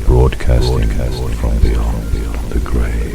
broadcasting from beyond the grave.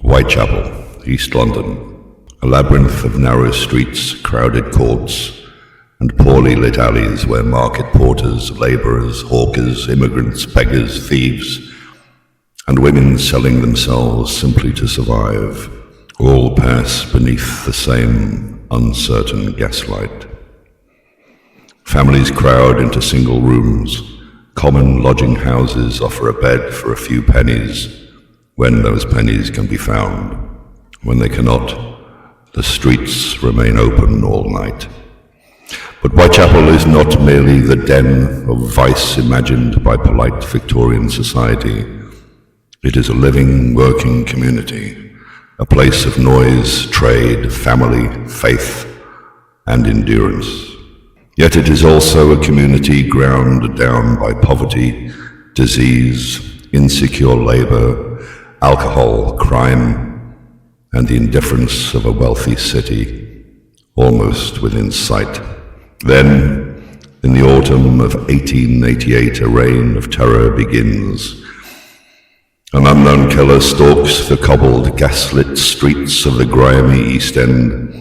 Whitechapel, East London, a labyrinth of narrow streets, crowded courts, and poorly lit alleys where market porters, labourers, hawkers, immigrants, beggars, thieves, and women selling themselves simply to survive, all pass beneath the same uncertain gaslight. Families crowd into single rooms. Common lodging houses offer a bed for a few pennies, when those pennies can be found. When they cannot, the streets remain open all night. But Whitechapel is not merely the den of vice imagined by polite Victorian society. It is a living, working community, a place of noise, trade, family, faith, and endurance. Yet it is also a community ground down by poverty, disease, insecure labor, alcohol, crime, and the indifference of a wealthy city, almost within sight. Then, in the autumn of 1888, a reign of terror begins. An unknown killer stalks the cobbled, gaslit streets of the grimy East End,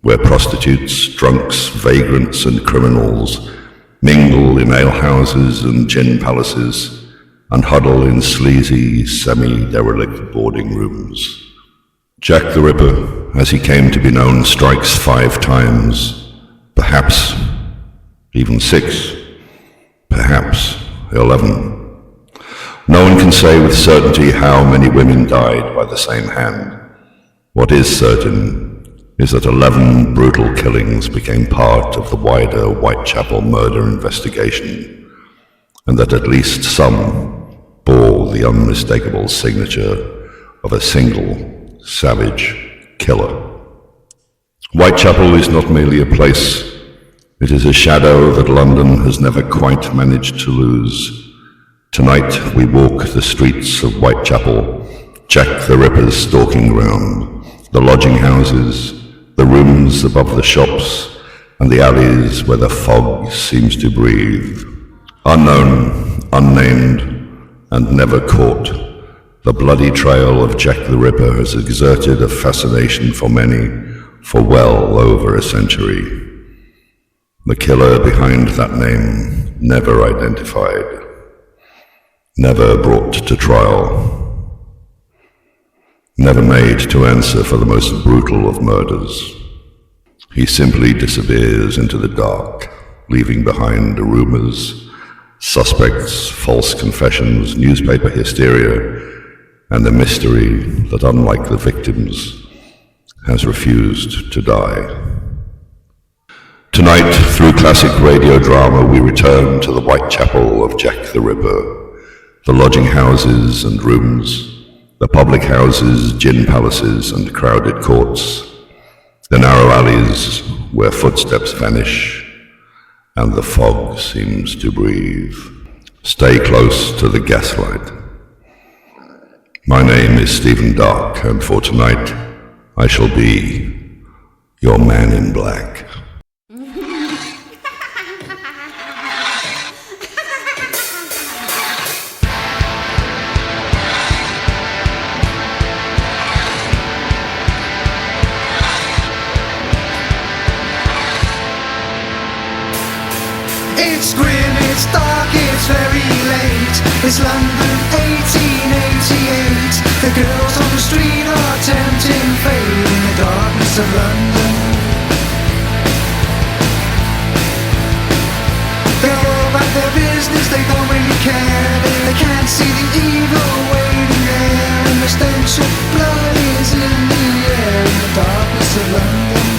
where prostitutes, drunks, vagrants, and criminals mingle in alehouses and gin palaces, and huddle in sleazy, semi-derelict boarding rooms. Jack the Ripper, as he came to be known, strikes 5 times, perhaps even 6, perhaps 11. No one can say with certainty how many women died by the same hand. What is certain is that 11 brutal killings became part of the wider Whitechapel murder investigation, and that at least some bore the unmistakable signature of a single, savage killer. Whitechapel is not merely a place, it is a shadow that London has never quite managed to lose. Tonight we walk the streets of Whitechapel, Jack the Ripper's stalking ground, the lodging houses, the rooms above the shops, and the alleys where the fog seems to breathe. Unknown, unnamed, and never caught, the bloody trail of Jack the Ripper has exerted a fascination for many for well over a century. The killer behind that name, never identified, never brought to trial, never made to answer for the most brutal of murders. He simply disappears into the dark, leaving behind rumors, suspects, false confessions, newspaper hysteria, and a mystery that, unlike the victims, has refused to die. Tonight, through classic radio drama, we return to the Whitechapel of Jack the Ripper, the lodging houses and rooms, the public houses, gin palaces, and crowded courts, the narrow alleys where footsteps vanish and the fog seems to breathe. Stay close to the gaslight. My name is Stephen Dark, and for tonight I shall be your man in black. It's grim, it's dark, it's very late. It's London 1888. The girls on the street are tempting fate in the darkness of London. They're all about their business, they don't really care. They can't see the evil waiting there. And the stench of blood is in the air in the darkness of London.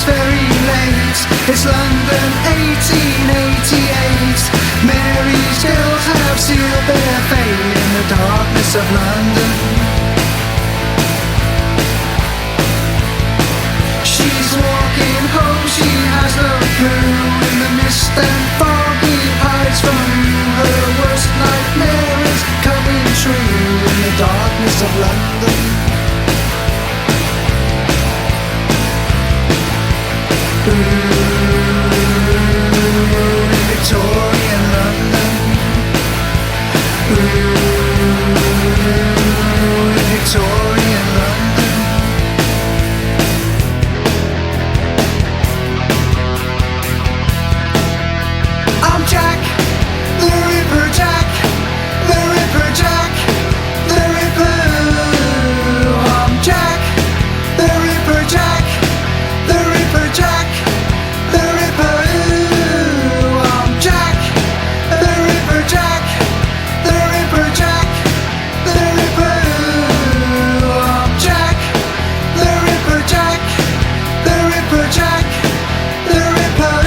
it's very late. It's London 1888. Mary's girls have sealed their fate in the darkness of London. She's walking home, she has no clue. In the mist and fog he hides from you. Her worst nightmare is coming true in the darkness of London. Victorian London. Victorian London. I'm Jack, the Ripper Jack, the Ripper Jack, the Ripper. I'm Jack, the Ripper Jack, the Ripper Jack, the Ripper. I'm Jack, the Ripper Jack, the Ripper Jack, the Ripper. I'm Jack, the Ripper Jack, the Ripper Jack, the Ripper.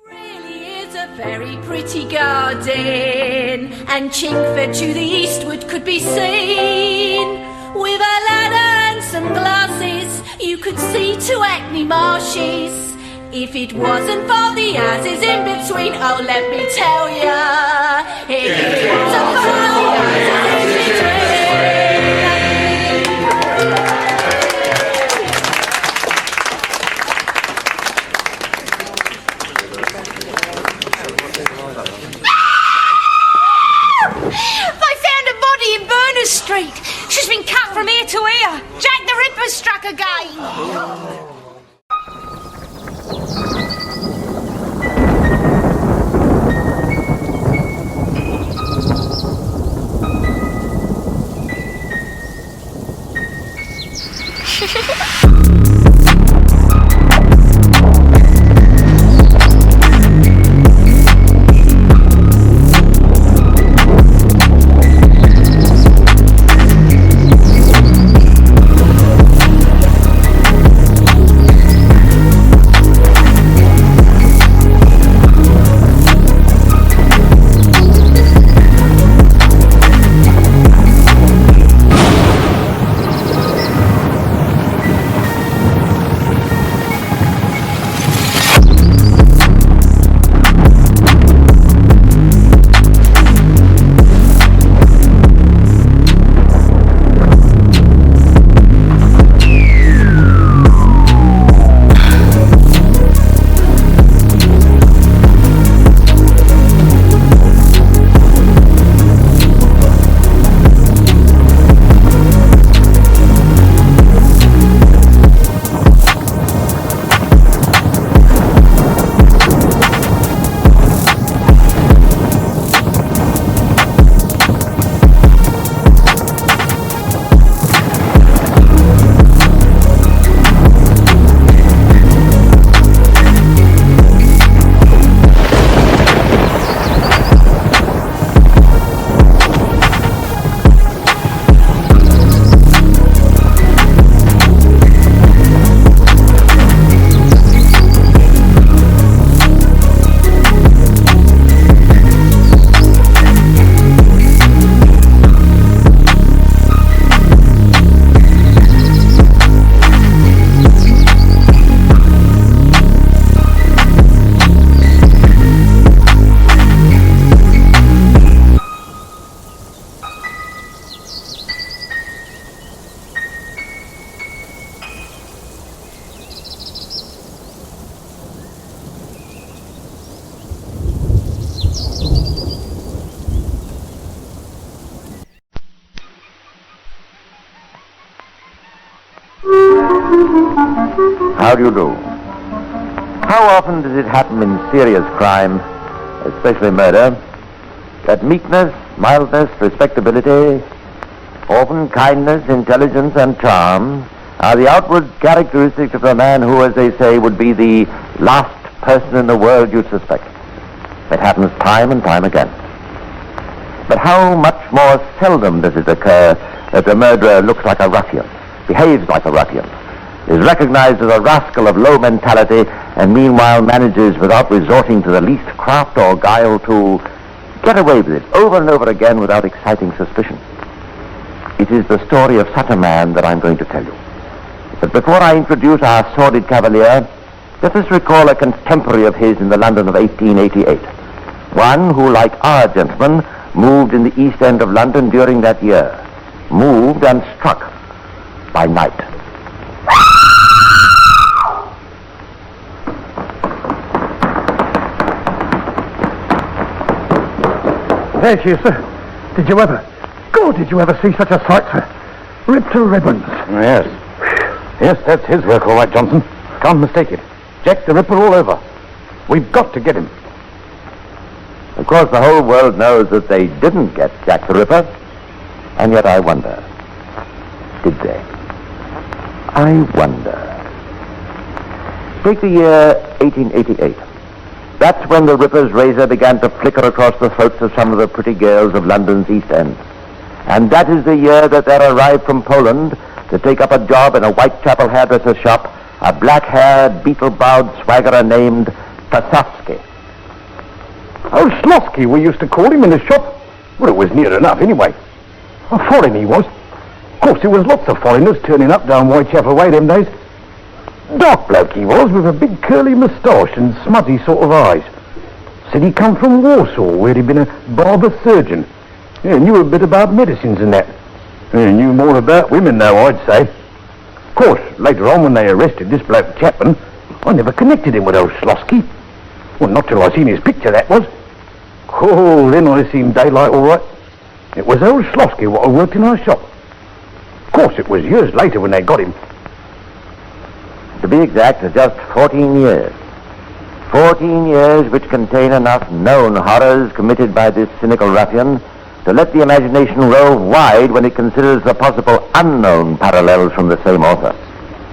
Really is a very pretty garden, and Chingford to the eastward could be seen. With a ladder and some glasses, you could see to Hackney Marshes. If it wasn't for the houses in between, oh let me tell ya, if it wasn't for the houses in between. They found a body in Berners Street. She's been cut from ear to ear. Jack the Ripper struck again. How do you do? How often does it happen in serious crime, especially murder, that meekness, mildness, respectability, Often kindness, intelligence, and charm are the outward characteristics of a man who, as they say, would be the last person in the world you'd suspect. It happens time and time again. But how much more seldom does it occur that the murderer looks like a ruffian, behaves like a ruffian, is recognized as a rascal of low mentality, and meanwhile manages, without resorting to the least craft or guile, to get away with it over and over again without exciting suspicion. It is the story of such a man that I'm going to tell you. But before I introduce our sordid cavalier, let us recall a contemporary of his in the London of 1888. One who, like our gentleman, moved in the East End of London during that year. Moved and struck by night. There she is, sir. Did you ever see such a sight, sir? Ripped to ribbons. Yes. Yes, that's his work, all right, Johnson. Can't mistake it. Jack the Ripper all over. We've got to get him. Of course, the whole world knows that they didn't get Jack the Ripper, and yet I wonder, did they? I wonder. Take the year 1888. That's when the Ripper's razor began to flicker across the throats of some of the pretty girls of London's East End. And that is the year that there arrived from Poland to take up a job in a Whitechapel hairdresser's shop a black-haired, beetle-browed swaggerer named Pasowski. Oh, Slosky, we used to call him in the shop. Well, it was near enough, anyway. A foreign he was. Of course, there was lots of foreigners turning up down Whitechapel way them days. Dark bloke he was, with a big curly moustache and smutty sort of eyes. Said he come from Warsaw, where he'd been a barber surgeon. Yeah, knew a bit about medicines and that. Yeah, knew more about women, though, I'd say. Of course, later on, when they arrested this bloke Chapman, I never connected him with old Slosky. Well, not till I seen his picture, that was. Oh, then I seen daylight all right. It was old Slosky what worked in our shop. Of course, it was years later when they got him. To be exact, just 14 years. 14 years which contain enough known horrors committed by this cynical ruffian to let the imagination rove wide when it considers the possible unknown parallels from the same author.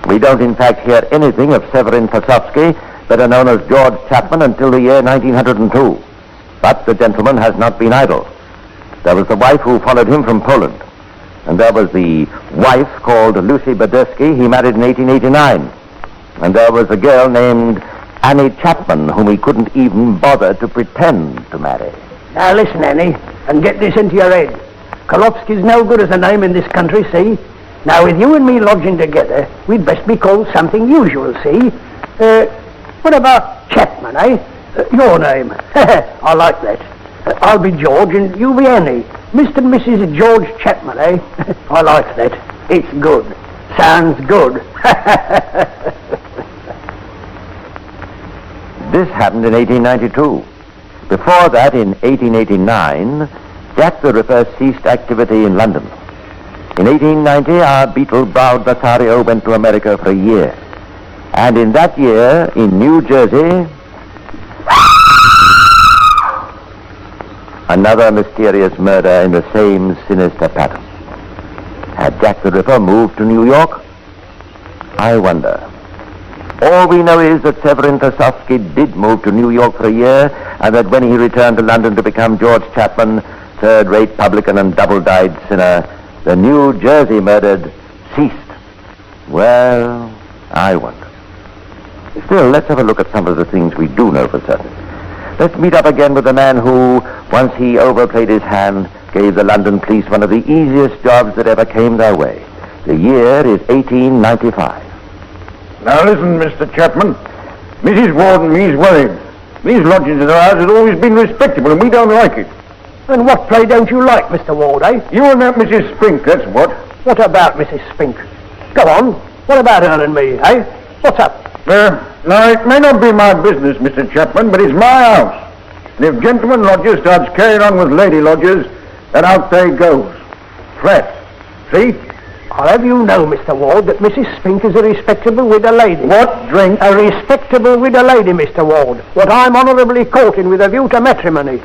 We don't in fact hear anything of Severin Pasowski, better known as George Chapman, until the year 1902. But the gentleman has not been idle. There was the wife who followed him from Poland, and there was the wife called Lucy Badersky he married in 1889, and there was a girl named Annie Chapman whom he couldn't even bother to pretend to marry. Now listen, Annie, and get this into your head. Kolopski's no good as a name in this country, see? Now, with you and me lodging together, we'd best be called something usual, see? What about Chapman, eh? Your name. I like that. I'll be George and you be Annie. Mr. and Mrs. George Chapman, eh? I like that. It's good. Sounds good. This happened in 1892. Before that, in 1889, Jack the Ripper ceased activity in London. In 1890, our beetle-browed Vassario went to America for a year. And in that year, in New Jersey, another mysterious murder in the same sinister pattern. Had Jack the Ripper moved to New York? I wonder. All we know is that Severin Pasowski did move to New York for a year, and that when he returned to London to become George Chapman, third-rate publican and double-dyed sinner, the New Jersey murdered ceased. Well, I wonder. Still, let's have a look at some of the things we do know for certain. Let's meet up again with the man who, once he overplayed his hand, gave the London police one of the easiest jobs that ever came their way. The year is 1895. Now listen, Mr. Chapman. Mrs. Ward and me's worried. These lodgings of ours has always been respectable, and we don't like it. And what play don't you like, Mr. Ward, eh? You and that Mrs. Spink, that's what. What about Mrs. Spink? Go on. What about her and me, eh? What's up? Now, it may not be my business, Mr. Chapman, but it's my house. And if gentleman lodger starts carrying on with lady lodgers, then out they goes. Flat. See? I'll have you know, Mr. Ward, that Mrs. Spink is a respectable widow lady. What drink? A respectable widow lady, Mr. Ward. What I'm honourably courting with a view to matrimony.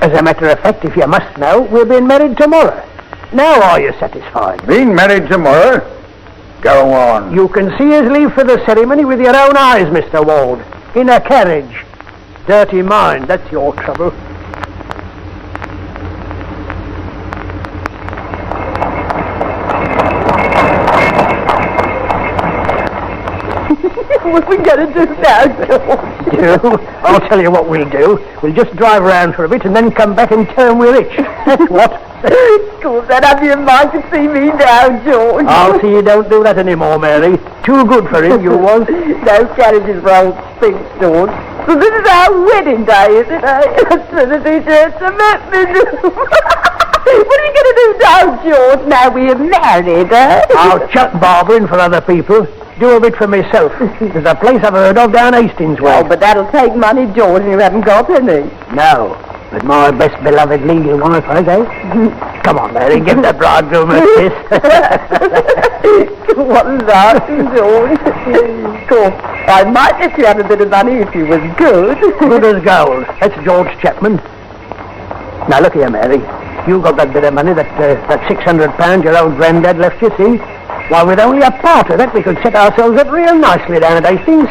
As a matter of fact, if you must know, we're being married tomorrow. Now are you satisfied? Being married tomorrow? Go on. You can see us leave for the ceremony with your own eyes, Mr. Ward. In a carriage. Dirty mind, that's your trouble. What are we going to do now, George? I'll tell you what we'll do. We'll just drive around for a bit and then come back and tell 'em we're rich. That's what. Of course, I'd have you in mind to see me now, George. I'll see you don't do that anymore, Mary. Too good for him, you was. No carriages for old Spinks, George. So this is our wedding day, is it, eh? Trinity Church commitment. What are you going to do now, George, now we're married, eh? I'll chuck barbering for other people. Do a bit for myself. There's a place I've heard of down Hastings way. Oh, but that'll take money, George, and you haven't got any. No, but my best beloved legal wife, I say. Come on, Mary, give the bridegroom a kiss. What is that, George? Of course, I might let you have a bit of money if you was good. Good as gold. That's George Chapman. Now, look here, Mary. You got that bit of money, that £600 your old granddad left you, see? Why, with only a part of that, we could set ourselves up real nicely down at Hastings.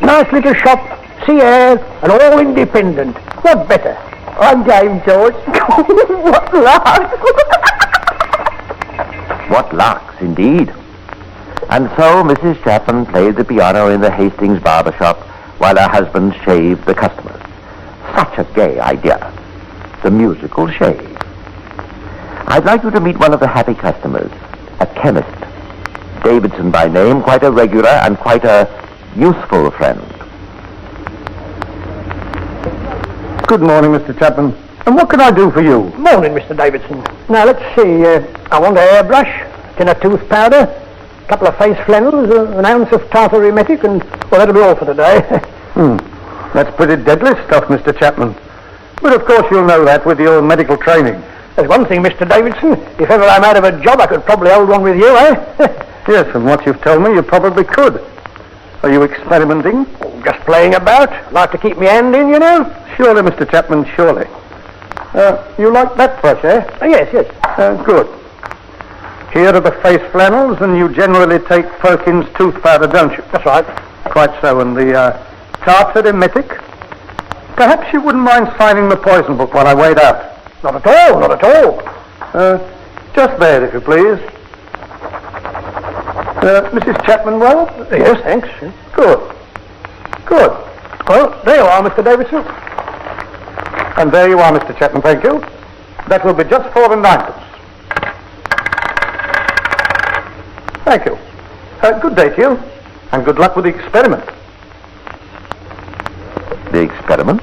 Nice little shop, sea air, and all independent. What better? I'm game, George. What luck! What larks, indeed. And so Mrs. Chapman played the piano in the Hastings barber shop while her husband shaved the customers. Such a gay idea. The musical shave. I'd like you to meet one of the happy customers, a chemist. Davidson by name, quite a regular and quite a useful friend. Good morning, Mr. Chapman. And what can I do for you? Morning, Mr. Davidson. Now, let's see. I want a hairbrush, tin of tooth powder, a couple of face flannels, an ounce of tartar emetic, and, well, that'll be all for today. That's pretty deadly stuff, Mr. Chapman. But of course you'll know that with your medical training. There's one thing, Mr. Davidson. If ever I'm out of a job, I could probably hold one with you, eh? Yes, from what you've told me, you probably could. Are you experimenting? Just playing about. Like to keep my hand in, you know. Surely, Mr. Chapman, surely. You like that brush, eh? Yes. Good. Here are the face flannels, and you generally take Perkins' tooth powder, don't you? That's right. Quite so, and the tartar emetic? Perhaps you wouldn't mind signing the poison book while I wait out. Not at all. Just there, if you please. Mrs. Chapman, well? Yes, thanks. Good. Well, there you are, Mr. Davidson. And there you are, Mr. Chapman, thank you. That will be just 4 and 9pence. Thank you. Good day to you, and good luck with the experiment. The experiment?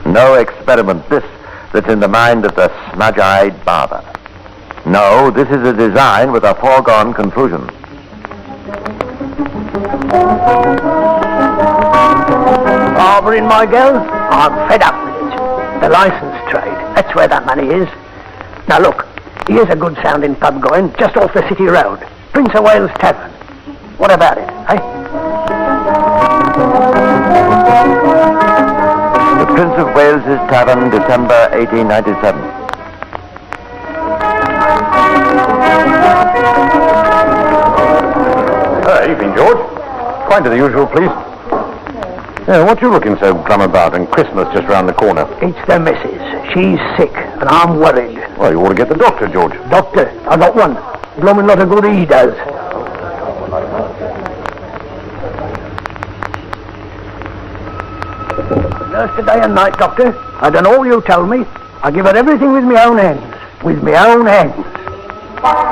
No experiment, this, that's in the mind of the smudge-eyed barber. No, this is a design with a foregone conclusion. Barbering, my girl, I'm fed up with it. The licence trade, that's where that money is. Now look, here's a good sounding pub going, just off the city road. Prince of Wales Tavern. What about it, eh? The Prince of Wales's Tavern, December 1897. Evening, George. Quite to the usual, please. Yeah, what you looking so glum about, and Christmas just round the corner? It's the missus. She's sick, and I'm worried. Well, you ought to get the doctor, George. Doctor, I got one. Blooming lot of good he does. Nurse today and night, Doctor. I done all you told me. I give her everything with my own hands. With my own hands.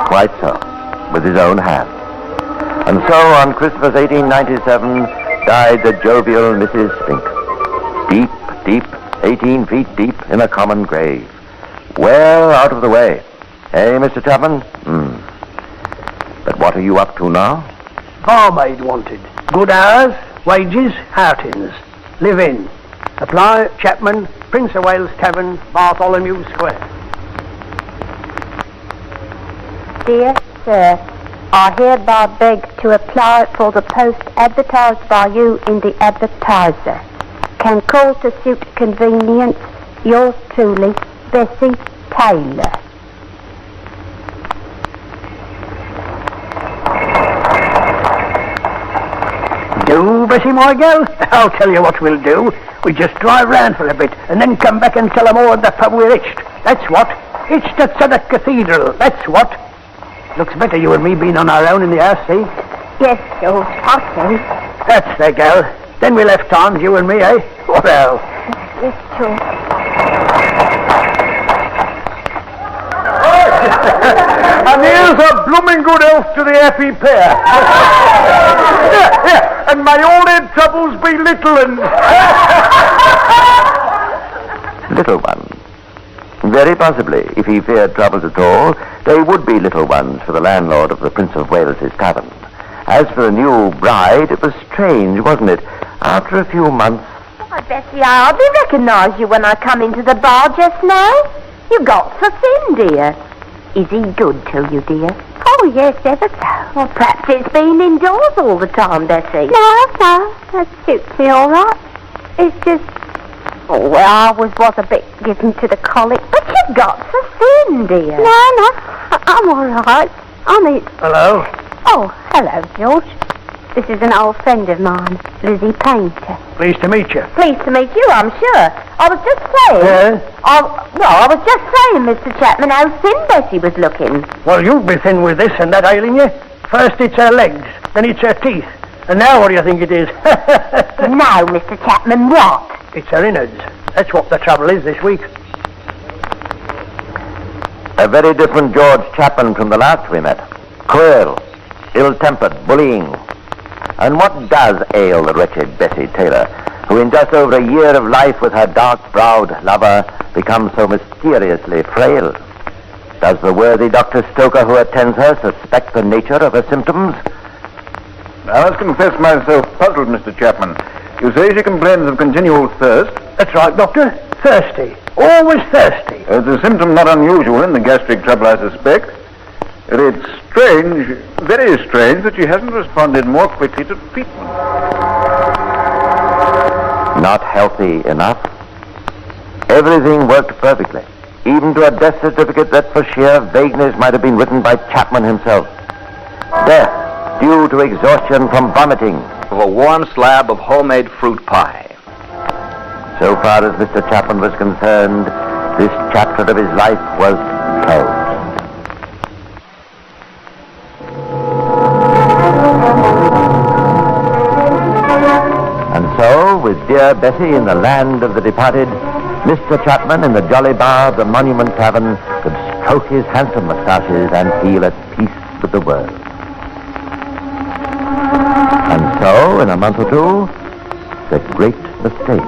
Quite so, with his own hand. And so on Christmas 1897 died the jovial Mrs. Spink. Deep, 18 feet deep in a common grave. Well out of the way. Hey, Mr. Chapman? But what are you up to now? Barmaid wanted. Good hours, wages, outings. Live in. Apply Chapman, Prince of Wales Tavern, Bartholomew Square. Dear Sir, I hereby beg to apply for the post advertised by you in the advertiser. Can call to suit convenience. Yours truly, Bessie Taylor. Bessie, my girl? I'll tell you what we'll do. We just drive round for a bit and then come back and tell them all at the pub we're hitched. That's what. Hitched at the cathedral. That's what. Looks better you and me being on our own in the house, see? Yes, George, I see. That's the girl. Then we'll have times, you and me, eh? What else? Yes, George. And here's a blooming good health to the happy pair. Yeah, and may all their troubles be little ones. Little ones. Very possibly, if he feared troubles at all, they would be little ones for the landlord of the Prince of Wales's tavern. As for the new bride, it was strange, wasn't it? After a few months... Why, Bessie, I hardly recognised you when I come into the bar just now. You got so thin, dear. Is he good to you, dear? Oh, yes, ever so. Well, perhaps it's been indoors all the time, Bessie. No, that suits me all right. It's just... Oh, well, I was a bit given to the colic, but you got so thin, dear. No, I'm all right. I mean... Hello? Oh, hello, George. This is an old friend of mine, Lizzie Painter. Pleased to meet you. Pleased to meet you, I'm sure. I was just saying... I was just saying, Mr. Chapman, how thin Bessie was looking. Well, you'll be thin with this and that ailing you. First it's her legs, then it's her teeth. And now what do you think it is? No, Mr. Chapman, what? It's her innards. That's what the trouble is this week. A very different George Chapman from the last we met. Cruel, ill-tempered, bullying. And what does ail the wretched Bessie Taylor, who in just over a year of life with her dark-browed lover becomes so mysteriously frail? Does the worthy Dr. Stoker who attends her suspect the nature of her symptoms? I must confess myself puzzled, Mr. Chapman. You say she complains of continual thirst? That's right, Doctor. Thirsty. Always thirsty. It's a symptom not unusual in the gastric trouble, I suspect. It's strange, very strange, that she hasn't responded more quickly to treatment. Not healthy enough. Everything worked perfectly, even to a death certificate that for sheer vagueness might have been written by Chapman himself. Death due to exhaustion from vomiting. Of a warm slab of homemade fruit pie. So far as Mr. Chapman was concerned, this chapter of his life was closed. And so, with dear Bessie in the land of the departed, Mr. Chapman in the jolly bar of the Monument Tavern could stroke his handsome moustaches and feel at peace with the world. And so, in a month or two, the great mistake.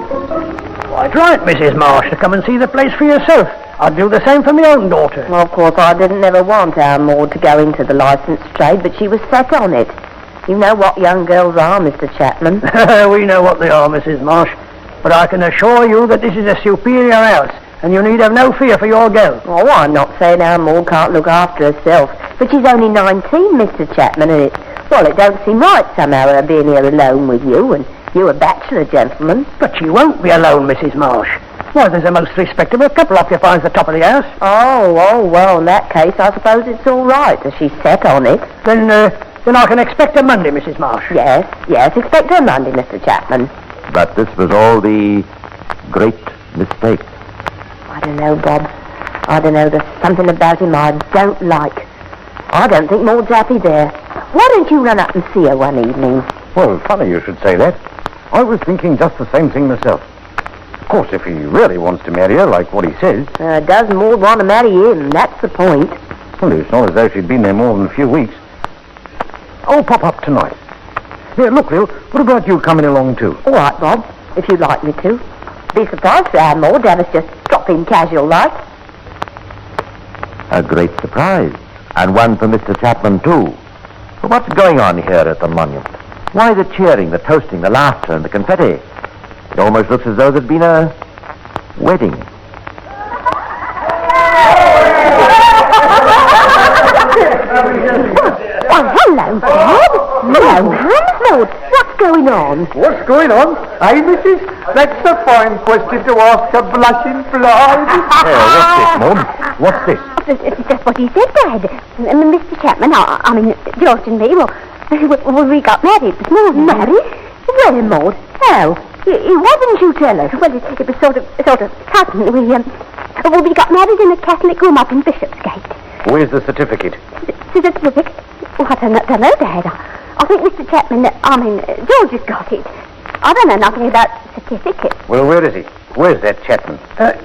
Quite right, Mrs. Marsh, to come and see the place for yourself. I'd do the same for my own daughter. Well, of course, I didn't never want our Maud to go into the licensed trade, but she was set on it. You know what young girls are, Mr. Chapman. We know what they are, Mrs. Marsh. But I can assure you that this is a superior house, and you need have no fear for your girl. Oh, I'm not saying our Maud can't look after herself, but she's only 19, Mr. Chapman, and it don't seem right somehow her being here alone with you, and you a bachelor gentleman. But she won't be alone, Mrs. Marsh. Why, there's a most respectable couple occupies the top of the house. Oh, well, in that case, I suppose it's all right, as she's set on it. Then I can expect her Monday, Mrs. Marsh. Yes, expect her Monday, Mr. Chapman. But this was all the great mistake. I don't know, Bob. I don't know, there's something about him I don't like. I don't think Maud's happy there. Why don't you run up and see her one evening? Well, funny you should say that. I was thinking just the same thing myself. Of course, if he really wants to marry her, like what he says... Does Maud want to marry him? That's the point. Well, it's not as though she'd been there more than a few weeks. I'll pop up tonight. Here, look, Lil, what about you coming along too? All right, Bob, if you'd like me to. Be surprised for our Maud to have us just drop in casual like. A great surprise. And one for Mr. Chapman, too. But what's going on here at the monument? Why the cheering, the toasting, the laughter, and the confetti? It almost looks as though there'd been a wedding. Oh, hello, Bob. Hello, Hansford. What's going on? What's going on? Aye, missus? That's a fine question to ask a blushing bride. What's this, Maud? What's this? It's just what he said, Dad. Mr. Chapman, I mean, George and me, well, we got married this morning. Married? Where, Maud? How? Why didn't you tell us? Well, it was sort of sudden. We got married in a Catholic room up in Bishopsgate. Where's the certificate? Certificate? Well, I don't know, Dad. I think Mr. Chapman, George has got it. I don't know nothing about certificates. Well, where is he? Where's that Chapman?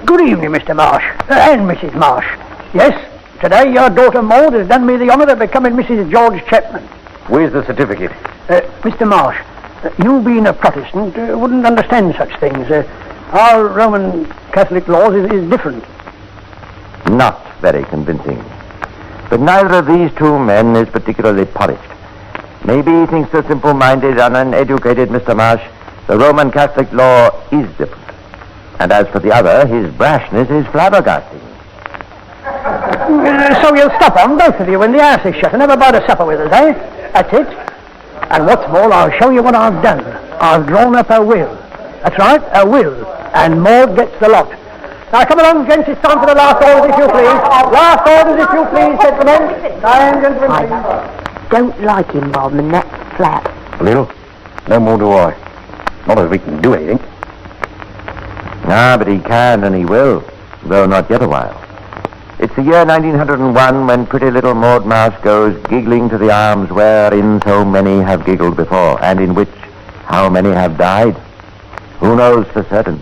Good evening, Mr. Marsh. And Mrs. Marsh. Yes, today your daughter Maud has done me the honour of becoming Mrs. George Chapman. Where's the certificate? Mr. Marsh, you being a Protestant wouldn't understand such things. Our Roman Catholic laws is different. Not very convincing. But neither of these two men is particularly polished. Maybe he thinks the simple-minded and uneducated Mr. Marsh, the Roman Catholic law is different. And as for the other, his brashness is flabbergasting. So you'll stop on, both of you, when the house is shut and have a bite of supper with us, eh? That's it. And what's more, I'll show you what I've done. I've drawn up a will. That's right, a will. And Maud gets the lot. Now, come along, gents. It's time for the last orders, if you please. Last orders, if you please, gentlemen. Time, gentlemen, please. Don't like him, Bodman. That's flat. Well, no more do I. Not as we can do anything. Ah, but he can and he will, though not yet a while. It's the year 1901 when pretty little Maud Marsh goes giggling to the arms wherein so many have giggled before, and in which how many have died. Who knows for certain?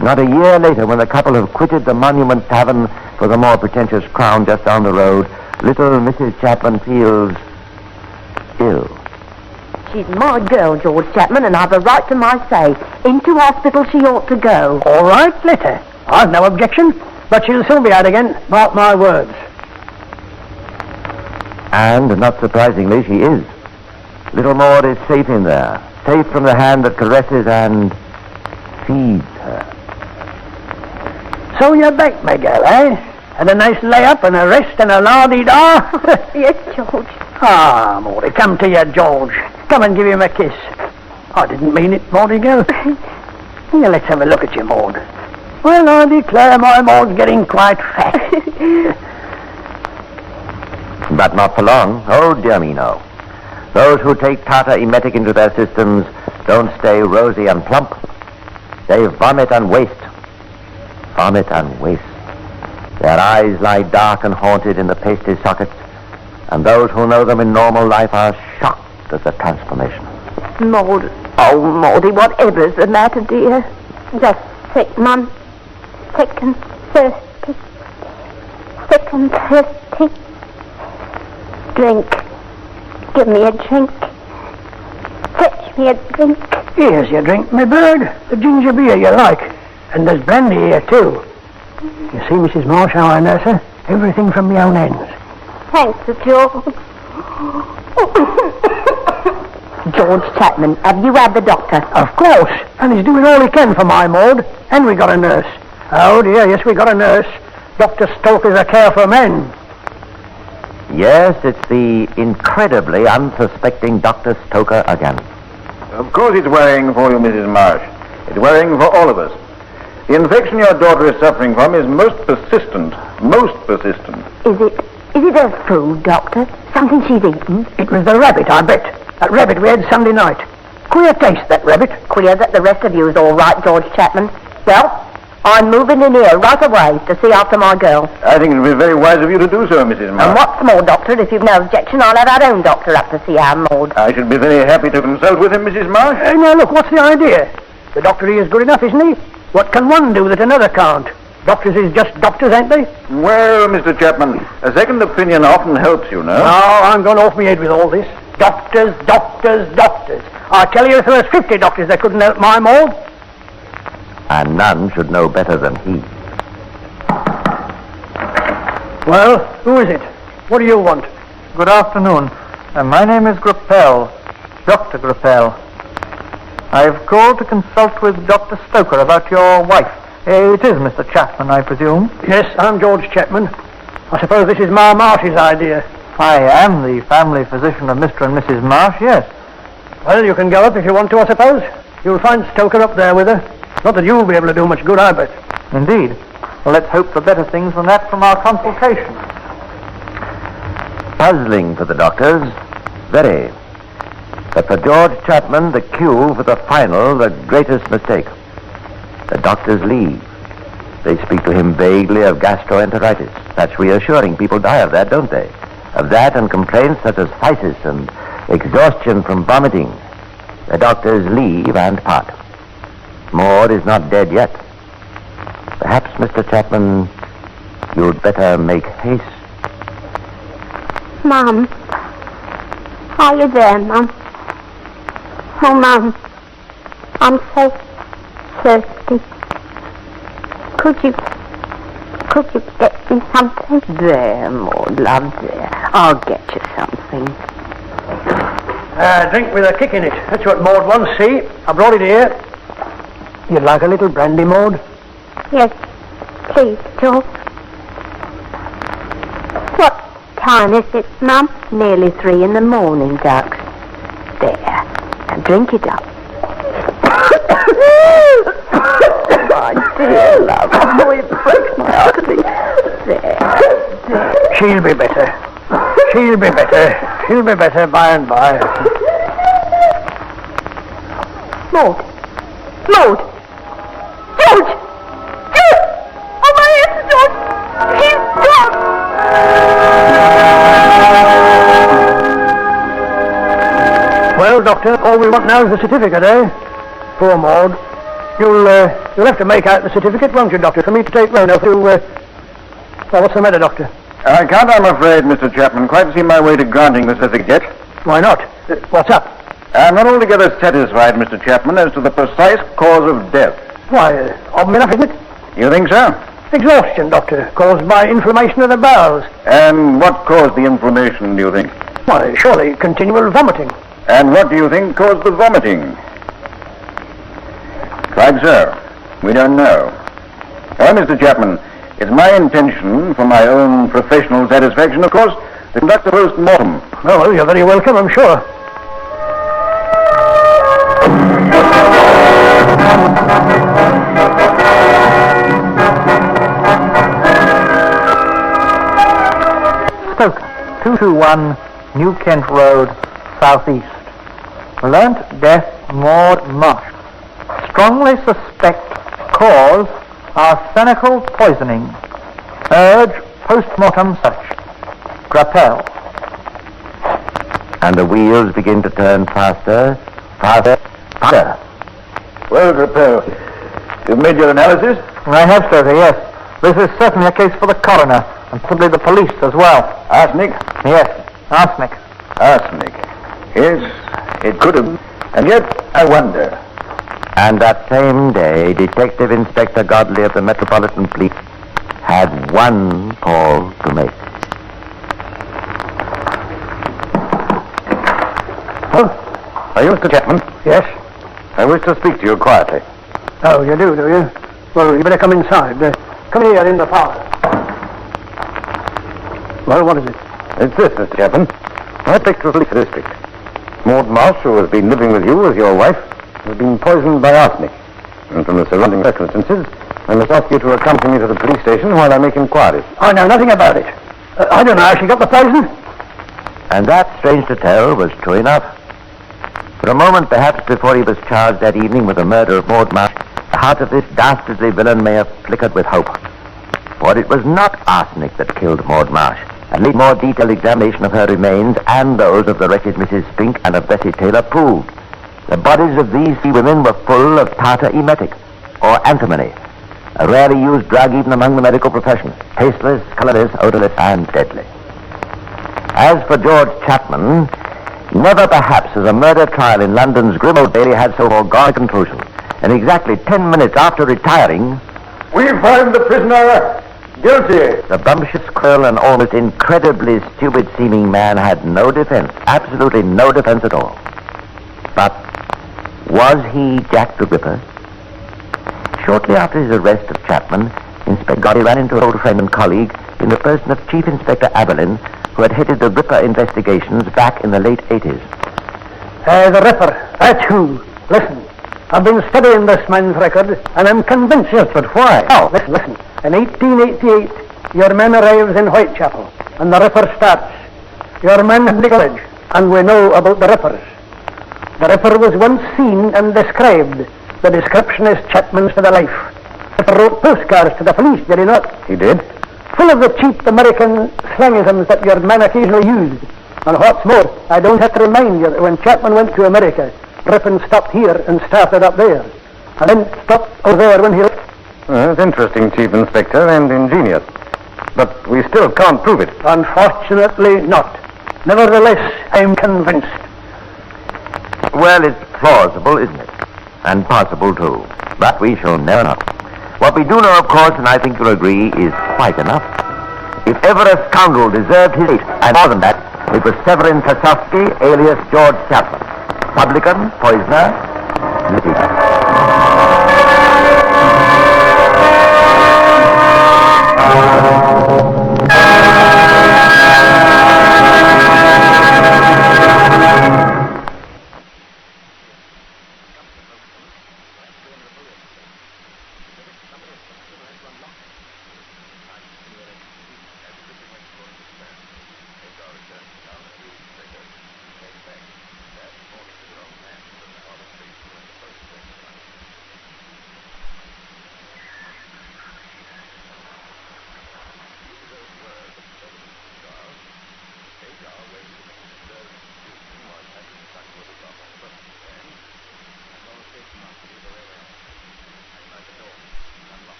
Not a year later, when the couple have quitted the Monument Tavern for the more pretentious Crown just down the road, little Mrs. Chapman feels ill. She's my girl, George Chapman, and I've a right to my say. Into hospital she ought to go. All right, let her. I've no objection, but she'll soon be out again. Mark my words. And, not surprisingly, she is. Little Maud is safe in there, safe from the hand that caresses and feeds her. So you're back, my girl, eh? And a nice lay-up and a rest and a la-di-da? Yes, George. Ah, Maudie, come to you, George. Come and give him a kiss. I didn't mean it, Maudie, girl. Here, let's have a look at you, Maud. Well, I declare my Maud's getting quite fat. But not for long. Oh, dear me, no. Those who take tartar emetic into their systems don't stay rosy and plump. They vomit and waste. Vomit and waste. Their eyes lie dark and haunted in the pasty sockets, and those who know them in normal life are shocked at the transformation. Maud. Oh, Maudie, whatever's the matter, dear? Just sick, Mum. Sick and thirsty. Sick and thirsty. Drink. Give me a drink. Fetch me a drink. Here's your drink, my bird. The ginger beer you like. And there's brandy here, too. You see, Mrs. Marsh, how I nurse her? Everything from my own ends. Thanks, Sir George. George Chapman, have you had the doctor? Of course. And he's doing all he can for my Maud. And we got a nurse. Oh, dear, yes, we got a nurse. Dr. Stoker's a care for men. Yes, it's the incredibly unsuspecting Dr. Stoker again. Of course it's worrying for you, Mrs. Marsh. It's worrying for all of us. The infection your daughter is suffering from is most persistent. Most persistent. Is it her food, Doctor? Something she's eaten? It was the rabbit, I bet. That rabbit we had Sunday night. Queer taste, that rabbit. Queer that the rest of you is all right, George Chapman. Well, I'm moving in here right away to see after my girl. I think it would be very wise of you to do so, Mrs. Marsh. And what's more, Doctor, if you've no objection, I'll have our own doctor up to see our Maud. I should be very happy to consult with him, Mrs. Marsh. Now, look, what's the idea? The doctor he is good enough, isn't he? What can one do that another can't? Doctors is just doctors, ain't they? Well, Mr. Chapman, a second opinion often helps, you know. No, I'm going off my head with all this. Doctors, doctors, doctors. I tell you, if there was 50 doctors that couldn't help my Maud. And none should know better than he. Well, who is it? What do you want? Good afternoon. My name is Grappel, Dr. Grappel. I've called to consult with Dr. Stoker about your wife. It is Mr. Chapman, I presume. Yes, I'm George Chapman. I suppose this is Ma Marsh's idea. I am the family physician of Mr. and Mrs. Marsh, yes. Well, you can go up if you want to, I suppose. You'll find Stoker up there with her. Not that you'll be able to do much good, I bet. Indeed. Well, let's hope for better things than that from our consultation. Puzzling for the doctors. Very. But for George Chapman, the cue for the final, the greatest mistake. The doctors leave. They speak to him vaguely of gastroenteritis. That's reassuring. People die of that, don't they? Of that and complaints such as phthisis and exhaustion from vomiting. The doctors leave and part. Maud is not dead yet. Perhaps, Mr. Chapman, you'd better make haste. Mum. Are you there, Mum? Oh, Mum. I'm so thirsty. Could you get me something? There, Maud, love, there. I'll get you something. Drink with a kick in it. That's what Maud wants, see? I brought it here. You'd like a little brandy, Maud? Yes, please, George. What time is it, Mum? Nearly 3 in the morning, ducks. There. Now drink it up. My dear love. Oh, it breaks my heart to think. There. She'll be better. She'll be better. She'll be better by and by. Maud. Maud. George! George! Oh, my head, George! He's gone! Well, Doctor, all we want now is the certificate, eh? Poor Maud. You'll have to make out the certificate, won't you, Doctor, for me to take round now to, well, what's the matter, Doctor? I can't, I'm afraid, Mr. Chapman, quite see my way to granting the certificate. Why not? What's up? I'm not altogether satisfied, Mr. Chapman, as to the precise cause of death. Why, odd enough, isn't it? You think so? Exhaustion, Doctor, caused by inflammation of the bowels. And what caused the inflammation, do you think? Why, surely continual vomiting. And what do you think caused the vomiting? Quite so. We don't know. Well, Mr. Chapman, it's my intention, for my own professional satisfaction, of course, to conduct a post-mortem. Oh, well, you're very welcome, I'm sure. Stoker, 221 New Kent Road, Southeast. Learnt death, Maud Marsh. Strongly suspect cause arsenical poisoning. Urge post-mortem search. Grappel. And the wheels begin to turn faster, faster, faster. Well, Grappel, you've made your analysis? I have, Stoker, yes. This is certainly a case for the coroner, and possibly the police as well. Arsenic? Yes, arsenic. Arsenic. Yes, it could have. And yet, I wonder. And that same day, Detective Inspector Godley of the Metropolitan Police had one call to make. Oh, are you Mr. Chapman? Yes? I wish to speak to you quietly. Oh, you do you? Well, you better come inside. Come here in the parlour. Well, what is it? It's this, Mr. Chapman. I picked the police district. Maud Marsh, who has been living with you as your wife, has been poisoned by arsenic. And from the surrounding circumstances, I must ask you to accompany me to the police station while I make inquiries. I know nothing about it. I don't know how she got the poison. And that, strange to tell, was true enough. For a moment, perhaps before he was charged that evening with the murder of Maud Marsh, the heart of this dastardly villain may have flickered with hope. For it was not arsenic that killed Maud Marsh. At least more detailed examination of her remains and those of the wretched Mrs. Spink and of Bessie Taylor proved. The bodies of these three women were full of tartar emetic, or antimony, a rarely used drug even among the medical profession, tasteless, colorless, odorless, and deadly. As for George Chapman, never perhaps has a murder trial in London's grim old Bailey had so foregone a conclusion. And exactly 10 minutes after retiring, we find the prisoner guilty. The bumptious, cruel, and almost incredibly stupid-seeming man had no defense, absolutely no defense at all. But was he Jack the Ripper? Shortly after his arrest of Chapman, Inspector Goddy ran into an old friend and colleague in the person of Chief Inspector Aberlin, who had headed the Ripper investigations back in the late 80s. The Ripper, that's who. Listen, I've been studying this man's record, and I'm convinced. Yes, but why? Oh, listen. In 1888, your man arrives in Whitechapel, and the Ripper starts. Your man has the village, and we know about the Rippers. The Ripper was once seen and described. The description is Chapman's for the life. Ripper wrote postcards to the police, did he not? He did. Full of the cheap American slangisms that your man occasionally used. And what's more, I don't have to remind you that when Chapman went to America, Ripon stopped here and started up there. And then stopped over there when he... That's interesting, Chief Inspector, and ingenious. But we still can't prove it. Unfortunately not. Nevertheless, I'm convinced. Well, it's plausible, isn't it? And possible, too. But we shall never know. What we do know, of course, and I think you'll agree, is quite enough. If ever a scoundrel deserved his fate, and more than that, it was Severin Sasovsky, alias George Chapman. Publican, poisoner, litigator.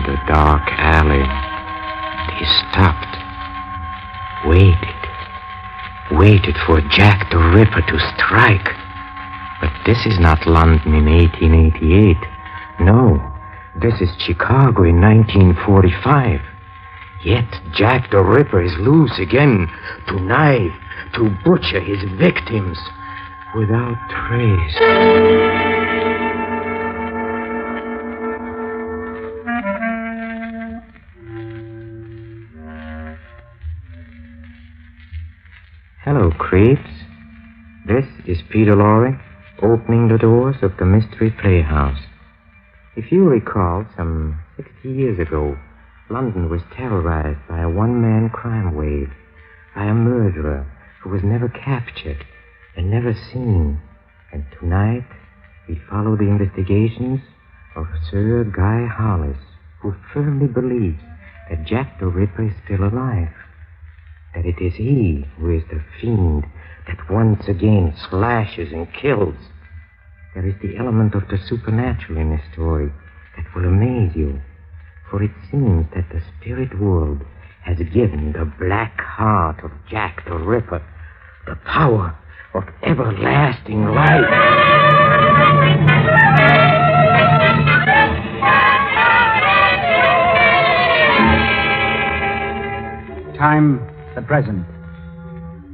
the dark alley. He stopped, waited for Jack the Ripper to strike. But this is not London in 1888. No, this is Chicago in 1945. Yet Jack the Ripper is loose again to knife, to butcher his victims without trace. Hello, creeps. This is Peter Lorre, opening the doors of the Mystery Playhouse. If you recall, some 60 years ago, London was terrorized by a one-man crime wave, by a murderer who was never captured and never seen. And tonight, we follow the investigations of Sir Guy Hollis, who firmly believes that Jack the Ripper is still alive, that it is he who is the fiend that once again slashes and kills. There is the element of the supernatural in this story that will amaze you, for it seems that the spirit world has given the black heart of Jack the Ripper the power of everlasting life. Time, the present.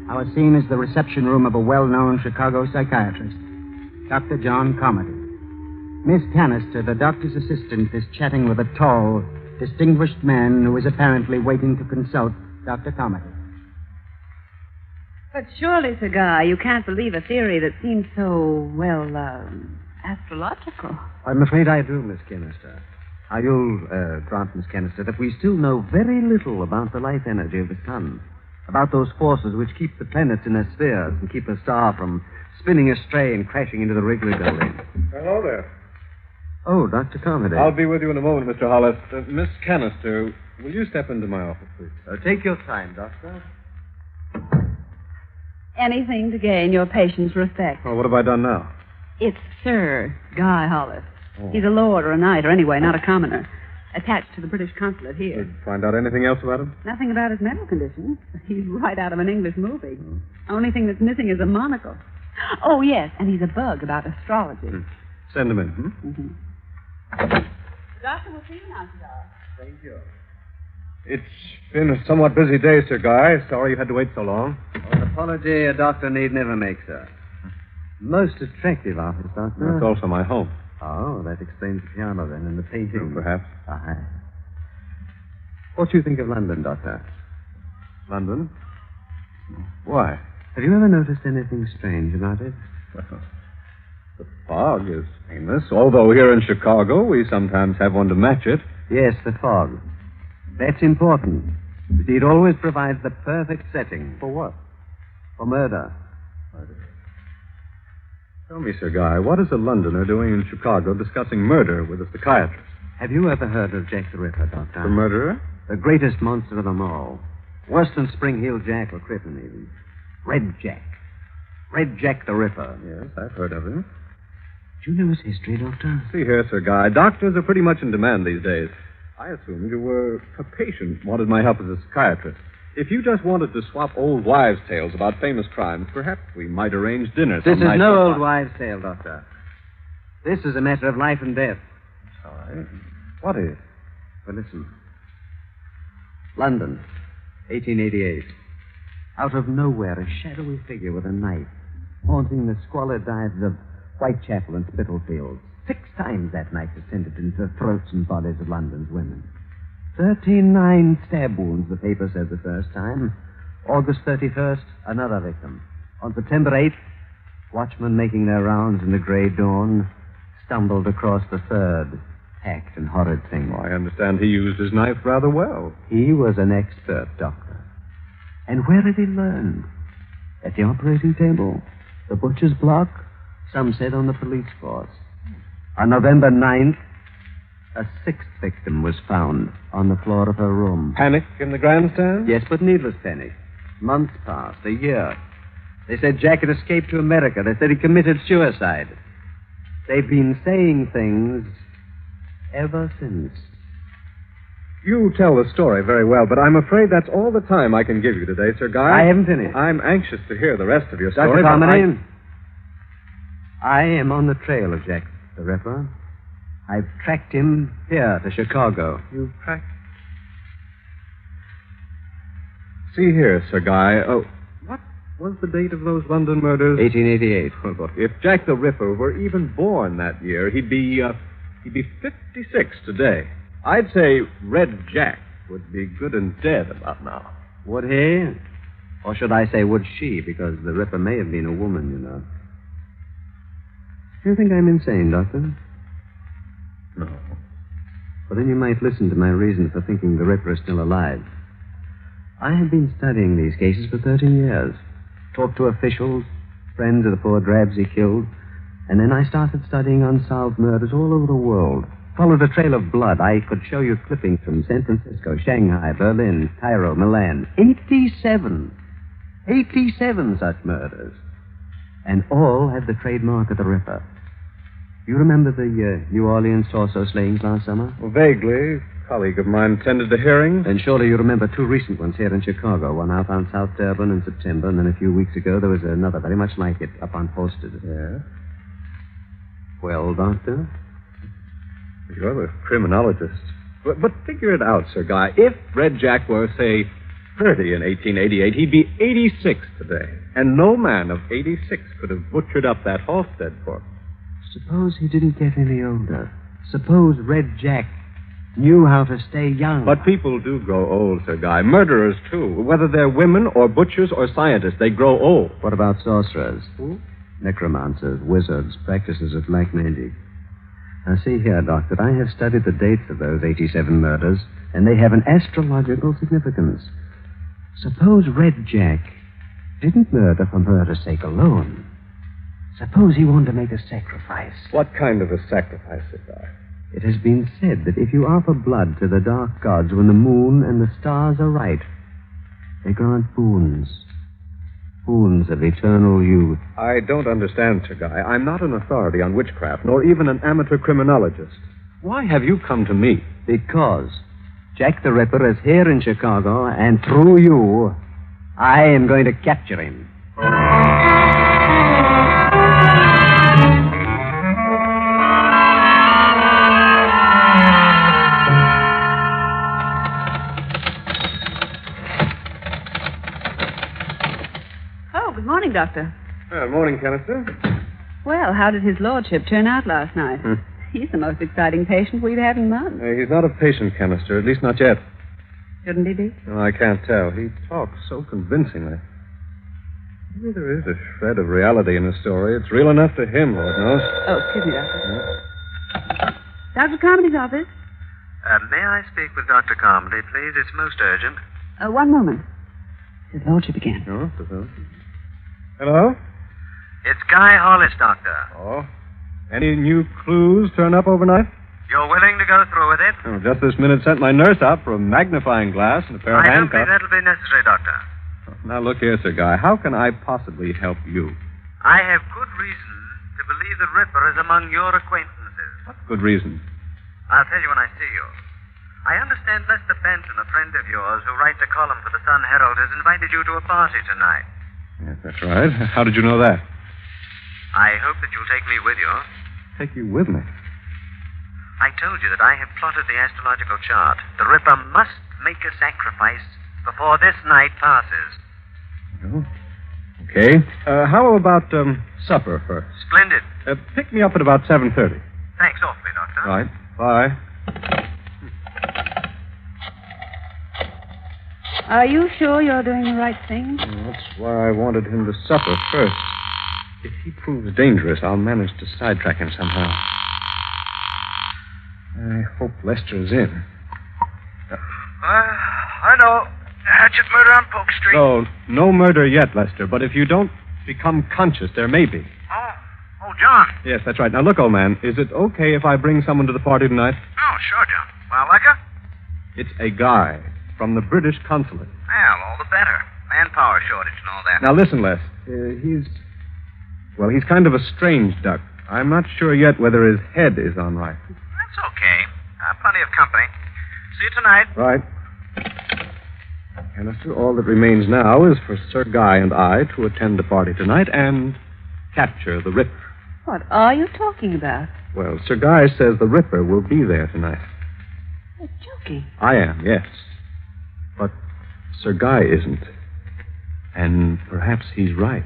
Our scene is the reception room of a well-known Chicago psychiatrist, Dr. John Carmody. Miss Canister, the doctor's assistant, is chatting with a tall, distinguished man who is apparently waiting to consult Dr. Carmody. But surely, Sir Guy, you can't believe a theory that seems so, well, astrological. I'm afraid I do, Miss Canister. Now, you'll grant, Miss Canister, that we still know very little about the life energy of the sun, about those forces which keep the planets in their spheres and keep a star from spinning astray and crashing into the Wrigley building. Hello there. Oh, Dr. Carmody. I'll be with you in a moment, Mr. Hollis. Miss Canister, will you step into my office, please? Take your time, Doctor. Anything to gain your patient's respect. Well, what have I done now? It's Sir Guy Hollis. Oh. He's a lord or a knight, or anyway, not a commoner. Attached to the British consulate here. Did you find out anything else about him? Nothing about his mental condition. He's right out of an English movie. Only thing that's missing is a monocle. Oh, yes, and he's a bug about astrology. Send him in. Mm-hmm. The doctor will see you now, sir. Thank you. It's been a somewhat busy day, Sir Guy. Sorry you had to wait so long. An apology a doctor need never make, sir. Most attractive office, Doctor. That's also my home. Oh, that explains the piano, then, and the painting. Perhaps. Aye. What do you think of London, Doctor? London? Why? Have you ever noticed anything strange about it? Well, the fog is famous, although here in Chicago we sometimes have one to match it. Yes, the fog. That's important. You see, it always provides the perfect setting. For what? For murder. Tell me, Sir Guy, what is a Londoner doing in Chicago discussing murder with a psychiatrist? Have you ever heard of Jack the Ripper, Doctor? The murderer? The greatest monster of them all. Worse than Spring Heel Jack or Crippen, even. Red Jack. Red Jack the Ripper. Yes, I've heard of him. Do you know his history, Doctor? See here, Sir Guy, doctors are pretty much in demand these days. I assumed you were a patient, wanted my help as a psychiatrist. If you just wanted to swap old wives' tales about famous crimes, perhaps we might arrange dinner. This is no old wives' tale, Doctor. This is a matter of life and death. Sorry. What is? Well, listen. London, 1888. Out of nowhere, a shadowy figure with a knife, haunting the squalid dives of Whitechapel and Spitalfields. 6 times that knife descended into the throats and bodies of London's women. 39 stab wounds, the paper said the first time. August 31st, another victim. On September 8th, watchmen making their rounds in the grey dawn stumbled across the third hacked and horrid thing. I understand he used his knife rather well. He was an expert, Doctor. And where had he learned? At the operating table? The butcher's block? Some said on the police force. On November 9th, a 6th victim was found on the floor of her room. Panic in the grandstand? Yes, but needless panic. Months passed, a year. They said Jack had escaped to America. They said he committed suicide. They've been saying things ever since. You tell the story very well, but I'm afraid that's all the time I can give you today, Sir Guy. I haven't finished. I'm anxious to hear the rest of your Dr. story. Carmody, I am on the trail of Jack the Ripper. I've tracked him here to Chicago. You've tracked... See here, Sir Guy. What was the date of those London murders? 1888. Well, look, if Jack the Ripper were even born that year, he'd be 56 today. I'd say Red Jack would be good and dead about now. Would he? Or should I say, would she? Because the Ripper may have been a woman, you know. Do you think I'm insane, Doctor? No. Well, then you might listen to my reason for thinking the Ripper is still alive. I have been studying these cases for 13 years. Talked to officials, friends of the poor drabs he killed, and then I started studying unsolved murders all over the world. Followed a trail of blood. I could show you clippings from San Francisco, Shanghai, Berlin, Cairo, Milan. 87 such murders. And all have the trademark of the Ripper. You remember the New Orleans torso slayings last summer? Well, vaguely. A colleague of mine attended the hearing. Then surely you remember two recent ones here in Chicago. One out on South Durban in September, and then a few weeks ago there was another very much like it up on Posted. Yeah? Well, Doctor? You're a criminologist. But figure it out, Sir Guy. If Red Jack were, say, 30 in 1888, he'd be 86 today. And no man of 86 could have butchered up that Halstead corpse. Suppose he didn't get any older. Suppose Red Jack knew how to stay young. But people do grow old, Sir Guy. Murderers, too. Whether they're women or butchers or scientists, they grow old. What about sorcerers? Who? Necromancers, wizards, practices of black magic. Now, see here, Doctor, I have studied the dates of those 87 murders, and they have an astrological significance. Suppose Red Jack didn't murder for murder's sake alone. Suppose he wanted to make a sacrifice. What kind of a sacrifice, Sir Guy? It has been said that if you offer blood to the dark gods when the moon and the stars are right, they grant boons. Boons of eternal youth. I don't understand, Sir Guy. I'm not an authority on witchcraft, nor even an amateur criminologist. Why have you come to me? Because Jack the Ripper is here in Chicago, and through you, I am going to capture him. Good morning, Doctor. Morning, Canister. Well, how did his lordship turn out last night? He's the most exciting patient we've had in months. He's not a patient, Canister, at least not yet. Shouldn't he be? No, I can't tell. He talks so convincingly. Maybe there is a shred of reality in his story. It's real enough to him, Lord knows. Oh, excuse me, Doctor. Dr. Carmody's office? May I speak with Dr. Carmody, please? It's most urgent. One moment. His lordship again. Oh, hello? It's Guy Hollis, Doctor. Oh. Any new clues turn up overnight? You're willing to go through with it? Oh, just this minute sent my nurse out for a magnifying glass and a pair of I don't handcuffs. think that'll be necessary, Doctor. Now, look here, Sir Guy. How can I possibly help you? I have good reason to believe the Ripper is among your acquaintances. What good reason? I'll tell you when I see you. I understand Lester Benton, a friend of yours who writes a column for the Sun Herald, has invited you to a party tonight. Yes, that's right. How did you know that? I hope that you'll take me with you. Take you with me? I told you that I have plotted the astrological chart. The Ripper must make a sacrifice before this night passes. Oh. Okay. How about supper first? Splendid. Pick me up at about 7:30. Thanks awfully, Doctor. Right. Bye. Are you sure you're doing the right thing? That's why I wanted him to suffer first. If he proves dangerous, I'll manage to sidetrack him somehow. I hope Lester's in. I know. Hatchet murder on Polk Street. No murder yet, Lester, but if you don't become conscious, there may be. Oh, John. Yes, that's right. Now, look, old man, is it okay if I bring someone to the party tonight? Oh, sure, John. Well, like her? It's a guy from the British consulate. Well, all the better. Manpower shortage and all that. Now, listen, Les. He's kind of a strange duck. I'm not sure yet whether his head is on right. That's okay. Plenty of company. See you tonight. Right. Canister, all that remains now is for Sir Guy and I to attend the party tonight and capture the Ripper. What are you talking about? Well, Sir Guy says the Ripper will be there tonight. You're joking. I am, yes. But Sir Guy isn't. And perhaps he's right.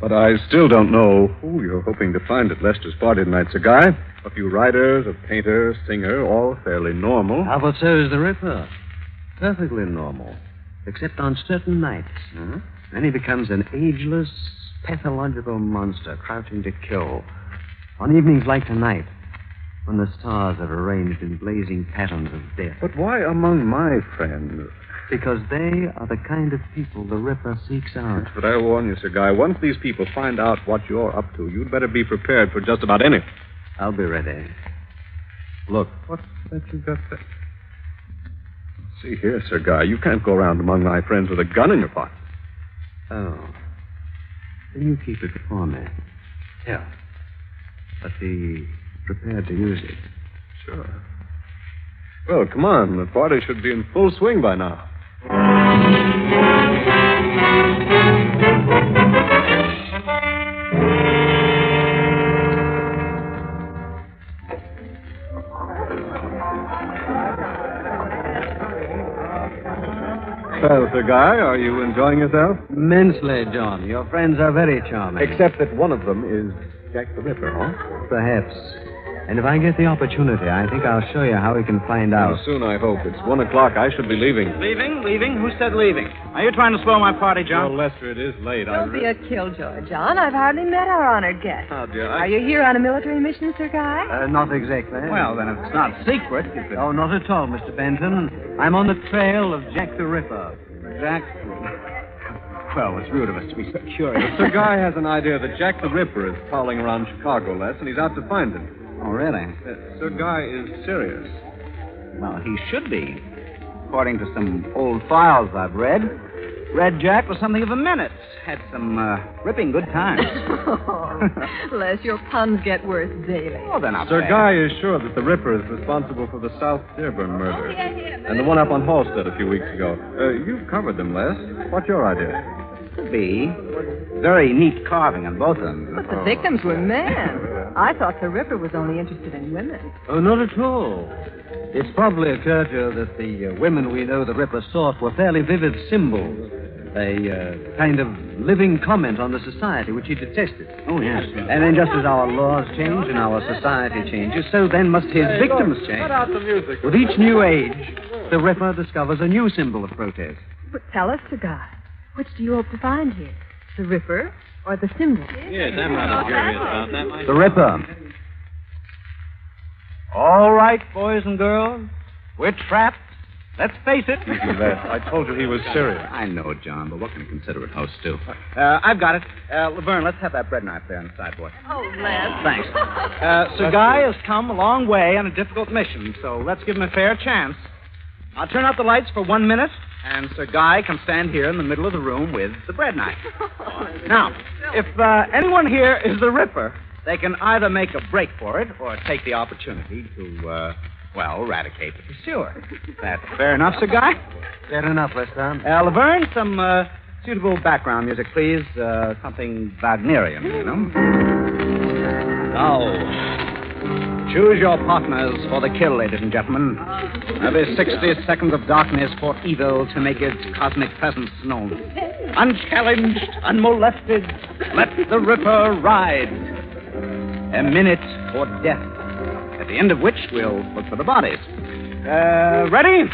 But I still don't know who you're hoping to find at Lester's party tonight, Sir Guy. A few writers, a painter, singer, all fairly normal. How about so is the Ripper? Perfectly normal. Except on certain nights. Then he becomes an ageless, pathological monster crouching to kill. On evenings like tonight, when the stars are arranged in blazing patterns of death. But why among my friends? Because they are the kind of people the Ripper seeks out. But I warn you, Sir Guy, once these people find out what you're up to, you'd better be prepared for just about anything. I'll be ready. Look, what's that you've got there? See here, Sir Guy, you can't go around among my friends with a gun in your pocket. Oh. Then you keep it before me. Yeah. But be prepared to use it. Sure. Well, come on. The party should be in full swing by now. Well, Sir Guy, are you enjoying yourself? Immensely, John. Your friends are very charming. Except that one of them is Jack the Ripper, huh? Perhaps. And if I get the opportunity, I think I'll show you how we can find out. Soon, I hope. It's 1 o'clock. I should be leaving. Leaving? Leaving? Who said leaving? Are you trying to spoil my party, John? Well, Lester, it is late. Don't be a killjoy, John. I've hardly met our honored guest. Oh, dear. Are you here on a military mission, Sir Guy? Not exactly. Well, then if it's not secret, you could... Oh, not at all, Mr. Benton. I'm on the trail of Jack the Ripper. Jack? Well, it's rude of us to be so curious. Sir Guy has an idea that Jack the Ripper is prowling around Chicago, Les, and he's out to find him. Oh, really? Sir Guy is serious. Well, he should be. According to some old files I've read, Red Jack was something of a menace. Had some ripping good times. Les, your puns get worse daily. Oh, they're not Sir bad. Guy is sure that the Ripper is responsible for the South Dearborn murder. And the one up on Halstead a few weeks ago. You've covered them, Les. What's your idea? Could be. Very neat carving on both of them. But the victims were men. I thought the Ripper was only interested in women. Oh, not at all. It's probably occurred to you that the women we know the Ripper sought were fairly vivid symbols. A kind of living comment on the society which he detested. Oh, yes. And then just as our laws change and our society changes, so then must his victims change. Cut out the music. With each new age, the Ripper discovers a new symbol of protest. But tell us, Sir Guy, which do you hope to find here? The Ripper or the symbol? Yes, I'm rather curious about that myself. The Ripper. All right, boys and girls. We're trapped. Let's face it. Easy, Les. I told you he was serious. I know, John, but what can a considerate host do? I've got it. Laverne, let's have that bread knife there on the sideboard. Oh, Les. Thanks. Sir Guy has come a long way on a difficult mission, so let's give him a fair chance. I'll turn out the lights for 1 minute, and Sir Guy can stand here in the middle of the room with the bread knife. Now, if anyone here is the Ripper, they can either make a break for it or take the opportunity to, eradicate the pursuer. That's fair enough, Sir Guy? Fair enough, Lester. Laverne, some suitable background music, please. Something Wagnerian, you know. Now, choose your partners for the kill, ladies and gentlemen. Every 60 seconds of darkness for evil to make its cosmic presence known. Unchallenged, unmolested, let the Ripper ride. A minute for death, at the end of which we'll look for the bodies. Ready?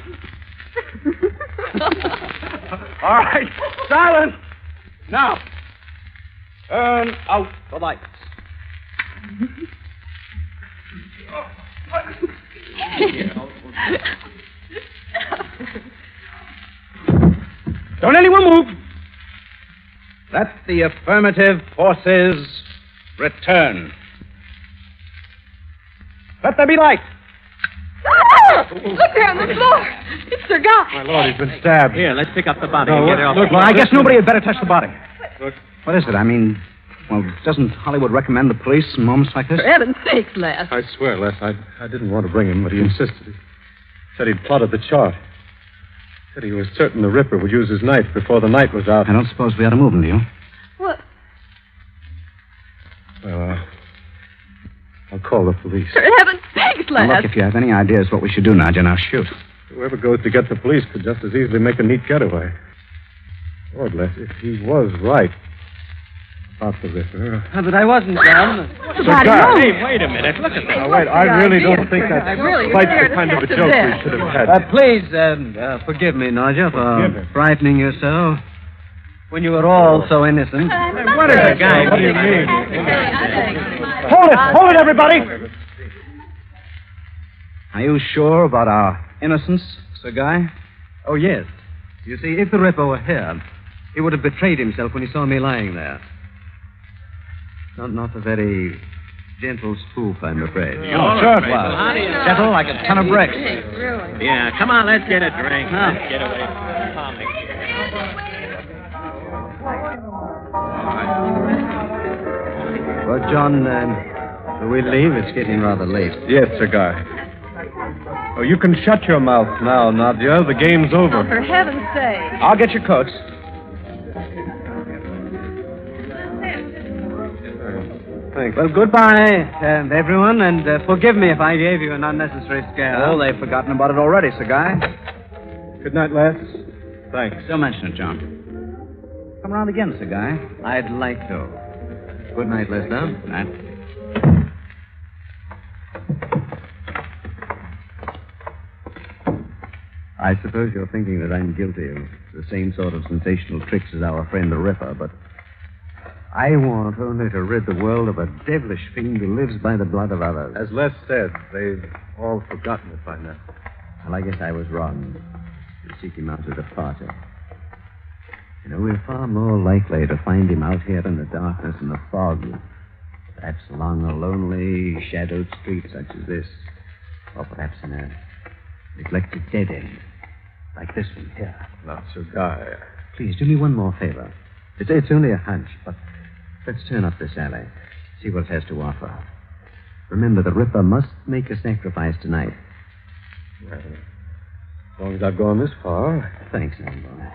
All right, silence. Now, turn out the lights. Don't anyone move. Let the affirmative forces return. Let there be light. Look there on the floor. It's Sir Guy. My lord, he's been stabbed. Here, let's pick up the body No, and get it off. look, Well, I guess nobody had better touch the body. Look. What is it? I mean, well, doesn't Hollywood recommend the police in moments like this? For heaven's sakes, Les. I swear, Les, I didn't want to bring him, but he insisted. He said he'd plotted the chart. Said he was certain the Ripper would use his knife before the night was out. I don't suppose we ought to move him, do you? What? Well, I'll call the police. For heaven's sakes, Les. Now, look, if you have any ideas what we should do now, Jen, I'll shoot. Whoever goes to get the police could just as easily make a neat getaway. Lord, Les, if he was right about the Ripper... But I wasn't, John. Sir Guy. Hey, wait a minute. Look at that. Now, wait, I really don't think that's Really, quite you're the kind of a scared joke to we death. should have had. Please, forgive me, Naja, Forgive for him. frightening you so. When you were all so innocent. What is it, Guy? What do you mean? Hold it, everybody! Are you sure about our innocence, Sir Guy? Oh, yes. You see, if the Ripper were here, he would have betrayed himself when he saw me lying there. Not a very gentle spoof, I'm afraid. Oh, sure it was. Gentle like a ton of bricks. Yeah, come on, let's get a drink. Let's get away from the comic. Well, John, shall we leave? It's getting rather late. Yes, Sir Guy. Oh, you can shut your mouth now, Nadia. The game's over. For heaven's sake. I'll get your coats. Thanks. Well, goodbye, everyone, and forgive me if I gave you an unnecessary scare. Oh, they've forgotten about it already, Sir Guy. Good night, Les. Thanks. Don't mention it, John. Come around again, Sir Guy. I'd like to. Good night, Lester. Good night. I suppose you're thinking that I'm guilty of the same sort of sensational tricks as our friend the Ripper, but I want only to rid the world of a devilish fiend who lives by the blood of others. As Les said, they've all forgotten it by now. Well, I guess I was wrong to seek him out at a party. You know, we're far more likely to find him out here in the darkness and the fog, perhaps along a lonely, shadowed street such as this, or perhaps in a neglected dead end, like this one here. Now, Sir Guy. Please, do me one more favor. It's only a hunch, but let's turn up this alley, see what it has to offer. Remember, the Ripper must make a sacrifice tonight. Well, as long as I've gone this far. Thanks, old boy.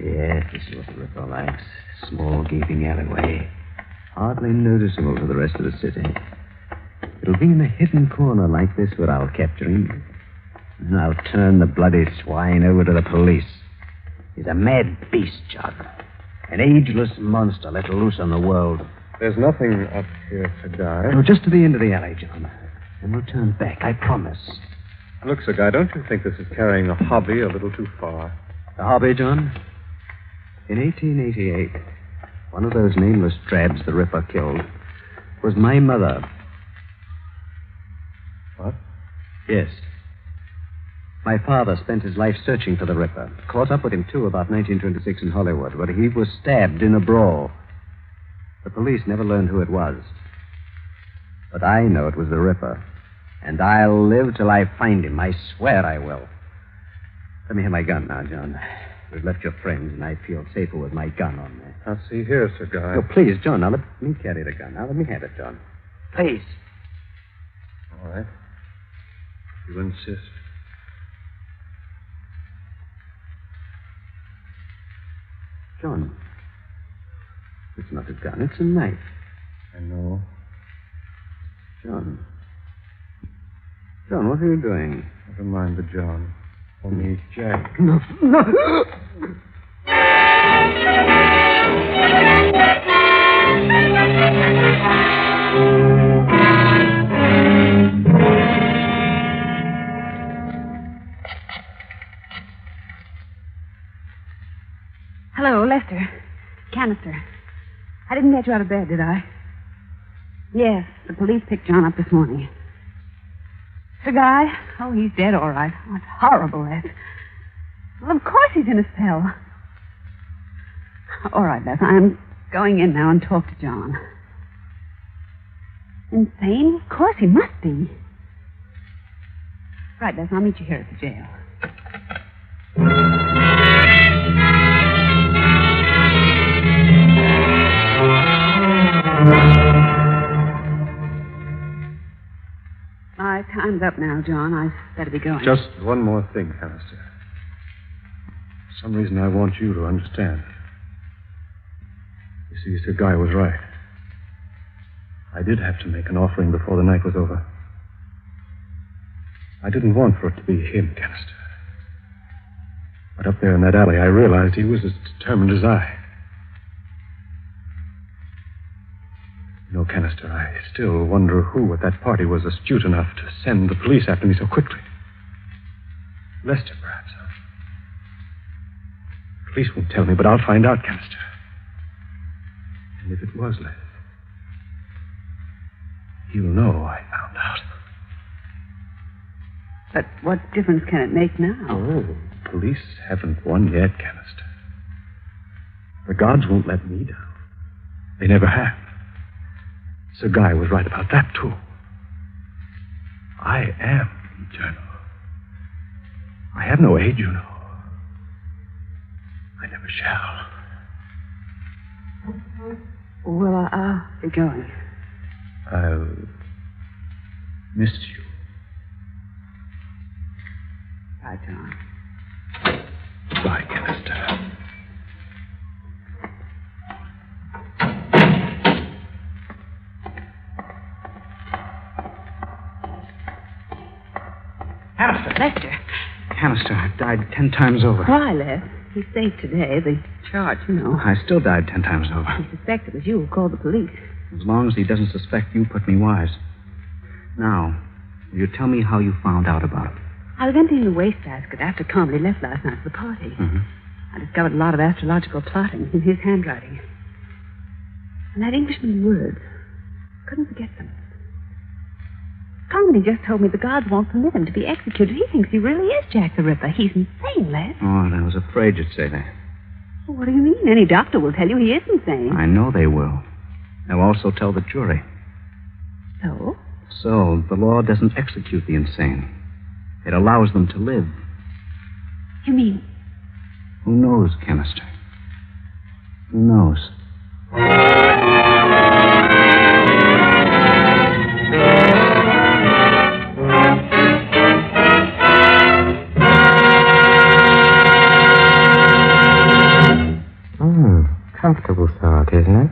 Yes, this is what the Ripper likes. Small, gaping alleyway. Hardly noticeable to the rest of the city. It'll be in a hidden corner like this where I'll capture him. And I'll turn the bloody swine over to the police. He's a mad beast, John. An ageless monster let loose on the world. There's nothing up here, Sir Guy. No, just to the end of the alley, John. And we'll turn back, I promise. Look, Sir Guy, don't you think this is carrying the hobby a little too far? The hobby, John? In 1888, one of those nameless drabs the Ripper killed was my mother. What? Yes. My father spent his life searching for the Ripper. Caught up with him, too, about 1926 in Hollywood, where he was stabbed in a brawl. The police never learned who it was. But I know it was the Ripper. And I'll live till I find him. I swear I will. Let me have my gun now, John. We've left your friends, and I feel safer with my gun on me. Now, see here, Sir Guy. Oh, please, John, now let me carry the gun. Now, let me have it, John. Please. All right. You insist. John, it's not a gun, it's a knife. I know. John, what are you doing? Never mind the John. Only Jack. No. Hello, Lester. Canister. I didn't get you out of bed, did I? Yes, the police picked John up this morning. Sir Guy? Oh, he's dead, all right. Oh, it's horrible, that. Well, of course he's in a cell. All right, Beth, I'm going in now and talk to John. Insane? Of course he must be. Right, Les, I'll meet you here at the jail. My time's up now, John. I'd better be going. Just one more thing, Canister. For some reason, I want you to understand. You see, Sir Guy was right. I did have to make an offering before the night was over. I didn't want for it to be him, Canister. But up there in that alley, I realized he was as determined as I. You know, Canister, I still wonder who at that party was astute enough to send the police after me so quickly. Lester, perhaps. The police won't tell me, but I'll find out, Canister. And if it was Lester, he'll know I found out. But what difference can it make now? Oh, police haven't won yet, Canister. The gods won't let me down. They never have. Sir Guy was right about that, too. I am eternal. I have no age, you know. I never shall. Well, I'll be going. I'll miss you. Bye, John. Bye, Canister. Lester. Canister, I've died 10 times over. Why, Les? He's safe today. The charge, you know. I still died 10 times over. He suspected it was you who called the police. As long as he doesn't suspect you, put me wise. Now, will you tell me how you found out about it? I was emptying the wastebasket after Carmody left last night for the party. Mm-hmm. I discovered a lot of astrological plotting in his handwriting. And that Englishman's words. Couldn't forget them. Carmody just told me the gods won't permit him to be executed. He thinks he really is Jack the Ripper. He's insane, Les. Oh, and I was afraid you'd say that. Well, what do you mean? Any doctor will tell you he is insane. I know they will. They'll also tell the jury. So? So, the law doesn't execute the insane. It allows them to live. You mean? Who knows, Canister? Who knows? Comfortable thought, isn't it?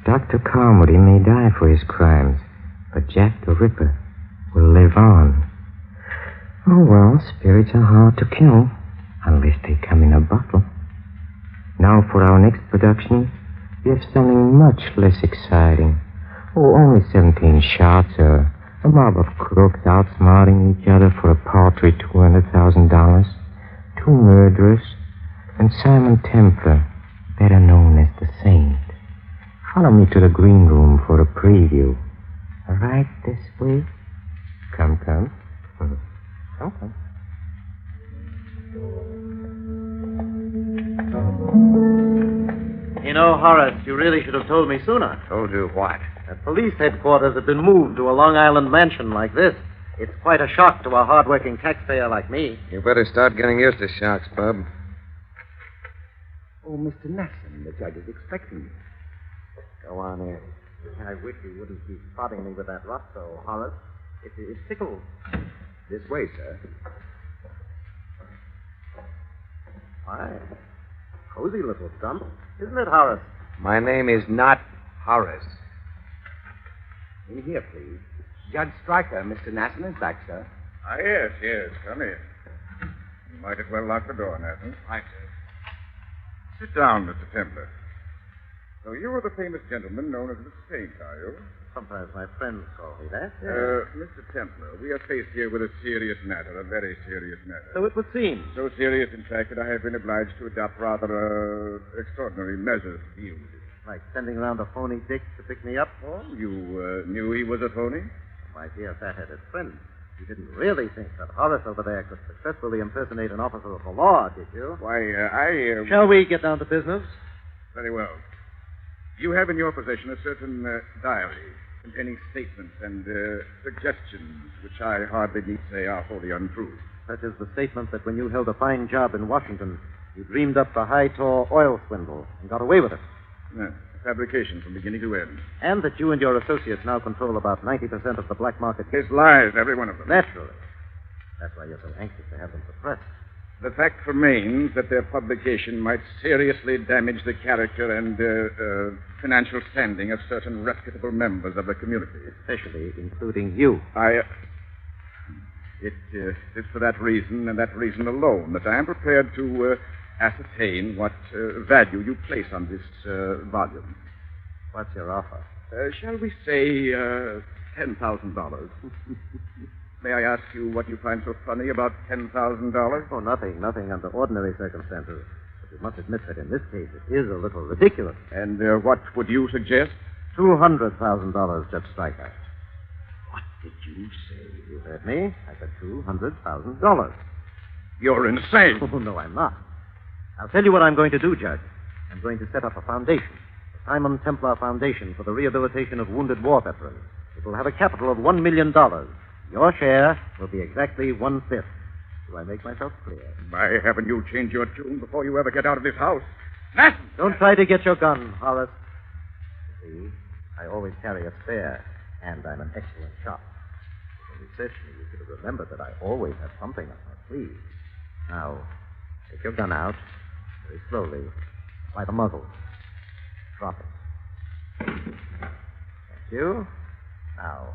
Dr. Carmody may die for his crimes, but Jack the Ripper will live on. Oh, well, spirits are hard to kill, unless they come in a bottle. Now for our next production, we have something much less exciting. Oh, only 17 shots, a mob of crooks outsmarting each other for a paltry $200,000, 2 murderers, and Simon Templar, better known as the Saint. Follow me to the green room for a preview. Right this way. Come. Come. You know, Horace, you really should have told me sooner. Told you what? That police headquarters have been moved to a Long Island mansion like this. It's quite a shock to a hard-working taxpayer like me. You better start getting used to shocks, bub. Oh, Mr. Nasson, the judge is expecting you. Go on in. I wish you wouldn't be prodding me with that rough, though, Horace. It tickles. This way, sir. Why, cozy little stump, isn't it, Horace? My name is not Horace. In here, please. Judge Stryker, Mr. Nasson is back, sir. Ah, yes. Come in. You might as well lock the door, Nathan. Right, sir. Sit down, Mr. Templar. So you are the famous gentleman known as the Saint, are you? Sometimes my friends call me that. Mr. Templar, we are faced here with a serious matter, a very serious matter. So it would seem. So serious, in fact, that I have been obliged to adopt rather extraordinary measures to deal with it. Like sending around a phony dick to pick me up? Oh, you knew he was a phony? My dear fat-headed friend, you didn't really think that Horace over there could successfully impersonate an officer of the law, did you? Why, I... Shall we get down to business? Very well. You have in your possession a certain diary. containing statements and suggestions which I hardly need say are wholly untrue. Such as the statement that when you held a fine job in Washington, you dreamed up the high-tor oil swindle and got away with it. Fabrication from beginning to end. And that you and your associates now control about 90% of the black market. His lies, every one of them. Naturally. That's why you're so anxious to have them suppressed. The fact remains that their publication might seriously damage the character and financial standing of certain reputable members of the community. Especially including you. It is for that reason and that reason alone that I am prepared to ascertain what value you place on this volume. What's your offer? Shall we say $10,000? May I ask you what you find so funny about $10,000? Oh, nothing under ordinary circumstances. But you must admit that in this case it is a little ridiculous. And what would you suggest? $200,000, Judge Stryker. What did you say? You heard me. I said $200,000. You're insane. Oh, no, I'm not. I'll tell you what I'm going to do, Judge. I'm going to set up a foundation. The Simon Templar Foundation for the rehabilitation of wounded war veterans. It will have a capital of $1 million. Your share will be exactly 1/5. Do I make myself clear? Why haven't you changed your tune before you ever get out of this house? Nathan! Don't try to get your gun, Horace. You see, I always carry a spare, and I'm an excellent shot. When you searched me, you should have remembered that I always have something up my sleeve. Now, take your gun out, very slowly, by the muzzle. Drop it. Thank you. Now,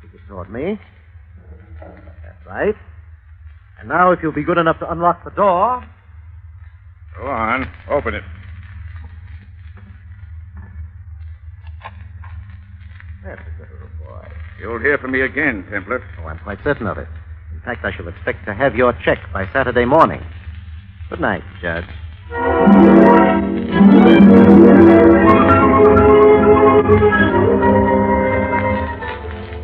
keep it toward me. That's right. And now, if you'll be good enough to unlock the door. Go on. Open it. That's a good little boy. You'll hear from me again, Templar. Oh, I'm quite certain of it. In fact, I shall expect to have your check by Saturday morning. Good night, Judge.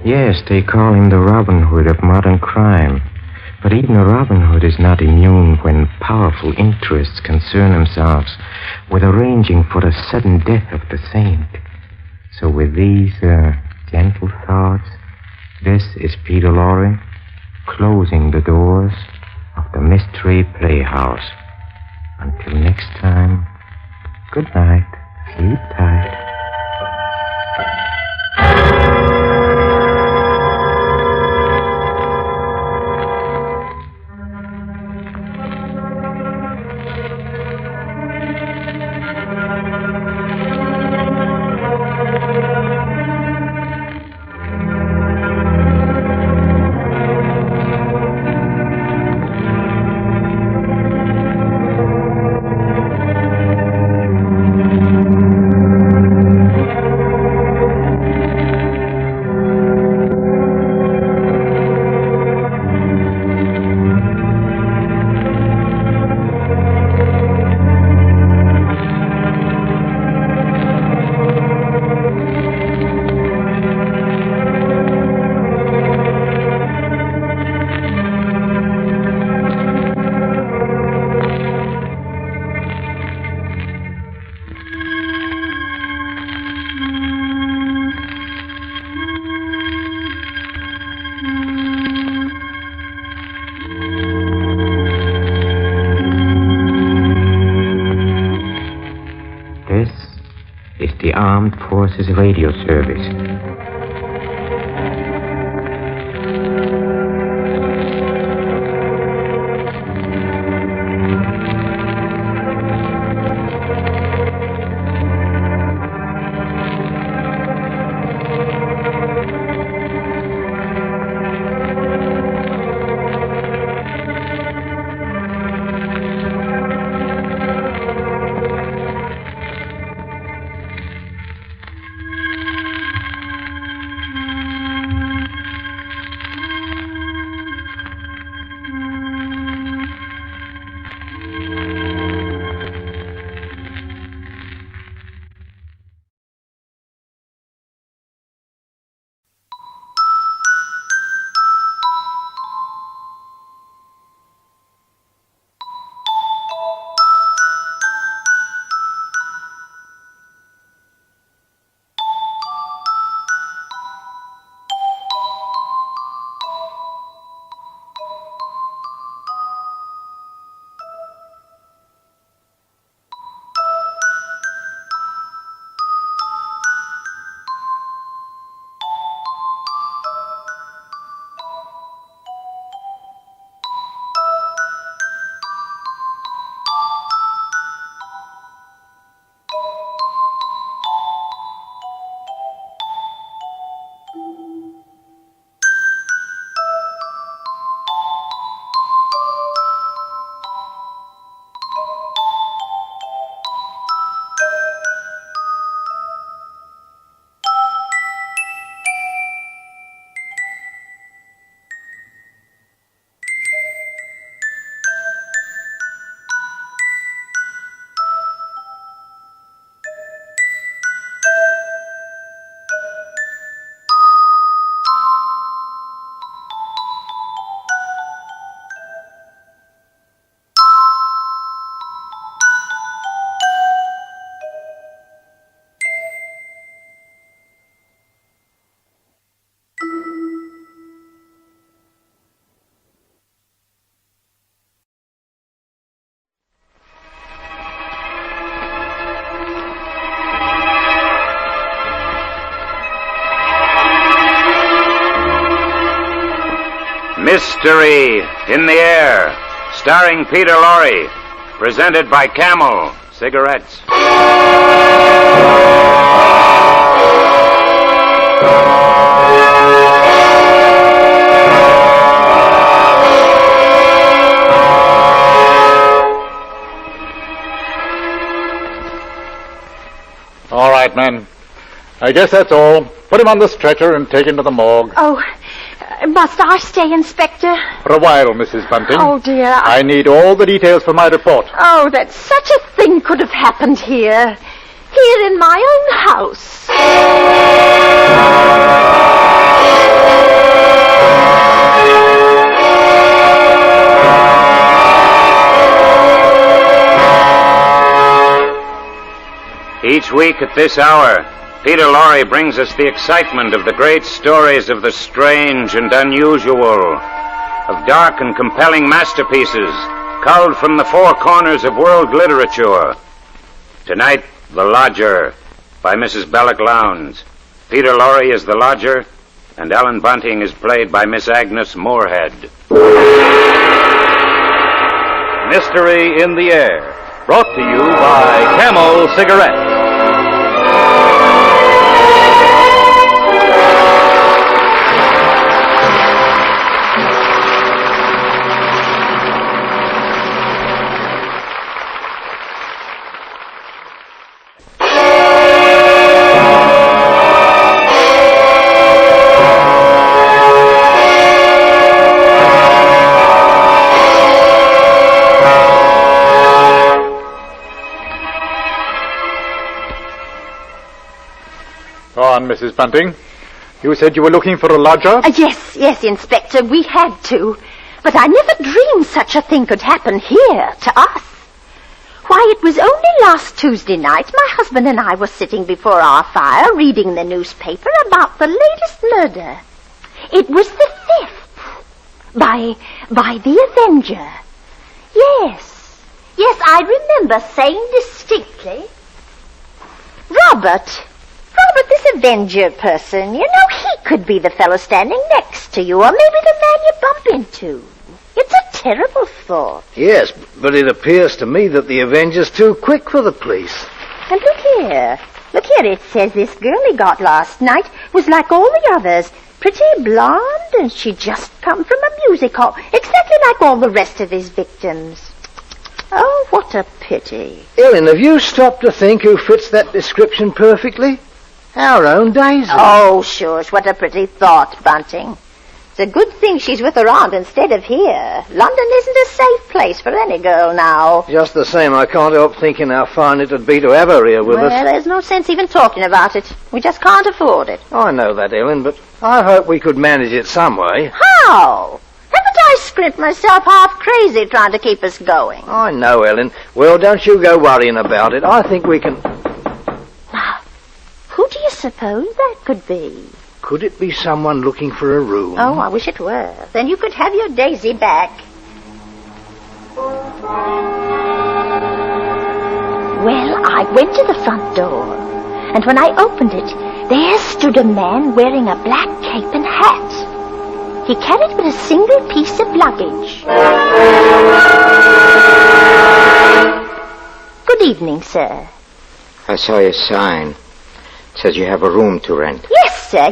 Yes, they call him the Robin Hood of modern crime. But even a Robin Hood is not immune when powerful interests concern themselves with arranging for the sudden death of the saint. So with these gentle thoughts, this is Peter Lorre closing the doors of the Mystery Playhouse. Until next time, good night. Sleep tight. Armed Forces Radio Service. Mystery in the Air, starring Peter Lorre, presented by Camel Cigarettes. All right, men. I guess that's all. Put him on the stretcher and take him to the morgue. Oh, must I stay, Inspector? For a while, Mrs. Bunting. Oh, dear. I need all the details for my report. Oh, that such a thing could have happened here. Here in my own house. Each week at this hour, Peter Lorre brings us the excitement of the great stories of the strange and unusual, of dark and compelling masterpieces culled from the four corners of world literature. Tonight, The Lodger, by Mrs. Belloc Lowndes. Peter Lorre is the lodger, and Ellen Bunting is played by Miss Agnes Moorehead. Mystery in the Air, brought to you by Camel Cigarettes. Go on, Mrs. Bunting. You said you were looking for a lodger? Yes, Inspector, we had to. But I never dreamed such a thing could happen here, to us. Why, it was only last Tuesday night my husband and I were sitting before our fire reading the newspaper about the latest murder. It was the theft by the Avenger. Yes, I remember saying distinctly, Robert, this Avenger person, you know, he could be the fellow standing next to you, or maybe the man you bump into. It's a terrible thought. Yes, but it appears to me that the Avenger's too quick for the police. And look here, it says this girl he got last night was like all the others, pretty blonde, and she'd just come from a music hall, exactly like all the rest of his victims. Oh, what a pity. Ellen, have you stopped to think who fits that description perfectly? Our own Daisy. Oh, shush, what a pretty thought, Bunting. It's a good thing she's with her aunt instead of here. London isn't a safe place for any girl now. Just the same, I can't help thinking how fine it would be to have her here with us. Well, there's no sense even talking about it. We just can't afford it. I know that, Ellen, but I hope we could manage it some way. How? Haven't I scrimped myself half crazy trying to keep us going? I know, Ellen. Well, don't you go worrying about it. I think we can... Who do you suppose that could be? Could it be someone looking for a room? Oh, I wish it were. Then you could have your Daisy back. Well, I went to the front door, and when I opened it, there stood a man wearing a black cape and hat. He carried but a single piece of luggage. Good evening, sir. I saw your sign. It says you have a room to rent. Yes, sir.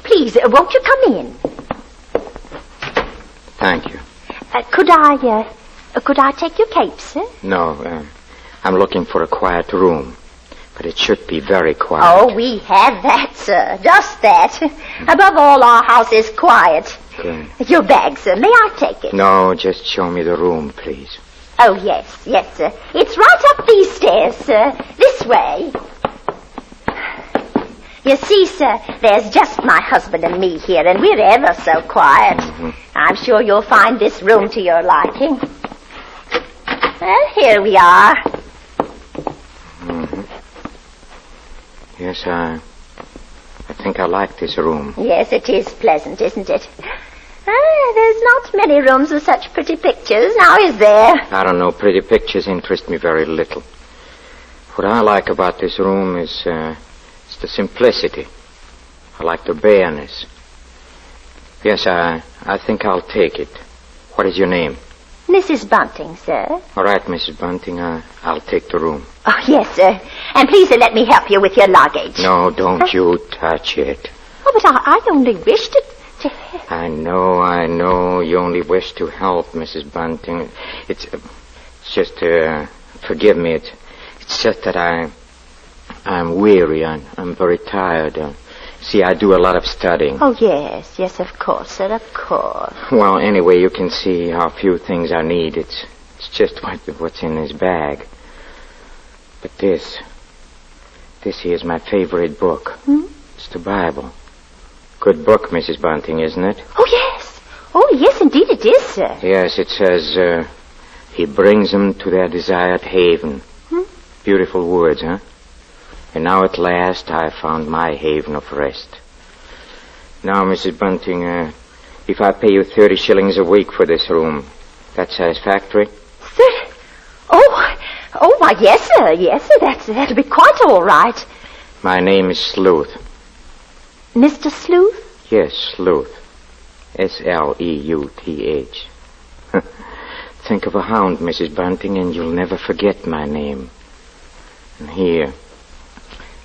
Please, won't you come in? Thank you. Could I take your cape, sir? No, I'm looking for a quiet room. But it should be very quiet. Oh, we have that, sir. Just that. Above all, our house is quiet. Good. Your bag, sir. May I take it? No, just show me the room, please. Oh, yes, sir. It's right up these stairs, sir. This way. You see, sir, there's just my husband and me here, and we're ever so quiet. Mm-hmm. I'm sure you'll find this room to your liking. Well, here we are. Mm-hmm. Yes, I think I like this room. Yes, it is pleasant, isn't it? There's not many rooms with such pretty pictures, now is there? I don't know, pretty pictures interest me very little. What I like about this room is the simplicity. I like the bareness. Yes, I think I'll take it. What is your name? Mrs. Bunting, sir. All right, Mrs. Bunting, I'll take the room. Oh, yes, sir. And please let me help you with your luggage. No, don't you touch it. Oh, but I only wished to I know. You only wish to help, Mrs. Bunting. It's just, forgive me. It's just that I'm weary. I'm very tired. See, I do a lot of studying. Oh, yes, of course, sir, of course. Well, anyway, you can see how few things I need. It's just what's in this bag. But this here's my favorite book. It's the Bible. Good book, Mrs. Bunting, isn't it? Oh, yes, indeed it is, sir. Yes, it says, he brings them to their desired haven. Beautiful words, huh? And now at last I found my haven of rest. Now, Mrs. Bunting, if I pay you 30 shillings a week for this room, that's satisfactory? Sir? Oh, why, yes, sir, that'll be quite all right. My name is Sleuth. Mr. Sleuth? Yes, Sleuth. Sleuth. Think of a hound, Mrs. Bunting, and you'll never forget my name. And here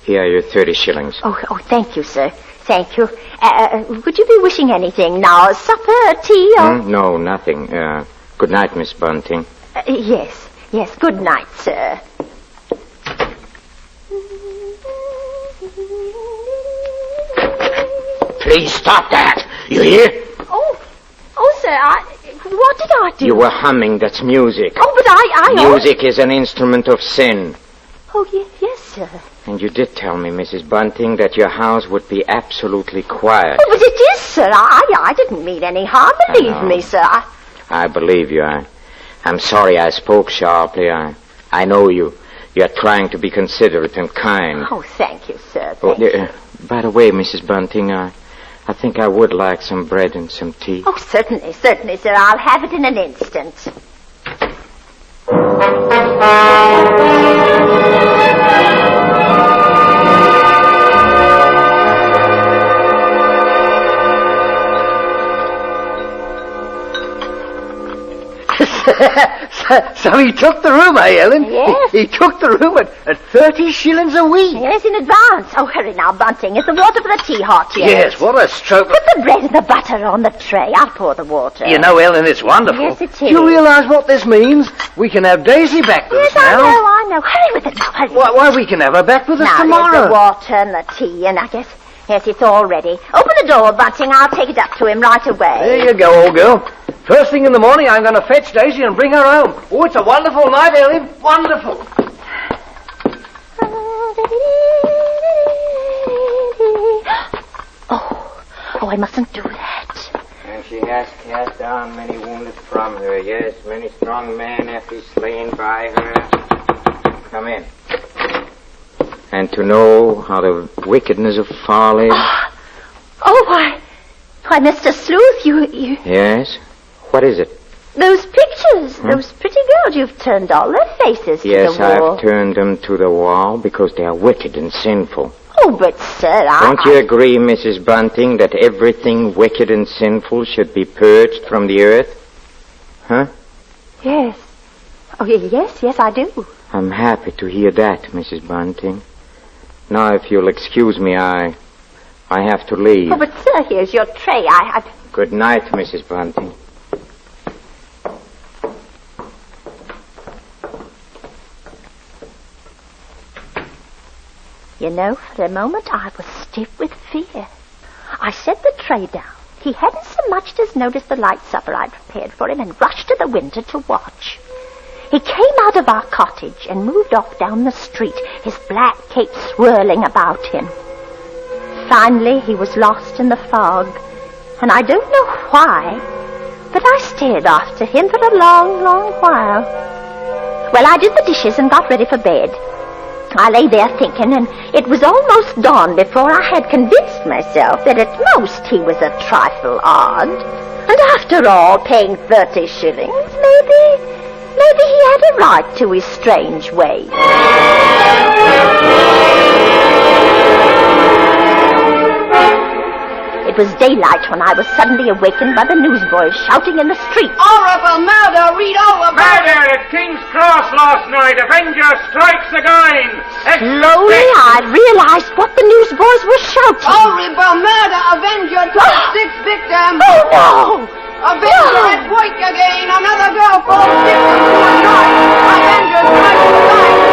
are your 30 shillings. Oh, thank you, sir. Thank you. Would you be wishing anything now? Supper, tea, or... No, nothing. Good night, Miss Bunting. Yes. Good night, sir. Please stop that. You hear? Oh, sir, what did I do? You were humming. That's music. Oh, but I... Music is an instrument of sin. Oh, yes, sir. And you did tell me, Mrs. Bunting, that your house would be absolutely quiet. Oh, but it is, sir. I didn't mean any harm, believe me, sir. I believe you. I'm sorry I spoke sharply. I know you. You're trying to be considerate and kind. Oh, thank you, sir. Thank you. By the way, Mrs. Bunting, I think I would like some bread and some tea. Oh, certainly, sir. I'll have it in an instant. So he took the room, Ellen? Yes. He took the room at 30 shillings a week. Yes, in advance. Oh, hurry now, Bunting. Is the water for the tea hot yet? Yes, what a stroke. Put the bread and the butter on the tray. I'll pour the water. You know, Ellen, it's wonderful. Yes, it is. Do you realise what this means? We can have Daisy back with us now. Yes, I know. Hurry with it now, hurry. Why, we can have her back with us tomorrow. There's the water and the tea, and I guess... Yes, it's all ready. Open the door, Bunting. I'll take it up to him right away. There you go, old girl. First thing in the morning, I'm going to fetch Daisy and bring her home. Oh, it's a wonderful night, Ellen. Wonderful. Oh, I mustn't do that. And she has cast down many wounded from her. Yes, many strong men have been slain by her. Come in. And to know how the wickedness of folly... Why, Mr. Sleuth, you... Yes? What is it? Those pictures, those pretty girls, you've turned all their faces to the wall. Yes, I've turned them to the wall because they are wicked and sinful. Oh, but, sir, Don't you agree, Mrs. Bunting, that everything wicked and sinful should be purged from the earth? Huh? Yes. Oh, yes, I do. I'm happy to hear that, Mrs. Bunting. Now, if you'll excuse me, I have to leave. Oh, but, sir, here's your tray. Good night, Mrs. Bunting. You know, for a moment I was stiff with fear. I set the tray down. He hadn't so much as noticed the light supper I'd prepared for him and rushed to the window to watch. He came out of our cottage and moved off down the street, his black cape swirling about him. Finally, he was lost in the fog, and I don't know why, but I stared after him for a long, long while. Well, I did the dishes and got ready for bed. I lay there thinking, and it was almost dawn before I had convinced myself that at most he was a trifle odd. And after all, paying 30 shillings, maybe he had a right to his strange ways. It was daylight when I was suddenly awakened by the newsboys shouting in the street. Horrible murder! Read all about Murder at King's Cross last night. Avenger strikes again. Slowly, I realized what the newsboys were shouting. Horrible murder! Avenger took 6 victims! Oh, no! Avenger at work again! Another girl falls victim to a knife! Avenger strikes again!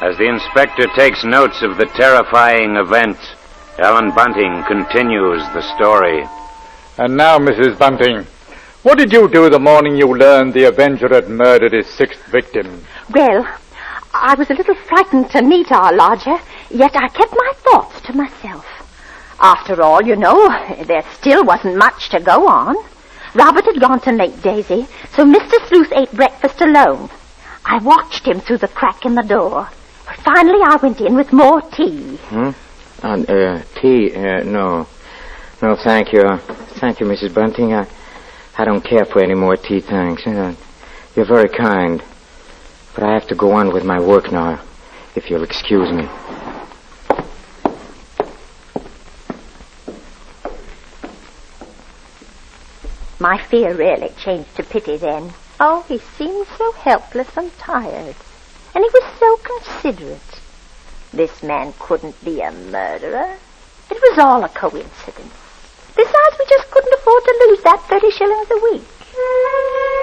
As the inspector takes notes of the terrifying event, Ellen Bunting continues the story. And now, Mrs. Bunting, what did you do the morning you learned the Avenger had murdered his 6th victim? Well, I was a little frightened to meet our lodger, yet I kept my thoughts to myself. After all, you know, there still wasn't much to go on. Robert had gone to make Daisy, so Mr. Sleuth ate breakfast alone. I watched him through the crack in the door. But finally, I went in with more tea. Tea? No. No, thank you. Thank you, Mrs. Bunting. I don't care for any more tea, thanks. You're very kind. But I have to go on with my work now, if you'll excuse me. My fear really changed to pity then. Oh, he seemed so helpless and tired. And he was so considerate. This man couldn't be a murderer. It was all a coincidence. Besides, we just couldn't afford to lose that 30 shillings a week.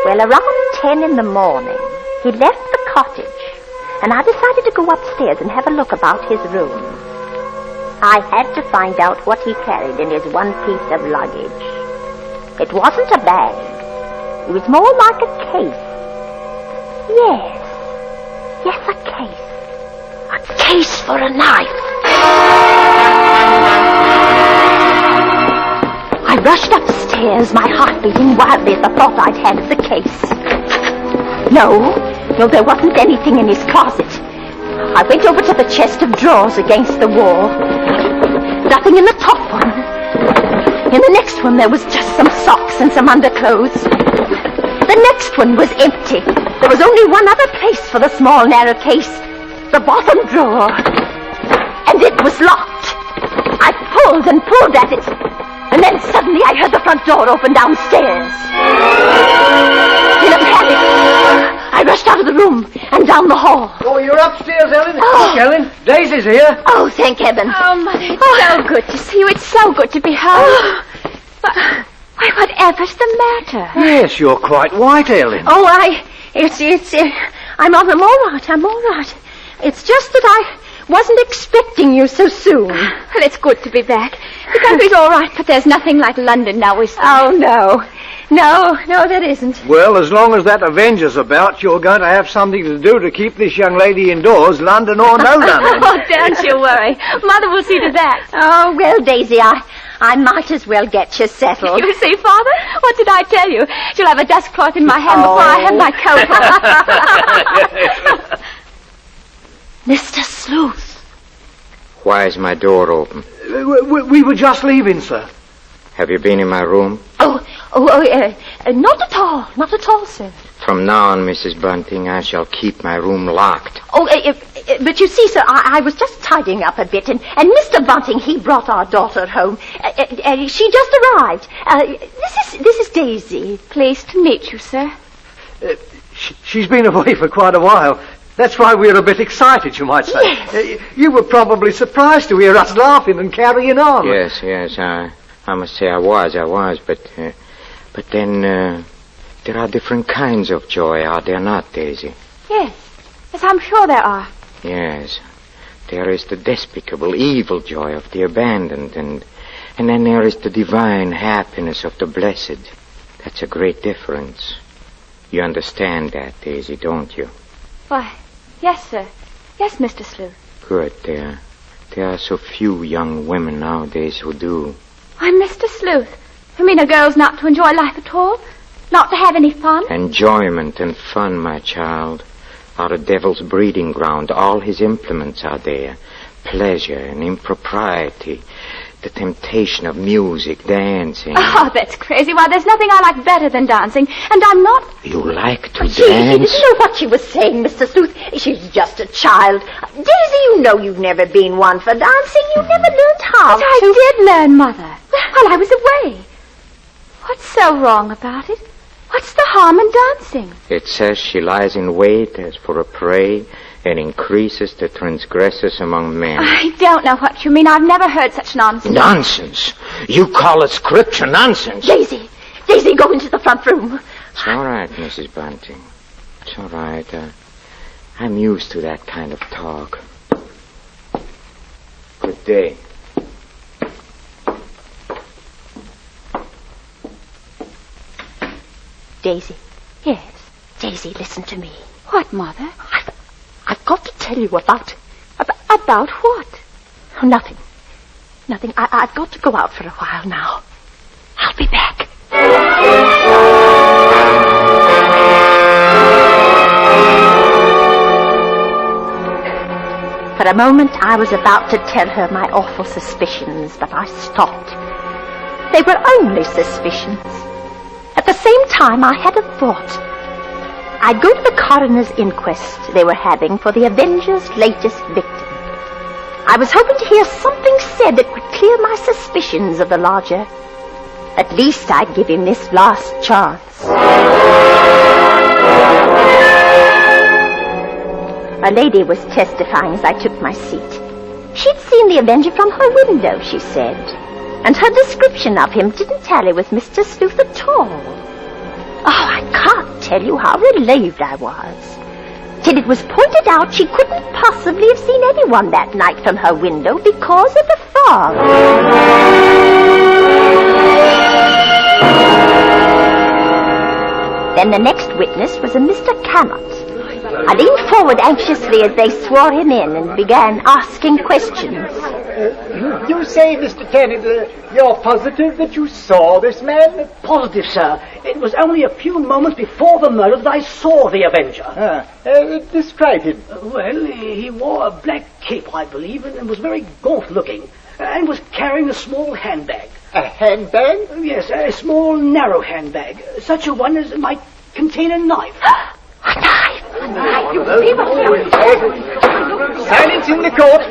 Well, around 10 in the morning, he left the cottage, and I decided to go upstairs and have a look about his room. I had to find out what he carried in his one piece of luggage. It wasn't a bag. It was more like a case. Yes, a case. A case for a knife. I rushed upstairs, my heart beating wildly at the thought I'd had of the case. No, there wasn't anything in his closet. I went over to the chest of drawers against the wall. Nothing in the top one. In the next one, there was just some socks and some underclothes. The next one was empty. There was only one other place for the small, narrow case. The bottom drawer. And it was locked. I pulled and pulled at it. And then suddenly I heard the front door open downstairs. In a panic, I rushed out of the room and down the hall. Oh, you're upstairs, Ellen? Oh. Ellen, Daisy's here. Oh, thank heaven. Oh, Mother, it's so good to see you. It's so good to be home. Why, whatever's the matter? Yes, you're quite white, Ellen. Oh, I'm all right. It's just that I wasn't expecting you so soon. Well, it's good to be back. The country's all right, but there's nothing like London now, is there? Oh, no. No, there isn't. Well, as long as that Avenger's about, you're going to have something to do to keep this young lady indoors, London or no London. Oh, don't you worry. Mother will see to that. Oh, well, Daisy, I might as well get you settled. You see, Father? What did I tell you? She'll have a dust cloth in my hand before I have my coat on. Mr. Sleuth. Why is my door open? We were just leaving, sir. Have you been in my room? Not at all, sir. From now on, Mrs. Bunting, I shall keep my room locked. Oh, but you see, sir, I was just tidying up a bit, and Mr. Bunting, he brought our daughter home. She just arrived. This is Daisy. Pleased to meet you, sir. She's been away for quite a while. That's why we're a bit excited, you might say. Yes. You were probably surprised to hear us laughing and carrying on. Yes, I must say I was, but then there are different kinds of joy, are there not, Daisy? Yes, I'm sure there are. Yes, there is the despicable, evil joy of the abandoned, and then there is the divine happiness of the blessed. That's a great difference. You understand that, Daisy, don't you? Why, yes, sir. Yes, Mr. Sleuth. Good, there. There are so few young women nowadays who do. Why, Mr. Sleuth, you mean a girl's not to enjoy life at all? Not to have any fun? Enjoyment and fun, my child, are a devil's breeding ground. All his implements are there. Pleasure and impropriety. The temptation of music, dancing. Oh, that's crazy. Why, there's nothing I like better than dancing. And I'm not... You like to She dance? didn't know what she was saying, Mr. Sleuth. She's just a child. Daisy, you know you've never been one for dancing. You never learned how But I did learn, Mother. While I was away. What's so wrong about it? What's the harm in dancing? It says she lies in wait as for a prey and increases the transgressors among men. I don't know what you mean. I've never heard such nonsense. Nonsense? You call it scripture nonsense? Daisy, go into the front room. It's all right, Mrs. Bunting. It's all right. I'm used to that kind of talk. Good day. Daisy. Yes. Daisy, listen to me. What, Mother? I've got to tell you about... About what? Oh, nothing. Nothing. I've got to go out for a while now. I'll be back. For a moment, I was about to tell her my awful suspicions, but I stopped. They were only suspicions. At the same time, I had a thought. I'd go to the coroner's inquest they were having for the Avenger's latest victim. I was hoping to hear something said that would clear my suspicions of the lodger. At least I'd give him this last chance. A lady was testifying as I took my seat. She'd seen the Avenger from her window, she said, and her description of him didn't tally with Mr. Sleuth at all. Oh, I can't tell you how relieved I was. Till it was pointed out she couldn't possibly have seen anyone that night from her window because of the fog. Then the next witness was a Mr. Cannot. I leaned forward anxiously as they swore him in and began asking questions. You say, Mr. Kennedy, you're positive that you saw this man? Positive, sir. It was only a few moments before the murder that I saw the Avenger. Describe him. Well, he wore a black cape, I believe, and was very gaunt-looking, and was carrying a small handbag. A handbag? Yes, a small, narrow handbag, such a one as might contain a knife. A knife! Silence in the court.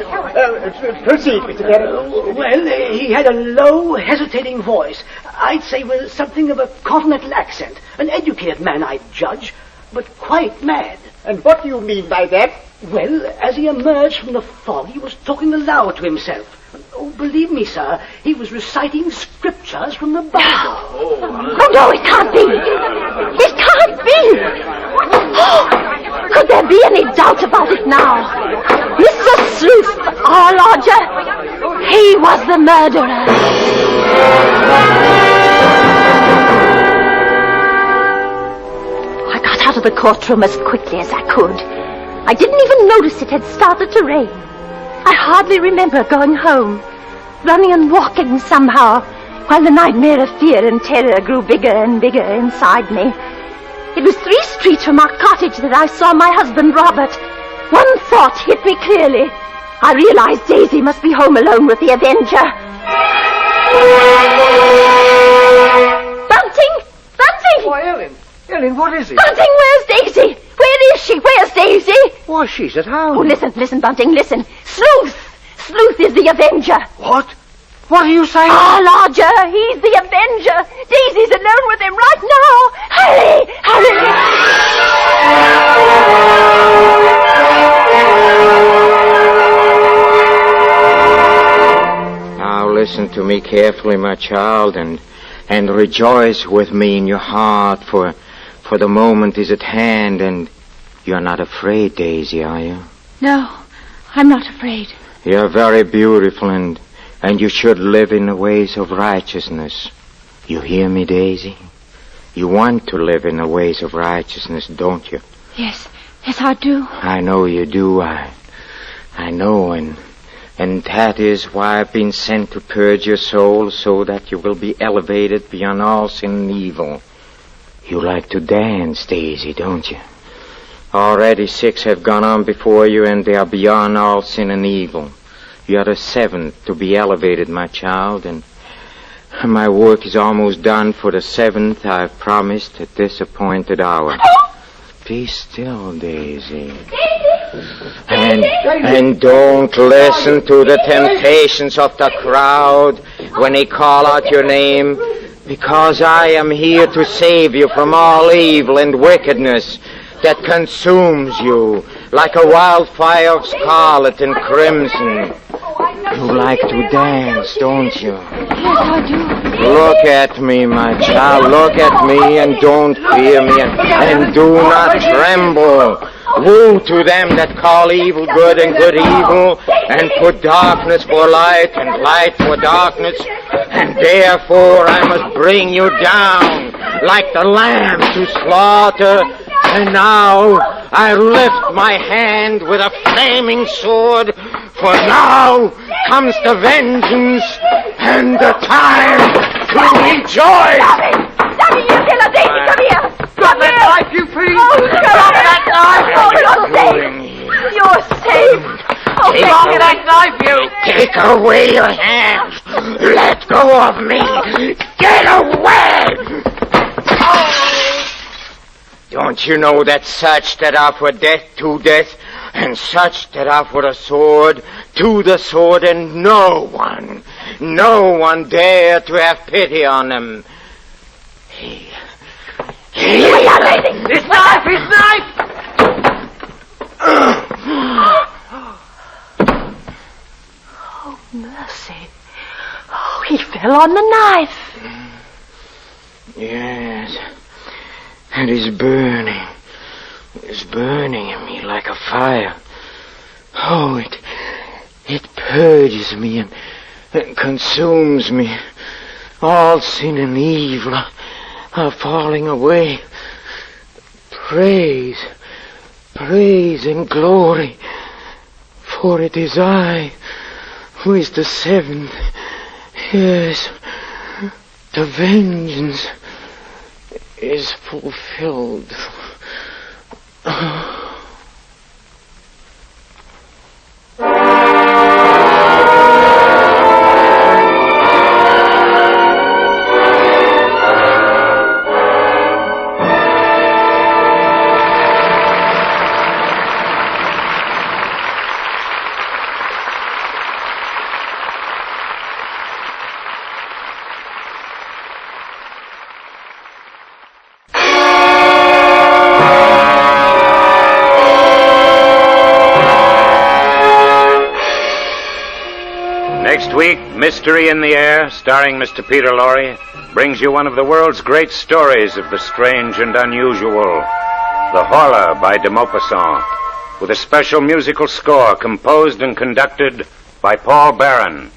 Proceed, Mr. Kennedy. Well, he had a low, hesitating voice. I'd say with something of a continental accent. An educated man, I'd judge, but quite mad. And what do you mean by that? Well, as he emerged from the fog, he was talking aloud to himself. Oh, believe me, sir, he was reciting scriptures from the Bible. Oh, no, it can't be. It can't be. Oh, could there be any doubt about it now? Mr. Sleuth, our lodger, he was the murderer. I got out of the courtroom as quickly as I could. I didn't even notice it had started to rain. I hardly remember going home, running and walking somehow, while the nightmare of fear and terror grew bigger and bigger inside me. It was 3 streets from our cottage that I saw my husband, Robert. One thought hit me clearly. I realized Daisy must be home alone with the Avenger. Bunting! Bunting! Why, Ellen. Ellen, what is it? Bunting, where's Daisy? Where is she? Where's Daisy? Why, she's at home. Oh, listen, Bunting, listen. Sleuth! Sleuth is the Avenger. What? What are you saying? Our lodger, he's the Avenger. Daisy's alone with him right now. Hurry! Hurry! Now listen to me carefully, my child, and rejoice with me in your heart, for the moment is at hand, and you're not afraid, Daisy, are you? No, I'm not afraid. You're very beautiful, and you should live in the ways of righteousness. You hear me, Daisy? You want to live in the ways of righteousness, don't you? Yes, I do. I know you do. I know, and that is why I've been sent to purge your soul so that you will be elevated beyond all sin and evil. You like to dance, Daisy, don't you? Already 6 have gone on before you, and they are beyond all sin and evil. You are the 7th to be elevated, my child, and my work is almost done. For the 7th I've promised at this appointed hour. Be still, Daisy. And don't listen to the temptations of the crowd when they call out your name, because I am here to save you from all evil and wickedness that consumes you like a wildfire of scarlet and crimson. You like to dance, don't you? Yes, I do. Look at me, my child. Look at me and don't fear me and do not tremble. Woe to them that call evil good and good evil, and put darkness for light and light for darkness. And therefore I must bring you down like the lamb to slaughter. And now I lift my hand with a flaming sword, for now comes the vengeance and the time to rejoice. Daddy, you killer, Daisy, come here. Drop that knife, you fiend! Oh, drop that knife! Oh, you're safe! You're safe! Oh, Drop that knife, you! Take away your hands. Let go of me. Get away! Don't you know that such that offer death to death, and such that offer a sword to the sword, and no one dare to have pity on them? His knife! His knife! Oh, mercy. Oh, he fell on the knife. Yes. And it's burning. It's burning in me like a fire. Oh, it purges me and consumes me. All sin and evil are falling away. Praise and glory, for it is I who is the 7th. Yes, the vengeance is fulfilled. Next week, Mystery in the Air, starring Mr. Peter Lorre, brings you one of the world's great stories of the strange and unusual, The Horror by de Maupassant, with a special musical score composed and conducted by Paul Barron.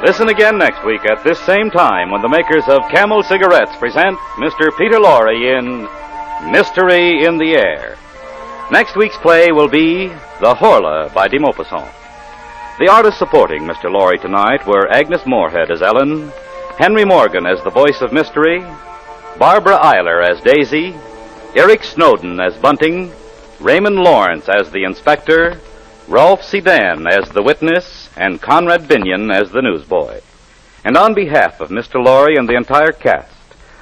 Listen again next week at this same time when the makers of Camel cigarettes present Mr. Peter Lorre in Mystery in the Air. Next week's play will be The Horla by de Maupassant. The artists supporting Mr. Lorre tonight were Agnes Moorehead as Ellen, Henry Morgan as the voice of Mystery, Barbara Eiler as Daisy, Eric Snowden as Bunting, Raymond Lawrence as the Inspector, Rolf Sedan as the Witness, and Conrad Binion as the newsboy. And on behalf of Mr. Lorre and the entire cast,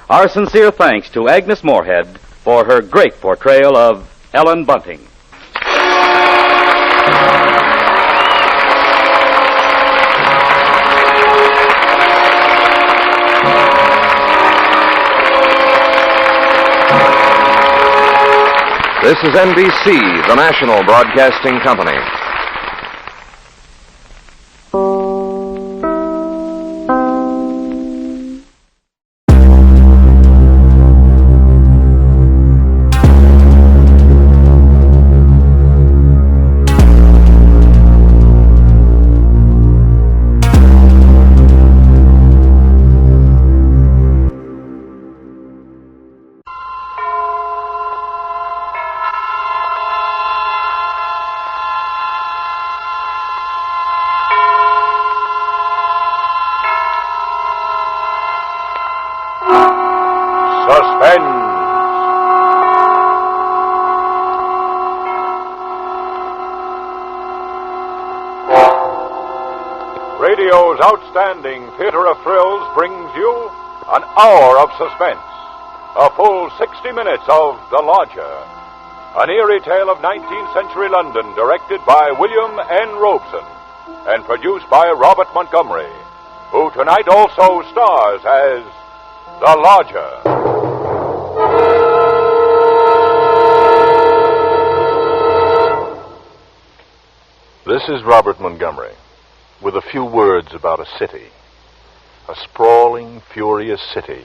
our sincere thanks to Agnes Moorehead for her great portrayal of Ellen Bunting. This is NBC, the national broadcasting company. Suspense. Radio's outstanding theater of thrills brings you an hour of suspense. A full 60 minutes of The Lodger. An eerie tale of 19th century London directed by William N. Robeson and produced by Robert Montgomery, who tonight also stars as The Lodger. This is Robert Montgomery, with a few words about a city. A sprawling, furious city,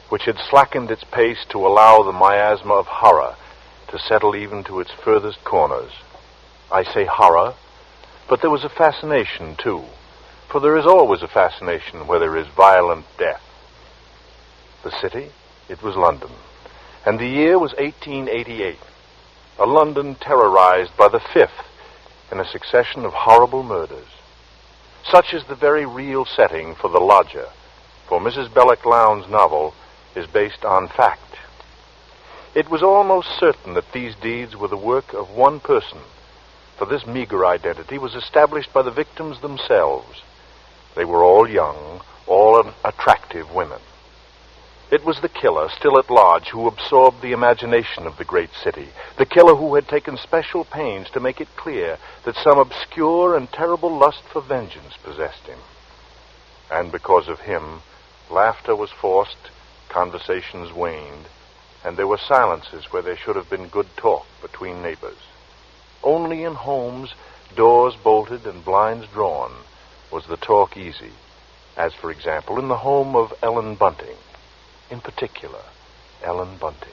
which had slackened its pace to allow the miasma of horror to settle even to its furthest corners. I say horror, but there was a fascination, too, for there is always a fascination where there is violent death. The city? It was London, and the year was 1888. A London terrorized by the fifth in a succession of horrible murders. Such is the very real setting for The Lodger, for Mrs. Belloc Lowndes' novel is based on fact. It was almost certain that these deeds were the work of one person, for this meager identity was established by the victims themselves. They were all young, all attractive women. It was the killer, still at large, who absorbed the imagination of the great city. The killer who had taken special pains to make it clear that some obscure and terrible lust for vengeance possessed him. And because of him, laughter was forced, conversations waned, and there were silences where there should have been good talk between neighbors. Only in homes, doors bolted and blinds drawn, was the talk easy, as, for example, in the home of Ellen Bunting. In particular, Ellen Bunting.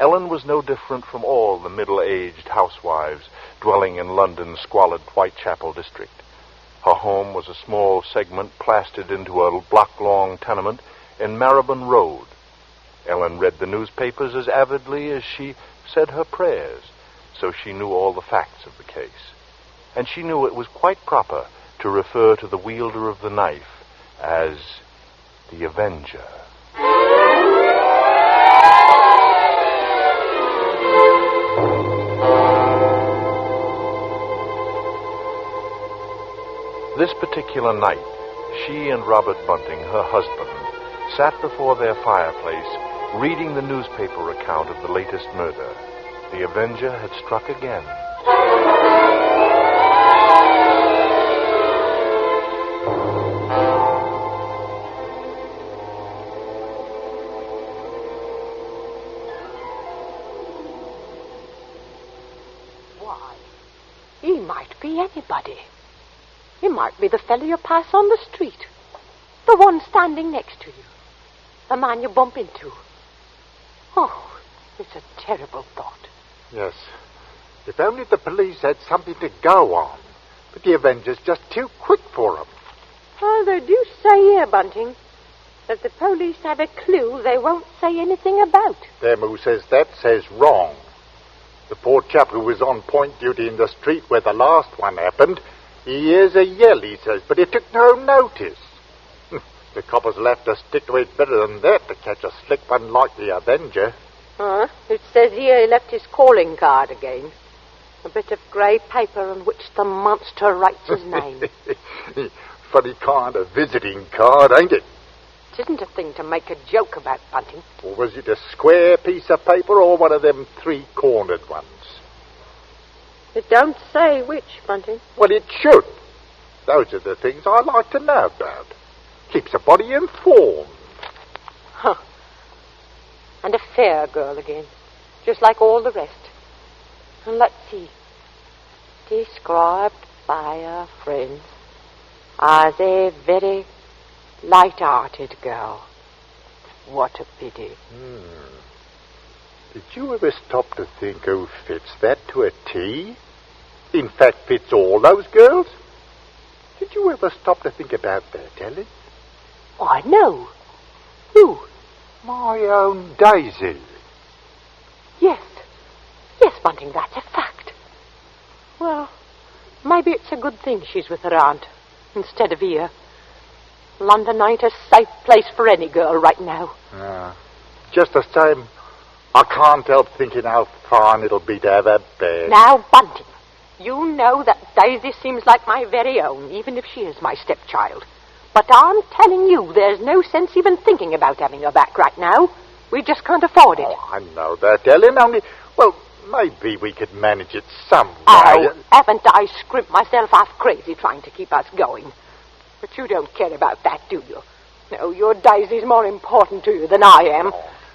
Ellen was no different from all the middle-aged housewives dwelling in London's squalid Whitechapel district. Her home was a small segment plastered into a block-long tenement in Marylebone Road. Ellen read the newspapers as avidly as she said her prayers, so she knew all the facts of the case. And she knew it was quite proper to refer to the wielder of the knife as the Avenger. This particular night, she and Robert Bunting, her husband, sat before their fireplace reading the newspaper account of the latest murder. The Avenger had struck again. Why, he might be anybody. He might be the fellow you pass on the street. The one standing next to you. The man you bump into. Oh, it's a terrible thought. Yes. If only the police had something to go on. But the Avenger's just too quick for them. Oh, they do say here, Bunting, that the police have a clue they won't say anything about. Them who says that says wrong. The poor chap who was on point duty in the street where the last one happened, he hears a yell, he says, but he took no notice. The coppers will have to stick to it better than that to catch a slick one like the Avenger. It says here he left his calling card again. A bit of grey paper on which the monster writes his name. Funny kind of visiting card, ain't it? It isn't a thing to make a joke about, Bunting. Or was it a square piece of paper or one of them three-cornered ones? It don't say which, Bunting. Well, it should. Those are the things I like to know about. Keeps a body informed. Huh. And a fair girl again. just like all the rest. And let's see. Described by her friends as a very light-hearted girl. What a pity. Did you ever stop to think who fits that to a T? In fact, fits all those girls? Did you ever stop to think about that, Ellen? Why, no. Who? My own Daisy. Yes. Yes, Bunting, that's a fact. Well, maybe it's a good thing she's with her aunt instead of here. London ain't a safe place for any girl right now. Just the same, I can't help thinking how fine it'll be to have her back. Now, Bunting, you know that Daisy seems like my very own, even if she is my stepchild. But I'm telling you, there's no sense even thinking about having her back right now. We just can't afford it. I know that, Ellen, only, well, maybe we could manage it some way. Oh, haven't I scrimped myself half crazy trying to keep us going? But you don't care about that, do you? No, your Daisy's more important to you than I am.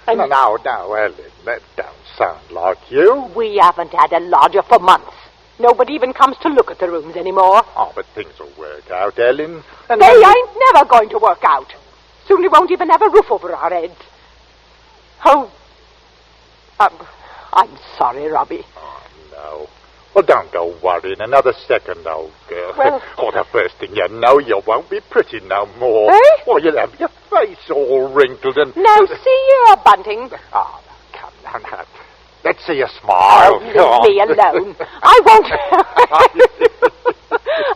And Now, Ellen, that don't sound like you. we haven't had a lodger for months. Nobody even comes to look at the rooms anymore. Oh, but things will work out, Ellen. And They then ain't never going to work out. Soon we won't even have a roof over our heads. Oh, I'm sorry, Robbie. No. Well, don't go worrying another second, old girl. Well- The first thing you know, you won't be pretty no more. Eh? Well, you'll have your face all wrinkled and... Now, see here, Bunting. Oh, come now. Let's see you smile. Oh, leave me alone. I won't.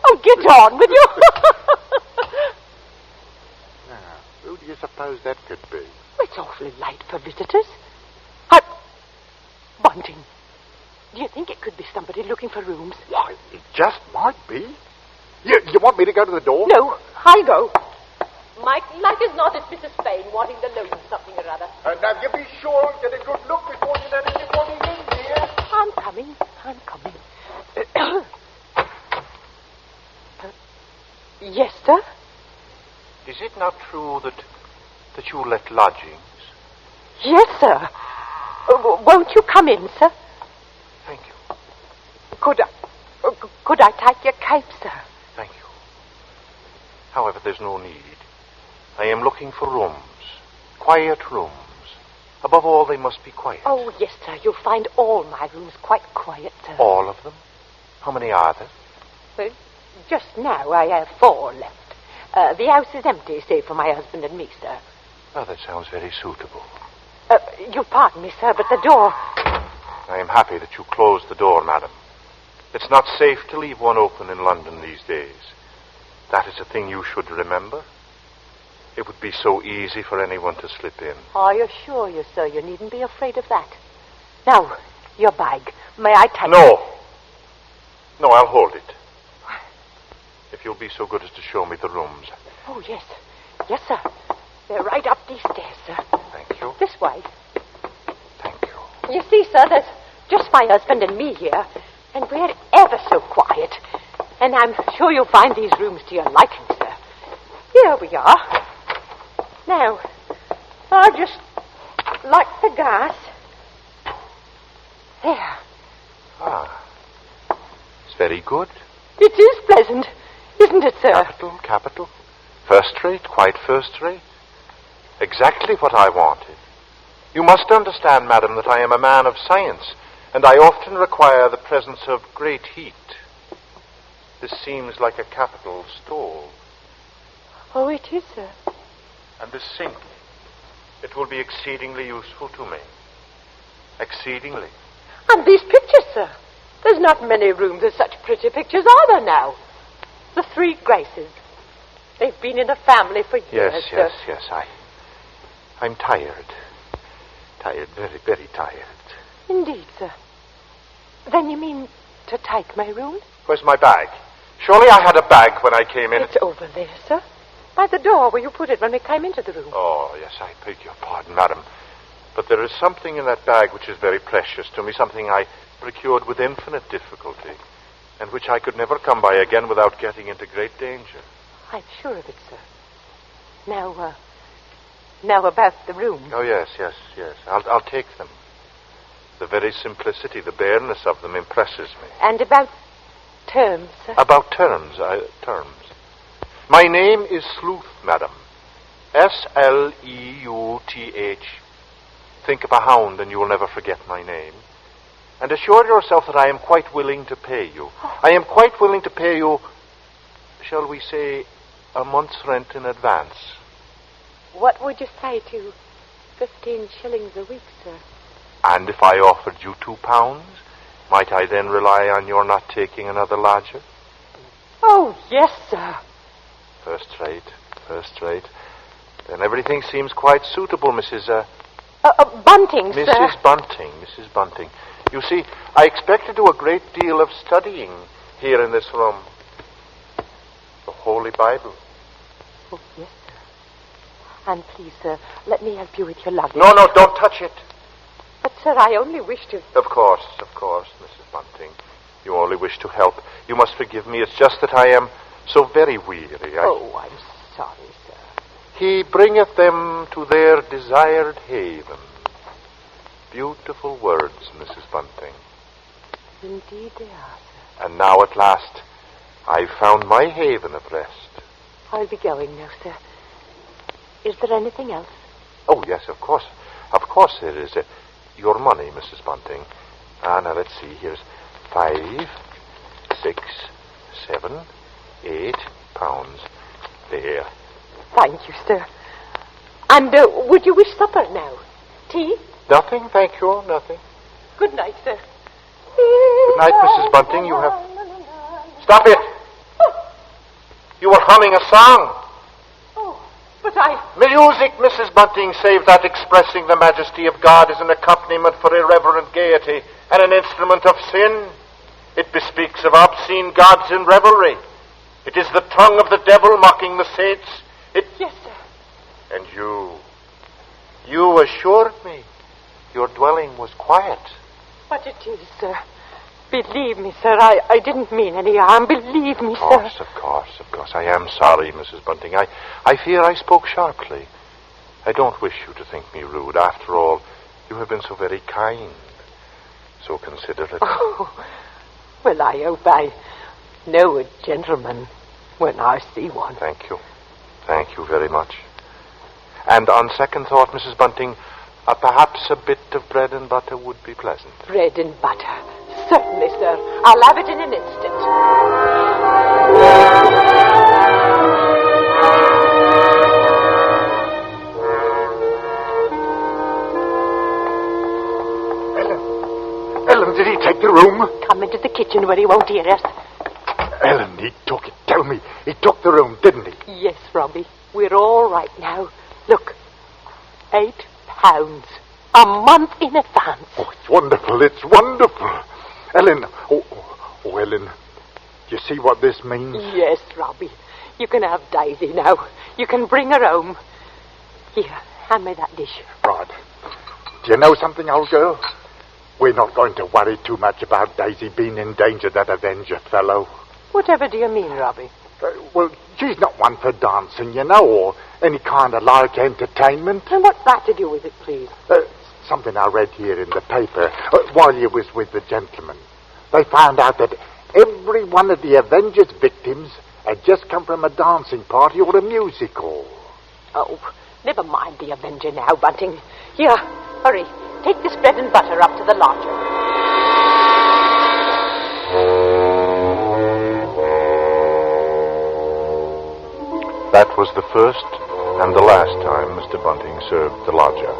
Oh, get on with you. Now, who do you suppose that could be? It's awfully late for visitors. Bunting, do you think it could be somebody looking for rooms? Why, it just might be. You want me to go to the door? No, I'll go. Mike, like as not, it's Mrs. Spain wanting to loan something or other. Now, you be sure and get a good look before you let anybody in here. I'm coming. Yes, sir? Is it not true that you let lodgings? Yes, sir. Won't you come in, sir? Thank you. Could I take your cape, sir? Thank you. However, there's no need. I am looking for rooms. Quiet rooms. Above all, they must be quiet. Oh, yes, sir. You'll find all my rooms quite quiet, sir. All of them? How many are there? Well, just now I have 4 left. The house is empty, save for my husband and me, sir. Oh, that sounds very suitable. You'll pardon me, sir, but the door... I am happy that you closed the door, madam. It's not safe to leave one open in London these days. That is a thing you should remember. It would be so easy for anyone to slip in. I assure you, sir, you needn't be afraid of that. Now, your bag. May I take it? No, I'll hold it. If you'll be so good as to show me the rooms. Oh, yes. Yes, sir. They're right up these stairs, sir. Thank you. This way. Thank you. You see, sir, there's just my husband and me here, and we're ever so quiet. And I'm sure you'll find these rooms to your liking, sir. Here we are. Now, I'll just light the gas. There. Ah. It's very good. It is pleasant, isn't it, sir? Capital. First rate, quite first rate. Exactly what I wanted. You must understand, madam, that I am a man of science, and I often require the presence of great heat. This seems like a capital stove. Oh, it is, sir. And this sink. It will be exceedingly useful to me. Exceedingly. And these pictures, sir. There's not many rooms with such pretty pictures, are there now? The 3 Graces. They've been in the family for years, sir. Yes. I'm tired. Tired, very, very tired. Indeed, sir. Then you mean to take my room? Where's my bag? Surely I had a bag when I came in. It's over there, sir. By the door where you put it when we came into the room. Oh, yes, I beg your pardon, madam. But there is something in that bag which is very precious to me, something I procured with infinite difficulty, and which I could never come by again without getting into great danger. I'm sure of it, sir. Now about the room. Oh, yes. I'll take them. The very simplicity, the bareness of them impresses me. And about terms, sir? About terms. My name is Sleuth, madam. Sleuth. Think of a hound and you will never forget my name. And assure yourself that I am quite willing to pay you. I am quite willing to pay you, shall we say, a month's rent in advance. What would you say to 15 shillings a week, sir? And if I offered you £2, might I then rely on your not taking another lodger? Oh, yes, sir. First rate. Then everything seems quite suitable, Mrs. Bunting, sir. Mrs. Bunting. You see, I expect to do a great deal of studying here in this room. The Holy Bible. Oh, yes, sir. And please, sir, let me help you with your luggage. No, don't touch it. But, sir, I only wish to... Of course, Mrs. Bunting. You only wish to help. You must forgive me. It's just that I am so very weary. Oh, I'm sorry, sir. He bringeth them to their desired haven. Beautiful words, Mrs. Bunting. Indeed they are, sir. And now at last, I've found my haven of rest. I'll be going now, sir. Is there anything else? Oh, yes, of course. Of course there is. Your money, Mrs. Bunting. Now let's see. Here's 5, 6, 7, 8 pounds. There. Thank you, sir. And would you wish supper now? Tea? Nothing, thank you, nothing. Good night, sir. Good night, Mrs. Bunting. You have... Stop it! You were humming a song. But I... Music, Mrs. Bunting, save that expressing the majesty of God, is an accompaniment for irreverent gaiety and an instrument of sin. It bespeaks of obscene gods in revelry. It is the tongue of the devil mocking the saints. Yes, sir. And you assured me your dwelling was quiet. But it is, sir. Believe me, sir, I didn't mean any harm. Believe me, sir. Of course. I am sorry, Mrs. Bunting. I fear I spoke sharply. I don't wish you to think me rude. After all, you have been so very kind, so considerate. Oh, well, I hope I know a gentleman when I see one. Thank you. Thank you very much. And on second thought, Mrs. Bunting, perhaps a bit of bread and butter would be pleasant. Bread and butter. Certainly, sir. I'll have it in an instant. Ellen, did he take the room? Come into the kitchen where he won't hear us. Ellen, he took it. Tell me, he took the room, didn't he? Yes, Robbie. We're all right now. Look, £8. A month in advance. Oh, it's wonderful. Ellen, Ellen, do you see what this means? Yes, Robbie. You can have Daisy now. You can bring her home. Here, hand me that dish. Right. Do you know something, old girl? We're not going to worry too much about Daisy being in danger, that Avenger fellow. Whatever do you mean, Robbie? Well, she's not one for dancing, you know, or any kind of large entertainment. And what's that to do with it, please? Something I read here in the paper while you was with the gentleman. They found out that every one of the Avengers' victims had just come from a dancing party or a music hall. Oh, never mind the Avenger now, Bunting. Here, hurry. Take this bread and butter up to the lodger. That was the first and the last time Mr. Bunting served the lodger.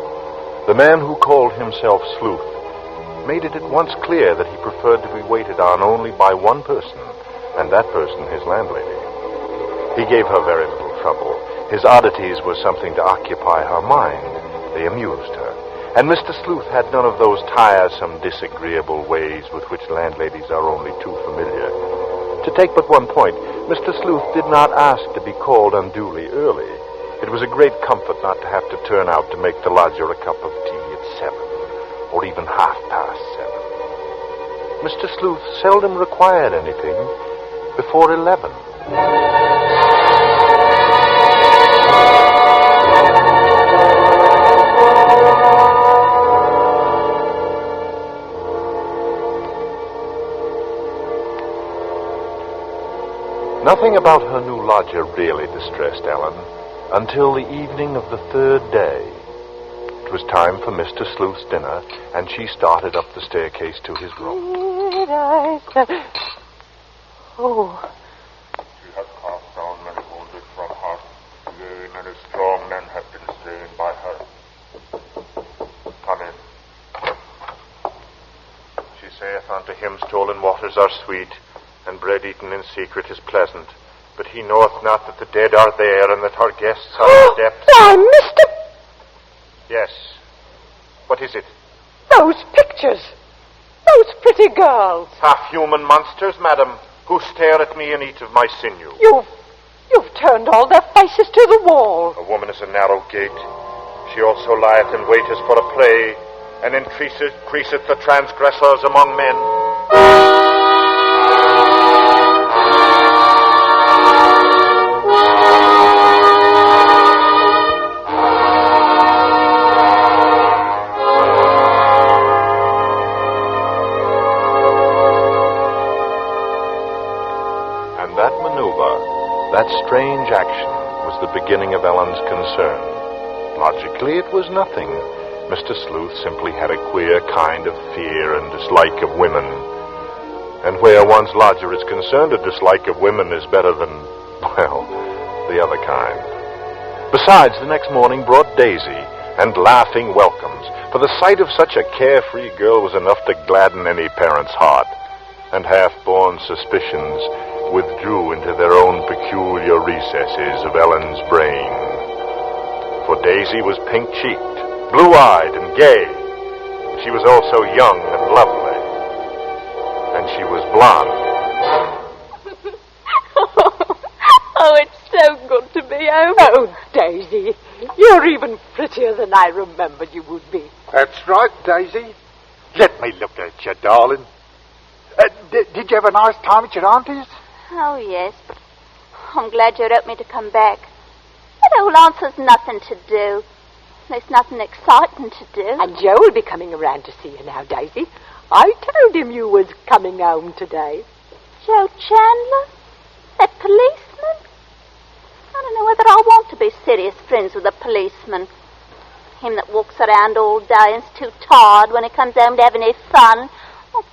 The man who called himself Sleuth made it at once clear that he preferred to be waited on only by one person, and that person his landlady. He gave her very little trouble. His oddities were something to occupy her mind. They amused her. And Mr. Sleuth had none of those tiresome, disagreeable ways with which landladies are only too familiar. To take but one point, Mr. Sleuth did not ask to be called unduly early. It was a great comfort not to have to turn out to make the lodger a cup of tea at 7, or even 7:30. Mr. Sleuth seldom required anything before 11. Nothing about her new lodger really distressed Ellen until the evening of the third day. It was time for Mr. Sleuth's dinner, and she started up the staircase to his room. Oh. She has cast down many wounded from her. Yea, many strong men have been slain by her. Come in. She saith unto him, stolen waters are sweet, and bread eaten in secret is pleasant. But he knoweth not that the dead are there, and that our guests are in the depths. Why, Mr. Yes. What is it? Those pictures. Those pretty girls. Half-human monsters, madam, who stare at me and eat of my sinew. You've turned all their faces to the wall. A woman is a narrow gate. She also lieth and waiteth for a prey, and increaseth the transgressors among men. That strange action was the beginning of Ellen's concern. Logically, it was nothing. Mr. Sleuth simply had a queer kind of fear and dislike of women. And where one's lodger is concerned, a dislike of women is better than, well, the other kind. Besides, the next morning brought Daisy and laughing welcomes, for the sight of such a carefree girl was enough to gladden any parent's heart, and half-born suspicions withdrew into their own peculiar recesses of Ellen's brain. For Daisy was pink-cheeked, blue-eyed, and gay. She was also young and lovely. And she was blonde. Oh, it's so good to be home. Oh, Daisy, you're even prettier than I remembered you would be. That's right, Daisy. Let me look at you, darling. Did you have a nice time at your auntie's? Oh, yes, but I'm glad you wrote me to come back. That old aunt's nothing to do. There's nothing exciting to do. And Joe will be coming around to see you now, Daisy. I told him you was coming home today. Joe Chandler? That policeman? I don't know whether I want to be serious friends with a policeman. Him that walks around all day and's too tired when he comes home to have any fun.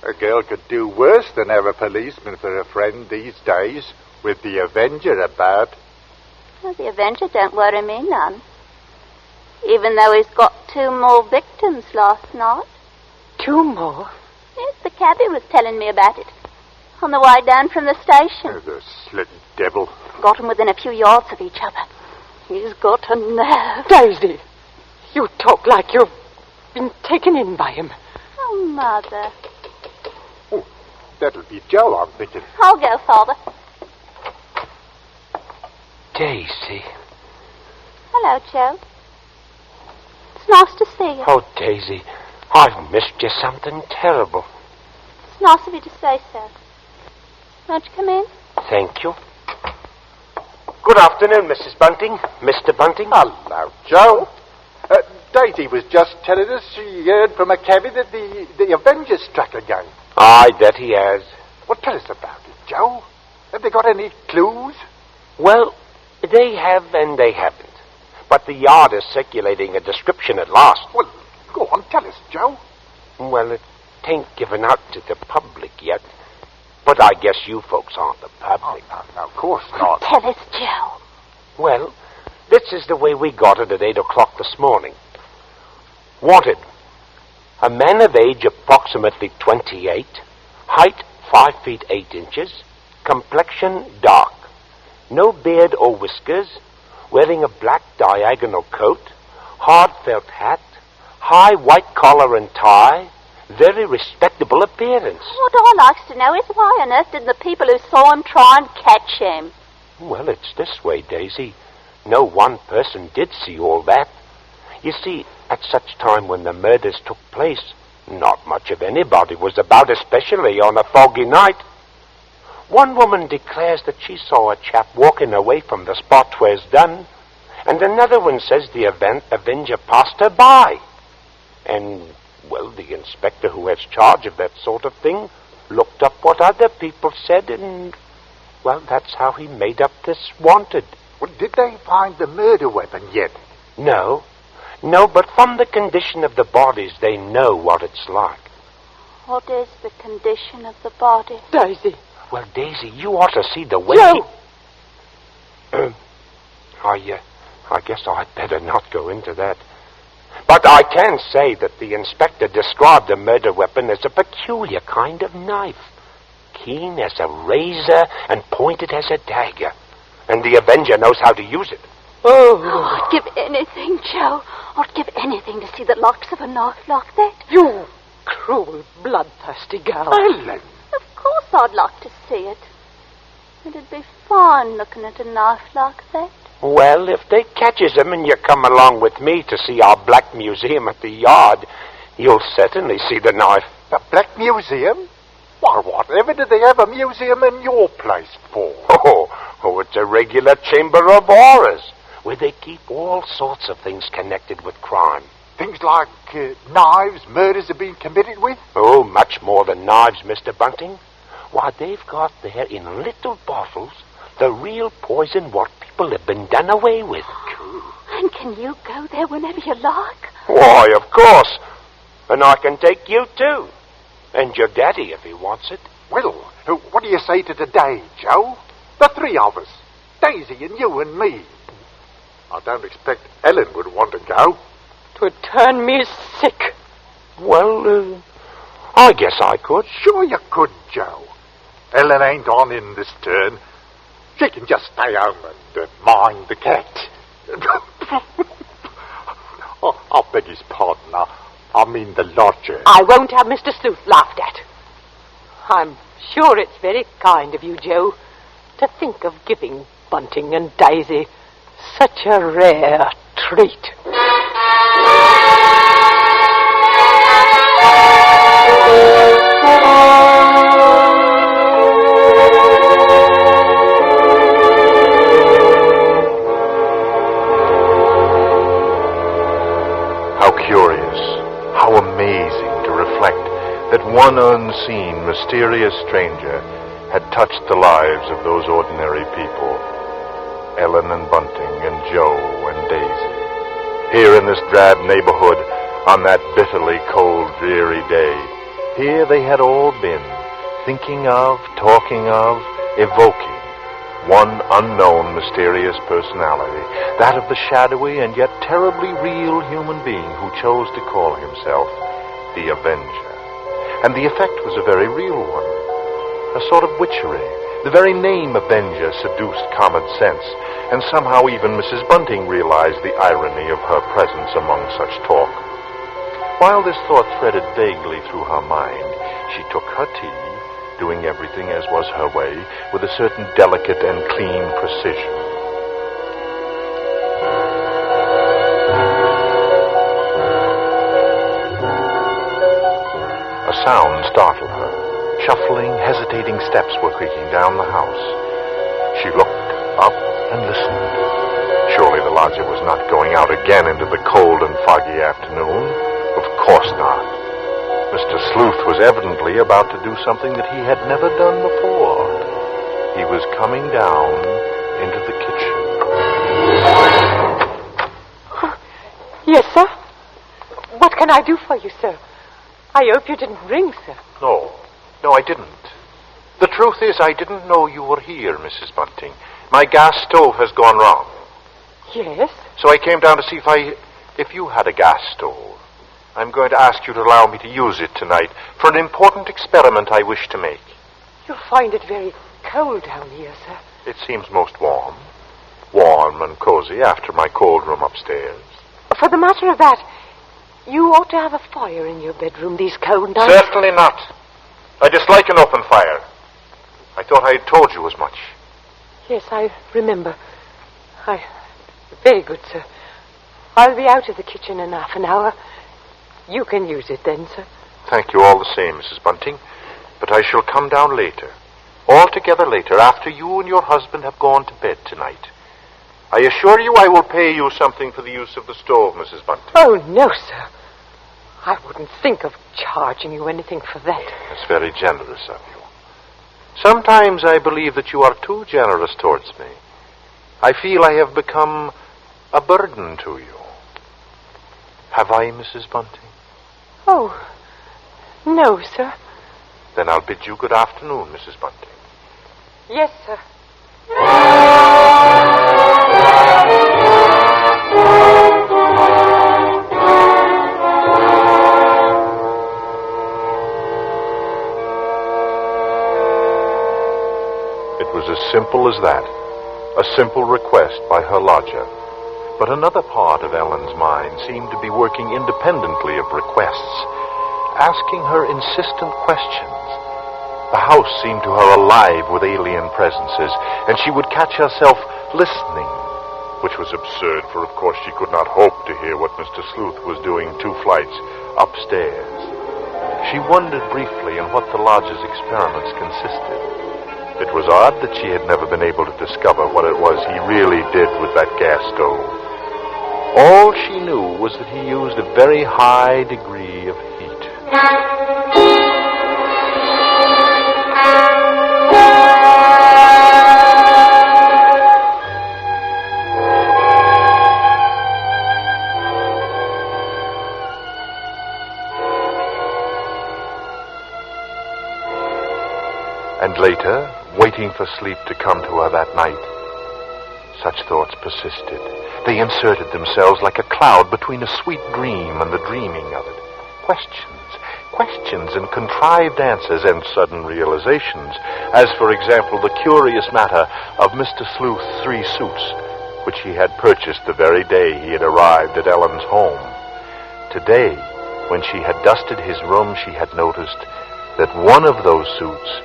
A girl could do worse than have a policeman for a friend these days, with the Avenger about. Well, the Avenger don't worry me none. Even though he's got 2 more victims last night. 2 more? Yes, the cabbie was telling me about it. On the way down from the station. Oh, the slit devil. Got 'em within a few yards of each other. He's got a nerve. Daisy, you talk like you've been taken in by him. Oh, Mother. Oh, that'll be Joe, I'm thinking. I'll go, Father. Daisy. Hello, Joe. It's nice to see you. Oh, Daisy, I've missed you something terrible. It's nice of you to say so. Won't you come in? Thank you. Good afternoon, Mrs. Bunting. Mr. Bunting. Hello, Joe. Daisy was just telling us she heard from a cabby that the Avenger struck again. Aye, that he has. Well, tell us about it, Joe. Have they got any clues? Well, they have and they haven't. But the Yard is circulating a description at last. Well, go on, tell us, Joe. Well, it ain't given out to the public yet. But I guess you folks aren't the public. Oh, no, of course not. Tell us, Joe. Well, this is the way we got it at 8 o'clock this morning. Wanted. A man of age approximately 28, height 5 feet 8 inches, complexion dark, no beard or whiskers, wearing a black diagonal coat, hard felt hat, high white collar and tie, very respectable appearance. What I likes to know is why on earth didn't the people who saw him try and catch him? Well, it's this way, Daisy. No one person did see all that. You see, at such time when the murders took place, not much of anybody was about, especially on a foggy night. One woman declares that she saw a chap walking away from the spot where it's done, and another one says the Avenger passed her by. And, well, the inspector who has charge of that sort of thing looked up what other people said, and, Well, that's how he made up this wanted. Well, did they find the murder weapon yet? No. No, but from the condition of the bodies, they know what it's like. What is the condition of the body? Daisy. Well, Daisy, you ought to see the way Joe! I guess I'd better not go into that. But I can say that the inspector described the murder weapon as a peculiar kind of knife. Keen as a razor and pointed as a dagger. And the Avenger knows how to use it. Oh, I'd give anything, Joe. I'd give anything to see the locks of a knife like that. You cruel, bloodthirsty girl. Ellen! Of course I'd like to see it. It'd be fine looking at a knife like that. Well, if they catches him and you come along with me to see our Black Museum at the yard, you'll certainly see the knife. The Black Museum? Why, whatever do they have a museum in your place for? Oh, it's a regular chamber of horrors, where they keep all sorts of things connected with crime. Things like knives, murders have been committed with? Oh, much more than knives, Mr. Bunting. Why, they've got there in little bottles the real poison what people have been done away with. And can you go there whenever you like? Why, of course. And I can take you, too. And your daddy, if he wants it. Well, what do you say to today, Joe? The three of us. Daisy and you and me. I don't expect Ellen would want to go. 'Twould turn me sick. Well, I guess I could. Sure you could, Joe. Ellen ain't on in this turn. She can just stay home and mind the cat. I beg his pardon. I mean the lodger. I won't have Mr. Sleuth laughed at. I'm sure it's very kind of you, Joe, to think of giving Bunting and Daisy such a rare treat. How curious, how amazing to reflect that one unseen, mysterious stranger had touched the lives of those ordinary people. Ellen and Bunting and Joe and Daisy. Here in this drab neighborhood, on that bitterly cold, dreary day, here they had all been, thinking of, talking of, evoking one unknown, mysterious personality, that of the shadowy and yet terribly real human being who chose to call himself the Avenger. And the effect was a very real one, a sort of witchery. The very name Avenger seduced common sense, and somehow even Mrs. Bunting realized the irony of her presence among such talk. While this thought threaded vaguely through her mind, she took her tea, doing everything as was her way, with a certain delicate and clean precision. A sound startled her. Shuffling, hesitating steps were creaking down the house. She looked up and listened. Surely the lodger was not going out again into the cold and foggy afternoon. Of course not. Mr. Sleuth was evidently about to do something that he had never done before. He was coming down into the kitchen. Yes, sir? What can I do for you, sir? I hope you didn't ring, sir. No, I didn't. The truth is, I didn't know you were here, Mrs. Bunting. My gas stove has gone wrong. Yes? So I came down to see if you had a gas stove. I'm going to ask you to allow me to use it tonight for an important experiment I wish to make. You'll find it very cold down here, sir. It seems most warm. Warm and cozy after my cold room upstairs. For the matter of that, you ought to have a fire in your bedroom these cold nights. Certainly not. I dislike an open fire. I thought I had told you as much. Yes, I remember. Very good, sir. I'll be out of the kitchen in half an hour. You can use it then, sir. Thank you all the same, Mrs. Bunting. But I shall come down later. Altogether later, after you and your husband have gone to bed tonight. I assure you I will pay you something for the use of the stove, Mrs. Bunting. Oh, no, sir. I wouldn't think of charging you anything for that. That's very generous of you. Sometimes I believe that you are too generous towards me. I feel I have become a burden to you. Have I, Mrs. Bunting? Oh, no, sir. Then I'll bid you good afternoon, Mrs. Bunting. Yes, sir. It was as simple as that. A simple request by her lodger. But another part of Ellen's mind seemed to be working independently of requests, asking her insistent questions. The house seemed to her alive with alien presences, and she would catch herself listening, which was absurd, for of course she could not hope to hear what Mr. Sleuth was doing 2 flights upstairs. She wondered briefly in what the lodger's experiments consisted. It was odd that she had never been able to discover what it was he really did with that gas stove. All she knew was that he used a very high degree of heat. And later, waiting for sleep to come to her that night, such thoughts persisted. They inserted themselves like a cloud between a sweet dream and the dreaming of it. Questions and contrived answers and sudden realizations, as, for example, the curious matter of Mr. Sleuth's 3 suits, which he had purchased the very day he had arrived at Ellen's home. Today, when she had dusted his room, she had noticed that one of those suits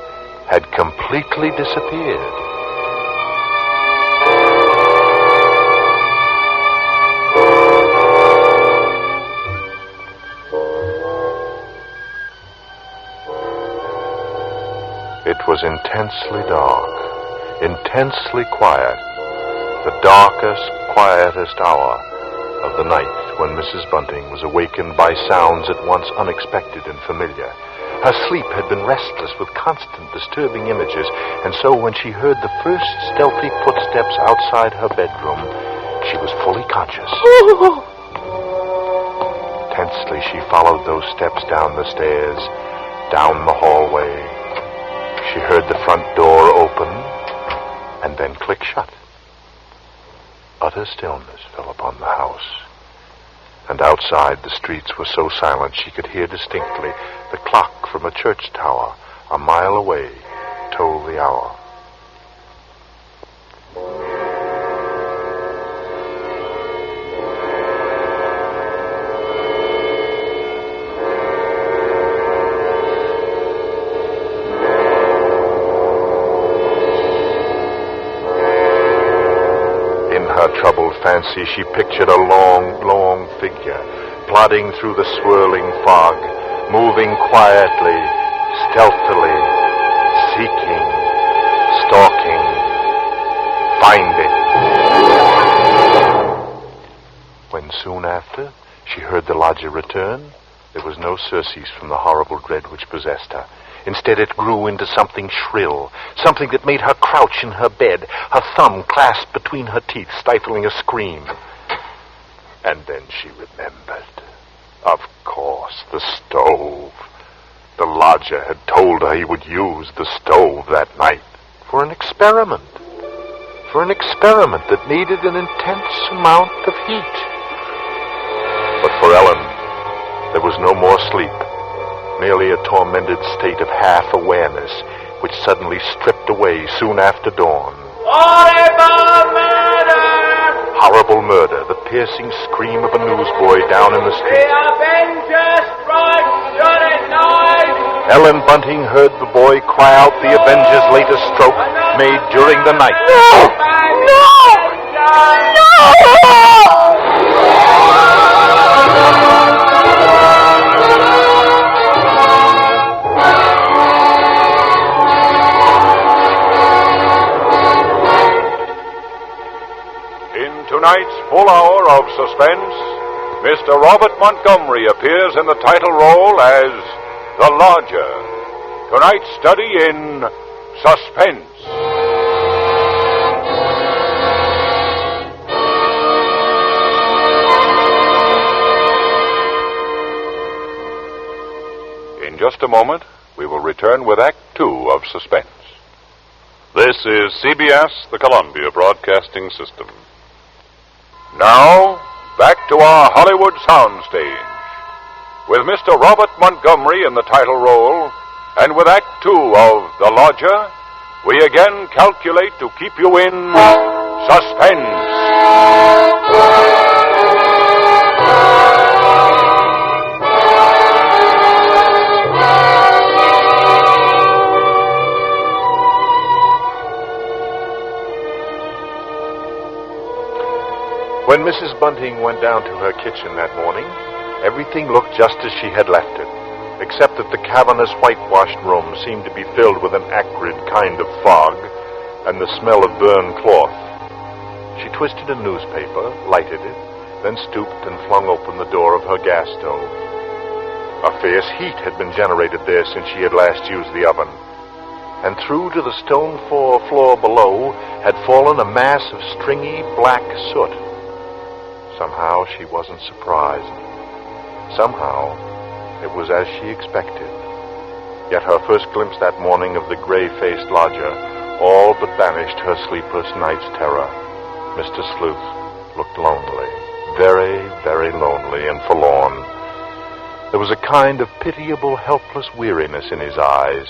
had completely disappeared. It was intensely dark, intensely quiet, the darkest, quietest hour of the night when Mrs. Bunting was awakened by sounds at once unexpected and familiar. Her sleep had been restless with constant disturbing images, and so when she heard the first stealthy footsteps outside her bedroom, she was fully conscious. Tensely, she followed those steps down the stairs, down the hallway. She heard the front door open and then click shut. Utter stillness fell upon the house. And outside, the streets were so silent she could hear distinctly the clock from a church tower a mile away toll the hour. In her troubled fancy, she pictured a long figure plodding through the swirling fog, moving quietly, stealthily, seeking, stalking, finding. When soon after she heard the lodger return, there was no surcease from the horrible dread which possessed her. Instead, it grew into something shrill, something that made her crouch in her bed, her thumb clasped between her teeth, stifling a scream. And then she remembered. Of course, the stove. The lodger had told her he would use the stove that night for an experiment. For an experiment that needed an intense amount of heat. But for Ellen, there was no more sleep. Merely a tormented state of half-awareness, which suddenly stripped away soon after dawn. Horrible murder! Horrible murder, the piercing scream of a newsboy down in the street. The Avengers strike tonight! Ellen Bunting heard the boy cry out the Avengers' latest stroke made during the night. Tonight's full hour of suspense, Mr. Robert Montgomery appears in the title role as the Lodger. Tonight's study in Suspense. In just a moment, we will return with Act Two of Suspense. This is CBS, the Columbia Broadcasting System. Now, back to our Hollywood soundstage. With Mr. Robert Montgomery in the title role, and with Act Two of The Lodger, we again calculate to keep you in suspense. When Mrs. Bunting went down to her kitchen that morning, everything looked just as she had left it, except that the cavernous whitewashed room seemed to be filled with an acrid kind of fog and the smell of burned cloth. She twisted a newspaper, lighted it, then stooped and flung open the door of her gas stove. A fierce heat had been generated there since she had last used the oven, and through to the stone floor below had fallen a mass of stringy black soot. Somehow she wasn't surprised. Somehow it was as she expected. Yet her first glimpse that morning of the gray-faced lodger all but banished her sleepless night's terror. Mr. Sleuth looked lonely, very, very lonely and forlorn. There was a kind of pitiable, helpless weariness in his eyes.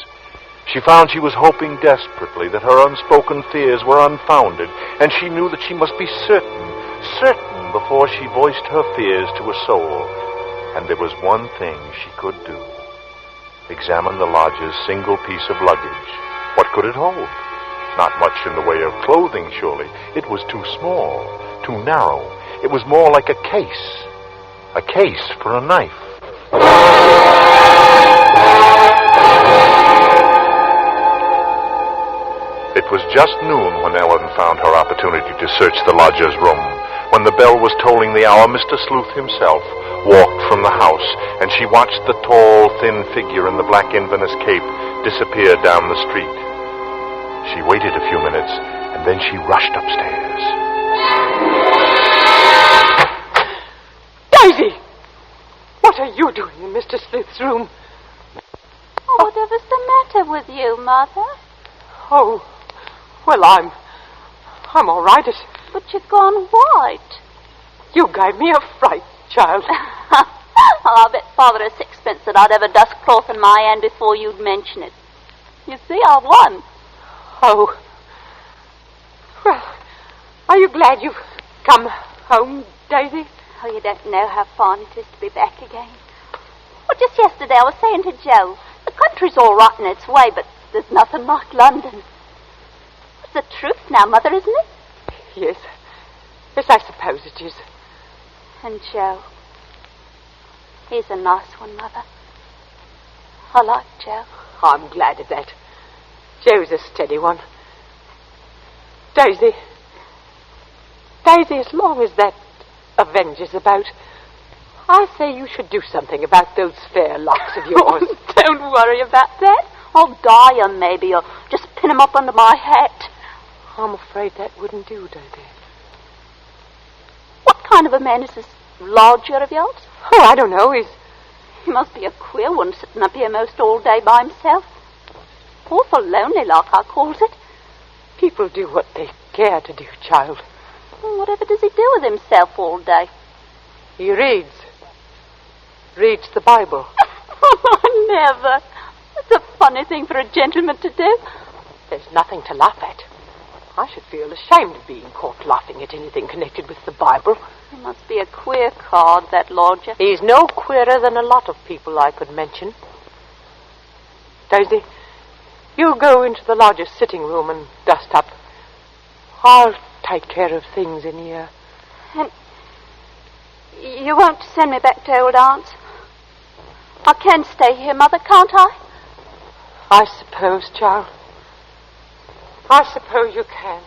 She found she was hoping desperately that her unspoken fears were unfounded, and she knew that she must be certain before she voiced her fears to a soul. And there was one thing she could do. Examine the lodger's single piece of luggage. What could it hold? Not much in the way of clothing, surely. It was too small, too narrow. It was more like a case. A case for a knife. It was just noon when Ellen found her opportunity to search the lodger's room. When the bell was tolling the hour, Mr. Sleuth himself walked from the house, and she watched the tall, thin figure in the black Inverness cape disappear down the street. She waited a few minutes, and then she rushed upstairs. Daisy! What are you doing in Mr. Sleuth's room? Oh, whatever's the matter with you, Mother? Oh, well, I'm all right. But you've gone white. You gave me a fright, child. Well, I'll bet Father a sixpence that I'd ever dust cloth in my hand before you'd mention it. You see, I won. Oh. Well, are you glad you've come home, Daisy? Oh, you don't know how fine it is to be back again. Well, just yesterday I was saying to Joe, the country's all right in its way, but there's nothing like London. It's the truth now, Mother, isn't it? Yes. Yes, I suppose it is. And Joe. He's a nice one, Mother. I like Joe. I'm glad of that. Joe's a steady one. Daisy, as long as that Avenger's about, I say you should do something about those fair locks of yours. Don't worry about that. I'll dye 'em, maybe, or just pin 'em up under my hat. I'm afraid that wouldn't do, Daisy. What kind of a man is this lodger of yours? Oh, I don't know. He must be a queer one, sitting up here most all day by himself. Awful lonely like, I calls it. People do what they care to do, child. Whatever does he do with himself all day? He reads the Bible. Never. That's a funny thing for a gentleman to do. There's nothing to laugh at. I should feel ashamed of being caught laughing at anything connected with the Bible. He must be a queer card, that lodger. He's no queerer than a lot of people I could mention. Daisy, you go into the lodger's sitting room and dust up. I'll take care of things in here. And you won't send me back to old Aunt's? I can stay here, Mother, can't I? I suppose, child. I suppose you can.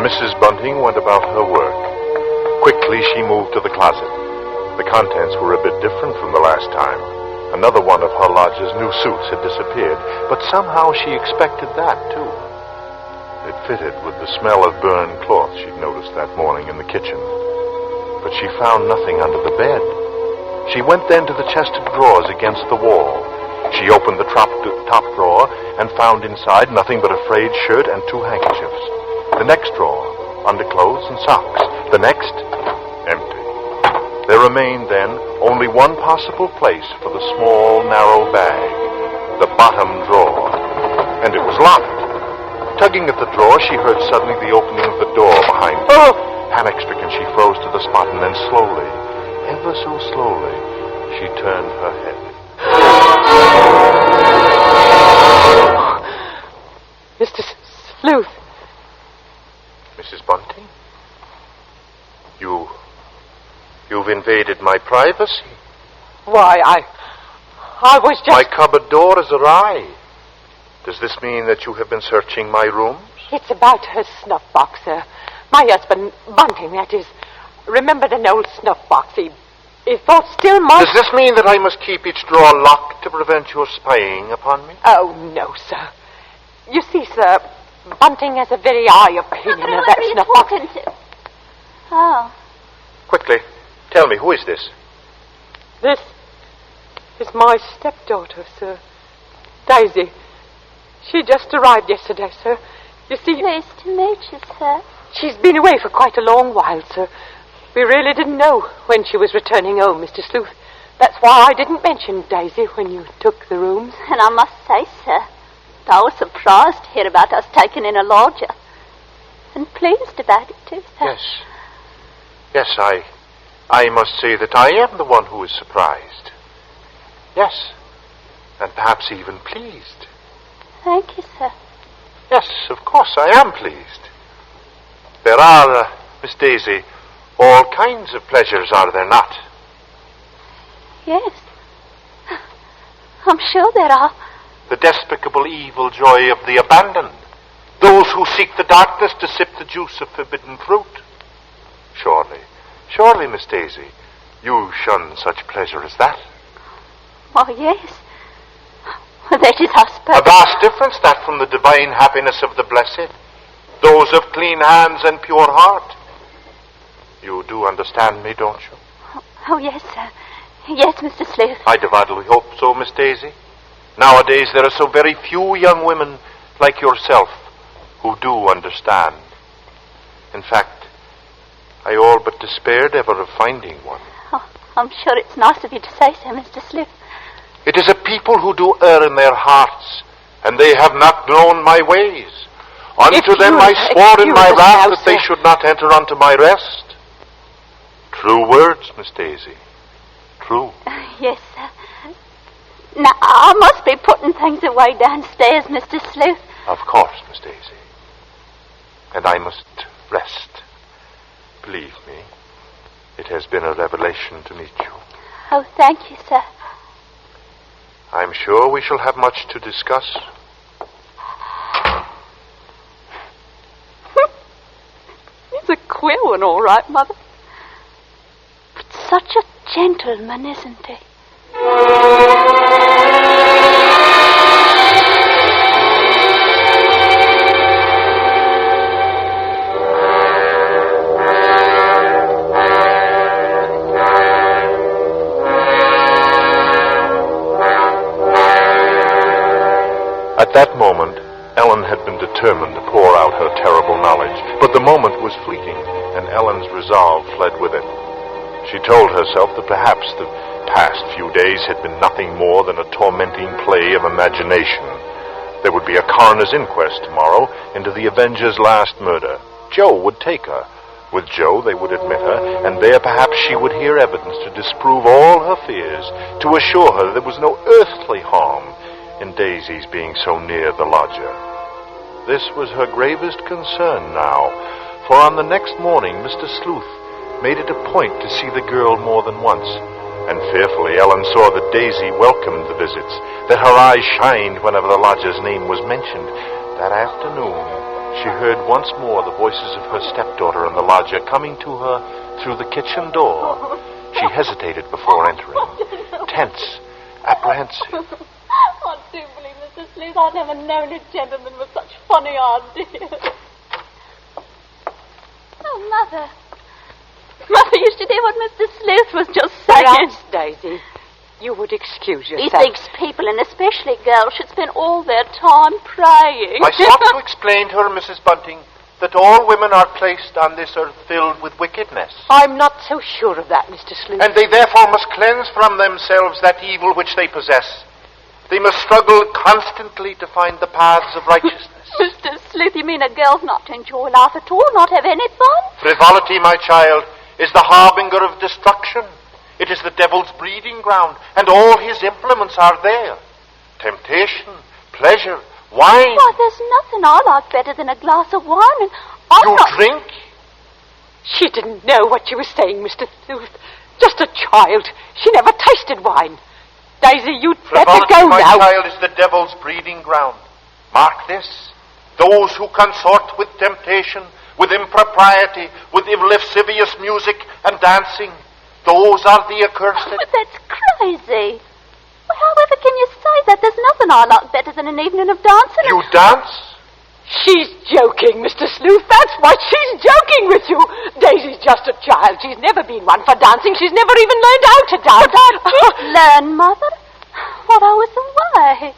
Mrs. Bunting went about her work. Quickly, she moved to the closet. The contents were a bit different from the last time. Another one of her lodger's new suits had disappeared, but somehow she expected that, too. It fitted with the smell of burned cloth she'd noticed that morning in the kitchen. But she found nothing under the bed. She went then to the chest of drawers against the wall. She opened the top drawer and found inside nothing but a frayed shirt and 2 handkerchiefs. The next drawer, underclothes and socks. The next, empty. There remained then only one possible place for the small, narrow bag, the bottom drawer. And it was locked. Tugging at the drawer, she heard suddenly the opening of the door behind her. Oh! Panic-stricken, she froze to the spot, and then slowly, ever so slowly, she turned her head. Mr. Sleuth. Mrs. Bunting? You've invaded my privacy. Why, I was just... My cupboard door is awry. Does this mean that you have been searching my rooms? It's about her snuff box, sir. My husband, Bunting, that is. Remembered an old snuff box. He thought still more... Does this mean that I must keep each drawer locked to prevent your spying upon me? Oh, no, sir. You see, sir, Bunting has a very high opinion of that snuff box. To? Oh. Quickly, tell me, who is this? This is my stepdaughter, sir. Daisy. She just arrived yesterday, sir. You see... Pleased to meet you, sir. She's been away for quite a long while, sir. We really didn't know when she was returning home, Mr. Sleuth. That's why I didn't mention Daisy when you took the rooms. And I must say, sir, I was surprised to hear about us taking in a lodger. And pleased about it, too, sir. Yes, I must say that I am the one who is surprised. Yes, and perhaps even pleased. Thank you, sir. Yes, of course I am pleased. There are, Miss Daisy, all kinds of pleasures, are there not? Yes. I'm sure there are. The despicable evil joy of the abandoned. Those who seek the darkness to sip the juice of forbidden fruit. Surely, Miss Daisy, you shun such pleasure as that. Oh, yes. That is, I suppose... A vast difference, that, from the divine happiness of the blessed. Those of clean hands and pure heart. You do understand me, don't you? Oh, yes, sir. Yes, Mr. Sleuth. I devoutly hope so, Miss Daisy. Nowadays there are so very few young women like yourself who do understand. In fact, I all but despaired ever of finding one. Oh, I'm sure it's nice of you to say so, Mr. Sleuth. It is a people who do err in their hearts, and they have not known my ways. Unto them I swore in my wrath that they should not enter unto my rest. True words, Miss Daisy. True. Yes, sir. Now, I must be putting things away downstairs, Mr. Sleuth. Of course, Miss Daisy. And I must rest. Believe me, it has been a revelation to meet you. Oh, thank you, sir. I'm sure we shall have much to discuss. He's a queer one, all right, Mother. But such a gentleman, isn't he? At that moment, Ellen had been determined to pour out her terrible knowledge, but the moment was fleeting, and Ellen's resolve fled with it. She told herself that perhaps the past few days had been nothing more than a tormenting play of imagination. There would be a coroner's inquest tomorrow into the Avenger's last murder. Joe would take her. With Joe, they would admit her, and there perhaps she would hear evidence to disprove all her fears, to assure her there was no earthly harm in Daisy's being so near the lodger. This was her gravest concern now, for on the next morning Mr. Sleuth made it a point to see the girl more than once, and fearfully Ellen saw that Daisy welcomed the visits, that her eyes shined whenever the lodger's name was mentioned. That afternoon, She heard once more the voices of her stepdaughter and the lodger coming to her through the kitchen door. She hesitated before entering, tense, apprehensive. I do believe, Mr. Sleuth, I've never known a gentleman with such funny ideas. Oh, Mother. Mother, you should hear what Mr. Sleuth was just saying. Perhaps, Daisy, you would excuse yourself. He thinks people, and especially girls, should spend all their time praying. I sought to explain to her, Mrs. Bunting, that all women are placed on this earth filled with wickedness. I'm not so sure of that, Mr. Sleuth. And they therefore must cleanse from themselves that evil which they possess. They must struggle constantly to find the paths of righteousness. Mr. Sleuth, you mean a girl's not to enjoy life at all, not have any fun? Frivolity, my child, is the harbinger of destruction. It is the devil's breeding ground, and all his implements are there. Temptation, pleasure, wine. Why, there's nothing I like better than a glass of wine, and I'm You not... drink? She didn't know what she was saying, Mr. Sleuth. Just a child. She never tasted wine. Daisy, you'd better Frivolity, go my now. child, is the devil's breeding ground. Mark this. Those who consort with temptation, with impropriety, with lascivious music and dancing, those are the accursed. But that's crazy. Well, however can you say that? There's nothing I like better than an evening of dancing. You dance? She's joking, Mr. Sleuth. That's why she's joking with you. Daisy's just a child. She's never been one for dancing. She's never even learned how to dance. But I did learn, Mother. What I was away.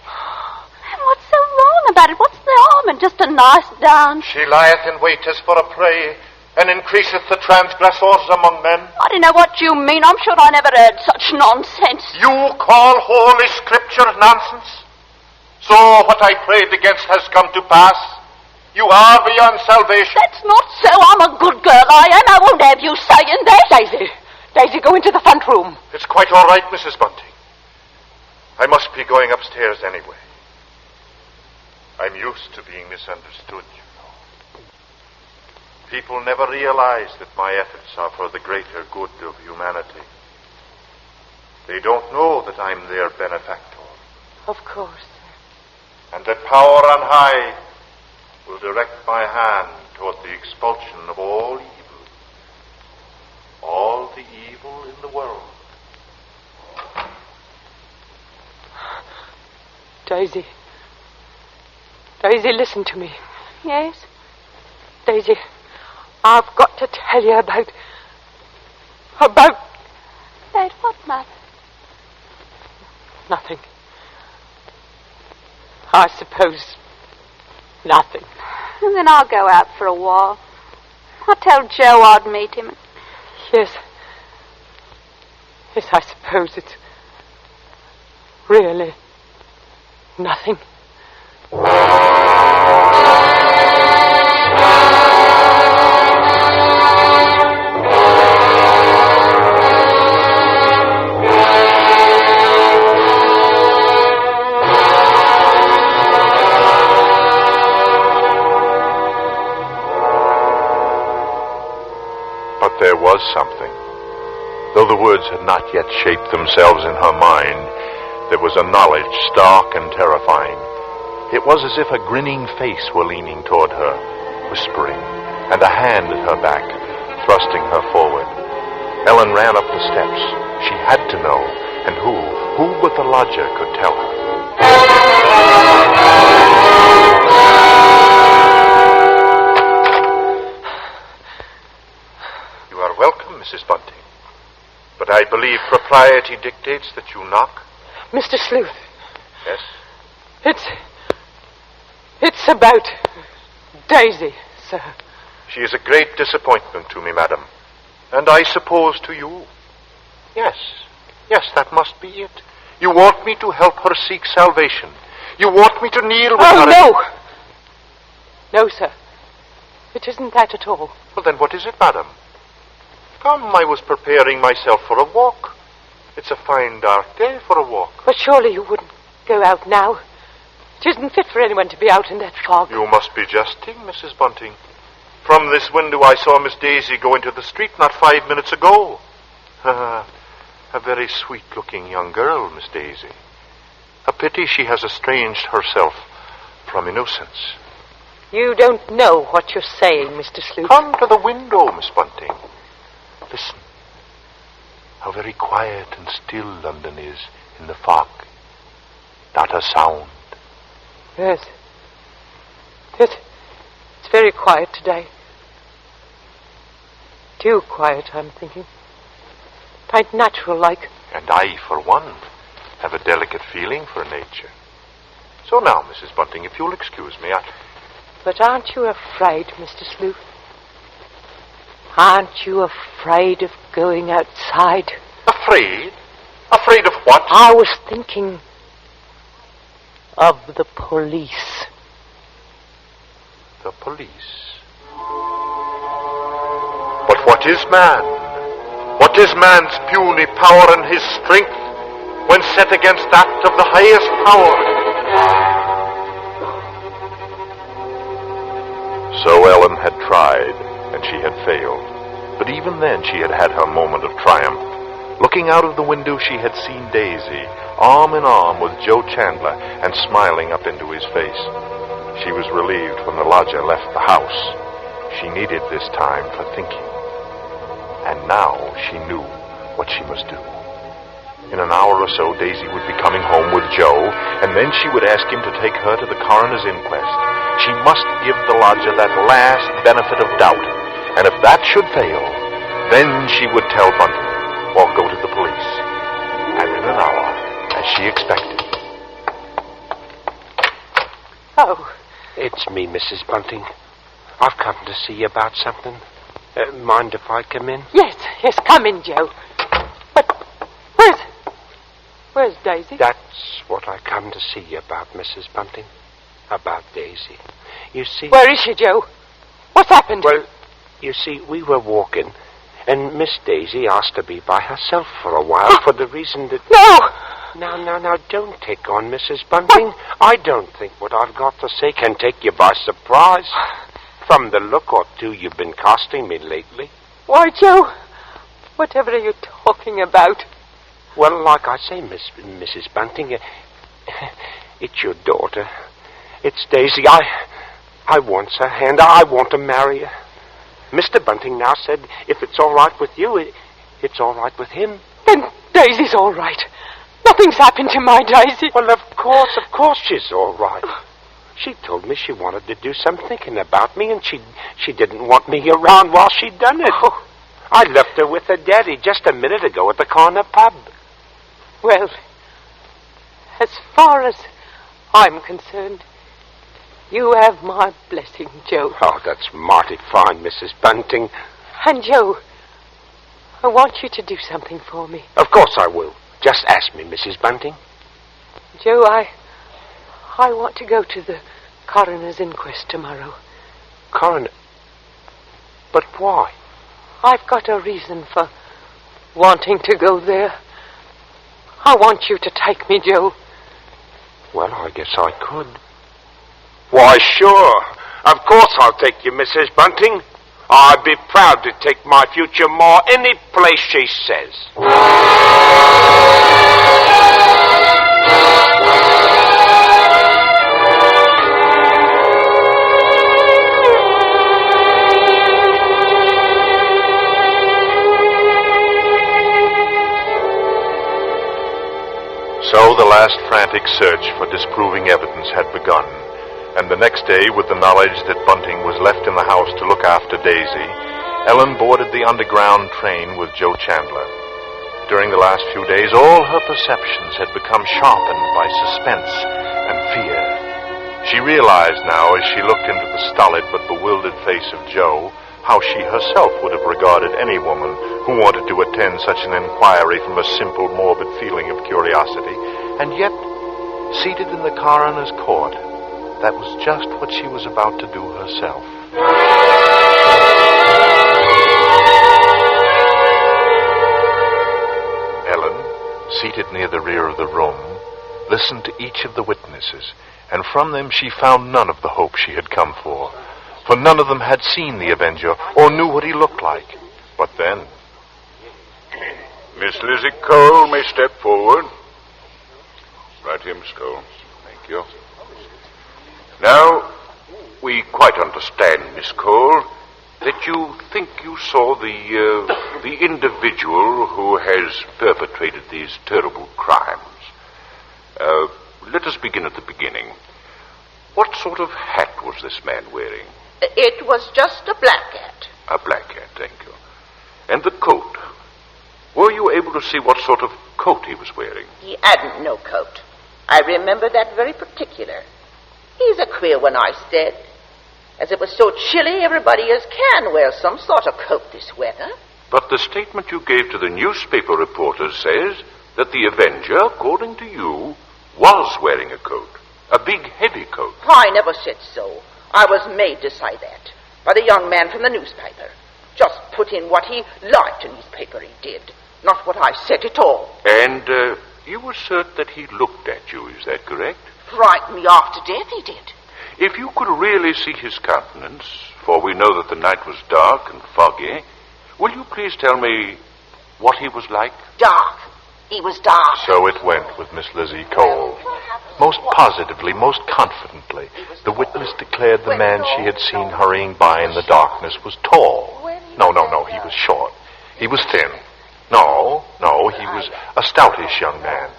What's so wrong about it? What's the harm in just a nice dance? She lieth in wait as for a prey, and increaseth the transgressors among men. I don't know what you mean. I'm sure I never heard such nonsense. You call Holy Scripture nonsense? So what I prayed against has come to pass. You are beyond salvation. That's not so. I'm a good girl, I am. I won't have you saying that. Daisy, go into the front room. It's quite all right, Mrs. Bunting. I must be going upstairs anyway. I'm used to being misunderstood, you know. People never realize that my efforts are for the greater good of humanity. They don't know that I'm their benefactor. Of course. And that power on high will direct my hand toward the expulsion of all evil. All the evil in the world. Daisy. Daisy, listen to me. Yes? Daisy, I've got to tell you about... About what, Mother? nothing. I suppose nothing. And then I'll go out for a while. I told Joe I'd meet him. Yes. Yes, I suppose it's really nothing. But there was something. Though the words had not yet shaped themselves in her mind, there was a knowledge stark and terrifying. It was as if a grinning face were leaning toward her, whispering, and a hand at her back, thrusting her forward. Ellen ran up the steps. She had to know, and who but the lodger could tell her? You are welcome, Mrs. Bunting. But I believe propriety dictates that you knock. Mr. Sleuth. Yes? It's about Daisy, sir. She is a great disappointment to me, madam. And I suppose to you. Yes, that must be it. You want me to help her seek salvation. You want me to kneel with her... Oh, no! No, sir. It isn't that at all. Well, then what is it, madam? Come, I was preparing myself for a walk. It's a fine dark day for a walk. But surely you wouldn't go out now. It isn't fit for anyone to be out in that fog. You must be jesting, Mrs. Bunting. From this window I saw Miss Daisy go into the street not 5 minutes ago. A very sweet-looking young girl, Miss Daisy. A pity she has estranged herself from innocence. You don't know what you're saying, Mr. Sleuth. Come to the window, Miss Bunting. Listen. How very quiet and still London is in the fog. Not a sound. Yes. It's very quiet today. Too quiet, I'm thinking. Quite natural-like. And I, for one, have a delicate feeling for nature. So now, Mrs. Bunting, if you'll excuse me, But aren't you afraid, Mr. Sleuth? Aren't you afraid of going outside? Afraid? Afraid of what? I was thinking of the police. The police? But what is man? What is man's puny power and his strength when set against that of the highest power? So Ellen had tried, and she had failed. But even then she had had her moment of triumph. Looking out of the window, she had seen Daisy, arm in arm with Joe Chandler, and smiling up into his face. She was relieved when the lodger left the house. She needed this time for thinking. And now she knew what she must do. In an hour or so, Daisy would be coming home with Joe, and then she would ask him to take her to the coroner's inquest. She must give the lodger that last benefit of doubt, and if that should fail, then she would tell Bunting, or go to the police. And in an hour, as she expected. Oh. It's me, Mrs. Bunting. I've come to see you about something. Mind if I come in? Yes, come in, Joe. But where's Daisy? That's what I come to see you about, Mrs. Bunting. About Daisy. You see... Where is she, Joe? What's happened? Well, you see, we were walking, and Miss Daisy asked to be by herself for a while for the reason that... No! Now, don't take on, Mrs. Bunting. What? I don't think what I've got to say can take you by surprise. From the look or two you've been casting me lately. Why, Joe, whatever are you talking about? Well, like I say, Mrs. Bunting, it's your daughter. It's Daisy. I want her hand. I want to marry her. Mr. Bunting now said if it's all right with you, it's all right with him. Then Daisy's all right. Nothing's happened to my Daisy. Well, of course she's all right. She told me she wanted to do some thinking about me, and she didn't want me around while she'd done it. Oh. I left her with her daddy just a minute ago at the corner pub. Well, as far as I'm concerned, you have my blessing, Joe. Oh, that's mighty fine, Mrs. Bunting. And, Joe, I want you to do something for me. Of course I will. Just ask me, Mrs. Bunting. Joe, I want to go to the coroner's inquest tomorrow. Coroner? But why? I've got a reason for wanting to go there. I want you to take me, Joe. Well, I guess I could. Why, sure. Of course I'll take you, Mrs. Bunting. I'd be proud to take my future ma any place she says. So the last frantic search for disproving evidence had begun, and the next day, with the knowledge that Bunting was left in the house to look after Daisy, Ellen boarded the underground train with Joe Chandler. During the last few days, all her perceptions had become sharpened by suspense and fear. She realized now, as she looked into the stolid but bewildered face of Joe, how she herself would have regarded any woman who wanted to attend such an inquiry from a simple, morbid feeling of curiosity. And yet, seated in the coroner's court, that was just what she was about to do herself. Ellen, seated near the rear of the room, listened to each of the witnesses, and from them she found none of the hope she had come for none of them had seen the Avenger or knew what he looked like. But then... Miss Lizzie Cole may step forward. Right here, Miss Cole. Thank you. Now, We quite understand, Miss Cole, that you think you saw the individual who has perpetrated these terrible crimes. Let us begin at the beginning. What sort of hat was this man wearing? It was just a black hat. A black hat, thank you. And the coat? Were you able to see what sort of coat he was wearing? He hadn't no coat. I remember that very particular. He's a queer one, I said. As it was so chilly, everybody as can wear some sort of coat this weather. But the statement you gave to the newspaper reporters says that the Avenger, according to you, was wearing a coat. A big, heavy coat. I never said so. I was made to say that by the young man from the newspaper. Just put in what he liked in his paper, he did. Not what I said at all. And you assert that he looked at you, is that correct? Frightened me half to death, he did. If you could really see his countenance, for we know that the night was dark and foggy, will you please tell me what he was like? Dark. He was dark. So it went with Miss Lizzie Cole. Most positively, most confidently, the witness declared the man she had seen hurrying by in the darkness was tall. No, he was short. He was thin. No, he was a stoutish young man.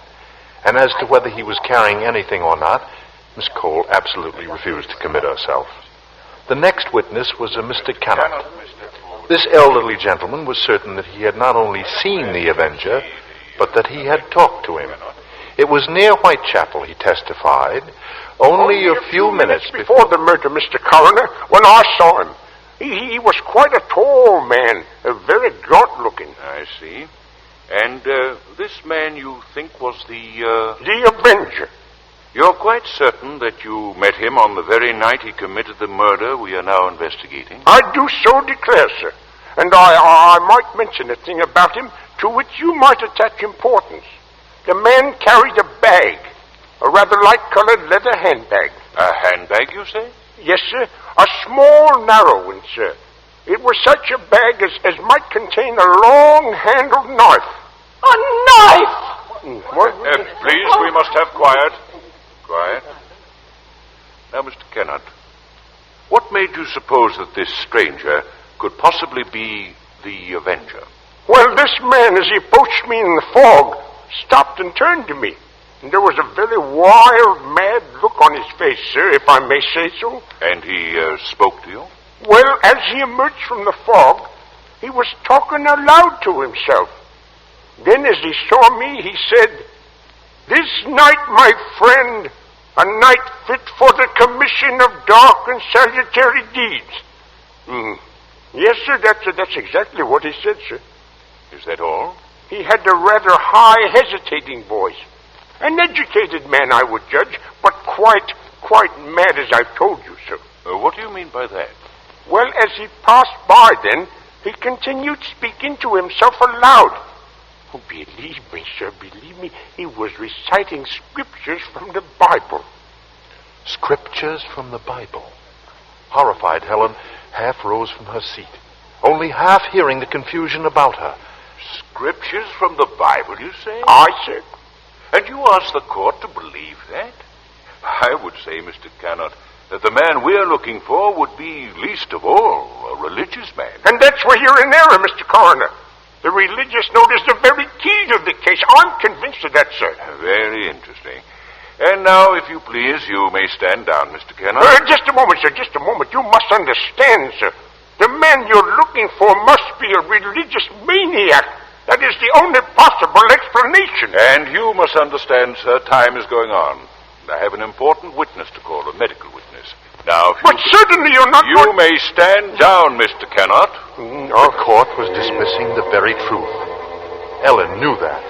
And as to whether he was carrying anything or not, Miss Cole absolutely refused to commit herself. The next witness was a Mr. Cannot. This elderly gentleman was certain that he had not only seen the Avenger, but that he had talked to him. It was near Whitechapel, he testified, only a few minutes before the murder, Mr. Coroner, when I saw him. He was quite a tall man, very gaunt-looking. I see. And this man you think was the Avenger. You're quite certain that you met him on the very night he committed the murder we are now investigating? I do so declare, sir. And I might mention a thing about him to which you might attach importance. The man carried a bag, a rather light-colored leather handbag. A handbag, you say? Yes, sir. A small, narrow one, sir. It was such a bag as might contain a long-handled knife. A knife! Please, we must have quiet. Quiet. Now, Mr. Kennett, what made you suppose that this stranger could possibly be the Avenger? Well, this man, as he approached me in the fog, stopped and turned to me. And there was a very wild, mad look on his face, sir, if I may say so. And he spoke to you? Well, as he emerged from the fog, he was talking aloud to himself. Then, as he saw me, he said, "This night, my friend, a night fit for the commission of dark and salutary deeds." Yes, sir, that's exactly what he said, sir. Is that all? He had a rather high, hesitating voice. An educated man, I would judge, but quite mad, as I've told you, sir. What do you mean by that? Well, as he passed by then, he continued speaking to himself aloud. Oh, believe me, sir, believe me, he was reciting scriptures from the Bible. Scriptures from the Bible. Horrified, Helen half rose from her seat, only half hearing the confusion about her. Scriptures from the Bible, you say? I said. And you asked the court to believe that? I would say, Mr. Cannot, that the man we're looking for would be, least of all, a religious man. And that's where you're in error, Mr. Coroner. The religious note is the very key to the case. I'm convinced of that, sir. Very interesting. And now, if you please, you may stand down, Mr. Cannot. Just a moment, sir, just a moment. You must understand, sir. The man you're looking for must be a religious maniac. That is the only possible explanation. And you must understand, sir, time is going on. I have an important witness to call, a medical witness. Now, if But certainly you're not... You may stand down, Mr. Cannot. The court was dismissing the very truth. Ellen knew that.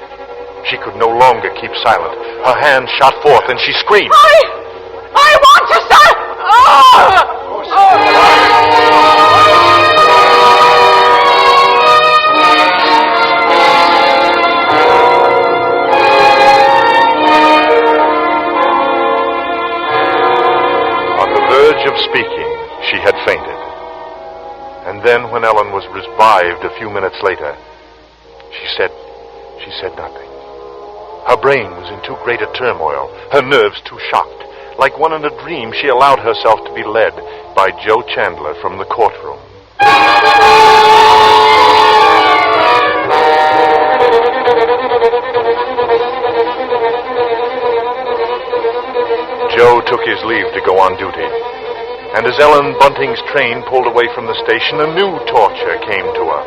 She could no longer keep silent. Her hand shot forth and she screamed. I want to say... On the verge of speaking, she had fainted. And then when Ellen was revived a few minutes later, she said nothing. Her brain was in too great a turmoil, her nerves too shocked. like one in a dream, she allowed herself to be led by Joe Chandler from the courtroom. Joe took his leave to go on duty. And as Ellen Bunting's train pulled away from the station, a new torture came to her.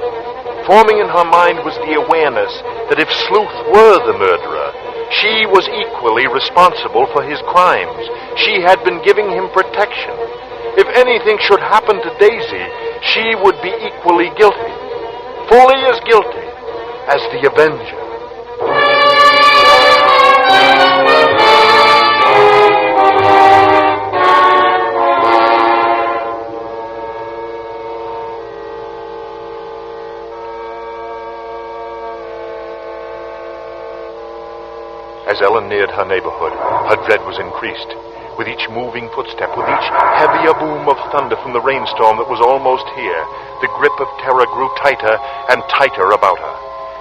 Forming in her mind was the awareness that if Sleuth were the murderer, she was equally responsible for his crimes. She had been giving him protection. If anything should happen to Daisy, she would be equally guilty. Fully as guilty as the Avenger. As Ellen neared her neighborhood, her dread was increased. With each moving footstep, with each heavier boom of thunder from the rainstorm that was almost here, the grip of terror grew tighter and tighter about her.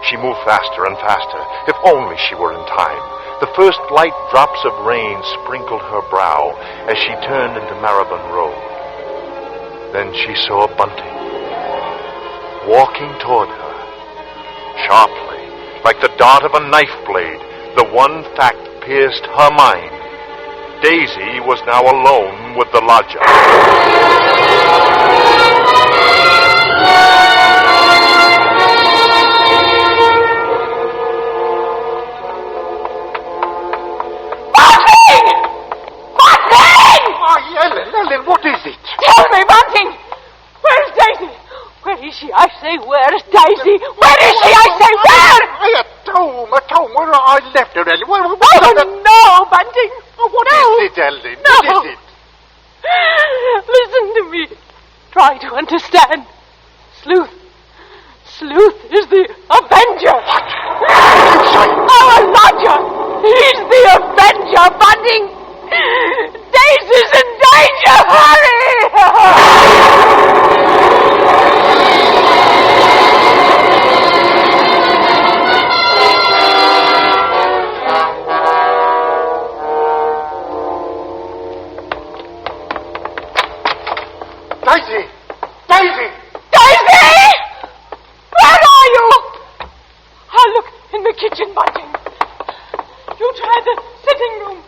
She moved faster and faster. If only she were in time. The first light drops of rain sprinkled her brow as she turned into Maribon Road. Then she saw Bunting walking toward her, sharply, like the dart of a knife blade. The one fact pierced her mind. Daisy was now alone with the lodger. Bunting! Bunting! Oh, Ellen, what is it? Tell me, Bunting! Where's Daisy? Where is she? I say, where's Daisy? Where is she? I say, where? At home, where I left her, Ellen. No, Bunting. What is it, Ellen? No. What is it? Listen to me. Try to understand. Sleuth is the Avenger. What? Our lodger. He's the Avenger, Bunting. Daisy's in danger. Hurry! Daisy! Daisy! Daisy! Where are you? Oh, look, in the kitchen, Bunting. You try the sitting room.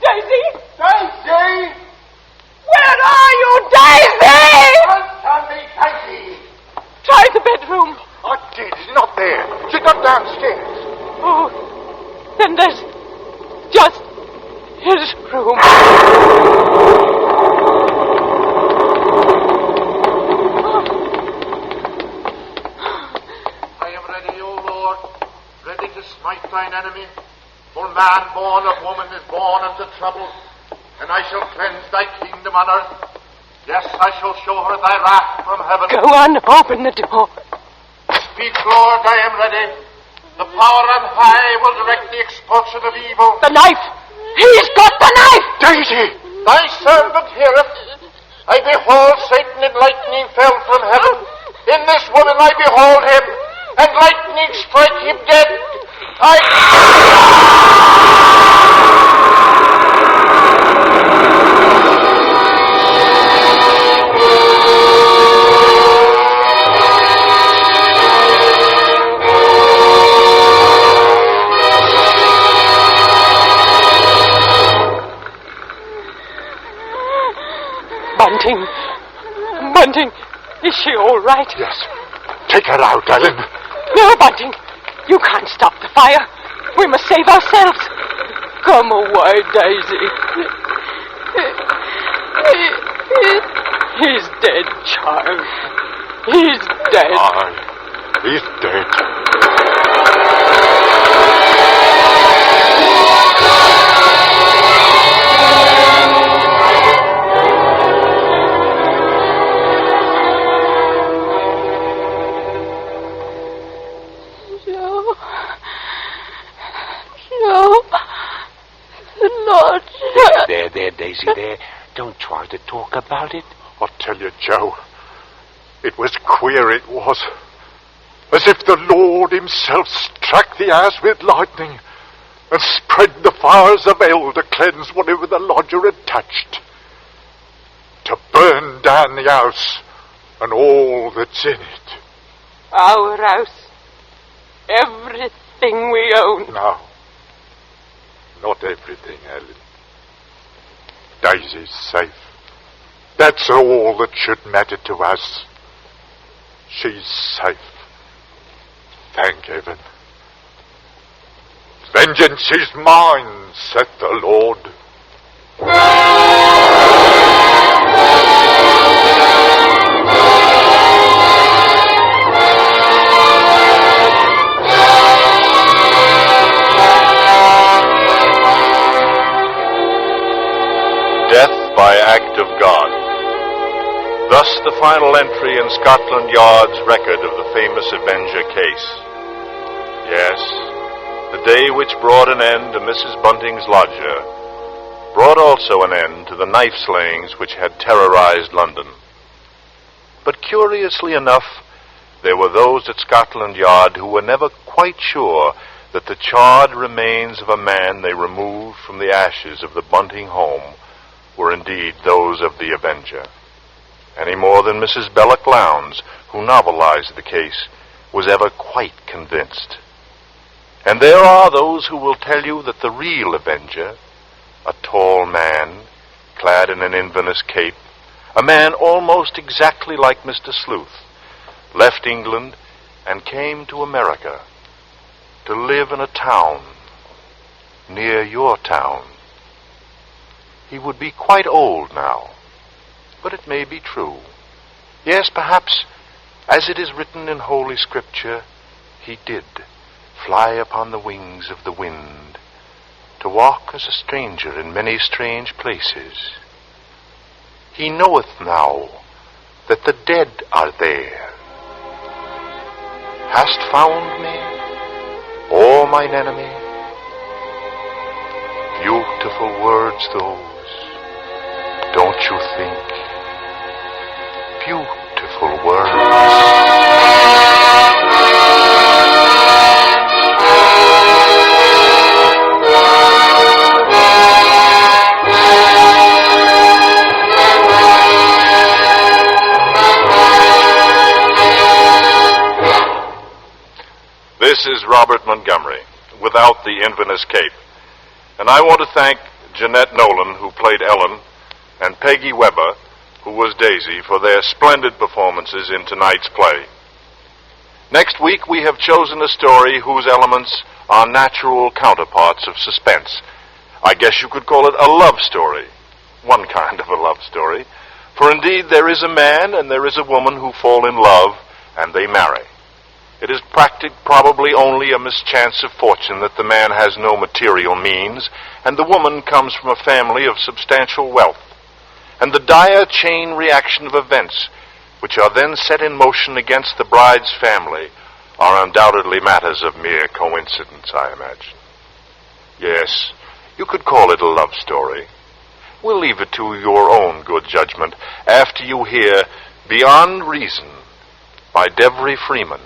Daisy? Daisy! Where are you, Daisy? Answer me, Daisy! Try the bedroom. I did. She's not there. She's not downstairs. Oh, then there's just his room. Ready to smite thine enemy. For man born of woman is born unto trouble, and I shall cleanse thy kingdom on earth. Yes, I shall show her thy wrath from heaven. Go on, open the door. Speak, Lord, I am ready. The power on high will direct the expulsion of evil. The knife! He's got the knife! Daisy! Thy servant heareth. I behold Satan in lightning fell from heaven. In this woman I behold him, and lightning strike him dead. Bunting, is she all right? Yes. Take her out, Ellen. No, Bunting, you can't stop the fire. We must save ourselves. Come away, Daisy. He's dead, child. He's dead. Aye, he's dead. There, Daisy, there. Don't try to talk about it. I'll tell you, Joe, it was queer, it was. As if the Lord himself struck the ass with lightning. and spread the fires of hell to cleanse whatever the lodger had touched. To burn down the house and all that's in it. Our house. Everything we own. No. Not everything, Ellen. Daisy's safe. That's all that should matter to us. She's safe. Thank heaven. Vengeance is mine, saith the Lord. Death by act of God. Thus the final entry in Scotland Yard's record of the famous Avenger case. Yes, the day which brought an end to Mrs. Bunting's lodger brought also an end to the knife slayings which had terrorized London. But curiously enough, there were those at Scotland Yard who were never quite sure that the charred remains of a man they removed from the ashes of the Bunting home were indeed those of the Avenger, any more than Mrs. Belloc Lowndes, who novelized the case, was ever quite convinced. And there are those who will tell you that the real Avenger, a tall man, clad in an Inverness cape, a man almost exactly like Mr. Sleuth, left England and came to America to live in a town near your town. He would be quite old now, but it may be true. Yes, perhaps, as it is written in Holy Scripture, he did fly upon the wings of the wind, to walk as a stranger in many strange places. He knoweth now that the dead are there. Hast found me, O mine enemy? Beautiful words those, don't you think? Beautiful words. This is Robert Montgomery, without the Inverness cape. And I want to thank Jeanette Nolan, who played Ellen, and Peggy Weber, who was Daisy, for their splendid performances in tonight's play. Next week, we have chosen a story whose elements are natural counterparts of suspense. I guess you could call it a love story. One kind of a love story. For indeed, there is a man and there is a woman who fall in love, and they marry. It is probably only a mischance of fortune that the man has no material means, and the woman comes from a family of substantial wealth. And the dire chain reaction of events, which are then set in motion against the bride's family, are undoubtedly matters of mere coincidence, I imagine. Yes, you could call it a love story. We'll leave it to your own good judgment after you hear Beyond Reason by Devery Freeman.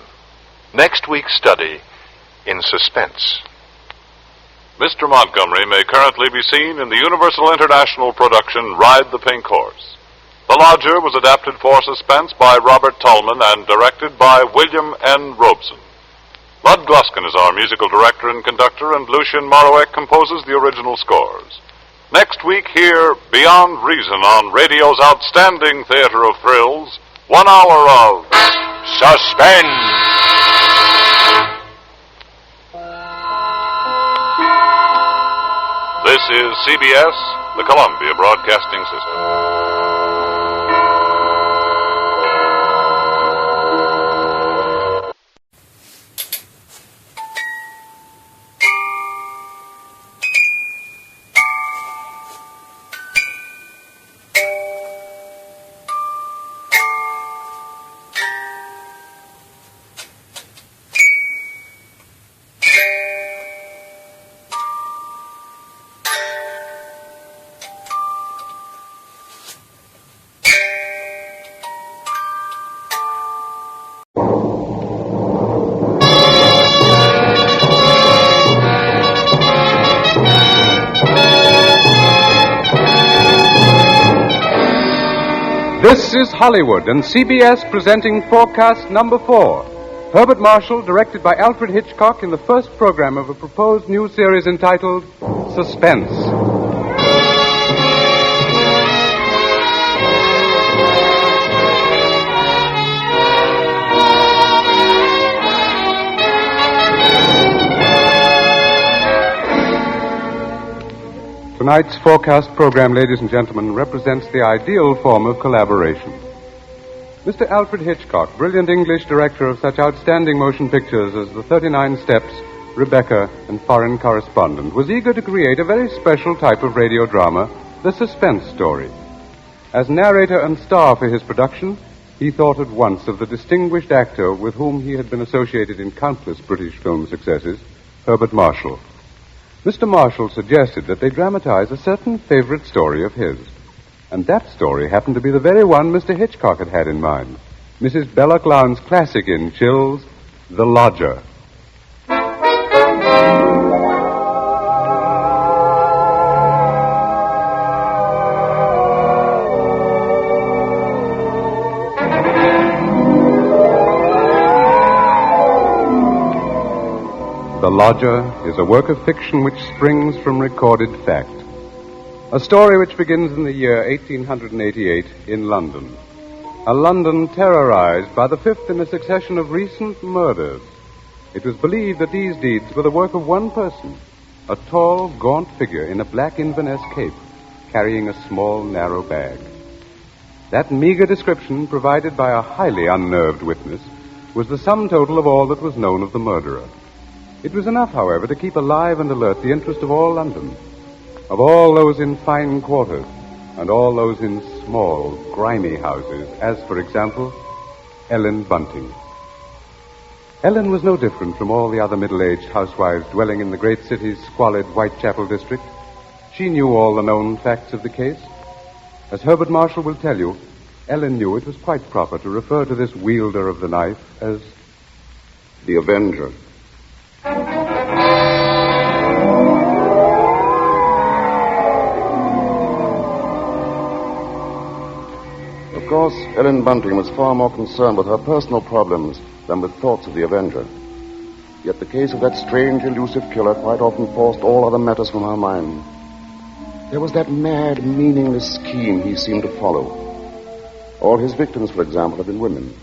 Next week's study in suspense. Mr. Montgomery may currently be seen in the Universal International production Ride the Pink Horse. The Lodger was adapted for suspense by Robert Tolman and directed by William N. Robeson. Bud Gluskin is our musical director and conductor, and Lucien Morawek composes the original scores. Next week, hear Beyond Reason on radio's outstanding theater of thrills, 1 hour of suspense. This is CBS, the Columbia Broadcasting System. This is Hollywood and CBS presenting Forecast Number 4. Herbert Marshall, directed by Alfred Hitchcock in the first program of a proposed new series entitled Suspense. Tonight's Forecast program, ladies and gentlemen, represents the ideal form of collaboration. Mr. Alfred Hitchcock, brilliant English director of such outstanding motion pictures as The 39 Steps, Rebecca, and Foreign Correspondent, was eager to create a very special type of radio drama, the suspense story. As narrator and star for his production, he thought at once of the distinguished actor with whom he had been associated in countless British film successes, Herbert Marshall. Mr. Marshall suggested that they dramatize a certain favorite story of his. And that story happened to be the very one Mr. Hitchcock had had in mind. Mrs. Belloc Lowndes' classic in Chill's, The Lodger. The Lodger is a work of fiction which springs from recorded fact. A story which begins in the year 1888 in London. A London terrorized by the fifth in a succession of recent murders. It was believed that these deeds were the work of one person, a tall, gaunt figure in a black Inverness cape, carrying a small, narrow bag. That meager description, provided by a highly unnerved witness, was the sum total of all that was known of the murderer. It was enough, however, to keep alive and alert the interest of all London, of all those in fine quarters and all those in small, grimy houses, as, for example, Ellen Bunting. Ellen was no different from all the other middle-aged housewives dwelling in the great city's squalid Whitechapel district. She knew all the known facts of the case. As Herbert Marshall will tell you, Ellen knew it was quite proper to refer to this wielder of the knife as the Avenger. Of course, Ellen Bunting was far more concerned with her personal problems than with thoughts of the Avenger. Yet the case of that strange, elusive killer quite often forced all other matters from her mind. There was that mad, meaningless scheme he seemed to follow. All his victims, for example, had been women.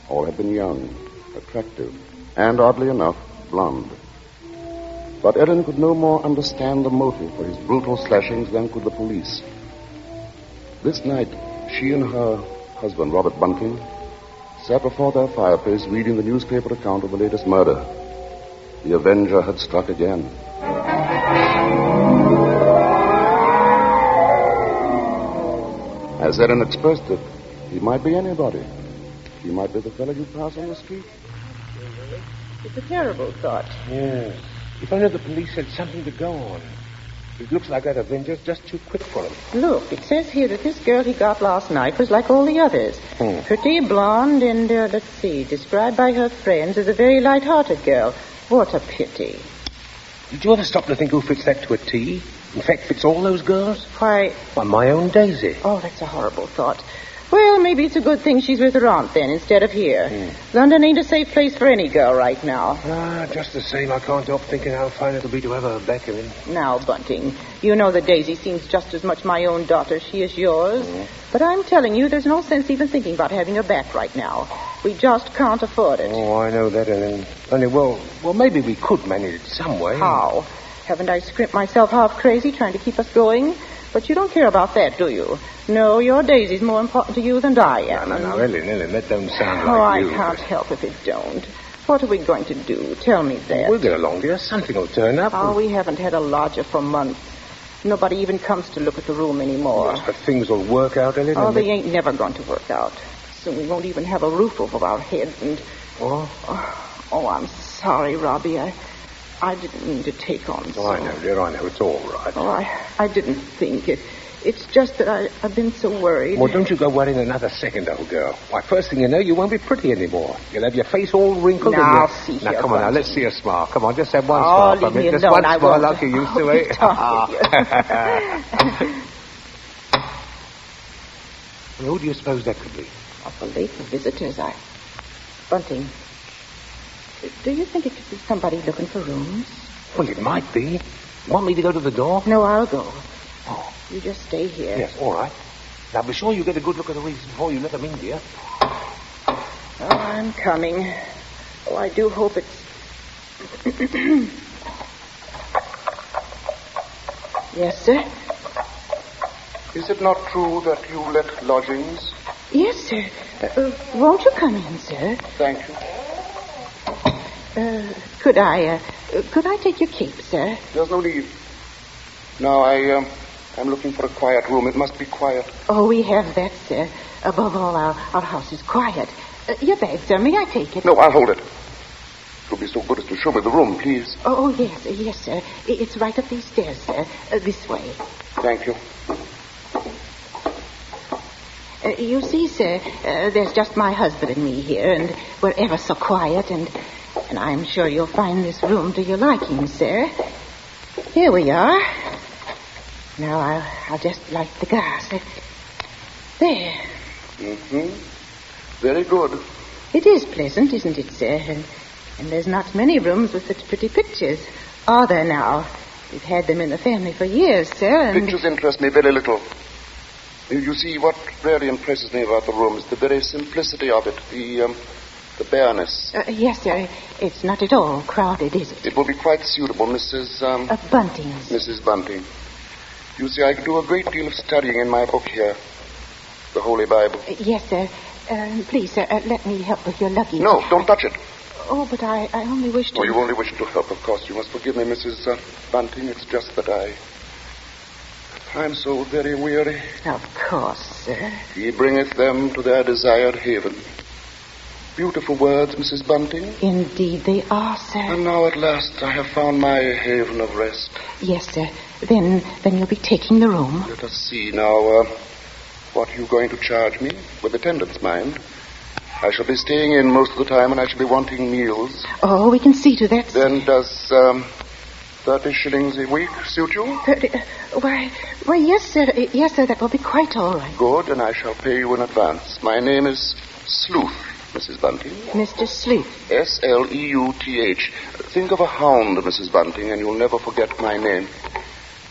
All had been young, attractive, and, oddly enough, blonde. But Ellen could no more understand the motive for his brutal slashings than could the police. This night, she and her husband, Robert Bunting, sat before their fireplace reading the newspaper account of the latest murder. The Avenger had struck again. As Ellen expressed it, he might be anybody. He might be the fellow you pass on the street. It's a terrible thought. Yes. If only the police had something to go on. It looks like that Avenger's just too quick for him. Look, it says here that this girl he got last night was like all the others. Pretty, blonde, and, let's see, described by her friends as a very light-hearted girl. What a pity. Did you ever stop to think who fits that to a T? In fact, fits all those girls? Why, my own Daisy. Oh, that's a horrible thought. Well, maybe it's a good thing she's with her aunt, then, instead of here. London ain't a safe place for any girl right now. Just the same, I can't help thinking how fine it'll be to have her back in. Now, Bunting, you know that Daisy seems just as much my own daughter as she is yours. But I'm telling you, there's no sense even thinking about having her back right now. We just can't afford it. Oh, I know that, Ellen. Only, well, maybe we could manage it some way. How? Haven't I scrimped myself half crazy trying to keep us going? But you don't care about that, do you? No, your Daisy's more important to you than I am. No, Ellen, that don't sound Oh, like you. I can't help if it don't. What are we going to do? Tell me that. We'll get along, dear. Something will turn up. Oh, we haven't had a lodger for months. Nobody even comes to look at the room anymore. Yes, but things will work out, Ellen. Oh, they ain't never going to work out. Soon we won't even have a roof over our heads and... Oh, I'm sorry, Robbie. I didn't mean to take on so. Oh, I know, dear, I know. It's all right. Oh, I didn't think it. It's just that I've been so worried. Well, don't you go worrying another second, old girl. Why, first thing you know, you won't be pretty anymore. You'll have your face all wrinkled. Now, and see Now, here, come on, Bunting. now, let's see a smile. Come on, just have one smile leave from me. me Just alone. one I smile won't. like you used to, Be eh? done with you. And who do you suppose that could be? Awful late for visitors. Bunting, do you think it could be somebody looking for rooms? Well, it might be. You want me to go to the door? No, I'll go. Oh. You just stay here. Yes, all right. Now, be sure you get a good look at the rooms before you let them in, dear. Oh, I'm coming. Oh, I do hope it's... Yes, sir? Is it not true that you let lodgings? Yes, sir. Won't you come in, sir? Thank you. Could I take your cape, sir? There's no need. Now, I'm looking for a quiet room. It must be quiet. Oh, we have that, sir. Above all, our house is quiet. Your bag, sir. May I take it? No, I'll hold it. You'll be so good as to show me the room, please. Oh, yes, sir. It's right up these stairs, sir. This way. Thank you. You see, sir, there's just my husband and me here, and we're ever so quiet, and I'm sure you'll find this room to your liking, sir. Here we are. Now, I'll just light the gas. There. Mm-hmm. Very good. It is pleasant, isn't it, sir? And there's not many rooms with such pretty pictures, are there now? We've had them in the family for years, sir, and... Pictures interest me very little. You see, what really impresses me about the room is the very simplicity of it, the bareness. Yes, sir. It's not at all crowded, is it? It will be quite suitable, Mrs. Bunting's. Mrs. Bunting. You see, I could do a great deal of studying in my book here, the Holy Bible. Yes, sir. Please, sir, let me help with your luggage. No, don't touch it. Oh, but I only wish to... Oh, you only wish to help, of course. You must forgive me, Mrs. Bunting. It's just that I'm so very weary. Of course, sir. He bringeth them to their desired haven. Beautiful words, Mrs. Bunting. Indeed they are, sir. And now at last I have found my haven of rest. Yes, sir. Then you'll be taking the room. Let us see now, what are you going to charge me? With attendance, mind. I shall be staying in most of the time, and I shall be wanting meals. Oh, we can see to that. Then does 30 shillings a week suit you? 30? Why, yes, sir. Yes, sir, that will be quite all right. Good, and I shall pay you in advance. My name is Sleuth, Mrs. Bunting. Mr. Sleuth. Sleuth. Think of a hound, Mrs. Bunting, and you'll never forget my name.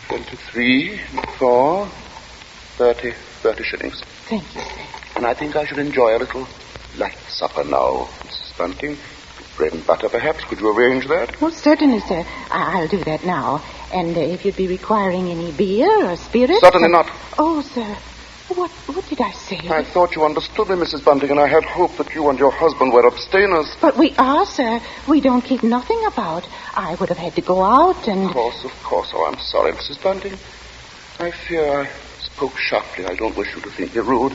23, 4, 30 shillings. Thank you, sir. And I think I should enjoy a little light supper now, Mrs. Bunting. Bread and butter, perhaps. Could you arrange that? Oh, certainly, sir. I'll do that now. And if you'd be requiring any beer or spirits... Certainly not. Oh, sir. What did I say? I thought you understood me, Mrs. Bunting, and I had hoped that you and your husband were abstainers. But we are, sir. We don't keep nothing about. I would have had to go out and... Of course. Oh, I'm sorry, Mrs. Bunting. I fear I spoke sharply. I don't wish you to think me rude.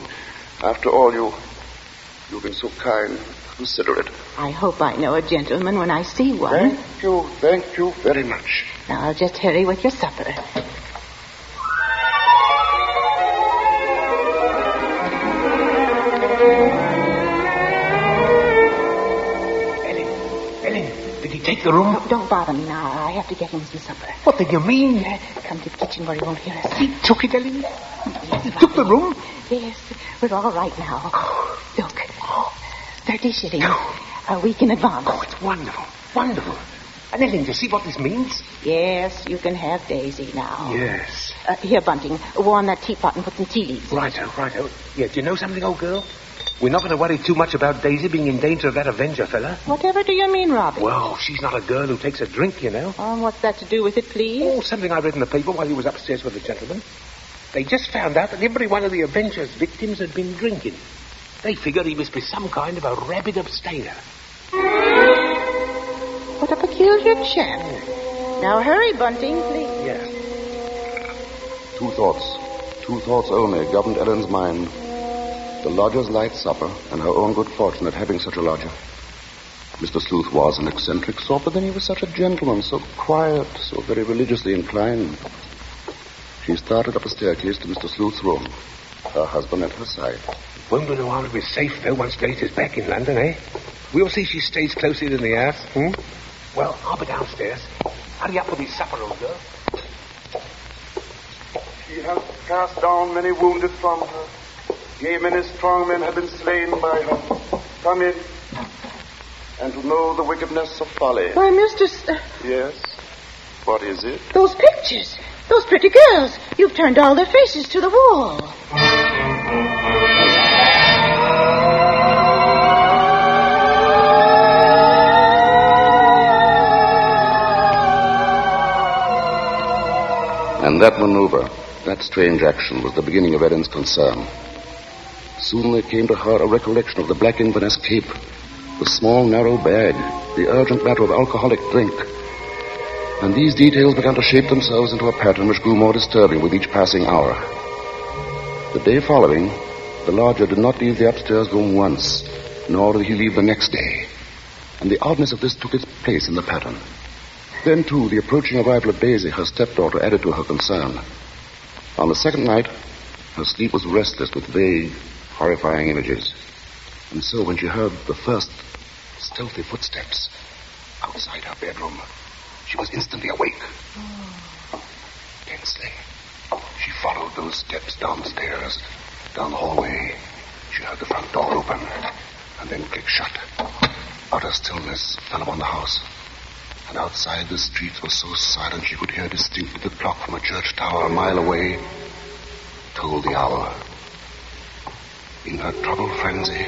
After all, you've been so kind, considerate. I hope I know a gentleman when I see one. Thank you very much. Now, I'll just hurry with your supper. Ellen, did he take the room? No, don't bother me now. I have to get him some supper. What did you mean? Come to the kitchen where he won't hear us. He took it, Ellen? Yes, he took the room? Yes, we're all right now. Look, 30 shillings. A week in advance. Oh, it's wonderful. Wonderful. And Ellen, do you see what this means? Yes, you can have Daisy now. Yes. Here, Bunting, warm that teapot and put some tea leaves in. Righto. Yeah, do you know something, old girl? We're not going to worry too much about Daisy being in danger of that Avenger fella. Whatever do you mean, Robbie? Well, she's not a girl who takes a drink, you know. What's that to do with it, please? Oh, something I read in the paper while he was upstairs with the gentleman. They just found out that every one of the Avenger's victims had been drinking. They figured he must be some kind of a rabid abstainer. What a peculiar chap. Now hurry, Bunting, please. Yes. Two thoughts only governed Ellen's mind. The lodger's light supper and her own good fortune at having such a lodger. Mr. Sleuth was an eccentric sort, but then he was such a gentleman, so quiet, so very religiously inclined. She started up a staircase to Mr. Sleuth's room, her husband at her side. Won't know how to be safe, though, once Daisy's back in London, eh? We'll see she stays closer in the house. Well, I'll be downstairs. Hurry up with his supper, old girl. She has cast down many wounded from her. Yea, many strong men have been slain by her. Come in, and to know the wickedness of folly. Why, Mr. Yes? What is it? Those pictures. Those pretty girls. You've turned all their faces to the wall. And that maneuver, that strange action, was the beginning of Ellen's concern. Soon there came to her a recollection of the Black Inverness Cape, the small, narrow bag, the urgent matter of alcoholic drink. And these details began to shape themselves into a pattern which grew more disturbing with each passing hour. The day following, the lodger did not leave the upstairs room once, nor did he leave the next day. And the oddness of this took its place in the pattern. Then, too, the approaching arrival of Daisy, her stepdaughter, added to her concern. On the second night, her sleep was restless with vague, horrifying images. And so when she heard the first stealthy footsteps outside her bedroom, she was instantly awake. Tensely, she followed those steps downstairs, down the hallway. She heard the front door open, and then click shut. Utter stillness fell upon the house. And outside the streets were so silent she could hear distinctly the clock from a church tower a mile away told the hour. In her troubled frenzy,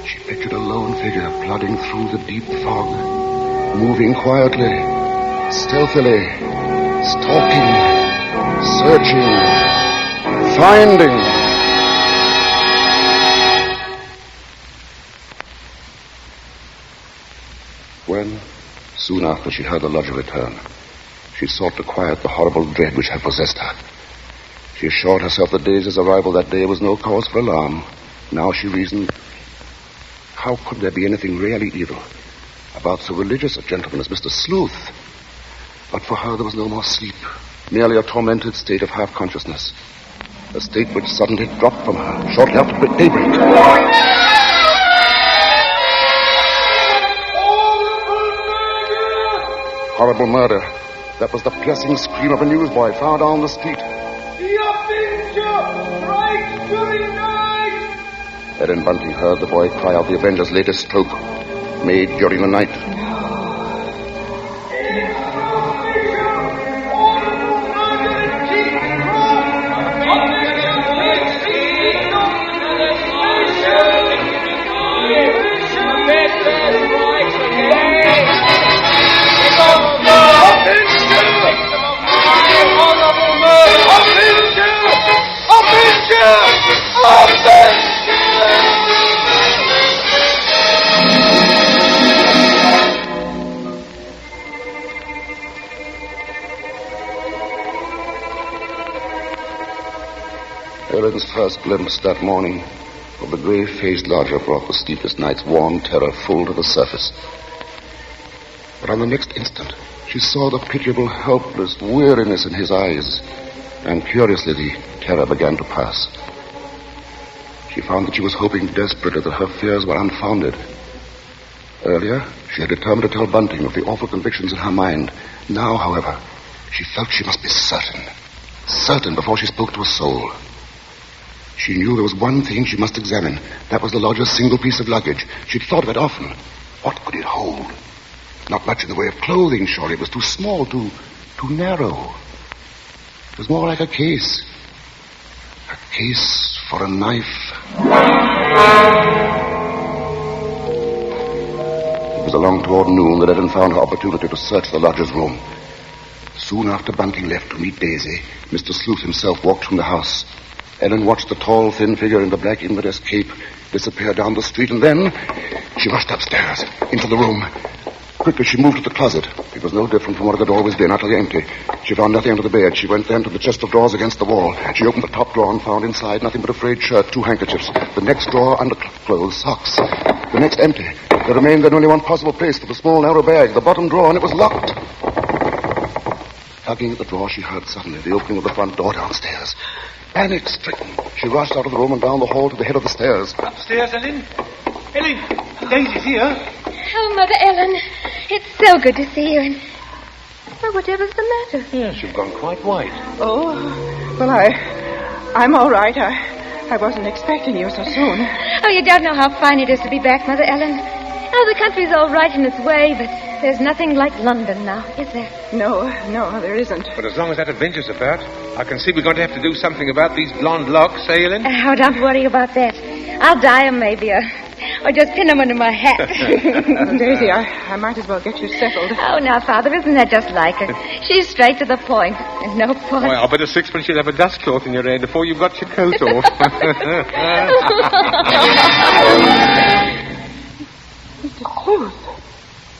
she pictured a lone figure plodding through the deep fog, moving quietly, stealthily, stalking, searching, finding. When, soon after she heard the lodger return, she sought to quiet the horrible dread which had possessed her. She assured herself that Daisy's arrival that day was no cause for alarm. Now she reasoned, how could there be anything really evil about so religious a gentleman as Mr. Sleuth? But for her there was no more sleep, merely a tormented state of half-consciousness, a state which suddenly dropped from her shortly after daybreak. Horrible murder. That was the piercing scream of a newsboy far down the street. Ellen Bunting heard the boy cry out the Avenger's latest stroke, made during the night. Ellen's first glimpse that morning of the grey-faced lodger brought the sleepless night's warm terror full to the surface. But on the next instant, she saw the pitiable, helpless weariness in his eyes, and curiously the terror began to pass. She found that she was hoping desperately that her fears were unfounded. Earlier, she had determined to tell Bunting of the awful convictions in her mind. Now, however, she felt she must be certain before she spoke to a soul. She knew there was one thing she must examine. That was the lodger's single piece of luggage. She'd thought of it often. What could it hold? Not much in the way of clothing, surely. It was too small, too narrow. It was more like a case. A case for a knife. It was along toward noon that Ellen found her opportunity to search the lodger's room. Soon after Bunting left to meet Daisy, Mr. Sleuth himself walked from the house. Ellen watched the tall, thin figure in the Black Inverness cape disappear down the street, and then she rushed upstairs, into the room. Quickly, she moved to the closet. It was no different from what it had always been, utterly empty. She found nothing under the bed. She went then to the chest of drawers against the wall. She opened the top drawer and found inside nothing but a frayed shirt, 2 handkerchiefs. The next drawer, underclothes, socks. The next empty. There remained then only one possible place for the small, narrow bag, the bottom drawer, and it was locked. Tugging at the drawer, she heard suddenly the opening of the front door downstairs. Panic-stricken, she rushed out of the room and down the hall to the head of the stairs. Upstairs, Ellen? Ellen, Daisy's here. Oh, Mother Ellen, it's so good to see you. And well, whatever's the matter? Yes, you've gone quite white. Oh, well, I'm all right. I wasn't expecting you so soon. Oh, you don't know how fine it is to be back, Mother Ellen. Oh, the country's all right in its way, but there's nothing like London now, is there? No, there isn't. But as long as that Avenger's about, I can see we're going to have to do something about these blonde locks, eh, Ellen? Oh, don't worry about that. I'll dye 'em maybe, or just pin 'em under my hat. Daisy, I might as well get you settled. Oh, now, Father, isn't that just like her? She's straight to the point, and no point. Well, I'll bet a sixpence you'll have a dust cloth in your hair before you've got your coat off. Mr. Sleuth.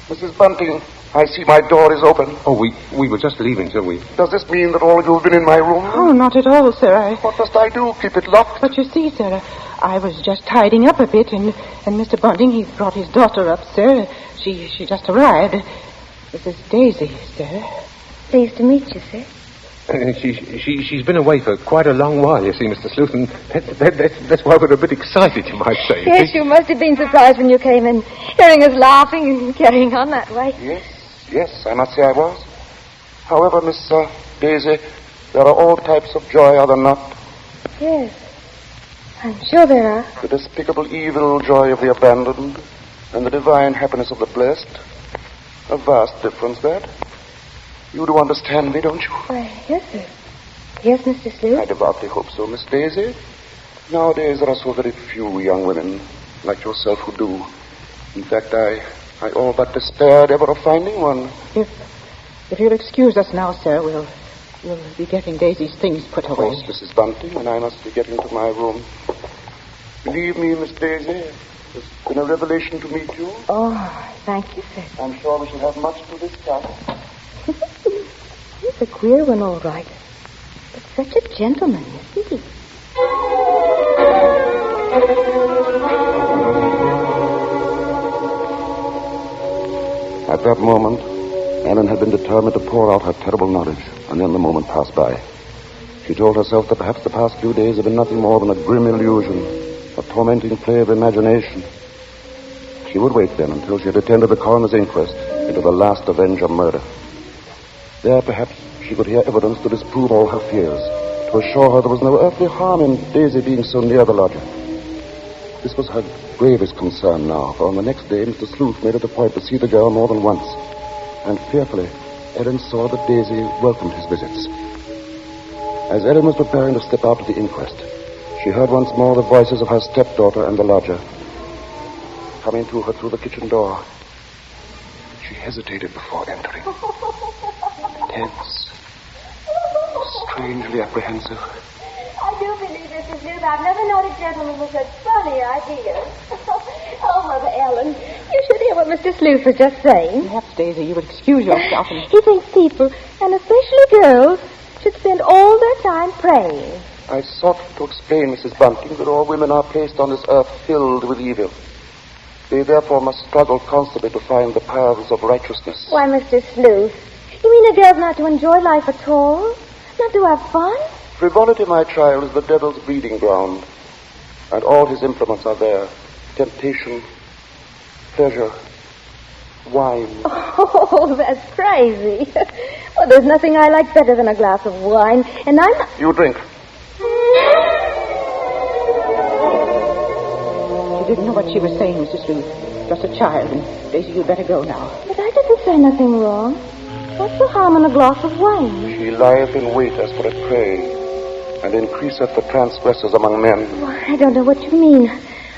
Mrs. Bunting, I see my door is open. Oh, we were just leaving, so we... Does this mean that all of you have been in my room? Oh, not at all, sir. What must I do? Keep it locked? But you see, sir, I was just tidying up a bit, and Mr. Bunting, he brought his daughter up, sir. She just arrived. This is Daisy, sir. Pleased to meet you, sir. She's been away for quite a long while, you see, Mr. Sleuth, and that's why we're a bit excited, you might say. Yes, you must have been surprised when you came in, hearing us laughing and carrying on that way. Yes, I must say I was. However, Miss Daisy, there are all types of joy, are there not? Yes, I'm sure there are. The despicable evil joy of the abandoned, and the divine happiness of the blessed. A vast difference, that. You do understand me, don't you? Why, yes, sir. Yes, Mr. Sleuth. I devoutly hope so, Miss Daisy. Nowadays there are so very few young women like yourself who do. In fact, I all but despaired ever of finding one. If you'll excuse us now, sir, we'll be getting Daisy's things put away. Of course, Mrs. Bunting, and I must be getting to my room. Believe me, Miss Daisy, it's been a revelation to meet you. Oh, thank you, sir. I'm sure we shall have much to discuss. He's a queer one, all right. But such a gentleman, isn't he? At that moment, Ellen had been determined to pour out her terrible knowledge, and then the moment passed by. She told herself that perhaps the past few days had been nothing more than a grim illusion, a tormenting play of imagination. She would wait then until she had attended the coroner's inquest into the last Avenger murder. There, perhaps, she could hear evidence to disprove all her fears, to assure her there was no earthly harm in Daisy being so near the lodger. This was her gravest concern now, for on the next day, Mr. Sleuth made it a point to see the girl more than once. And fearfully, Ellen saw that Daisy welcomed his visits. As Ellen was preparing to step out to the inquest, she heard once more the voices of her stepdaughter and the lodger coming to her through the kitchen door. She hesitated before entering. Tense. Strangely apprehensive. I do believe, Mrs. Sleuth, I've never known a gentleman with such funny ideas. Oh, Mother Ellen, You should hear what Mr. Sleuth was just saying. Perhaps, Daisy, you would excuse yourself. He thinks people, and especially girls, should spend all their time praying. I sought to explain, Mrs. Bunting, that all women are placed on this earth filled with evil. They therefore must struggle constantly to find the paths of righteousness. Why, Mr. Sleuth, you mean a girl's not to enjoy life at all? Not to have fun? Frivolity, my child, is the devil's breeding ground, and all his implements are there. Temptation, pleasure, wine. Oh, that's crazy. Well, there's nothing I like better than a glass of wine, and I'm... You drink. She didn't know what she was saying, Mrs. Sleuth. Just a child, and Daisy, you'd better go now. But I didn't say nothing wrong. What's the harm in a glass of wine? She lieth in wait as for a prey, and increaseth the transgressors among men. Well, I don't know what you mean.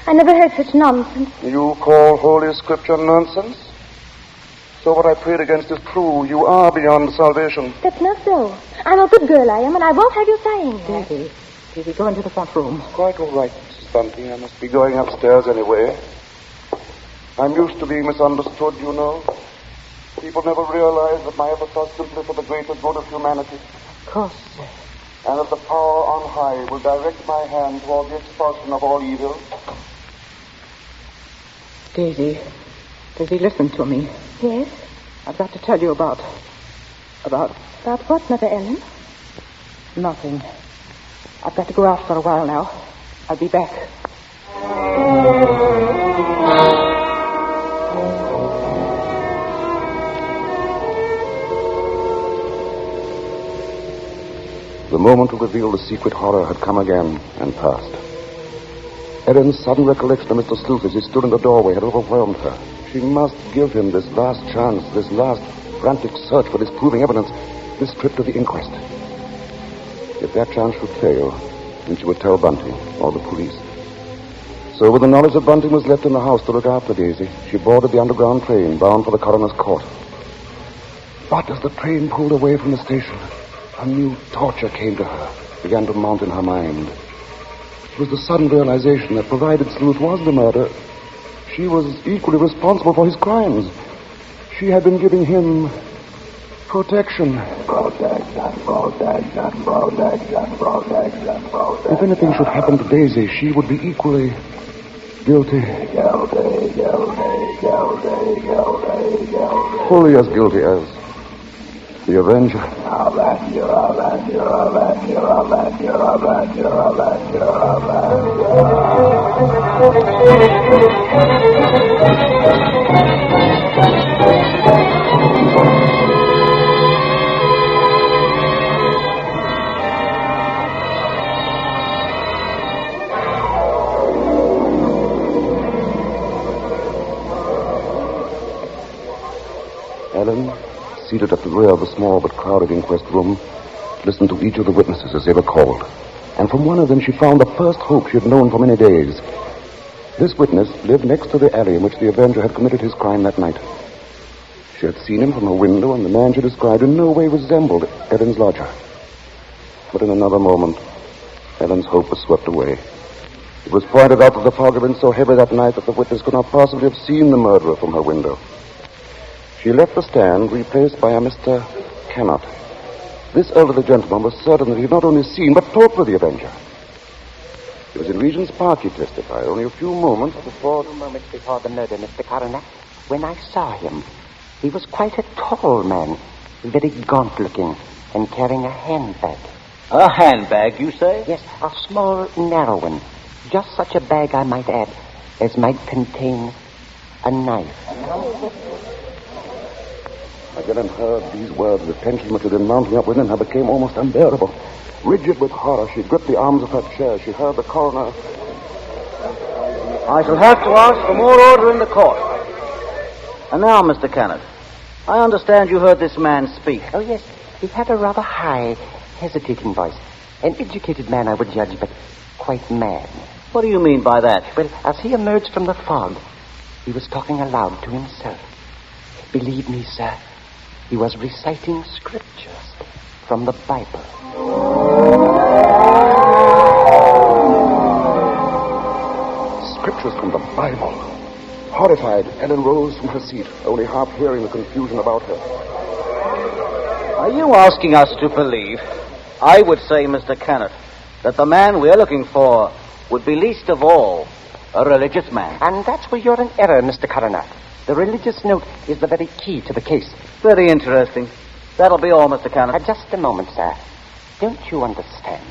I never heard such nonsense. You call Holy Scripture nonsense? So what I prayed against is true. You are beyond salvation. That's not so. I'm a good girl, I am, and I won't have you saying that. Daisy, go into the front room. Quite all right, Mrs. Bunting. I must be going upstairs anyway. I'm used to being misunderstood, you know. People never realize that my efforts are simply for the greater good of humanity. Of course, sir. And that the power on high will direct my hand toward the expulsion of all evil. Daisy, listen to me. Yes? I've got to tell you about... About what, Mother Ellen? Nothing. I've got to go out for a while now. I'll be back. The moment to reveal the secret horror had come again and passed. Ellen's sudden recollection of Mr. Sleuth as he stood in the doorway had overwhelmed her. She must give him this last chance, this last frantic search for disproving evidence, this trip to the inquest. If that chance should fail, then she would tell Bunting or the police. So with the knowledge that Bunting was left in the house to look after Daisy, she boarded the underground train bound for the coroner's court. But as the train pulled away from the station, a new torture came to her, began to mount in her mind. It was the sudden realization that provided Sleuth was the murderer, she was equally responsible for his crimes. She had been giving him protection. If anything should happen to Daisy, she would be equally guilty. Fully as guilty as the Avenger. Ellen, seated at the rear of the small but crowded inquest room, listened to each of the witnesses as they were called. And from one of them she found the first hope she had known for many days. This witness lived next to the alley in which the Avenger had committed his crime that night. She had seen him from her window, and the man she described in no way resembled Ellen's lodger. But in another moment, Ellen's hope was swept away. It was pointed out that the fog had been so heavy that night that the witness could not possibly have seen the murderer from her window. She left the stand, replaced by a Mr. Cannot. This elderly gentleman was certain that he had not only seen, but talked with the Avenger. It was in Regent's Park, he testified, only a few moments before the murder, Mr. Coroner, when I saw him. He was quite a tall man, very gaunt-looking, and carrying a handbag. A handbag, you say? Yes, a small, narrow one. Just such a bag, I might add, as might contain a knife. As Ellen heard these words, the tension which had been mounting up within her became almost unbearable. Rigid with horror, she gripped the arms of her chair. She heard the coroner. I shall have to ask for more order in the court. And now, Mr. Kenneth, I understand you heard this man speak. Oh, yes. He had a rather high, hesitating voice. An educated man, I would judge, but quite mad. What do you mean by that? Well, as he emerged from the fog, he was talking aloud to himself. Believe me, sir, he was reciting scriptures from the Bible. Scriptures from the Bible. Horrified, Ellen rose from her seat, only half hearing the confusion about her. Are you asking us to believe, I would say, Mr. Kenneth, that the man we're looking for would be least of all a religious man? And that's where you're in error, Mr. Coroner. The religious note is the very key to the case. Very interesting. That'll be all, Mr. Kenneth. Just a moment, sir. Don't you understand?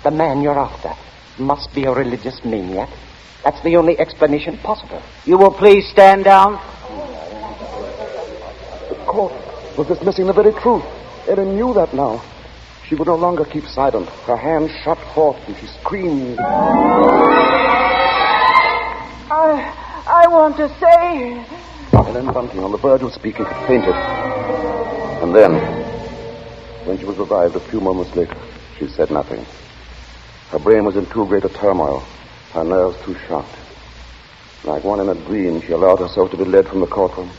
The man you're after must be a religious maniac. That's the only explanation possible. You will please stand down. The court was dismissing the very truth. Ellen knew that now. She would no longer keep silent. Her hands shot forth and she screamed. I want to say... Ellen Bunting, on the verge of speaking, had fainted. And then, when she was revived a few moments later, she said nothing. Her brain was in too great a turmoil, her nerves too shocked. Like one in a dream, she allowed herself to be led from the courtroom.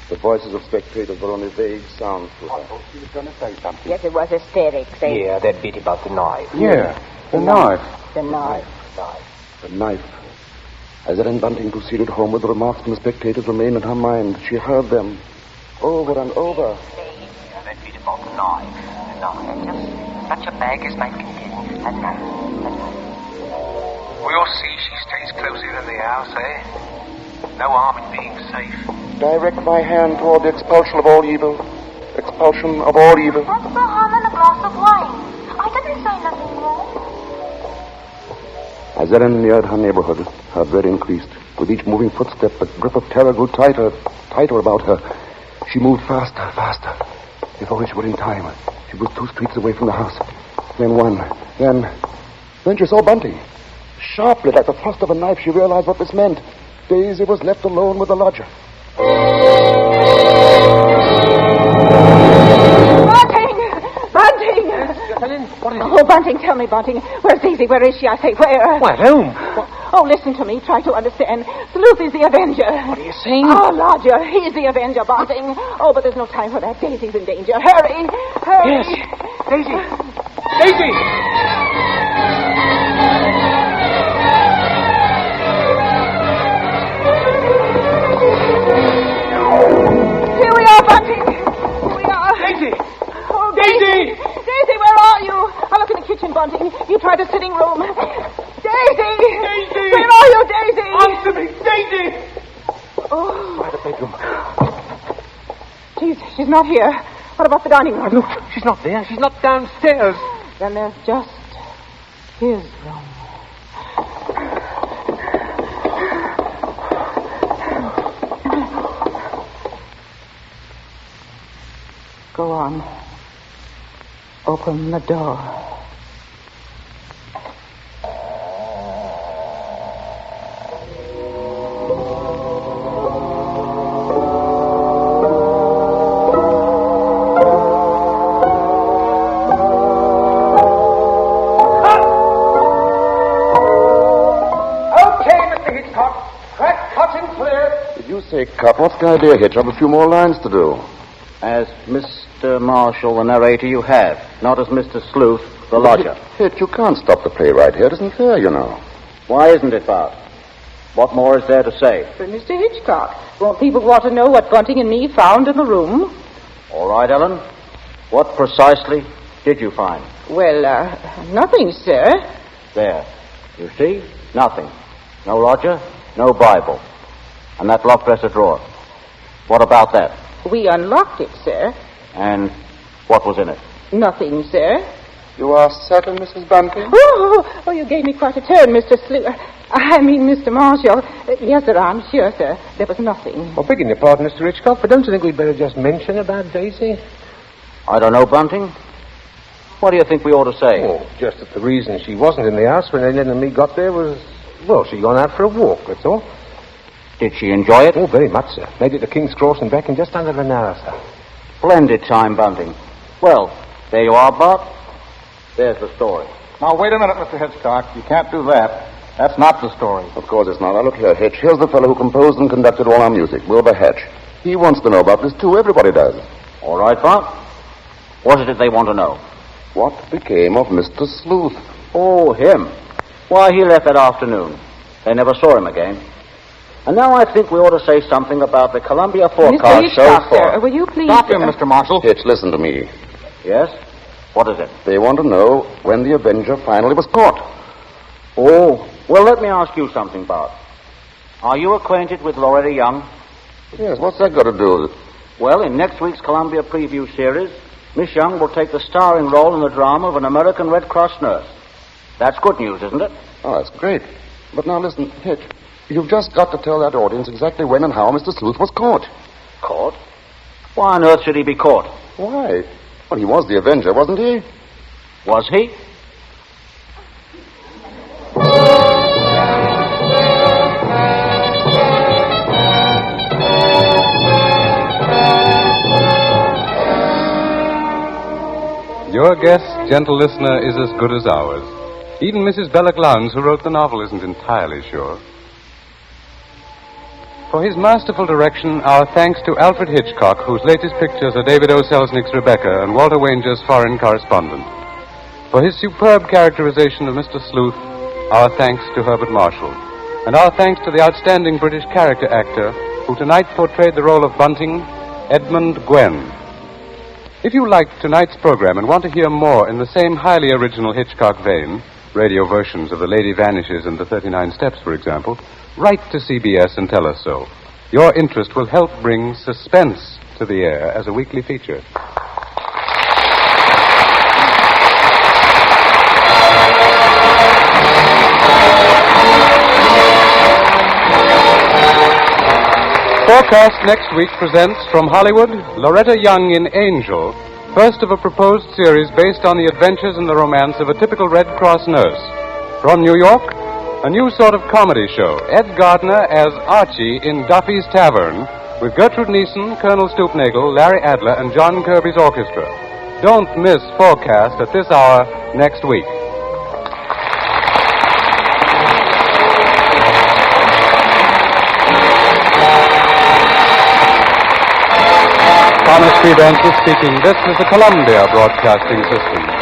The voices of spectators were only vague sounds to her. She was going to say something. Yes, it was hysterics, eh? Yeah, that bit about the knife. Yeah, the knife. The knife. The knife. As Ellen Bunting proceeded homeward, the remarks from the spectators remained in her mind. She heard them over and over. That bit about the knife. Just such a bag as might contain a knife. We'll see she stays closer in the house, eh? No harm in being safe. Direct my hand toward the expulsion of all evil. Expulsion of all evil. What's the harm in a glass of wine? I didn't say nothing wrong. As Ellen neared her neighborhood, her dread increased. With each moving footstep, the grip of terror grew tighter about her. She moved faster. Before she was in time, she was 2 streets away from the house. Then one. Then she saw Bunting. Sharply, like the thrust of a knife, she realized what this meant. Daisy was left alone with the lodger. Bunting! Helen, what is it? Oh, Bunting, tell me, Bunting. Where's Daisy? Where is she? I say, where? Why, at home. Oh, listen to me. Try to understand. Sleuth is the Avenger. What are you saying? Oh, Lodger, he's the Avenger, Bunting. Oh, but there's no time for that. Daisy's in danger. Hurry! Hurry! Yes. Daisy! Daisy! Here we are, Bunting. Here we are. Daisy! Oh, Daisy! Daisy, where are you? I look in the kitchen, Bunting. You tried the sitting room. Daisy! Daisy! Where are you, Daisy? Answer me, Daisy! Oh, By the bedroom. she's not here. What about the dining room? Look, she's not there. She's not downstairs. Then there's just his room. Go on. Open the door. Say, Cup, what's the idea, Hitch? I've a few more lines to do. As Mr. Marshall, the narrator, you have. Not as Mr. Sleuth, the lodger. Hitch, you can't stop the play right here. It isn't fair, you know. Why isn't it, Bart? What more is there to say? But Mr. Hitchcock, won't people want to know what Bunting and me found in the room? All right, Ellen. What precisely did you find? Well, nothing, sir. There. You see? Nothing. No lodger, no Bible. And that locked dresser drawer. What about that? We unlocked it, sir. And what was in it? Nothing, sir. You are certain, Mrs. Bunting? Oh, you gave me quite a turn, Mr. Mr. Marshall. Yes, sir, I'm sure, sir. There was nothing. Oh, begging your pardon, Mr. Hitchcock, but don't you think we'd better just mention about Daisy? I don't know, Bunting. What do you think we ought to say? Oh, just that the reason she wasn't in the house when Ellen and me got there was, well, she'd gone out for a walk, that's all. Did she enjoy it? Oh, very much, sir. Made it to King's Cross and back in just under an hour, sir. Splendid time, Bunting. Well, there you are, Bart. There's the story. Now, wait a minute, Mr. Hitchcock. You can't do that. That's not the story. Of course it's not. Now, look here, Hitch. Here's the fellow who composed and conducted all our music, Wilbur Hatch. He wants to know about this, too. Everybody does. All right, Bart. What is it they want to know? What became of Mr. Sleuth? Oh, him. Why, he left that afternoon. They never saw him again. And now I think we ought to say something about the Columbia forecast so Hitchcock, far. sir, will you please... Stop him, Mr. Marshall. Hitch, listen to me. Yes? What is it? They want to know when the Avenger finally was caught. Oh, well, let me ask you something, Bart. Are you acquainted with Loretta Young? Yes, what's that got to do with it? Well, in next week's Columbia preview series, Miss Young will take the starring role in the drama of an American Red Cross nurse. That's good news, isn't it? Oh, that's great. But now listen, Hitch. You've just got to tell that audience exactly when and how Mr. Sleuth was caught. Caught? Why on earth should he be caught? Why? Well, he was the Avenger, wasn't he? Was he? Your guess, gentle listener, is as good as ours. Even Mrs. Belloc Lowndes, who wrote the novel, isn't entirely sure. For his masterful direction, our thanks to Alfred Hitchcock, whose latest pictures are David O. Selznick's Rebecca and Walter Wanger's Foreign Correspondent. For his superb characterization of Mr. Sleuth, our thanks to Herbert Marshall. And our thanks to the outstanding British character actor who tonight portrayed the role of Bunting, Edmund Gwen. If you liked tonight's program and want to hear more in the same highly original Hitchcock vein, radio versions of The Lady Vanishes and The 39 Steps, for example, write to CBS and tell us so. Your interest will help bring Suspense to the air as a weekly feature. Forecast next week presents from Hollywood, Loretta Young in Angel, first of a proposed series based on the adventures and the romance of a typical Red Cross nurse. From New York, a new sort of comedy show. Ed Gardner as Archie in Duffy's Tavern, with Gertrude Neeson, Colonel Stoopnagle, Larry Adler, and John Kirby's orchestra. Don't miss Forecast at this hour next week. Thomas P. Dancer speaking. This is the Columbia Broadcasting System.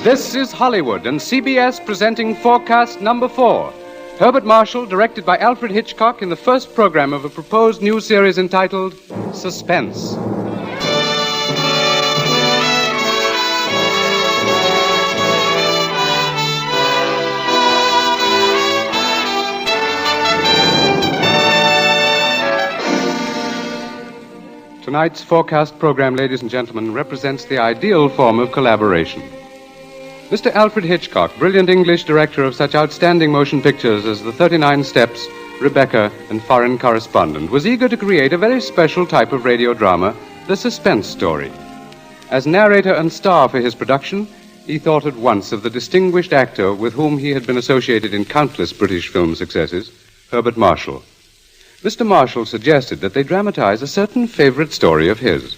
This is Hollywood and CBS presenting Forecast number 4. Herbert Marshall, directed by Alfred Hitchcock in the first program of a proposed new series entitled Suspense. Tonight's Forecast program, ladies and gentlemen, represents the ideal form of collaboration. Mr. Alfred Hitchcock, brilliant English director of such outstanding motion pictures as The 39 Steps, Rebecca, and Foreign Correspondent, was eager to create a very special type of radio drama, the suspense story. As narrator and star for his production, he thought at once of the distinguished actor with whom he had been associated in countless British film successes, Herbert Marshall. Mr. Marshall suggested that they dramatize a certain favorite story of his,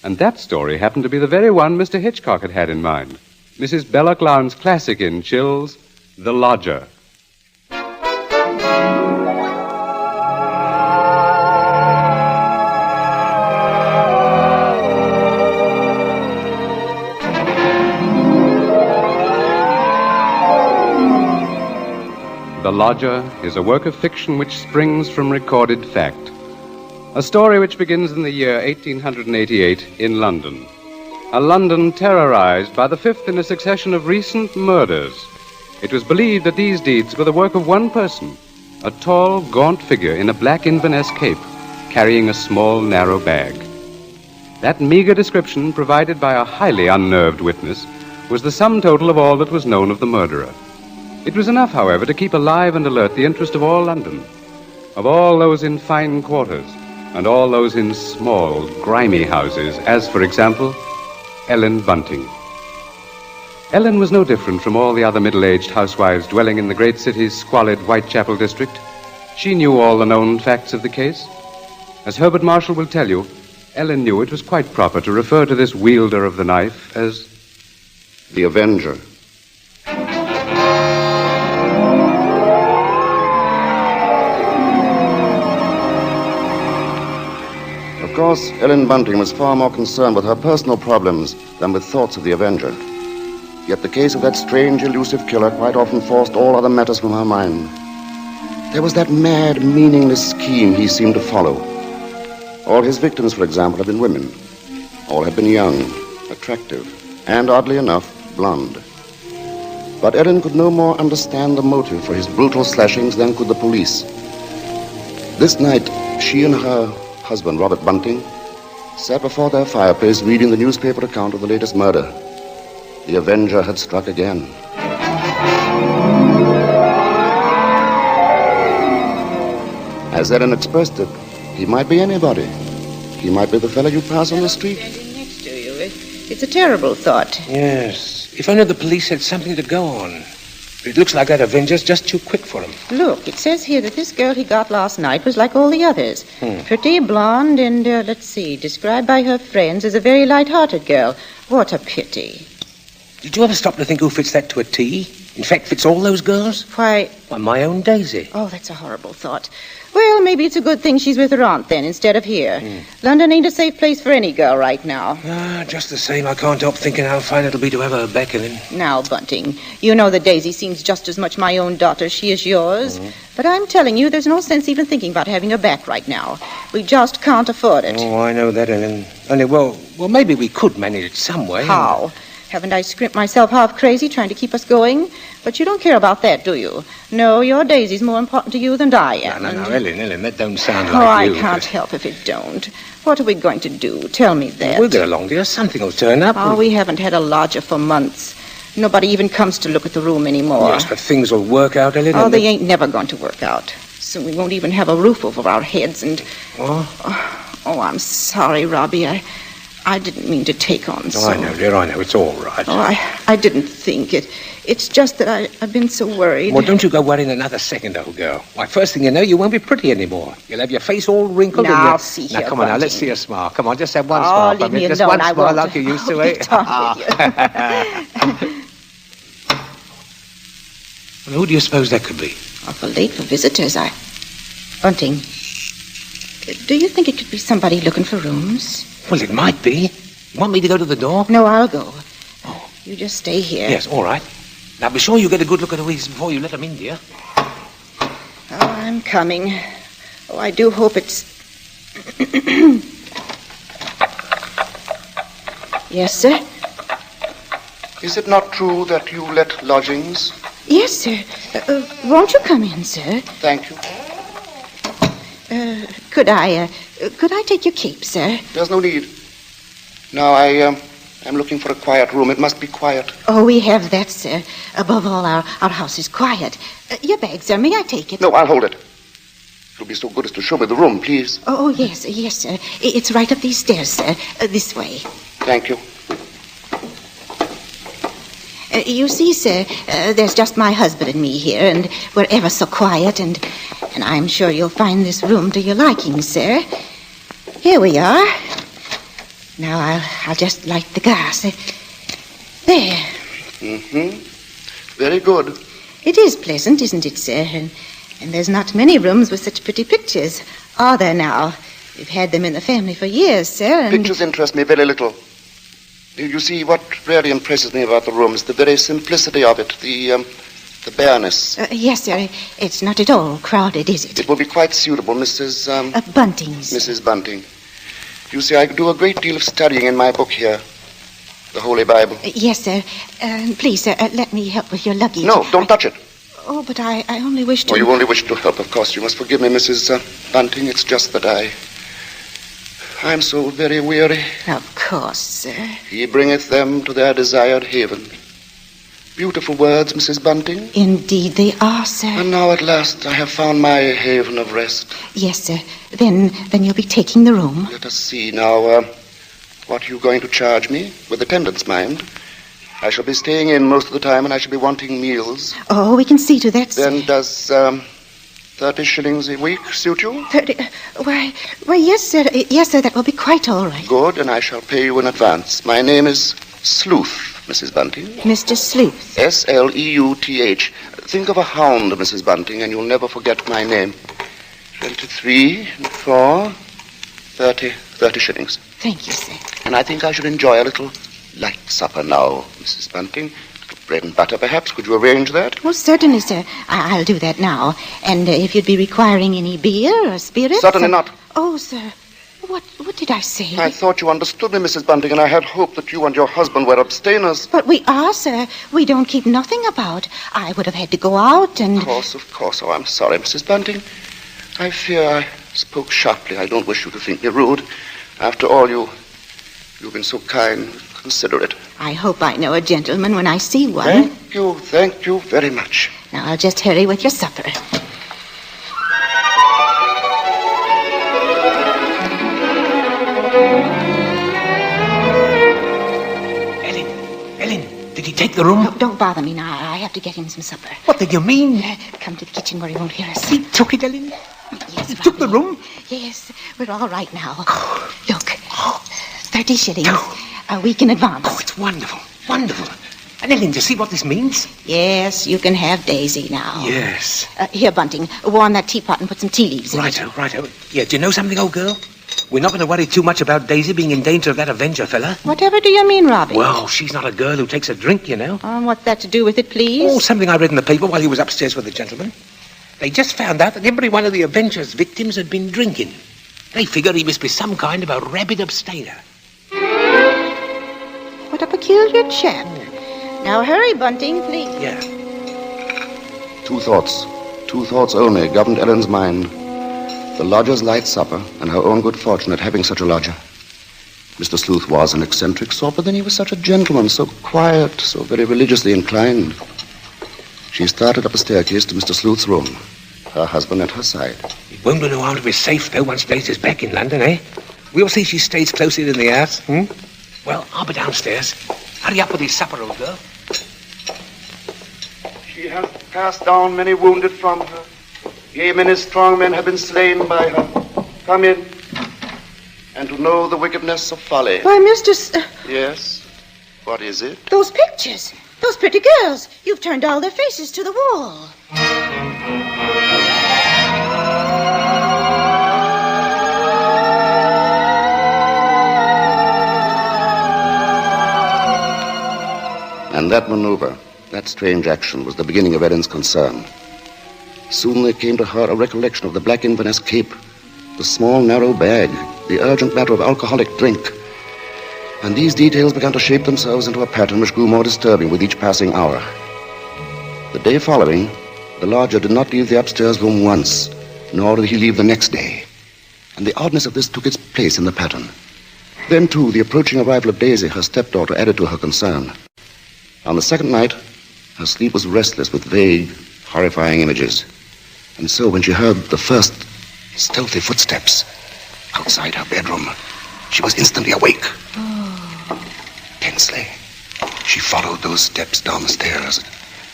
and that story happened to be the very one Mr. Hitchcock had had in mind. Mrs. Belloc Lowndes' classic in Chills, The Lodger. The Lodger is a work of fiction which springs from recorded fact. A story which begins in the year 1888 in London. A London terrorized by the fifth in a succession of recent murders. It was believed that these deeds were the work of one person, a tall, gaunt figure in a black Inverness cape, carrying a small, narrow bag. That meager description, provided by a highly unnerved witness, was the sum total of all that was known of the murderer. It was enough, however, to keep alive and alert the interest of all London, of all those in fine quarters, and all those in small, grimy houses, as, for example, Ellen Bunting. Ellen was no different from all the other middle-aged housewives dwelling in the great city's squalid Whitechapel district. She knew all the known facts of the case. As Herbert Marshall will tell you, Ellen knew it was quite proper to refer to this wielder of the knife as the Avenger. Of course, Ellen Bunting was far more concerned with her personal problems than with thoughts of the Avenger. Yet the case of that strange, elusive killer quite often forced all other matters from her mind. There was that mad, meaningless scheme he seemed to follow. All his victims, for example, had been women. All had been young, attractive, and, oddly enough, blonde. But Ellen could no more understand the motive for his brutal slashings than could the police. This night, she and her husband, Robert Bunting, sat before their fireplace reading the newspaper account of the latest murder. The Avenger had struck again. As Ellen expressed it, he might be anybody. He might be the fellow you pass on the street. Standing next to you. It's a terrible thought. Yes. If only the police had something to go on. It looks like that Avenger's just too quick for him. Look, it says here that this girl he got last night was like all the others. Pretty, blonde, and, let's see, described by her friends as a very light-hearted girl. What a pity. Did you ever stop to think who fits that to a T? In fact, fits all those girls? Why, my own Daisy. Oh, that's a horrible thought. Well, maybe it's a good thing she's with her aunt, then, instead of here. London ain't a safe place for any girl right now. Just the same, I can't help thinking how fine it'll be to have her back in. Now, Bunting, you know that Daisy seems just as much my own daughter as she is yours. But I'm telling you, there's no sense even thinking about having her back right now. We just can't afford it. Oh, I know that, Ellen. Only, well, maybe we could manage it some way. How? Haven't I scrimped myself half crazy trying to keep us going? But you don't care about that, do you? No, your Daisy's more important to you than I am. No, Ellen, that don't sound Oh, like you. I can't help if it don't. What are we going to do? Tell me that. We'll get along, dear. Something will turn up. Oh, we haven't had a lodger for months. Nobody even comes to look at the room anymore. Yes, but things will work out, Ellen. Oh, they ain't never going to work out. Soon we won't even have a roof over our heads and... Oh, I'm sorry, Robbie. I didn't mean to take on so... Oh, I know, dear, I know. It's all right. Oh, I didn't think it. It's just that I've been so worried. Well, don't you go worrying another second, old girl. Why, first thing you know, you won't be pretty anymore. You'll have your face all wrinkled and Now, see here, Now, come on, now, Bunting. let's see a smile. Come on, just have one smile for leave me. me Just alone, one I smile won't. like you used to, I'll eh? be done Well, who do you suppose that could be? Awful late for visitors, Bunting, do you think it could be somebody looking for rooms? Well, it might be. You want me to go to the door? No, I'll go. Oh. You just stay here. Yes, all right. Now, be sure you get a good look at Louise before you let them in, dear. Oh, I'm coming. Oh, I do hope it's... Yes, sir? Is it not true that you let lodgings? Yes, sir. Won't you come in, sir? Thank you. Could I take your cape, sir? There's no need. Now, I'm looking for a quiet room. It must be quiet. Oh, we have that, sir. Above all, our house is quiet. Your bag, sir, may I take it? No, I'll hold it. You'll be so good as to show me the room, please. Oh, yes, sir. It's right up these stairs, sir. This way. Thank you. You see, sir, there's just my husband and me here, and we're ever so quiet, and I'm sure you'll find this room to your liking, sir. Here we are. Now, I'll just light the gas. There. Very good. It is pleasant, isn't it, sir? And there's not many rooms with such pretty pictures, are there now? We've had them in the family for years, sir, and... Pictures interest me very little. You see, what really impresses me about the room is the very simplicity of it, the bareness. Yes, sir. It's not at all crowded, is it? It will be quite suitable, Mrs. Bunting's. Mrs. Bunting. You see, I do a great deal of studying in my book here, the Holy Bible. Yes, sir. Please, sir, let me help with your luggage. No, don't touch it. Oh, but I only wish to... Oh, you only wish to help, of course. You must forgive me, Mrs. Bunting. It's just that I'm so very weary. Of course, sir. He bringeth them to their desired haven. Beautiful words, Mrs. Bunting. Indeed they are, sir. And now at last I have found my haven of rest. Yes, sir. Then you'll be taking the room. Let us see now. What are you going to charge me? With attendance, mind. I shall be staying in most of the time, and I shall be wanting meals. Oh, we can see to that, sir. Then does 30 shillings a week suit you? 30... Why, yes, sir. Yes, sir, that will be quite all right. Good, and I shall pay you in advance. My name is Sleuth, Mrs. Bunting. Mr. Sleuth. Sleuth. Think of a hound, Mrs. Bunting, and you'll never forget my name. 23, 4, 30 shillings. Thank you, sir. And I think I should enjoy a little light supper now, Mrs. Bunting. Bread and butter, perhaps. Could you arrange that? Well, certainly, sir. I'll do that now. And if you'd be requiring any beer or spirits... Certainly not. Oh, sir. What did I say? I thought you understood me, Mrs. Bunting, and I had hoped that you and your husband were abstainers. But we are, sir. We don't keep nothing about. I would have had to go out and... Of course. Oh, I'm sorry, Mrs. Bunting. I fear I spoke sharply. I don't wish you to think me rude. After all, you've been so kind, considerate. I hope I know a gentleman when I see one. Thank you very much. Now, I'll just hurry with your supper. Ellen, did he take keep the room? No, don't bother me now. I have to get him some supper. What did you mean? Come to the kitchen where he won't hear us. He took it, Ellen? Yes, He took the room? Yes, we're all right now. Look, 30 shillings. A week in advance. Oh, it's wonderful. Wonderful. And Ellen, do you see what this means? Yes, you can have Daisy now. Yes. Here, Bunting, warm that teapot and put some tea leaves in it. Righto. Yeah, do you know something, old girl? We're not going to worry too much about Daisy being in danger of that Avenger fella. Whatever do you mean, Robbie? Well, she's not a girl who takes a drink, you know. What's that to do with it, please? Oh, something I read in the paper while he was upstairs with the gentleman. They just found out that every one of the Avenger's victims had been drinking. They figure he must be some kind of a rabid abstainer. What a peculiar chap. Now hurry, Bunting, please. Yeah. Two thoughts only governed Ellen's mind. The lodger's light supper and her own good fortune at having such a lodger. Mr. Sleuth was an eccentric sort, but then he was such a gentleman, so quiet, so very religiously inclined. She started up the staircase to Mr. Sleuth's room, her husband at her side. It won't do no harm to be safe, though, once Daisy's back in London, eh? We'll see she stays closer in the house, Well, I'll be downstairs. Hurry up with his supper, old girl. She has cast down many wounded from her. Yea, many strong men have been slain by her. Come in, and to know the wickedness of folly. Why, Mr. Yes? What is it? Those pictures. Those pretty girls. You've turned all their faces to the wall. And that maneuver, that strange action, was the beginning of Ellen's concern. Soon there came to her a recollection of the black Inverness cape, the small, narrow bag, the urgent matter of alcoholic drink. And these details began to shape themselves into a pattern which grew more disturbing with each passing hour. The day following, the lodger did not leave the upstairs room once, nor did he leave the next day. And the oddness of this took its place in the pattern. Then, too, the approaching arrival of Daisy, her stepdaughter, added to her concern. On the second night, her sleep was restless with vague, horrifying images. And so when she heard the first stealthy footsteps outside her bedroom, she was instantly awake. Tensely, she followed those steps down the stairs,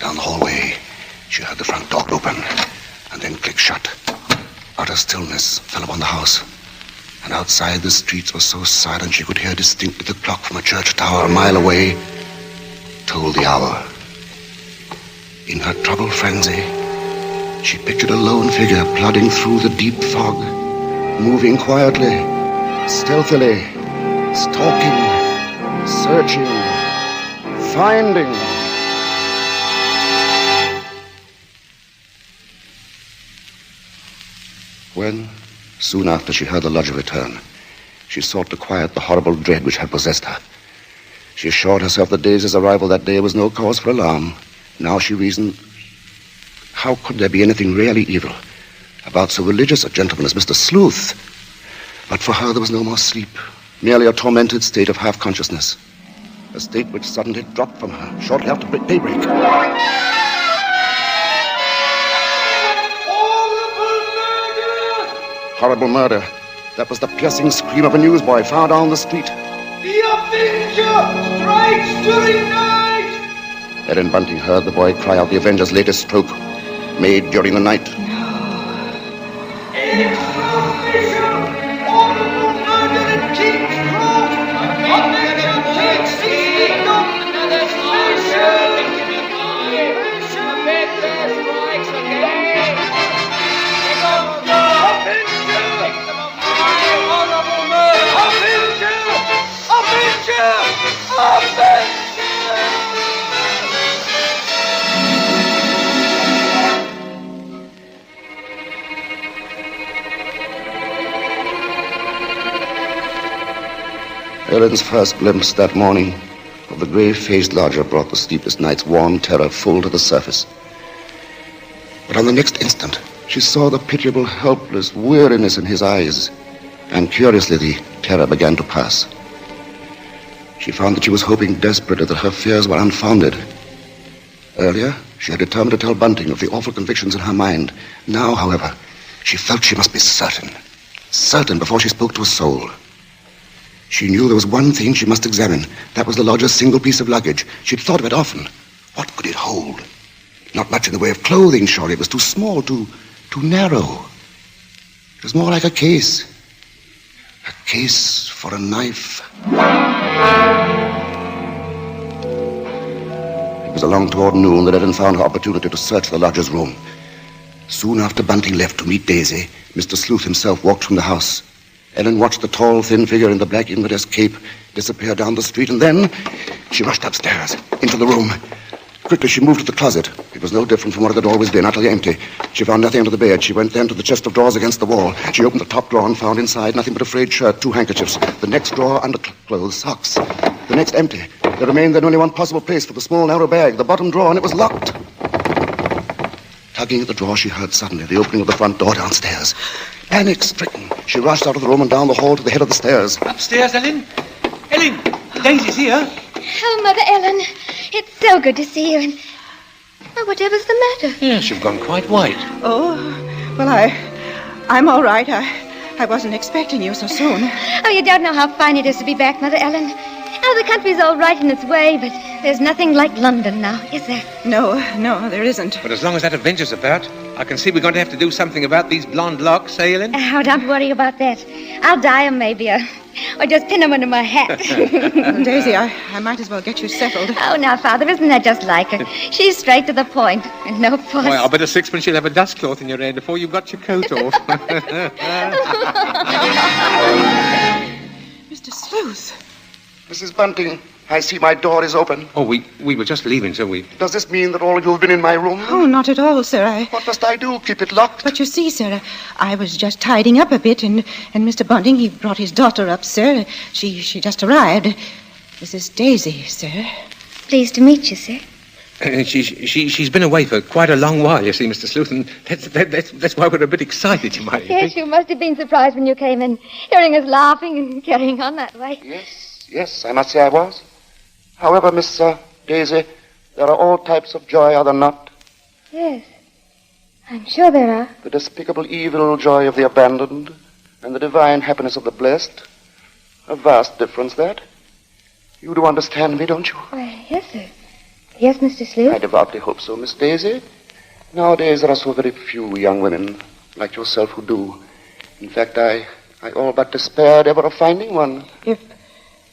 down the hallway. She heard the front door open and then click shut. Utter stillness fell upon the house. And outside the streets were so silent she could hear distinctly the clock from a church tower a mile away told the hour. In her troubled frenzy, she pictured a lone figure plodding through the deep fog, moving quietly, stealthily, stalking, searching, finding. When, soon after she heard the lodger return, she sought to quiet the horrible dread which had possessed her. She assured herself that Daisy's arrival that day was no cause for alarm. Now she reasoned, how could there be anything really evil about so religious a gentleman as Mr. Sleuth? But for her there was no more sleep, merely a tormented state of half-consciousness, a state which suddenly dropped from her shortly after daybreak. Horrible murder. That was the piercing scream of a newsboy far down the street. The Avenger strikes during night! Ellen Bunting heard the boy cry out the Avenger's latest stroke, made during the night. Ellen's first glimpse that morning of the grave-faced lodger brought the sleepless night's warm terror full to the surface. But on the next instant, she saw the pitiable, helpless weariness in his eyes, and curiously the terror began to pass. She found that she was hoping desperately that her fears were unfounded. Earlier, she had determined to tell Bunting of the awful convictions in her mind. Now, however, she felt she must be certain before she spoke to a soul. She knew there was one thing she must examine. That was the lodger's single piece of luggage. She'd thought of it often. What could it hold? Not much in the way of clothing, surely. It was too small, too narrow. It was more like a case. A case for a knife. It was along toward noon that Ellen found her opportunity to search the lodger's room. Soon after Bunting left to meet Daisy, Mr. Sleuth himself walked from the house. Ellen watched the tall, thin figure in the black Inverness cape disappear down the street, and then she rushed upstairs, into the room. Quickly, she moved to the closet. It was no different from what it had always been, utterly empty. She found nothing under the bed. She went then to the chest of drawers against the wall. She opened the top drawer and found inside nothing but a frayed shirt, 2 handkerchiefs. The next drawer, underclothes, socks. The next empty. There remained then only one possible place for the small, narrow bag, the bottom drawer, and it was locked. Tugging at the drawer, she heard suddenly the opening of the front door downstairs. Panic-stricken, she rushed out of the room and down the hall to the head of the stairs. Upstairs, Ellen? Ellen, Daisy's here. Oh, Mother Ellen, it's so good to see you. And whatever's the matter? Yes, you've gone quite white. Oh, well, I'm all right. I wasn't expecting you so soon. Oh, you don't know how fine it is to be back, Mother Ellen. Oh, the country's all right in its way, but there's nothing like London now, is there? No, there isn't. But as long as that Avenger's about, I can see we're going to have to do something about these blonde locks, eh, Ellen? Oh, don't worry about that. I'll dye them maybe, or just pin them under my hat. Daisy, I might as well get you settled. Oh, now, Father, isn't that just like her? She's straight to the point, and no fuss. Well, I'll bet a sixpence you'll have a dust cloth in your hair before you've got your coat off. Mr. Sleuth. Mrs. Bunting, I see my door is open. Oh, we were just leaving, so we... Does this mean that all of you have been in my room? Oh, not at all, sir. What must I do? Keep it locked? But you see, sir, I was just tidying up a bit, and Mr. Bunting, he brought his daughter up, sir. She just arrived. This is Daisy, sir. Pleased to meet you, sir. She's been away for quite a long while, you see, Mr. Sleuth, and that's why we're a bit excited, you might Yes, you must have been surprised when you came in, hearing us laughing and carrying on that way. Yes, I must say I was. However, Miss Daisy, there are all types of joy, are there not? Yes, I'm sure there are. The despicable evil joy of the abandoned and the divine happiness of the blessed. A vast difference, that. You do understand me, don't you? Why, yes, sir. Yes, Mr. Sleuth. I devoutly hope so, Miss Daisy. Nowadays, there are so very few young women like yourself who do. In fact, I all but despaired ever of finding one.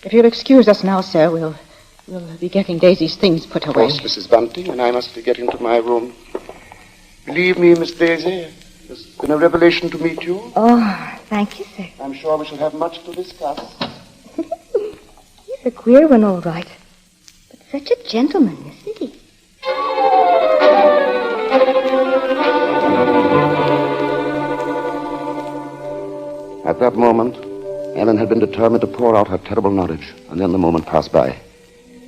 If you'll excuse us now, sir, we'll be getting Daisy's things put away. Of course, Mrs. Bunting, and I must be getting to my room. Believe me, Miss Daisy, it's been a revelation to meet you. Oh, thank you, sir. I'm sure we shall have much to discuss. He's a queer one, all right. But such a gentleman, isn't he? At that moment, Ellen had been determined to pour out her terrible knowledge, and then the moment passed by.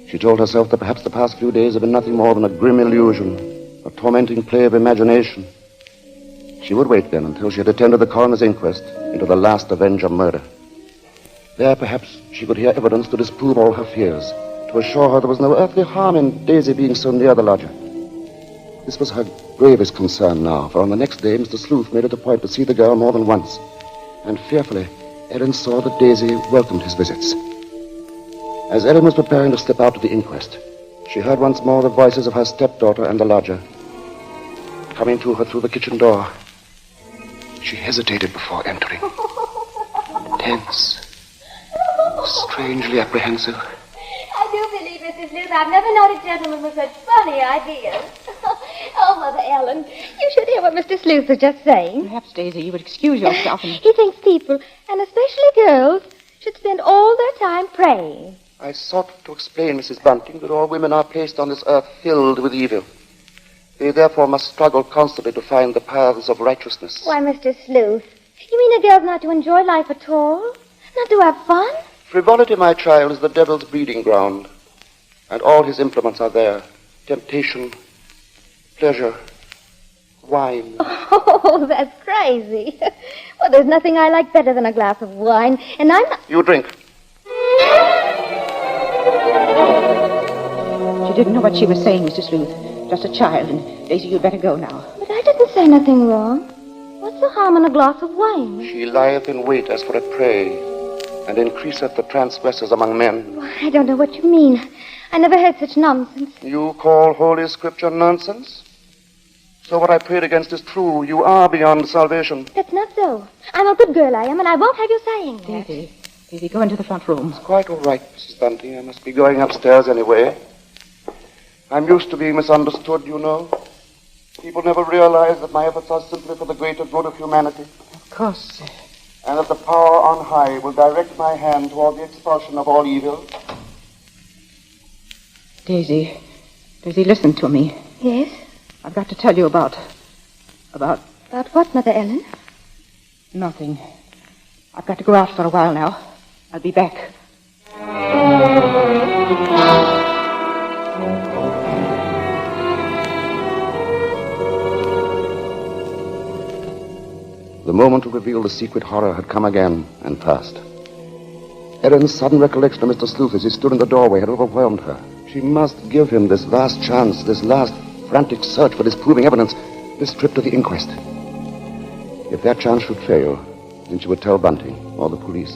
She told herself that perhaps the past few days had been nothing more than a grim illusion, a tormenting play of imagination. She would wait then until she had attended the coroner's inquest into the last Avenger murder. There, perhaps, she could hear evidence to disprove all her fears, to assure her there was no earthly harm in Daisy being so near the lodger. This was her gravest concern now, for on the next day, Mr. Sleuth made it a point to see the girl more than once, and fearfully, Ellen saw that Daisy welcomed his visits. As Ellen was preparing to slip out to the inquest, she heard once more the voices of her stepdaughter and the lodger coming to her through the kitchen door. She hesitated before entering, tense, strangely apprehensive. I do believe, Mrs. Sleuth, I've never known a gentleman with such funny ideas. Oh, Mother Ellen, You should hear what Mr. Sleuth was just saying. Perhaps, Daisy, you would excuse yourself and... He thinks people, and especially girls, should spend all their time praying. I sought to explain, Mrs. Bunting, that all women are placed on this earth filled with evil. They therefore must struggle constantly to find the paths of righteousness. Why, Mr. Sleuth, you mean a girl's not to enjoy life at all? Not to have fun? Frivolity, my child, is the devil's breeding ground, and all his implements are there. Temptation, pleasure, wine. Oh, that's crazy. Well, there's nothing I like better than a glass of wine, and I'm not... You drink. She didn't know what she was saying, Mr. Sleuth. Just a child, and Daisy, you'd better go now. But I didn't say nothing wrong. What's the harm in a glass of wine? She lieth in wait as for a prey, and increaseth the transgressors among men. Why, I don't know what you mean. I never heard such nonsense. You call Holy Scripture nonsense? So what I prayed against is true. You are beyond salvation. That's not so. I'm a good girl, I am, and I won't have you saying that. Daisy, go into the front room. It's quite all right, Mrs. Bunting. I must be going upstairs anyway. I'm used to being misunderstood, you know. People never realize that my efforts are simply for the greater good of humanity. Of course. And that the power on high will direct my hand toward the expulsion of all evil. Daisy, listen to me. Yes? I've got to tell you about... About what, Mother Ellen? Nothing. I've got to go out for a while now. I'll be back. The moment to reveal the secret horror had come again and passed. Ellen's sudden recollection of Mr. Sleuth as he stood in the doorway had overwhelmed her. She must give him this last chance, this last frantic search for disproving evidence, this trip to the inquest. If that chance should fail, then she would tell Bunting or the police.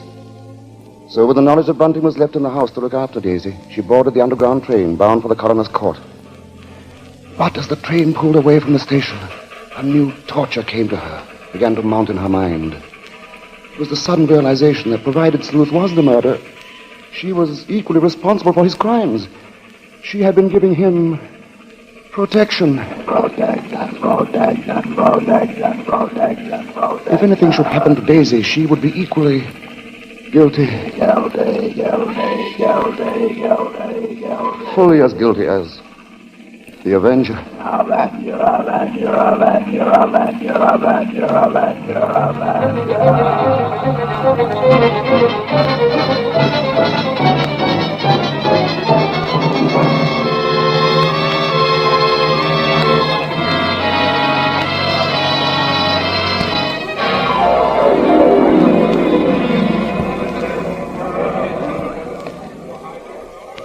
So with the knowledge that Bunting was left in the house to look after Daisy, she boarded the underground train bound for the coroner's court. But as the train pulled away from the station, a new torture came to her, began to mount in her mind. It was the sudden realization that provided Sleuth was the murderer, she was equally responsible for his crimes. She had been giving him protection. If anything should happen to Daisy, she would be equally guilty. Fully as guilty as the Avenger.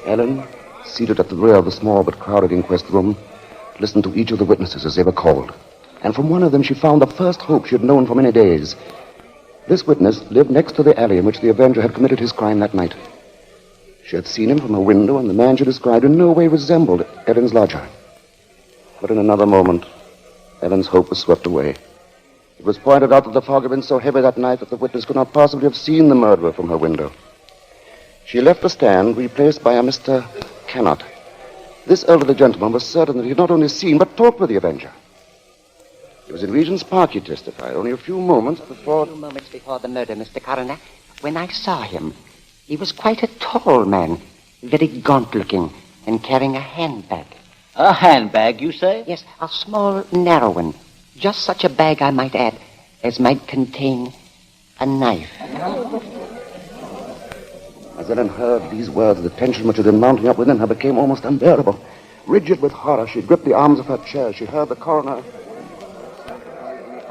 Ellen, seated at the rear of the small but crowded inquest room, listened to each of the witnesses as they were called. And from one of them she found the first hope she had known for many days. This witness lived next to the alley in which the Avenger had committed his crime that night. She had seen him from her window, and the man she described in no way resembled Ellen's lodger. But in another moment, Ellen's hope was swept away. It was pointed out that the fog had been so heavy that night that the witness could not possibly have seen the murderer from her window. She left the stand, replaced by a Mr. Cannot. This elderly gentleman was certain that he had not only seen, but talked with the Avenger. It was in Regent's Park, he testified, only a few moments before... A few moments before the murder, Mr. Coroner, when I saw him. He was quite a tall man, very gaunt-looking, and carrying a handbag. A handbag, you say? Yes, a small, narrow one. Just such a bag, I might add, as might contain a knife. As Ellen heard these words, the tension which had been mounting up within her became almost unbearable. Rigid with horror, she gripped the arms of her chair. She heard the coroner...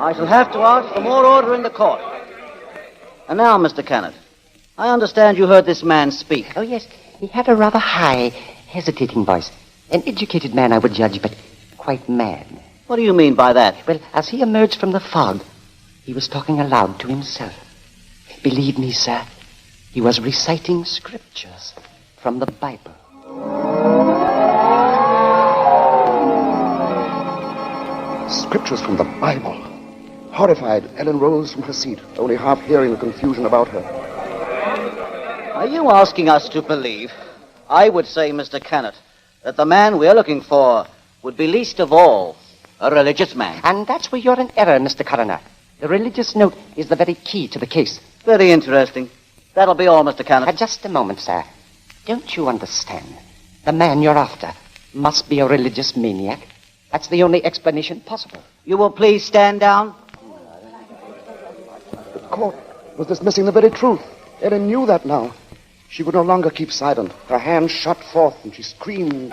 I shall have to ask for more order in the court. And now, Mr. Cannot, I understand you heard this man speak. Oh, yes. He had a rather high, hesitating voice. An educated man, I would judge, but quite mad. What do you mean by that? Well, as he emerged from the fog, he was talking aloud to himself. Believe me, sir, he was reciting scriptures from the Bible. Scriptures from the Bible. Horrified, Ellen rose from her seat, only half hearing the confusion about her. Are you asking us to believe, I would say, Mr. Cannot, that the man we're looking for would be least of all a religious man? And that's where you're in error, Mr. Coroner. The religious note is the very key to the case. Very interesting. That'll be all, Mr. Cannot. Just a moment, sir. Don't you understand? The man you're after must be a religious maniac. That's the only explanation possible. You will please stand down. The court was dismissing the very truth. Ellen knew that now. She would no longer keep silent. Her hands shot forth and she screamed.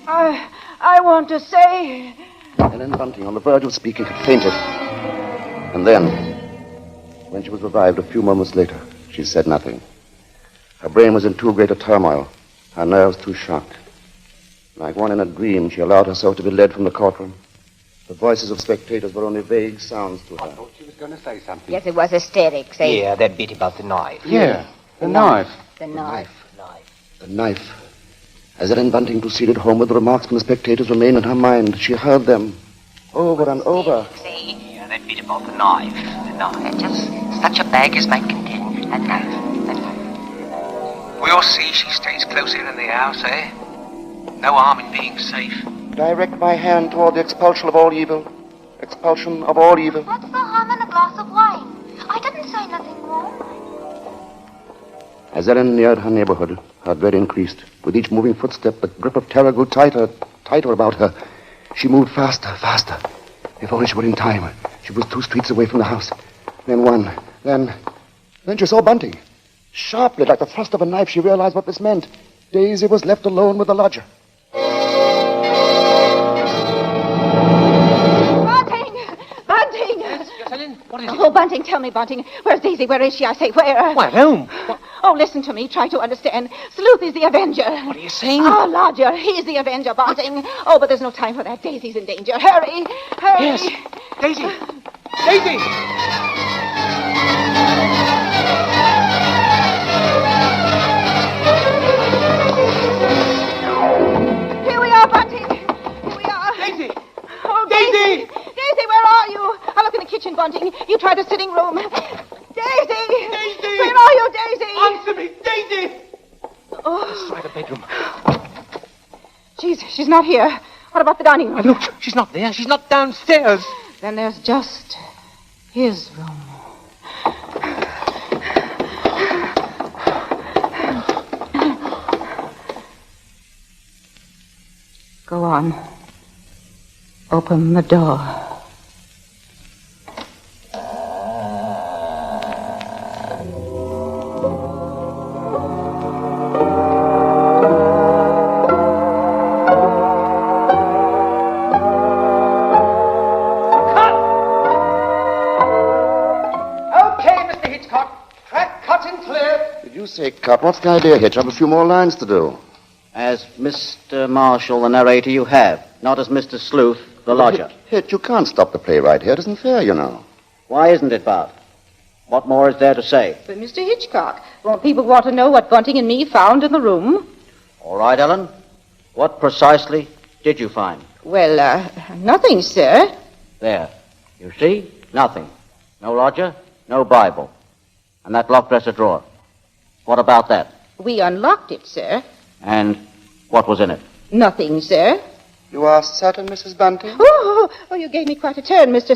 I want to say... Ellen Bunting, on the verge of speaking, had fainted. And then, when she was revived a few moments later, she said nothing. Her brain was in too great a turmoil, her nerves too shocked. Like one in a dream, she allowed herself to be led from the courtroom. The voices of spectators were only vague sounds to her. I thought she was going to say something. Yes, it was hysterics, eh? Yeah, that bit about the knife. Yeah, the knife. The knife. The knife. As Ellen Bunting proceeded homeward, the remarks from the spectators remained in her mind. She heard them over and over. Yeah, that bit about the knife. The knife. Just such a bag as might contain that knife. That knife. We'll see she stays close in the house, eh? No harm in being safe. Direct my hand toward the expulsion of all evil. Expulsion of all evil. What's the harm in a glass of wine? I didn't say nothing wrong. As Ellen neared her neighborhood, her dread increased. With each moving footstep, the grip of terror grew tighter, tighter about her. She moved faster, faster. If only she were in time. She was 2 streets away from the house. Then one. Then she saw Bunting. Sharply, like the thrust of a knife, she realized what this meant. Daisy was left alone with the lodger. Bunting! Yes, Ellen, what is it? Oh, Bunting, tell me, Bunting. Where's Daisy? Where is she? I say, where? Why, at home. Oh, listen to me. Try to understand. Sleuth is the Avenger. What are you saying? Oh, Lodger, he's the Avenger, Bunting. Oh, but there's no time for that. Daisy's in danger. Hurry! Hurry! Yes. Daisy! Daisy! Here we are, Bunting. Here we are. Daisy! Oh, Daisy! Daisy, where are you? I'll look in the kitchen, Bunting. You try the sitting room. Daisy! Daisy! Where are you, Daisy? Answer me, Daisy! Oh, Let's try the bedroom. she's not here. What about the dining room? Look, she's not there. She's not downstairs. Then there's just his room. Go on. Open the door. Did you say cut? What's the idea, Hitch? I've a few more lines to do. As Mr. Marshall, the narrator, you have, not as Mr. Sleuth, the lodger. Hitch, you can't stop the play right here. It isn't fair, you know. Why isn't it, Bart? What more is there to say? But, Mr. Hitchcock, won't people want to know what Bunting and me found in the room? All right, Ellen. What precisely did you find? Well, nothing, sir. There. You see? Nothing. No lodger, no Bible. And that locked dresser drawer. What about that? We unlocked it, sir. And what was in it? Nothing, sir. You are certain, Mrs. Bunting? Oh, you gave me quite a turn, Mr.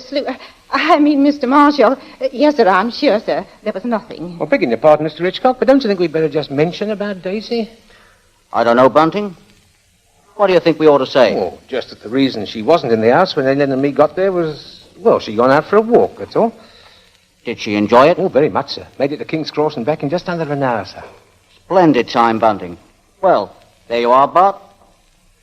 Mr. Marshall. Yes, sir, I'm sure, sir. There was nothing. Well, begging your pardon, Mr. Hitchcock, but don't you think we'd better just mention about Daisy? I don't know, Bunting. What do you think we ought to say? Oh, just that the reason she wasn't in the house when Ellen and me got there was, well, she'd gone out for a walk, that's all. Did she enjoy it? Oh, very much, sir. Made it to King's Cross and back in just under an hour, sir. Splendid time, Bunting. Well, there you are, Bart.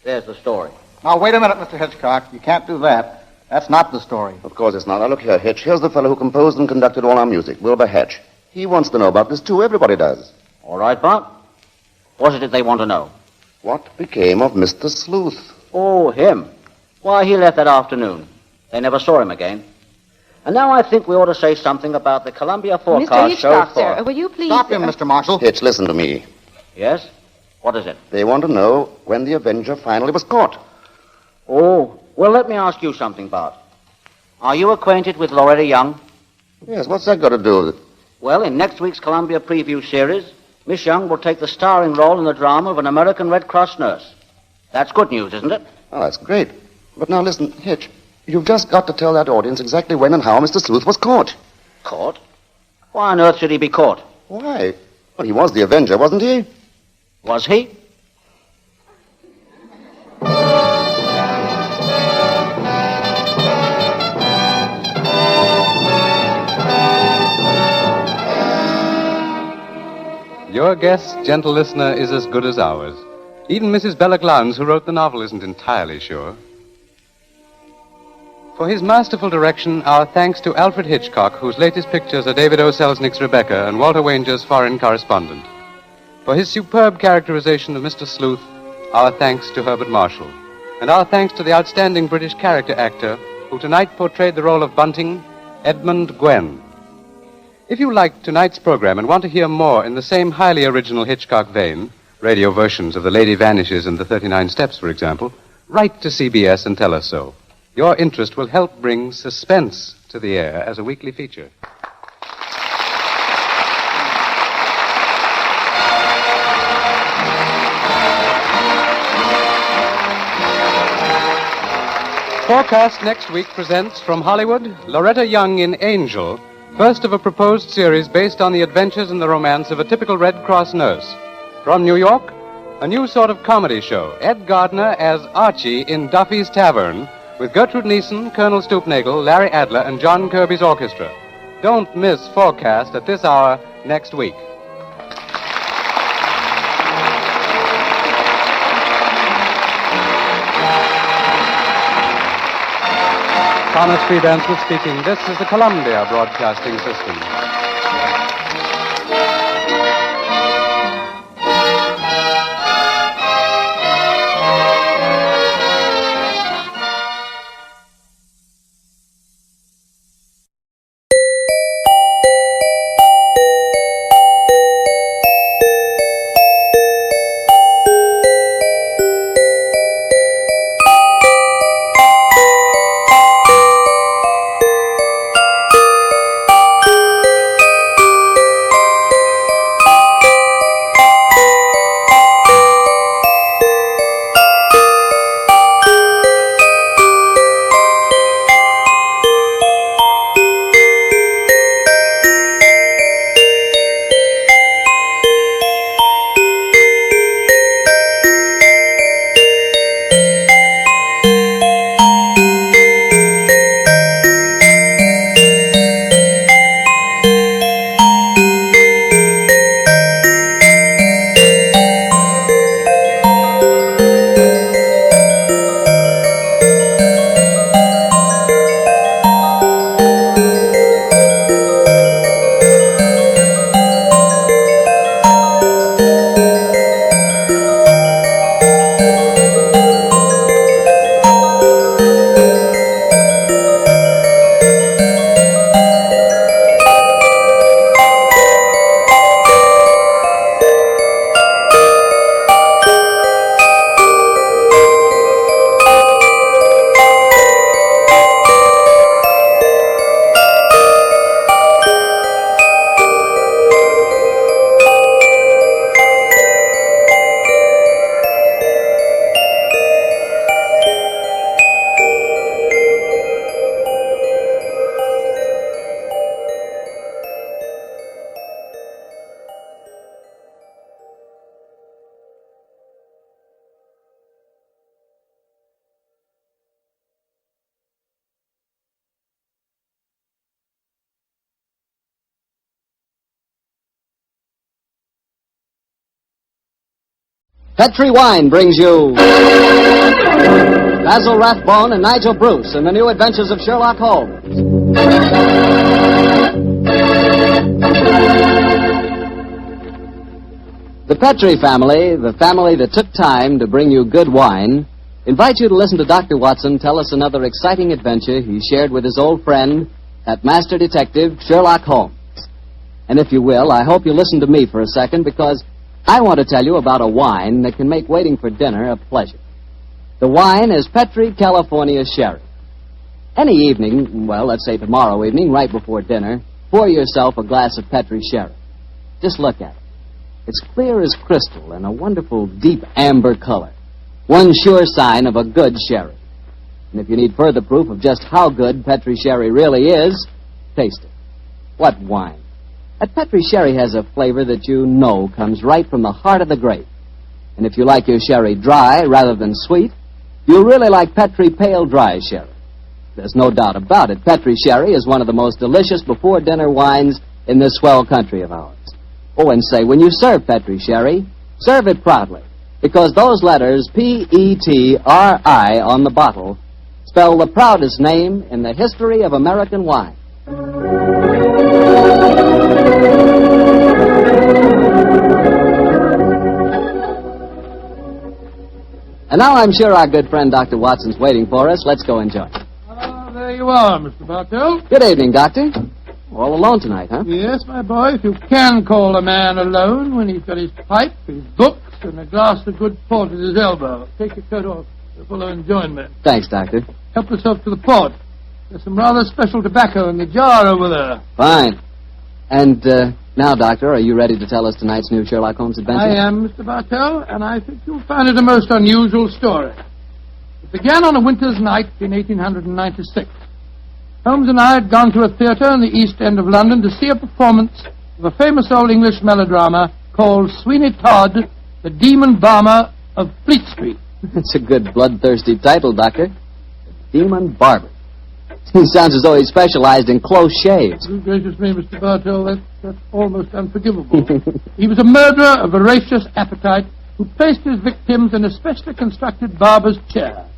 There's the story. Now, wait a minute, Mr. Hitchcock. You can't do that. That's not the story. Of course it's not. Now, look here, Hitch. Here's the fellow who composed and conducted all our music, Wilbur Hatch. He wants to know about this, too. Everybody does. All right, Bart. What is it they want to know? What became of Mr. Sleuth? Oh, him. Why, he left that afternoon. They never saw him again. And now I think we ought to say something about the Columbia forecast Mr. Hitchcock, show for... sir, will you please... Stop him, Mr. Marshall. Hitch, listen to me. Yes? What is it? They want to know when the Avenger finally was caught. Oh, well, let me ask you something, Bart. Are you acquainted with Loretta Young? Yes, what's that got to do with it? Well, in next week's Columbia Preview series, Miss Young will take the starring role in the drama of an American Red Cross nurse. That's good news, isn't it? Oh, that's great. But now listen, Hitch, you've just got to tell that audience exactly when and how Mr. Sleuth was caught. Caught? Why on earth should he be caught? Why? Well, he was the Avenger, wasn't he? Was he? Your guess, gentle listener, is as good as ours. Even Mrs. Belloc Lowndes, who wrote the novel, isn't entirely sure. For his masterful direction, our thanks to Alfred Hitchcock, whose latest pictures are David O. Selznick's Rebecca and Walter Wanger's Foreign Correspondent. For his superb characterization of Mr. Sleuth, our thanks to Herbert Marshall. And our thanks to the outstanding British character actor, who tonight portrayed the role of Bunting, Edmund Gwen. If you liked tonight's program and want to hear more in the same highly original Hitchcock vein, radio versions of The Lady Vanishes and The 39 Steps, for example, write to CBS and tell us so. Your interest will help bring Suspense to the air as a weekly feature. Forecast next week presents from Hollywood, Loretta Young in Angel, first of a proposed series based on the adventures and the romance of a typical Red Cross nurse. From New York, a new sort of comedy show, Ed Gardner as Archie in Duffy's Tavern, with Gertrude Neeson, Colonel Stoopnagle, Larry Adler, and John Kirby's orchestra. Don't miss Forecast at this hour next week. Thomas Freedance was speaking. This is the Columbia Broadcasting System. Petri Wine brings you Basil Rathbone and Nigel Bruce in the new adventures of Sherlock Holmes. The Petri family, the family that took time to bring you good wine, invite you to listen to Dr. Watson tell us another exciting adventure he shared with his old friend, that master detective, Sherlock Holmes. And if you will, I hope you'll listen to me for a second, because I want to tell you about a wine that can make waiting for dinner a pleasure. The wine is Petri California Sherry. Any evening, well, let's say tomorrow evening, right before dinner, pour yourself a glass of Petri Sherry. Just look at it. It's clear as crystal and a wonderful deep amber color. One sure sign of a good sherry. And if you need further proof of just how good Petri Sherry really is, taste it. What wine! That Petri Sherry has a flavor that you know comes right from the heart of the grape. And if you like your sherry dry rather than sweet, you'll really like Petri Pale Dry Sherry. There's no doubt about it. Petri Sherry is one of the most delicious before-dinner wines in this swell country of ours. Oh, and say, when you serve Petri Sherry, serve it proudly, because those letters P-E-T-R-I on the bottle spell the proudest name in the history of American wine. And now I'm sure our good friend Dr. Watson's waiting for us. Let's go enjoy. you are, Mr. Bartell. Good evening, Doctor. All alone tonight, huh? Yes, my boy, if you can call a man alone when he's got his pipe, his books, and a glass of good port at his elbow. Take your coat off. A full enjoyment. Thanks, Doctor. Help yourself to the port. There's some rather special tobacco in the jar over there. Fine. And now, Doctor, are you ready to tell us tonight's new Sherlock Holmes adventure? I am, Mr. Bartell, and I think you'll find it a most unusual story. It began on a winter's night in 1896. Holmes and I had gone to a theatre in the East End of London to see a performance of a famous old English melodrama called Sweeney Todd, the Demon Barber of Fleet Street. That's a good bloodthirsty title, Doctor. The Demon Barber. He sounds as though he specialized in close shaves. Oh, gracious me, Mr. Bartell, that's almost unforgivable. He was a murderer of voracious appetite who placed his victims in a specially constructed barber's chair,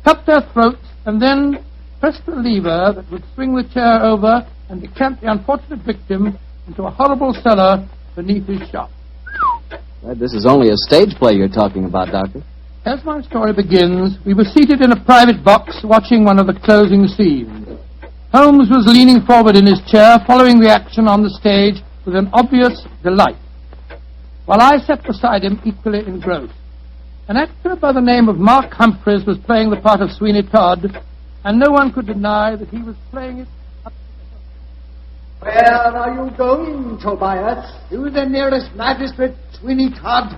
cut their throats, and then pressed the lever that would swing the chair over and decant the unfortunate victim into a horrible cellar beneath his shop. Glad this is only a stage play you're talking about, Doctor. As my story begins, we were seated in a private box watching one of the closing scenes. Holmes was leaning forward in his chair, following the action on the stage with an obvious delight, while I sat beside him equally engrossed. An actor by the name of Mark Humphreys was playing the part of Sweeney Todd, and no one could deny that he was playing it up to the... Where are you going, Tobias? To the nearest magistrate, Sweeney Todd,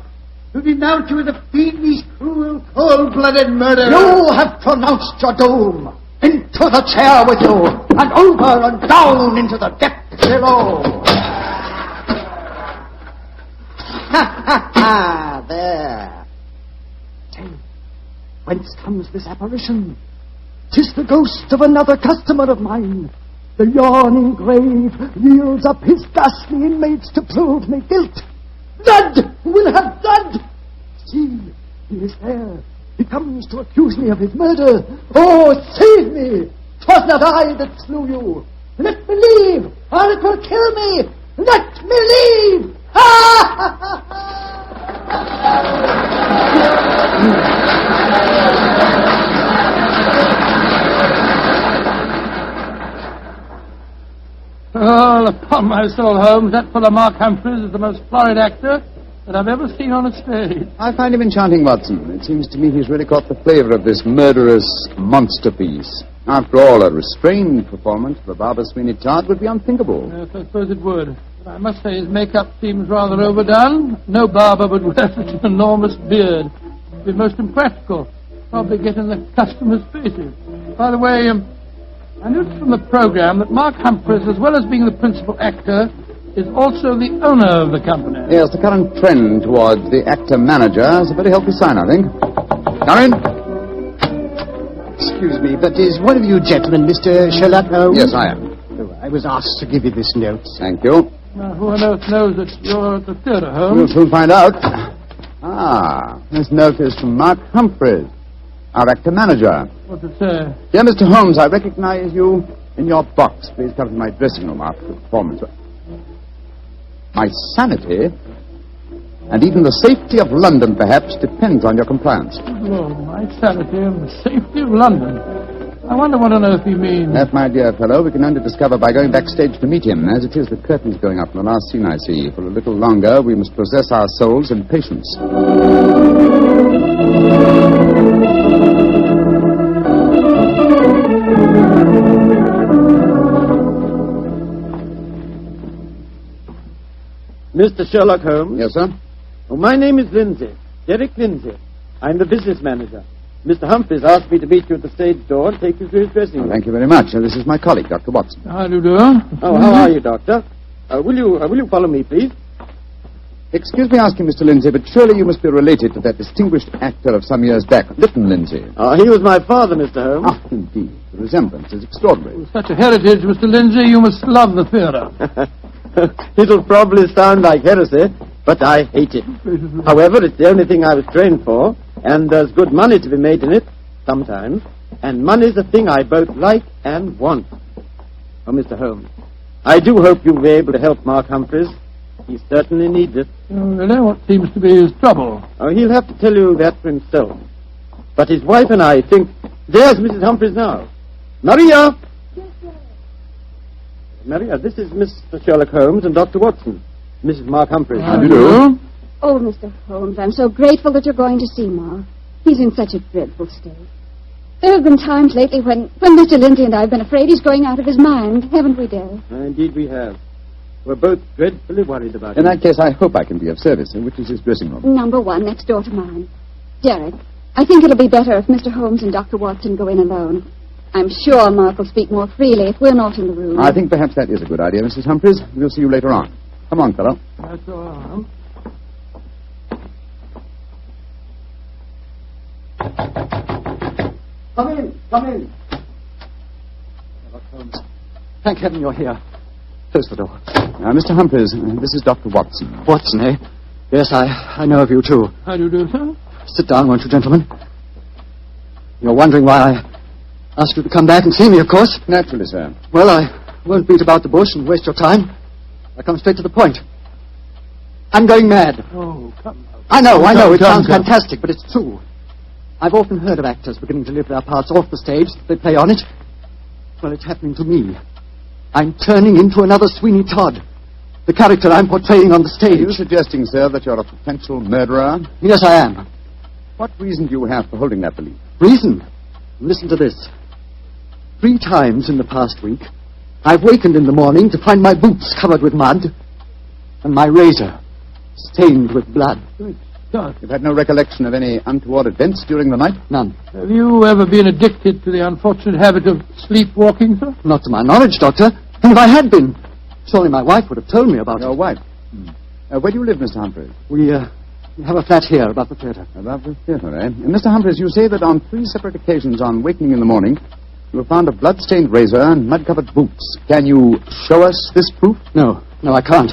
to denounce you as a fiendish, cruel, cold-blooded murderer. You have pronounced your doom. Into the chair with you, and over and down into the depths below. Ha, ha, ha, there. Say, whence comes this apparition? 'Tis the ghost of another customer of mine. The yawning grave yields up his ghastly inmates to prove me guilt. Blood will have blood. See, he is there. He comes to accuse me of his murder. Oh, save me! 'Twas not I that slew you. Let me leave, or it will kill me. Let me leave! Ha ha ha Oh, upon my soul, Holmes, that fellow Mark Humphreys is the most florid actor that I've ever seen on a stage. I find him enchanting, Watson. It seems to me he's really caught the flavor of this murderous monster piece. After all, a restrained performance of the Barber Sweeney Todd would be unthinkable. Yes, I suppose it would. But I must say his makeup seems rather overdone. No barber would wear such an enormous beard. It would be most impractical. Probably get in the customers' faces. By the way, I noticed from the program that Mark Humphreys, as well as being the principal actor, is also the owner of the company. Yes, the current trend towards the actor-manager is a very healthy sign, I think. Come in. Excuse me, but is one of you gentlemen Mr. Sherlock Holmes? Yes, I am. Oh, I was asked to give you this note. Thank you. Now, who on earth knows that you're at the theatre, Holmes? We'll soon find out. Ah, this note is from Mark Humphreys, our actor-manager. What's it say? Dear Mr. Holmes, I recognize you in your box. Please come to my dressing room after the performance. My sanity, and even the safety of London, perhaps, depends on your compliance. Lord, my sanity and the safety of London. I wonder what on earth he means. That, my dear fellow, we can only discover by going backstage to meet him. As it is, the curtain's going up in the last scene I see. For a little longer, we must possess our souls in patience. Mr. Sherlock Holmes? Yes, sir? Oh, my name is Lindsay. Derek Lindsay. I'm the business manager. Mr. Humphreys asked me to meet you at the stage door and take you to his dressing room. Thank you very much. This is my colleague, Dr. Watson. How do you do? Oh, how are you, Doctor? Will you follow me, please? Excuse me asking, Mr. Lindsay, but surely you must be related to that distinguished actor of some years back, Lytton Lindsay. He was my father, Mr. Holmes. Ah, indeed. The resemblance is extraordinary. With such a heritage, Mr. Lindsay, you must love the theatre. It'll probably sound like heresy, but I hate it. However, it's the only thing I was trained for, and there's good money to be made in it, sometimes, and money's a thing I both like and want. Oh, Mr. Holmes, I do hope you'll be able to help Mark Humphreys. He certainly needs it. Oh, really? What seems to be his trouble? Oh, he'll have to tell you that for himself. But his wife and I think... There's Mrs. Humphreys now. Maria, Maria, this is Mr. Sherlock Holmes and Dr. Watson. Mrs. Mark Humphreys. How do you do? Oh, Mr. Holmes, I'm so grateful that you're going to see Ma. He's in such a dreadful state. There have been times lately when Mr. Lindsay and I have been afraid he's going out of his mind, haven't we, Derek? Indeed we have. We're both dreadfully worried about him. In that case, I hope I can be of service. Which is his dressing room? Number 1, next door to mine. Derek, I think it'll be better if Mr. Holmes and Dr. Watson go in alone. I'm sure Mark will speak more freely if we're not in the room. I think perhaps that is a good idea, Mrs. Humphreys. We'll see you later on. Come on, fellow. That's all right. Come in. Sherlock Holmes. Thank heaven you're here. Close the door. Mr. Humphreys, this is Dr. Watson. Watson, eh? Yes, I know of you, too. How do you do, sir? Sit down, won't you, gentlemen? You're wondering why I asked you to come back and see me, of course. Naturally, sir. Well, I won't beat about the bush and waste your time. I come straight to the point. I'm going mad. Oh, come on. I know, it sounds fantastic, but it's true. I've often heard of actors beginning to live their parts off the stage. They play on it. Well, it's happening to me. I'm turning into another Sweeney Todd. The character I'm portraying on the stage. Are you suggesting, sir, that you're a potential murderer? Yes, I am. What reason do you have for holding that belief? Reason? Listen to this. 3 times in the past week, I've wakened in the morning to find my boots covered with mud and my razor stained with blood. You've had no recollection of any untoward events during the night? None. Have you ever been addicted to the unfortunate habit of sleepwalking, sir? Not to my knowledge, Doctor. And if I had been, surely my wife would have told me about it. Your wife? Where do you live, Mr. Humphreys? We have a flat here above the theatre. Above the theatre, eh? Mr. Humphreys, you say that on 3 separate occasions on wakening in the morning, you have found a blood-stained razor and mud-covered boots. Can you show us this proof? No, I can't.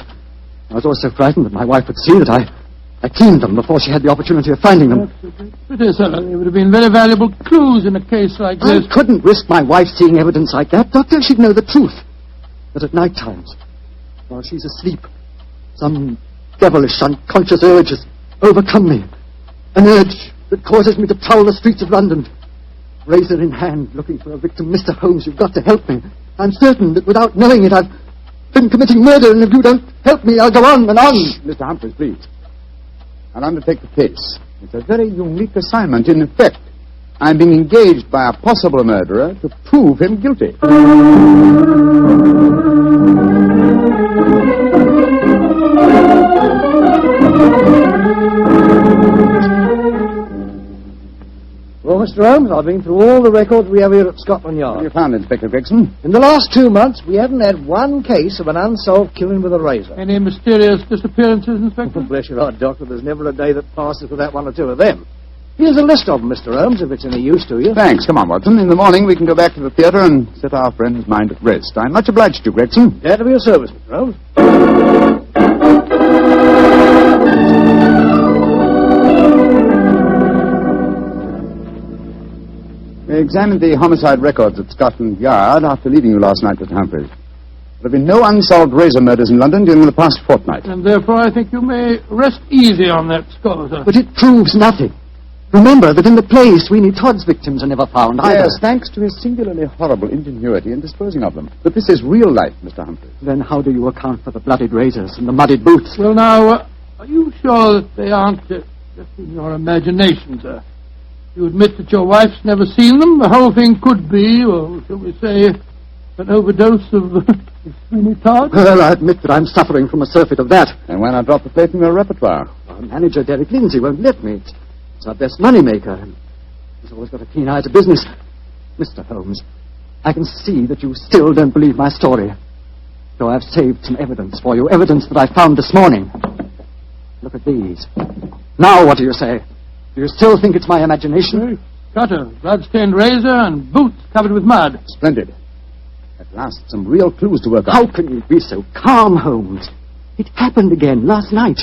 I was always so frightened that my wife would see that I cleaned them before she had the opportunity of finding them. It is, sir. They would have been very valuable clues in a case like this. I couldn't risk my wife seeing evidence like that, Doctor. She'd know the truth. But at night times, while she's asleep, some devilish, unconscious urge has overcome me. An urge that causes me to prowl the streets of London, razor in hand, looking for a victim. Mr. Holmes, you've got to help me. I'm certain that without knowing it, I've been committing murder, and if you don't help me, I'll go on and on. Mr. Humphreys, please. I'll undertake the case. It's a very unique assignment. In effect, I'm being engaged by a possible murderer to prove him guilty. Well, Mr. Holmes, I've been through all the records we have here at Scotland Yard. What have you found, Inspector Gregson? In the last 2 months, we haven't had one case of an unsolved killing with a razor. Any mysterious disappearances, Inspector? Bless your heart, Doctor. There's never a day that passes without 1 or 2 of them. Here's a list of them, Mr. Holmes, if it's any use to you. Thanks. Come on, Watson. In the morning, we can go back to the theatre and set our friend's mind at rest. I'm much obliged to you, Gregson. Glad to be of service, Mr. Holmes. We examined the homicide records at Scotland Yard after leaving you last night, Mr. Humphreys. There have been no unsolved razor murders in London during the past fortnight. And therefore I think you may rest easy on that score, sir. But it proves nothing. Remember that in the play, Sweeney Todd's victims are never found either. Yes, thanks to his singularly horrible ingenuity in disposing of them. But this is real life, Mr. Humphreys. Then how do you account for the bloodied razors and the muddied boots? Well, now, are you sure that they aren't just in your imagination, sir? You admit that your wife's never seen them? The whole thing could be, or shall we say, an overdose of Sweeney Todd? Well, I admit that I'm suffering from a surfeit of that. And why not drop the play from your repertoire? Our manager, Derek Lindsay, won't let me. It's our best money-maker, and he's always got a keen eye to business. Mr. Holmes, I can see that you still don't believe my story. So I've saved some evidence for you, evidence that I found this morning. Look at these. Now what do you say? Do you still think it's my imagination? Got a blood-stained razor and boots covered with mud. Splendid. At last, some real clues to work on. How can you be so calm, Holmes? It happened again last night.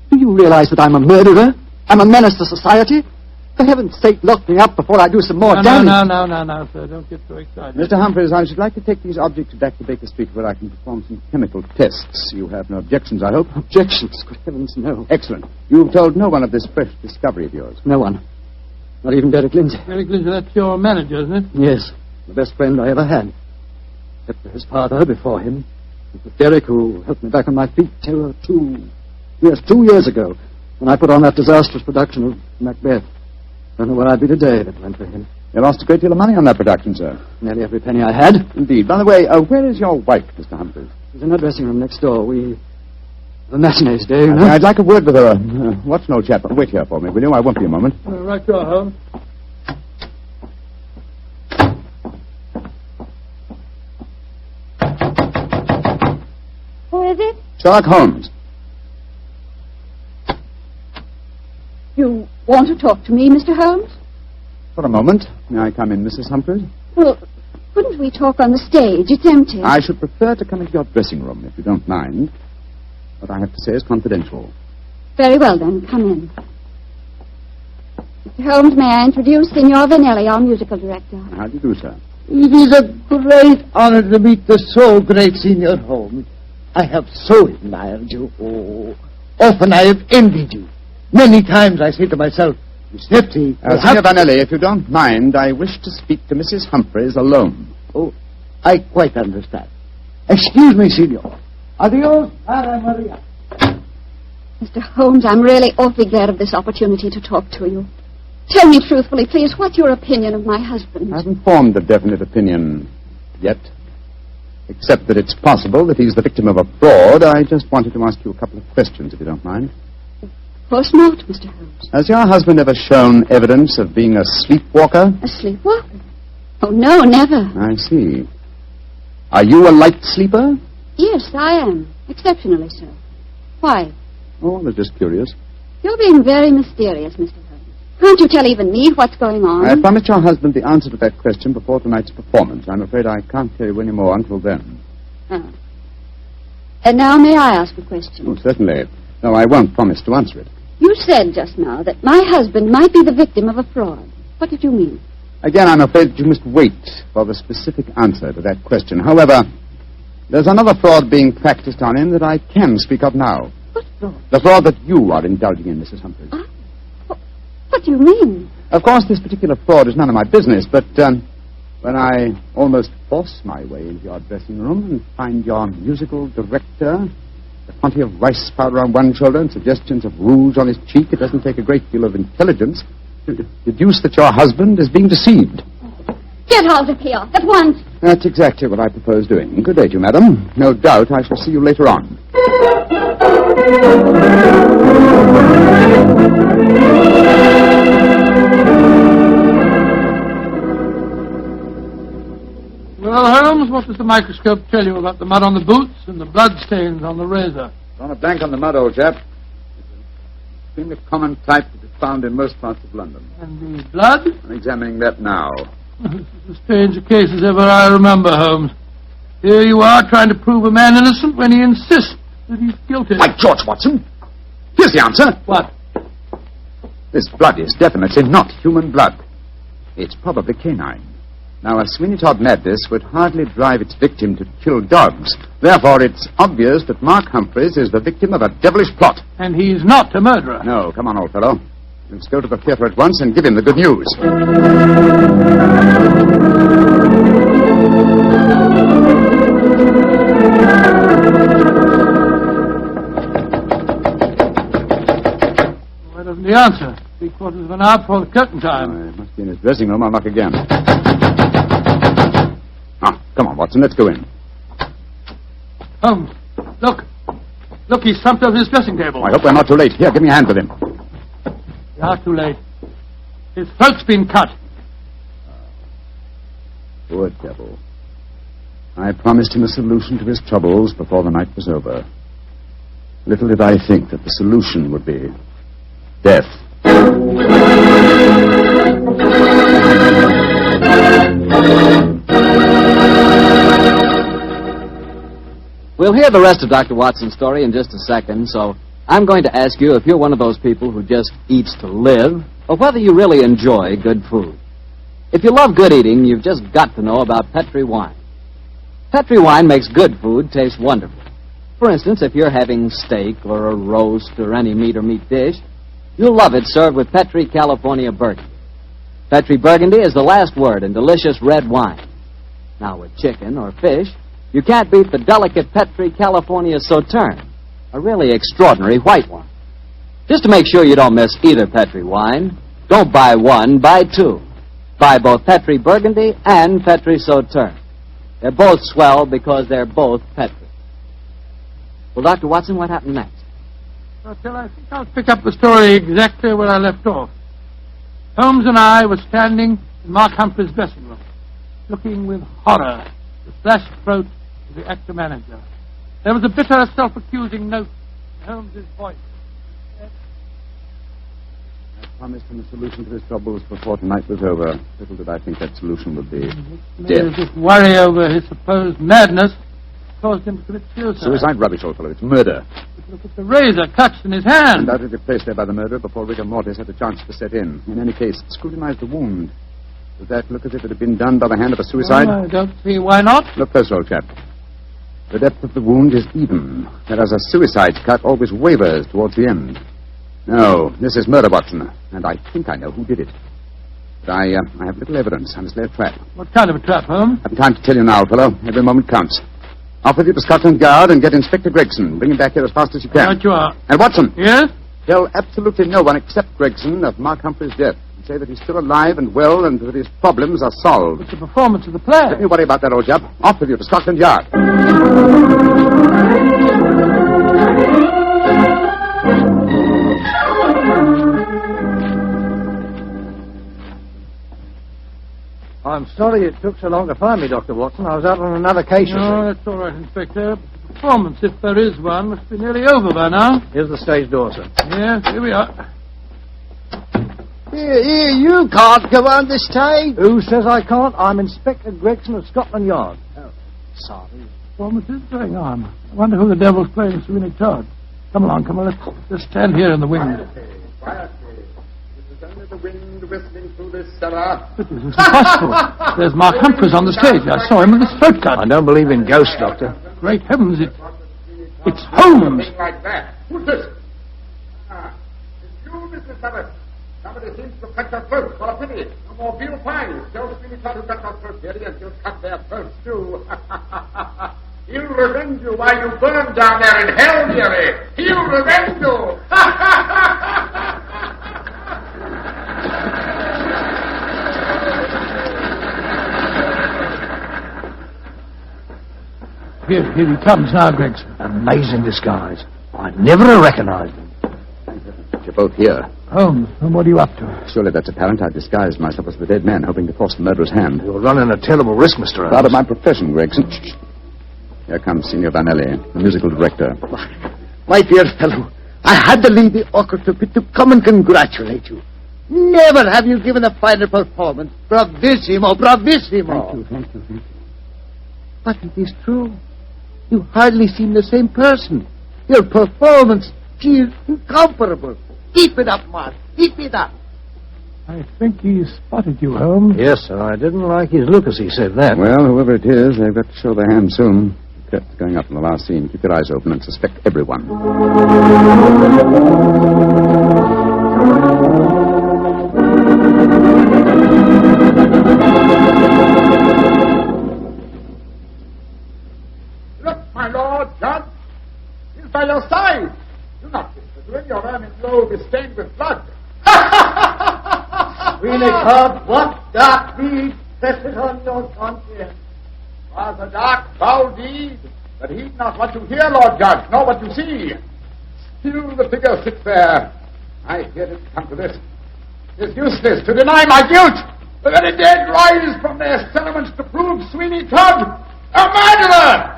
Do you realize that I'm a murderer? I'm a menace to society? For heaven's sake, lock me up before I do some more damage. No, sir. Don't get so excited. Mr. Humphreys, I should like to take these objects back to Baker Street where I can perform some chemical tests. You have no objections, I hope? Objections? Good heavens, no. Excellent. You've told no one of this fresh discovery of yours? No one. Not even Derek Lindsay. Derek Lindsay, that's your manager, isn't it? Yes. The best friend I ever had. Except for his father before him. It was Derek who helped me back on my feet 2 years ago, when I put on that disastrous production of Macbeth. Don't know where I'd be today if it went for him. You lost a great deal of money on that production, sir. Nearly every penny I had. Indeed. By the way, where is your wife, Mr. Humphreys? She's in her dressing room next door. The matinees day, you know. I'd like a word with her. Watch an old chap. Wait here for me, will you? I won't be a moment. Right, you are, Holmes. Who is it? Sherlock Holmes. You want to talk to me, Mr. Holmes? For a moment. May I come in, Mrs. Humphreys? Well, couldn't we talk on the stage? It's empty. I should prefer to come into your dressing room, if you don't mind. What I have to say is confidential. Very well, then. Come in. Mr. Holmes, may I introduce Signor Vanelli, our musical director? How do you do, sir? It is a great honor to meet the so great Signor Holmes. I have so admired you. Oh, often I have envied you. Many times I say to myself, Giuseppe... Signor Vanelli, if you don't mind, I wish to speak to Mrs. Humphreys alone. Oh, I quite understand. Excuse me, Signor. Adios, Cara Maria. Mr. Holmes, I'm really awfully glad of this opportunity to talk to you. Tell me truthfully, please, what's your opinion of my husband? I haven't formed a definite opinion yet, except that it's possible that he's the victim of a fraud. I just wanted to ask you a couple of questions, if you don't mind. Of course not, Mr. Holmes. Has your husband ever shown evidence of being a sleepwalker? A sleepwalker? Oh, no, never. I see. Are you a light sleeper? Yes, I am. Exceptionally so. Why? Oh, I was just curious. You're being very mysterious, Mr. Holmes. Can't you tell even me what's going on? I promised your husband the answer to that question before tonight's performance. I'm afraid I can't tell you any more until then. Oh. And now may I ask a question? Oh, certainly. No, I won't promise to answer it. You said just now that my husband might be the victim of a fraud. What did you mean? Again, I'm afraid that you must wait for the specific answer to that question. However, there's another fraud being practiced on him that I can speak of now. What fraud? The fraud that you are indulging in, Mrs. Humphreys. What do you mean? Of course, this particular fraud is none of my business, but when I almost force my way into your dressing room and find your musical director, a quantity of rice powder on one shoulder and suggestions of rouge on his cheek, it doesn't take a great deal of intelligence to deduce that your husband is being deceived. Get out of here, at once. That's exactly what I propose doing. Good day to you, madam. No doubt I shall see you later on. Well, Holmes, what does the microscope tell you about the mud on the boots and the blood stains on the razor? Drawn a blank on the mud, old chap. It's an extremely common type that is found in most parts of London. And the blood? I'm examining that now. This is as strange a case as ever I remember, Holmes. Here you are trying to prove a man innocent when he insists that he's guilty. By George, Watson! Here's the answer. What? This blood is definitely not human blood. It's probably canine. Now, a Sweeney Todd madness would hardly drive its victim to kill dogs. Therefore, it's obvious that Mark Humphreys is the victim of a devilish plot. And he's not a murderer. No, come on, old fellow. Let's go to the theater at once and give him the good news. Why doesn't he answer? 3/4 of an hour before the curtain time. He must be in his dressing room. I'll knock again. Come on, Watson, let's go in. Holmes, look. Look, he's slumped over his dressing table. I hope we're not too late. Here, give me a hand with him. We are too late. His throat's been cut. Poor devil. I promised him a solution to his troubles before the night was over. Little did I think that the solution would be death. We'll hear the rest of Dr. Watson's story in just a second, so I'm going to ask you if you're one of those people who just eats to live, or whether you really enjoy good food. If you love good eating, you've just got to know about Petri wine. Petri wine makes good food taste wonderful. For instance, if you're having steak or a roast or any meat or meat dish, you'll love it served with Petri California Burgundy. Petri Burgundy is the last word in delicious red wine. Now, with chicken or fish, you can't beat the delicate Petri California Sauterne, a really extraordinary white one. Just to make sure you don't miss either Petri wine, don't buy one, buy two. Buy both Petri Burgundy and Petri Sauterne. They're both swell because they're both Petri. Well, Dr. Watson, what happened next? Well, I think I'll pick up the story exactly where I left off. Holmes and I were standing in Mark Humphrey's dressing room, looking with horror at the flashed throat of the actor-manager. There was a bitter, self-accusing note in Holmes's voice. I promised him a solution to his troubles before tonight was over. Little did I think that solution would be death. This worry over his supposed madness caused him to commit suicide. Suicide? Rubbish, old fellow. It's murder. Look at the razor clutched in his hand. Undoubtedly placed there by the murderer before rigor mortis had a chance to set in. In any case, scrutinize the wound. Does that look as if it had been done by the hand of a suicide? Well, I don't see why not. Look close, old chap. The depth of the wound is even, whereas a suicide's cut always wavers towards the end. No, this is murder, Watson, and I think I know who did it. But I have little evidence. I must lay a trap. What kind of a trap, Holmes? I haven't time to tell you now, old fellow. Every moment counts. Off with you to Scotland Yard and get Inspector Gregson. Bring him back here as fast as you can. Right you are. And Watson. Yes? Tell absolutely no one except Gregson of Mark Humphrey's death. And say that he's still alive and well and that his problems are solved. It's the performance of the play. Don't you worry about that, old chap. Off with you to Scotland Yard. I'm sorry it took so long to find me, Dr. Watson. I was out on another case. No, that's all right, Inspector. The performance, if there is one, must be nearly over by now. Here's the stage door, sir. Yes, here we are. Here, you can't go on the stage. Who says I can't? I'm Inspector Gregson of Scotland Yard. Oh, sorry. Performance is going on. I wonder who the devil's playing Sweeney Todd. Come along, let's just stand here in the wind. Quietly. This is only the wind whistling through this cellar. But this is impossible. There's Mark Humphreys on the stage. I saw him with his throat cut. I don't believe in ghosts, Doctor. Great heavens, it's Holmes. Something like that. Who's this? It's you, Mr. Savage. Somebody seems to cut your throat. For a pity. No more veal pies. Tell Sweeney Todd who cut your throat, dearie, and he'll cut their throats, too. He'll revenge you while you burn down there in hell, dearie. He'll revenge you. Here he comes now, Gregson. Amazing disguise. I never have recognized him. You're both here. Holmes, and what are you up to? Surely that's apparent. I disguised myself as the dead man, hoping to force the murderer's hand. You're running a terrible risk, Mr. Holmes. Part of my profession, Gregson. Here comes Signor Vanelli, the musical director. My dear fellow, I had to leave the orchestra pit to come and congratulate you. Never have you given a finer performance. Bravissimo, bravissimo. Thank you. But it is true. You hardly seem the same person. Your performance, she is incomparable. Keep it up, Mark. Keep it up. I think he spotted you, Holmes. Yes, sir. I didn't like his look as he said that. Well, whoever it is, they've got to show their hand soon. The curtain's going up in the last scene. Keep your eyes open and suspect everyone. Look, my lord, Judge. He's by your side. Do not whisper. Your ermine robe is stained with blood. Sweeney Todd, what dark deed presses on your conscience? Was a dark, foul deed, but heed not what you hear, Lord Judge, nor what you see. Still the figure sits there. I feared it to come to this. It is useless to deny my guilt. The very dead rise from their settlements to prove Sweeney Todd a murderer.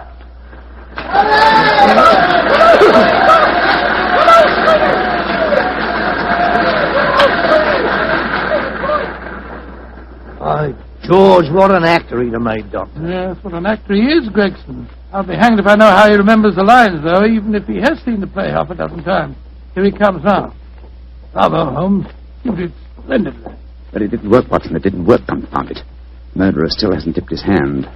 By George, what an actor he'd have made, Doctor. Yes, what an actor he is, Gregson. I'll be hanged if I know how he remembers the lines, though, even if he has seen the play half a dozen times. Here he comes now. Bravo, Holmes. You did splendidly. But it didn't work, Watson. It didn't work, confound it. Murderer still hasn't tipped his hand.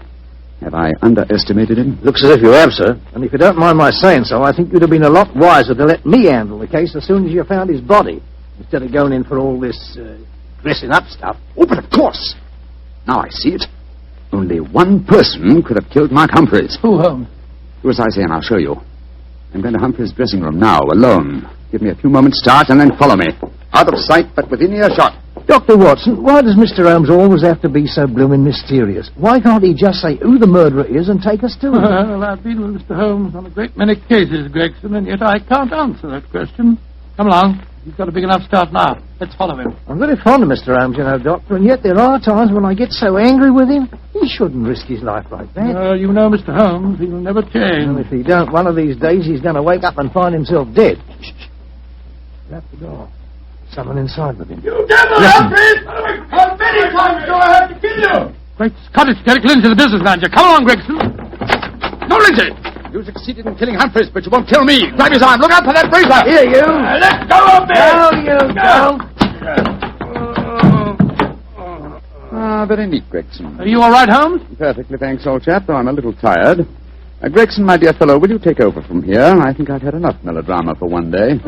Have I underestimated him? Looks as if you have, sir. And if you don't mind my saying so, I think you'd have been a lot wiser to let me handle the case as soon as you found his body, instead of going in for all this dressing up stuff. Oh, but of course. Now I see it. Only one person could have killed Mark Humphreys. Who, Holmes? Do as I say, and I'll show you. I'm going to Humphreys' dressing room now, alone. Give me a few moments' start, and then follow me. Out of sight, but within earshot. Dr. Watson, why does Mr. Holmes always have to be so blooming mysterious? Why can't he just say who the murderer is and take us to him? Well, I've been with Mr. Holmes on a great many cases, Gregson, and yet I can't answer that question. Come along. He's got a big enough start now. Let's follow him. I'm very fond of Mr. Holmes, you know, Doctor, and yet there are times when I get so angry with him. He shouldn't risk his life like that. You know Mr. Holmes. He will never change. Well, if he don't, one of these days he's going to wake up and find himself dead. Shh. Shut the door. Someone inside with him. You devil, Humphreys! How many times do I have to kill you? Great Scott, it's Derek Lindsay, the business manager. Come along, Gregson. No, Lindsay! You succeeded in killing Humphreys, but you won't kill me. Grab his arm. Look out for that razor. Here, you. Let go of me! No, you don't. Ah, very neat, Gregson. Are you all right, Holmes? Perfectly, thanks, old chap, though I'm a little tired. Gregson, my dear fellow, will you take over from here? I think I've had enough melodrama for one day.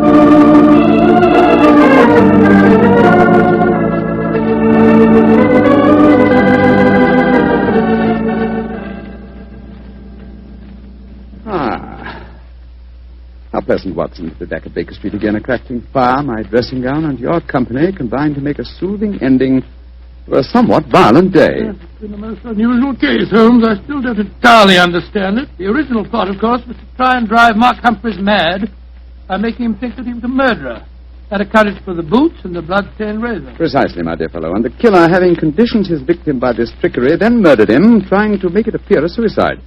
How pleasant, Watson, to be back at Baker Street again, a crackling fire, my dressing gown, and your company combined to make a soothing ending to a somewhat violent day. Yes, it's been a most unusual case, Holmes. I still don't entirely understand it. The original thought, of course, was to try and drive Mark Humphreys mad by making him think that he was a murderer. That accounted for the boots and the blood-stained razor. Precisely, my dear fellow. And the killer, having conditioned his victim by this trickery, then murdered him, trying to make it appear a suicide.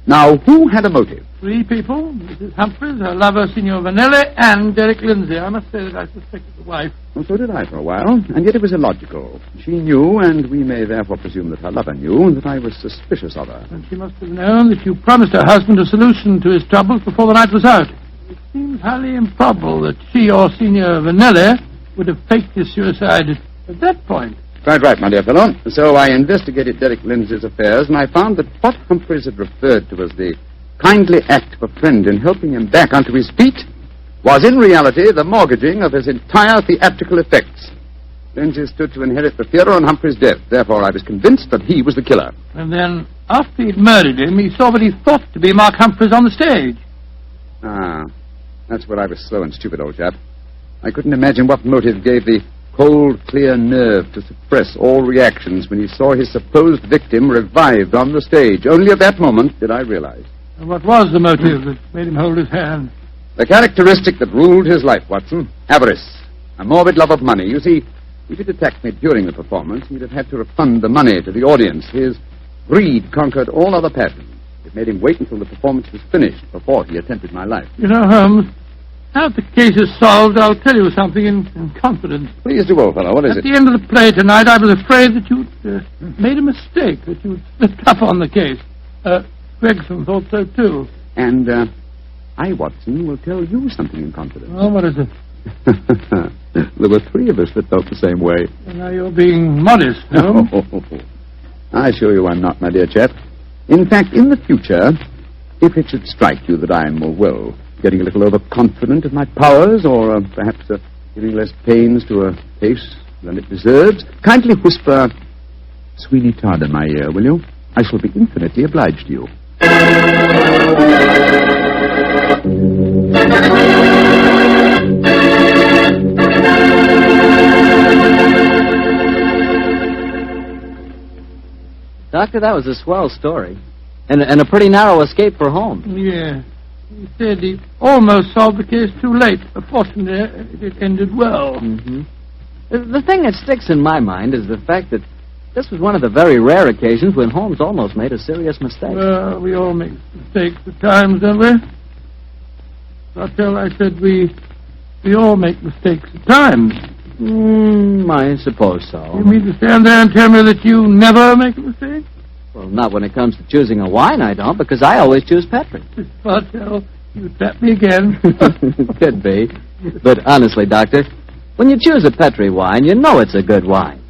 Now, who had a motive? 3 people, Mrs. Humphreys, her lover, Signor Vanelli, and Derek Lindsay. I must say that I suspected the wife. Well, so did I for a while, and yet it was illogical. She knew, and we may therefore presume that her lover knew, that I was suspicious of her. And she must have known that you promised her husband a solution to his troubles before the night was out. It seems highly improbable that she or Signor Vanelli would have faked his suicide at that point. Quite right, my dear fellow. So I investigated Derek Lindsay's affairs, and I found that what Humphreys had referred to as the kindly act of a friend in helping him back onto his feet was in reality the mortgaging of his entire theatrical effects. Lindsay stood to inherit the theatre on Humphreys' death. Therefore, I was convinced that he was the killer. And then, after he'd murdered him, he saw what he thought to be Mark Humphreys on the stage. Ah, that's where I was slow and stupid, old chap. I couldn't imagine what motive gave the cold, clear nerve to suppress all reactions when he saw his supposed victim revived on the stage. Only at that moment did I realize. And what was the motive that made him hold his hand? The characteristic that ruled his life, Watson. Avarice. A morbid love of money. You see, if he'd attacked me during the performance, he'd have had to refund the money to the audience. His greed conquered all other passions. It made him wait until the performance was finished before he attempted my life. You know, Holmes, now that the case is solved, I'll tell you something in confidence. Please do, old fellow. What is it? At the end of the play tonight, I was afraid that you'd made a mistake, that you'd slipped up on the case. Gregson thought so, too. And I, Watson, will tell you something in confidence. Oh, what is it? There were 3 of us that felt the same way. Well, now you're being modest, Holmes. I assure you I'm not, my dear chap. In fact, in the future, if it should strike you that I'm, getting a little overconfident of my powers, or perhaps giving less pains to a case than it deserves, kindly whisper Sweeney Todd in my ear, will you? I shall be infinitely obliged to you. Doctor, that was a swell story. And a pretty narrow escape for Holmes. Yeah. He said he almost solved the case too late. Fortunately, it ended well. Mm-hmm. The thing that sticks in my mind is the fact that this was one of the very rare occasions when Holmes almost made a serious mistake. Well, we all make mistakes at times, don't we? Bartell, I said we all make mistakes at times. I suppose so. You mean to stand there and tell me that you never make a mistake? Well, not when it comes to choosing a wine, I don't, because I always choose Petri. Bartell, you tap me again. Could be. But honestly, Doctor, when you choose a Petri wine, you know it's a good wine.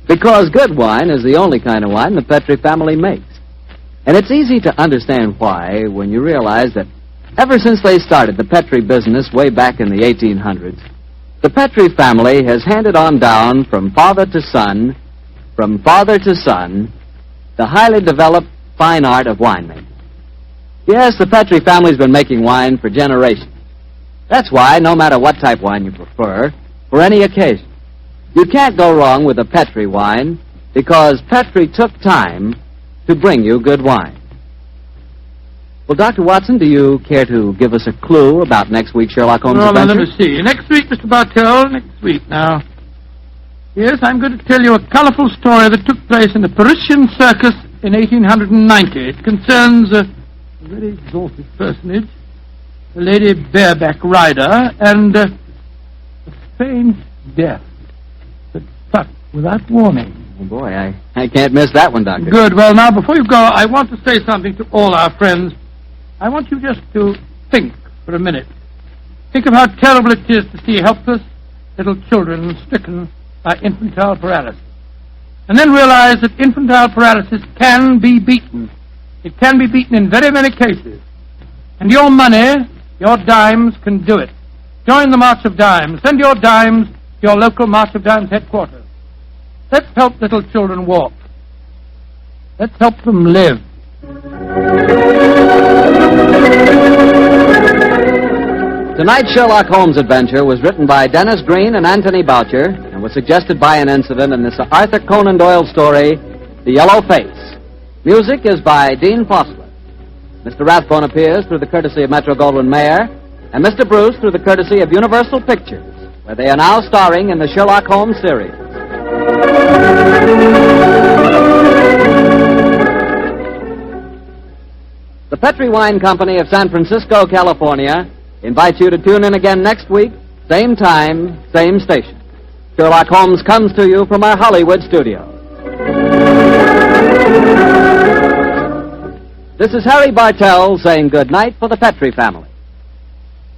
Because good wine is the only kind of wine the Petri family makes. And it's easy to understand why when you realize that ever since they started the Petri business way back in the 1800s, the Petri family has handed on down from father to son, the highly developed fine art of winemaking. Yes, the Petri family's been making wine for generations. That's why, no matter what type wine you prefer, for any occasion, you can't go wrong with a Petri wine because Petri took time to bring you good wine. Well, Dr. Watson, do you care to give us a clue about next week's Sherlock Holmes adventure? Let me see. Next week, Mr. Bartell, next week now. Yes, I'm going to tell you a colorful story that took place in the Parisian circus in 1890. It concerns a very exalted personage, a lady bareback rider, and a strange death that struck without warning. Oh, boy, I can't miss that one, Doctor. Good. Well, now, before you go, I want to say something to all our friends. I want you just to think for a minute. Think of how terrible it is to see helpless little children stricken by infantile paralysis. And then realize that infantile paralysis can be beaten. It can be beaten in very many cases. And your money, your dimes, can do it. Join the March of Dimes. Send your dimes to your local March of Dimes headquarters. Let's help little children walk. Let's help them live. Tonight's Sherlock Holmes adventure was written by Dennis Green and Anthony Boucher and was suggested by an incident in this Arthur Conan Doyle story, The Yellow Face. Music is by Dean Fossler. Mr. Rathbone appears through the courtesy of Metro-Goldwyn-Mayer, and Mr. Bruce through the courtesy of Universal Pictures, where they are now starring in the Sherlock Holmes series. The Petri Wine Company of San Francisco, California, invites you to tune in again next week, same time, same station. Sherlock Holmes comes to you from our Hollywood studio. This is Harry Bartell saying good night for the Petri family.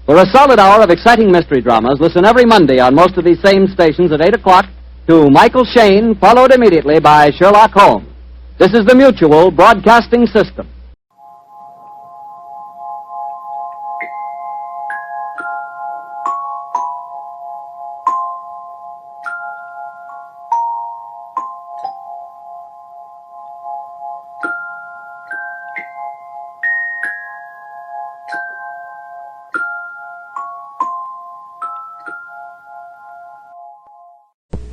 For a solid hour of exciting mystery dramas, listen every Monday on most of these same stations at 8 o'clock to Michael Shayne, followed immediately by Sherlock Holmes. This is the Mutual Broadcasting System.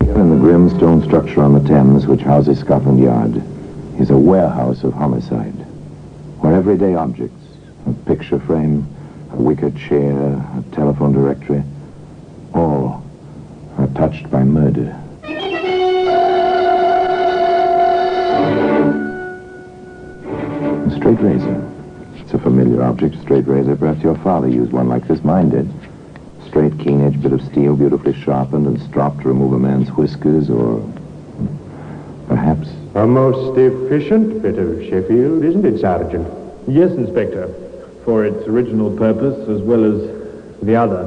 In the grim stone structure on the Thames, which houses Scotland Yard, is a warehouse of homicide, where everyday objects, a picture frame, a wicker chair, a telephone directory, all are touched by murder. A straight razor. It's a familiar object, a straight razor. Perhaps your father used one like this. Mine did. Straight, keen-edged bit of steel, beautifully sharpened and stropped to remove a man's whiskers, or perhaps... A most efficient bit of Sheffield, isn't it, Sergeant? Yes, Inspector, for its original purpose as well as the other.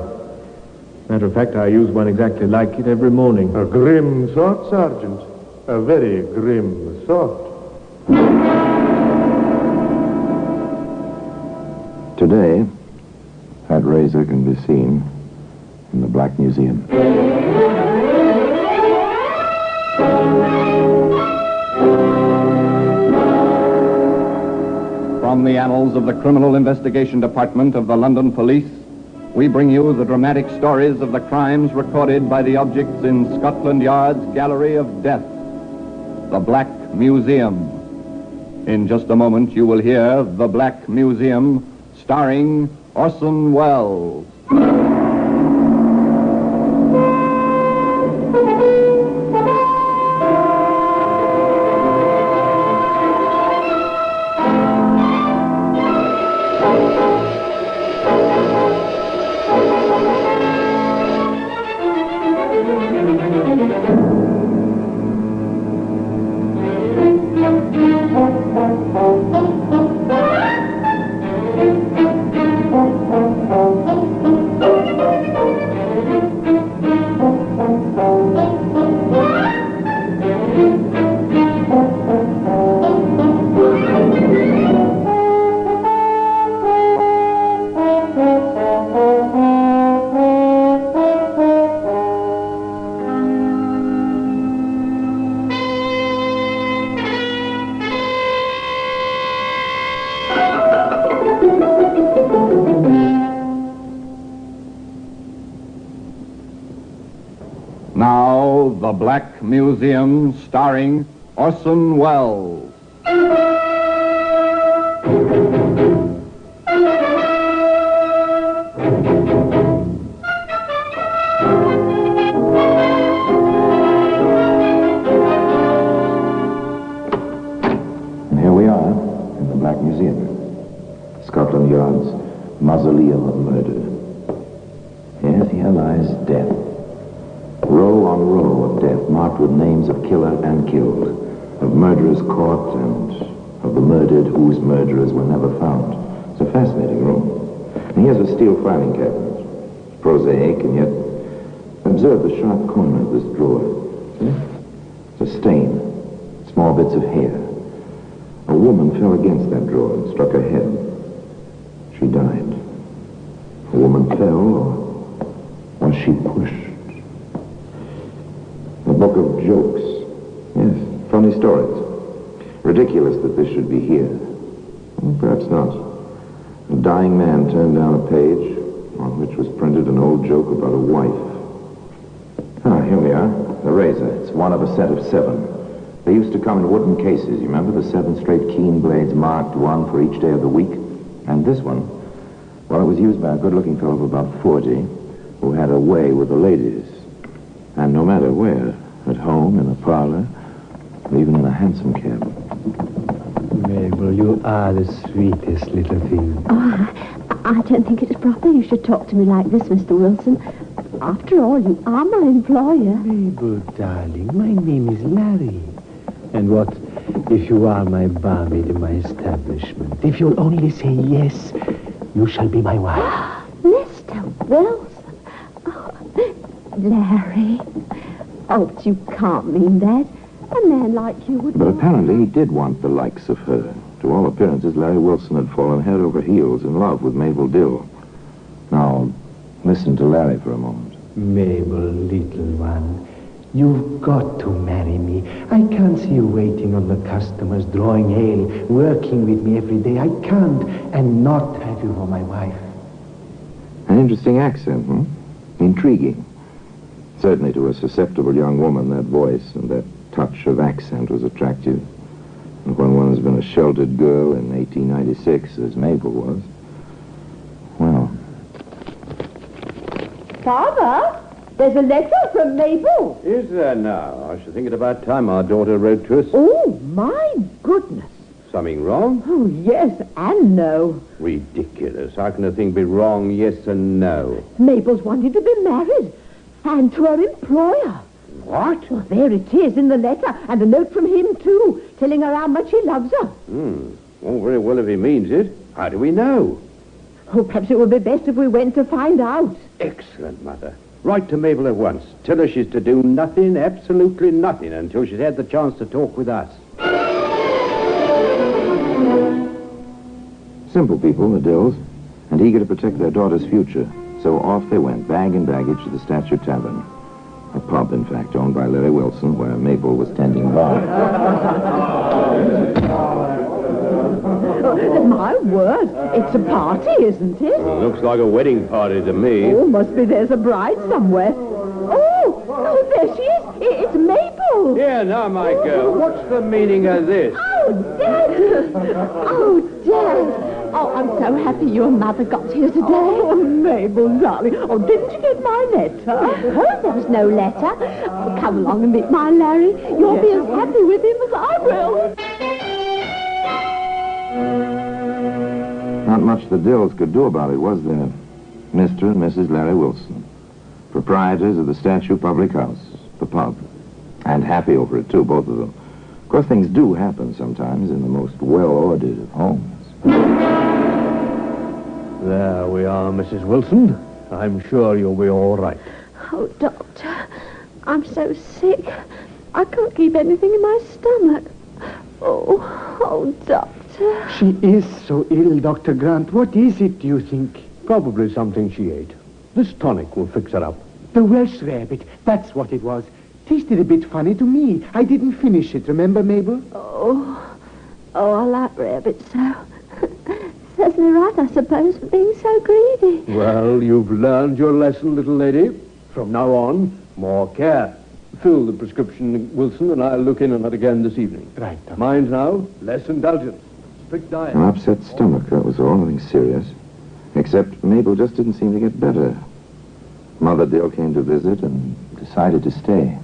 Matter of fact, I use one exactly like it every morning. A grim sort, Sergeant. A very grim sort. Today, that razor can be seen in the Black Museum. From the annals of the Criminal Investigation Department of the London Police, we bring you the dramatic stories of the crimes recorded by the objects in Scotland Yard's Gallery of Death, the Black Museum. In just a moment, you will hear The Black Museum, starring Orson Welles. The Black Museum, starring Orson Welles. And here we are in the Black Museum. Scotland Yard's mausoleum of murder. Yes, here lies death. Row on row of death marked with names of killer and killed, of murderers caught and of the murdered whose murderers were never found. It's a fascinating room. And here's a steel filing cabinet. It's prosaic, and yet observe the sharp corner of this drawer. See? It's a stain. Small bits of hair. A woman fell against that drawer and struck her head. She died. A woman fell, or was she pushed? A book of jokes. Yes, funny stories. Ridiculous that this should be here. Well, perhaps not. A dying man turned down a page on which was printed an old joke about a wife. Ah, here we are. The razor. It's one of a set of 7. They used to come in wooden cases. You remember the 7 straight keen blades marked, one for each day of the week? And this one, well, it was used by a good-looking fellow of about 40 who had a way with the ladies. And no matter where, at home, in a parlor, or even in a hansom cab. Mabel, you are the sweetest little thing. Oh, I don't think it's proper you should talk to me like this, Mr. Wilson. After all, you are my employer. Mabel, darling, my name is Larry. And what if you are my barmaid in my establishment? If you'll only say yes, you shall be my wife. Mr. Wilson. Oh, Larry. Oh, but you can't mean that. A man like you would... But apparently he did want the likes of her. To all appearances, Larry Wilson had fallen head over heels in love with Mabel Dill. Now, listen to Larry for a moment. Mabel, little one, you've got to marry me. I can't see you waiting on the customers, drawing ale, working with me every day. I can't, and not have you for my wife. An interesting accent, hmm? Intriguing. Certainly to a susceptible young woman, that voice and that touch of accent was attractive. And when one has been a sheltered girl in 1896, as Mabel was, well... Father, there's a letter from Mabel. Is there now? I should think it about time our daughter wrote to us. Oh, my goodness. Something wrong? Oh, yes and no. Ridiculous. How can a thing be wrong, yes and no? Mabel's wanting to be married. And to her employer. What? Well, there it is in the letter. And a note from him, too, telling her how much he loves her. Oh, very well if he means it. How do we know? Oh, perhaps it would be best if we went to find out. Excellent, Mother. Write to Mabel at once. Tell her she's to do nothing, absolutely nothing, until she's had the chance to talk with us. Simple people, the Dills, and eager to protect their daughter's future. So off they went, bag and baggage, to the Statue Tavern. A pub, in fact, owned by Larry Wilson, where Mabel was tending bar. Oh, my word, it's a party, isn't it? Looks like a wedding party to me. Oh, must be there's a bride somewhere. Oh, there she is. It's Mabel. Here now, my girl. What's the meaning of this? Oh, Dad. Oh, Dad. Oh, I'm so happy your mother got here today. Oh, Mabel, darling. Oh, didn't you get my letter? Oh, there was no letter. Oh, come along and meet my Larry. You'll be as happy with him as I will. Not much the Dills could do about it, was there? Mr. and Mrs. Larry Wilson, proprietors of the Statue Public House, the pub. And happy over it, too, both of them. Of course, things do happen sometimes in the most well-ordered of homes. There we are, Mrs. Wilson. I'm sure you'll be all right. Oh, Doctor, I'm so sick. I can't keep anything in my stomach. Oh, Doctor. She is so ill, Dr. Grant. What is it, do you think? Probably something she ate. This tonic will fix her up. The Welsh rabbit, that's what it was. Tasted a bit funny to me. I didn't finish it, remember, Mabel? Oh, I like rabbits so. Certainly right, I suppose, for being so greedy. Well, you've learned your lesson, little lady. From now on, more care. Fill the prescription, Wilson, and I'll look in on it again this evening. Right, Doctor. Mind now, less indulgence. Strict diet. An upset stomach, that was all. Nothing serious. Except Mabel just didn't seem to get better. Mother Dill came to visit and decided to stay.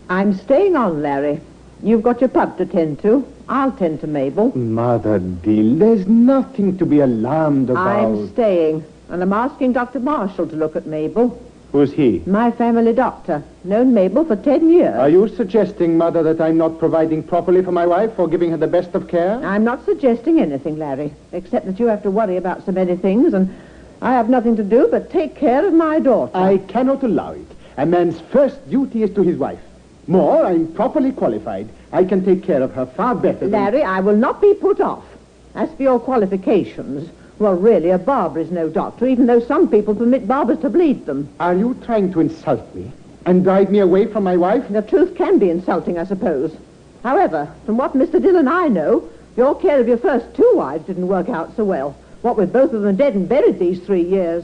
I'm staying on, Larry. You've got your pup to tend to. I'll tend to Mabel. Mother Dill, there's nothing to be alarmed about. I'm staying, and I'm asking Dr. Marshall to look at Mabel. Who's he? My family doctor. Known Mabel for 10 years. Are you suggesting, Mother, that I'm not providing properly for my wife or giving her the best of care? I'm not suggesting anything, Larry, except that you have to worry about so many things, and I have nothing to do but take care of my daughter. I cannot allow it. A man's first duty is to his wife. More, I'm properly qualified. I can take care of her far better than... Larry, I will not be put off. As for your qualifications, well, really, a barber is no doctor, even though some people permit barbers to bleed them. Are you trying to insult me and drive me away from my wife? The truth can be insulting, I suppose. However, from what Mr. Dill and I know, your care of your first 2 wives didn't work out so well. What with both of them dead and buried these 3 years.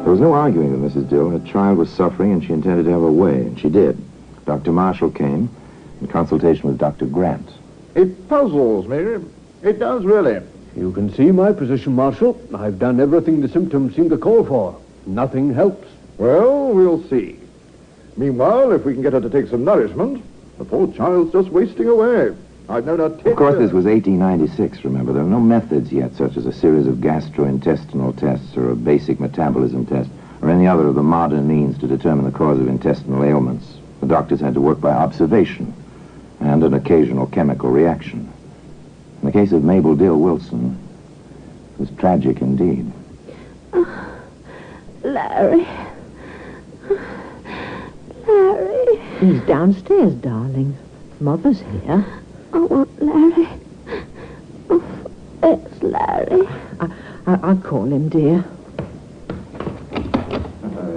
There was no arguing with Mrs. Dill. Her child was suffering, and she intended to have her way, and she did. Dr. Marshall came in consultation with Dr. Grant. It puzzles me. It does, really. You can see my position, Marshal. I've done everything the symptoms seem to call for. Nothing helps. Well, we'll see. Meanwhile, if we can get her to take some nourishment, the poor child's just wasting away. I've known her 10 Of course, years. this was 1896, remember. There were no methods yet, such as a series of gastrointestinal tests or a basic metabolism test, or any other of the modern means to determine the cause of intestinal ailments. The doctors had to work by observation and an occasional chemical reaction. In the case of Mabel Dill Wilson, it was tragic indeed. Larry. Larry. He's downstairs, darling. Mother's here. I want Larry. Oh, it's Larry. I'll call him, dear.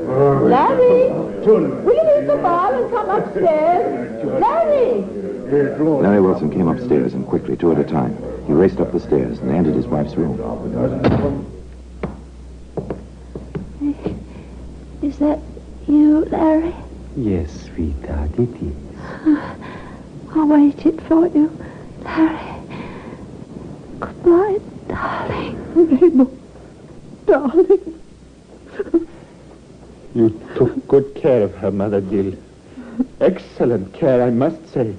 Larry! Will you leave the bar and come upstairs? Larry! Larry Wilson came upstairs, and quickly, 2 at a time, he raced up the stairs and entered his wife's room. Is that you, Larry? Yes, sweetheart, it is. I waited for you, Larry. Goodbye, darling. Mabel, darling. You took good care of her, Mother Dill. Excellent care, I must say.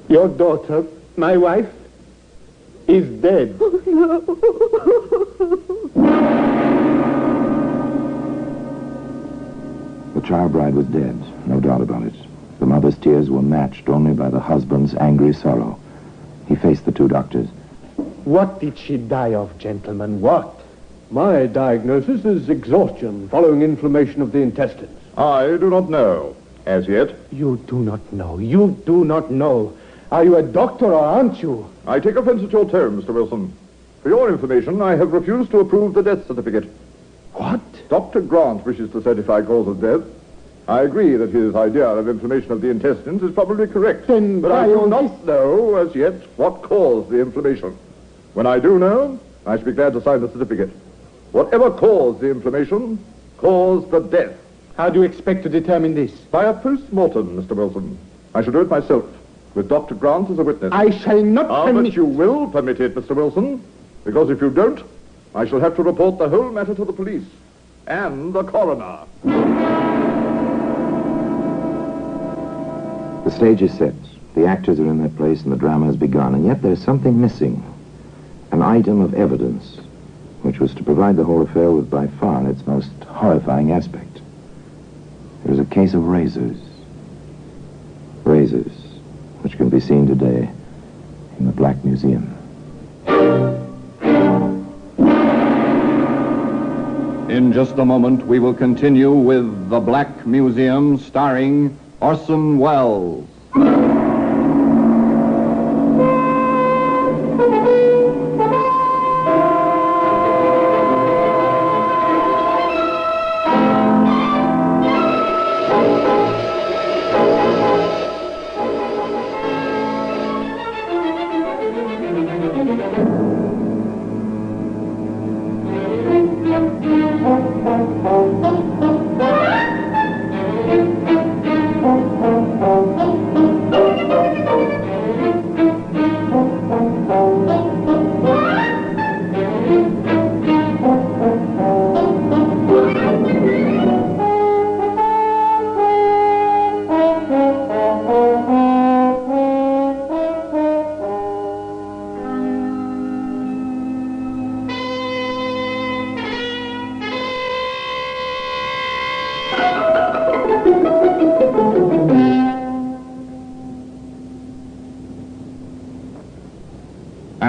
Your daughter, my wife, is dead. The child bride was dead, no doubt about it. The mother's tears were matched only by the husband's angry sorrow. He faced the 2 doctors. What did she die of, gentlemen? What? My diagnosis is exhaustion following inflammation of the intestines. I do not know, as yet. You do not know. You do not know. Are you a doctor or aren't you? I take offense at your tone, Mr. Wilson. For your information, I have refused to approve the death certificate. What? Dr. Grant wishes to certify cause of death. I agree that his idea of inflammation of the intestines is probably correct. But I do not know, as yet, what caused the inflammation. When I do know, I shall be glad to sign the certificate. Whatever caused the inflammation, caused the death. How do you expect to determine this? By a post-mortem, Mr. Wilson. I shall do it myself, with Dr. Grant as a witness. I shall not permit... But you will permit it, Mr. Wilson, because if you don't, I shall have to report the whole matter to the police and the coroner. The stage is set. The actors are in their place and the drama has begun, and yet there's something missing. An item of evidence, which was to provide the whole affair with by far its most horrifying aspect. It was a case of razors. Razors, which can be seen today in the Black Museum. In just a moment, we will continue with The Black Museum, starring Orson Welles.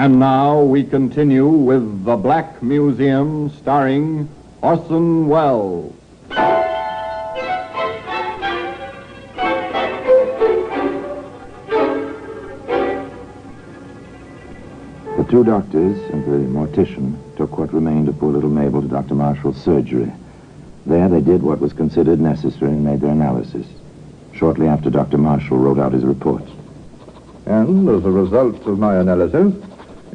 And now we continue with The Black Museum, starring Orson Welles. The two doctors and the mortician took what remained of poor little Mabel to Dr. Marshall's surgery. There they did what was considered necessary and made their analysis. Shortly after, Dr. Marshall wrote out his report. And as a result of my analysis,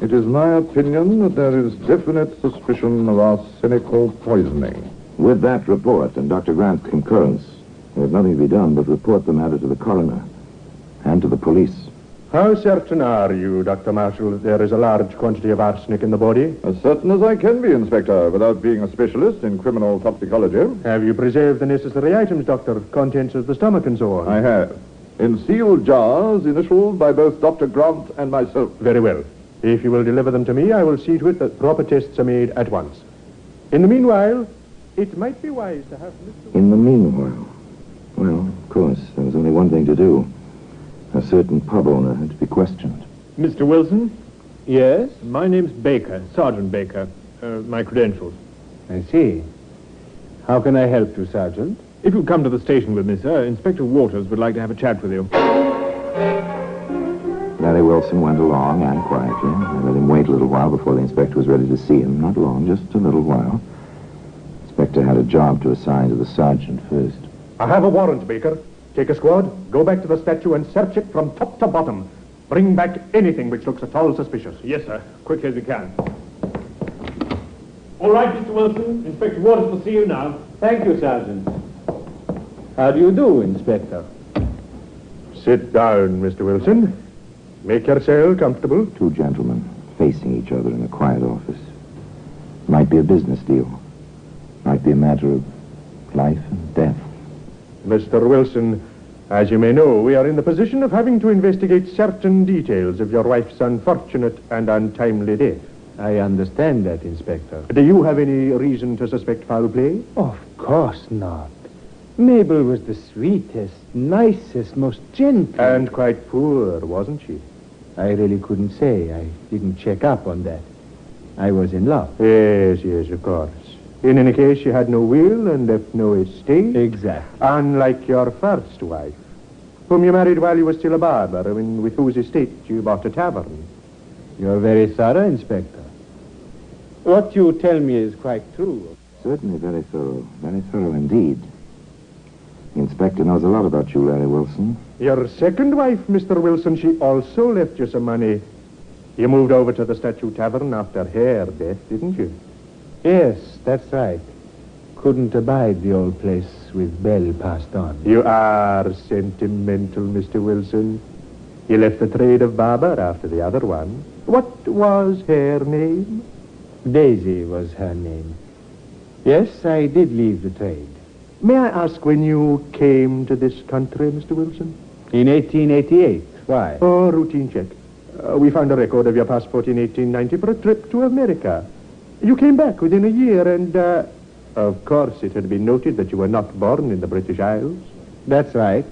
it is my opinion that there is definite suspicion of arsenical poisoning. With that report and Dr. Grant's concurrence, there was nothing to be done but report the matter to the coroner and to the police. How certain are you, Dr. Marshall, that there is a large quantity of arsenic in the body? As certain as I can be, Inspector, without being a specialist in criminal toxicology. Have you preserved the necessary items, Doctor? Contents of the stomach and so on? I have. In sealed jars, initialed by both Dr. Grant and myself. Very well. If you will deliver them to me, I will see to it that proper tests are made at once. In the meanwhile, it might be wise to have... In the meanwhile? Well, of course, there was only one thing to do. A certain pub owner had to be questioned. Mr. Wilson? Yes? My name's Baker, Sergeant Baker. My credentials. I see. How can I help you, Sergeant? If you'll come to the station with me, sir, Inspector Waters would like to have a chat with you. Larry Wilson went along, and quietly. I let him wait a little while before the inspector was ready to see him. Not long, just a little while. The inspector had a job to assign to the sergeant first. I have a warrant, Baker. Take a squad, go back to the statue and search it from top to bottom. Bring back anything which looks at all suspicious. Yes, sir. Quick as you can. All right, Mr. Wilson. Inspector Waters will see you now. Thank you, Sergeant. How do you do, Inspector? Sit down, Mr. Wilson. Make yourself comfortable. Two gentlemen facing each other in a quiet office. Might be a business deal. Might be a matter of life and death. Mr. Wilson, as you may know, we are in the position of having to investigate certain details of your wife's unfortunate and untimely death. I understand that, Inspector. Do you have any reason to suspect foul play? Of course not. Mabel was the sweetest, nicest, most gentle. And quite poor, wasn't she? I really couldn't say. I didn't check up on that. I was in love. Yes, of course. In any case, she had no will and left no estate. Exactly. Unlike your first wife, whom you married while you were still a barber, with whose estate you bought a tavern. You're very thorough, Inspector. What you tell me is quite true. Certainly very thorough indeed. The inspector knows a lot about you, Larry Wilson. Your second wife, Mr. Wilson, she also left you some money. You moved over to the Statue Tavern after her death, didn't you? Yes, that's right. Couldn't abide the old place with Belle passed on. You are sentimental, Mr. Wilson. You left the trade of barber after the other one. What was her name? Daisy was her name. Yes, I did leave the trade. May I ask when you came to this country, Mr. Wilson? In 1888. Why? Oh, routine check. We found a record of your passport in 1890 for a trip to America. You came back within a year and, of course, it had been noted that you were not born in the British Isles. That's right.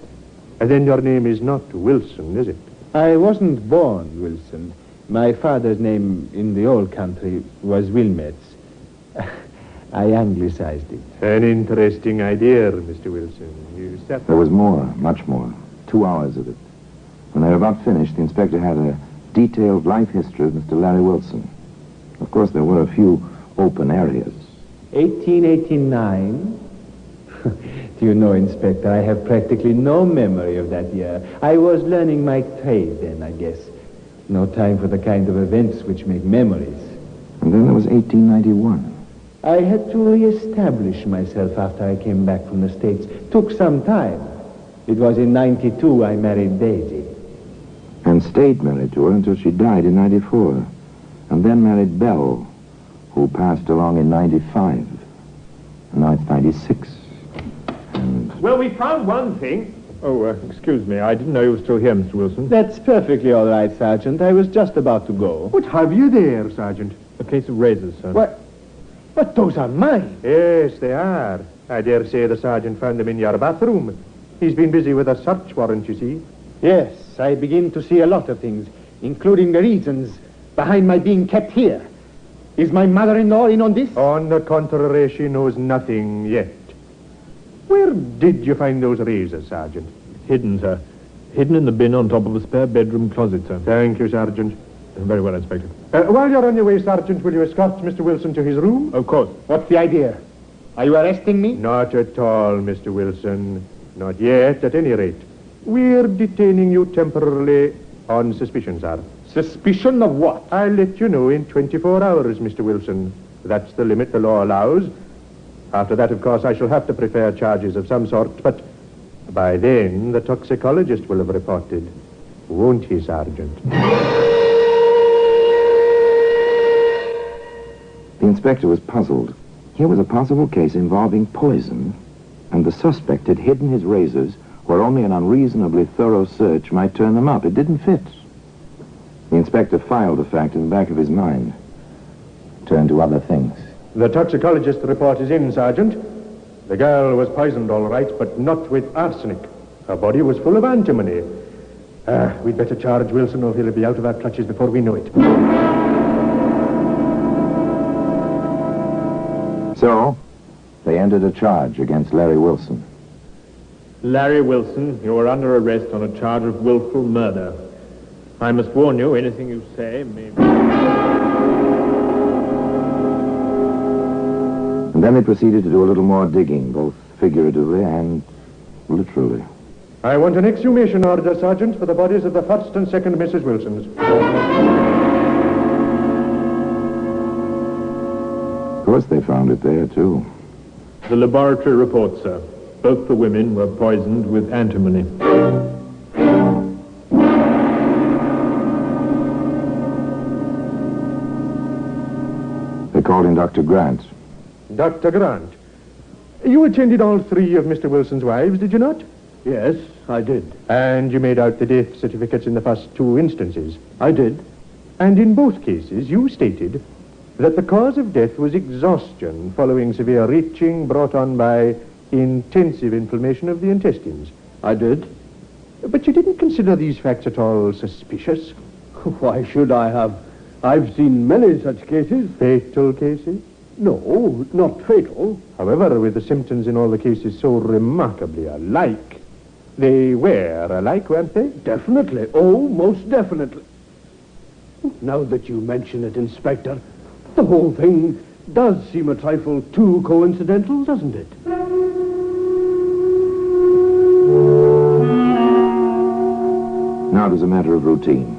And then your name is not Wilson, is it? I wasn't born Wilson. My father's name in the old country was Wilmets. I anglicized it. An interesting idea, Mr. Wilson. You said... There was more, much more. 2 hours of it. When they were about finished, the inspector had a detailed life history of Mr. Larry Wilson. Of course, there were a few open areas. 1889? Do you know, Inspector, I have practically no memory of that year. I was learning my trade then, I guess. No time for the kind of events which make memories. And then there was 1891. I had to re-establish myself after I came back from the States. Took some time. It was in 92 I married Daisy. And stayed married to her until she died in 94. And then married Belle, who passed along in 95. And now it's 96. And... Well, we found one thing. Oh, excuse me. I didn't know you were still here, Mr. Wilson. That's perfectly all right, Sergeant. I was just about to go. What have you there, Sergeant? A case of razors, sir. What? But those are mine. Yes, they are. I dare say the sergeant found them in your bathroom. He's been busy with a search warrant, you see. Yes, I begin to see a lot of things, including the reasons behind my being kept here? Is my mother-in-law in on this? On the contrary, she knows nothing yet. Where did you find those razors, Sergeant? Hidden, sir. Hidden in the bin on top of a spare bedroom closet, sir. Thank you, Sergeant. Very well, Inspector. While you're on your way, Sergeant, will you escort Mr. Wilson to his room? Of course. What's the idea? Are you arresting me? Not at all, Mr. Wilson. Not yet, at any rate. We're detaining you temporarily on suspicion, sir. Suspicion of what? I'll let you know in 24 hours, Mr. Wilson. That's the limit the law allows. After that, of course, I shall have to prepare charges of some sort, but by then the toxicologist will have reported. Won't he, Sergeant? The inspector was puzzled. Here was a possible case involving poison, and the suspect had hidden his razors where only an unreasonably thorough search might turn them up. It didn't fit. The inspector filed the fact in the back of his mind. Turned to other things. The toxicologist report is in, Sergeant. The girl was poisoned, all right, but not with arsenic. Her body was full of antimony. We'd better charge Wilson or he'll be out of our clutches before we know it. So, they entered a charge against Larry Wilson. Larry Wilson, you are under arrest on a charge of willful murder. I must warn you, anything you say may... And then they proceeded to do a little more digging, both figuratively and literally. I want an exhumation order, Sergeant, for the bodies of the first and second Mrs. Wilsons. Of course they found it there, too. The laboratory report, sir. Both the women were poisoned with antimony. They called in Dr. Grant. Dr. Grant, you attended all three of Mr. Wilson's wives, did you not? Yes, I did. And you made out the death certificates in the first two instances? I did. And in both cases, you stated that the cause of death was exhaustion following severe retching brought on by intensive inflammation of the intestines. I did. But you didn't consider these facts at all suspicious? Why should I have? I've seen many such cases. Fatal cases? No, not fatal. However, with the symptoms in all the cases so remarkably alike, they were alike, weren't they? Definitely. Oh, most definitely. Now that you mention it, Inspector, the whole thing does seem a trifle too coincidental, doesn't it? Now it was a matter of routine.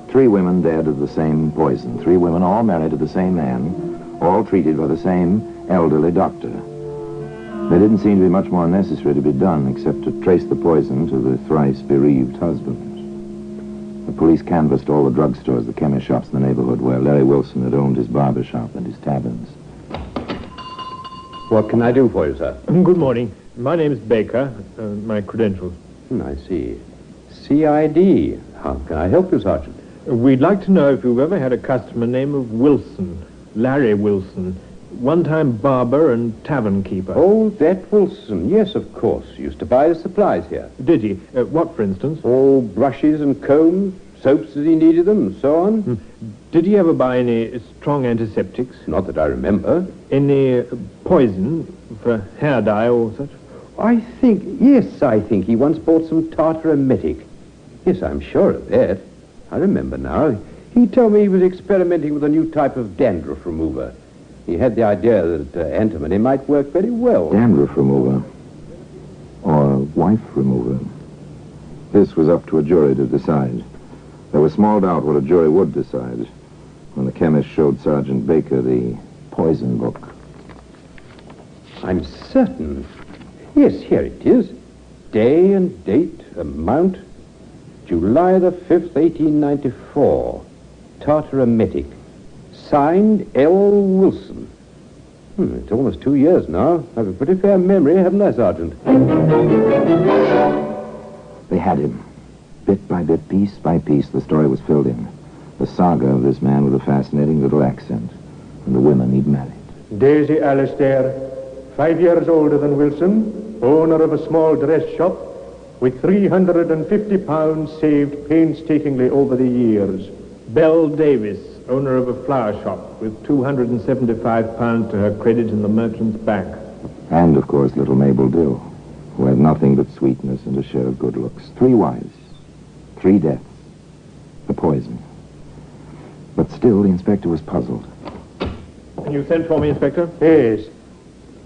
3 women dead of the same poison. 3 women all married to the same man, all treated by the same elderly doctor. There didn't seem to be much more necessary to be done except to trace the poison to the thrice bereaved husband. The police canvassed all the drugstores, the chemist shops in the neighborhood where Larry Wilson had owned his barber shop and his taverns. What can I do for you, sir? Good morning. My name is Baker. My credentials. I see. CID. How can I help you, Sergeant? We'd like to know if you've ever had a customer named of Wilson, Larry Wilson, one-time barber and tavern keeper. Oh, that Wilson. Yes, of course. Used to buy the supplies here. Did he? What, for instance? Oh, brushes and combs, soaps as he needed them, and so on. Did he ever buy any strong antiseptics? Not that I remember. Any poison for hair dye or such? I think he once bought some tartar emetic. Yes, I'm sure of that. I remember now. He told me he was experimenting with a new type of dandruff remover. He had the idea that antimony might work very well. Dandruff remover. Or wife remover. This was up to a jury to decide. There was small doubt what a jury would decide when the chemist showed Sergeant Baker the poison book. I'm certain. Yes, here it is. Day and date, amount, July the 5th, 1894. Tartar emetic. Signed L. Wilson. It's almost 2 years now. I have a pretty fair memory, haven't I, Sergeant? They had him. Bit by bit, piece by piece, the story was filled in. The saga of this man with a fascinating little accent. And the women he'd married. Daisy Alistair, 5 years older than Wilson, owner of a small dress shop, with £350 saved painstakingly over the years. Belle Davis, owner of a flower shop, with £275 to her credit in the merchant's bank. And, of course, little Mabel Dill, who had nothing but sweetness and a share of good looks. 3 wives, 3 deaths, the poison. But still, the inspector was puzzled. Can you send for me, Inspector? Yes.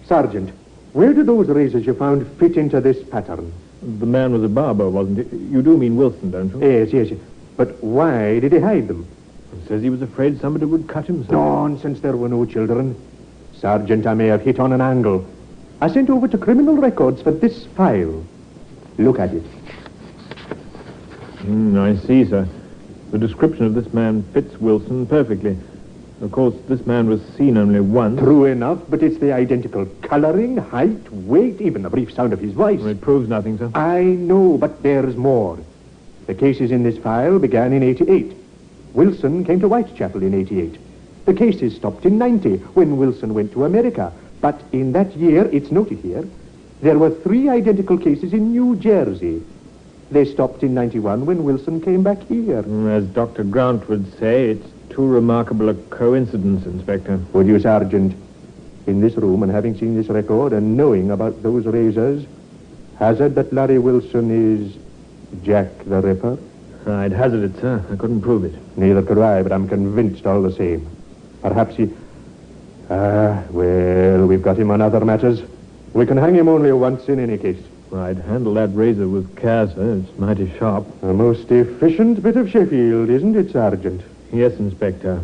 Sergeant, where do those razors you found fit into this pattern? The man was a barber, wasn't he? You do mean Wilson, don't you? Yes. But why did he hide them? He says he was afraid somebody would cut himself. Nonsense, there were no children. Sergeant, I may have hit on an angle. I sent over to Criminal Records for this file. Look at it. I see, sir. The description of this man fits Wilson perfectly. Of course, this man was seen only once. True enough, but it's the identical coloring, height, weight, even the brief sound of his voice. It proves nothing, sir. I know, but there's more. The cases in this file began in 88. Wilson came to Whitechapel in 88. The cases stopped in 90, when Wilson went to America. But in that year, it's noted here, there were 3 identical cases in New Jersey. They stopped in 91 when Wilson came back here. As Dr. Grant would say, it's too remarkable a coincidence, Inspector. Would you, Sergeant, in this room and having seen this record and knowing about those razors, hazard that Larry Wilson is Jack the Ripper? I'd hazard it, sir. I couldn't prove it. Neither could I, but I'm convinced all the same. Perhaps he... well, we've got him on other matters. We can hang him only once in any case. Well, I'd handle that razor with care, sir. It's mighty sharp. A most efficient bit of Sheffield, isn't it, Sergeant? Yes, Inspector.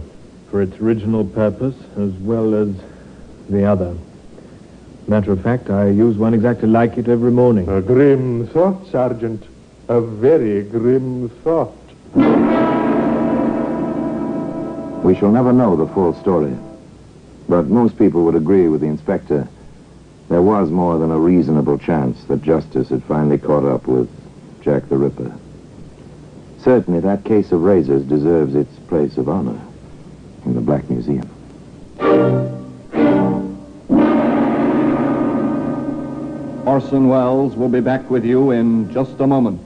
For its original purpose, as well as the other. Matter of fact, I use one exactly like it every morning. A grim thought, Sergeant. A very grim thought. We shall never know the full story. But most people would agree with the inspector. There was more than a reasonable chance that justice had finally caught up with Jack the Ripper. Certainly, that case of razors deserves its place of honor in the Black Museum. Orson Welles will be back with you in just a moment.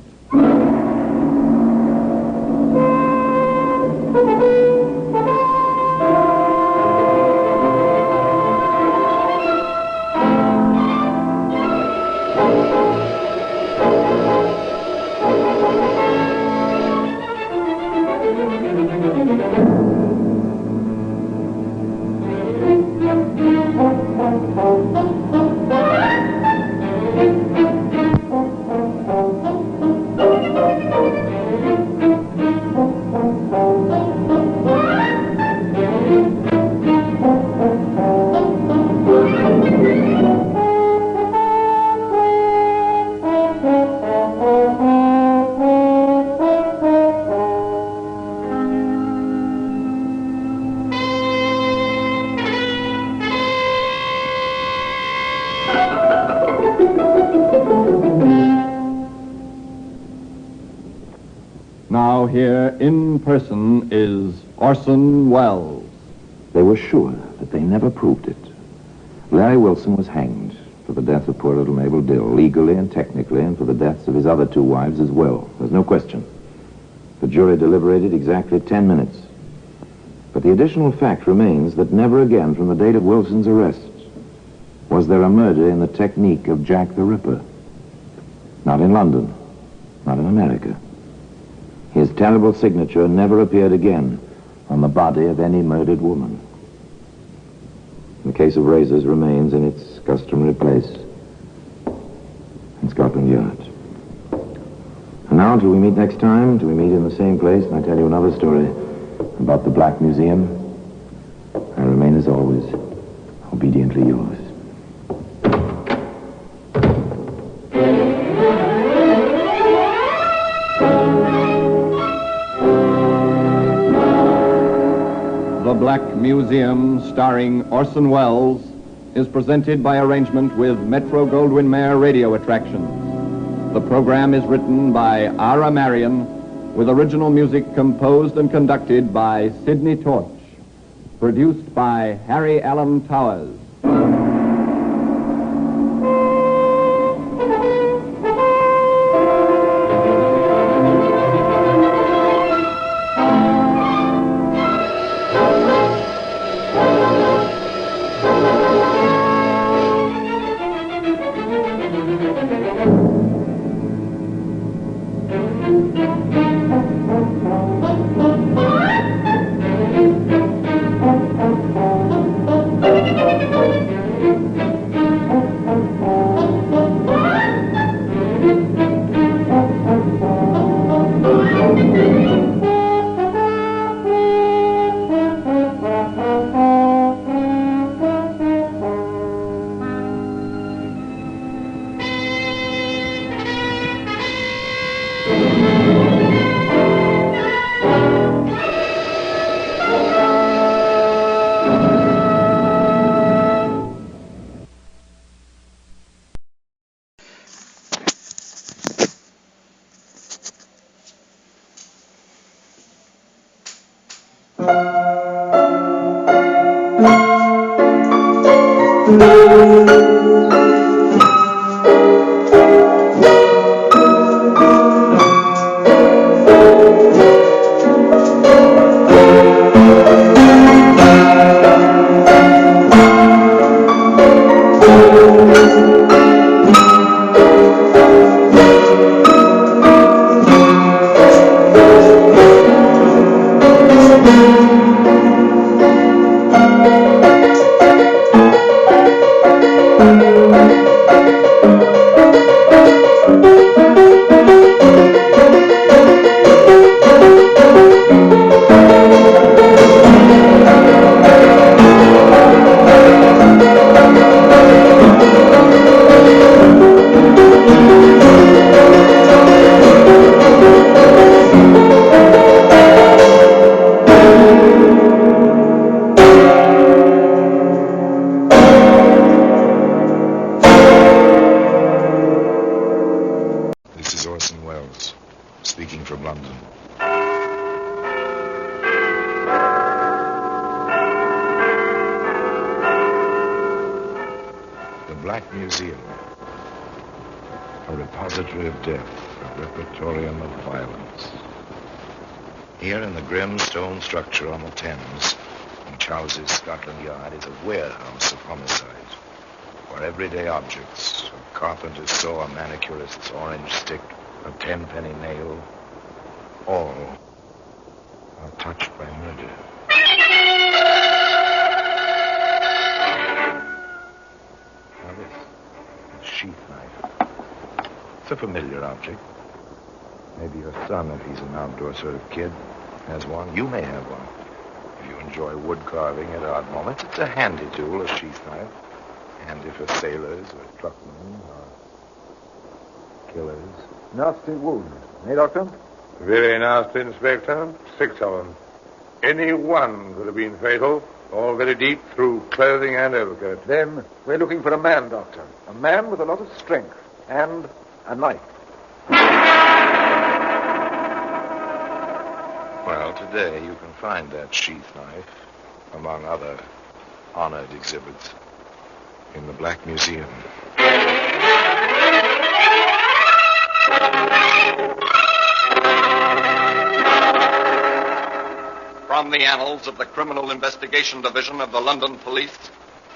Now here in person is Orson Welles. They were sure that they never proved it. Larry Wilson was hanged for the death of poor little Mabel Dill, legally and technically, and for the deaths of his other 2 wives as well. There's no question. The jury deliberated exactly 10 minutes. But the additional fact remains that never again from the date of Wilson's arrest was there a murder in the technique of Jack the Ripper. Not in London, not in America. His terrible signature never appeared again on the body of any murdered woman. The case of razors remains in its customary place in Scotland Yard. And now, till we meet next time, till we meet in the same place, and I tell you another story about the Black Museum, I remain, as always, obediently yours. The Black Museum, starring Orson Welles, is presented by arrangement with Metro-Goldwyn-Mayer Radio Attractions. The program is written by Ara Marion, with original music composed and conducted by Sidney Torch. Produced by Harry Allen Towers. Speaking from London. The Black Museum, a repository of death, a repertorium of violence. Here in the grim stone structure on the Thames, which houses Scotland Yard, is a warehouse of homicide, where everyday objects, a carpenter's saw, a manicurist's orange stick, a 10-penny nail, all are touched by murder. Now this sheath knife. It's a familiar object. Maybe your son, if he's an outdoor sort of kid, has one. You may have one. If you enjoy wood carving at odd moments, it's a handy tool, a sheath knife. Handy for sailors or truckmen or killers. Nasty wound. Eh, Doctor? Very nasty, Inspector. 6 of them. Any one could have been fatal. All very deep through clothing and overcoat. Then we're looking for a man, Doctor. A man with a lot of strength and a knife. Well, today you can find that sheath knife, among other honored exhibits, in the Black Museum. From the annals of the Criminal Investigation Division of the London Police,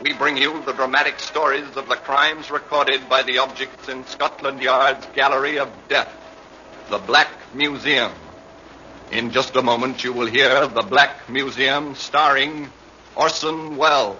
we bring you the dramatic stories of the crimes recorded by the objects in Scotland Yard's Gallery of Death, the Black Museum. In just a moment, you will hear The Black Museum starring Orson Welles.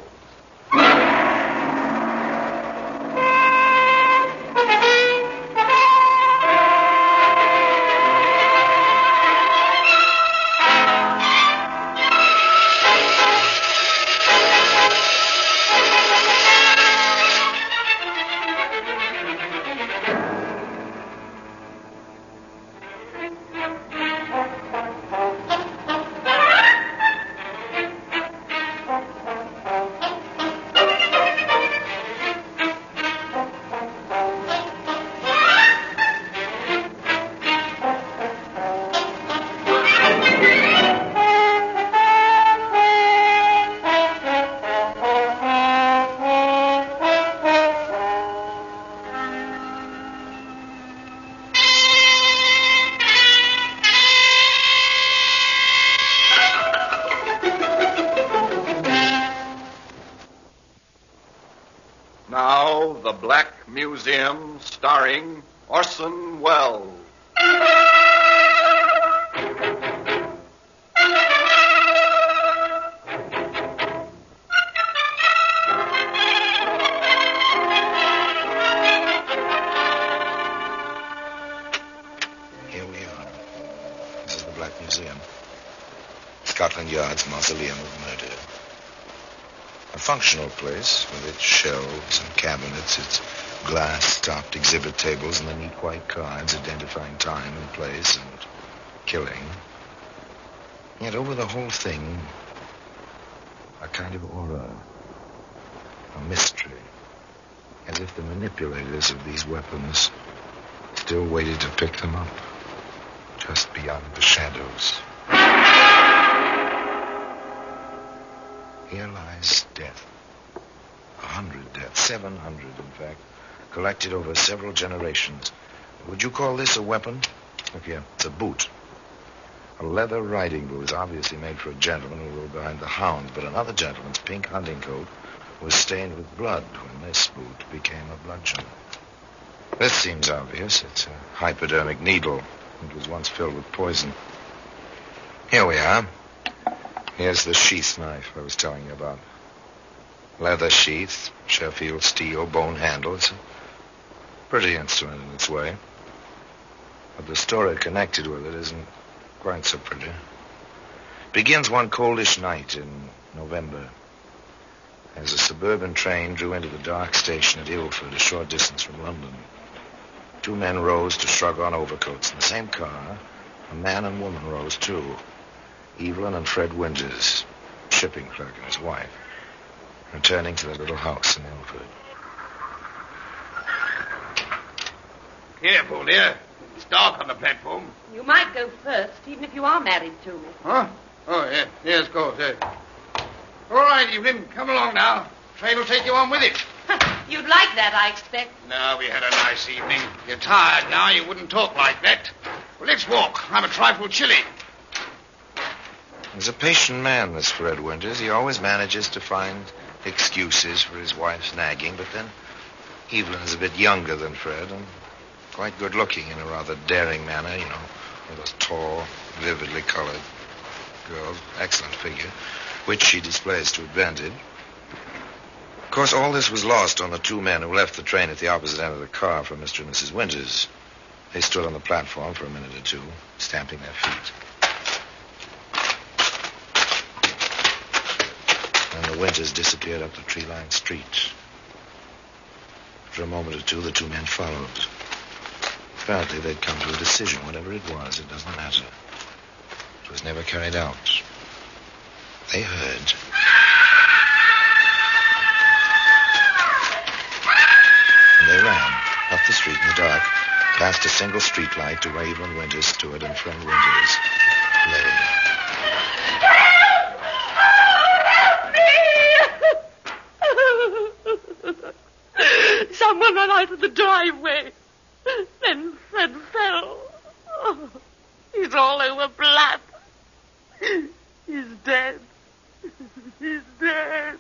Now, The Black Museum, starring Orson Welles. Here we are. This is the Black Museum. Scotland Yard's mausoleum of murder. A functional place with its shelves and cabinets, its glass-topped exhibit tables, and the neat white cards identifying time and place and killing. Yet over the whole thing, a kind of aura, a mystery, as if the manipulators of these weapons still waited to pick them up, just beyond the shadows. Here lies death, 100 700, in fact, collected over several generations. Would you call this a weapon? Look here, it's a boot. A leather riding boot is obviously made for a gentleman who rode behind the hound, but another gentleman's pink hunting coat was stained with blood when this boot became a bludgeon. This seems obvious. It's a hypodermic needle. It was once filled with poison. Here we are. Here's the sheath knife I was telling you about. Leather sheath, Sheffield steel, bone handle. It's a pretty instrument in its way. But the story connected with it isn't quite so pretty. It begins one coldish night in November, as a suburban train drew into the dark station at Ilford, a short distance from London. Two men rose to shrug on overcoats. In the same car, a man and woman rose, too. Evelyn and Fred Winters, shipping clerk and his wife, returning to their little house in Ilford. Careful, dear. It's dark on the platform. You might go first, even if you are married to me. Huh? Oh, yeah. Yes, of course, yeah. All right, Evelyn, come along now. Train will take you on with it. You'd like that, I expect. No, we had a nice evening. You're tired now. You wouldn't talk like that. Well, let's walk. I'm a trifle chilly. He's a patient man, this Fred Winters. He always manages to find excuses for his wife's nagging, but then Evelyn is a bit younger than Fred and quite good-looking in a rather daring manner, you know, with those tall, vividly colored girl, excellent figure, which she displays to advantage. Of course, all this was lost on the two men who left the train at the opposite end of the car from Mr. and Mrs. Winters. They stood on the platform for a minute or two, stamping their feet. And the Winters disappeared up the tree-lined street. For a moment or two, the two men followed. Apparently, they'd come to a decision. Whatever it was, it doesn't matter. It was never carried out. They heard. And they ran up the street in the dark, past a single streetlight to where Evelyn Winters stood and Fred Winters lay. Someone ran out of the driveway. Then Fred fell. Oh, he's all over blood. He's dead. He's dead.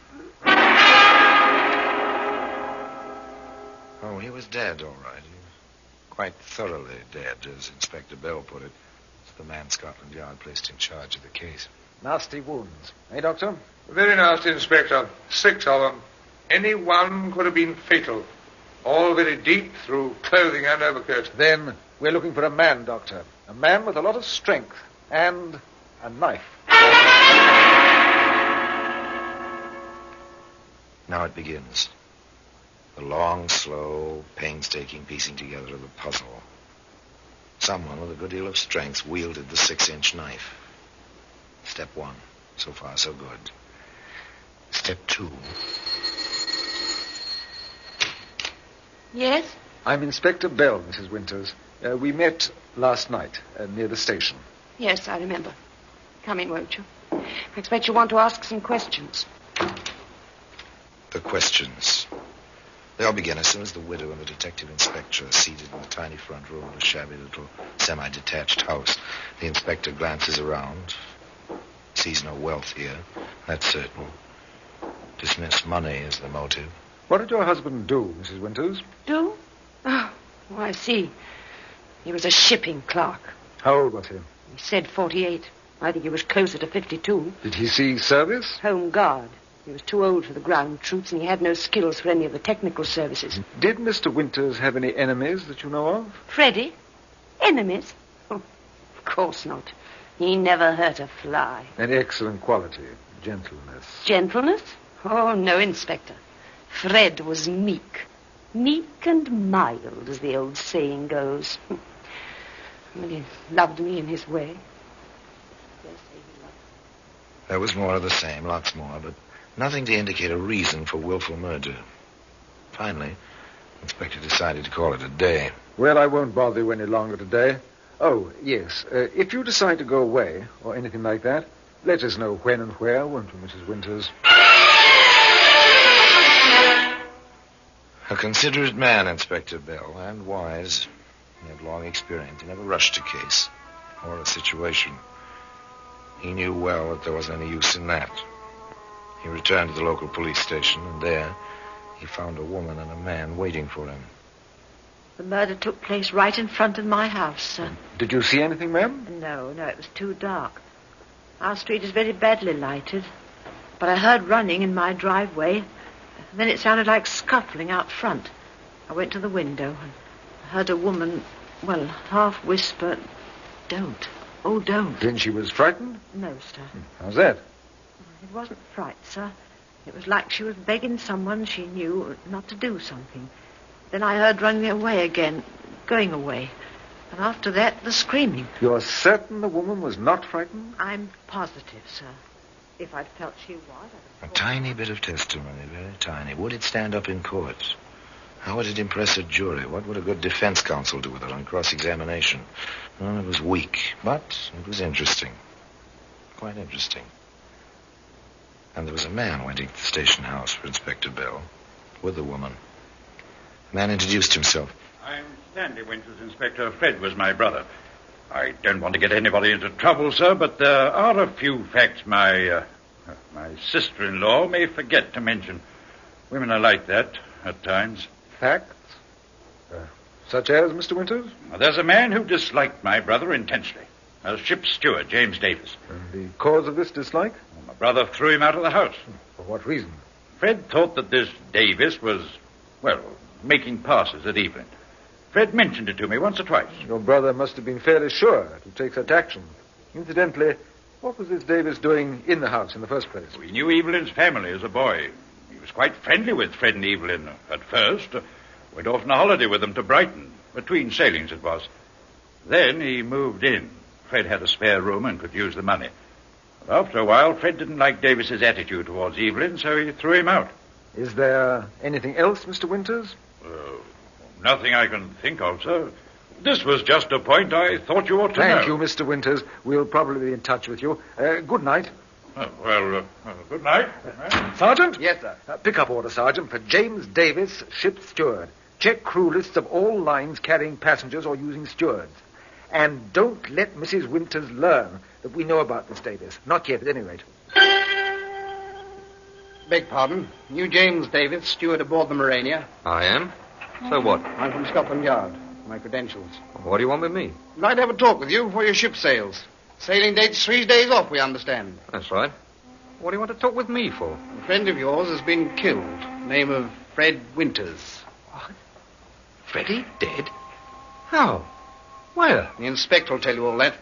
Oh, he was dead, all right. He was quite thoroughly dead, as Inspector Bell put it. It's the man Scotland Yard placed in charge of the case. Nasty wounds. Eh, Doctor? Very nasty, Inspector. 6 of them. Any one could have been fatal. All very deep through clothing and overcoat. Then we're looking for a man, Doctor. A man with a lot of strength and a knife. Now it begins. The long, slow, painstaking piecing together of the puzzle. Someone with a good deal of strength wielded the 6-inch knife. Step 1. So far, so good. Step 2. Yes? I'm Inspector Bell, Mrs. Winters. We met last night near the station. Yes, I remember. Come in, won't you? I expect you want to ask some questions. The questions. They all begin as soon as the widow and the detective inspector are seated in the tiny front room of a shabby little semi-detached house. The inspector glances around, sees no wealth here, that's certain. Dismissed money is the motive. What did your husband do, Mrs. Winters? Do? Oh, I see. He was a shipping clerk. How old was he? He said 48. I think he was closer to 52. Did he see service? Home guard. He was too old for the ground troops, and he had no skills for any of the technical services. Did Mr. Winters have any enemies that you know of? Freddie? Enemies? Oh, of course not. He never hurt a fly. An excellent quality. Gentleness. Gentleness? Oh, no, Inspector. Fred was meek. Meek and mild, as the old saying goes. But he loved me in his way. There was more of the same, lots more, but nothing to indicate a reason for willful murder. Finally, the inspector decided to call it a day. Well, I won't bother you any longer today. Oh, yes. If you decide to go away, or anything like that, let us know when and where, won't you, Mrs. Winters? considerate man, Inspector Bell, and wise. He had long experience. He never rushed a case or a situation. He knew well that there wasn't any use in that. He returned to the local police station, and there he found a woman and a man waiting for him. The murder took place right in front of my house, sir. Did you see anything, ma'am? No, it was too dark. Our street is very badly lighted. But I heard running in my driveway. Then it sounded like scuffling out front. I went to the window and heard a woman, half whisper, "Don't. Oh, don't." Then she was frightened? No, sir. How's that? It wasn't fright, sir. It was like she was begging someone she knew not to do something. Then I heard running away again, going away. And after that, the screaming. You're certain the woman was not frightened? I'm positive, sir. If I'd felt she was, A tiny bit of testimony, very tiny. Would it stand up in court? How would it impress a jury? What would a good defense counsel do with it on cross-examination? Well, it was weak, but it was interesting. Quite interesting. And there was a man waiting at the station house for Inspector Bell with the woman. The man introduced himself. I'm Stanley Winters, Inspector. Fred was my brother. I don't want to get anybody into trouble, sir, but there are a few facts my sister-in-law may forget to mention. Women are like that at times. Facts? Such as, Mr. Winters? There's a man who disliked my brother intensely. A ship's steward, James Davis. And the cause of this dislike? My brother threw him out of the house. For what reason? Fred thought that this Davis was, making passes at Evelyn. Fred mentioned it to me once or twice. Your brother must have been fairly sure to take such action. Incidentally, what was this Davis doing in the house in the first place? We knew Evelyn's family as a boy. He was quite friendly with Fred and Evelyn at first. Went off on a holiday with them to Brighton. Between sailings it was. Then he moved in. Fred had a spare room and could use the money. But after a while, Fred didn't like Davis's attitude towards Evelyn, so he threw him out. Is there anything else, Mr. Winters? Nothing I can think of, sir. This was just a point I thought you ought to know. Thank you, Mr. Winters. We'll probably be in touch with you. Good night. Good night. Sergeant? Yes, sir. Pick up order, Sergeant, for James Davis, ship's steward. Check crew lists of all lines carrying passengers or using stewards. And don't let Mrs. Winters learn that we know about this Davis. Not yet, at any rate. Beg pardon. You James Davis, steward aboard the Morania? I am. So what? I'm from Scotland Yard. My credentials. What do you want with me? I'd like to have a talk with you before your ship sails. Sailing date's 3 days off, we understand. That's right. What do you want to talk with me for? A friend of yours has been killed. Name of Fred Winters. What? Freddie dead? How? Where? The inspector will tell you all that.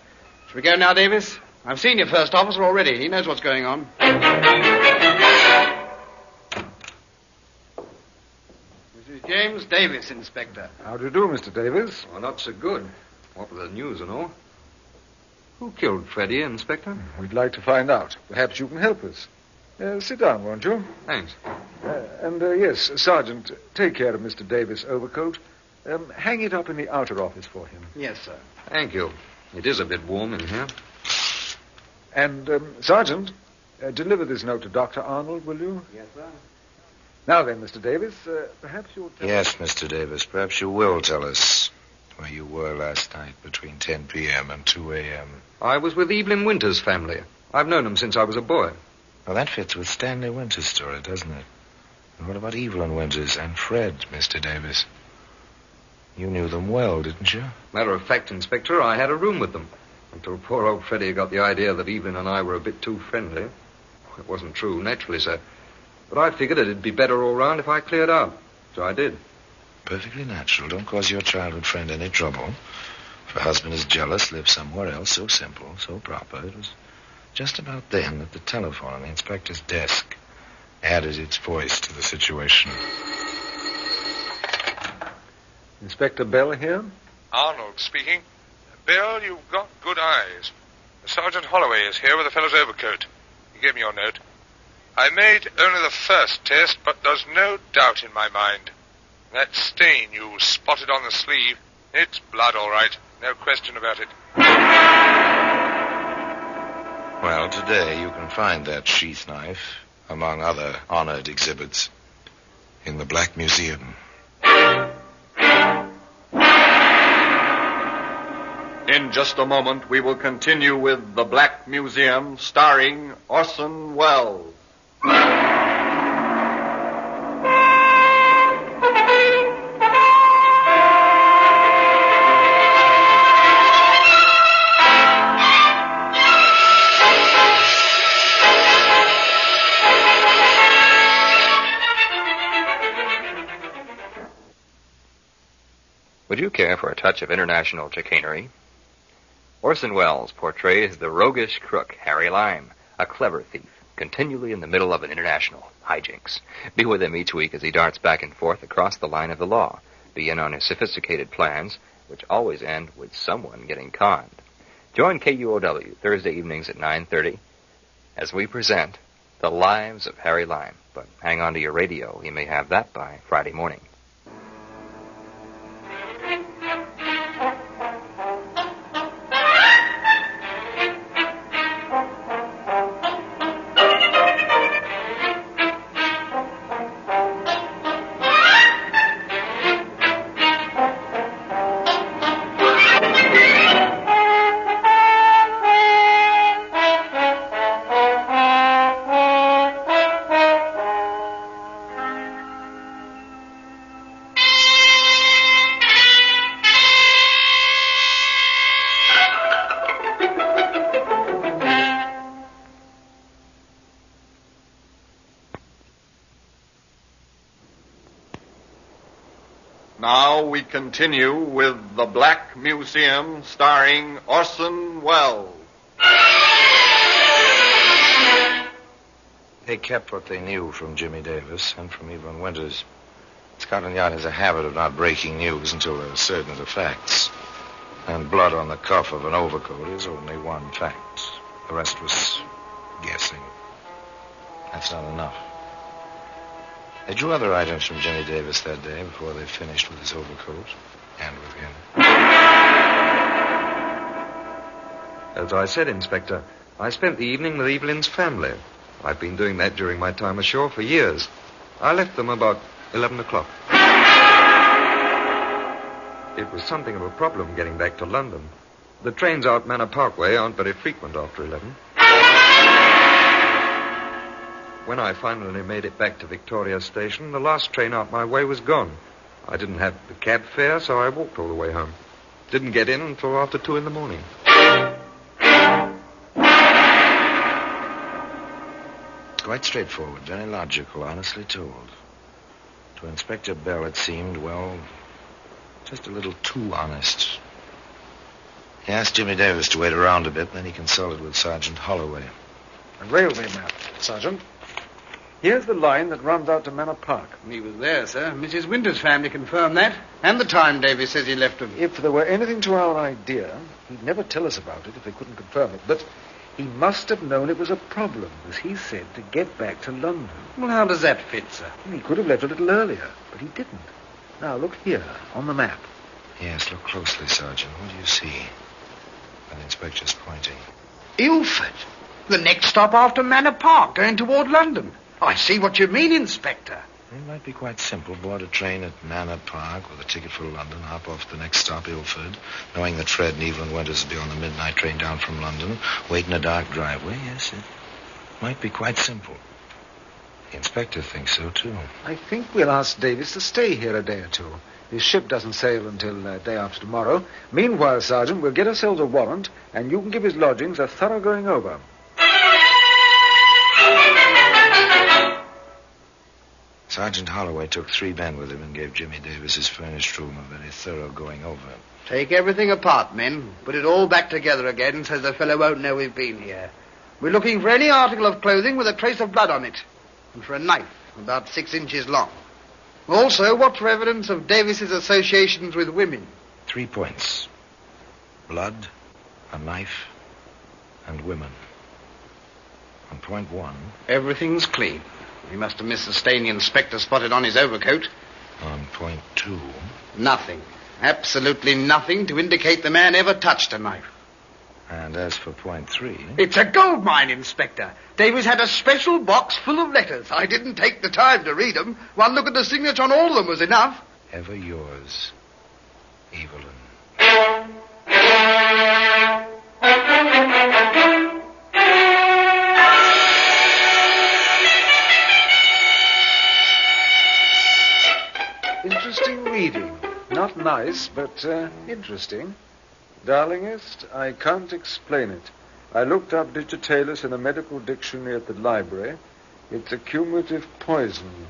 Shall we go now, Davis? I've seen your first officer already. He knows what's going on. This is James Davis, Inspector. How do you do, Mr. Davis? Well, not so good. What with the news and all. Who killed Freddie, Inspector? We'd like to find out. Perhaps you can help us. Sit down, won't you? Thanks. Yes, Sergeant, take care of Mr. Davis' overcoat. Hang it up in the outer office for him. Yes, sir. Thank you. It is a bit warm in here. And, Sergeant, deliver this note to Dr. Arnold, will you? Yes, sir. Now then, Mr. Davis, perhaps you'll tell Yes, Mr. Davis, perhaps you will tell us where you were last night between 10 p.m. and 2 a.m. I was with Evelyn Winters' family. I've known them since I was a boy. Well, that fits with Stanley Winters' story, doesn't it? And what about Evelyn Winters and Fred, Mr. Davis? You knew them well, didn't you? Matter of fact, Inspector, I had a room with them. Until poor old Freddie got the idea that Evelyn and I were a bit too friendly. It wasn't true, naturally, sir. But I figured it'd be better all round if I cleared out. So I did. Perfectly natural. Don't cause your childhood friend any trouble. If her husband is jealous, live somewhere else. So simple, so proper. It was just about then that the telephone on the inspector's desk added its voice to the situation. Inspector Bell here? Arnold speaking. Bill, you've got good eyes. Sergeant Holloway is here with a fellow's overcoat. He gave me your note. I made only the first test, but there's no doubt in my mind. That stain you spotted on the sleeve, it's blood, all right. No question about it. Well, today you can find that sheath knife, among other honored exhibits, in the Black Museum. In just a moment, we will continue with The Black Museum, starring Orson Welles. Would you care for a touch of international chicanery? Orson Welles portrays the roguish crook Harry Lime, a clever thief, continually in the middle of an international hijinks. Be with him each week as he darts back and forth across the line of the law. Be in on his sophisticated plans, which always end with someone getting conned. Join KUOW Thursday evenings at 9:30 as we present The Lives of Harry Lime. But hang on to your radio. You may have that by Friday morning. Now we continue with The Black Museum, starring Orson Welles. They kept what they knew from Jimmy Davis and from Evelyn Winters. Scotland Yard has a habit of not breaking news until they're certain of the facts. And blood on the cuff of an overcoat is only one fact. The rest was guessing. That's not enough. They drew other items from Jimmy Davis that day before they finished with his overcoat and with him. As I said, Inspector, I spent the evening with Evelyn's family. I've been doing that during my time ashore for years. I left them about 11 o'clock. It was something of a problem getting back to London. The trains out Manor Parkway aren't very frequent after 11. When I finally made it back to Victoria Station, the last train out my way was gone. I didn't have the cab fare, so I walked all the way home. Didn't get in until after 2 in the morning. Quite straightforward, very logical, honestly told. To Inspector Bell, it seemed, well, just a little too honest. He asked Jimmy Davis to wait around a bit, then he consulted with Sergeant Holloway. A railway map, Sergeant. Here's the line that runs out to Manor Park. He was there, sir. Mrs. Winter's family confirmed that. And the time Davies says he left them. If there were anything to our idea, he'd never tell us about it if they couldn't confirm it. But he must have known it was a problem, as he said, to get back to London. Well, how does that fit, sir? He could have left a little earlier, but he didn't. Now, look here, on the map. Yes, look closely, Sergeant. What do you see? The inspector's pointing. Ilford. The next stop after Manor Park, going toward London. I see what you mean, Inspector. It might be quite simple. Board a train at Manor Park with a ticket for London, hop off the next stop, Ilford, knowing that Fred and Evelyn Winters will be on the midnight train down from London, wait in a dark driveway. Yes, it might be quite simple. The inspector thinks so, too. I think we'll ask Davis to stay here a day or two. His ship doesn't sail until day after tomorrow. Meanwhile, Sergeant, we'll get ourselves a warrant, and you can give his lodgings a thorough going over. Sergeant Holloway took 3 men with him and gave Jimmy Davis his furnished room a very thorough going over. Take everything apart, men. Put it all back together again so the fellow won't know we've been here. We're looking for any article of clothing with a trace of blood on it. And for a knife about 6 inches long. Also, watch for evidence of Davis's associations with women. 3 points. Blood, a knife, and women. On point 1... Everything's clean. He must have missed the stain the inspector spotted on his overcoat. On point 2... Nothing. Absolutely nothing to indicate the man ever touched a knife. And as for point 3... It's a gold mine, Inspector. Davies had a special box full of letters. I didn't take the time to read them. One look at the signature on all of them was enough. Ever yours, Evelyn. Interesting reading. Not nice, but interesting. Darlingest, I can't explain it. I looked up digitalis in a medical dictionary at the library. It's a cumulative poison.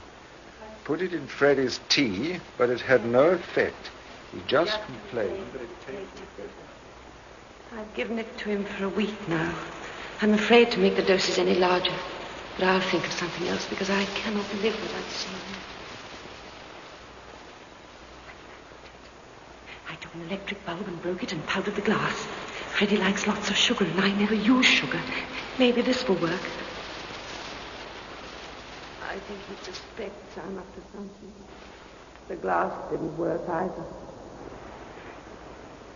Put it in Freddie's tea, but it had no effect. He just complained that it tasted bitter. I've given it to him for a week now. I'm afraid to make the doses any larger. But I'll think of something else because I cannot live without seeing him. I took an electric bulb and broke it and powdered the glass. Freddie likes lots of sugar and I never use sugar. Maybe this will work. I think he suspects I'm up to something. The glass didn't work either.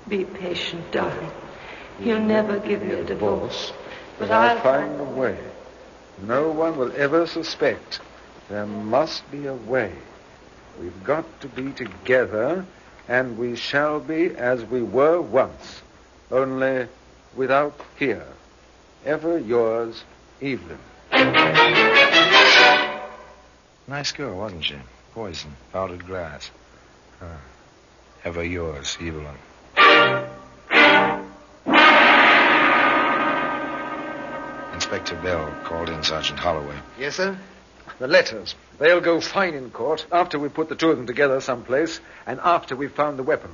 Be patient, darling. He'll never give me a divorce. But I'll find a way. No one will ever suspect. There must be a way. We've got to be together, and we shall be as we were once, only without fear. Ever yours, Evelyn. Nice girl, wasn't she? Poison, powdered glass. Ever yours, Evelyn. Inspector Bell called in Sergeant Holloway. Yes, sir? The letters. They'll go fine in court after we put the two of them together someplace and after we've found the weapon.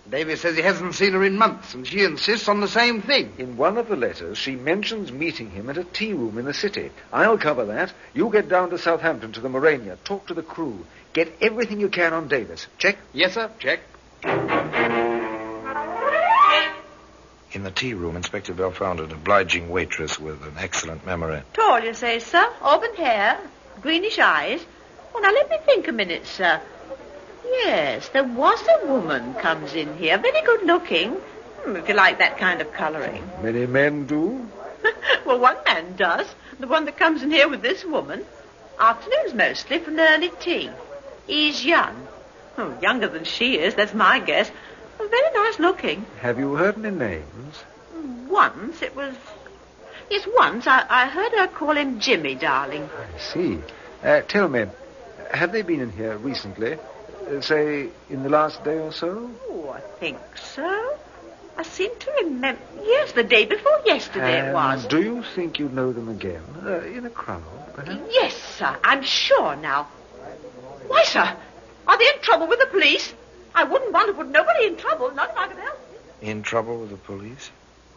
Davis says he hasn't seen her in months, and she insists on the same thing. In one of the letters, she mentions meeting him at a tea room in the city. I'll cover that. You get down to Southampton to the Morania. Talk to the crew. Get everything you can on Davis. Check? Yes, sir. Check. In the tea room, Inspector Bell found an obliging waitress with an excellent memory. Tall, you say, sir? Auburn hair? Greenish eyes? Oh, now let me think a minute, sir. Yes, there was a woman comes in here, very good looking. If you like that kind of colouring. Many men do? Well, one man does. The one that comes in here with this woman. Afternoons mostly, for an early tea. He's young. Oh, younger than she is, that's my guess. Very nice looking. Have you heard any names? Once it was... Yes, once I heard her call him Jimmy, darling. I see. Tell me, have they been in here recently? Say, in the last day or so? Oh, I think so. I seem to remember... Yes, the day before yesterday it was. Do you think you'd know them again? In a crowd, perhaps? Yes, sir. I'm sure now. Why, sir? Are they in trouble with the police? I wouldn't want to put nobody in trouble, not if I could help it. In trouble with the police?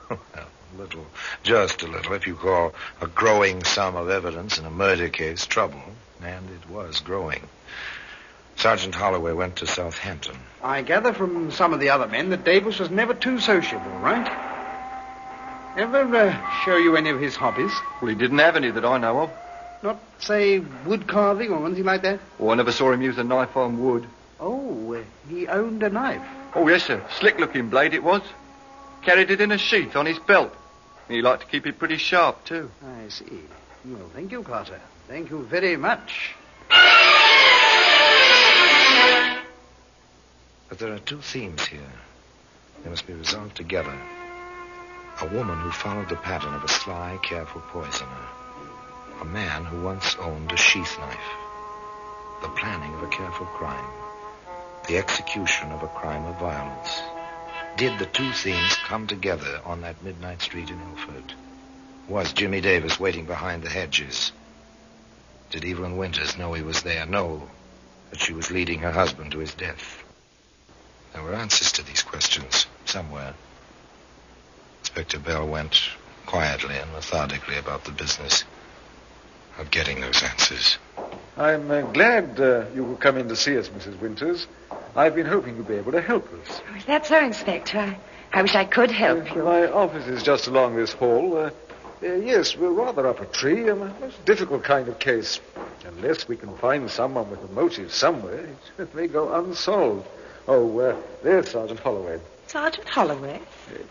Well, a little. Just a little. If you call a growing sum of evidence in a murder case trouble. And it was growing. Sergeant Holloway went to Southampton. I gather from some of the other men that Davis was never too sociable, right? Ever show you any of his hobbies? Well, he didn't have any that I know of. Not, say, wood carving or anything like that? Oh, I never saw him use a knife on wood. Oh, he owned a knife. Oh, yes, sir. Slick-looking blade it was. Carried it in a sheath on his belt. He liked to keep it pretty sharp, too. I see. Well, thank you, Carter. Thank you very much. But there are two themes here. They must be resolved together. A woman who followed the pattern of a sly, careful poisoner. A man who once owned a sheath knife. The planning of a careful crime. The execution of a crime of violence. Did the two themes come together on that midnight street in Ilford? Was Jimmy Davis waiting behind the hedges? Did Evelyn Winters know he was there? Know that she was leading her husband to his death? There were answers to these questions somewhere. Inspector Bell went quietly and methodically about the business of getting those answers. I'm glad you could come in to see us, Mrs. Winters. I've been hoping you'd be able to help us. Oh, is that so, Inspector? I wish I could help you. My office is just along this hall. Yes, we're rather up a tree. A most difficult kind of case. Unless we can find someone with a motive somewhere, it may go unsolved. Oh, there's Sergeant Holloway. Sergeant Holloway?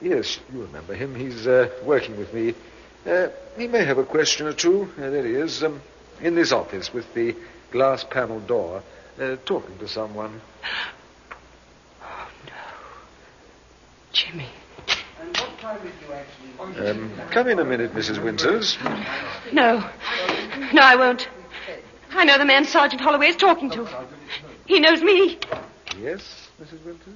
Yes, you remember him. He's working with me. He may have a question or two. There he is, in this office with the glass panel door, talking to someone. Oh, no. Jimmy. And what time did you actually... Come in a minute, Mrs. Winters. No. No, I won't. I know the man Sergeant Holloway is talking to. He knows me. Yes, Mrs. Winters?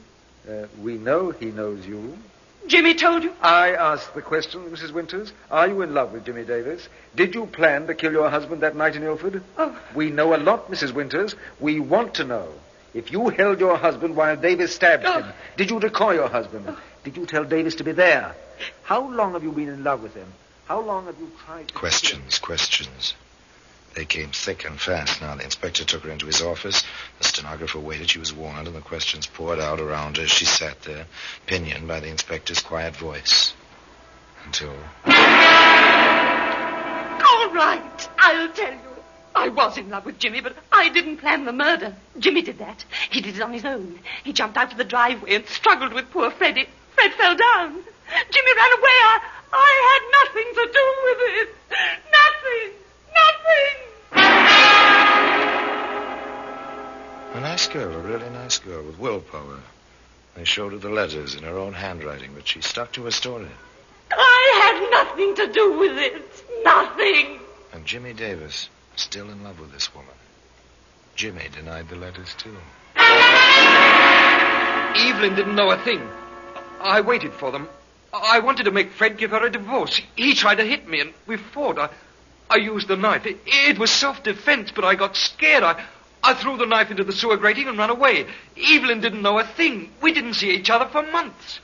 We know he knows you. Jimmy told you? I asked the question, Mrs. Winters. Are you in love with Jimmy Davis? Did you plan to kill your husband that night in Ilford? Oh. We know a lot, Mrs. Winters. We want to know. If you held your husband while Davis stabbed him, did you decoy your husband? Did you tell Davis to be there? How long have you been in love with him? How long have you tried to... Questions. They came thick and fast. Now, the inspector took her into his office. The stenographer waited. She was warned, and the questions poured out around her as she sat there, pinioned by the inspector's quiet voice. Until... All right, I'll tell you. I was in love with Jimmy, but I didn't plan the murder. Jimmy did that. He did it on his own. He jumped out of the driveway and struggled with poor Freddie. Fred fell down. Jimmy ran away. I had nothing to do with it. Nothing. A nice girl, a really nice girl with willpower. They showed her the letters in her own handwriting, but she stuck to her story. I had nothing to do with it. Nothing. And Jimmy Davis, still in love with this woman. Jimmy denied the letters, too. Evelyn didn't know a thing. I waited for them. I wanted to make Fred give her a divorce. He tried to hit me, and we fought. I used the knife. It was self-defense, but I got scared. I threw the knife into the sewer grating and ran away. Evelyn didn't know a thing. We didn't see each other for months.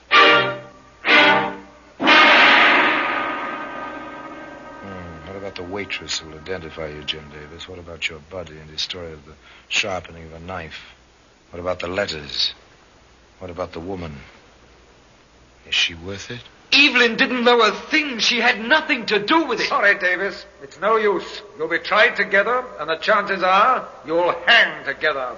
What about the waitress who will identify you, Jim Davis? What about your buddy and his story of the sharpening of a knife? What about the letters? What about the woman? Is she worth it? Evelyn didn't know a thing. She had nothing to do with it. Sorry, Davis. It's no use. You'll be tried together, and the chances are you'll hang together.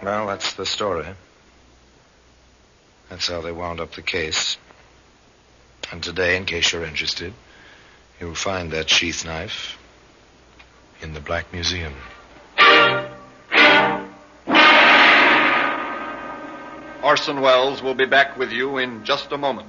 Well, that's the story. That's how they wound up the case. And today, in case you're interested, you'll find that sheath knife in the Black Museum. Orson Welles will be back with you in just a moment.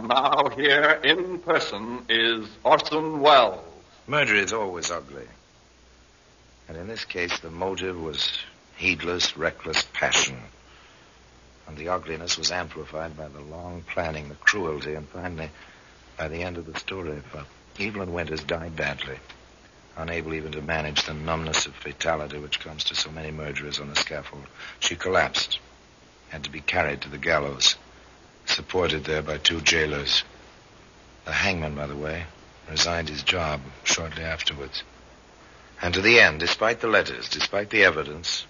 Now here in person is Orson Welles. Murder is always ugly. And in this case, the motive was heedless, reckless passion. And the ugliness was amplified by the long planning, the cruelty, and finally, by the end of the story. But Evelyn Winters died badly, unable even to manage the numbness of fatality which comes to so many murderers on the scaffold. She collapsed, had to be carried to the gallows, supported there by 2 jailers. The hangman, by the way, resigned his job shortly afterwards. And to the end, despite the letters, despite the evidence,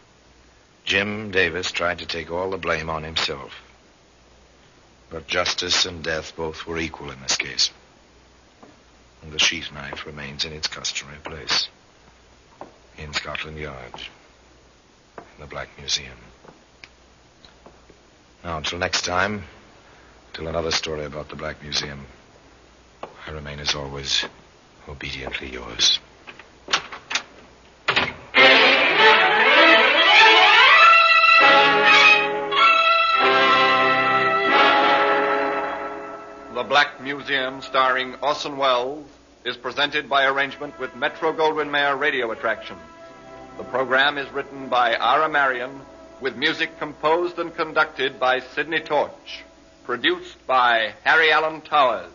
Jim Davis tried to take all the blame on himself. But justice and death both were equal in this case. And the sheath knife remains in its customary place. In Scotland Yard. In the Black Museum. Now, until next time, till another story about the Black Museum, I remain, as always, obediently yours. The Black Museum, starring Orson Welles, is presented by arrangement with Metro-Goldwyn-Mayer Radio Attractions. The program is written by Ira Marion, with music composed and conducted by Sidney Torch. Produced by Harry Allen Towers.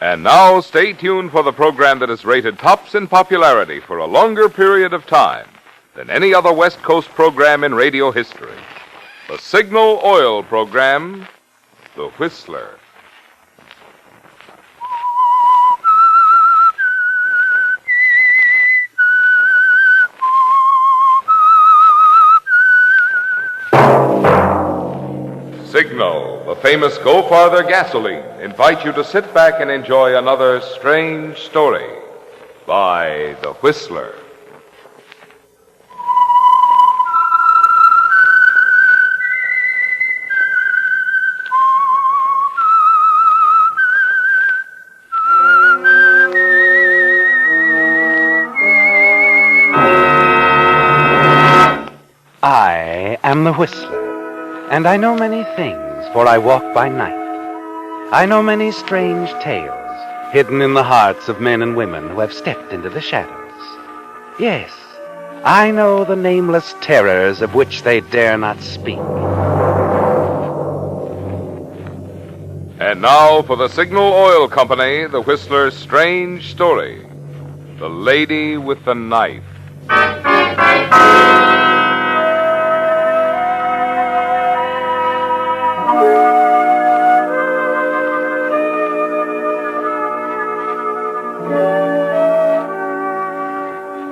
And now, stay tuned for the program that is rated tops in popularity for a longer period of time than any other West Coast program in radio history. The Signal Oil program, The Whistler. Signal, the famous Go Farther gasoline, invite you to sit back and enjoy another strange story by The Whistler. I am the Whistler. And I know many things, for I walk by night. I know many strange tales, hidden in the hearts of men and women who have stepped into the shadows. Yes, I know the nameless terrors of which they dare not speak. And now for the Signal Oil Company, the Whistler's strange story, The Lady with the Knife.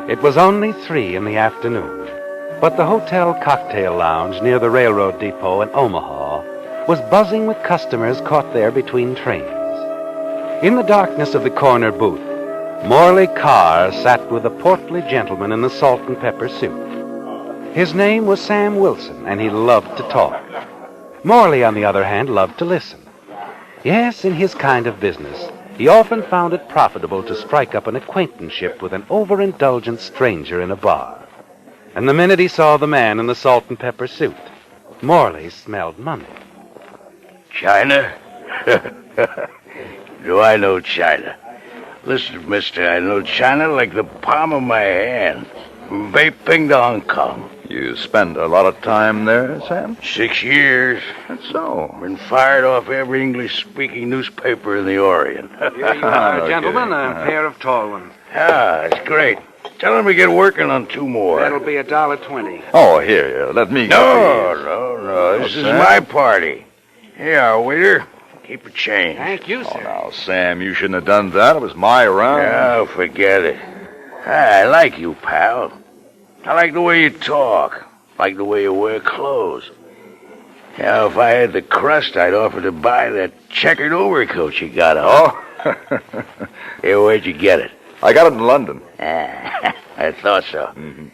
It was only 3 in the afternoon, but the hotel cocktail lounge near the railroad depot in Omaha was buzzing with customers caught there between trains. In the darkness of the corner booth, Morley Carr sat with a portly gentleman in the salt and pepper suit. His name was Sam Wilson, and he loved to talk. Morley, on the other hand, loved to listen. Yes, in his kind of business, he often found it profitable to strike up an acquaintanceship with an overindulgent stranger in a bar. And the minute he saw the man in the salt and pepper suit, Morley smelled money. China? Do I know China? Listen, mister, I know China like the palm of my hand. From Beiping to Hong Kong. You spend a lot of time there, Sam? 6 years. That's so. Been fired off every English-speaking newspaper in the Orient. Here you are, gentlemen, a pair of tall ones. Ah, that's great. Tell him to get working on 2 more. That'll be $1.20. Oh, here, let me... No. This is my party. Here you are, waiter. Keep your change. Thank you, sir. Oh, now, Sam, you shouldn't have done that. It was my round. Oh, forget it. I like you, pal. I like the way you talk. Like the way you wear clothes. Now, if I had the crust, I'd offer to buy that checkered overcoat you got on. Oh? Hey, where'd you get it? I got it in London. I thought so. Mm-hmm.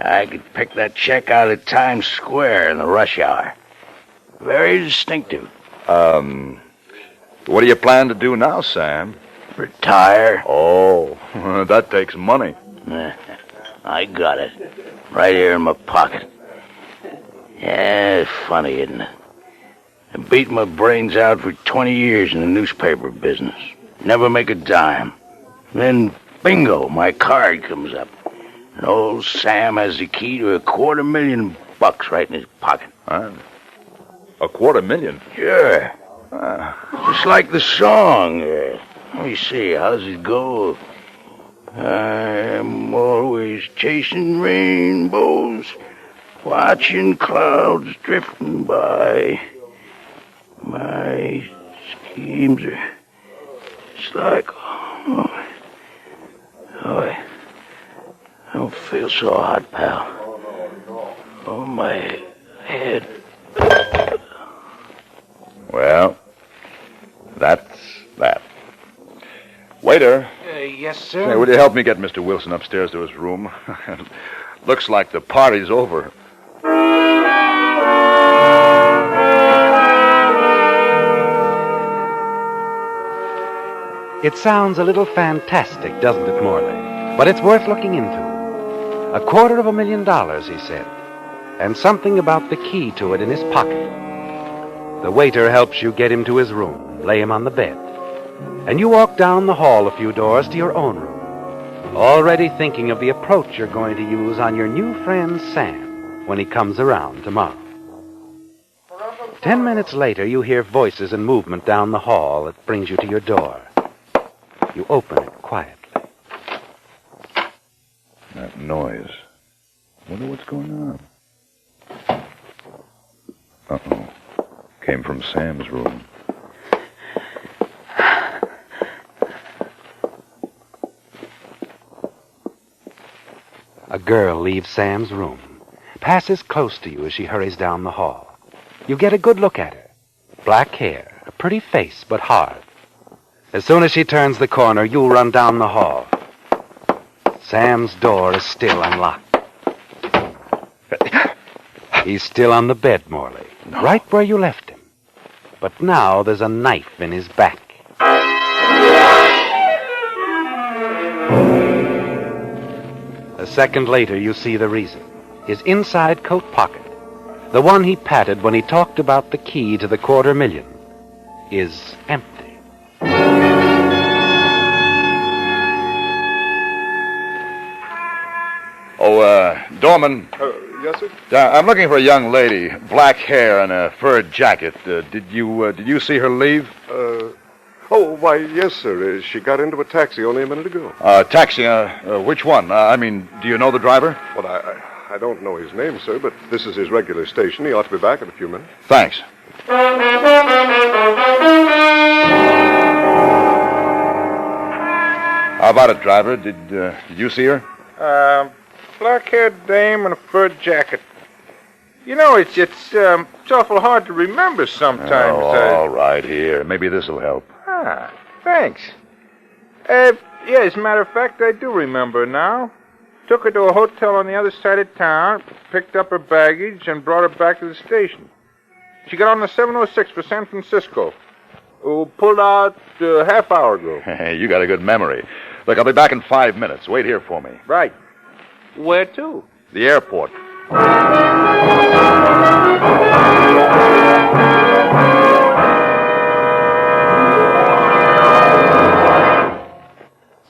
I could pick that check out at Times Square in the rush hour. Very distinctive. What do you plan to do now, Sam? Retire. Oh, that takes money. I got it. Right here in my pocket. Yeah, it's funny, isn't it? I beat my brains out for 20 years in the newspaper business. Never make a dime. Then, bingo, my card comes up. And old Sam has the key to $250,000 right in his pocket. $250,000? Sure. Just like the song. Let me see, how's it go? I'm always chasing rainbows, watching clouds drifting by. My schemes are just like... I don't feel so hot, pal. Oh, my head. Well, that's that. Waiter. Yes, sir? Hey, would you help me get Mr. Wilson upstairs to his room? Looks like the party's over. It sounds a little fantastic, doesn't it, Morley? But it's worth looking into. $250,000, he said, and something about the key to it in his pocket. The waiter helps you get him to his room, lay him on the bed, and you walk down the hall a few doors to your own room, already thinking of the approach you're going to use on your new friend Sam when he comes around tomorrow. 10 minutes later, you hear voices and movement down the hall that brings you to your door. You open it quietly. That noise. Wonder what's going on. Uh-oh. Came from Sam's room. A girl leaves Sam's room, passes close to you as she hurries down the hall. You get a good look at her. Black hair, a pretty face, but hard. As soon as she turns the corner, you run down the hall. Sam's door is still unlocked. He's still on the bed, Morley, right where you left him. But now there's a knife in his back. A second later, you see the reason. His inside coat pocket, the one he patted when he talked about the key to the $250,000, is empty. Dorman. Yes, sir? I'm looking for a young lady, black hair and a fur jacket. Did you see her leave? Why, yes, sir. She got into a taxi only a minute ago. Taxi, which one? Do you know the driver? Well, I don't know his name, sir, but this is his regular station. He ought to be back in a few minutes. Thanks. How about it, driver? Did you see her? Black-haired dame in a fur jacket. You know, it's awful hard to remember sometimes. All right, here. Maybe this'll help. Thanks. Yeah, as a matter of fact, I do remember now. Took her to a hotel on the other side of town, picked up her baggage, and brought her back to the station. She got on the 706 for San Francisco. Pulled out a half hour ago. Hey, you got a good memory. Look, I'll be back in 5 minutes. Wait here for me. Right. Where to? The airport.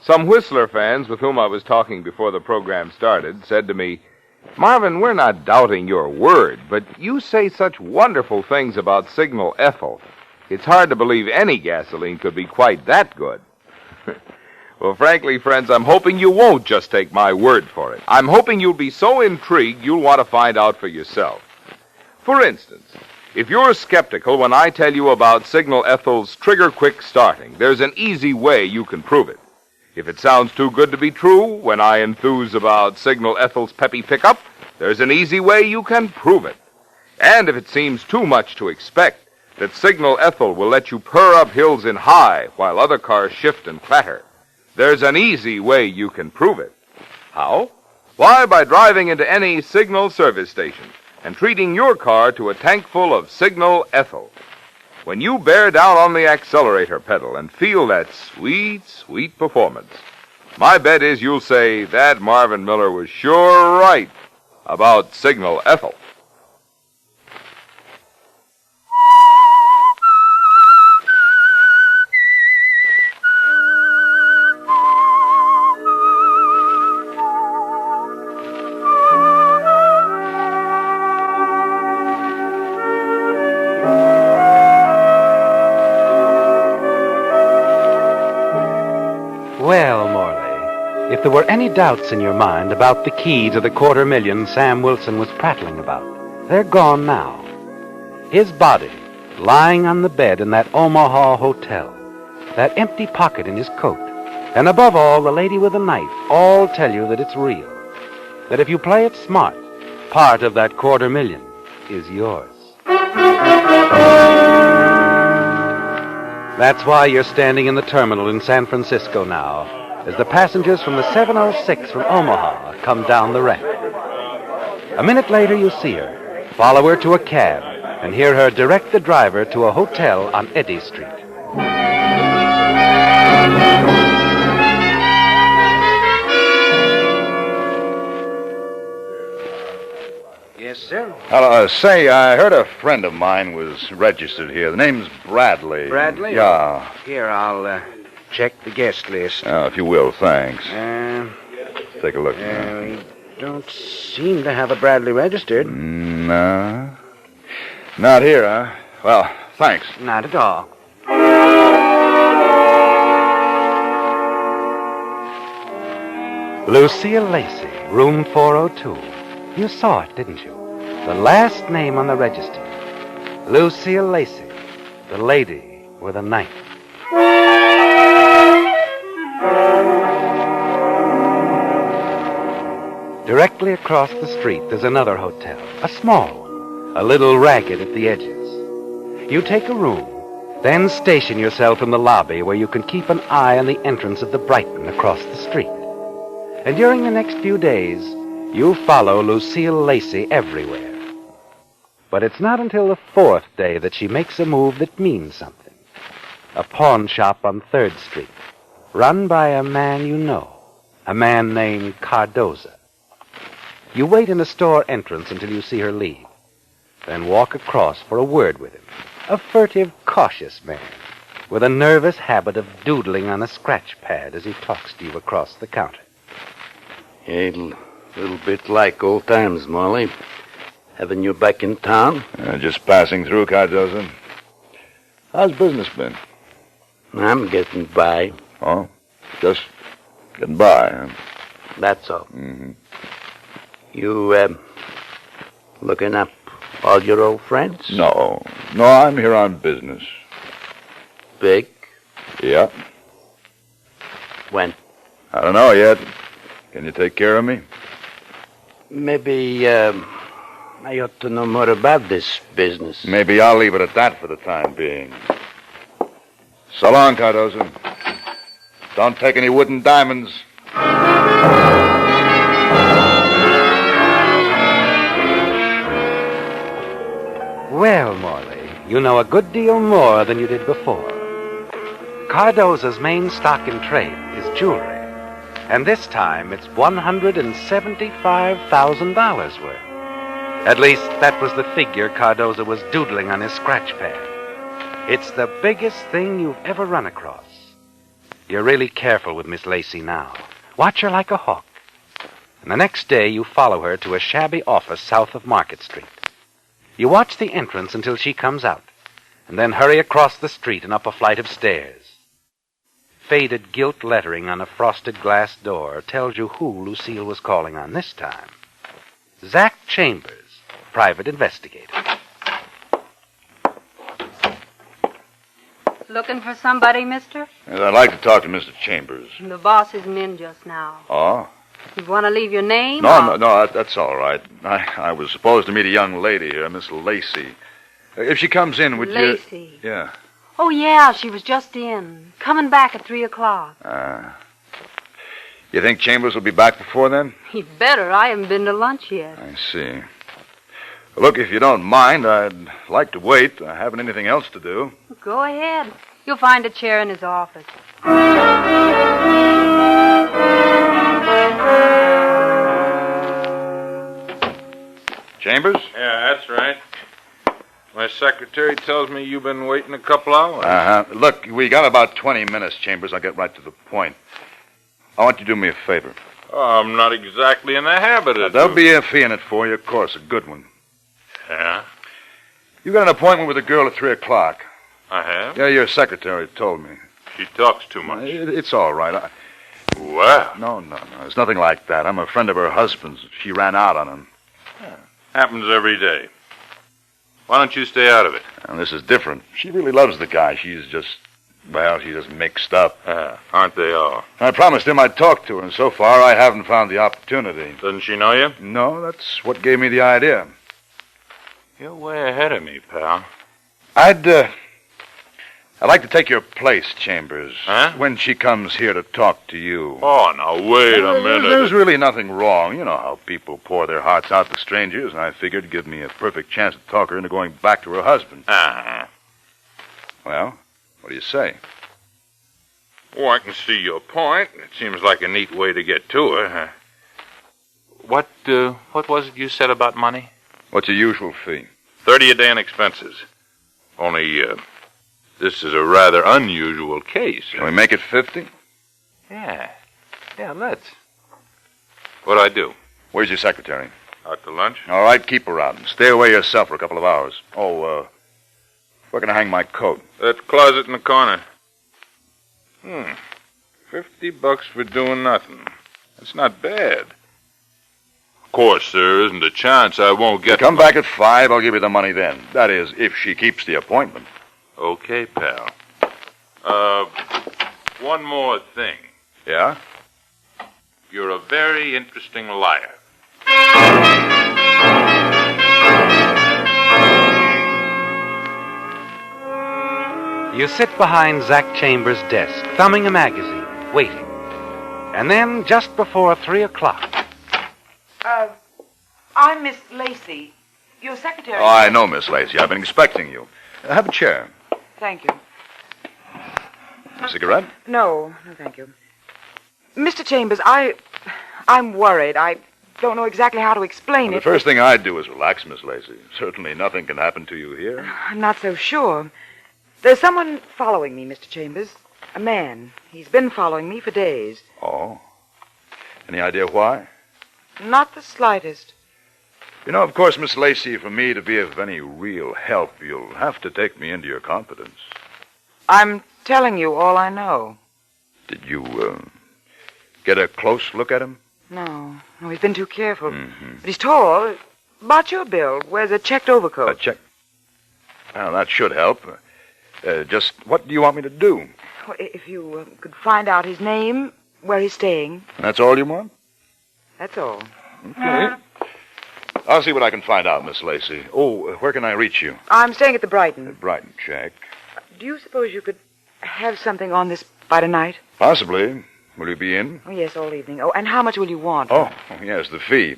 Some Whistler fans with whom I was talking before the program started said to me, "Marvin, we're not doubting your word, but you say such wonderful things about Signal Ethyl. It's hard to believe any gasoline could be quite that good." Well, frankly, friends, I'm hoping you won't just take my word for it. I'm hoping you'll be so intrigued you'll want to find out for yourself. For instance, if you're skeptical when I tell you about Signal Ethyl's trigger-quick starting, there's an easy way you can prove it. If it sounds too good to be true when I enthuse about Signal Ethyl's peppy pickup, there's an easy way you can prove it. And if it seems too much to expect that Signal Ethyl will let you purr up hills in high while other cars shift and clatter, there's an easy way you can prove it. How? Why, by driving into any Signal service station and treating your car to a tank full of Signal Ethyl. When you bear down on the accelerator pedal and feel that sweet, sweet performance, my bet is you'll say that Marvin Miller was sure right about Signal Ethyl. there were any doubts in your mind about the key to the $250,000 Sam Wilson was prattling about, they're gone now. His body, lying on the bed in that Omaha hotel, that empty pocket in his coat, and above all, the lady with the knife, all tell you that it's real. That if you play it smart, part of that $250,000 is yours. That's why you're standing in the terminal in San Francisco now, as the passengers from the 706 from Omaha come down the ramp. A minute later, you see her, follow her to a cab, and hear her direct the driver to a hotel on Eddy Street. Yes, sir. Hello, say, I heard a friend of mine was registered here. The name's Bradley. Bradley? Yeah. Here, I'll check the guest list. Oh, if you will, thanks. Take a look. We don't seem to have a Bradley registered. No. Not here, huh? Well, thanks. Not at all. Lucille Lacey, room 402. You saw it, didn't you? The last name on the register. Lucille Lacey, the lady with a knife. Directly across the street, there's another hotel, a small one, a little ragged at the edges. You take a room, then station yourself in the lobby where you can keep an eye on the entrance of the Brighton across the street. And during the next few days, you follow Lucille Lacey everywhere. But it's not until the fourth day that she makes a move that means something. A pawn shop on 3rd Street, run by a man you know, a man named Cardoza. You wait in the store entrance until you see her leave, then walk across for a word with him. A furtive, cautious man, with a nervous habit of doodling on a scratch pad as he talks to you across the counter. A little bit like old times, Molly. Having you back in town? Just passing through, Cardoza. How's business been? I'm getting by. Oh? Just getting by, huh? That's all. Mm-hmm. You, looking up all your old friends? No, I'm here on business. Big? Yeah. When? I don't know yet. Can you take care of me? Maybe, I ought to know more about this business. Maybe I'll leave it at that for the time being. So long, Cardoza. Don't take any wooden diamonds. Well, Morley, you know a good deal more than you did before. Cardoza's main stock in trade is jewelry. And this time, it's $175,000 worth. At least, that was the figure Cardoza was doodling on his scratch pad. It's the biggest thing you've ever run across. You're really careful with Miss Lacey now. Watch her like a hawk. And the next day, you follow her to a shabby office south of Market Street. You watch the entrance until she comes out, and then hurry across the street and up a flight of stairs. Faded gilt lettering on a frosted glass door tells you who Lucille was calling on this time. Zach Chambers, private investigator. Looking for somebody, mister? Yes, I'd like to talk to Mr. Chambers. The boss isn't in just now. Oh? You want to leave your name? No, that's all right. I was supposed to meet a young lady here, Miss Lacey. If she comes in, would you... Lacey? Yeah. Oh, yeah, she was just in. Coming back at 3 o'clock. You think Chambers will be back before then? He better. I haven't been to lunch yet. I see. Look, if you don't mind, I'd like to wait. I haven't anything else to do. Go ahead. You'll find a chair in his office. Chambers? Yeah, that's right. My secretary tells me you've been waiting a couple hours. Uh-huh. Look, we got about 20 minutes, Chambers. I'll get right to the point. I want you to do me a favor. Oh, I'm not exactly in the habit of There'll be a fee in it for you, of course, a good one. Yeah? You got an appointment with a girl at 3 o'clock. I have? Yeah, your secretary told me. She talks too much. It's all right. Well. No. It's nothing like that. I'm a friend of her husband's. She ran out on him. Happens every day. Why don't you stay out of it? And this is different. She really loves the guy. She's just mixed up. Aren't they all? I promised him I'd talk to her, and so far I haven't found the opportunity. Doesn't she know you? No, that's what gave me the idea. You're way ahead of me, pal. I'd like to take your place, Chambers. Huh? When she comes here to talk to you. Oh, now, wait a minute. There's really nothing wrong. You know how people pour their hearts out to strangers, and I figured it'd give me a perfect chance to talk her into going back to her husband. Well, what do you say? Oh, I can see your point. It seems like a neat way to get to her. What was it you said about money? What's your usual fee? 30 a day in expenses. Only, this is a rather unusual case. Can we make it 50? Yeah, let's. What'd I do? Where's your secretary? Out to lunch? All right, keep her out. Stay away yourself for a couple of hours. Oh, where can I hang my coat? That closet in the corner. $50 for doing nothing. That's not bad. Of course, there isn't a chance I won't get... Come back at 5, I'll give you the money then. That is, if she keeps the appointment. Okay, pal. One more thing. Yeah? You're a very interesting liar. You sit behind Zach Chambers' desk, thumbing a magazine, waiting. And then, just before 3 o'clock... I'm Miss Lacey, your secretary. Oh, I know, Miss Lacey. I've been expecting you. Have a chair. Thank you. A cigarette? No, thank you. Mr. Chambers, I'm worried. I don't know exactly how to explain The it. first thing I'd do is relax, Miss Lacey. Certainly nothing can happen to you here. I'm not so sure. There's someone following me, Mr. Chambers. A man. He's been following me for days. Oh? Any idea why? Not the slightest. You know, of course, Miss Lacey, for me to be of any real help, you'll have to take me into your confidence. I'm telling you all I know. Did you, get a close look at him? No, he's been too careful. But he's tall, about your build, wears a checked overcoat. A check? Well, that should help. Just what do you want me to do? Well, if you could find out his name, where he's staying. That's all you want? That's all. Okay. I'll see what I can find out, Miss Lacey. Oh, where can I reach you? I'm staying at the Brighton. Brighton, check. Do you suppose you could have something on this by tonight? Possibly. Will you be in? Oh, yes, all evening. Oh, and how much will you want? Oh, yes, the fee.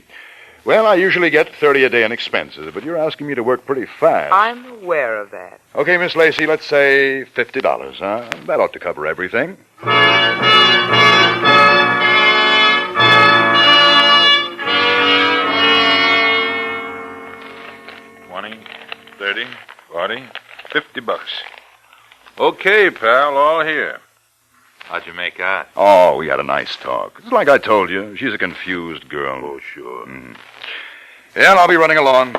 Well, I usually get 30 a day in expenses, but you're asking me to work pretty fast. I'm aware of that. Okay, Miss Lacey, let's say $50, huh? That ought to cover everything. 30, 40, $50. Okay, pal, all here. How'd you make out? Oh, we had a nice talk. It's like I told you. She's a confused girl. Oh, sure. Yeah, and I'll be running along.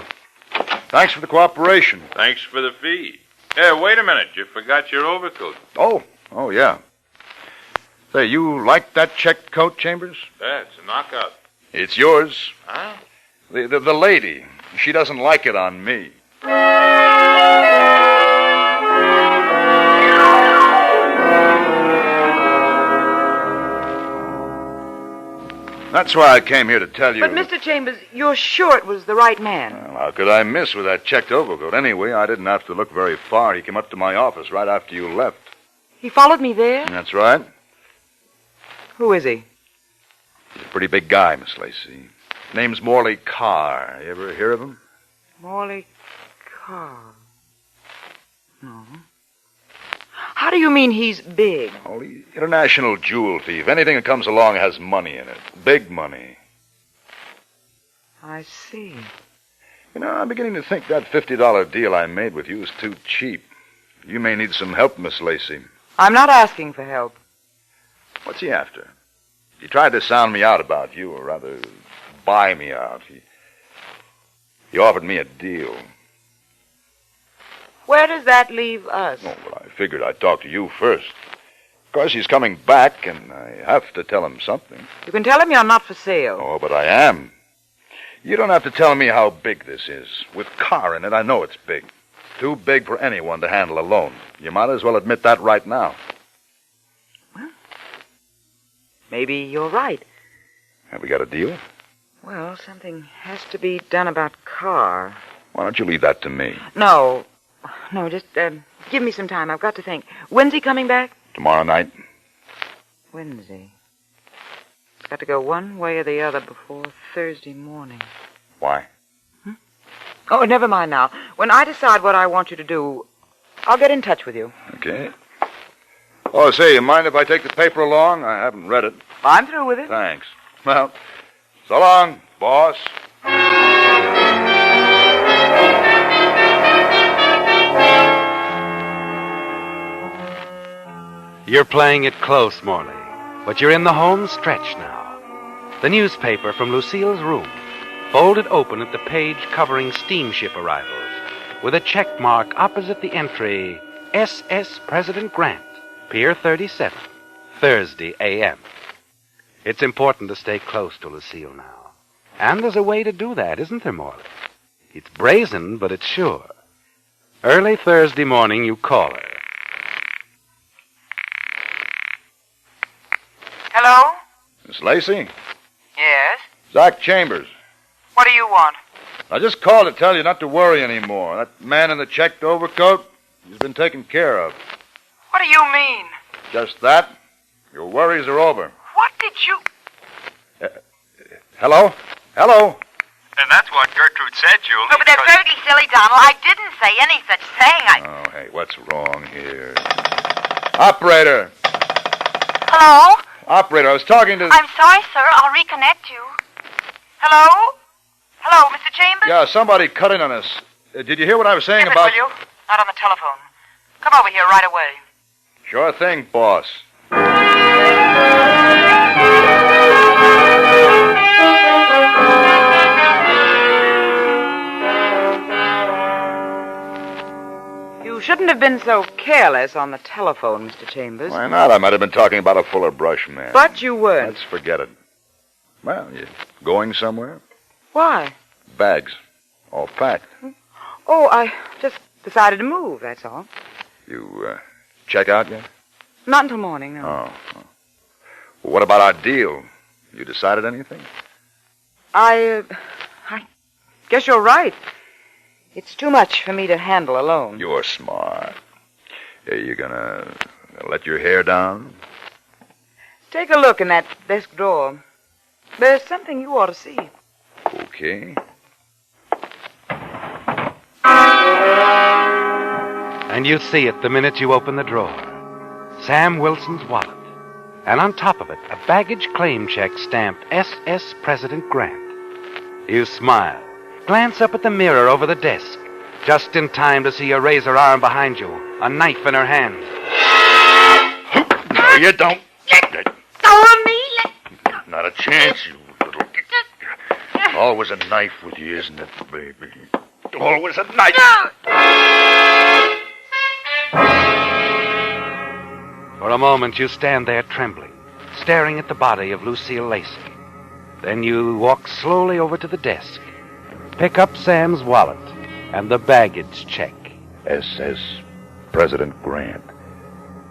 Thanks for the cooperation. Thanks for the fee. Hey, wait a minute. You forgot your overcoat. Oh, yeah. Say, you like that checked coat, Chambers? That's a knockout. It's yours. Huh? The lady. She doesn't like it on me. That's why I came here to tell you. But, Mr. Chambers, you're sure it was the right man? Well, how could I miss with that checked overcoat? Anyway, I didn't have to look very far. He came up to my office right after you left. He followed me there? That's right. Who is he? He's a pretty big guy, Miss Lacey. Name's Morley Carr. You ever hear of him? Morley Carr. No. How do you mean he's big? Oh, he's an international jewel thief. Anything that comes along has money in it. Big money. I see. You know, I'm beginning to think that $50 deal I made with you is too cheap. You may need some help, Miss Lacey. I'm not asking for help. What's he after? He tried to sound me out about you, or rather, buy me out. He offered me a deal. Where does that leave us? Oh, well, I figured I'd talk to you first. Of Because he's coming back, and I have to tell him something. You can tell him you're not for sale. Oh, but I am. You don't have to tell me how big this is. With car in it, I know it's big. Too big for anyone to handle alone. You might as well admit that right now. Well, maybe you're right. Have we got a deal? Well, something has to be done about car. Why don't you leave that to me? No, just give me some time. I've got to think. When's he coming back? Tomorrow night. Wednesday. It's got to go one way or the other before Thursday morning. Why? Oh, never mind now. When I decide what I want you to do, I'll get in touch with you. Okay. Oh, say, you mind if I take the paper along? I haven't read it. I'm through with it. Thanks. Well, so long, boss. You're playing it close, Morley, but you're in the home stretch now. The newspaper from Lucille's room, folded open at the page covering steamship arrivals, with a check mark opposite the entry, SS President Grant, Pier 37, Thursday a.m. It's important to stay close to Lucille now. And there's a way to do that, isn't there, Morley? It's brazen, but it's sure. Early Thursday morning, you call her. Hello? Miss Lacey? Yes? Zach Chambers. What do you want? I just called to tell you not to worry anymore. That man in the checked overcoat, he's been taken care of. What do you mean? Just that. Your worries are over. What did you... Hello? Hello? And that's what Gertrude said, Julie. No, but that's very silly, Donald. I didn't say any such thing. Oh, hey, what's wrong here? Operator! Hello? Operator, I was talking to... I'm sorry, sir. I'll reconnect you. Hello? Hello, Mr. Chambers? Yeah, somebody cut in on us. Did you hear what I was saying Give it, about... will you? Not on the telephone. Come over here right away. Sure thing, boss. You shouldn't have been so careless on the telephone, Mr. Chambers. Why not? I might have been talking about a fuller brush man. But you weren't. Let's forget it. Well, you going somewhere? Why? Bags. All packed. Oh, I just decided to move, that's all. You, check out yet? Not until morning, no. Oh. Well, what about our deal? You decided anything? I guess you're right. It's too much for me to handle alone. You're smart. Hey, you gonna let your hair down? Take a look in that desk drawer. There's something you ought to see. Okay. And you see it the minute you open the drawer. Sam Wilson's wallet. And on top of it, a baggage claim check stamped SS President Grant. You smile. Glance up at the mirror over the desk. Just in time to see her raise her arm behind you, a knife in her hand. No, you don't. Go on me. Not a chance, you little... Always a knife with you, isn't it, baby? Always a knife. For a moment, you stand there trembling, staring at the body of Lucille Lacey. Then you walk slowly over to the desk, pick up Sam's wallet and the baggage check. SS President Grant.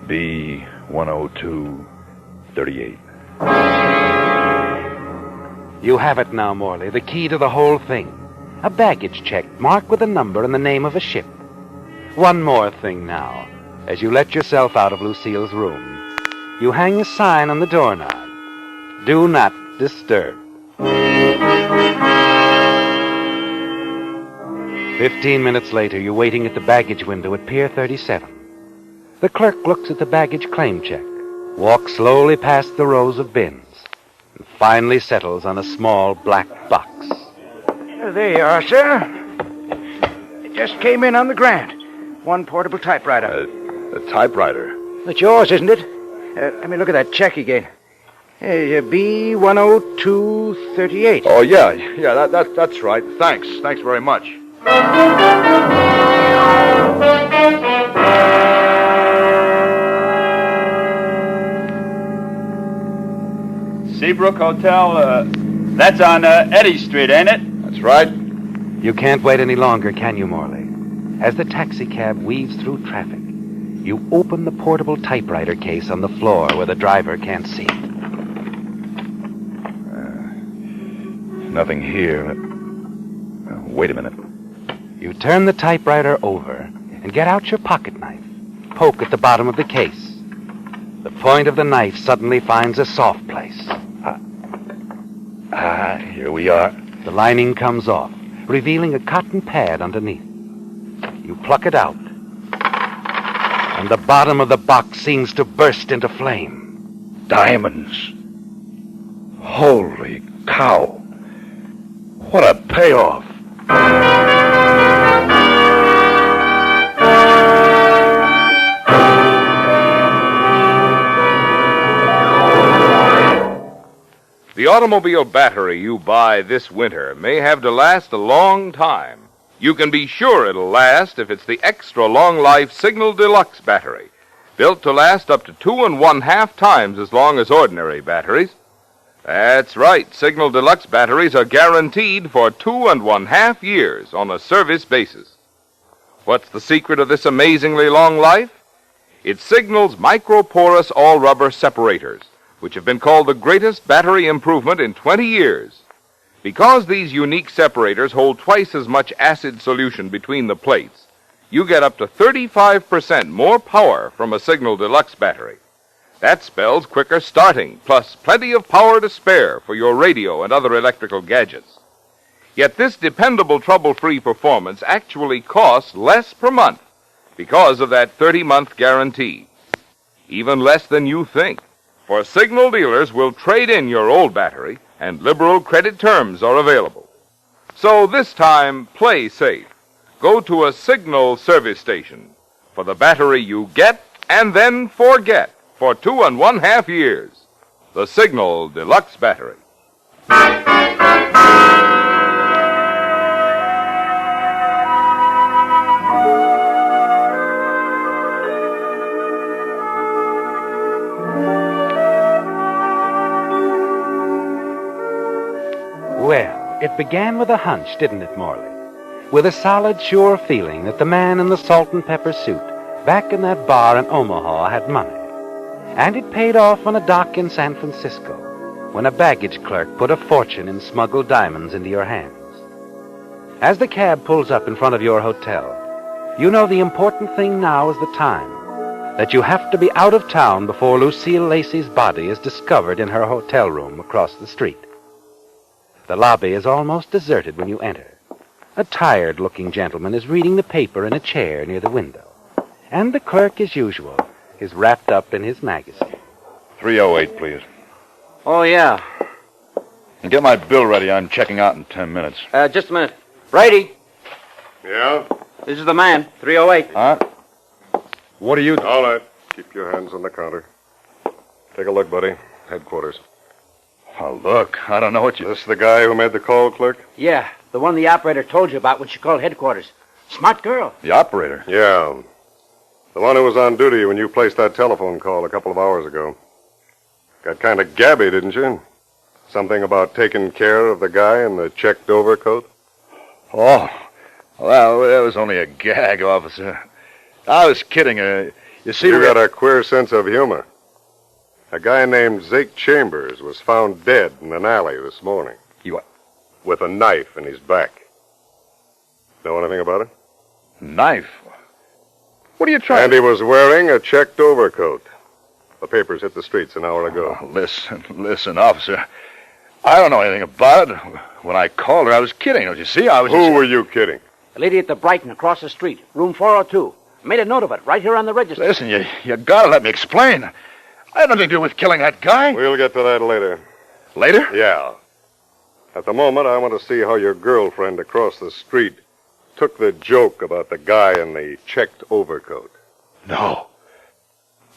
B-102-38. You have it now, Morley, the key to the whole thing. A baggage check marked with a number and the name of a ship. One more thing now. As you let yourself out of Lucille's room, you hang a sign on the doorknob. Do not disturb. 15 minutes later, you're waiting at the baggage window at Pier 37. The clerk looks at the baggage claim check, walks slowly past the rows of bins, and finally settles on a small black box. There you are, sir. It just came in on the Grant. One portable typewriter. A typewriter? That's yours, isn't it? Let me look at that check again. B-102-38. Oh, yeah, that's right. Thanks very much. Seabrook Hotel, that's on Eddy Street, ain't it? That's right. You can't wait any longer, can you, Morley? As the taxicab weaves through traffic, you open the portable typewriter case on the floor where the driver can't see. Nothing here. Wait a minute. You turn the typewriter over and get out your pocket knife. Poke at the bottom of the case. The point of the knife suddenly finds a soft place. Here we are. The lining comes off, revealing a cotton pad underneath. You pluck it out, and the bottom of the box seems to burst into flame. Diamonds. Holy cow. What a payoff. The automobile battery you buy this winter may have to last a long time. You can be sure it'll last if it's the extra long life Signal Deluxe battery, built to last up to 2 1/2 times as long as ordinary batteries. That's right, Signal Deluxe batteries are guaranteed for 2 1/2 years on a service basis. What's the secret of this amazingly long life? It's Signal's microporous all-rubber separators, which have been called the greatest battery improvement in 20 years. Because these unique separators hold twice as much acid solution between the plates, you get up to 35% more power from a Signal Deluxe battery. That spells quicker starting, plus plenty of power to spare for your radio and other electrical gadgets. Yet this dependable trouble-free performance actually costs less per month because of that 30-month guarantee. Even less than you think. For Signal dealers will trade in your old battery, and liberal credit terms are available. So this time, play safe. Go to a Signal service station for the battery you get and then forget for 2 1/2 years. The Signal Deluxe battery. Well, it began with a hunch, didn't it, Morley? With a solid, sure feeling that the man in the salt and pepper suit back in that bar in Omaha had money. And it paid off on a dock in San Francisco when a baggage clerk put a fortune in smuggled diamonds into your hands. As the cab pulls up in front of your hotel, you know the important thing now is the time, that you have to be out of town before Lucille Lacey's body is discovered in her hotel room across the street. The lobby is almost deserted when you enter. A tired-looking gentleman is reading the paper in a chair near the window. And the clerk, as usual, is wrapped up in his magazine. 308, please. Oh, yeah. And get my bill ready. I'm checking out in 10 minutes. Just a minute. Brady, Yeah? this is the man, 308. Huh? What are you... All right. Keep your hands on the counter. Take a look, buddy. Headquarters. Oh, look, I don't know what you... This the guy who made the call, clerk? Yeah, the one the operator told you about when she called headquarters. Smart girl. The operator? Yeah. The one who was on duty when you placed that telephone call a couple of hours ago. Got kind of gabby, didn't you? Something about taking care of the guy in the checked overcoat? Oh, well, that was only a gag, officer. I was kidding. You see... You got a queer sense of humor. A guy named Zake Chambers was found dead in an alley this morning. You... With a knife in his back. Know anything about it? Knife? What are you trying... And he was wearing a checked overcoat. The papers hit the streets an hour ago. Oh, listen, officer. I don't know anything about it. When I called her, I was kidding. Don't you see? I was... Who were you kidding? The lady at the Brighton across the street, room 402. Made a note of it right here on the register. Listen, you gotta let me explain. I had nothing to do with killing that guy. We'll get to that later. Later? Yeah. At the moment, I want to see how your girlfriend across the street took the joke about the guy in the checked overcoat. No,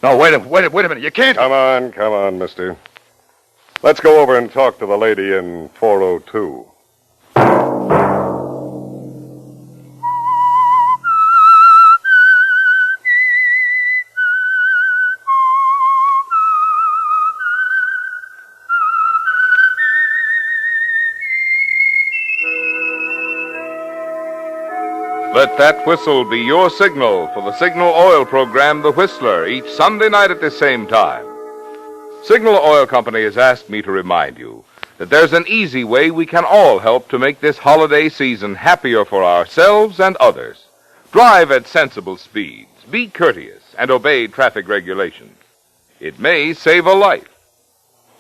wait a minute. You can't... Come on, mister. Let's go over and talk to the lady in 402. Let that whistle be your signal for the Signal Oil program, The Whistler, each Sunday night at the same time. Signal Oil Company has asked me to remind you that there's an easy way we can all help to make this holiday season happier for ourselves and others. Drive at sensible speeds, be courteous, and obey traffic regulations. It may save a life,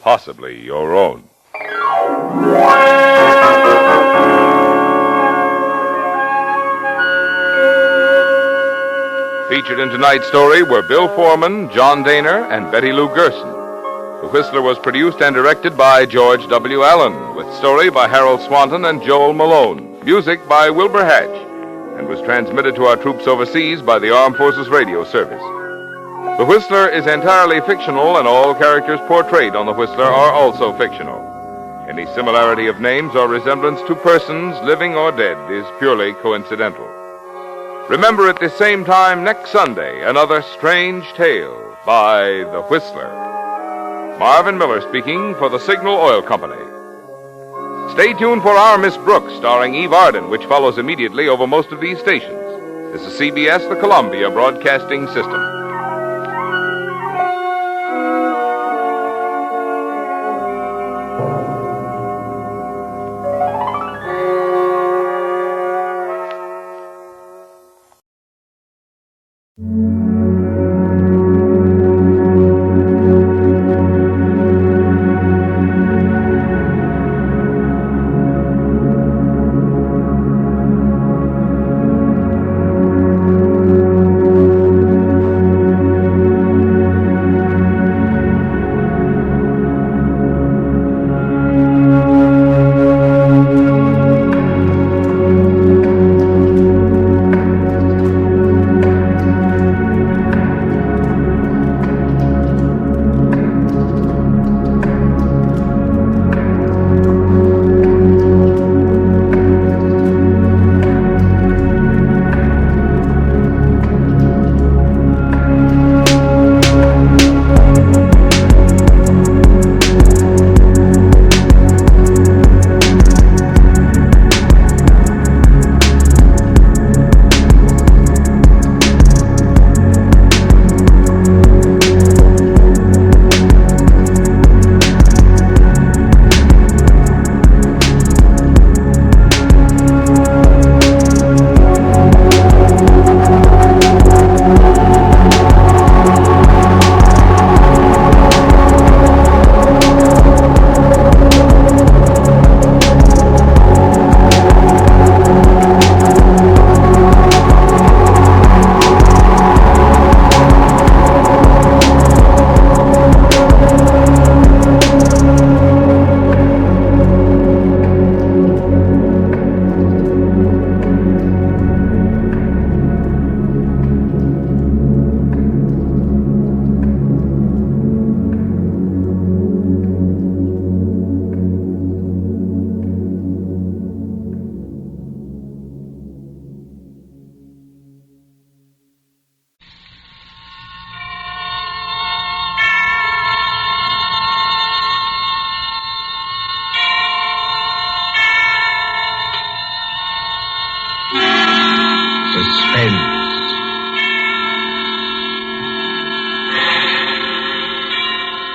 possibly your own. Featured in tonight's story were Bill Foreman, John Daner, and Betty Lou Gerson. The Whistler was produced and directed by George W. Allen, with story by Harold Swanton and Joel Malone, music by Wilbur Hatch, and was transmitted to our troops overseas by the Armed Forces Radio Service. The Whistler is entirely fictional, and all characters portrayed on The Whistler are also fictional. Any similarity of names or resemblance to persons, living or dead, is purely coincidental. Remember at this same time next Sunday, another strange tale by The Whistler. Marvin Miller speaking for the Signal Oil Company. Stay tuned for Our Miss Brooks, starring Eve Arden, which follows immediately over most of these stations. This is CBS, the Columbia Broadcasting System.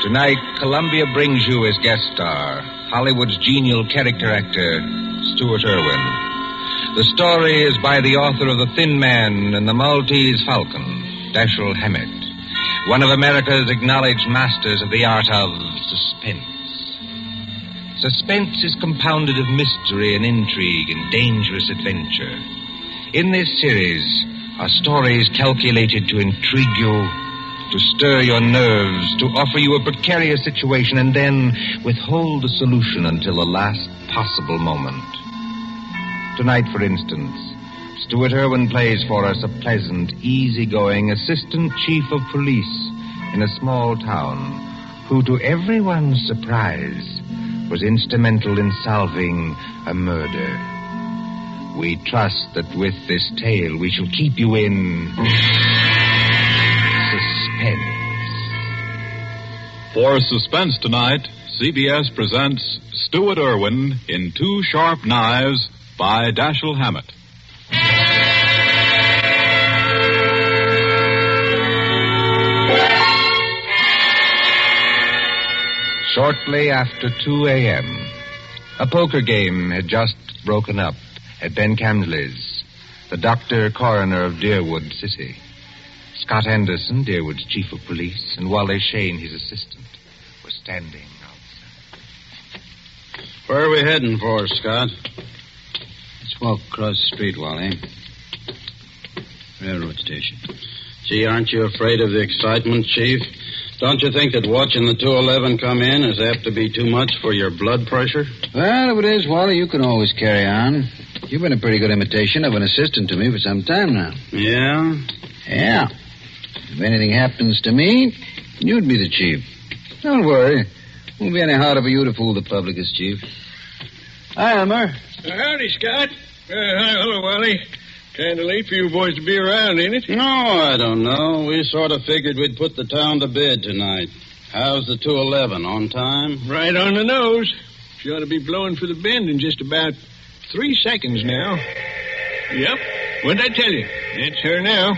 Tonight, Columbia brings you as guest star Hollywood's genial character actor, Stuart Irwin. The story is by the author of The Thin Man and the Maltese Falcon, Dashiell Hammett, one of America's acknowledged masters of the art of suspense. Suspense is compounded of mystery and intrigue and dangerous adventure. In this series are stories calculated to intrigue you, to stir your nerves, to offer you a precarious situation, and then withhold the solution until the last possible moment. Tonight, for instance, Stuart Irwin plays for us a pleasant, easygoing assistant chief of police in a small town who, to everyone's surprise, was instrumental in solving a murder. We trust that with this tale we shall keep you in suspense. For suspense tonight, CBS presents Stuart Irwin in Two Sharp Knives by Dashiell Hammett. Shortly after 2 a.m., a poker game had just broken up at Ben Camsley's, the doctor coroner of Deerwood City. Scott Anderson, Deerwood's chief of police, and Wally Shane, his assistant, were standing outside. Where are we heading for, Scott? Let's walk across the street, Wally. Railroad station. Gee, aren't you afraid of the excitement, Chief? Don't you think that watching the 211 come in is apt to be too much for your blood pressure? Well, if it is, Wally, you can always carry on. You've been a pretty good imitation of an assistant to me for some time now. Yeah? Yeah. If anything happens to me, you'd be the chief. Don't worry. Won't be any harder for you to fool the public as chief. Hi, Elmer. Howdy, Scott. Hi, hello, Wally. Kind of late for you boys to be around, ain't it? No, I don't know. We sort of figured we'd put the town to bed tonight. How's the 211? On time? Right on the nose. She ought to be blowing for the bend in just about 3 seconds now. Yep. What'd I tell you? It's her now.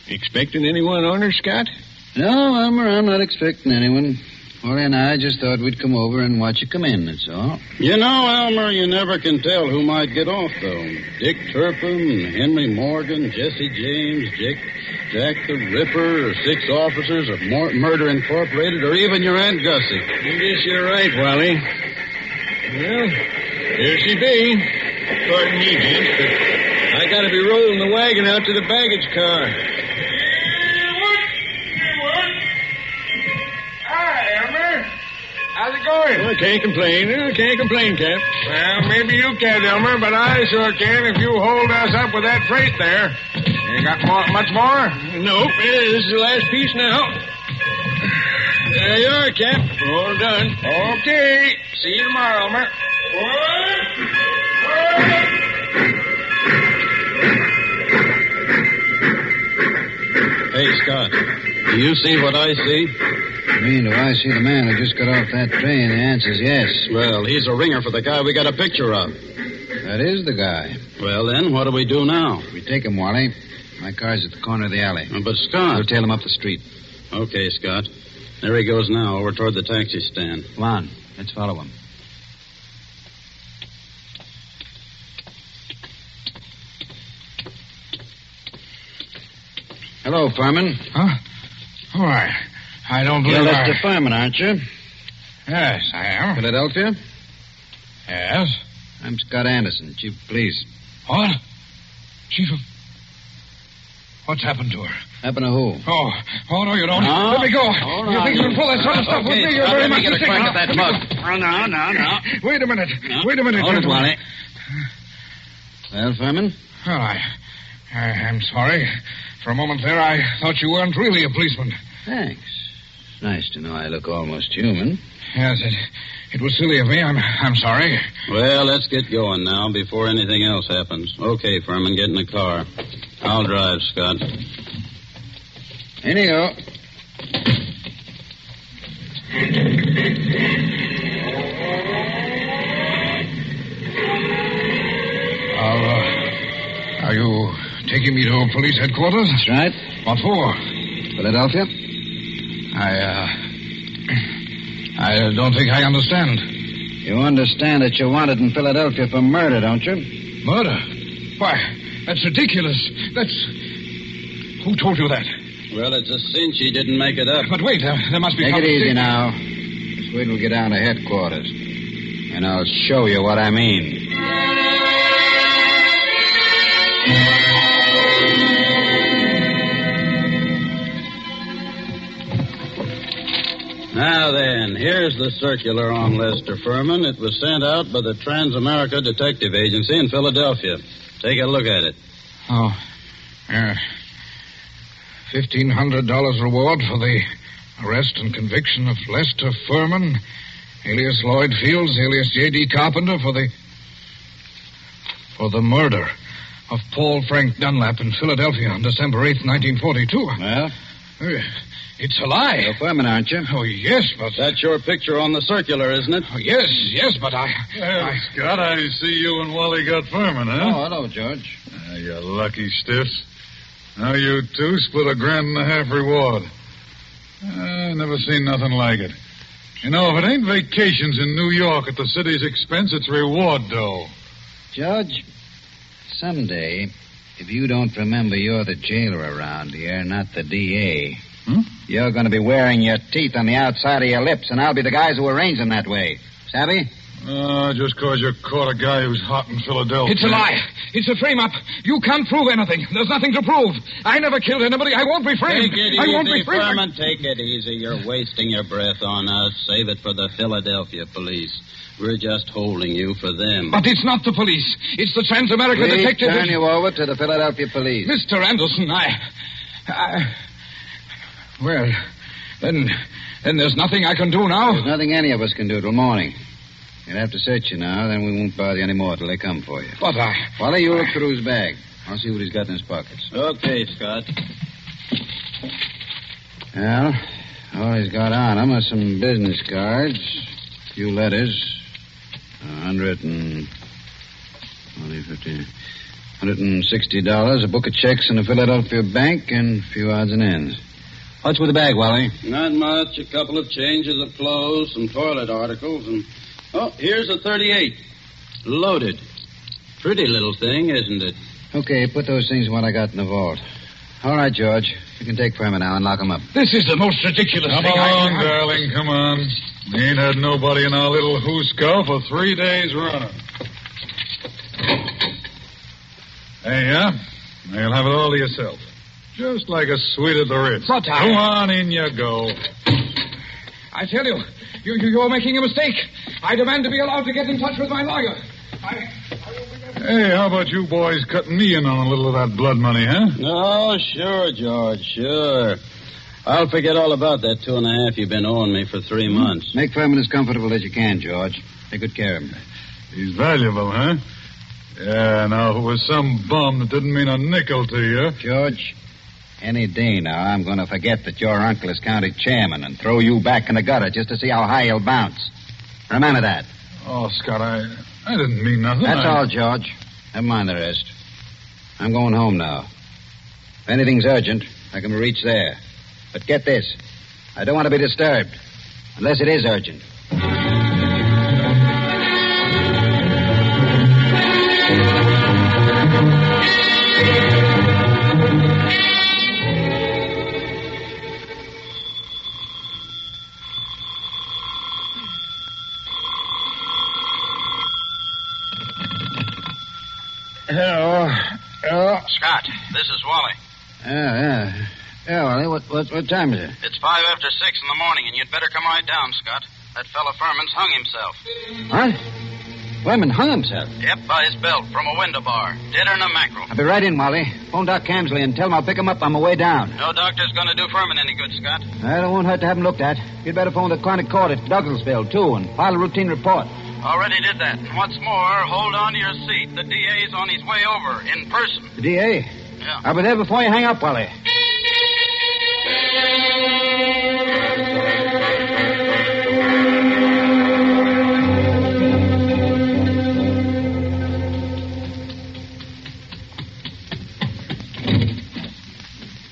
Expecting anyone on her, Scott? No, Elmer, I'm not expecting anyone. Wally and I just thought we'd come over and watch you come in, that's all. You know, Elmer, you never can tell who might get off, though. Dick Turpin, Henry Morgan, Jesse James, Jack the Ripper, or 6 officers of Murder Incorporated, or even your Aunt Gussie. I guess you're right, Wally. Well, here she be. Pardon me, gents, but I gotta be rolling the wagon out to the baggage car. How's it going? Well, can't complain, Cap. Well, maybe you can, Elmer, but I sure can if you hold us up with that freight there. You got much more? Nope. This is the last piece now. There you are, Cap. All done. Okay. See you tomorrow, Elmer. Hey, Scott, do you see what I see? You mean, do I see the man who just got off that train? The answer's yes. Well, he's a ringer for the guy we got a picture of. That is the guy. Well, then, what do we do now? We take him, Wally. My car's at the corner of the alley. But, Scott... We'll tail him up the street. Okay, Scott. There he goes now, over toward the taxi stand. Come on. Let's follow him. Hello, Furman. Huh? Why, I don't believe You're Mr. Furman, aren't you? Yes, I am. Philadelphia? Yes. I'm Scott Anderson, Chief of Police. What? Chief of... What's happened to her? Happened to who? Oh, no, you don't. No. Let me go. Hold you on. think you can pull that sort of stuff with me? You're very much get a mistaken. crack at that mug. Oh, no. Wait a minute. No. Wait a minute. Hold it, gentlemen. Wally. Well, Furman? Well, I'm sorry. For a moment there, I thought you weren't really a policeman. Thanks. Nice to know I look almost human. Yes, it was silly of me. I'm sorry. Well, let's get going now before anything else happens. Okay, Furman, get in the car. I'll drive, Scott. In you go. Are you taking me to police headquarters? That's right. What for? Philadelphia? I don't think I understand. You understand that you're wanted in Philadelphia for murder, don't you? Murder? Why, that's ridiculous. Who told you that? Well, it's a cinch he didn't make it up. But wait, there must be... Take it easy now. Just wait till we get down to headquarters. And I'll show you what I mean. Now then, here's the circular on Lester Furman. It was sent out by the Trans-America Detective Agency in Philadelphia. Take a look at it. Oh, yeah. $1,500 reward for the arrest and conviction of Lester Furman, alias Lloyd Fields, alias J.D. Carpenter, for the murder of Paul Frank Dunlap in Philadelphia on December 8th, 1942. Well? It's a lie. You're Furman, aren't you? Oh, yes, but... That's your picture on the circular, isn't it? Oh, yes, but I... Scott, I see you and Wally got Furman, huh? Oh, hello, George. You lucky stiffs. Now you two split $1.50 reward. I never seen nothing like it. You know, if it ain't vacations in New York at the city's expense, it's reward dough. Judge, someday, if you don't remember you're the jailer around here, not the DA, you're going to be wearing your teeth on the outside of your lips, and I'll be the guys who arrange them that way. Savvy? Just because you caught a guy who's hot in Philadelphia. It's a lie. It's a frame-up. You can't prove anything. There's nothing to prove. I never killed anybody. I won't be framed. Take it I easy, won't be framed. Furman. Take it easy. You're wasting your breath on us. Save it for the Philadelphia police. We're just holding you for them. But it's not the police. It's the Trans-America Please detective. turn you over to the Philadelphia police. Mr. Anderson, Well, then there's nothing I can do now. There's nothing any of us can do till morning. You'll have to search you now, then we won't bother you any more till they come for you. But Wally, you look through his bag. I'll see what he's got in his pockets. Okay, Scott. Well, all he's got on him are some business cards, a few letters, $160, a book of checks in a Philadelphia bank, and a few odds and ends. What's with the bag, Wally? Not much. A couple of changes of clothes, some toilet articles, and... Oh, here's a 38. Loaded. Pretty little thing, isn't it? Okay, put those things in what I got in the vault. All right, George. You can take Furman now and lock him up. This is the most ridiculous Come thing on, darling, come on. We ain't had nobody in our little hoosco for 3 days running. There you are. Now you'll have it all to yourself. Just like a suite at the Ritz. But Go on, in you go. I tell you, you're making a mistake. I demand to be allowed to get in touch with my lawyer. Hey, how about you boys cutting me in on a little of that blood money, huh? Oh, sure, George, sure. I'll forget all about that 2.5 you've been owing me for 3 months. Make Furman as comfortable as you can, George. Take good care of him. He's valuable, huh? Yeah, now, if it was some bum that didn't mean a nickel to you... George, any day now, I'm going to forget that your uncle is county chairman and throw you back in the gutter just to see how high you'll bounce. Remember that. Oh, Scott, I didn't mean nothing. That's all, George. Never mind the rest. I'm going home now. If anything's urgent, I can reach there. But get this. I don't want to be disturbed. Unless it is urgent. Hello. Scott, this is Wally. Yeah, Wally, what time is it? It's 5 after 6 in the morning, and you'd better come right down, Scott. That fella Furman's hung himself. What? Furman hung himself? Yep, by his belt from a window bar. Deader than a mackerel. I'll be right in, Wally. Phone Doc Camsley and tell him I'll pick him up on my way down. No doctor's going to do Furman any good, Scott. Well, it won't hurt to have him looked at. You'd better phone the Chronic Court at Douglasville, too, and file a routine report. Already did that. And what's more, hold on to your seat. The DA's on his way over, in person. The DA? Yeah. I'll be there before you hang up, Wally.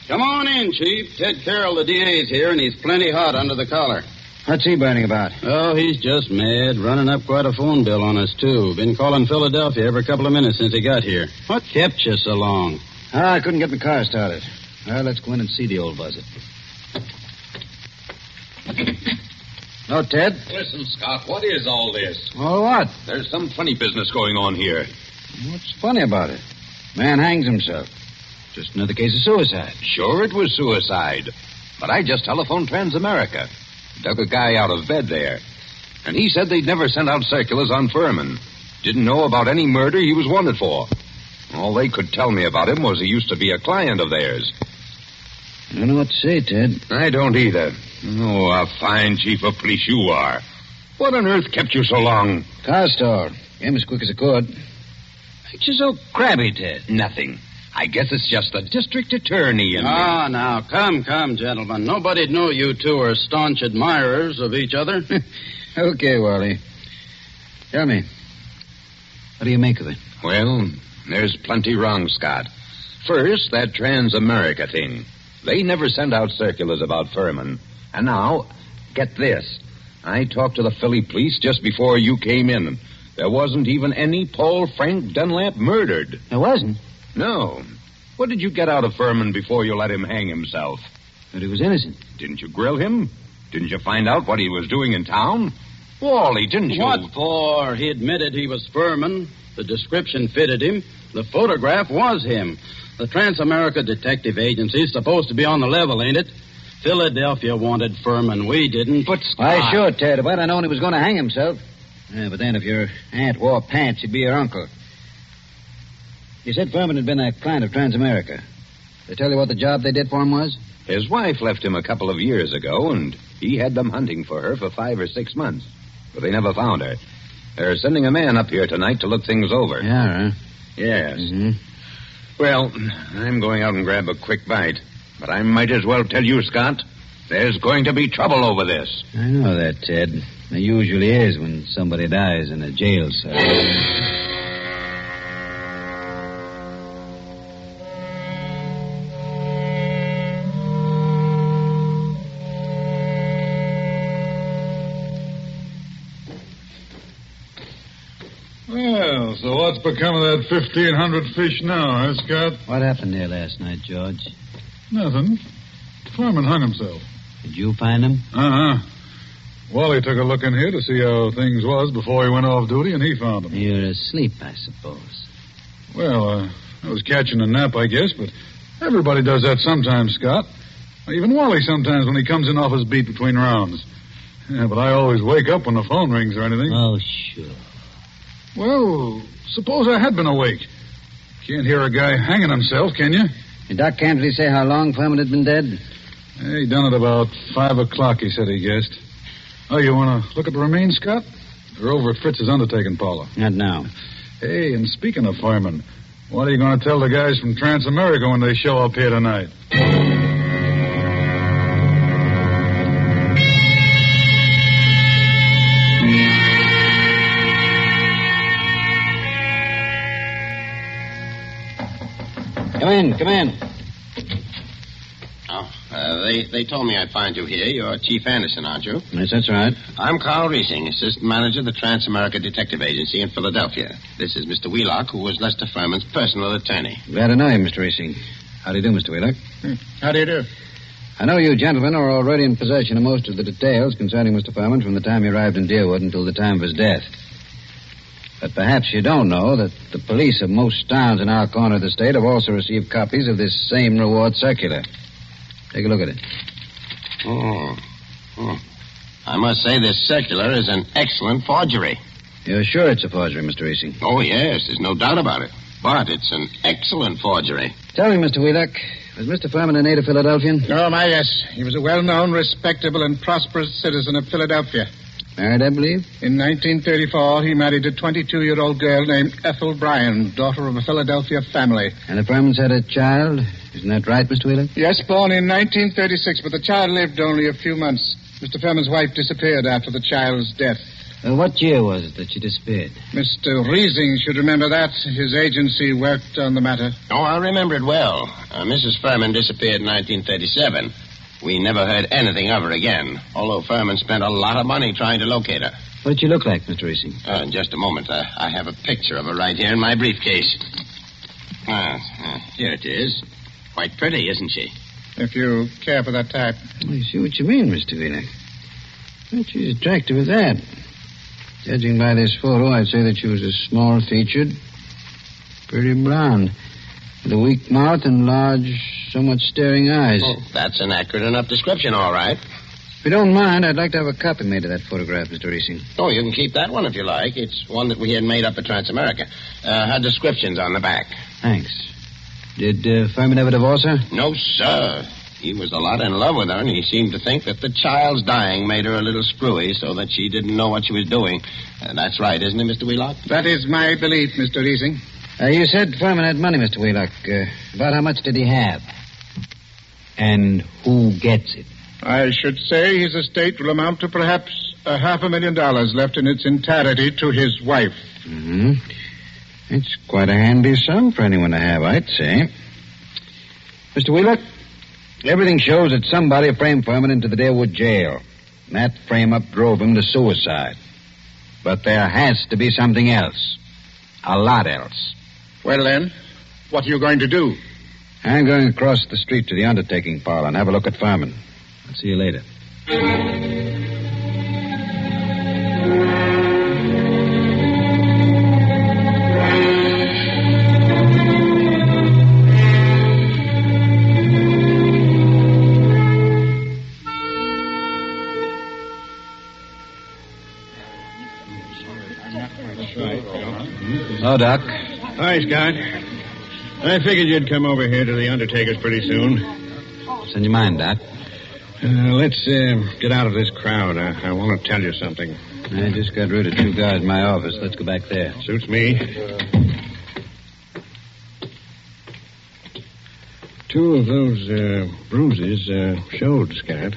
Come on in, Chief. Ted Carroll, the DA's here, and he's plenty hot under the collar. What's he burning about? Oh, he's just mad. Running up quite a phone bill on us, too. Been calling Philadelphia every couple of minutes since he got here. What kept you so long? I couldn't get my car started. Well, let's go in and see the old buzzard. No, Ted? Listen, Scott, what is all this? Oh, what? There's some funny business going on here. What's funny about it? Man hangs himself. Just another case of suicide. Sure it was suicide. But I just telephoned Transamerica. Dug a guy out of bed there. And he said they'd never sent out circulars on Furman. Didn't know about any murder he was wanted for. All they could tell me about him was he used to be a client of theirs. I don't know what to say, Ted. I don't either. Oh, a fine chief of police you are. What on earth kept you so long? Car store. Came as quick as I could. Makes you so crabby, Ted. Nothing. I guess it's just the district attorney and... Ah, now, come, gentlemen. Nobody'd know you two are staunch admirers of each other. Okay, Wally. Tell me, what do you make of it? Well, there's plenty wrong, Scott. First, that Transamerica thing. They never sent out circulars about Furman. And now, get this. I talked to the Philly police just before you came in. There wasn't even any Paul Frank Dunlap murdered. There wasn't? No. What did you get out of Furman before you let him hang himself? That he was innocent. Didn't you grill him? Didn't you find out what he was doing in town? Wally, didn't you? What for? He admitted he was Furman. The description fitted him. The photograph was him. The Trans-America Detective Agency is supposed to be on the level, ain't it? Philadelphia wanted Furman. We didn't. But Why, sure, Ted. If I'd have known he was going to hang himself. Yeah, but then if your aunt wore pants, he'd be your uncle. You said Furman had been a client of Trans-America. They tell you what the job they did for him was? His wife left him a couple of years ago, and he had them hunting for her for 5 or 6 months. But they never found her. They're sending a man up here tonight to look things over. Yeah, huh? Yes. Mm-hmm. Well, I'm going out and grab a quick bite. But I might as well tell you, Scott, there's going to be trouble over this. I know that, Ted. There usually is when somebody dies in a jail cell. Well, so what's become of that 1,500 fish now, huh, Scott? What happened there last night, George? Nothing. Furman hung himself. Did you find him? Uh-huh. Wally took a look in here to see how things was before he went off duty, and he found him. You're asleep, I suppose. Well, I was catching a nap, I guess, but everybody does that sometimes, Scott. Even Wally sometimes when he comes in off his beat between rounds. Yeah, but I always wake up when the phone rings or anything. Oh, sure. Well, suppose I had been awake. Can't hear a guy hanging himself, can you? Did Doc Cantley say how long Furman had been dead? He done it about 5 o'clock, he said he guessed. Oh, you want to look at the remains, Scott? They're over at Fritz's undertaking parlor. Not now. Hey, and speaking of firemen, what are you going to tell the guys from Trans-America when they show up here tonight? Come in. Oh, they told me I'd find you here. You're Chief Anderson, aren't you? Yes, that's right. I'm Carl Riesing, assistant manager of the Trans-America Detective Agency in Philadelphia. This is Mr. Wheelock, who was Lester Furman's personal attorney. Glad to know you, Mr. Riesing. How do you do, Mr. Wheelock? How do you do? I know you gentlemen are already in possession of most of the details concerning Mr. Furman from the time he arrived in Deerwood until the time of his death. But perhaps you don't know that the police of most towns in our corner of the state have also received copies of this same reward circular. Take a look at it. I must say this circular is an excellent forgery. You're sure it's a forgery, Mr. Riesing? Oh, yes, there's no doubt about it. But it's an excellent forgery. Tell me, Mr. Wheelock, was Mr. Furman a native Philadelphian? Oh, my, yes. He was a well-known, respectable, and prosperous citizen of Philadelphia. Married, I believe? In 1934, he married a 22-year-old girl named Ethel Bryan, daughter of a Philadelphia family. And the Furmans had a child? Isn't that right, Mr. Wheelock? Yes, born in 1936, but the child lived only a few months. Mr. Furman's wife disappeared after the child's death. What year was it that she disappeared? Mr. Riesing should remember that. His agency worked on the matter. Oh, I remember it well. Mrs. Furman disappeared in 1937. We never heard anything of her again, although Furman spent a lot of money trying to locate her. What did she look like, Mr. Riesing? In just a moment. I have a picture of her right here in my briefcase. Here it is. Quite pretty, isn't she? If you care for that type. I see what you mean, Mr. Wheelock. But she's attractive as that. Judging by this photo, I'd say that she was a small-featured, pretty blonde, with a weak mouth and large, somewhat staring eyes. Oh, that's an accurate enough description, all right. If you don't mind, I'd like to have a copy made of that photograph, Mr. Riesing. Oh, you can keep that one if you like. It's one that we had made up at Trans-America. Her description's on the back. Thanks. Did Furman ever divorce her? No, sir. He was a lot in love with her, and he seemed to think that the child's dying made her a little screwy so that she didn't know what she was doing. That's right, isn't it, Mr. Wheelock? That is my belief, Mr. Riesing. You said Furman had money, Mr. Wheelock. About how much did he have? And who gets it? I should say his estate will amount to perhaps $500,000 left in its entirety to his wife. Mm-hmm. It's quite a handy sum for anyone to have, I'd say. Mr. Wheelock, Everything shows that somebody framed Furman into the Deerwood jail. And that frame-up drove him to suicide. But there has to be something else. A lot else. Well, then, what are you going to do? I'm going across the street to the undertaking parlor and have a look at Furman. I'll see you later. Oh, Doc. Hi, Scott. I figured you'd come over here to the undertaker's pretty soon. Send your mind, Doc. Let's get out of this crowd. I want to tell you something. I just got rid of 2 guys in my office. Let's go back there. Suits me. 2 of those bruises showed, Scott.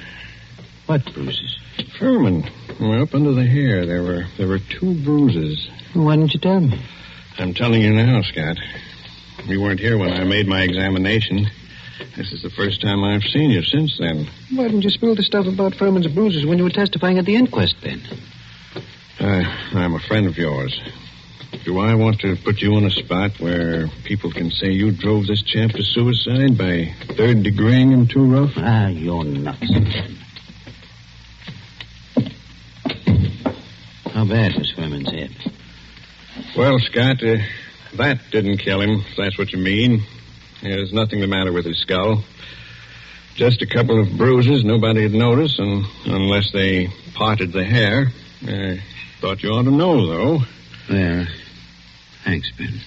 What bruises? Furman. Well, up under the hair, there were 2 bruises. Why didn't you tell me? I'm telling you now, Scott. You weren't here when I made my examination. This is the first time I've seen you since then. Why didn't you spill the stuff about Furman's bruises when you were testifying at the inquest, then? I'm a friend of yours. Do I want to put you in a spot where people can say you drove this chap to suicide by third-degreeing him too rough? Ah, you're nuts. How bad was Furman's head? Well, Scott, that didn't kill him, if that's what you mean. There's nothing the matter with his skull. Just a couple of bruises nobody'd notice, and unless they parted the hair. I thought you ought to know, though. Yeah. Thanks, Ben.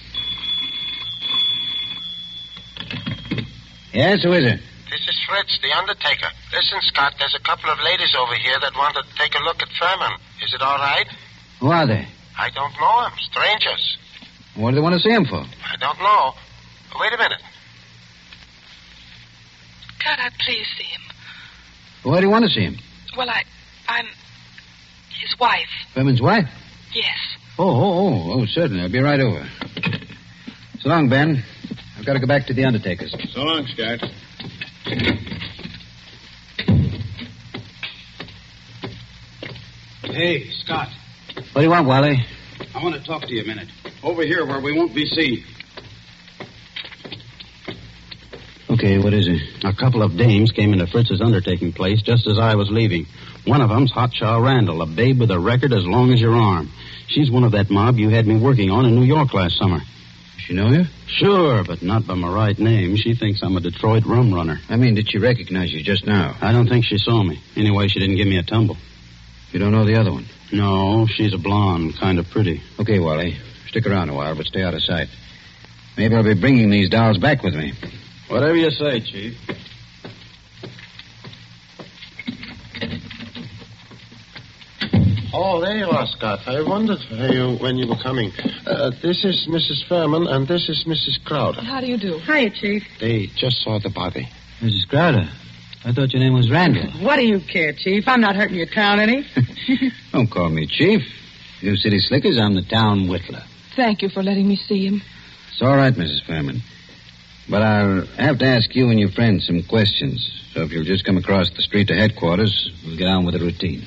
Yes, who is it? This is Fritz, the undertaker. Listen, Scott, there's a couple of ladies over here that want to take a look at Furman. Is it all right? Who are they? I don't know them. Strangers. What do they want to see him for? I don't know. Wait a minute. Can't I please see him? Why do you want to see him? Well, I'm his wife. Furman's wife? Yes. Oh, certainly. I'll be right over. So long, Ben. I've got to go back to the undertaker's. So long, Scott. Hey, Scott. What do you want, Wally? I want to talk to you a minute. Over here where we won't be seen. Okay, what is it? A couple of dames came into Fritz's undertaking place just as I was leaving. One of them's Hotshot Randall, a babe with a record as long as your arm. She's one of that mob you had me working on in New York last summer. She know you? Sure, but not by my right name. She thinks I'm a Detroit rum runner. I mean, did she recognize you just now? I don't think she saw me. Anyway, she didn't give me a tumble. You don't know the other one? No, she's a blonde, kind of pretty. Okay, Wally. Stick around a while, but stay out of sight. Maybe I'll be bringing these dolls back with me. Whatever you say, Chief. Oh, there you are, Scott. I wondered when you were coming. This is Mrs. Furman, and this is Mrs. Crowder. How do you do? Hiya, Chief. They just saw the body. Mrs. Crowder, I thought your name was Randall. What do you care, Chief? I'm not hurting your town any. Don't call me Chief. You city slickers, I'm the town whittler. Thank you for letting me see him. It's all right, Mrs. Furman. But I'll have to ask you and your friend some questions. So if you'll just come across the street to headquarters, we'll get on with the routine.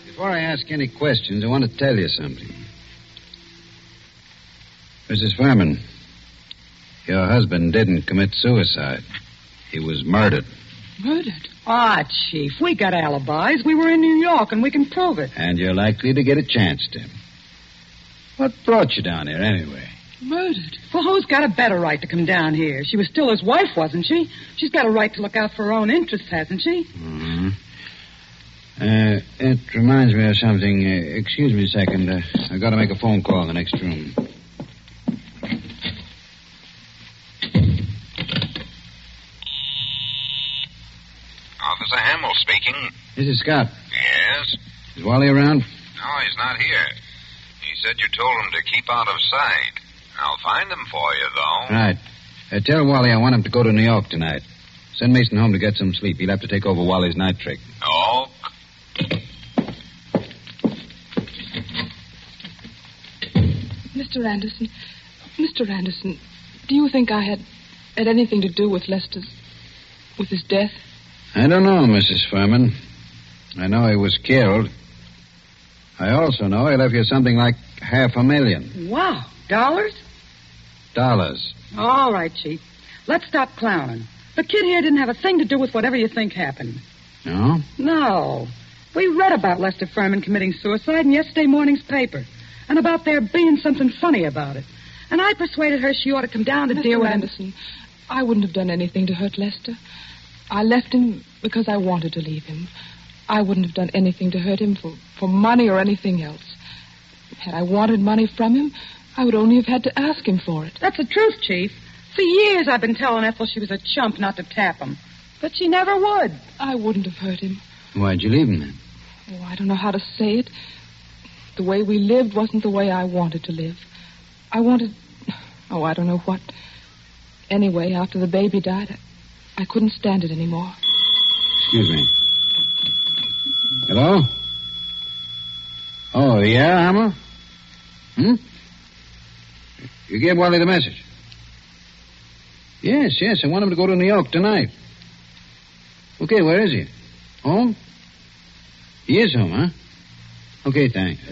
Before I ask any questions, I want to tell you something. Mrs. Furman, your husband didn't commit suicide. He was murdered. Murdered? Ah, Chief, we got alibis. We were in New York, and we can prove it. And you're likely to get a chance to. What brought you down here, anyway? Murdered? Well, who's got a better right to come down here? She was still his wife, wasn't she? She's got a right to look out for her own interests, hasn't she? Mm-hmm. It reminds me of something. Excuse me a second. I've got to make a phone call in the next room. Officer Hamill speaking. This is Scott. Yes? Is Wally around? No, he's not here. He said you told him to keep out of sight. I'll find him for you, though. Right. Tell Wally I want him to go to New York tonight. Send Mason home to get some sleep. He'll have to take over Wally's night trick. Oh. Mr. Anderson, do you think I had anything to do with with his death? I don't know, Mrs. Furman. I know he was killed. I also know he left you something like $500,000. Wow. Dollars? Dollars. All right, Chief. Let's stop clowning. The kid here didn't have a thing to do with whatever you think happened. No? No. We read about Lester Furman committing suicide in yesterday morning's paper, and about there being something funny about it. And I persuaded her she ought to come down to deal with Anderson, I wouldn't have done anything to hurt Lester. I left him because I wanted to leave him. I wouldn't have done anything to hurt him for money or anything else. Had I wanted money from him, I would only have had to ask him for it. That's the truth, Chief. For years I've been telling Ethel she was a chump not to tap him. But she never would. I wouldn't have hurt him. Why'd you leave him then? Oh, I don't know how to say it. The way we lived wasn't the way I wanted to live. I wanted... Oh, I don't know what. Anyway, after the baby died, I couldn't stand it anymore. Excuse me. Hello? Oh, yeah, Hammer? You gave Wally the message? Yes, I want him to go to New York tonight. Okay, where is he? Home? He is home, huh? Okay, thanks.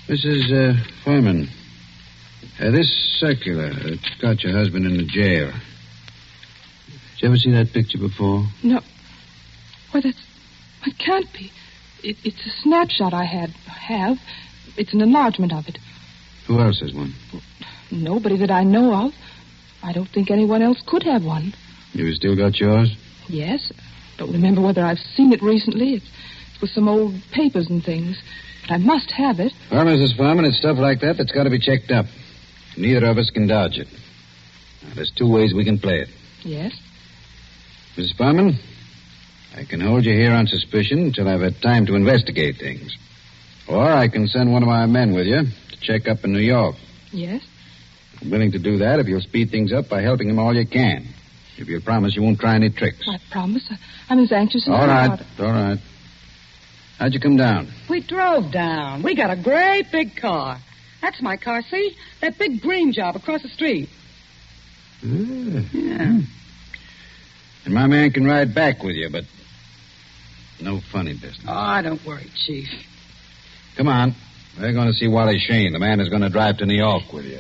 Mrs. Furman, this circular got your husband in the jail. Did you ever see that picture before? No. Why, that can't be. It's a snapshot I have. It's an enlargement of it. Who else has one? Nobody that I know of. I don't think anyone else could have one. You still got yours? Yes. Don't remember whether I've seen it recently. It's with some old papers and things. But I must have it. Well, Mrs. Furman, it's stuff like that that's got to be checked up. Neither of us can dodge it. Now, there's two ways we can play it. Yes? Mrs. Furman, I can hold you here on suspicion until I've had time to investigate things. Or I can send one of my men with you to check up in New York. Yes? I'm willing to do that if you'll speed things up by helping him all you can. If you'll promise you won't try any tricks. I promise. I'm as anxious as all right. How'd you come down? We drove down. We got a great big car. That's my car, see? That big green job across the street. Yeah. And my man can ride back with you, but no funny business. Oh, don't worry, Chief. Come on. We're going to see Wally Shane, the man who's going to drive to New York with you.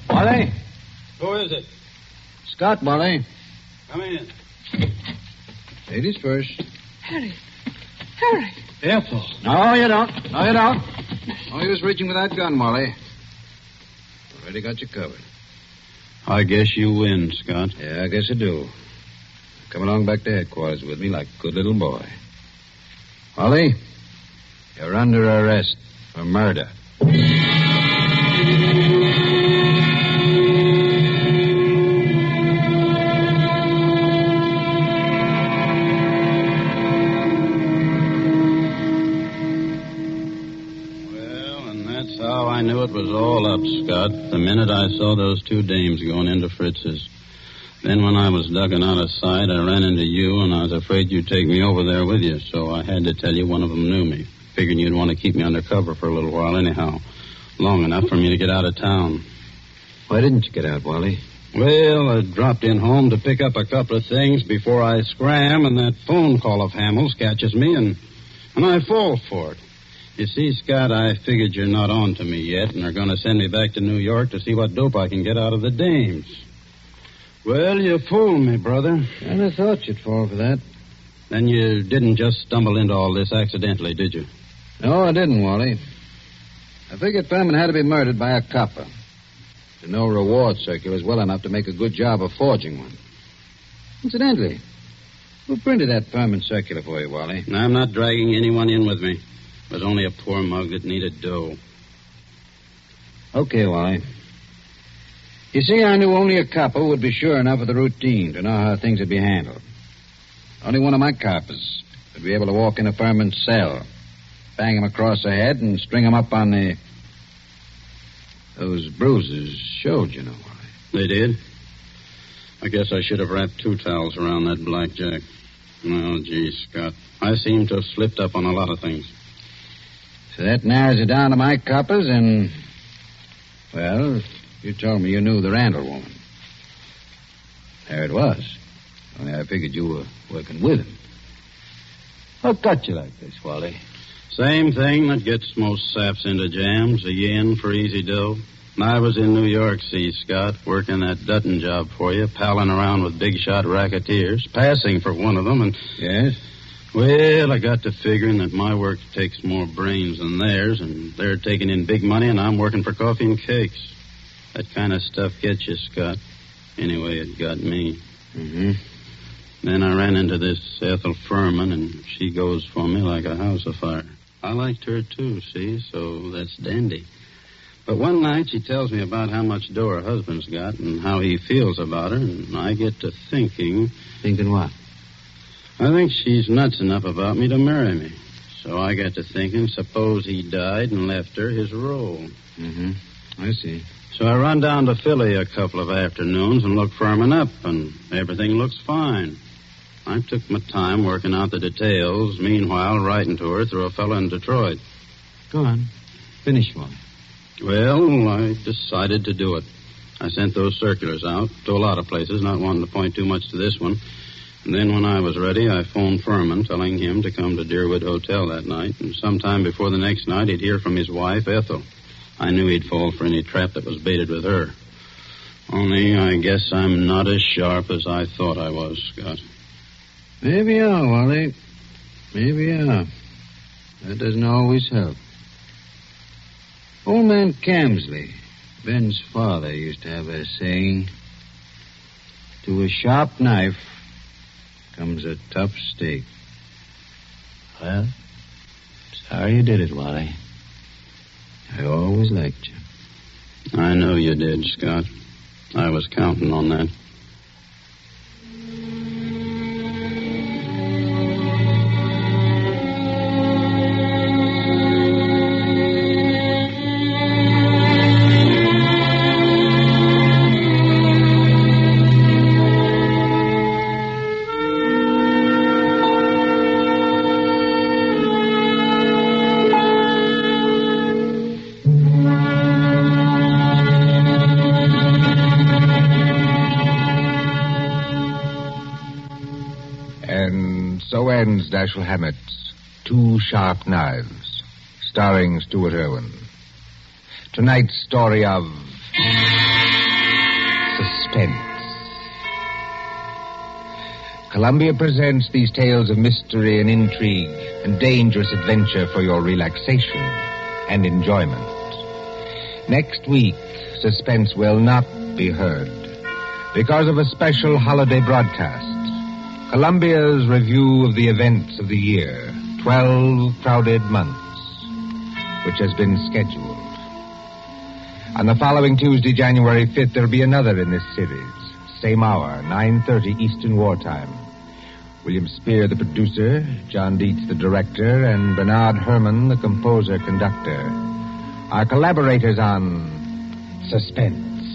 Wally? Who is it? Scott, Wally. Come in. Ladies first. Harry. Ethel. No, you don't. Oh, he was reaching with that gun, Wally. Already got you covered. I guess you win, Scott. Yeah, I guess I do. Come along back to headquarters with me like a good little boy. Wally, you're under arrest for murder. I knew it was all up, Scott, the minute I saw those two dames going into Fritz's. Then when I was ducking out of sight, I ran into you, and I was afraid you'd take me over there with you, so I had to tell you one of them knew me. Figuring you'd want to keep me under cover for a little while anyhow. Long enough for me to get out of town. Why didn't you get out, Wally? Well, I dropped in home to pick up a couple of things before I scram, and that phone call of Hamill's catches me, and I fall for it. You see, Scott, I figured you're not on to me yet and are going to send me back to New York to see what dope I can get out of the dames. Well, you fooled me, brother. I never thought you'd fall for that. Then you didn't just stumble into all this accidentally, did you? No, I didn't, Wally. I figured Furman had to be murdered by a copper. The no reward circular's well enough to make a good job of forging one. Incidentally, who printed that Furman circular for you, Wally? I'm not dragging anyone in with me. It was only a poor mug that needed dough. Okay, Wally. You see, I knew only a copper would be sure enough of the routine to know how things would be handled. Only one of my coppers would be able to walk into Furman's cell, bang him across the head, and string him up on the... Those bruises showed, you know. They did? I guess I should have wrapped 2 towels around that blackjack. Oh, gee, Scott. I seem to have slipped up on a lot of things. So that narrows it down to my coppers and... Well, you told me you knew the Randall woman. There it was. Only I figured you were working with him. What got you like this, Wally? Same thing that gets most saps into jams, a yen for easy dough. I was in New York, see, Scott, working that Dutton job for you, palling around with big-shot racketeers, passing for one of them, and... Yes? Well, I got to figuring that my work takes more brains than theirs, and they're taking in big money, and I'm working for coffee and cakes. That kind of stuff gets you, Scott. Anyway, it got me. Mm-hmm. Then I ran into this Ethel Furman, and she goes for me like a house afire. I liked her, too, see, so that's dandy. But one night she tells me about how much dough her husband's got and how he feels about her, and I get to thinking... Thinking what? I think she's nuts enough about me to marry me. So I got to thinking, suppose he died and left her his role. Mm-hmm. I see. So I run down to Philly a couple of afternoons and look Furman up, and everything looks fine. I took my time working out the details, meanwhile writing to her through a fellow in Detroit. Go on. Finish one. Well, I decided to do it. I sent those circulars out to a lot of places, not wanting to point too much to this one. And then when I was ready, I phoned Furman, telling him to come to Deerwood Hotel that night. And sometime before the next night, he'd hear from his wife, Ethel. I knew he'd fall for any trap that was baited with her. Only I guess I'm not as sharp as I thought I was, Scott. Maybe you are, Wally. Maybe you are. That doesn't always help. Old man Camsley, Ben's father, used to have a saying, to a sharp knife comes a tough steak. Well, sorry you did it, Wally. I always liked you. I know you did, Scott. I was counting on that. Dashiell Hammett's 2 Sharp Knives, starring Stuart Irwin. Tonight's story of suspense. Columbia presents these tales of mystery and intrigue and dangerous adventure for your relaxation and enjoyment. Next week, suspense will not be heard because of a special holiday broadcast. Columbia's review of the events of the year, 12 crowded months, which has been scheduled. On the following Tuesday, January 5th, there'll be another in this series. Same hour, 9:30 Eastern Wartime. William Spear, the producer, John Dietz, the director, and Bernard Herrmann, the composer-conductor, are collaborators on Suspense.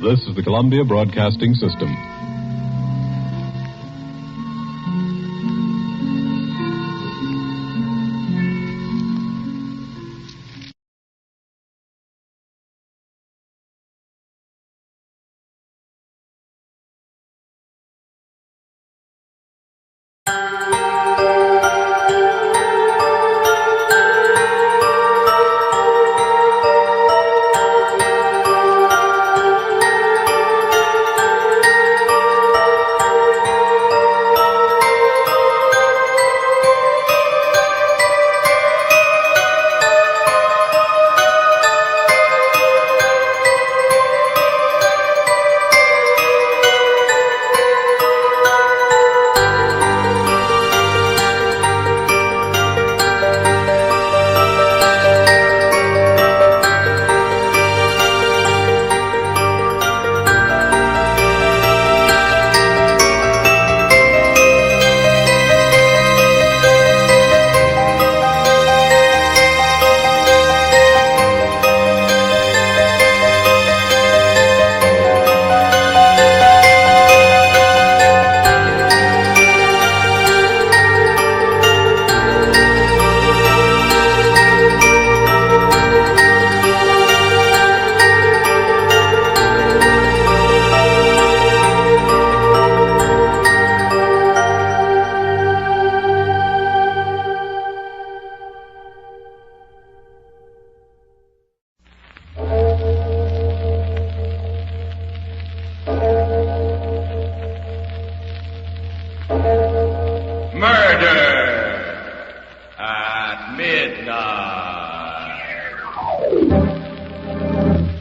This is the Columbia Broadcasting System.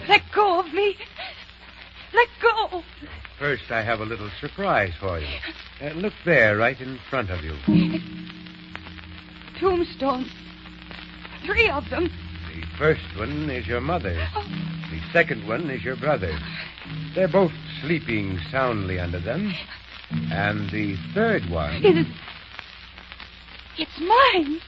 Let go of me. Let go. First, I have a little surprise for you. Look there, right in front of you. Tombstones. 3 of them. The first one is your mother. The second one is your brother. They're both sleeping soundly under them. And the third one... It's mine.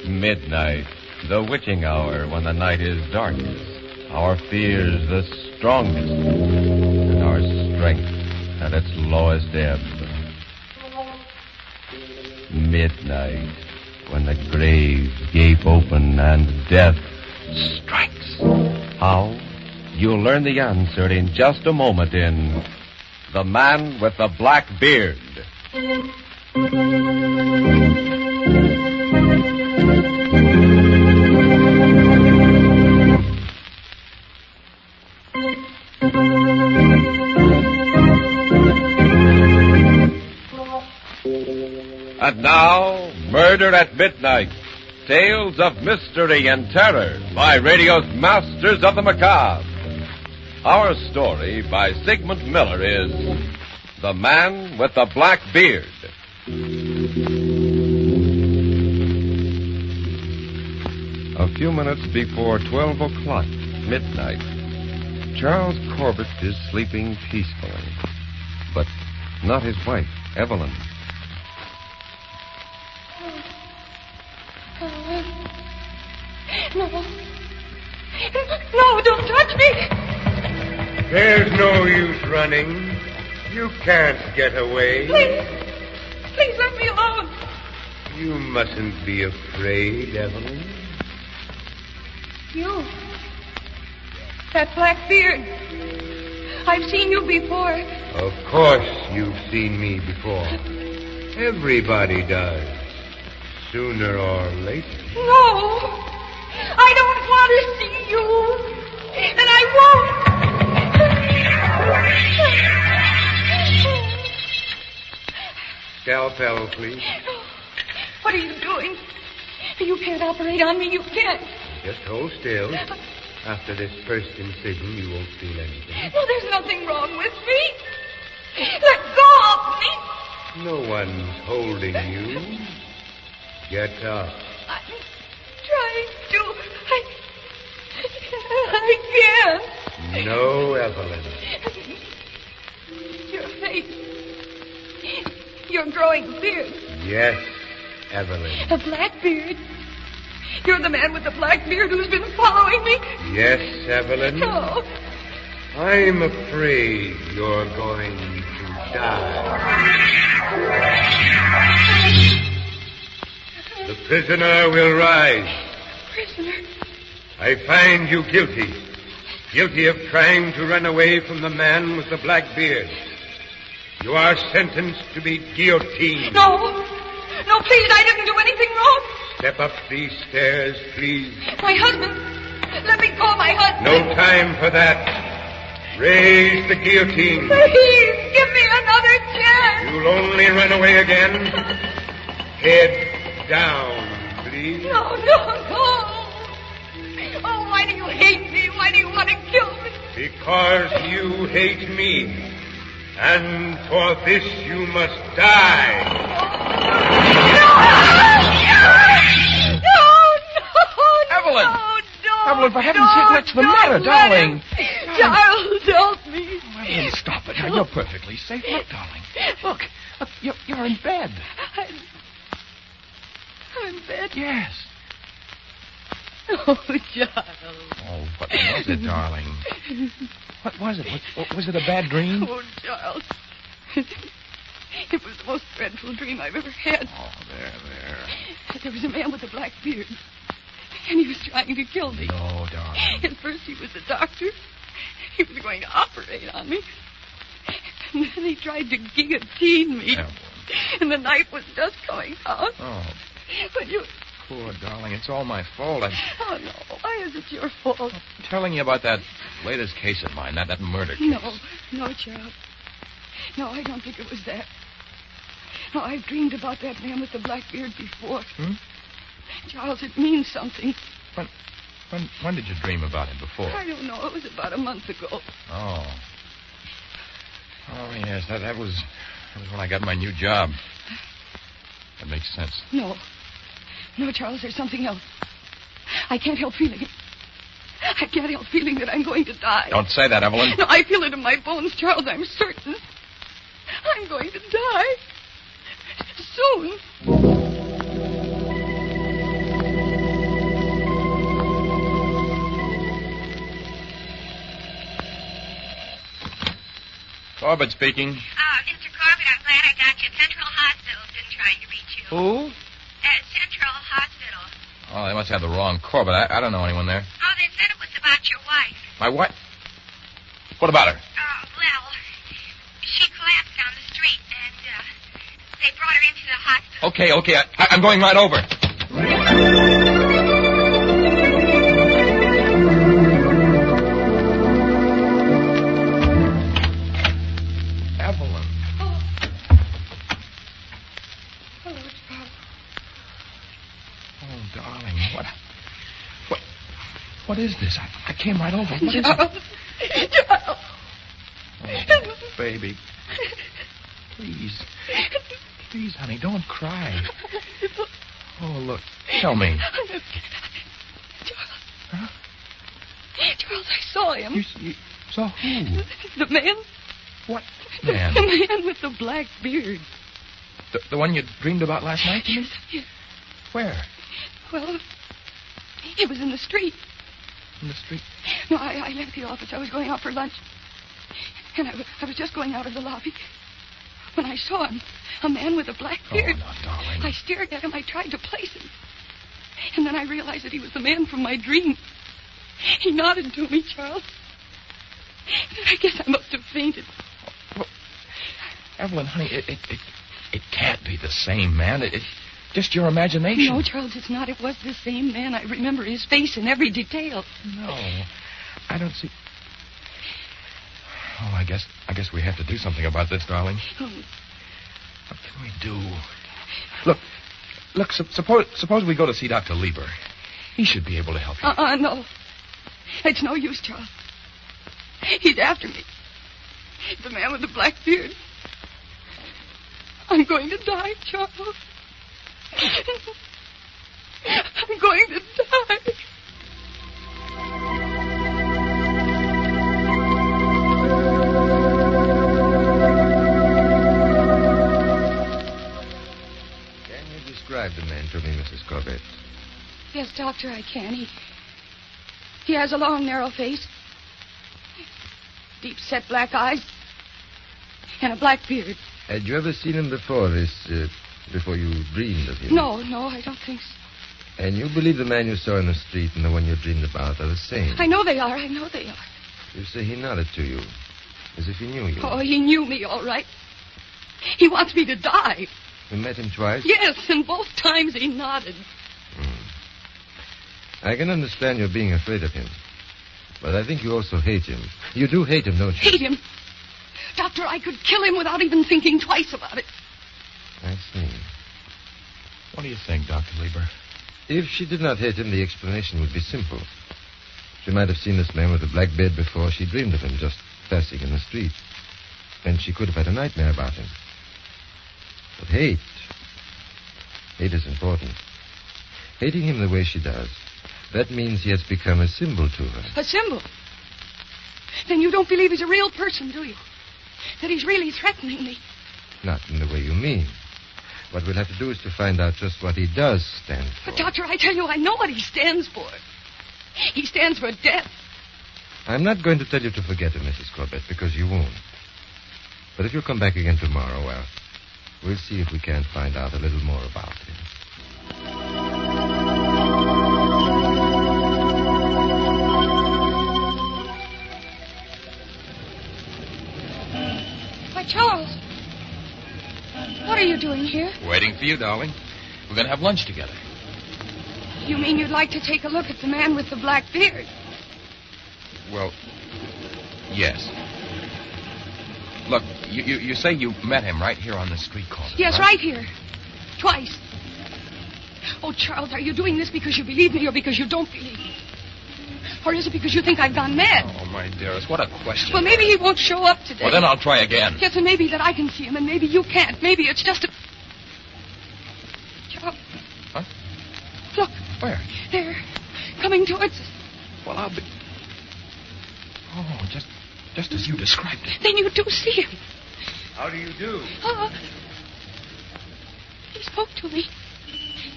Midnight, the witching hour when the night is darkest, our fears the strongest, and our strength at its lowest ebb. Midnight, when the graves gape open and death strikes. How? You'll learn the answer in just a moment in The Man with the Black Beard. And now, Murder at Midnight. Tales of mystery and terror by radio's masters of the macabre. Our story by Sigmund Miller is The Man with the Black Beard. A few minutes before 12 o'clock, midnight, Charles Corbett is sleeping peacefully. But not his wife, Evelyn. No. No, don't touch me. There's no use running. You can't get away. Please let me alone. You mustn't be afraid, Evelyn. You. That black beard. I've seen you before. Of course you've seen me before. Everybody does. Sooner or later. No. I don't want to see you. And I won't. Scalpel, please. What are you doing? You can't operate on me. You can't. Just hold still. After this first incision, you won't feel anything. No, there's nothing wrong with me. Let go of me. No one's holding you. Get up. I'm trying to. I can't. No, Evelyn. Your face. You're growing a beard. Yes, Evelyn. A black beard. You're the man with the black beard who's been following me. Yes, Evelyn. No. I'm afraid you're going to die. The prisoner will rise. Prisoner? I find you guilty. Guilty of trying to run away from the man with the black beard. You are sentenced to be guillotined. No. No, please, I didn't do anything wrong. Step up these stairs, please. My husband. Let me go, my husband. No time for that. Raise the guillotine. Please, give me another chance. You'll only run away again. Head down, please. No. Oh, why do you hate me? Why do you want to kill me? Because you hate me. And for this you must die. No. Evelyn! No, Evelyn, for heaven's sake, what's the matter, darling? Charles, help me. Evelyn, stop it. Now, you're perfectly safe. Look, darling. Look, you're in bed. I'm in bed? Yes. Oh, Charles. Oh, what was it, darling? What was it? Was it a bad dream? Oh, Charles. It was the most dreadful dream I've ever had. Oh, there. There was a man with a black beard. And he was trying to kill me. No, darling. At first he was a doctor. He was going to operate on me. And then he tried to guillotine me. Evelyn. And the knife was just going out. Oh. But you... Poor darling, it's all my fault. Oh, no. Why is it your fault? I'm telling you about that latest case of mine, that murder case. No, Charles. No, I don't think it was that. Oh, I've dreamed about that man with the black beard before. Charles, it means something. When did you dream about him before? I don't know. It was about a month ago. Oh. Oh, yes. That was when I got my new job. That makes sense. No. No, Charles, there's something else. I can't help feeling it. I can't help feeling that I'm going to die. Don't say that, Evelyn. No, I feel it in my bones, Charles. I'm certain. I'm going to die. Soon. Corbett speaking. Mr. Corbett, I'm glad I got you. Central Hospital's been trying to reach you. Who? Central Hospital. Oh, they must have the wrong Corbett. I don't know anyone there. Oh, they said it was about your wife. My what? What about her? Well, she collapsed down the street, and they brought her into the hospital. Okay. I'm going right over. Evelyn. Hello, Charles. Oh, darling, what is this? I came right over. What is Charles. it? Charles. Oh, baby. Please, honey, don't cry. Oh, look. Tell me. Charles. Huh? Charles, I saw him. You saw who? The man. What man? The man with the black beard. The one you dreamed about last night? Yes. Where? Well, he was in the street. In the street? No, I left the office. I was going out for lunch. And I was just going out of the lobby when I saw him. A man with a black beard. Oh, no, darling. I stared at him. I tried to place him. And then I realized that he was the man from my dream. He nodded to me, Charles. I guess I must have fainted. Well, Evelyn, honey, it can't be the same man. It's just your imagination. No, Charles, it's not. It was the same man. I remember his face in every detail. No, I don't see. Oh, I guess we have to do something about this, darling. What can we do? Look. Suppose we go to see Dr. Lieber. He should be able to help you. No. It's no use, Charles. He's after me. The man with the black beard. I'm going to die, Charles. I'm going to die. Describe the man to me, Mrs. Corbett. Yes, Doctor, I can. He has a long, narrow face, deep-set black eyes, and a black beard. Had you ever seen him before before you dreamed of him? No, I don't think so. And you believe the man you saw in the street and the one you dreamed about are the same? I know they are. You say he nodded to you, as if he knew you. Oh, he knew me, all right. He wants me to die. You met him twice? Yes, and both times he nodded. I can understand your being afraid of him. But I think you also hate him. You do hate him, don't you? Hate him? Doctor, I could kill him without even thinking twice about it. I see. What do you think, Dr. Lieber? If she did not hate him, the explanation would be simple. She might have seen this man with a black beard before she dreamed of him, just passing in the street. And she could have had a nightmare about him. But hate is important. Hating him the way she does, that means he has become a symbol to her. A symbol? Then you don't believe he's a real person, do you? That he's really threatening me? Not in the way you mean. What we'll have to do is to find out just what he does stand for. But, Doctor, I tell you, I know what he stands for. He stands for death. I'm not going to tell you to forget him, Mrs. Corbett, because you won't. But if you'll come back again tomorrow, well, we'll see if we can't find out a little more about him. Why, Charles, what are you doing here? Waiting for you, darling. We're going to have lunch together. You mean you'd like to take a look at the man with the black beard? Well, yes. Look, you say you met him right here on the street corner. Yes, huh? right here. Twice. Oh, Charles, are you doing this because you believe me or because you don't believe me? Or is it because you think I've gone mad? Oh, my dearest, what a question. Well, maybe he won't show up today. Well, then I'll try again. Yes, and maybe that I can see him, and maybe you can't. Maybe it's just a... Charles. Huh? Look. Where? They're coming towards us. Well, I'll be... Oh, just as you described it. Then you do see him. How do you do? He spoke to me.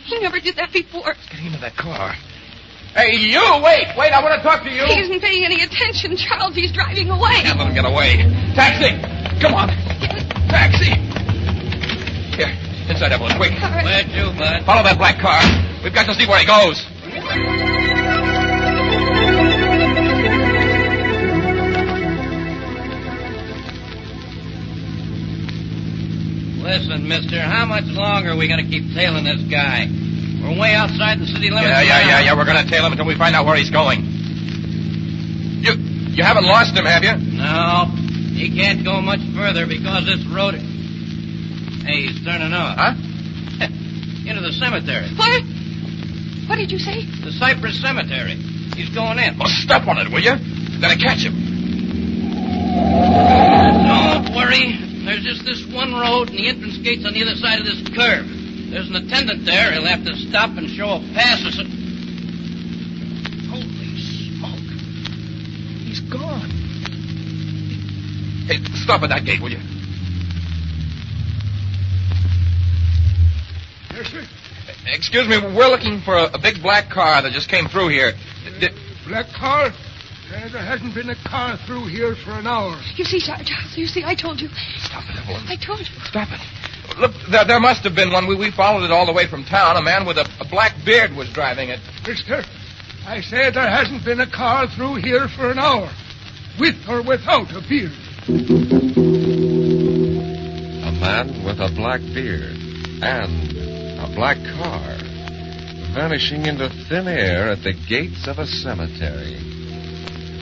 He never did that before. Let's get into that car. Hey, you! Wait, I want to talk to you. He isn't paying any attention, Charles. He's driving away. Can't let him get away. Taxi! Come on. Taxi! Here, inside, Evelyn, quick. All right. Where to, bud? Follow that black car. We've got to see where he goes. Listen, mister, how much longer are we going to keep tailing this guy? We're way outside the city limits. Yeah. We're going to tail him until we find out where he's going. You haven't lost him, have you? No. He can't go much further because this road... Hey, he's turning off. Huh? Into the cemetery. What? What did you say? The Cypress Cemetery. He's going in. Well, step on it, will you? Gonna catch him. Don't worry. There's just this one road, and the entrance gate's on the other side of this curve. There's an attendant there. He'll have to stop and show a pass or something. Holy smoke. He's gone. Hey, stop at that gate, will you? Yes, sir. Excuse me, we're looking for a big black car that just came through here. Black car? There hasn't been a car through here for an hour. You see, Charles, I told you. Stop it, Evelyn. I told you. Stop it. Look, there must have been one. We followed it all the way from town. A man with a black beard was driving it. Mister, I say there hasn't been a car through here for an hour. With or without a beard. A man with a black beard and a black car vanishing into thin air at the gates of a cemetery.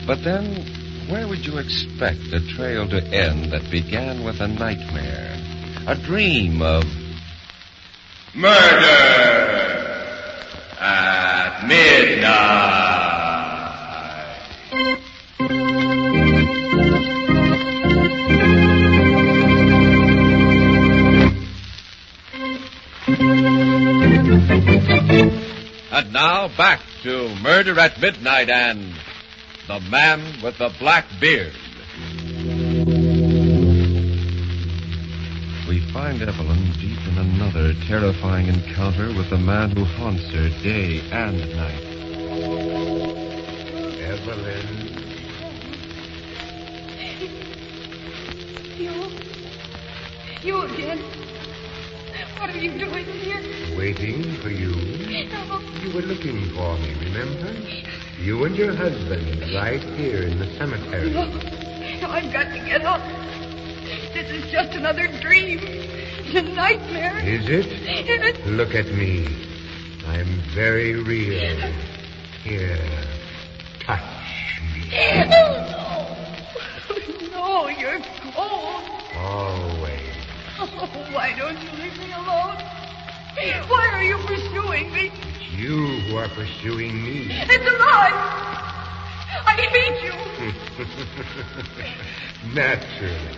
But then, where would you expect a trail to end that began with a nightmare? A dream of murder at midnight. And now back to Murder at Midnight and The Man with the Black Beard. We find Evelyn deep in another terrifying encounter with the man who haunts her day and night. Evelyn. You again? What are you doing here? Waiting for you. No. You were looking for me, remember? You and your husband right here in the cemetery. No, I've got to get up. This is just another dream. It's a nightmare. Is it? Yes. Look at me. I'm very real. Here. Touch me. No, you're cold. Always. Oh, why don't you leave me alone? Why are you pursuing me? It's you who are pursuing me. It's a lie. I hate you. Naturally.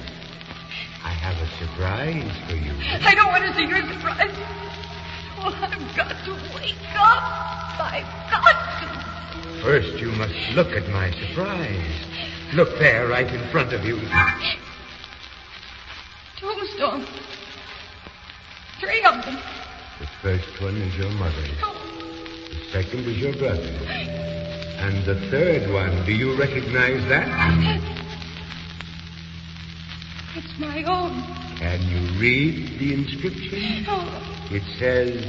I have a surprise for you. I don't want to see your surprise. Oh, I've got to wake up. I've got to. First, you must look at my surprise. Look there, right in front of you. Tombstones. 3 of them. The first one is your mother's. The second is your brother's. And the third one, do you recognize that? It's my own. Can you read the inscription? Oh. It says,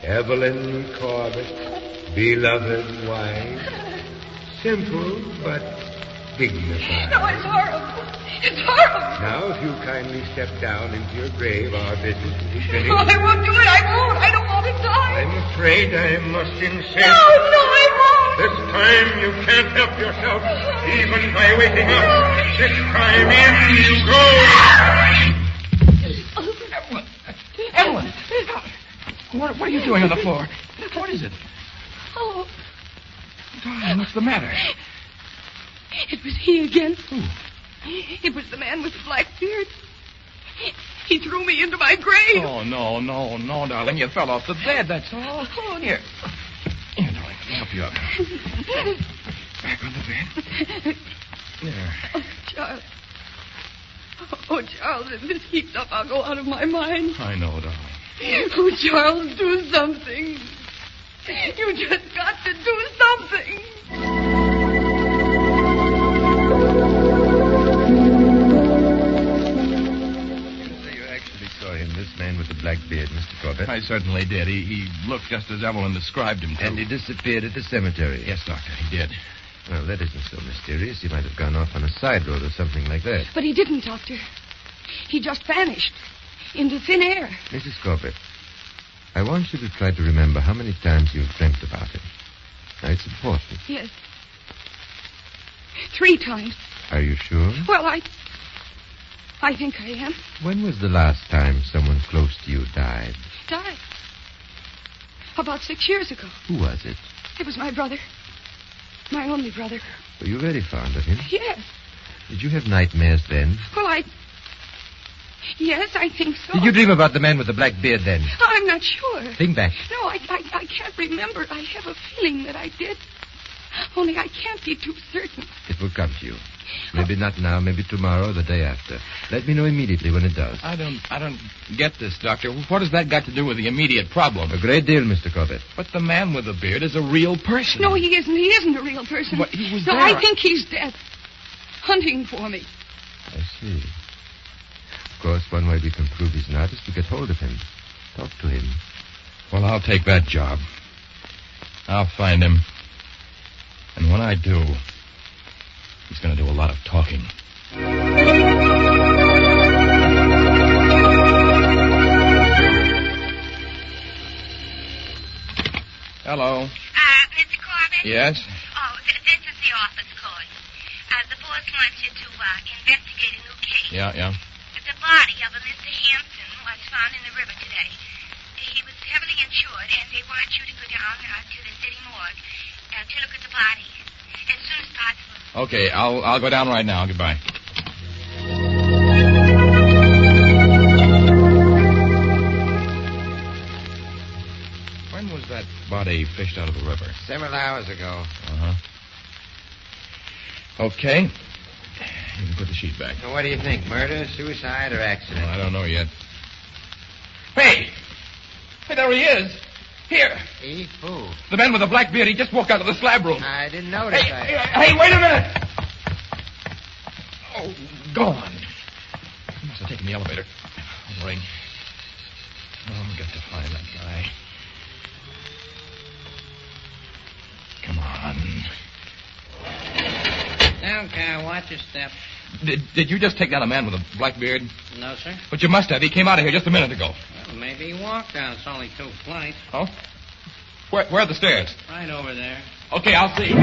Evelyn Corbett, beloved wife. Simple, but dignified. No, it's horrible. It's horrible. Now, if you kindly step down into your grave, our business will be finished. Oh, I won't do it. I won't. I don't want to die. I'm afraid I must insist. No, I won't. This time you can't help yourself, even by waking up. This time in you go. Evelyn! What are you doing on the floor? What is it? Oh, Darling, what's the matter? it was he again. Who? It was the man with the black beard. He threw me into my grave. Oh, no, darling. You fell off the bed, that's all. Oh, Here, darling, let me help you up. Back on the bed. There. Oh, Charles. Oh, Charles, if this keeps up, I'll go out of my mind. I know, darling. Oh, Charles, do something. You just got to do something. This man with the black beard, Mr. Corbett. I certainly did. He looked just as Evelyn described him to. And he disappeared at the cemetery. Yes, Doctor, he did. Well, that isn't so mysterious. He might have gone off on a side road or something like that. But he didn't, Doctor. He just vanished into thin air. Mrs. Corbett, I want you to try to remember how many times you've dreamt about him. Now, it's important. Yes. 3 times. Are you sure? Well, I think I am. When was the last time someone close to you died? Died? About 6 years ago. Who was it? It was my brother. My only brother. Were you very fond of him? Yes. Did you have nightmares then? Well, yes, I think so. Did you dream about the man with the black beard then? I'm not sure. Think back. No, I can't remember. I have a feeling that I did. Only I can't be too certain. It will come to you. Maybe not now, maybe tomorrow or the day after. Let me know immediately when it does. I don't get this, Doctor. What has that got to do with the immediate problem? A great deal, Mr. Corbett. But the man with the beard is a real person. No, he isn't. He isn't a real person. But he was no, there. I think he's dead. Hunting for me. I see. Of course, one way we can prove he's not is to get hold of him. Talk to him. Well, I'll take that job. I'll find him. And when I do, he's going to do a lot of talking. Hello. Mr. Corbett? Yes? Oh, this is the office code. The boss wants you to investigate a new case. Yeah. The body of a Mr. Hampson was found in the river today. He was heavily insured, and they want you to go down to the city morgue to look at the body as soon as possible. Okay, I'll go down right now. Goodbye. When was that body fished out of the river? Several hours ago. Uh-huh. Okay. You can put the sheet back. So what do you think? Murder, suicide, or accident? Well, I don't know yet. Hey, there he is. Here. He? Who? The man with the black beard. He just walked out of the slab room. I didn't notice. Hey, wait a minute. Oh, gone. He must have taken the elevator. I'll ring. Oh, I've got to find that guy. Come on. Down, car. Watch your step. Did you just take down a man with a black beard? No, sir. But you must have. He came out of here just a minute ago. Well, maybe he walked down. It's only 2 flights. Oh? Where are the stairs? Right over there. Okay, I'll see.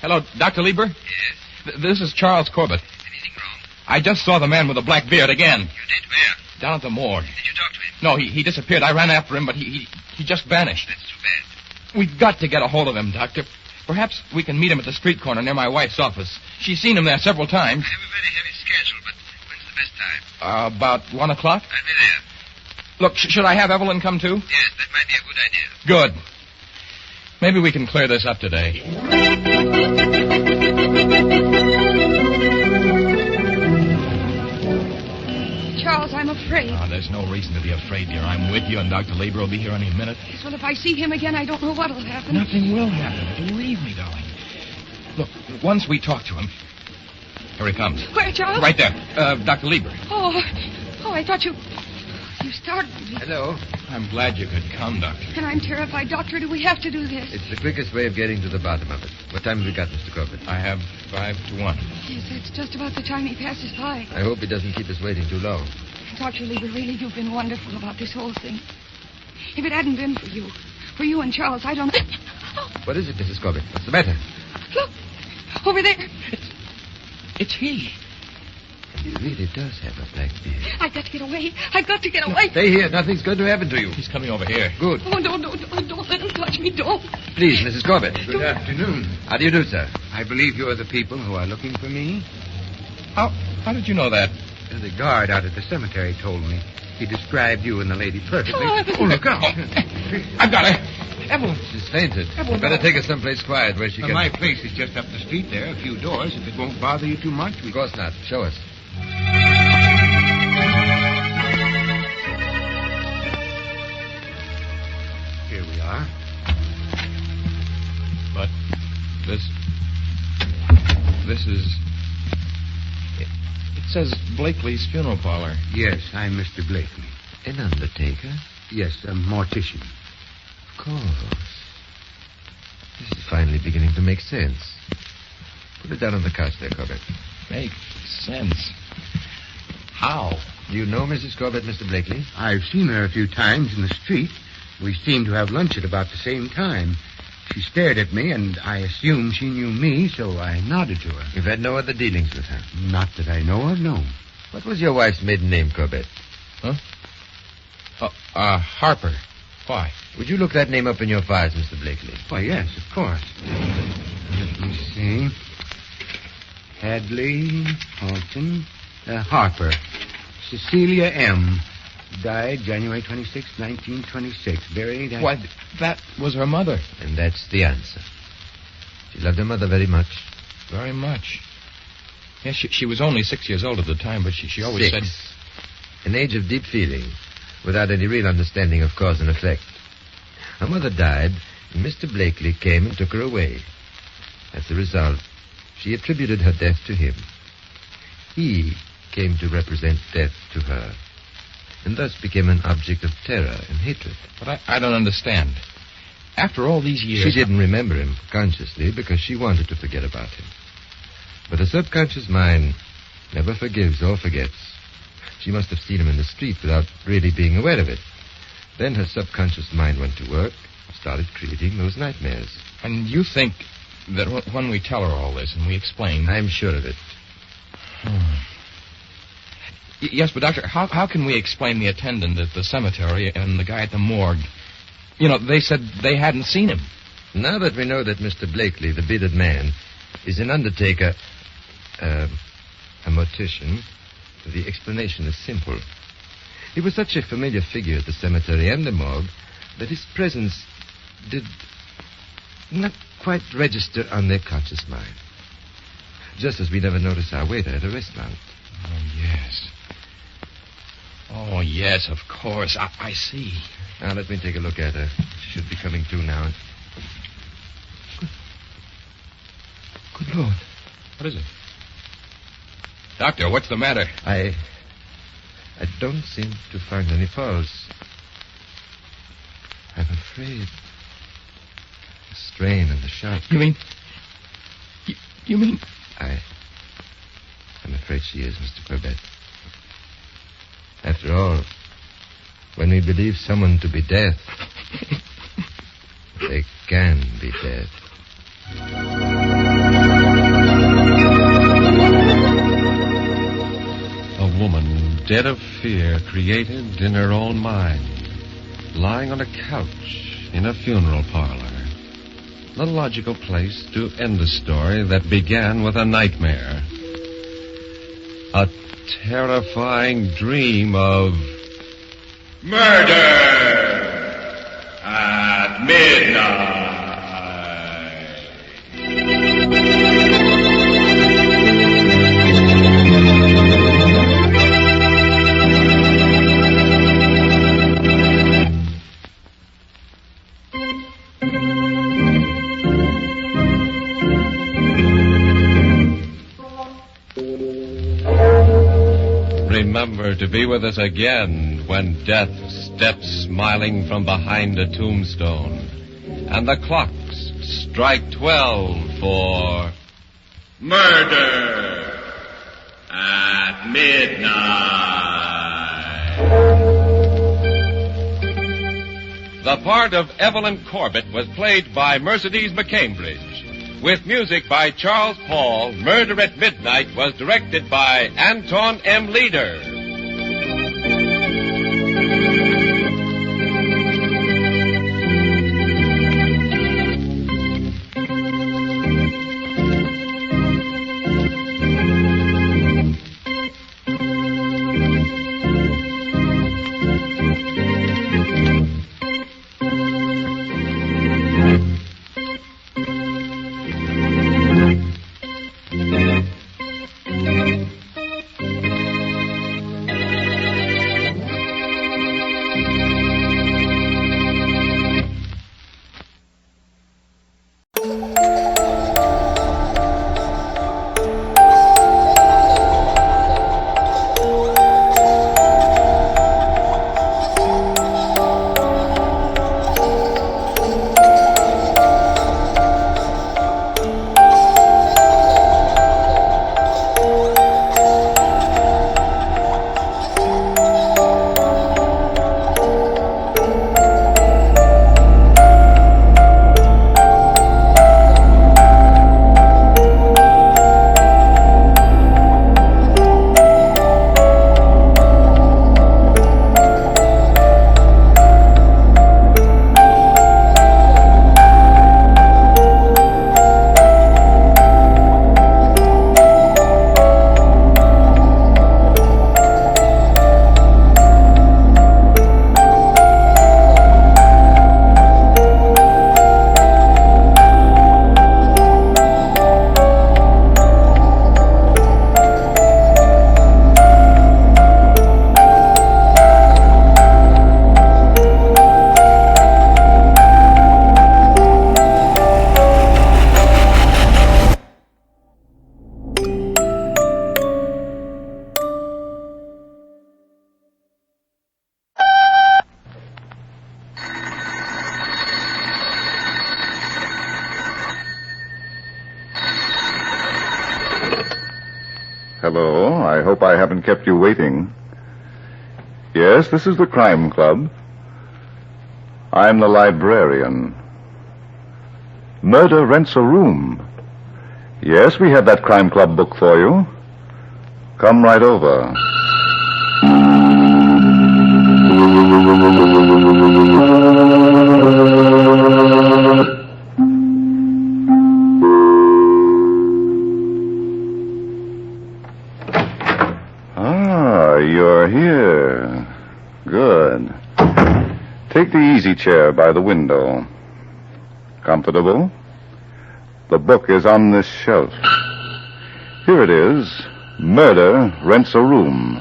Hello, Dr. Lieber? Yes? This is Charles Corbett. Anything wrong? I just saw the man with the black beard again. You did? Where? Down at the morgue. Did you talk to him? No, he disappeared. I ran after him, but he just vanished. That's too bad. We've got to get a hold of him, Doctor. Perhaps we can meet him at the street corner near my wife's office. She's seen him there several times. I have a very heavy schedule, but when's the best time? About 1 o'clock? I'll be there. Look, should I have Evelyn come too? Yes, that might be a good idea. Good. Maybe we can clear this up today. Charles, I'm afraid. Oh, there's no reason to be afraid, dear. I'm with you, and Dr. Lieber will be here any minute. Well, if I see him again, I don't know what'll happen. Nothing will happen. Believe me, darling. Look, once we talk to him... Here he comes. Where, Charles? Right there. Dr. Lieber. Oh, I thought you... You startled me. Hello. I'm glad you could come, Doctor. And I'm terrified. Doctor, do we have to do this? It's the quickest way of getting to the bottom of it. What time have we got, Mr. Corbett? I have 5 to 1. Yes, it's just about the time he passes by. I hope he doesn't keep us waiting too long. Dr. Lieber, really, you've been wonderful about this whole thing. If it hadn't been for you and Charles, I don't... What is it, Mrs. Corbett? What's the matter? Look, over there. It's he. He really does have a black beard. I've got to get away. I've got to get away. Stay here. Nothing's going to happen to you. He's coming over here. Good. Oh, don't let him touch me. Don't. Please, Mrs. Corbett. Good afternoon. How do you do, sir? I believe you are the people who are looking for me. How did you know that? The guard out at the cemetery told me. He described you and the lady perfectly. Oh, look out. I've got her. Evelyn. She's fainted. Evelyn, Better take her someplace quiet where she can... My place is just up the street there, a few doors. If it won't bother you too much, Of course not. Show us. Here we are. But this is... It says Blakely's funeral parlor. Yes, I'm Mr. Blakely. An undertaker? Yes, a mortician. Of course. This is finally beginning to make sense. Put it down on the couch there, Corbett. Makes sense. How? Do you know Mrs. Corbett, Mr. Blakely? I've seen her a few times in the street. We seemed to have lunch at about the same time. She stared at me, and I assumed she knew me, so I nodded to her. You've had no other dealings with her? Not that I know of, no. What was your wife's maiden name, Corbett? Huh? Harper. Why? Would you look that name up in your files, Mr. Blakely? Why, yes, of course. Let me see. Hadley, Halton, Harper. Cecilia M. Died January 26, 1926. Buried at... Why, that was her mother. And that's the answer. She loved her mother very much. Very much. Yes, she was only 6 years old at the time, but she always said... An age of deep feeling, without any real understanding of cause and effect. Her mother died, and Mr. Blakely came and took her away. As a result, she attributed her death to him. He came to represent death to her, and thus became an object of terror and hatred. But I don't understand. After all these years... She didn't remember him consciously because she wanted to forget about him. But a subconscious mind never forgives or forgets. She must have seen him in the street without really being aware of it. Then her subconscious mind went to work and started creating those nightmares. And you think that when we tell her all this and we explain... I'm sure of it. Yes, but, Doctor, how can we explain the attendant at the cemetery and the guy at the morgue? You know, they said they hadn't seen him. Now that we know that Mr. Blakely, the bearded man, is an undertaker, a mortician, the explanation is simple. He was such a familiar figure at the cemetery and the morgue that his presence did not quite register on their conscious mind. Just as we never notice our waiter at a restaurant. Oh, yes. Oh, yes, of course. I see. Now, let me take a look at her. She should be coming to now. Good Lord. What is it? Doctor, what's the matter? I don't seem to find any pulse. I'm afraid. The strain and the shock. You mean... You mean... I'm afraid she is, Mr. Corbett. After all, when we believe someone to be dead, they can be dead. A woman, dead of fear, created in her own mind, lying on a couch in a funeral parlor. The logical place to end a story that began with a nightmare. A terrifying dream of... Murder at midnight. Remember to be with us again when death steps smiling from behind a tombstone, and the clocks strike 12 for... Murder at midnight. The part of Evelyn Corbett was played by Mercedes McCambridge. With music by Charles Paul, Murder at Midnight was directed by Anton M. Leader. Hello, I hope I haven't kept you waiting. Yes, this is the Crime Club. I'm the librarian. Murder Rents a Room. Yes, we have that Crime Club book for you. Come right over. You're here. Good. Take the easy chair by the window. Comfortable? The book is on this shelf. Here it is, Murder Rents a Room,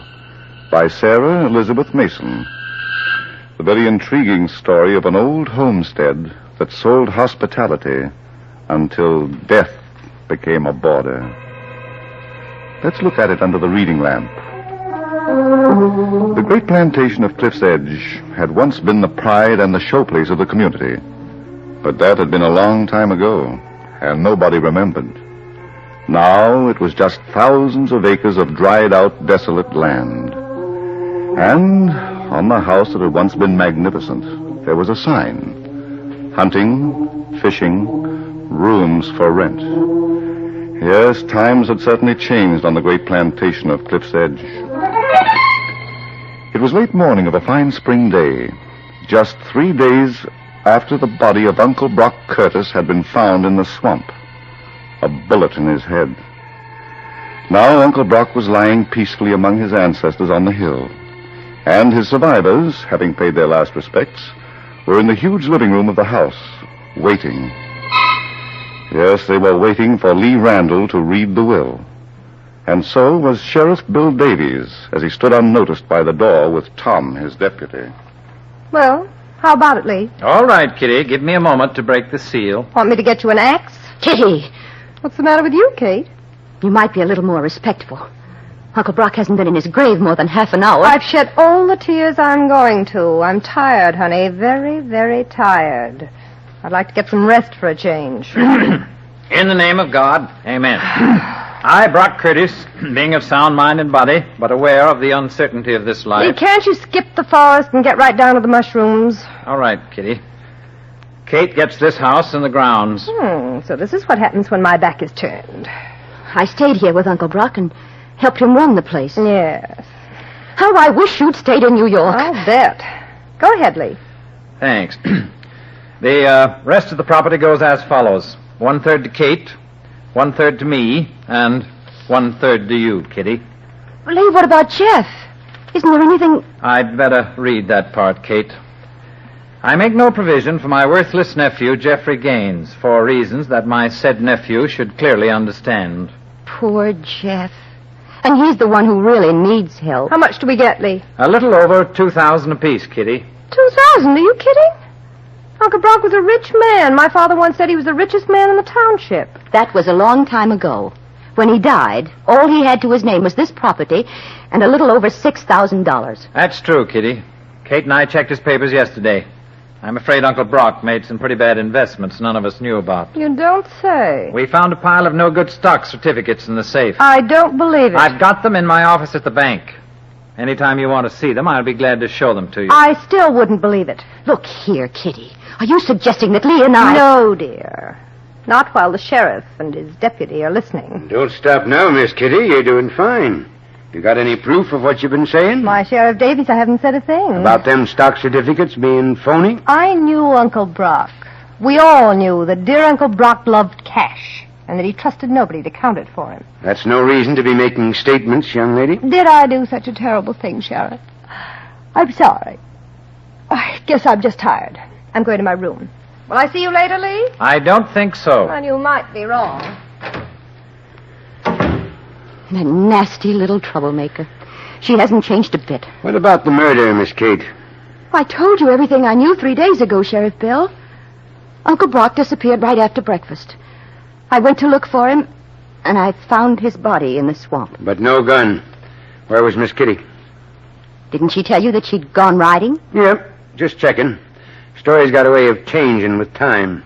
by Sarah Elizabeth Mason. The very intriguing story of an old homestead that sold hospitality until death became a border. Let's look at it under the reading lamp. The great plantation of Cliff's Edge had once been the pride and the showplace of the community. But that had been a long time ago, and nobody remembered. Now it was just thousands of acres of dried-out, desolate land. And on the house that had once been magnificent, there was a sign. Hunting, fishing, rooms for rent. Yes, times had certainly changed on the great plantation of Cliff's Edge. It was late morning of a fine spring day, just 3 days after the body of Uncle Brock Curtis had been found in the swamp, a bullet in his head. Now Uncle Brock was lying peacefully among his ancestors on the hill, and his survivors, having paid their last respects, were in the huge living room of the house, waiting. Yes, they were waiting for Lee Randall to read the will. And so was Sheriff Bill Davies, as he stood unnoticed by the door with Tom, his deputy. Well, how about it, Lee? All right, Kitty. Give me a moment to break the seal. Want me to get you an axe? Kitty! What's the matter with you, Kate? You might be a little more respectful. Uncle Brock hasn't been in his grave more than half an hour. I've shed all the tears I'm going to. I'm tired, honey. Very, very tired. I'd like to get some rest for a change. In the name of God, amen. I, Brock Curtis, being of sound mind and body, but aware of the uncertainty of this life. Can't you skip the forest and get right down to the mushrooms? All right, Kitty. Kate gets this house and the grounds. So this is what happens when my back is turned. I stayed here with Uncle Brock and helped him run the place. Yes. How I wish you'd stayed in New York. I'll bet. Go ahead, Lee. Thanks. The rest of the property goes as follows. 1/3 to Kate, 1/3 to me, and 1/3 to you, Kitty. Lee, what about Jeff? Isn't there anything... I'd better read that part, Kate. I make no provision for my worthless nephew, Geoffrey Gaines, for reasons that my said nephew should clearly understand. Poor Jeff. And he's the one who really needs help. How much do we get, Lee? A little over 2,000 apiece, Kitty. 2,000? Are you kidding? Uncle Brock was a rich man. My father once said he was the richest man in the township. That was a long time ago. When he died, all he had to his name was this property and a little over $6,000. That's true, Kitty. Kate and I checked his papers yesterday. I'm afraid Uncle Brock made some pretty bad investments none of us knew about. You don't say. We found a pile of no-good stock certificates in the safe. I don't believe it. I've got them in my office at the bank. Anytime you want to see them, I'll be glad to show them to you. I still wouldn't believe it. Look here, Kitty. Are you suggesting that Lee and I... No, dear. Not while the sheriff and his deputy are listening. Don't stop now, Miss Kitty. You're doing fine. You got any proof of what you've been saying? My Sheriff Davies, I haven't said a thing. About them stock certificates being phony? I knew Uncle Brock. We all knew that dear Uncle Brock loved cash, and that he trusted nobody to count it for him. That's no reason to be making statements, young lady. Did I do such a terrible thing, Sheriff? I'm sorry. I guess I'm just tired. I'm going to my room. Will I see you later, Lee? I don't think so. Well, you might be wrong. That nasty little troublemaker. She hasn't changed a bit. What about the murder, Miss Kate? I told you everything I knew 3 days ago, Sheriff Bill. Uncle Brock disappeared right after breakfast. I went to look for him, and I found his body in the swamp. But no gun. Where was Miss Kitty? Didn't she tell you that she'd gone riding? Yep, just checking. Story's got a way of changing with time.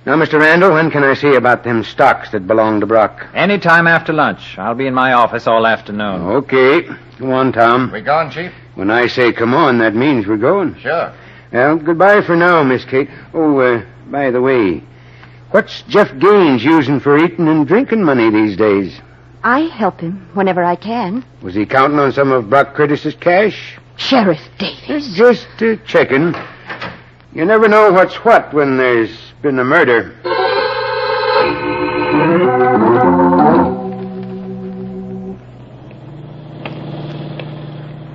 Now, Mr. Randall, when can I see about them stocks that belong to Brock? Any time after lunch. I'll be in my office all afternoon. Okay. Come on, Tom. We gone, Chief? When I say come on, that means we're going. Sure. Well, goodbye for now, Miss Kate. Oh, by the way, what's Jeff Gaines using for eating and drinking money these days? I help him whenever I can. Was he counting on some of Brock Curtis's cash? Sheriff Davies. Just checking. You never know what's what when there's been a murder.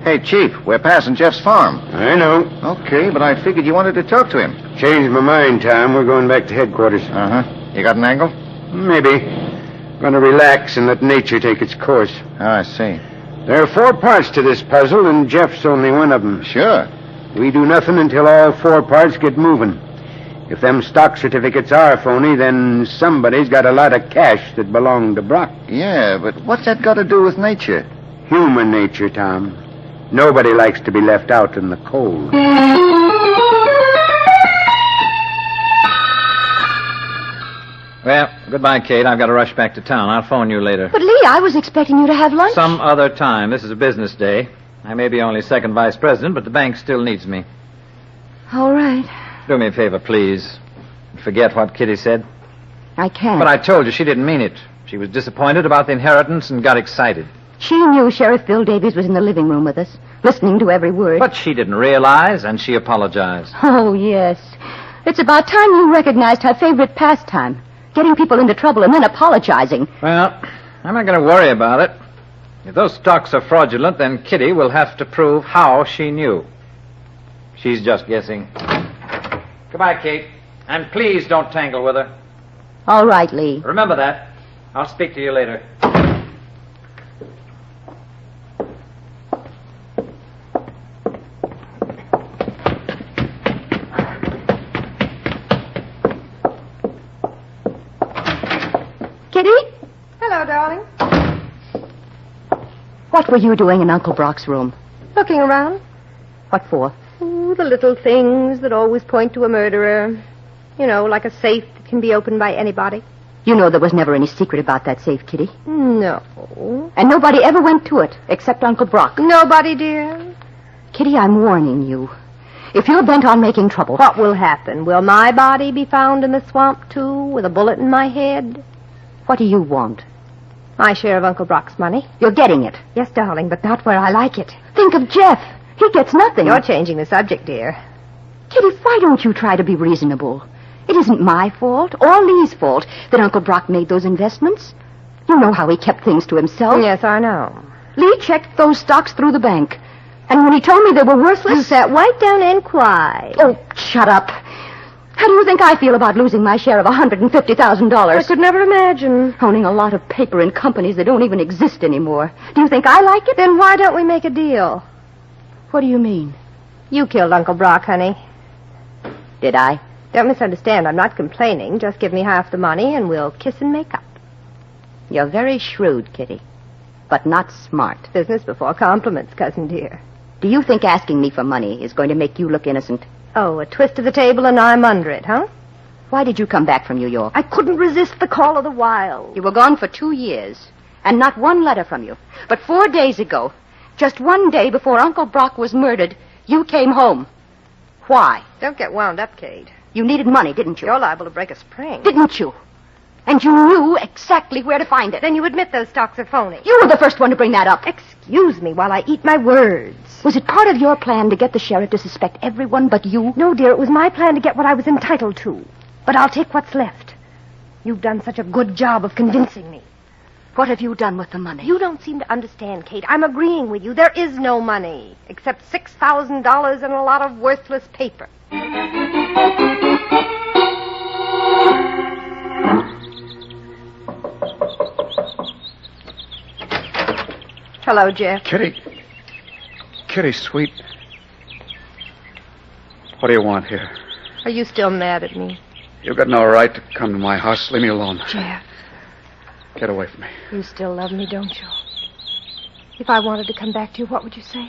Hey, Chief, we're passing Jeff's farm. I know. Okay, but I figured you wanted to talk to him. Changed my mind, Tom. We're going back to headquarters. Uh-huh. You got an angle? Maybe. Going to relax and let nature take its course. Oh, I see. There are 4 parts to this puzzle, and Jeff's only one of them. Sure. We do nothing until all 4 parts get moving. If them stock certificates are phony, then somebody's got a lot of cash that belonged to Brock. Yeah, but what's that got to do with nature? Human nature, Tom. Nobody likes to be left out in the cold. Well, goodbye, Kate. I've got to rush back to town. I'll phone you later. But, Lee, I was expecting you to have lunch. Some other time. This is a business day. I may be only second vice president, but the bank still needs me. All right. Do me a favor, please. Forget what Kitty said. I can't. But I told you she didn't mean it. She was disappointed about the inheritance and got excited. She knew Sheriff Bill Davies was in the living room with us, listening to every word. But she didn't realize, and she apologized. Oh, yes. It's about time you recognized her favorite pastime, getting people into trouble and then apologizing. Well, I'm not going to worry about it. If those stocks are fraudulent, then Kitty will have to prove how she knew. She's just guessing. Goodbye, Kate. And please don't tangle with her. All right, Lee. Remember that. I'll speak to you later. Kitty? Hello, darling. What were you doing in Uncle Brock's room? Looking around. What for? Ooh, the little things that always point to a murderer. You know, like a safe that can be opened by anybody. You know there was never any secret about that safe, Kitty. No. And nobody ever went to it, except Uncle Brock. Nobody, dear. Kitty, I'm warning you. If you're bent on making trouble... What will happen? Will my body be found in the swamp, too, with a bullet in my head? What do you want? My share of Uncle Brock's money. You're getting it. Yes, darling, but not where I like it. Think of Jeff. He gets nothing. You're changing the subject, dear. Kitty, why don't you try to be reasonable? It isn't my fault or Lee's fault that Uncle Brock made those investments. You know how he kept things to himself. Yes, I know. Lee checked those stocks through the bank. And when he told me they were worthless... You sat right down and cried. Oh, shut up. How do you think I feel about losing my share of $150,000? I could never imagine. Owning a lot of paper in companies that don't even exist anymore. Do you think I like it? Then why don't we make a deal? What do you mean? You killed Uncle Brock, honey. Did I? Don't misunderstand. I'm not complaining. Just give me half the money and we'll kiss and make up. You're very shrewd, Kitty. But not smart. Business before compliments, cousin dear. Do you think asking me for money is going to make you look innocent? Oh, a twist of the table and I'm under it, huh? Why did you come back from New York? I couldn't resist the call of the wild. You were gone for 2 years, and not one letter from you. But 4 days ago, just one day before Uncle Brock was murdered, you came home. Why? Don't get wound up, Kate. You needed money, didn't you? You're liable to break a spring. Didn't you? And you knew exactly where to find it. Then you admit those stocks are phony. You were the first one to bring that up. Excuse me while I eat my words. Was it part of your plan to get the sheriff to suspect everyone but you? No, dear, it was my plan to get what I was entitled to. But I'll take what's left. You've done such a good job of convincing me. What have you done with the money? You don't seem to understand, Kate. I'm agreeing with you. There is no money, except $6,000 and a lot of worthless paper. Hello, Jeff. Kitty. Kitty, sweet. What do you want here? Are you still mad at me? You've got no right to come to my house. Leave me alone. Jeff. Get away from me. You still love me, don't you? If I wanted to come back to you, what would you say?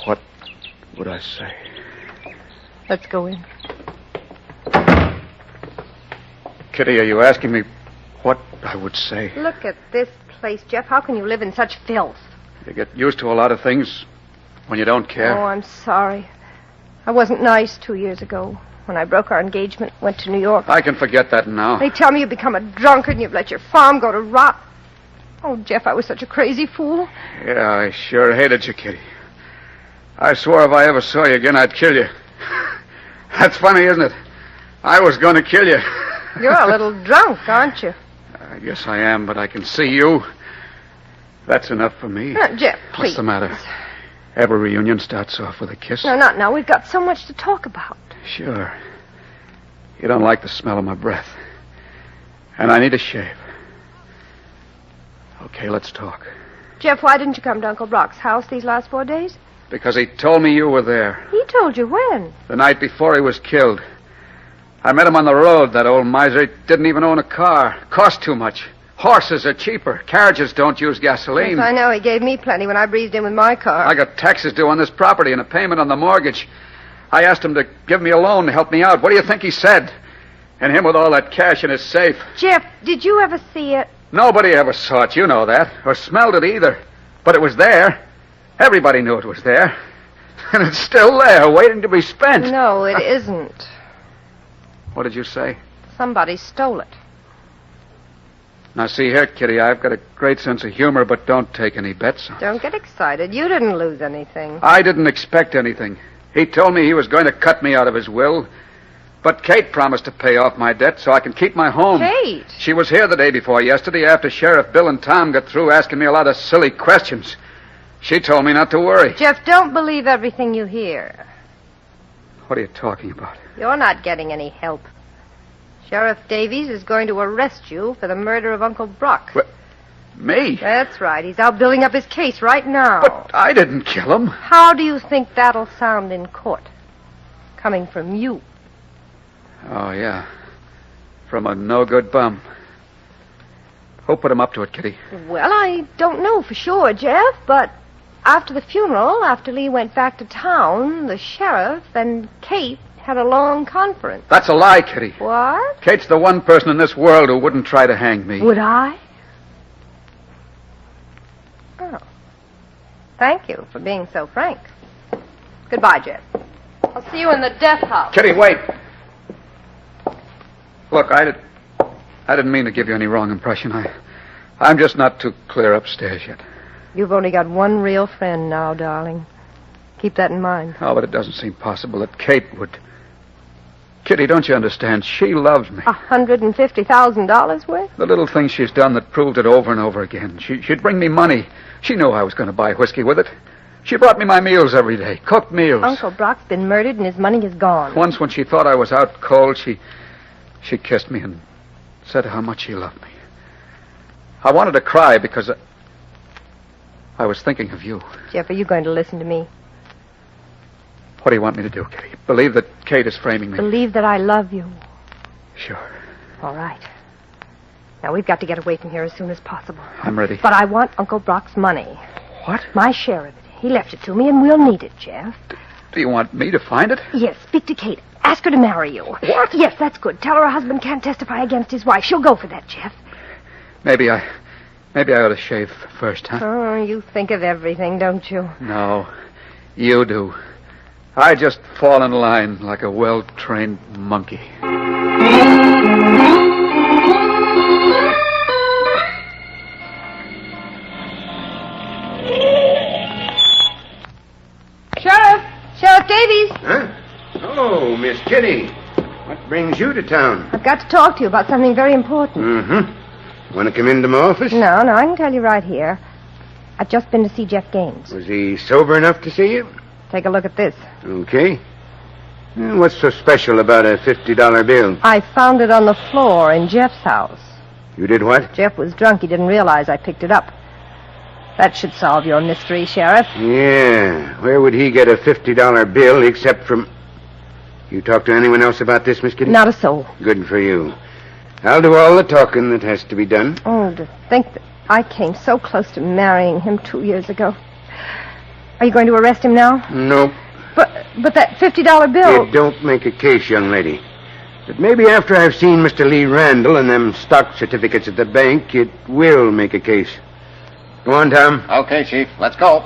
What would I say? Let's go in. Kitty, are you asking me what I would say? Look at this place, Jeff. How can you live in such filth? You get used to a lot of things when you don't care. Oh, I'm sorry. I wasn't nice 2 years ago. When I broke our engagement, went to New York. I can forget that now. They tell me you've become a drunkard and you've let your farm go to rot. Oh, Jeff, I was such a crazy fool. Yeah, I sure hated you, Kitty. I swore if I ever saw you again, I'd kill you. That's funny, isn't it? I was going to kill you. You're a little drunk, aren't you? I guess I am, but I can see you. That's enough for me. Jeff, please. What's the matter? Every reunion starts off with a kiss. No, not now. We've got so much to talk about. Sure. You don't like the smell of my breath. And I need a shave. Okay, let's talk. Jeff, why didn't you come to Uncle Brock's house these last 4 days? Because he told me you were there. He told you when? The night before he was killed. I met him on the road, that old miser. He didn't even own a car. Cost too much. Horses are cheaper. Carriages don't use gasoline. Yes, I know. He gave me plenty when I breezed in with my car. I got taxes due on this property and a payment on the mortgage. I asked him to give me a loan to help me out. What do you think he said? And him with all that cash in his safe. Jeff, did you ever see it? Nobody ever saw it, you know that. Or smelled it either. But it was there. Everybody knew it was there. And it's still there, waiting to be spent. No, it isn't. What did you say? Somebody stole it. Now, see here, Kitty, I've got a great sense of humor, but don't take any bets on it. Don't get excited. You didn't lose anything. I didn't expect anything. He told me he was going to cut me out of his will. But Kate promised to pay off my debt so I can keep my home. Kate? She was here the day before yesterday after Sheriff Bill and Tom got through asking me a lot of silly questions. She told me not to worry. Jeff, don't believe everything you hear. What are you talking about? You're not getting any help. Sheriff Davies is going to arrest you for the murder of Uncle Brock. What? Me? That's right. He's out building up his case right now. But I didn't kill him. How do you think that'll sound in court? Coming from you. Oh, yeah. From a no-good bum. Who put him up to it, Kitty? Well, I don't know for sure, Jeff, but after the funeral, after Lee went back to town, the sheriff and Kate had a long conference. That's a lie, Kitty. What? Kate's the one person in this world who wouldn't try to hang me. Would I? Oh. Thank you for being so frank. Goodbye, Jeff. I'll see you in the death house. Kitty, wait. Look, I didn't mean to give you any wrong impression. I'm just not too clear upstairs yet. You've only got one real friend now, darling. Keep that in mind. Oh, but it doesn't seem possible that Kate would... Kitty, don't you understand? She loves me. $150,000 worth? The little things she's done that proved it over and over again. She'd bring me money. She knew I was going to buy whiskey with it. She brought me my meals every day, cooked meals. Uncle Brock's been murdered and his money is gone. Once when she thought I was out cold, she kissed me and said how much she loved me. I wanted to cry because I was thinking of you. Jeff, are you going to listen to me? What do you want me to do, Kitty? Believe that Kate is framing me? Believe that I love you. Sure. All right. Now, we've got to get away from here as soon as possible. I'm ready. But I want Uncle Brock's money. What? My share of it. He left it to me, and we'll need it, Jeff. Do you want me to find it? Yes, speak to Kate. Ask her to marry you. What? Yes, that's good. Tell her husband can't testify against his wife. She'll go for that, Jeff. Maybe I ought to shave first, huh? Oh, you think of everything, don't you? No, you do. I just fall in line like a well-trained monkey. Sheriff Davies. Huh? Oh, Miss Kitty. What brings you to town? I've got to talk to you about something very important. Mm-hmm. Want to come into my office? No, I can tell you right here. I've just been to see Jeff Gaines. Was he sober enough to see you? Take a look at this. Okay. What's so special about a $50 bill? I found it on the floor in Jeff's house. You did what? Jeff was drunk. He didn't realize I picked it up. That should solve your mystery, Sheriff. Yeah. Where would he get a $50 bill except from... You talked to anyone else about this, Miss Kitty? Not a soul. Good for you. I'll do all the talking that has to be done. Oh, to think that I came so close to marrying him 2 years ago. Are you going to arrest him now? Nope. But that $50 bill... It don't make a case, young lady. But maybe after I've seen Mr. Lee Randall and them stock certificates at the bank, it will make a case. Go on, Tom. Okay, Chief. Let's go.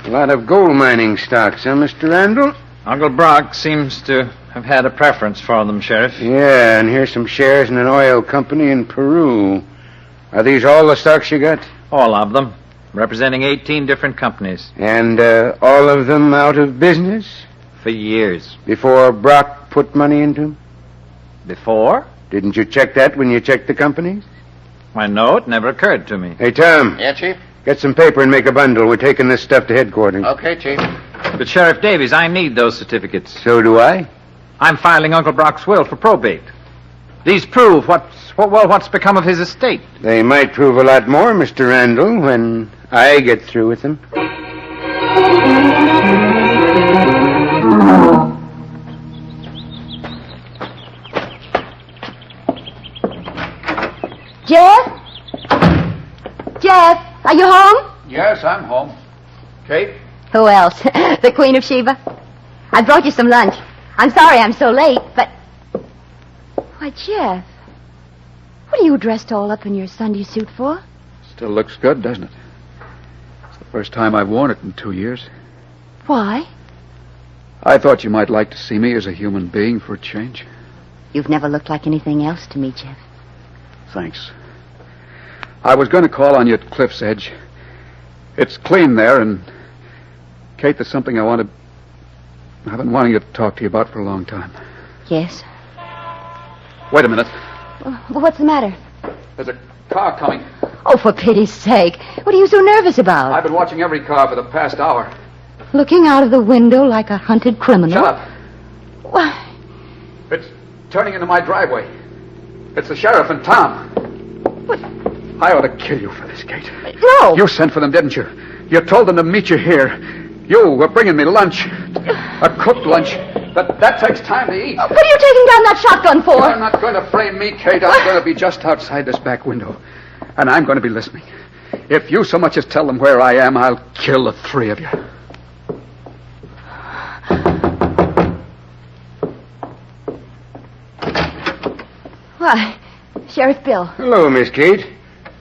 A lot of gold mining stocks, huh, Mr. Randall? Uncle Brock seems to have had a preference for them, Sheriff. Yeah, and here's some shares in an oil company in Peru. Are these all the stocks you got? All of them, representing 18 different companies. And all of them out of business? For years. Before Brock put money into them? Before? Didn't you check that when you checked the companies? Why, no, it never occurred to me. Hey, Tom. Yeah, Chief? Get some paper and make a bundle. We're taking this stuff to headquarters. Okay, Chief. But, Sheriff Davies, I need those certificates. So do I. I'm filing Uncle Brock's will for probate. These prove what's become of his estate. They might prove a lot more, Mr. Randall, when I get through with them. Jeff? Jeff, are you home? Yes, I'm home. Kate? Who else? The Queen of Sheba? I brought you some lunch. I'm sorry I'm so late, but... Why, Jeff, what are you dressed all up in your Sunday suit for? Still looks good, doesn't it? It's the first time I've worn it in 2 years. Why? I thought you might like to see me as a human being for a change. You've never looked like anything else to me, Jeff. Thanks. I was going to call on you at Cliff's Edge. It's clean there, and... Kate, there's something I've been wanting to talk to you about for a long time. Yes? Wait a minute. Well, what's the matter? There's a car coming. Oh, for pity's sake. What are you so nervous about? I've been watching every car for the past hour. Looking out of the window like a hunted criminal? Shut up. Why? It's turning into my driveway. It's the sheriff and Tom. What? I ought to kill you for this, Kate. No. You sent for them, didn't you? You told them to meet you here. You were bringing me lunch. A cooked lunch. But that takes time to eat. What are you taking down that shotgun for? You're not going to frame me, Kate. I'm going to be just outside this back window. And I'm going to be listening. If you so much as tell them where I am, I'll kill the three of you. Why, Sheriff Bill. Hello, Miss Kate.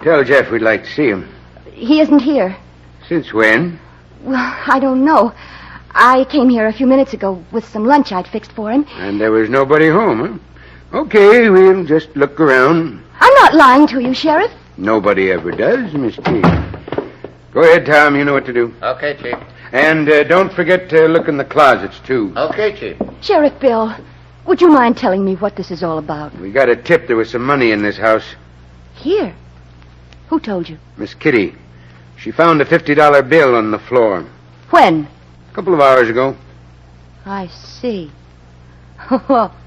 Tell Jeff we'd like to see him. He isn't here. Since when? Well, I don't know. I came here a few minutes ago with some lunch I'd fixed for him. And there was nobody home, huh? Okay, we'll just look around. I'm not lying to you, Sheriff. Nobody ever does, Miss Kate. Go ahead, Tom. You know what to do. Okay, Chief. And don't forget to look in the closets, too. Okay, Chief. Sheriff Bill, would you mind telling me what this is all about? We got a tip there was some money in this house. Here? Who told you? Miss Kitty. She found a $50 bill on the floor. When? A couple of hours ago. I see.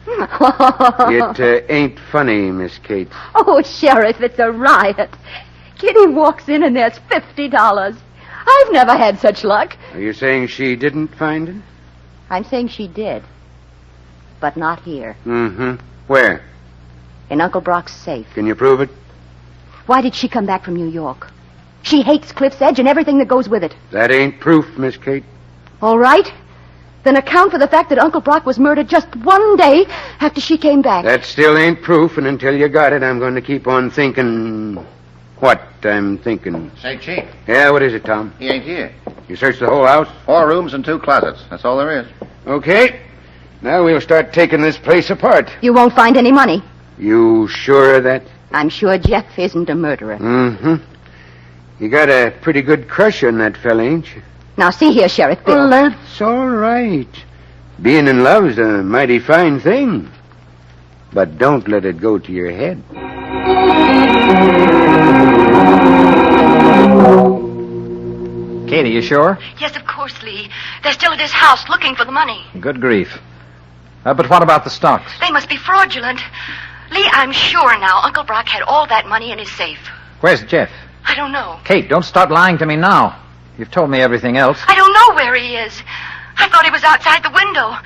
It ain't funny, Miss Kate. Oh, Sheriff, it's a riot. Kitty walks in and there's $50. I've never had such luck. Are you saying she didn't find it? I'm saying she did. But not here. Mm-hmm. Where? In Uncle Brock's safe. Can you prove it? Why did she come back from New York? She hates Cliff's Edge and everything that goes with it. That ain't proof, Miss Kate. All right. Then account for the fact that Uncle Brock was murdered just one day after she came back. That still ain't proof, and until you got it, I'm going to keep on thinking what I'm thinking. Say, Chief. Yeah, what is it, Tom? He ain't here. You searched the whole house? 4 rooms and 2 closets. That's all there is. Okay. Now we'll start taking this place apart. You won't find any money. You sure of that? I'm sure Jeff isn't a murderer. Mm-hmm. You got a pretty good crush on that fella, ain't you? Now, see here, Sheriff Bill. Well, that's all right. Being in love's a mighty fine thing. But don't let it go to your head. Katie, you sure? Yes, of course, Lee. They're still at his house looking for the money. Good grief. But what about the stocks? They must be fraudulent. Lee, I'm sure now Uncle Brock had all that money in his safe. Where's Jeff? I don't know. Kate, don't start lying to me now. You've told me everything else. I don't know where he is. I thought he was outside the window.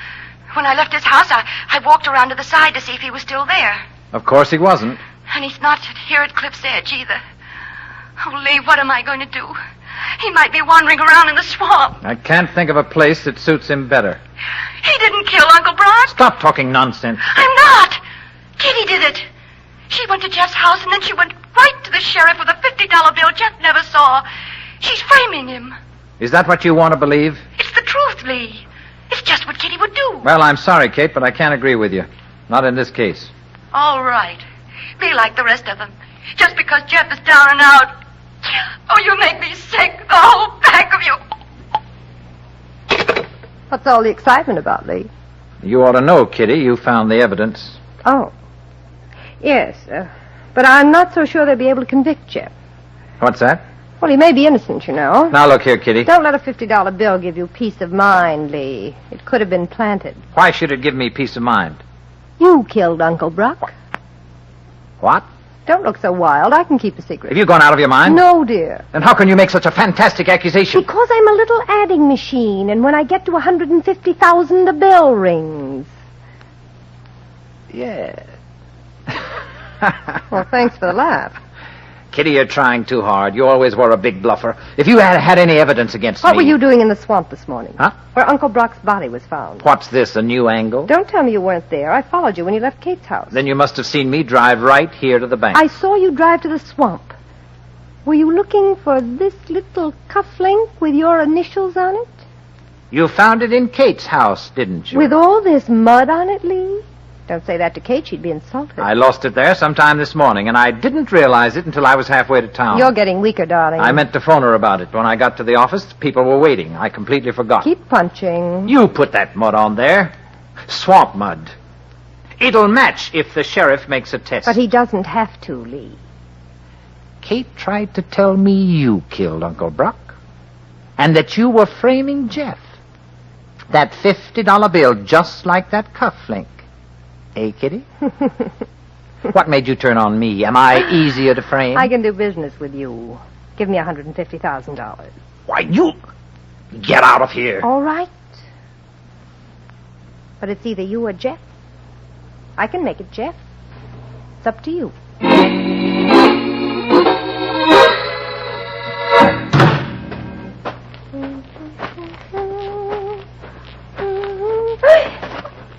When I left his house, I walked around to the side to see if he was still there. Of course he wasn't. And he's not here at Cliff's Edge either. Oh, Lee, what am I going to do? He might be wandering around in the swamp. I can't think of a place that suits him better. He didn't kill Uncle Brock. Stop talking nonsense. I'm not. Kitty did it. She went to Jeff's house, and then she went right to the sheriff with a $50 bill Jeff never saw. She's framing him. Is that what you want to believe? It's the truth, Lee. It's just what Kitty would do. Well, I'm sorry, Kate, but I can't agree with you. Not in this case. All right. Be like the rest of them. Just because Jeff is down and out. Oh, you make me sick, the whole pack of you. What's all the excitement about, Lee? You ought to know, Kitty. You found the evidence. Oh. Yes, but I'm not so sure they'll be able to convict Jeff. What's that? Well, he may be innocent, you know. Now, look here, Kitty. Don't let a $50 bill give you peace of mind, Lee. It could have been planted. Why should it give me peace of mind? You killed Uncle Brock. What? Don't look so wild. I can keep a secret. Have you gone out of your mind? No, dear. Then how can you make such a fantastic accusation? Because I'm a little adding machine, and when I get to 150,000, the bell rings. Yeah. Well, thanks for the laugh. Kitty, you're trying too hard. You always were a big bluffer. If you had any evidence against What me... were you doing in the swamp this morning? Huh? Where Uncle Brock's body was found. What's this, a new angle? Don't tell me you weren't there. I followed you when you left Kate's house. Then you must have seen me drive right here to the bank. I saw you drive to the swamp. Were you looking for this little cufflink with your initials on it? You found it in Kate's house, didn't you? With all this mud on it, Lee? Don't say that to Kate. She'd be insulted. I lost it there sometime this morning, and I didn't realize it until I was halfway to town. You're getting weaker, darling. I meant to phone her about it. When I got to the office, people were waiting. I completely forgot. Keep punching. You put that mud on there. Swamp mud. It'll match if the sheriff makes a test. But he doesn't have to, Lee. Kate tried to tell me you killed Uncle Brock, and that you were framing Jeff. That $50 bill, just like that cufflink. Eh, Kitty? What made you turn on me? Am I easier to frame? I can do business with you. Give me $150,000. Why, you... Get out of here. All right. But it's either you or Jeff. I can make it Jeff. It's up to you.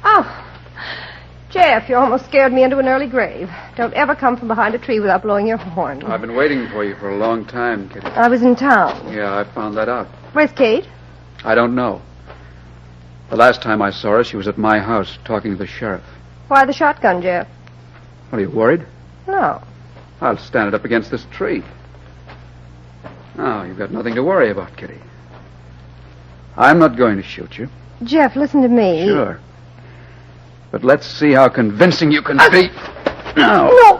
Oh, Jeff, you almost scared me into an early grave. Don't ever come from behind a tree without blowing your horn. I've been waiting for you for a long time, Kitty. I was in town. Yeah, I found that out. Where's Kate? I don't know. The last time I saw her, she was at my house talking to the sheriff. Why the shotgun, Jeff? What, are you worried? No. I'll stand it up against this tree. Oh, you've got nothing to worry about, Kitty. I'm not going to shoot you. Jeff, listen to me. Sure. But let's see how convincing you can be. Now. No.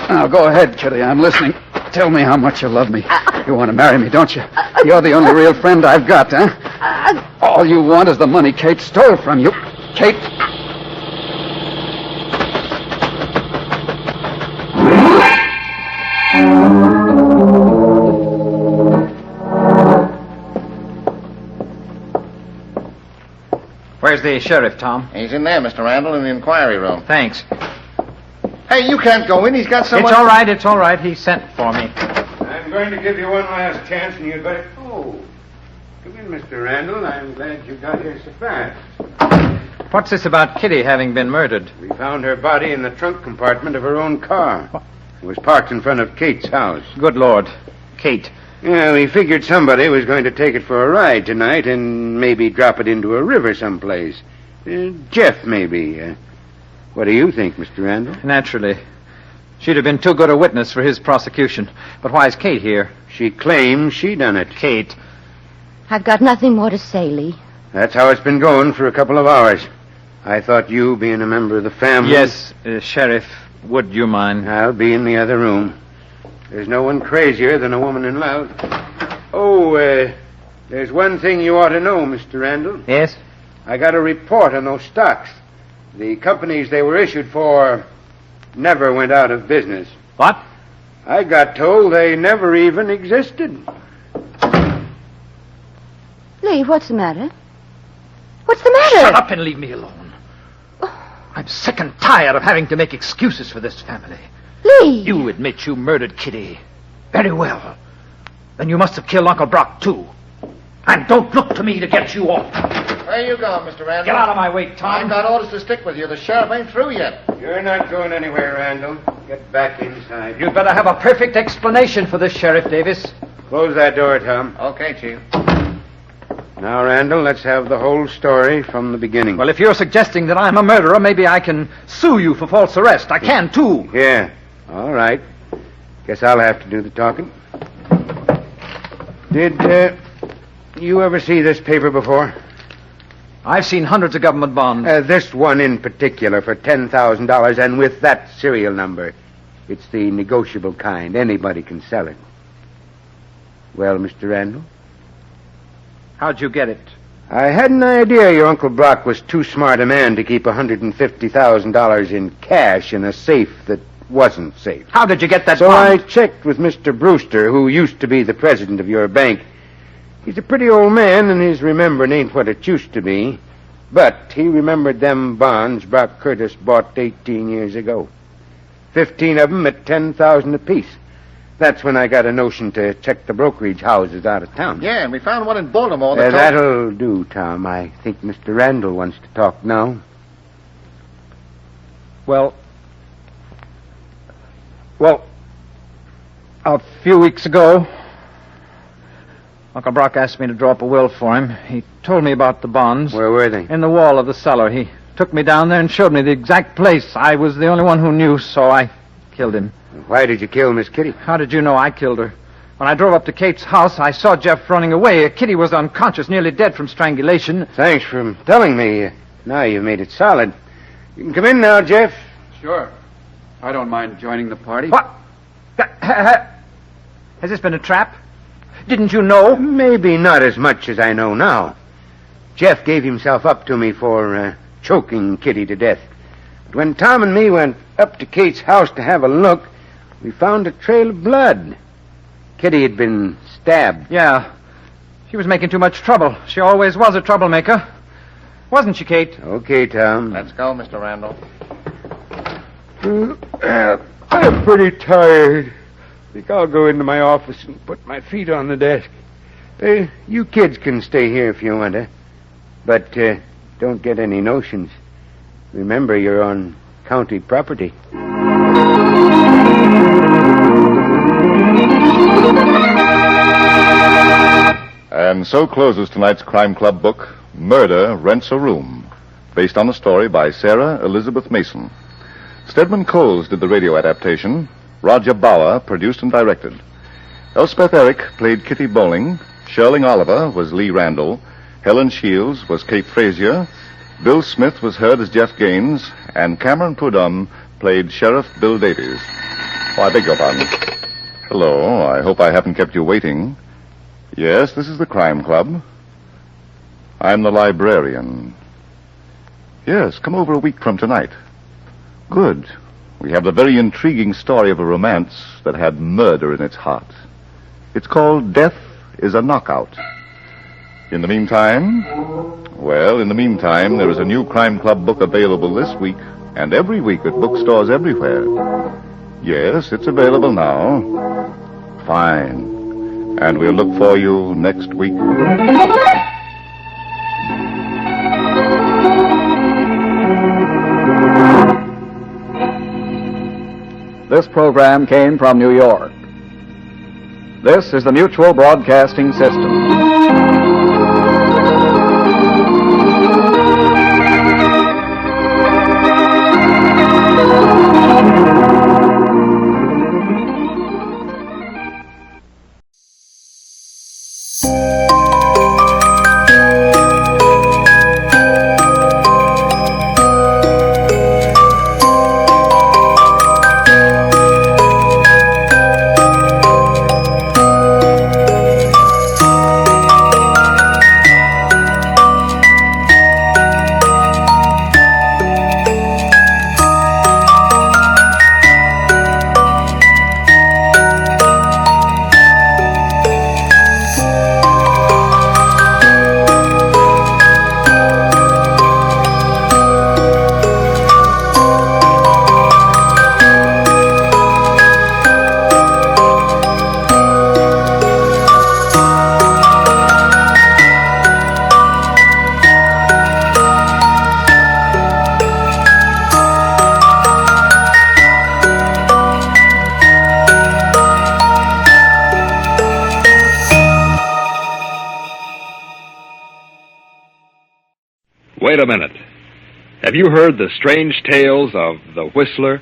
Now, go ahead, Kitty. I'm listening. Tell me how much you love me. You want to marry me, don't you? You're the only real friend I've got, huh? All you want is the money Kate stole from you. Kate... Where's the sheriff, Tom? He's in there, Mr. Randall, in the inquiry room. Thanks. Hey, you can't go in. He's got someone... It's all right. He sent for me. I'm going to give you one last chance, and you'd better... Oh, come in, Mr. Randall. I'm glad you got here so fast. What's this about Kitty having been murdered? We found her body in the trunk compartment of her own car. It was parked in front of Kate's house. Good Lord. Kate. Yeah, we figured somebody was going to take it for a ride tonight and maybe drop it into a river someplace. Jeff, maybe. What do you think, Mr. Randall? Naturally. She'd have been too good a witness for his prosecution. But why is Kate here? She claims she done it. Kate. I've got nothing more to say, Lee. That's how it's been going for a couple of hours. I thought you, being a member of the family... Yes, Sheriff, would you mind? I'll be in the other room. There's no one crazier than a woman in love. Oh, there's one thing you ought to know, Mr. Randall. Yes? I got a report on those stocks. The companies they were issued for never went out of business. What? I got told they never even existed. Lee, what's the matter? What's the matter? Shut up and leave me alone. I'm sick and tired of having to make excuses for this family. Lee! You admit you murdered Kitty. Very well. Then you must have killed Uncle Brock, too. And don't look to me to get you off. Where you going, Mr. Randall? Get out of my way, Tom. I've got orders to stick with you. The sheriff ain't through yet. You're not going anywhere, Randall. Get back inside. You'd better have a perfect explanation for this, Sheriff Davis. Close that door, Tom. Okay, Chief. Now, Randall, let's have the whole story from the beginning. Well, if you're suggesting that I'm a murderer, maybe I can sue you for false arrest. I can, too. Yeah. All right. Guess I'll have to do the talking. Did you ever see this paper before? I've seen hundreds of government bonds. This one in particular for $10,000 and with that serial number. It's the negotiable kind. Anybody can sell it. Well, Mr. Randall? How'd you get it? I had an idea your Uncle Brock was too smart a man to keep $150,000 in cash in a safe that wasn't safe. How did you get that So bond? I checked with Mr. Brewster, who used to be the president of your bank. He's a pretty old man, and his remembering ain't what it used to be. But he remembered them bonds Brock Curtis bought 18 years ago. 15 of them at $10,000 apiece. That's when I got a notion to check the brokerage houses out of town. Yeah, and we found one in Baltimore that That'll do, Tom. I think Mr. Randall wants to talk now. Well, a few weeks ago, Uncle Brock asked me to draw up a will for him. He told me about the bonds. Where were they? In the wall of the cellar. He took me down there and showed me the exact place. I was the only one who knew, so I killed him. Why did you kill Miss Kitty? How did you know I killed her? When I drove up to Kate's house, I saw Jeff running away. Kitty was unconscious, nearly dead from strangulation. Thanks for telling me. Now you've made it solid. You can come in now, Jeff. Sure. I don't mind joining the party. What? Has this been a trap? Didn't you know? Maybe not as much as I know now. Jeff gave himself up to me for choking Kitty to death. But when Tom and me went up to Kate's house to have a look, we found a trail of blood. Kitty had been stabbed. Yeah. She was making too much trouble. She always was a troublemaker. Wasn't she, Kate? Okay, Tom. Let's go, Mr. Randall. I'm pretty tired. I think I'll go into my office and put my feet on the desk. You kids can stay here if you want to. But don't get any notions. Remember, you're on county property. And so closes tonight's Crime Club book, Murder Rents a Room, based on a story by Sarah Elizabeth Mason. Stedman Coles did the radio adaptation. Roger Bauer produced and directed. Elspeth Eric played Kitty Bowling. Sherling Oliver was Lee Randall. Helen Shields was Kate Frazier. Bill Smith was heard as Jeff Gaines. And Cameron Prudhomme played Sheriff Bill Davies. Oh, I beg your pardon. Hello, I hope I haven't kept you waiting. Yes, this is the Crime Club. I'm the librarian. Yes, come over a week from tonight. Good. We have the very intriguing story of a romance that had murder in its heart. It's called Death is a Knockout. In the meantime, there is a new Crime Club book available this week and every week at bookstores everywhere. Yes, it's available now. Fine. And we'll look for you next week. This program came from New York. This is the Mutual Broadcasting System. Wait a minute. Have you heard the strange tales of the Whistler?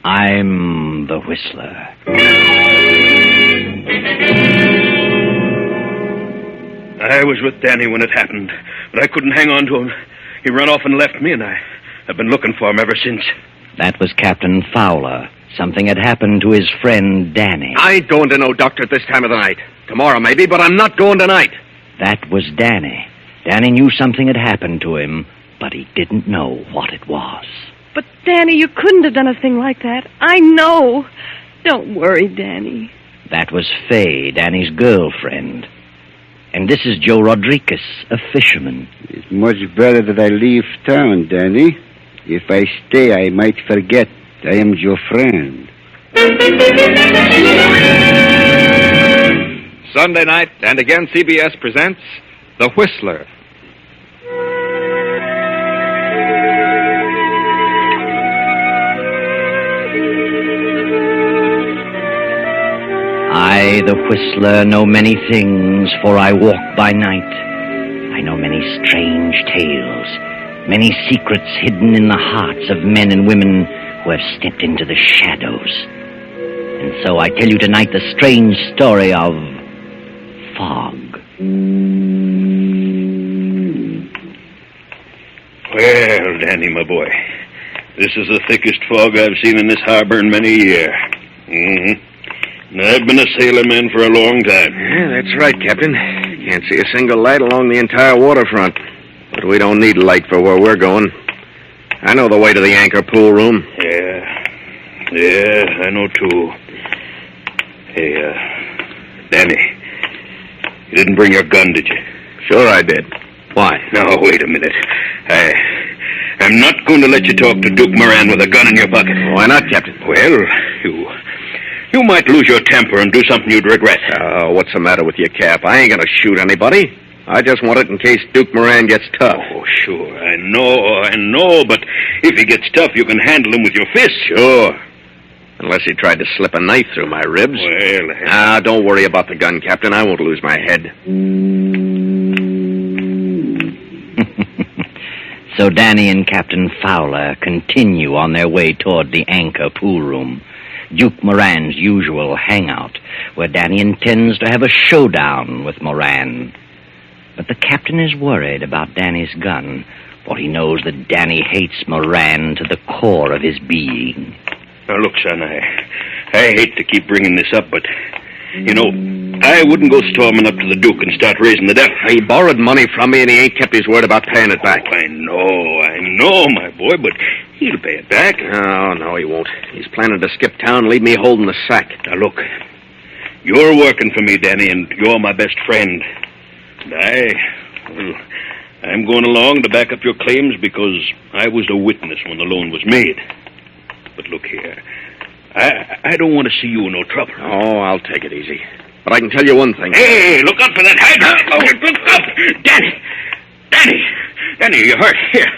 I'm the Whistler. I was with Danny when it happened, but I couldn't hang on to him. He ran off and left me, and I've been looking for him ever since. That was Captain Fowler. Something had happened to his friend Danny. I ain't going to no doctor at this time of the night. Tomorrow, maybe, but I'm not going tonight. That was Danny. Danny knew something had happened to him, but he didn't know what it was. But, Danny, you couldn't have done a thing like that. I know. Don't worry, Danny. That was Faye, Danny's girlfriend. And this is Joe Rodriguez, a fisherman. It's much better that I leave town, Danny. If I stay, I might forget I am your friend. Sunday night, and again CBS presents The Whistler. I, the Whistler, know many things, for I walk by night. I know many strange tales, many secrets hidden in the hearts of men and women who have stepped into the shadows. And so I tell you tonight the strange story of fog. Well, Danny, my boy, this is the thickest fog I've seen in this harbor in many a year. Mm-hmm. And I've been a sailorman for a long time. Yeah, that's right, Captain. Can't see a single light along the entire waterfront. But we don't need light for where we're going. I know the way to the anchor pool room. Yeah, I know, too. Hey, Danny, you didn't bring your gun, did you? Sure I did. Why? Now, wait a minute. I'm not going to let you talk to Duke Moran with a gun in your pocket. Why not, Captain? Well, you might lose your temper and do something you'd regret. Oh, what's the matter with you, Cap? I ain't going to shoot anybody. I just want it in case Duke Moran gets tough. Oh, sure. I know. But if he gets tough, you can handle him with your fists. Sure. Unless he tried to slip a knife through my ribs. Well... don't worry about the gun, Captain. I won't lose my head. So Danny and Captain Fowler continue on their way toward the anchor pool room, Duke Moran's usual hangout, where Danny intends to have a showdown with Moran. But the captain is worried about Danny's gun, for he knows that Danny hates Moran to the core of his being. Now, look, son, I hate to keep bringing this up, but, I wouldn't go storming up to the Duke and start raising the devil. He borrowed money from me, and he ain't kept his word about paying it back. Oh, I know, my boy, but he'll pay it back. Oh, no, he won't. He's planning to skip town and leave me holding the sack. Now, look, you're working for me, Danny, and you're my best friend. And I'm going along to back up your claims because I was a witness when the loan was made. But look here, I don't want to see you in no trouble. Oh, I'll take it easy. But I can tell you one thing. Hey, look out for that hydrant. Look up. Danny, you're hurt. Here.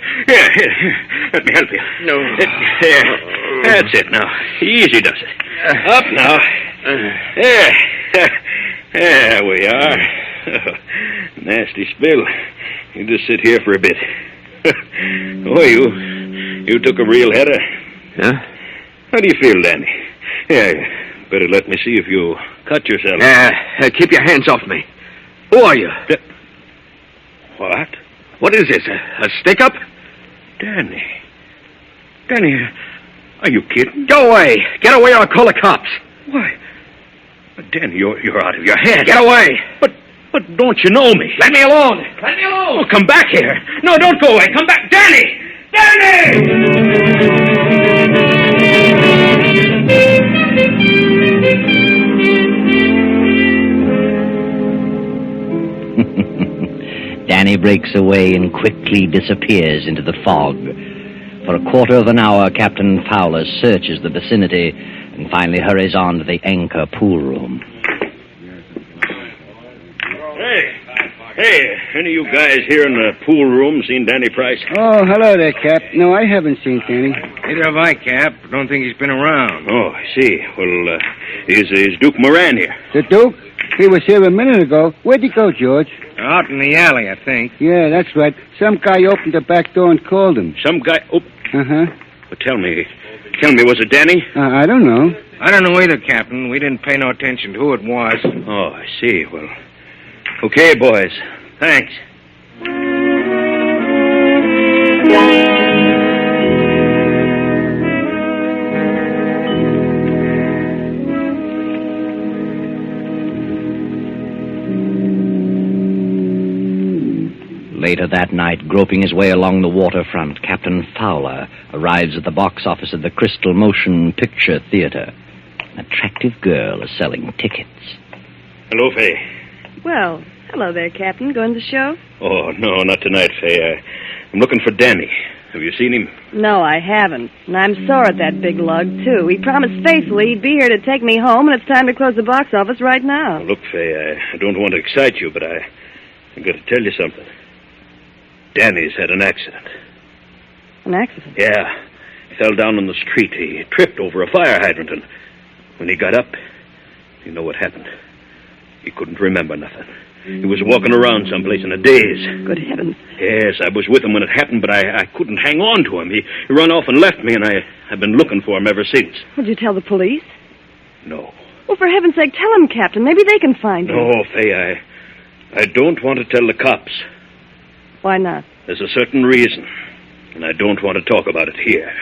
Let me help you. No. There. That's it now. Easy does it. Up now. There we are. Nasty spill. You just sit here for a bit. Oh, you took a real header. Yeah? How do you feel, Danny? Yeah, better let me see if you cut yourself. Keep your hands off me. Who are you? What? What is this, a stick-up? Danny, are you kidding? Go away. Get away or I'll call the cops. Why? But Danny, you're out of your head. Get away. But don't you know me? Let me alone. Oh, come back here. No, don't go away. Come back. Danny! Danny breaks away and quickly disappears into the fog. For a quarter of an hour, Captain Fowler searches the vicinity and finally hurries on to the anchor pool room. Hey, any of you guys here in the pool room seen Danny Price? Oh, hello there, Cap. No, I haven't seen Danny. Neither have I, Cap. Don't think he's been around. Oh, I see. Well, is Duke Moran here? The Duke? He was here a minute ago. Where'd he go, George? Out in the alley, I think. Yeah, that's right. Some guy opened the back door and called him. Some guy... Oh. Uh-huh. Well, tell me, was it Danny? I don't know. I don't know either, Captain. We didn't pay no attention to who it was. Oh, I see. Well, okay, boys. Thanks. Later that night, groping his way along the waterfront, Captain Fowler arrives at the box office of the Crystal Motion Picture Theater. An attractive girl is selling tickets. Hello, Fay. Well, hello there, Captain. Going to the show? Oh, no, not tonight, Fay. I'm looking for Danny. Have you seen him? No, I haven't. And I'm sore at that big lug, too. He promised faithfully he'd be here to take me home, and it's time to close the box office right now. Well, look, Fay, I don't want to excite you, but I got to tell you something. Danny's had an accident. An accident? Yeah. He fell down on the street. He tripped over a fire hydrant, and when he got up, you know what happened? He couldn't remember nothing. He was walking around someplace in a daze. Good heavens. Yes, I was with him when it happened, but I couldn't hang on to him. He ran off and left me, and I've been looking for him ever since. Would you tell the police? No. Well, for heaven's sake, tell them, Captain. Maybe they can find him. No, Fay, I don't want to tell the cops. Why not? There's a certain reason, and I don't want to talk about it here.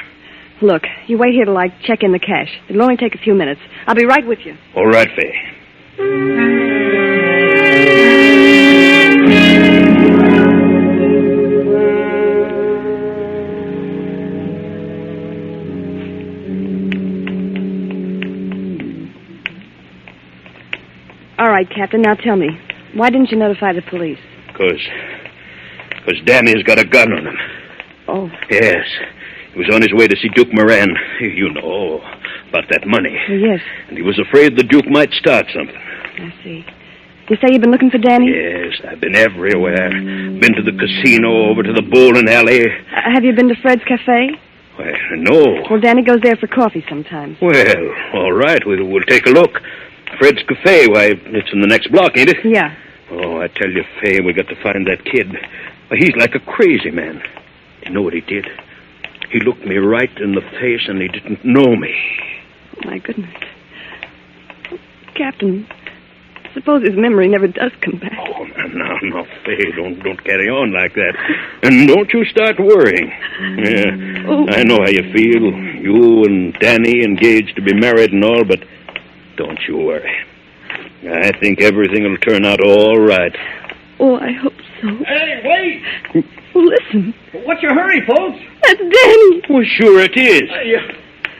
Look, you wait here till I check in the cash. It'll only take a few minutes. I'll be right with you. All right, Fay. right, Captain. Now tell me, why didn't you notify the police? Because Danny's got a gun on him. Oh. Yes. He was on his way to see Duke Moran. You know, about that money. Yes. And he was afraid the Duke might start something. I see. You say you've been looking for Danny? Yes, I've been everywhere. Been to the casino, over to the bowling alley. Have you been to Fred's Cafe? Well, no. Well, Danny goes there for coffee sometimes. Well, all right. We'll take a look. Fred's Cafe, why, it's in the next block, ain't it? Yeah. Oh, I tell you, Fay, we got to find that kid. He's like a crazy man. You know what he did? He looked me right in the face and he didn't know me. Oh, my goodness. Captain, suppose his memory never does come back. Oh, now, Fay, don't carry on like that. And don't you start worrying. Yeah, Oh. I know how you feel. You and Danny engaged to be married and all, but don't you worry. I think everything will turn out all right. Oh, I hope so. Hey, wait! Oh, listen. What's your hurry, folks? That's Danny. Well, sure it is.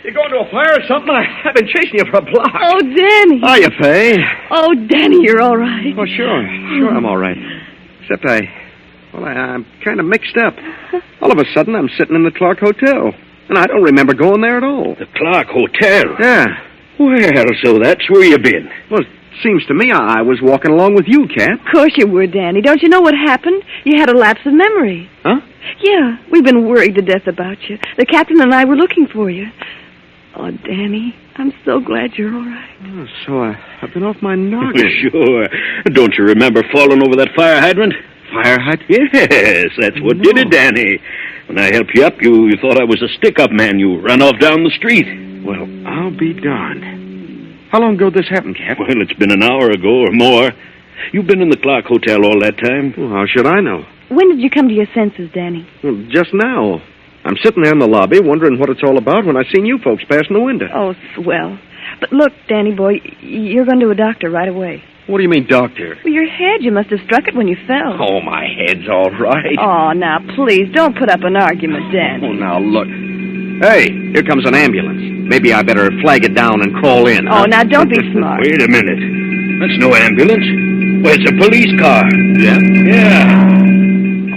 You going to a fire or something? I've been chasing you for a block. Oh, Danny. Hiya, Fay. Oh, Danny, you're all right. Oh, sure. Sure, I'm all right. Except I'm kind of mixed up. All of a sudden, I'm sitting in the Clark Hotel. And I don't remember going there at all. The Clark Hotel? Yeah. Well, so that's where you been. Well, it seems to me I was walking along with you, Cat. Of course you were, Danny. Don't you know what happened? You had a lapse of memory. Huh? Yeah, we've been worried to death about you. The captain and I were looking for you. Oh, Danny, I'm so glad you're all right. Oh, so I've been off my noggin. Sure. Don't you remember falling over that fire hydrant? Fire hydrant? Yes, that's what did it, Danny. When I helped you up, you thought I was a stick-up man. You ran off down the street. Well, I'll be darned. How long ago this happened, Cap? Well, it's been an hour ago or more. You've been in the Clark Hotel all that time? Well, how should I know? When did you come to your senses, Danny? Well, just now. I'm sitting there in the lobby wondering what it's all about when I seen you folks passing the window. Oh, swell. But look, Danny boy, you're going to a doctor right away. What do you mean, doctor? Well, your head, you must have struck it when you fell. Oh, my head's all right. Oh, now, please, don't put up an argument, Danny. Oh, now, look. Hey, here comes an ambulance. Maybe I better flag it down and crawl in. Oh, now, don't be smart. Wait a minute. That's no ambulance. Well, it's a police car. Yeah? Yeah.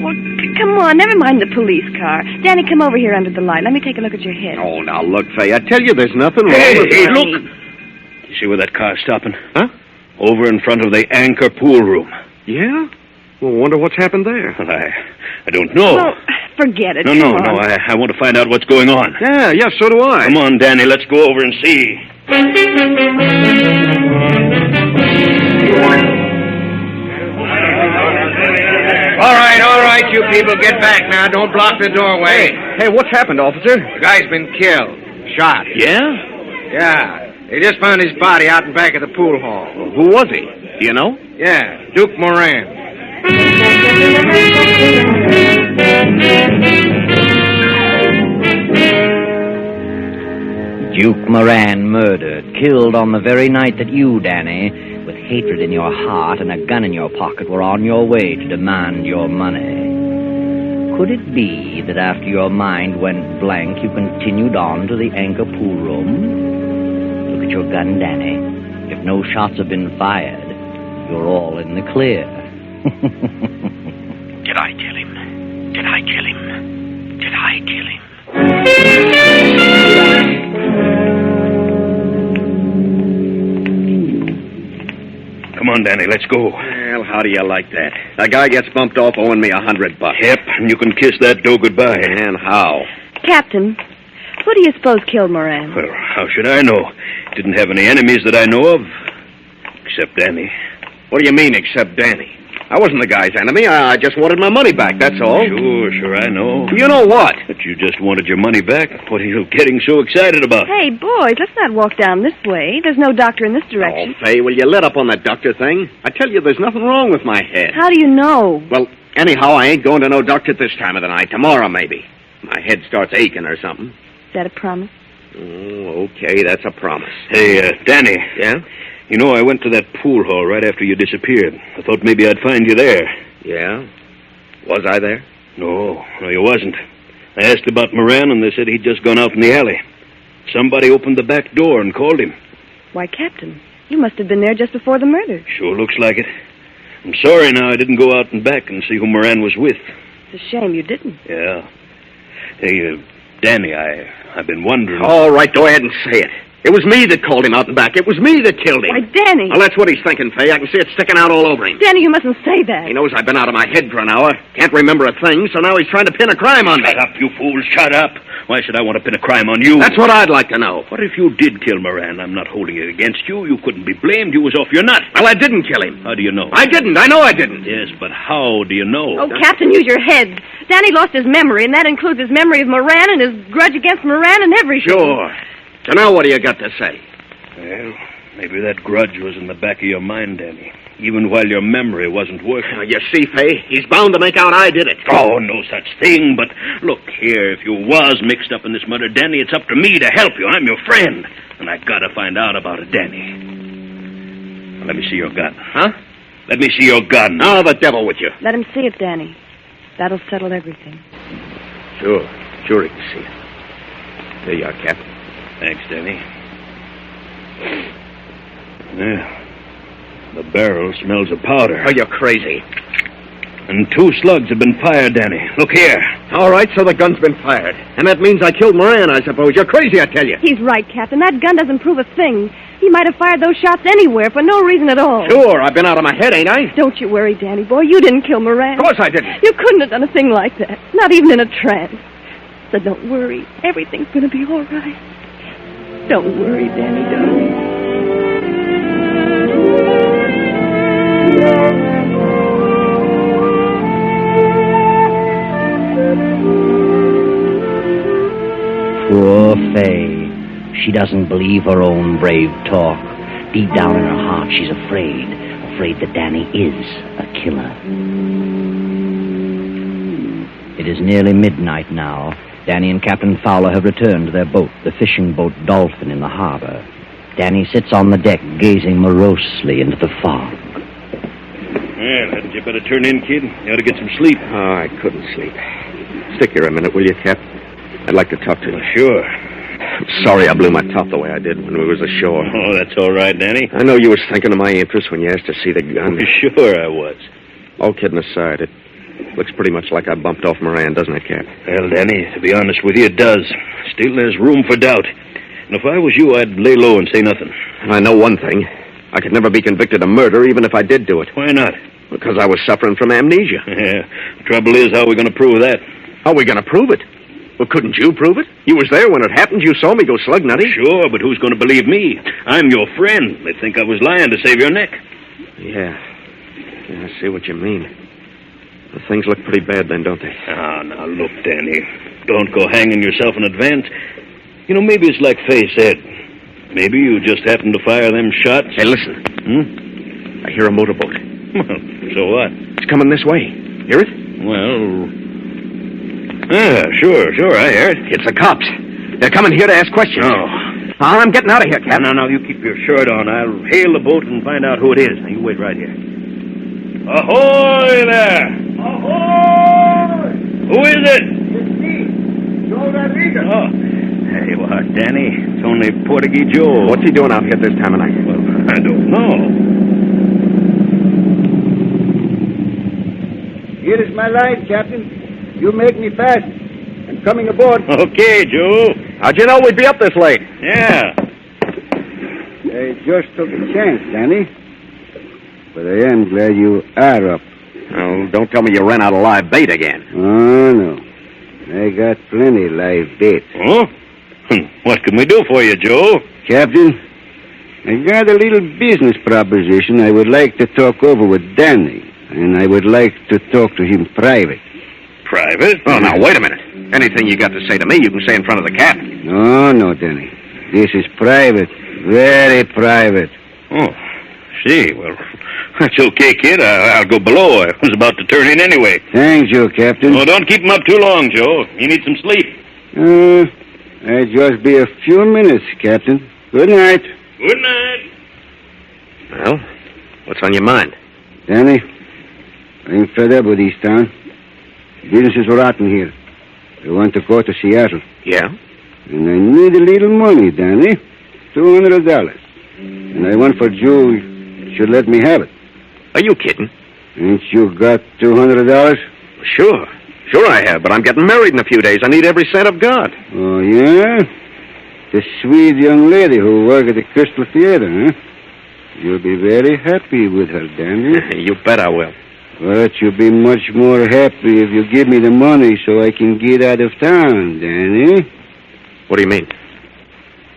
Well, come on, never mind the police car. Danny, come over here under the light. Let me take a look at your head. Oh, now, look, Fay, I tell you there's nothing wrong Hey, with hey, it. look. You see where that car's stopping? Huh? Over in front of the Anchor pool room. Yeah? Well, wonder what's happened there. Well, I don't know. Well, forget it. No, I want to find out what's going on. Yeah, so do I. Come on, Danny, let's go over and see. All right, you people, get back now. Don't block the doorway. Hey, what's happened, officer? The guy's been killed. Shot. Yeah? Yeah. They just found his body out in back of the pool hall. Well, who was he? Do you know? Yeah, Duke Moran. Duke Moran murdered, killed on the very night that you, Danny, with hatred in your heart and a gun in your pocket, were on your way to demand your money. Could it be that after your mind went blank, you continued on to the Anchor pool room? Look at your gun, Danny. If no shots have been fired, you're all in the clear. Did I kill him? Did I kill him? Did I kill him? Come on, Danny, let's go. Well, how do you like that? That guy gets bumped off owing me $100. Yep, and you can kiss that dough goodbye. And how? Captain, who do you suppose killed Moran? Well, how should I know? Didn't have any enemies that I know of. Except Danny. What do you mean, except Danny? I wasn't the guy's enemy. I just wanted my money back, that's all. Sure, I know. You know what? But you just wanted your money back. What are you getting so excited about? Hey, boys, let's not walk down this way. There's no doctor in this direction. Oh, Fay, will you let up on that doctor thing? I tell you, there's nothing wrong with my head. How do you know? Well, anyhow, I ain't going to no doctor at this time of the night. Tomorrow, maybe. My head starts aching or something. Is that a promise? Oh, okay, that's a promise. Hey, Danny. Yeah? You know, I went to that pool hall right after you disappeared. I thought maybe I'd find you there. Yeah? Was I there? No, you wasn't. I asked about Moran, and they said he'd just gone out in the alley. Somebody opened the back door and called him. Why, Captain, You must have been there just before the murder. Sure looks like it. I'm sorry now I didn't go out and back and see who Moran was with. It's a shame you didn't. Yeah. Hey, Danny, I've been wondering... All right, go ahead and say it. It was me that called him out and back. It was me that killed him. Why, Danny! Well, that's what he's thinking, Fay. I can see it sticking out all over him. Danny, you mustn't say that. He knows I've been out of my head for an hour. Can't remember a thing, so now he's trying to pin a crime on me. Shut up, you fool. Shut up. Why should I want to pin a crime on you? That's what I'd like to know. What if you did kill Moran? I'm not holding it against you. You couldn't be blamed. You was off your nut. Well, I didn't kill him. How do you know? I didn't. I know I didn't. Yes, but how do you know? Oh, Captain, use your head. Danny lost his memory, and that includes his memory of Moran and his grudge against Moran and everything. Sure. So now what do you got to say? Well, maybe that grudge was in the back of your mind, Danny. Even while your memory wasn't working. You see, Fay, he's bound to make out I did it. Oh, no such thing. But look here, if you was mixed up in this murder, Danny, it's up to me to help you. I'm your friend. And I gotta find out about it, Danny. Now, let me see your gun. Huh? Let me see your gun. Oh, the devil with you. Let him see it, Danny. That'll settle everything. Sure he can see it. There you are, Cap. Thanks, Danny. Yeah. The barrel smells of powder. Oh, you're crazy. And 2 slugs have been fired, Danny. Look here. All right, so the gun's been fired. And that means I killed Moran, I suppose. You're crazy, I tell you. He's right, Captain. That gun doesn't prove a thing. He might have fired those shots anywhere for no reason at all. Sure, I've been out of my head, ain't I? Don't you worry, Danny boy. You didn't kill Moran. Of course I didn't. You couldn't have done a thing like that. Not even in a trance. So don't worry. Everything's going to be all right. Don't worry, Danny, darling. Poor Fay. She doesn't believe her own brave talk. Deep down in her heart, she's afraid that Danny is a killer. It is nearly midnight now. Danny and Captain Fowler have returned to their boat, the fishing boat Dolphin, in the harbor. Danny sits on the deck, gazing morosely into the fog. Well, hadn't you better turn in, kid? You ought to get some sleep. Oh, I couldn't sleep. Stick here a minute, will you, Cap? I'd like to talk to you. Sure. I'm sorry I blew my top the way I did when we was ashore. Oh, that's all right, Danny. I know you was thinking of my interest when you asked to see the gun. Sure I was. All kidding aside, it looks pretty much like I bumped off Moran, doesn't it, Cap? Well, Danny, to be honest with you, it does. Still, there's room for doubt. And if I was you, I'd lay low and say nothing. And I know one thing. I could never be convicted of murder, even if I did do it. Why not? Because I was suffering from amnesia. Yeah. The trouble is, how are we going to prove that? How are we going to prove it? Well, couldn't you prove it? You was there when it happened. You saw me go slug nutty. Sure, but who's going to believe me? I'm your friend. They'd think I was lying to save your neck. Yeah, I see what you mean. The things look pretty bad then, don't they? Ah, now look, Danny. Don't go hanging yourself in advance. You know, maybe it's like Fay said. Maybe you just happened to fire them shots. Hey, listen. I hear a motorboat. Well, so what? It's coming this way. Hear it? Well... Yeah, sure, I hear it. It's the cops. They're coming here to ask questions. Oh. I'm getting out of here, Cap. No, you keep your shirt on. I'll hail the boat and find out who it is. Now, you wait right here. Ahoy there! Ahoy! Who is it? It's me, Joe Rodriguez. Oh, there you are, Danny. It's only Portuguese Joe. What's he doing out here this time of night? Well, I don't know. Here is my line, Captain. You make me fast. I'm coming aboard. Okay, Joe. How'd you know we'd be up this late? Yeah. I just took a chance, Danny. But I am glad you are up. Oh, don't tell me you ran out of live bait again. Oh, no. I got plenty live bait. Oh? What can we do for you, Joe? Captain, I got a little business proposition I would like to talk over with Danny. And I would like to talk to him private. Private? Oh, now, wait a minute. Anything you got to say to me, you can say in front of the captain. No, Danny. This is private. Very private. Oh, see. Well, that's okay, kid. I'll go below. I was about to turn in anyway. Thank you, Captain. Oh, don't keep him up too long, Joe. You need some sleep. I'll just be a few minutes, Captain. Good night. Good night. Well, what's on your mind? Danny, I'm fed up with East Town. Business is rotten here. I want to go to Seattle. Yeah? And I need a little money, Danny. $200. And I want for you should let me have it. Are you kidding? Ain't you got $200? Sure. Sure I have, but I'm getting married in a few days. I need every cent I've got. Oh, yeah? The sweet young lady who works at the Crystal Theater, huh? You'll be very happy with her, Danny. You bet I will. But you'll be much more happy if you give me the money so I can get out of town, Danny. What do you mean?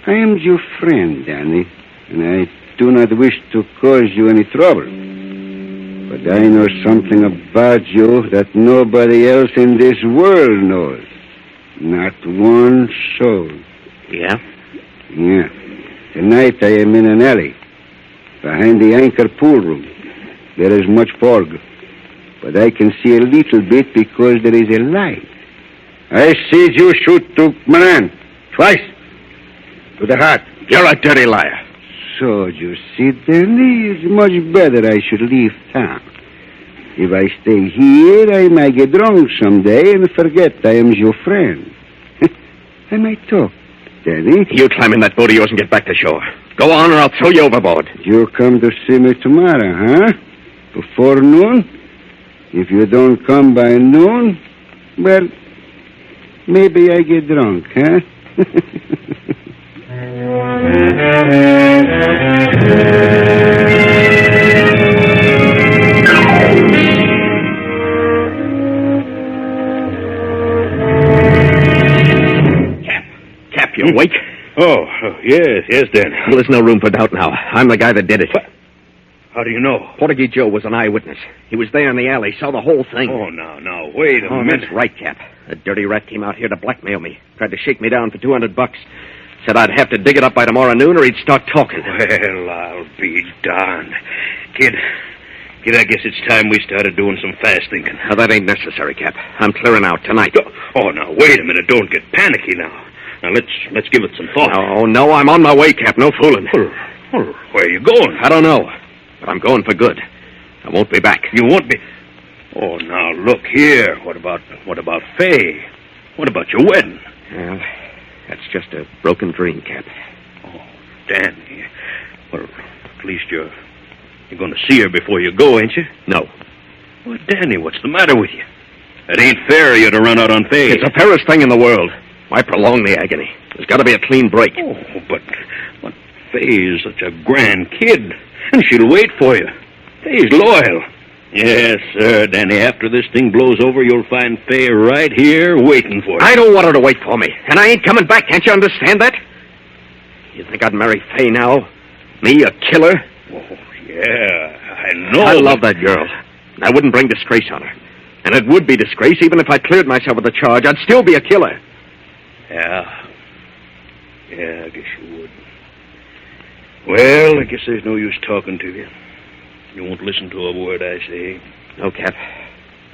I am your friend, Danny, and I do not wish to cause you any trouble. But I know something about you that nobody else in this world knows. Not one soul. Yeah? Yeah. Tonight I am in an alley, behind the Anchor pool room. There is much fog, but I can see a little bit because there is a light. I see you shoot to Moran. Twice. To the heart. You're a dirty liar. So, you see, Danny, it's much better I should leave town. If I stay here, I might get drunk someday and forget I am your friend. I might talk, Danny. You climb in that boat of yours and get back to shore. Go on or I'll throw you overboard. You come to see me tomorrow, huh? Before noon? If you don't come by noon, well, maybe I get drunk, huh? Cap, you awake? Oh, yes, Dan. Well, there's no room for doubt now. I'm the guy that did it. What? How do you know? Portuguese Joe was an eyewitness. He was there in the alley, saw the whole thing. Oh, now, wait a minute. That's right, Cap. The dirty rat came out here to blackmail me. Tried to shake me down for $200. Said I'd have to dig it up by tomorrow noon or he'd start talking. Well, I'll be darned. Kid, I guess it's time we started doing some fast thinking. Now, that ain't necessary, Cap. I'm clearing out tonight. Oh, now, wait a minute. Don't get panicky now. Now, let's give it some thought. No, I'm on my way, Cap. No fooling. Well, where are you going? I don't know, but I'm going for good. I won't be back. You won't be? Oh, now, look here. What about Faye? What about your wedding? Well, that's just a broken dream, Cap. Oh, Danny. Well, at least you're going to see her before you go, ain't you? No. Well, Danny, what's the matter with you? It ain't fair of you to run out on Faye. It's the fairest thing in the world. Why prolong the agony? There's got to be a clean break. Oh, but Faye's such a grand kid, and she'll wait for you. Faye's loyal. Yes, sir, Danny. After this thing blows over, you'll find Faye right here waiting for you. I don't want her to wait for me, and I ain't coming back. Can't you understand that? You think I'd marry Faye now? Me, a killer? Oh, yeah, I know. I love that girl. I wouldn't bring disgrace on her. And it would be disgrace even if I cleared myself of the charge. I'd still be a killer. Yeah, I guess you would. Well, I guess there's no use talking to you. You won't listen to a word I say. No, Cap.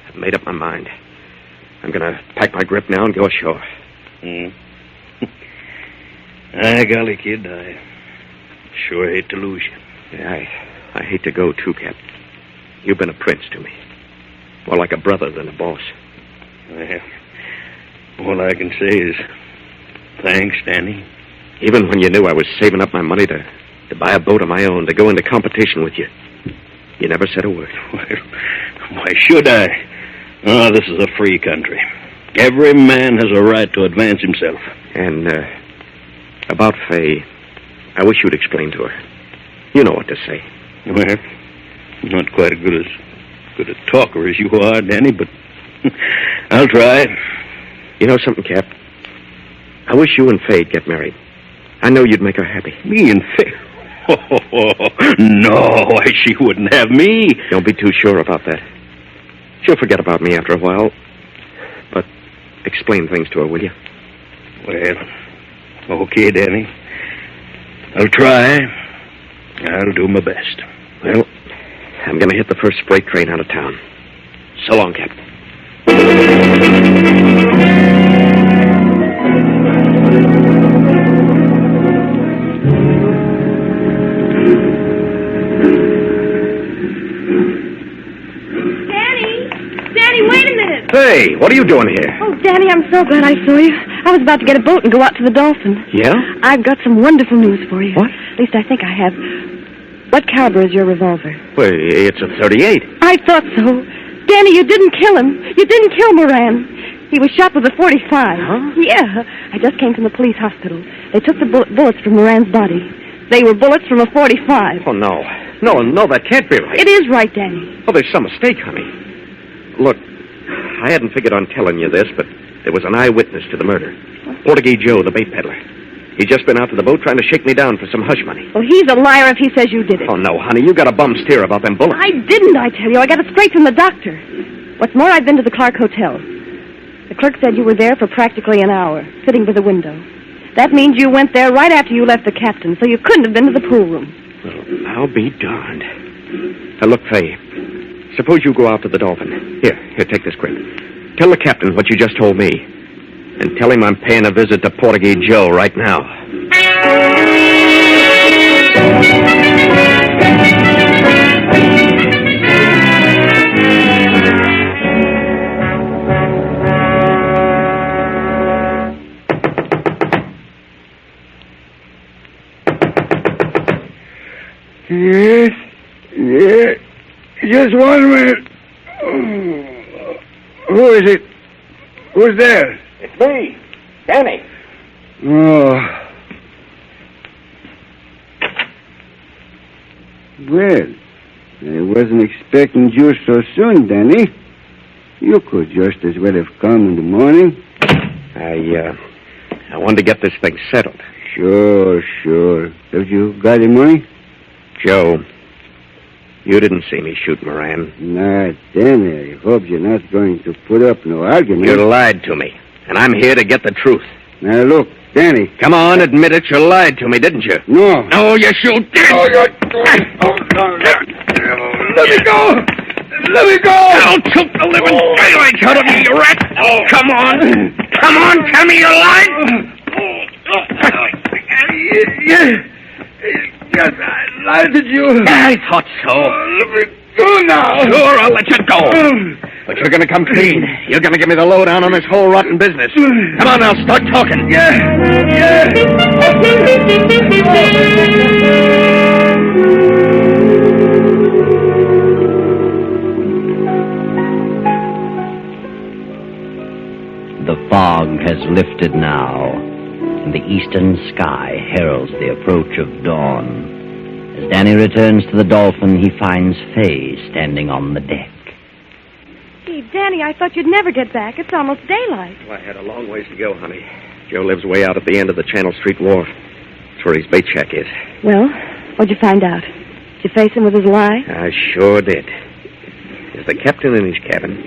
I've made up my mind. I'm going to pack my grip now and go ashore. Golly, kid, I sure hate to lose you. Yeah, I hate to go, too, Cap. You've been a prince to me. More like a brother than a boss. Well, all I can say is thanks, Danny. Even when you knew I was saving up my money to buy a boat of my own, to go into competition with you, you never said a word. Well, why should I? Oh, this is a free country. Every man has a right to advance himself. And, about Faye, I wish you'd explain to her. You know what to say. Well, not quite as good a talker as you are, Danny, but I'll try. You know something, Cap? I wish you and Faye'd get married. I know you'd make her happy. Me and Faye? No, she wouldn't have me. Don't be too sure about that. She'll forget about me after a while. But explain things to her, will you? Well, okay, Danny. I'll try. I'll do my best. Well, I'm going to hit the first freight train out of town. So long, Captain. Danny, wait a minute. Hey, what are you doing here? Oh, Danny, I'm so glad I saw you. I was about to get a boat and go out to the Dolphin. Yeah? I've got some wonderful news for you. What? At least I think I have. What caliber is your revolver? Well, it's a 38. I thought so. Danny, you didn't kill him. You didn't kill Moran. He was shot with a 45. Huh? Yeah. I just came from the police hospital. They took the bullets from Moran's body. They were bullets from a 45. Oh, no. No, that can't be right. It is right, Danny. Oh, there's some mistake, honey. Look, I hadn't figured on telling you this, but there was an eyewitness to the murder. Portuguese Joe, the bait peddler. He'd just been out to the boat trying to shake me down for some hush money. Well, he's a liar if he says you did it. Oh, no, honey, you got a bum steer about them bullets. I didn't, I tell you. I got it straight from the doctor. What's more, I've been to the Clark Hotel. The clerk said you were there for practically an hour, sitting by the window. That means you went there right after you left the captain, so you couldn't have been to the pool room. Well, I'll be darned. Now, look, Faye, suppose you go out to the Dolphin. Here, take this quick. Tell the captain what you just told me. And tell him I'm paying a visit to Portuguese Joe right now. Yes. Just 1 minute. Who is it? Who's there? It's me, Danny. Oh. Well, I wasn't expecting you so soon, Danny. You could just as well have come in the morning. I wanted to get this thing settled. Sure. Have you got any money? Joe, you didn't see me shoot Moran. Nah, Danny, I hope you're not going to put up no argument. You lied to me, and I'm here to get the truth. Now, look, Danny. Come on, admit it. You lied to me, didn't you? No. No, you shoot. Oh, let me go. Let me go. I'll choke the living daylights out of you, you rat. Come on, tell me you lied. Yes, I lied to you. I thought so. Let me go now. Sure, I'll let you go. But you're going to come clean. You're going to give me the lowdown on this whole rotten business. Come on now, start talking. Yeah. The fog has lifted now, and the eastern sky heralds the approach of dawn. As Danny returns to the Dolphin, he finds Faye standing on the deck. Gee, Danny, I thought you'd never get back. It's almost daylight. Well, I had a long ways to go, honey. Joe lives way out at the end of the Channel Street Wharf. That's where his bait shack is. Well, what'd you find out? Did you face him with his lie? I sure did. Is the captain in his cabin?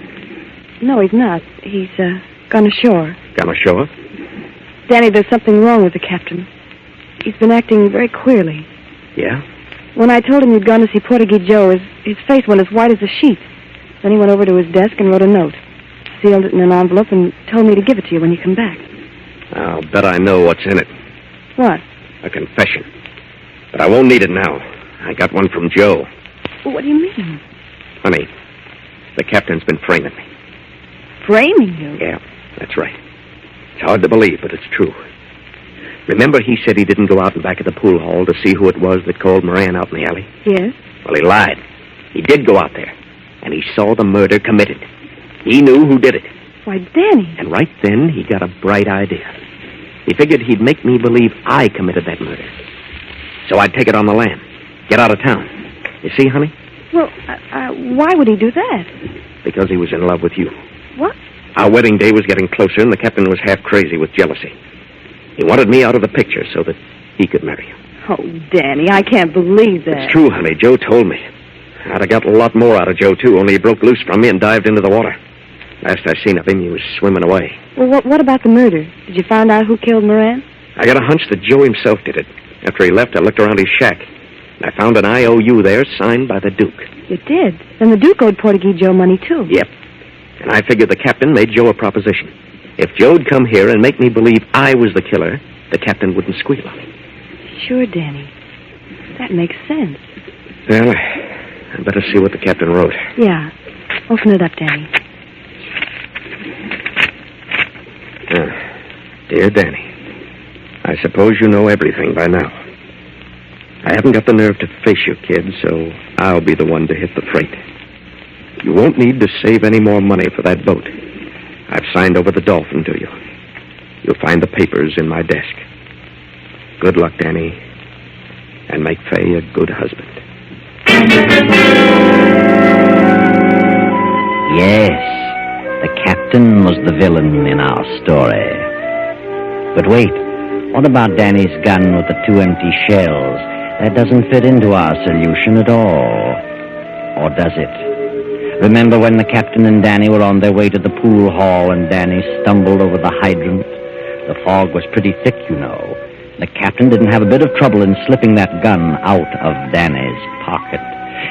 No, he's not. He's, gone ashore. Gone ashore? Danny, there's something wrong with the captain. He's been acting very queerly. Yeah? When I told him you'd gone to see Portuguese Joe, his face went as white as a sheet. Then he went over to his desk and wrote a note. Sealed it in an envelope and told me to give it to you when you come back. I'll bet I know what's in it. What? A confession. But I won't need it now. I got one from Joe. Well, what do you mean? Honey, the captain's been framing me. Framing you? Yeah, that's right. It's hard to believe, but it's true. Remember he said he didn't go out in back of the pool hall to see who it was that called Moran out in the alley? Yes. Well, he lied. He did go out there, and he saw the murder committed. He knew who did it. Why, Danny. And right then, he got a bright idea. He figured he'd make me believe I committed that murder. So I'd take it on the lam. Get out of town. You see, honey? Well, why would he do that? Because he was in love with you. What? Our wedding day was getting closer, and the captain was half crazy with jealousy. He wanted me out of the picture so that he could marry you. Oh, Danny, I can't believe that. It's true, honey. Joe told me. I'd have got a lot more out of Joe, too, only he broke loose from me and dived into the water. Last I seen of him, he was swimming away. Well, what about the murder? Did you find out who killed Moran? I got a hunch that Joe himself did it. After he left, I looked around his shack, and I found an IOU there signed by the Duke. You did? Then the Duke owed Portuguese Joe money, too. Yep. And I figured the captain made Joe a proposition. If Joe'd come here and make me believe I was the killer, the captain wouldn't squeal on me. Sure, Danny. That makes sense. Well, I better see what the captain wrote. Yeah. Open it up, Danny. Dear Danny, I suppose you know everything by now. I haven't got the nerve to face you, kid, so I'll be the one to hit the freight. You won't need to save any more money for that boat. I've signed over the Dolphin to you. You'll find the papers in my desk. Good luck, Danny, and make Fay a good husband. Yes, the captain was the villain in our story. But wait, what about Danny's gun with the 2 empty shells? That doesn't fit into our solution at all. Or does it? Remember when the captain and Danny were on their way to the pool hall and Danny stumbled over the hydrant? The fog was pretty thick, you know. The captain didn't have a bit of trouble in slipping that gun out of Danny's pocket.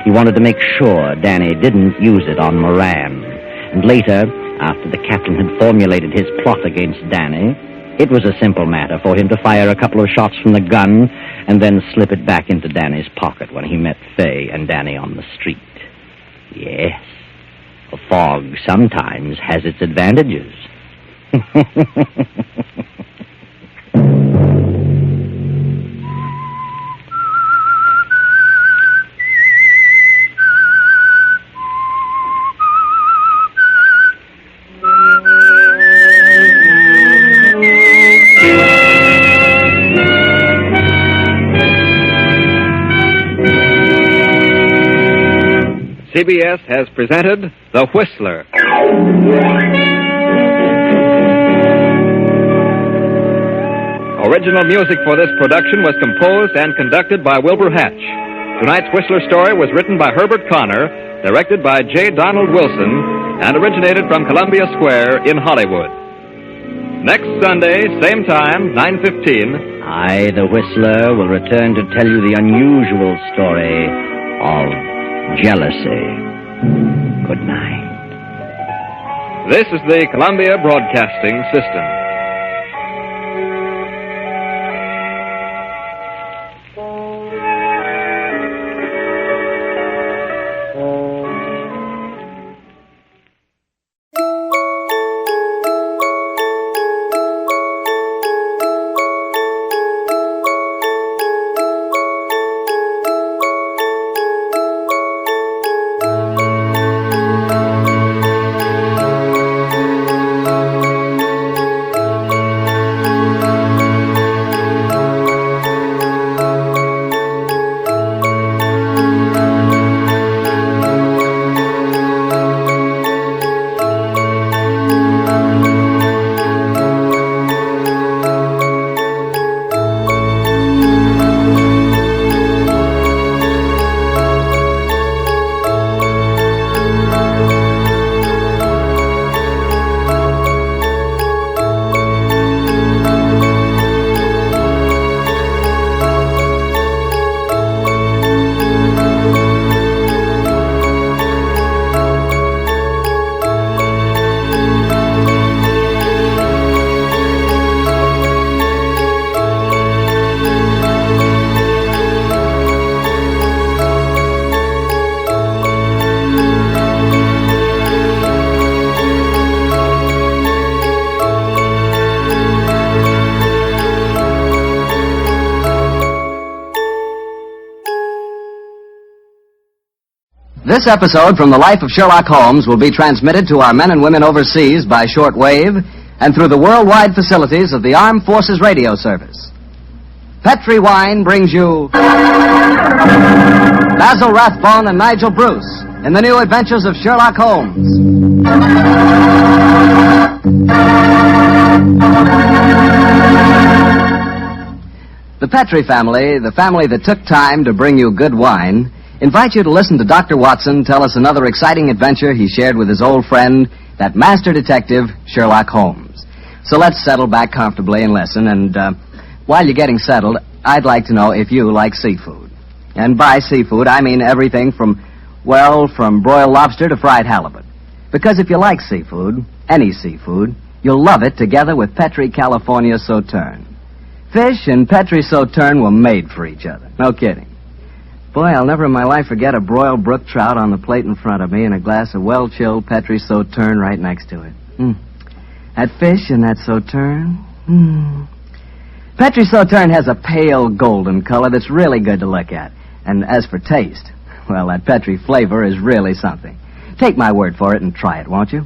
He wanted to make sure Danny didn't use it on Moran. And later, after the captain had formulated his plot against Danny, it was a simple matter for him to fire a couple of shots from the gun and then slip it back into Danny's pocket when he met Fay and Danny on the street. Yes, the fog sometimes has its advantages. CBS has presented The Whistler. Original music for this production was composed and conducted by Wilbur Hatch. Tonight's Whistler story was written by Herbert Connor, directed by J. Donald Wilson, and originated from Columbia Square in Hollywood. Next Sunday, same time, 9:15. I, the Whistler, will return to tell you the unusual story of jealousy. Good night. This is the Columbia Broadcasting System. This episode from the life of Sherlock Holmes will be transmitted to our men and women overseas by shortwave and through the worldwide facilities of the Armed Forces Radio Service. Petri Wine brings you Basil Rathbone and Nigel Bruce in the new adventures of Sherlock Holmes. The Petri family, the family that took time to bring you good wine, invite you to listen to Dr. Watson tell us another exciting adventure he shared with his old friend, that master detective, Sherlock Holmes. So let's settle back comfortably and listen, and while you're getting settled, I'd like to know if you like seafood. And by seafood, I mean everything from broiled lobster to fried halibut. Because if you like seafood, any seafood, you'll love it together with Petri California Sauterne. Fish and Petri Sauterne were made for each other. No kidding. Boy, I'll never in my life forget a broiled brook trout on the plate in front of me and a glass of well-chilled Petri Sauterne right next to it. That fish and that Sauterne, Petri Sauterne has a pale golden color that's really good to look at. And as for taste, well, that Petri flavor is really something. Take my word for it and try it, won't you?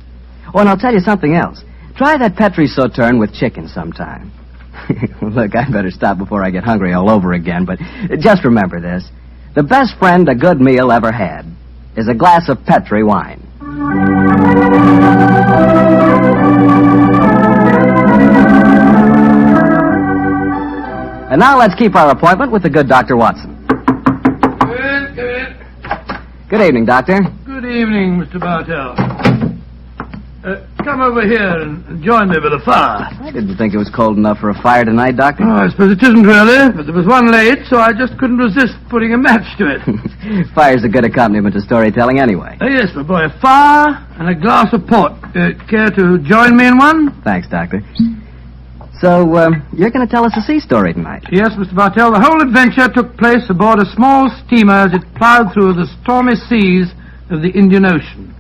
Oh, and I'll tell you something else. Try that Petri Sauterne with chicken sometime. Look, I better stop before I get hungry all over again, but just remember this. The best friend a good meal ever had is a glass of Petri wine. And now let's keep our appointment with the good Dr. Watson. Come in. Good evening, Doctor. Good evening, Mr. Bartell. Come over here and join me by the fire. I didn't think it was cold enough for a fire tonight, Doctor. Oh, I suppose it isn't really, but there was one late, so I just couldn't resist putting a match to it. Fire's a good accompaniment to storytelling anyway. Yes, my boy, a fire and a glass of port. Care to join me in one? Thanks, Doctor. So, you're going to tell us a sea story tonight? Yes, Mr. Bartell. The whole adventure took place aboard a small steamer as it plowed through the stormy seas of the Indian Ocean.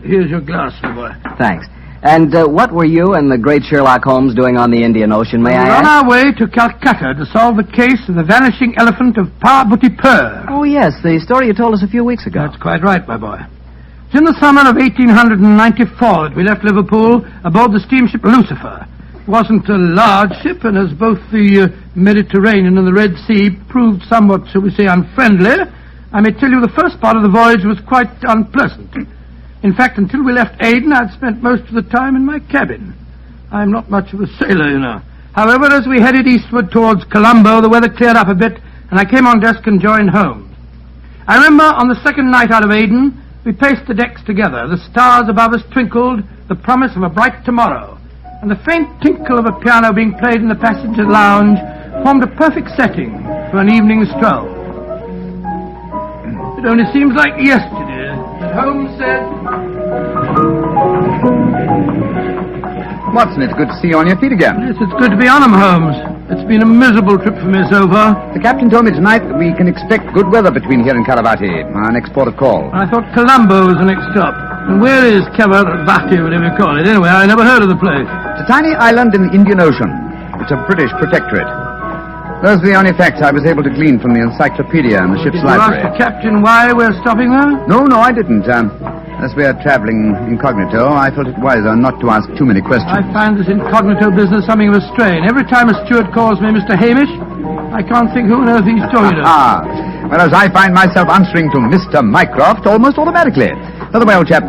Here's your glass, my boy. Thanks. And what were you and the great Sherlock Holmes doing on the Indian Ocean, may I ask? On our way to Calcutta to solve the case of the vanishing elephant of Parbutipur. Oh, yes, the story you told us a few weeks ago. That's quite right, my boy. It's in the summer of 1894 that we left Liverpool aboard the steamship Lucifer. It wasn't a large ship, and as both the Mediterranean and the Red Sea proved somewhat, shall we say, unfriendly, I may tell you the first part of the voyage was quite unpleasant. In fact, until we left Aden, I'd spent most of the time in my cabin. I'm not much of a sailor, you know. However, as we headed eastward towards Colombo, the weather cleared up a bit, and I came on deck and joined Holmes. I remember on the second night out of Aden, we paced the decks together. The stars above us twinkled, the promise of a bright tomorrow, and the faint tinkle of a piano being played in the passenger lounge formed a perfect setting for an evening stroll. It only seems like yesterday that Holmes said... Watson, it's good to see you on your feet again. Yes, it's good to be on 'em, Holmes. It's been a miserable trip for me so far. The captain told me tonight that we can expect good weather between here and Karavati, our next port of call. I thought Colombo was the next stop. And where is Karavati, whatever you call it? Anyway, I never heard of the place. It's a tiny island in the Indian Ocean. It's a British protectorate. Those are the only facts I was able to glean from the encyclopedia and the ship's library. Did you ask the captain why we're stopping there? No, I didn't. As we are traveling incognito, I felt it wiser not to ask too many questions. I find this incognito business something of a strain. Every time a steward calls me Mr. Hamish, I can't think who on earth he's talking to. Whereas I find myself answering to Mr. Mycroft almost automatically. By the way, old chap,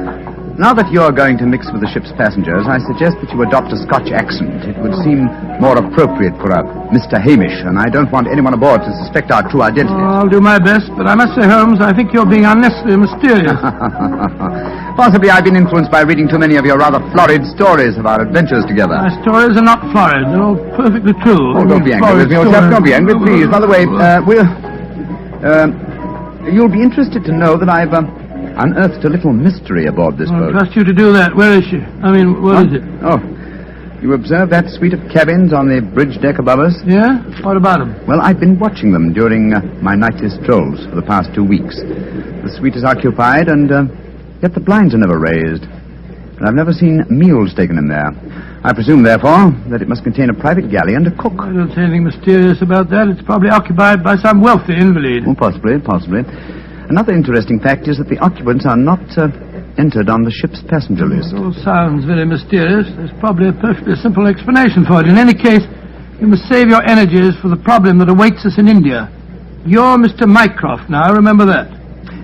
now that you're going to mix with the ship's passengers, I suggest that you adopt a Scotch accent. It would seem more appropriate for a Mr. Hamish, and I don't want anyone aboard to suspect our true identity. I'll do my best, but I must say, Holmes, I think you're being unnecessarily mysterious. Possibly I've been influenced by reading too many of your rather florid stories of our adventures together. My stories are not florid. They're all perfectly true. Oh, don't be angry with me, old chap. Don't be angry, please. By the way, you'll be interested to know that I've unearthed a little mystery aboard this boat. I trust you to do that. Where is she? I mean, what is it? Oh, you observe that suite of cabins on the bridge deck above us? Yeah? What about them? Well, I've been watching them during my nightly strolls for the past 2 weeks. The suite is occupied, and yet the blinds are never raised. And I've never seen meals taken in there. I presume, therefore, that it must contain a private galley and a cook. I don't see anything mysterious about that. It's probably occupied by some wealthy invalid. Oh, possibly. Another interesting fact is that the occupants are not entered on the ship's passenger list. It all sounds very mysterious. There's probably a perfectly simple explanation for it. In any case, you must save your energies for the problem that awaits us in India. You're Mr. Mycroft now, remember that.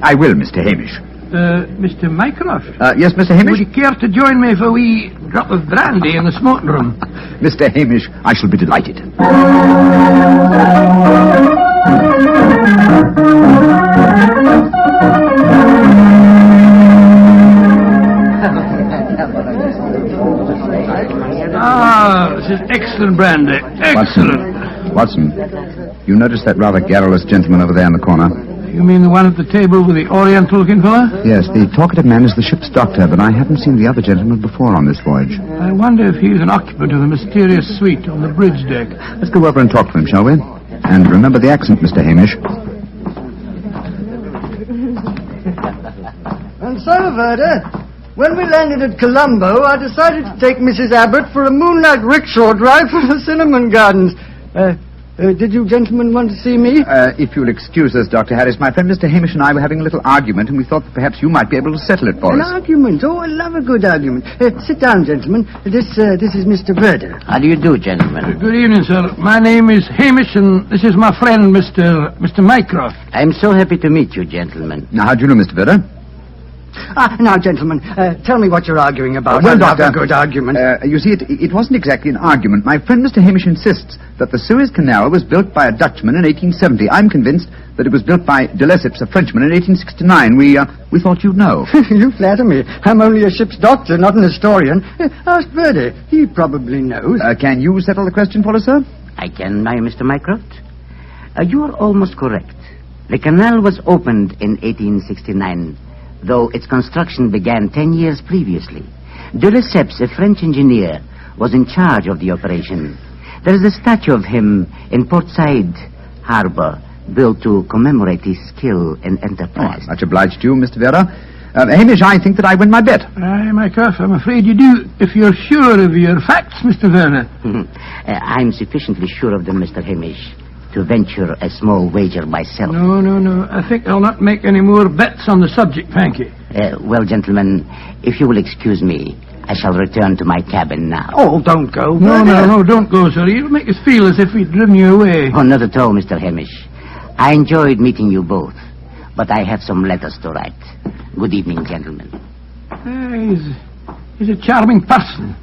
I will, Mr. Hamish. Mr. Mycroft? Yes, Mr. Hamish? Would you care to join me for a wee drop of brandy in the smoking room? Mr. Hamish, I shall be delighted. This is excellent brandy. Excellent. Watson, you notice that rather garrulous gentleman over there in the corner? You mean the one at the table with the oriental-looking fella? Yes, the talkative man is the ship's doctor, but I haven't seen the other gentleman before on this voyage. I wonder if he's an occupant of the mysterious suite on the bridge deck. Let's go over and talk to him, shall we? And remember the accent, Mr. Hamish. And so, Verda, When we landed at Colombo, I decided to take Mrs. Abbott for a moonlight rickshaw drive through the cinnamon gardens. Did you gentlemen want to see me? If you'll excuse us, Dr. Harris, my friend Mr. Hamish and I were having a little argument, and we thought that perhaps you might be able to settle it for An us. argument? Oh, I love a good argument. Sit down, gentlemen. This is Mr. Verder. How do you do, gentlemen? Good evening, sir. My name is Hamish, and this is my friend, Mr. Mycroft. I'm so happy to meet you, gentlemen. Now, how do you know, Mr. Verder? Now, gentlemen, tell me what you're arguing about. Well, I love Doctor, a good argument. You see, it wasn't exactly an argument. My friend Mr. Hamish insists that the Suez Canal was built by a Dutchman in 1870. I'm convinced that it was built by de Lesseps, a Frenchman, in 1869. We thought you'd know. You flatter me. I'm only a ship's doctor, not an historian. Ask Verdi. He probably knows. Can you settle the question for us, sir? I can, Mr. Mycroft. You are almost correct. The canal was opened in 1869, though its construction began 10 years previously. De Lesseps, a French engineer, was in charge of the operation. There is a statue of him in Portside Harbor, built to commemorate his skill and enterprise. Much obliged to you, Mr. Vera. Hamish, I think that I win my bet. Aye, Mycroft, I'm afraid you do, if you're sure of your facts, Mr. Werner. I'm sufficiently sure of them, Mr. Hamish, to venture a small wager myself. No. I think I'll not make any more bets on the subject, thank you. Well, gentlemen, if you will excuse me, I shall return to my cabin now. Oh, don't go. No, don't go, sir. You'll make us feel as if we'd driven you away. Oh, not at all, Mr. Hamish. I enjoyed meeting you both, but I have some letters to write. Good evening, gentlemen. He's a charming person.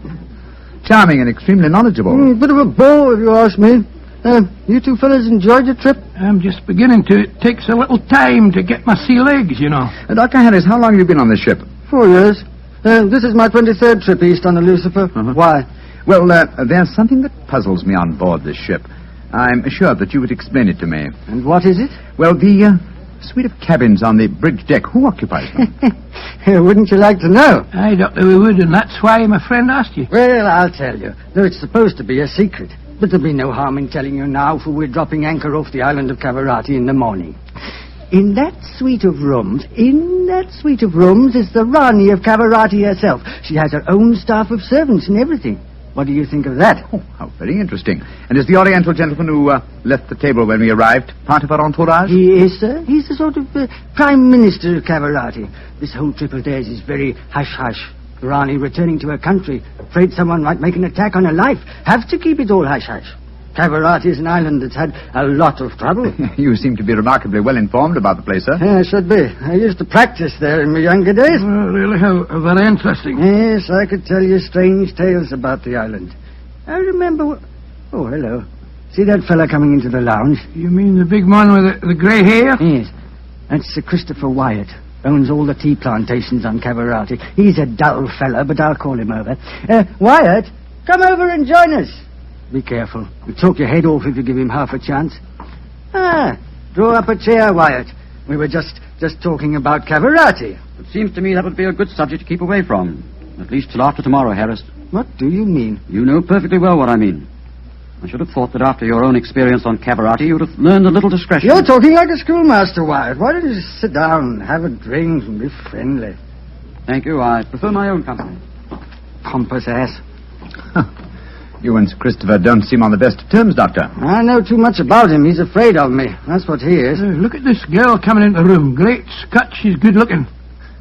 Charming and extremely knowledgeable. Bit of a bore, if you ask me. You two fellas enjoyed your trip? I'm just beginning to. It takes a little time to get my sea legs, you know. Dr. Harris, how long have you been on this ship? 4 years. This is my 23rd trip east on the Lucifer. Why? Well, there's something that puzzles me on board this ship. I'm sure that you would explain it to me. And what is it? Well, the suite of cabins on the bridge deck. Who occupies them? Wouldn't you like to know? Aye, Doctor, we would, and that's why my friend asked you. Well, I'll tell you. Though it's supposed to be a secret. But there'll be no harm in telling you now, for we're dropping anchor off the island of Cavarati in the morning. In that suite of rooms is the Rani of Cavarati herself. She has her own staff of servants and everything. What do you think of that? Oh, how very interesting. And is the Oriental gentleman who left the table when we arrived part of our entourage? He is, sir. He's the sort of Prime Minister of Cavarati. This whole trip of theirs is very hush-hush. Rani returning to her country, afraid someone might make an attack on her life. Have to keep it all hush-hush. Cavarati is an island that's had a lot of trouble. You seem to be remarkably well informed about the place, sir. Yeah, should be. I used to practice there in my younger days. Oh, really? How very interesting. Yes, I could tell you strange tales about the island. I remember... Oh, hello. See that fella coming into the lounge? You mean the big man with the grey hair? Yes. That's Sir Christopher Wyatt. Owns all the tea plantations on Cavarati. He's a dull fella, but I'll call him over. Wyatt, come over and join us. Be careful. He'll talk your head off if you give him half a chance. Draw up a chair, Wyatt. We were just talking about Cavarati. It seems to me that would be a good subject to keep away from. At least till after tomorrow, Harris. What do you mean? You know perfectly well what I mean. I should have thought that after your own experience on Cavarati, you'd have learned a little discretion. You're talking like a schoolmaster, Wyatt. Why don't you just sit down, have a drink, and be friendly? Thank you. I prefer my own company. Pompous ass. You and Sir Christopher don't seem on the best of terms, Doctor. I know too much about him. He's afraid of me. That's what he is. Look at this girl coming into the room. Great Scott, she's good looking.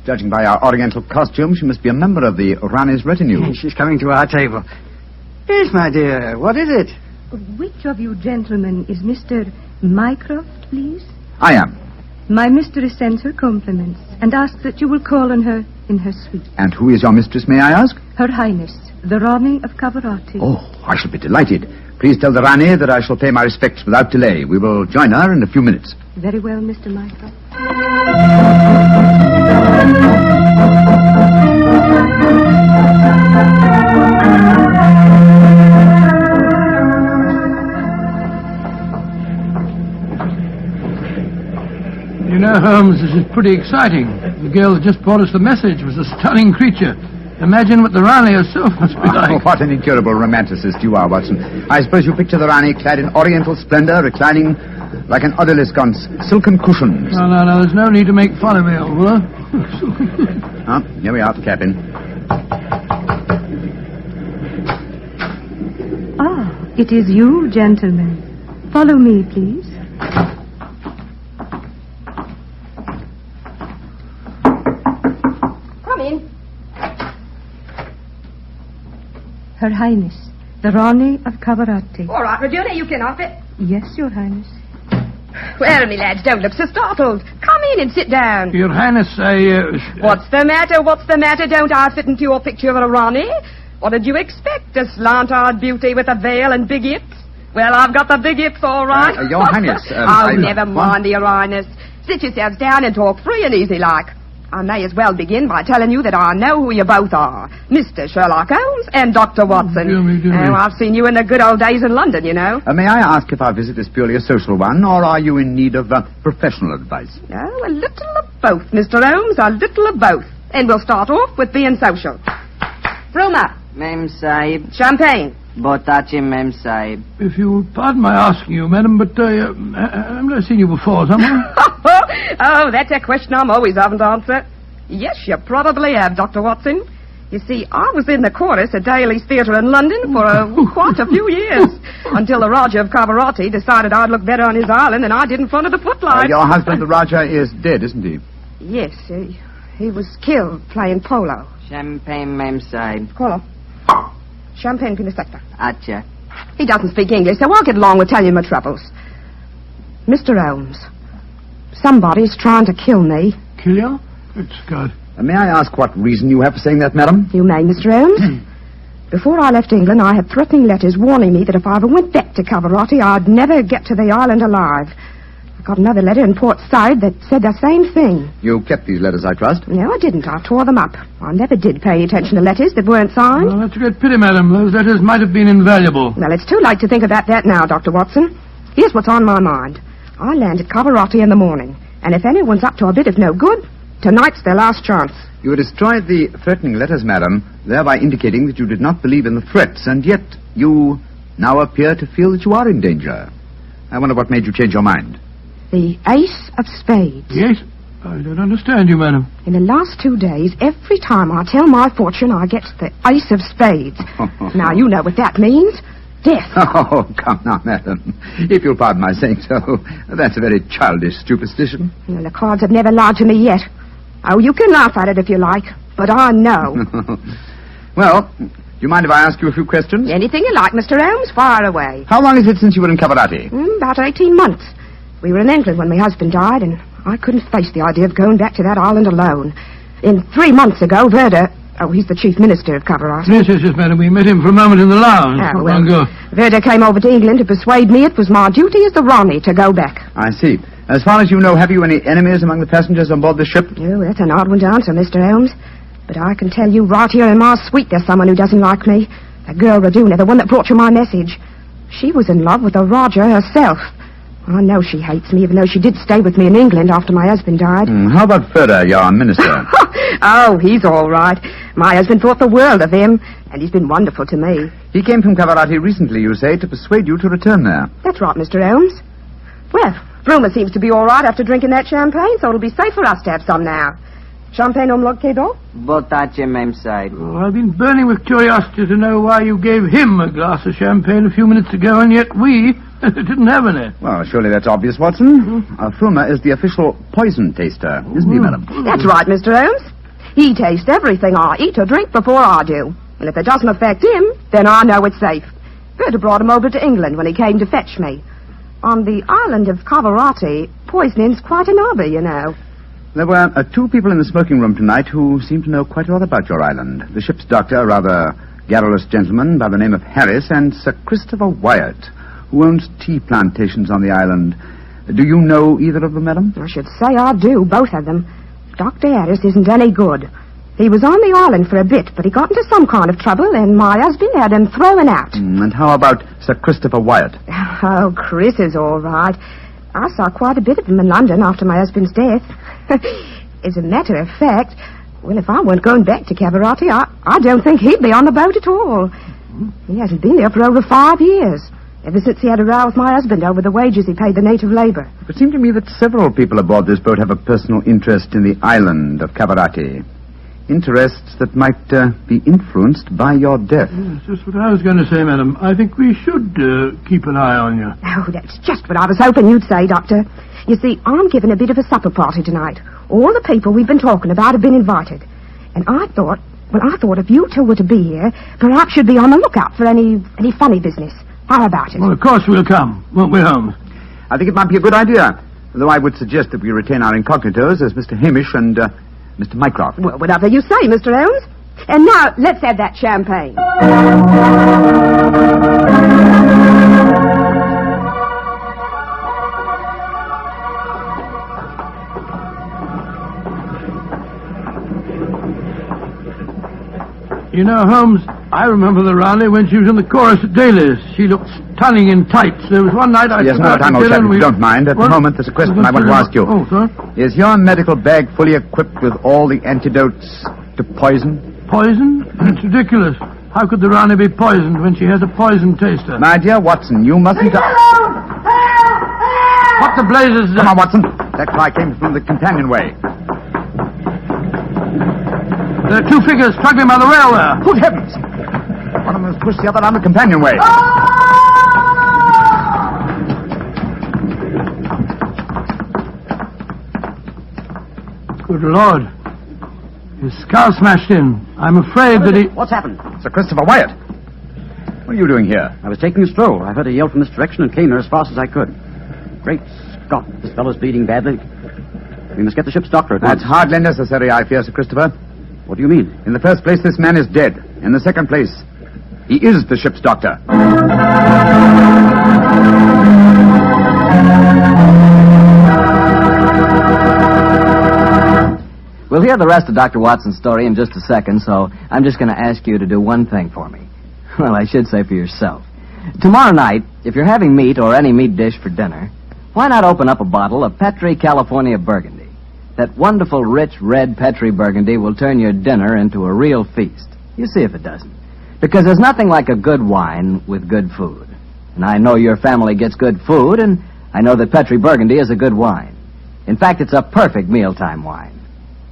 Judging by our Oriental costume, she must be a member of the Rani's retinue. She's coming to our table. Yes, my dear. What is it? Which of you gentlemen is Mr. Mycroft, please? I am. My mistress sends her compliments and asks that you will call on her in her suite. And who is your mistress, may I ask? Her Highness, the Rani of Cavarati. Oh, I shall be delighted. Please tell the Rani that I shall pay my respects without delay. We will join her in a few minutes. Very well, Mr. Mycroft. You know, Holmes, this is pretty exciting. The girl that just brought us the message was a stunning creature. Imagine what the Rani herself must be like. Oh, what an incurable romanticist you are, Watson. I suppose you picture the Rani clad in oriental splendor, reclining like an odalisque on silken cushions. No, there's no need to make fun of me, Oliver. Here we are, Captain. It is you, gentlemen. Follow me, please. Come in. Her Highness, the Rani of Cavarati. All right, Regina, you can off it. Yes, Your Highness. Well, me lads, don't look so startled. Come in and sit down. Your Highness, What's the matter? Don't I fit into your picture of a Rani? What did you expect? A slant-eyed beauty with a veil and big hips? Well, I've got the big hips, all right. Your Highness... never mind, Your Highness. Sit yourselves down and talk free and easy like. I may as well begin by telling you that I know who you both are. Mr. Sherlock Holmes and Dr. Watson. Dear me. I've seen you in the good old days in London, you know. May I ask if our visit is purely a social one, or are you in need of professional advice? Oh, a little of both, Mr. Holmes, a little of both. And we'll start off with being social. Roma. Mem Sahib. Champagne. Botachi, Mem Sahib. If you pardon my asking you, madam, but haven't I seen you before somewhere? Oh, that's a question I'm always having to answer. Yes, you probably have, Dr. Watson. You see, I was in the chorus at Daly's Theatre in London for quite a few years, until the Raja of Cavarati decided I'd look better on his island than I did in front of the footlights. Your husband, the Raja, is dead, isn't he? Yes, he was killed playing polo. Champagne, Mem Sahib. Call Champagne Pinifecta. Acha. He doesn't speak English, so I'll get along with telling you my troubles. Mr. Holmes, somebody's trying to kill me. Kill you? Good God. May I ask what reason you have for saying that, madam? You may, Mr. Holmes. Before I left England, I had threatening letters warning me that if I ever went back to Cavarati, I'd never get to the island alive. I got another letter in Port Said that said the same thing. You kept these letters, I trust? No, I didn't. I tore them up. I never did pay attention to letters that weren't signed. Well, that's a great pity, madam. Those letters might have been invaluable. Well, it's too late to think about that now, Dr. Watson. Here's what's on my mind. I land at Cavarati in the morning, and if anyone's up to a bit of no good, tonight's their last chance. You destroyed the threatening letters, madam, thereby indicating that you did not believe in the threats, and yet you now appear to feel that you are in danger. I wonder what made you change your mind. The Ace of Spades. Yes? I don't understand you, madam. In the last 2 days, every time I tell my fortune, I get the Ace of Spades. Now, you know what that means. Death. Oh, come now, madam. If you'll pardon my saying so, that's a very childish superstition. Well, the cards have never lied to me yet. Oh, you can laugh at it if you like, but I know. Well, do you mind if I ask you a few questions? Anything you like, Mr. Holmes. Fire away. How long is it since you were in Cavarati? About 18 months. We were in England when my husband died, and I couldn't face the idea of going back to that island alone. 3 months ago, Verda... Oh, he's the chief minister of Cavarati. Yes, madam. We met him for a moment in the lounge. Oh, well, Verda came over to England to persuade me it was my duty as the Rani to go back. I see. As far as you know, have you any enemies among the passengers on board the ship? Oh, that's an odd one to answer, Mr. Holmes. But I can tell you right here in my suite there's someone who doesn't like me. That girl, Raduna, the one that brought you my message. She was in love with the Roger herself. I know she hates me, even though she did stay with me in England after my husband died. How about Ferda, your minister? Oh, he's all right. My husband thought the world of him, and he's been wonderful to me. He came from Cavarati recently, you say, to persuade you to return there. That's right, Mr. Holmes. Well, Bruma seems to be all right after drinking that champagne, so it'll be safe for us to have some now. Champagne omlog kedo? Botache, Mem Sahib. Oh, I've been burning with curiosity to know why you gave him a glass of champagne a few minutes ago, and yet we didn't have any. Well, surely that's obvious, Watson. Fruma is the official poison taster, isn't he, madam? That's right, Mr. Holmes. He tastes everything I eat or drink before I do. And if it doesn't affect him, then I know it's safe. Berta brought him over to England when he came to fetch me. On the island of Cavarati, poisoning's quite an hobby, you know. There were 2 people in the smoking room tonight who seemed to know quite a lot about your island. The ship's doctor, a rather garrulous gentleman by the name of Harris, and Sir Christopher Wyatt, who owns tea plantations on the island. Do you know either of them, madam? I should say I do, both of them. Dr. Harris isn't any good. He was on the island for a bit, but he got into some kind of trouble, and my husband had him thrown out. And how about Sir Christopher Wyatt? Oh, Chris is all right. I saw quite a bit of him in London after my husband's death. As a matter of fact, well, if I weren't going back to Cavarati, I don't think he'd be on the boat at all. He hasn't been there for over 5 years. ever since he had to rouse my husband over the wages he paid the native labor. It seemed to me that several people aboard this boat have a personal interest in the island of Cavarati. Interests that might be influenced by your death. Yes, just what I was going to say, madam. I think we should keep an eye on you. Oh, that's just what I was hoping you'd say, Doctor. You see, I'm giving a bit of a supper party tonight. All the people we've been talking about have been invited. And I thought if you two were to be here, perhaps you'd be on the lookout for any funny business. How about it? Well, of course we'll come, won't we, Holmes? I think it might be a good idea, though I would suggest that we retain our incognitos as Mr. Hamish and Mr. Mycroft. Well, whatever you say, Mr. Holmes. And now, let's have that champagne. You know, Holmes, I remember the Raleigh when she was in the chorus at Daly's. She looked stunning in tights. There was one night I... Yes, no time, old chap, if you don't mind. At the moment, there's a question I want to ask you. Oh, sir? Is your medical bag fully equipped with all the antidotes to poison? Poison? It's ridiculous. How could the Rani be poisoned when she has a poison taster? My dear Watson, you mustn't... What the blazes... Come on, Watson. That cry came from the companionway. There are two figures struggling by the rail there. Good heavens! One of them has pushed the other down the companionway. Good Lord. His skull smashed in. I'm afraid that he... What's happened? Sir Christopher Wyatt. What are you doing here? I was taking a stroll. I heard a yell from this direction and came there as fast as I could. Great Scott, this fellow's bleeding badly. We must get the ship's doctor at once. That's hardly necessary, I fear, Sir Christopher. What do you mean? In the first place, this man is dead. In the second place, he is the ship's doctor. We'll hear the rest of Dr. Watson's story in just a second, so I'm just going to ask you to do one thing for me. Well, I should say for yourself. Tomorrow night, if you're having meat or any meat dish for dinner, why not open up a bottle of Petri California Burgundy? That wonderful, rich, red Petri Burgundy will turn your dinner into a real feast. You see if it doesn't. Because there's nothing like a good wine with good food. And I know your family gets good food, and I know that Petri Burgundy is a good wine. In fact, it's a perfect mealtime wine.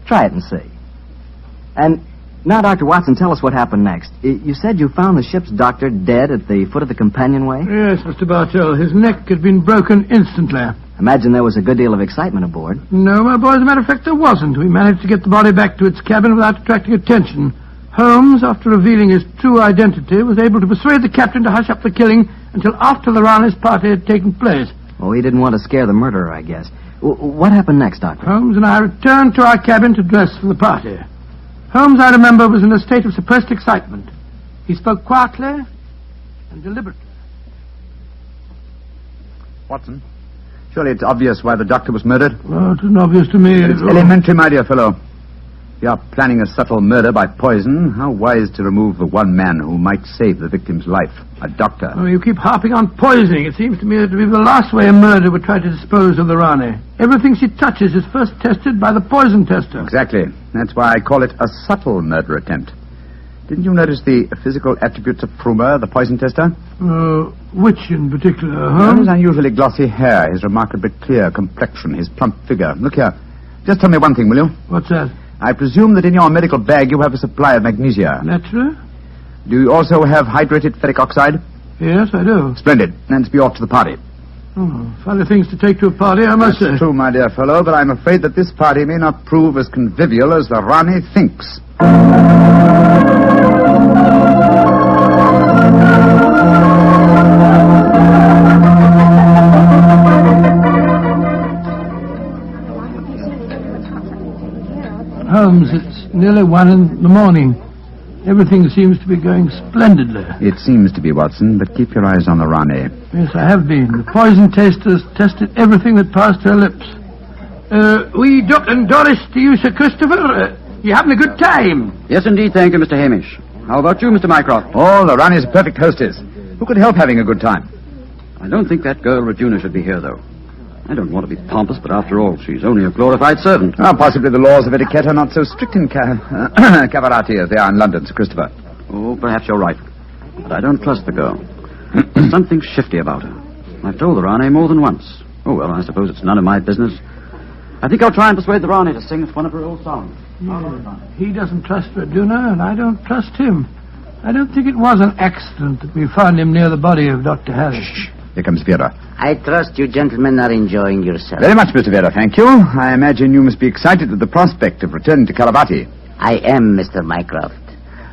Try it and see. And now, Dr. Watson, tell us what happened next. You said you found the ship's doctor dead at the foot of the companionway? Yes, Mr. Bartell. His neck had been broken instantly. Imagine there was a good deal of excitement aboard. No, my boy, as a matter of fact, there wasn't. We managed to get the body back to its cabin without attracting attention. Holmes, after revealing his true identity, was able to persuade the captain to hush up the killing until after the Raleigh's party had taken place. Oh, he didn't want to scare the murderer, I guess. What happened next, Doctor? Holmes and I returned to our cabin to dress for the party. Holmes, I remember, was in a state of suppressed excitement. He spoke quietly and deliberately. Watson, surely it's obvious why the doctor was murdered? Well, it isn't obvious to me. It's elementary, my dear fellow. If you are planning a subtle murder by poison, how wise to remove the one man who might save the victim's life, a doctor. Oh, you keep harping on poisoning. It seems to me to be the last way a murderer would try to dispose of the Rani. Everything she touches is first tested by the poison tester. Exactly. That's why I call it a subtle murder attempt. Didn't you notice the physical attributes of Frumer, the poison tester? Which in particular, His unusually glossy hair, his remarkably clear complexion, his plump figure. Look here. Just tell me one thing, will you? What's that? I presume that in your medical bag you have a supply of magnesia. Naturally. Do you also have hydrated ferric oxide? Yes, I do. Splendid. Let's be off to the party. Oh, funny things to take to a party, I must say. That's true, my dear fellow, but I'm afraid that this party may not prove as convivial as the Rani thinks. Holmes, it's nearly 1 in the morning. Everything seems to be going splendidly. It seems to be, Watson, but keep your eyes on the Rani. Yes, I have been. The poison testers tested everything that passed her lips. We dropped and Doris to you, Sir Christopher. You having a good time? Yes, indeed, thank you, Mr. Hamish. How about you, Mr. Mycroft? Oh, the Rani's a perfect hostess. Who could help having a good time? I don't think that girl Regina should be here, though. I don't want to be pompous, but after all, she's only a glorified servant. Oh, possibly the laws of etiquette are not so strict in Cavarati as they are in London, Sir Christopher. Oh, perhaps you're right. But I don't trust the girl. There's something shifty about her. I've told the Rani more than once. Oh, well, I suppose it's none of my business. I think I'll try and persuade the Rani to sing us one of her old songs. He doesn't trust Verduna, and I don't trust him. I don't think it was an accident that we found him near the body of Dr. Harris. Shh. Here comes Vera. I trust you gentlemen are enjoying yourselves. Very much, Mr. Vera, thank you. I imagine you must be excited at the prospect of returning to Kalavati. I am, Mr. Mycroft.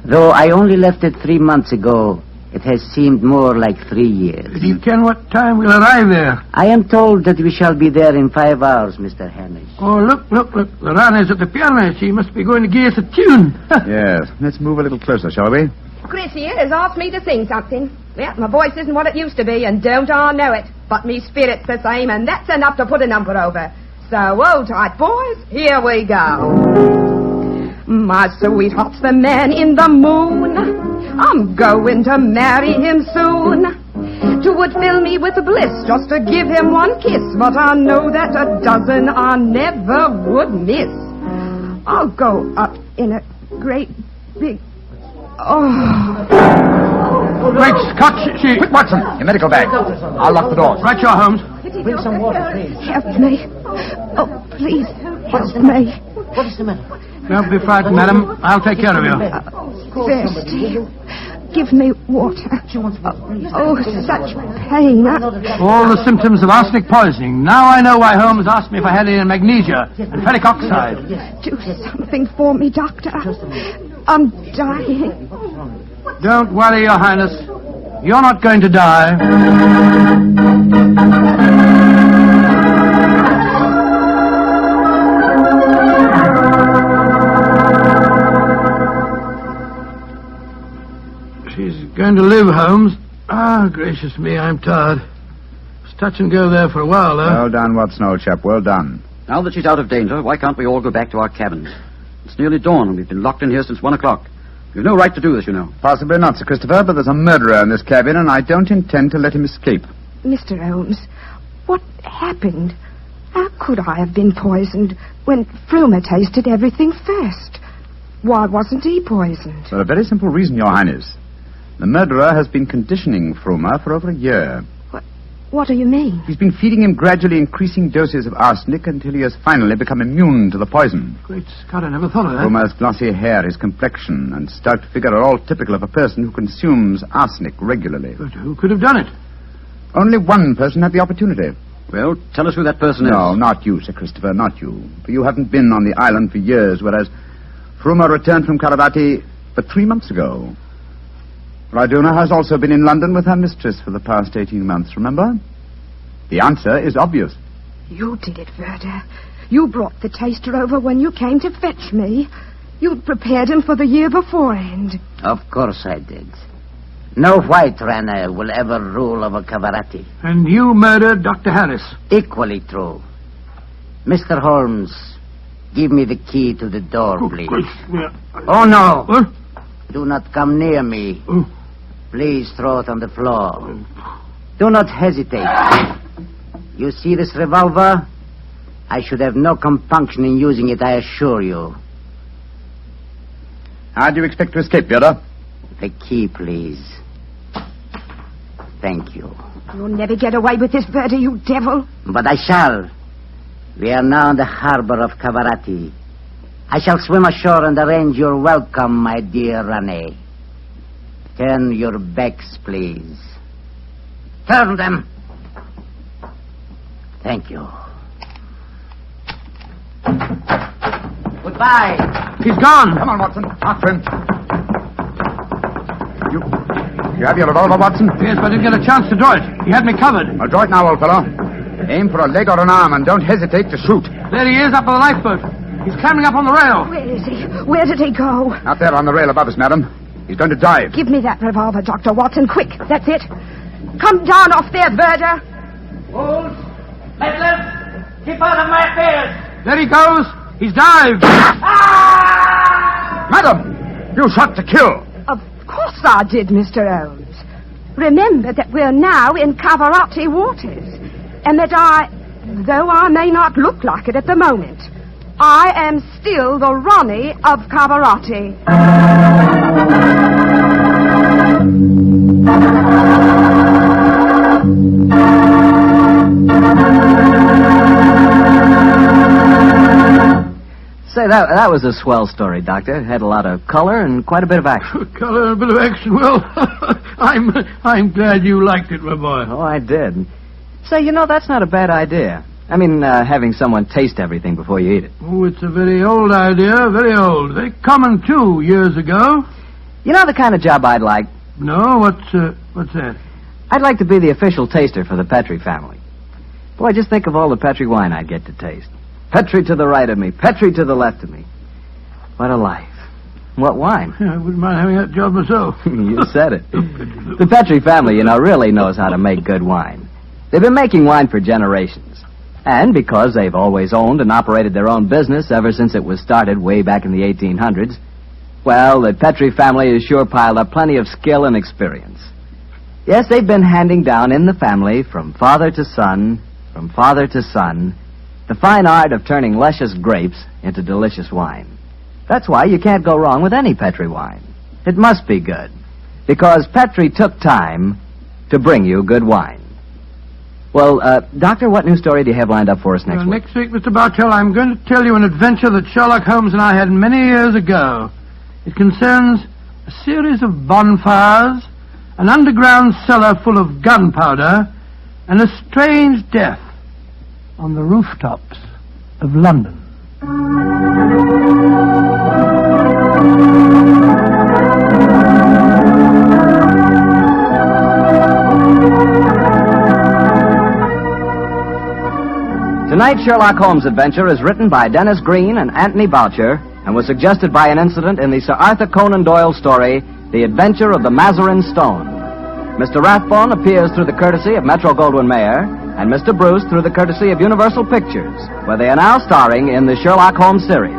Though I only left it 3 months ago, it has seemed more like 3 years. Do you ken what time we'll arrive there? I am told that we shall be there in 5 hours, Mr. Hamish. Oh, look. The Rani's at the piano. She must be going to give us a tune. Yes. Let's move a little closer, shall we? Chris here has asked me to sing something. Yeah, my voice isn't what it used to be, and don't I know it. But me spirit's the same, and that's enough to put a number over. So, hold tight, boys. Here we go. My sweetheart's the man in the moon. I'm going to marry him soon. 'Twould fill me with bliss just to give him one kiss, but I know that a dozen I never would miss. I'll go up in a great big... Great Scott, she... Quick, Watson, your medical bag. I'll lock the doors. Right, your Holmes. Bring some water, please. Help me. Oh, please, help me. What is the matter? Don't be frightened, madam. I'll take care of you. Thirsty. Give me water. Oh, such pain. All the symptoms of arsenic poisoning. Now I know why Holmes asked me if I had any magnesia and ferric oxide. Do something for me, Doctor. I'm dying. Don't worry, Your Highness. You're not going to die. She's going to live, Holmes. Ah, gracious me, I'm tired. It's touch and go there for a while, though. Well done, Watson, old chap. Well done. Now that she's out of danger, why can't we all go back to our cabins? It's nearly dawn, and we've been locked in here since 1 o'clock. We've no right to do this, you know. Possibly not, Sir Christopher, but there's a murderer in this cabin, and I don't intend to let him escape. Mr. Holmes, what happened? How could I have been poisoned when Frumer tasted everything first? Why wasn't he poisoned? For a very simple reason, Your Highness. The murderer has been conditioning Frumer for over a year. What do you mean? He's been feeding him gradually increasing doses of arsenic until he has finally become immune to the poison. Great Scott, I never thought of that. Frumer's glossy hair, his complexion, and stout figure are all typical of a person who consumes arsenic regularly. But who could have done it? Only one person had the opportunity. Well, tell us who that person is. No, not you, Sir Christopher, not you. For you haven't been on the island for years, whereas Frumer returned from Karavati but 3 months ago. Raduna has also been in London with her mistress for the past 18 months, remember? The answer is obvious. You did it, Verda. You brought the taster over when you came to fetch me. You'd prepared him for the year beforehand. Of course I did. No white runner will ever rule over Kavarati. And you murdered Dr. Harris. Equally true. Mr. Holmes, give me the key to the door, please. Oh, no. What? Do not come near me. Please throw it on the floor. Do not hesitate. You see this revolver? I should have no compunction in using it, I assure you. How do you expect to escape, Vera? The key, please. Thank you. You'll never get away with this, Verda, you devil. But I shall. We are now in the harbor of Kavarati. I shall swim ashore and arrange your welcome, my dear Rane. Turn your backs, please. Turn them. Thank you. Goodbye. He's gone. Come on, Watson. After him. You have your revolver, Watson? Yes, but I didn't get a chance to draw it. He had me covered. I'll draw it now, old fellow. Aim for a leg or an arm and don't hesitate to shoot. There he is, up on the lifeboat. He's climbing up on the rail. Where is he? Where did he go? Out there on the rail above us, madam. He's going to dive. Give me that revolver, Dr. Watson, quick. That's it. Come down off there, Verda. Wolves, meddlers, keep out of my affairs. There he goes. He's dived. Madam, you shot to kill. Of course I did, Mr. Holmes. Remember that we're now in Kavarati waters, and that though I may not look like it at the moment, I am still the Ronnie of Kavarati. that was a swell story, Doctor. It had a lot of color and quite a bit of action. Color and a bit of action. Well, I'm glad you liked it, my boy. Oh, I did. Say, that's not a bad idea. I mean, having someone taste everything before you eat it. Oh, it's a very old idea, very old. Very common, too, years ago. You know the kind of job I'd like? No, what's that? I'd like to be the official taster for the Petrie family. Boy, just think of all the Petrie wine I'd get to taste. Petrie to the right of me, Petrie to the left of me. What a life. What wine? Yeah, I wouldn't mind having that job myself. You said it. The Petrie family, really knows how to make good wine. They've been making wine for generations. And because they've always owned and operated their own business ever since it was started way back in the 1800s, well, the Petrie family has sure piled up plenty of skill and experience. Yes, they've been handing down in the family from father to son, the fine art of turning luscious grapes into delicious wine. That's why you can't go wrong with any Petrie wine. It must be good, because Petrie took time to bring you good wine. Well, Doctor, what new story do you have lined up for us next week? Next week, Mr. Bartell, I'm going to tell you an adventure that Sherlock Holmes and I had many years ago. It concerns a series of bonfires, an underground cellar full of gunpowder, and a strange death on the rooftops of London. Tonight's Sherlock Holmes adventure is written by Dennis Green and Anthony Boucher and was suggested by an incident in the Sir Arthur Conan Doyle story, The Adventure of the Mazarin Stone. Mr. Rathbone appears through the courtesy of Metro-Goldwyn-Mayer, and Mr. Bruce through the courtesy of Universal Pictures, where they are now starring in the Sherlock Holmes series.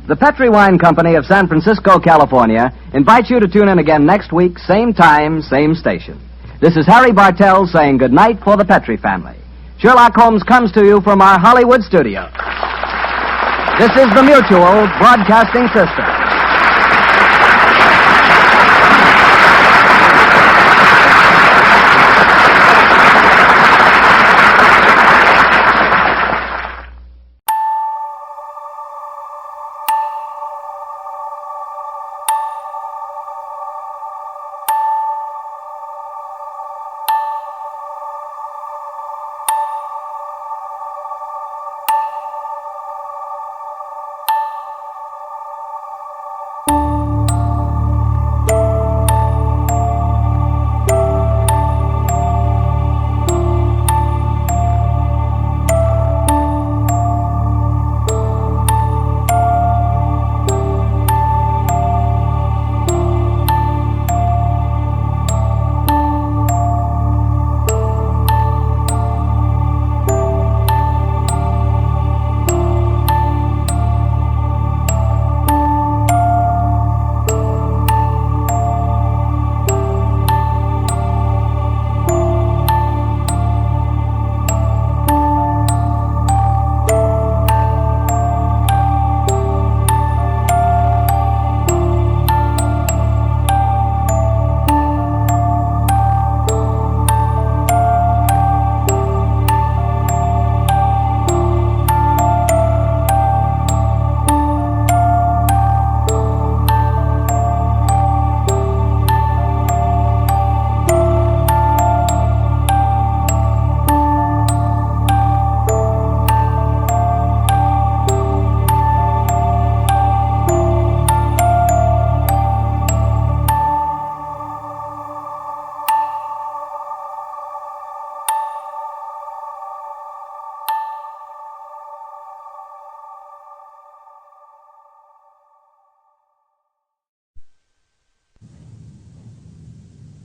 The Petrie Wine Company of San Francisco, California, invites you to tune in again next week, same time, same station. This is Harry Bartell saying goodnight for the Petrie family. Sherlock Holmes comes to you from our Hollywood studio. This is the Mutual Broadcasting System.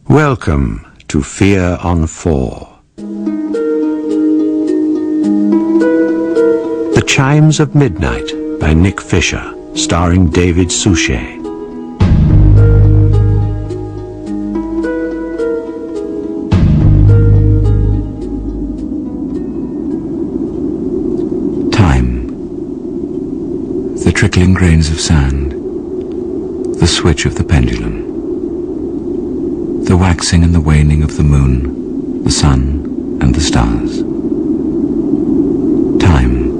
Welcome to Fear on 4. The Chimes of Midnight by Nick Fisher, starring David Suchet. Time. The trickling grains of sand. The switch of the pendulum. The waxing and the waning of the moon, the sun, and the stars. Time,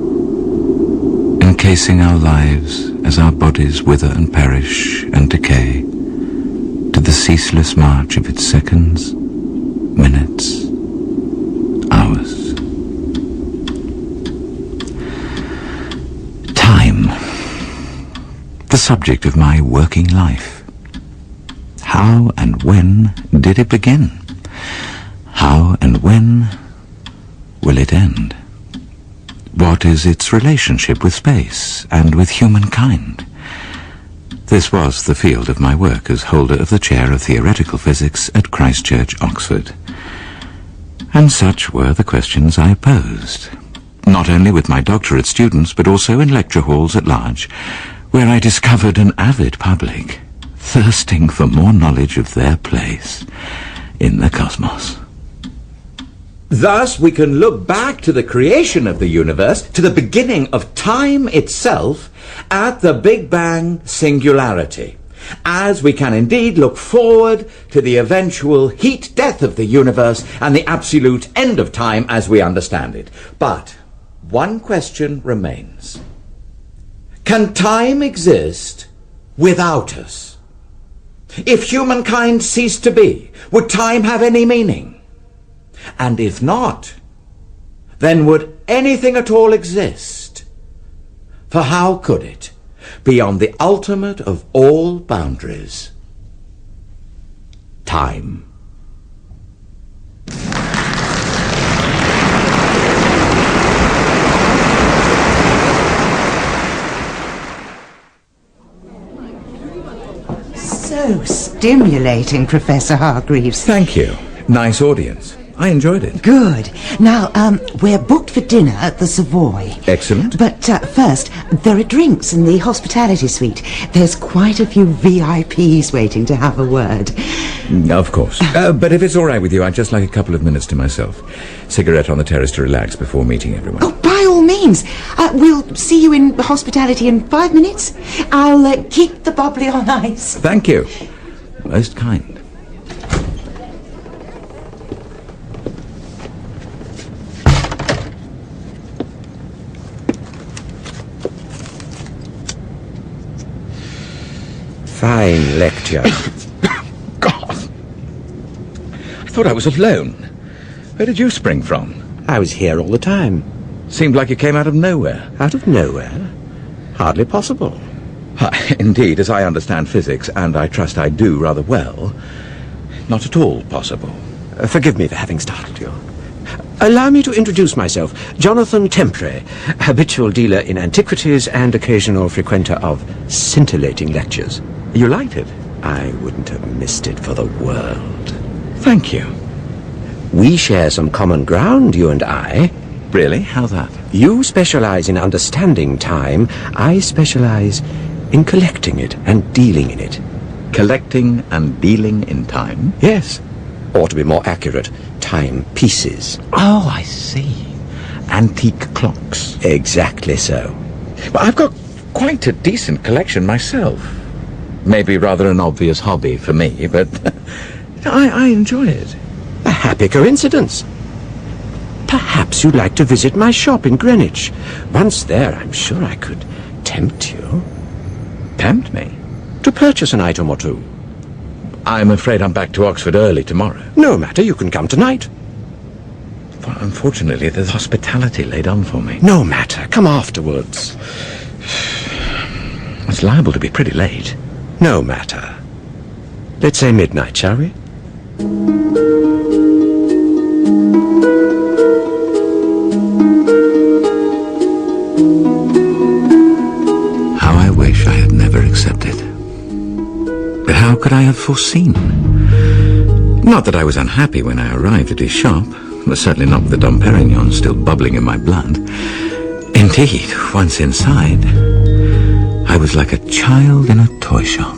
encasing our lives as our bodies wither and perish and decay, to the ceaseless march of its seconds, minutes, hours. Time, the subject of my working life. How and when did it begin? How and when will it end? What is its relationship with space and with humankind? This was the field of my work as holder of the chair of theoretical physics at Christ Church, Oxford. And such were the questions I posed, not only with my doctorate students, but also in lecture halls at large, where I discovered an avid public thirsting for more knowledge of their place in the cosmos. Thus, we can look back to the creation of the universe, to the beginning of time itself, at the Big Bang singularity, as we can indeed look forward to the eventual heat death of the universe and the absolute end of time as we understand it. But one question remains. Can time exist without us? If humankind ceased to be, would time have any meaning? And if not, then would anything at all exist? For how could it, beyond the ultimate of all boundaries, time? So stimulating, Professor Hargreaves. Thank you. Nice audience. I enjoyed it. Good. Now, we're booked for dinner at the Savoy. Excellent. But first, there are drinks in the hospitality suite. There's quite a few VIPs waiting to have a word. Of course. But if it's all right with you, I'd just like a couple of minutes to myself. Cigarette on the terrace to relax before meeting everyone. Oh, by all means. We'll see you in hospitality in 5 minutes. I'll keep the bubbly on ice. Thank you. Most kind. Fine lecture. God. I thought I was alone. Where did you spring from? I was here all the time. Seemed like you came out of nowhere. Out of nowhere? Hardly possible. Indeed, as I understand physics, and I trust I do rather well, not at all possible. Forgive me for having startled you. Allow me to introduce myself. Jonathan Temporary, habitual dealer in antiquities and occasional frequenter of scintillating lectures. You liked it? I wouldn't have missed it for the world. Thank you. We share some common ground, you and I. Really? How that? You specialize in understanding time. I specialize in collecting it and dealing in it. Collecting and dealing in time? Yes. Or to be more accurate, time pieces. Oh, I see. Antique clocks. Exactly so. But I've got quite a decent collection myself. Maybe rather an obvious hobby for me, but I enjoy it. A happy coincidence. Perhaps you'd like to visit my shop in Greenwich. Once there, I'm sure I could tempt you. Tempt me? To purchase an item or two. I'm afraid I'm back to Oxford early tomorrow. No matter, you can come tonight. Well, unfortunately, there's hospitality laid on for me. No matter, come afterwards. It's liable to be pretty late. No matter. Let's say midnight, shall we? How I wish I had never accepted. How could I have foreseen? Not that I was unhappy when I arrived at his shop, but certainly not with the Dom Perignon still bubbling in my blood. Indeed, once inside, I was like a child in a toy shop.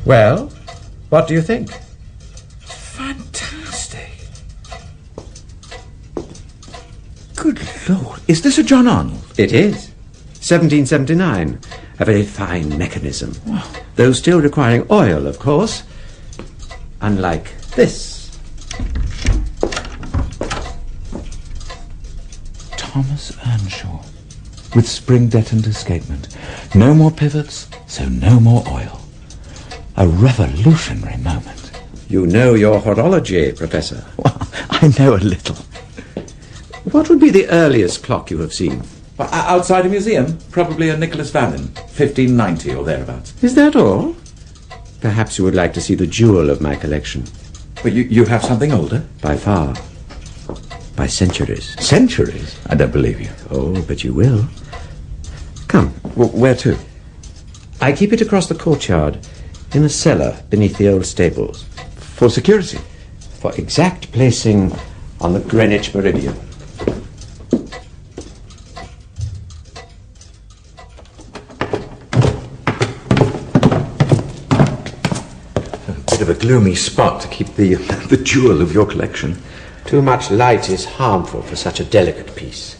Well, what do you think? Fantastic. Good Lord, is this a John Arnold? It is. 1779. A very fine mechanism. Though still requiring oil, of course. Unlike this. Thomas Earnshaw. With spring detoned escapement. No more pivots, so no more oil. A revolutionary moment. You know your horology, Professor. Well, I know a little. What would be the earliest clock you have seen? Well, outside a museum, probably a Nicholas Vannin, 1590 or thereabouts. Is that all? Perhaps you would like to see the jewel of my collection. But you have something older? By far. By centuries. Centuries? I don't believe you. Oh, but you will. Come. Where to? I keep it across the courtyard, in a cellar beneath the old stables. For security? For exact placing on the Greenwich meridian. Bit of a gloomy spot to keep the jewel of your collection. Too much light is harmful for such a delicate piece.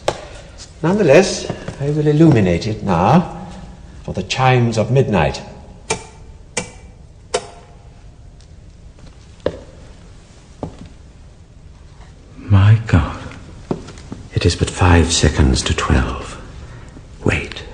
Nonetheless, I will illuminate it now for the chimes of midnight. My God. It is but 5 seconds to 12. Wait.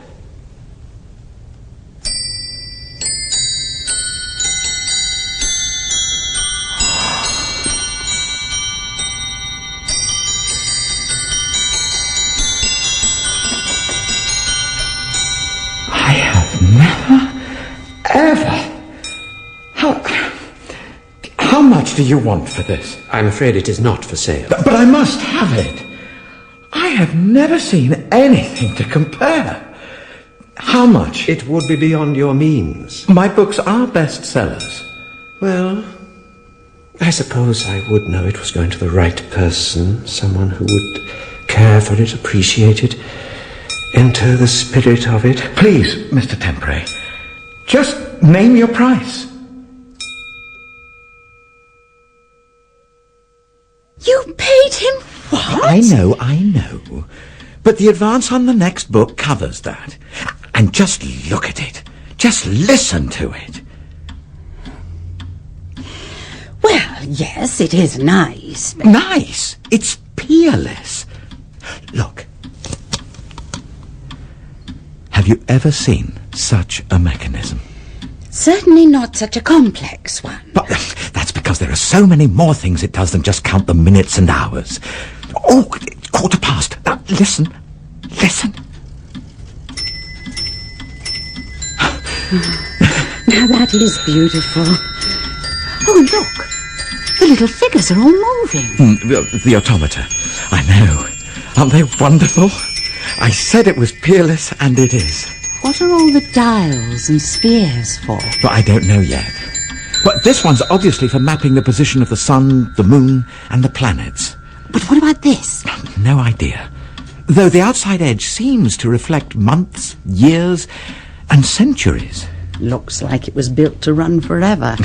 How much do you want for this? I'm afraid it is not for sale. But I must have it. I have never seen anything to compare. How much? It would be beyond your means. My books are bestsellers. Well, I suppose I would know it was going to the right person, someone who would care for it, appreciate it, enter the spirit of it. Please, Mr. Tempray, just name your price. You paid him what? I know. But the advance on the next book covers that. And just look at it. Just listen to it. Well, yes, it is nice. But... Nice? It's peerless. Look. Have you ever seen such a mechanism? Certainly not such a complex one. But that's because there are so many more things it does than just count the minutes and hours. Oh, it's 1:15. Now, listen. Now, that is beautiful. Oh, and look. The little figures are all moving. The automata. I know. Aren't they wonderful? I said it was peerless, and it is. What are all the dials and spheres for? Well, I don't know yet. But this one's obviously for mapping the position of the sun, the moon, and the planets. But what about this? No idea. Though the outside edge seems to reflect months, years, and centuries. Looks like it was built to run forever.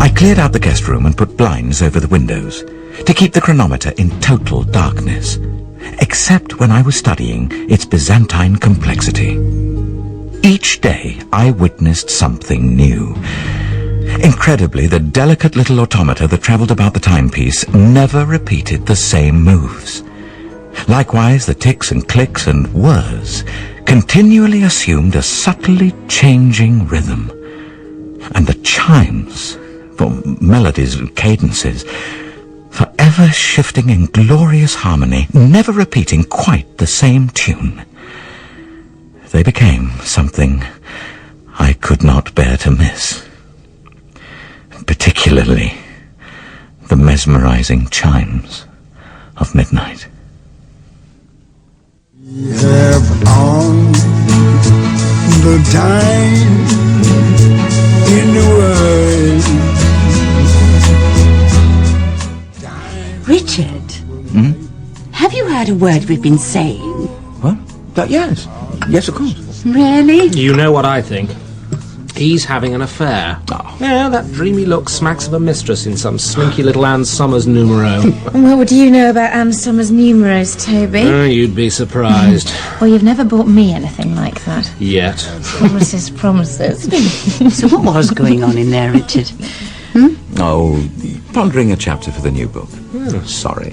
I cleared out the guest room and put blinds over the windows to keep the chronometer in total darkness, except when I was studying its Byzantine complexity. Each day I witnessed something new. Incredibly, the delicate little automata that travelled about the timepiece never repeated the same moves. Likewise, the ticks and clicks and whirs continually assumed a subtly changing rhythm. And the chimes, for melodies and cadences, forever shifting in glorious harmony, never repeating quite the same tune. They became something I could not bear to miss. Particularly the mesmerizing chimes of midnight. We have all the time in the world. Richard, have you heard a word we've been saying? What? Yes. Yes, of course. Really? You know what I think. He's having an affair. Oh. Yeah, that dreamy look smacks of a mistress in some slinky little Anne Summers numero. Well, what do you know about Anne Summers numeros, Toby? You'd be surprised. Well, you've never bought me anything like that. Yet. Promises, promises. So what was going on in there, Richard? Oh, pondering a chapter for the new book. Oh, sorry.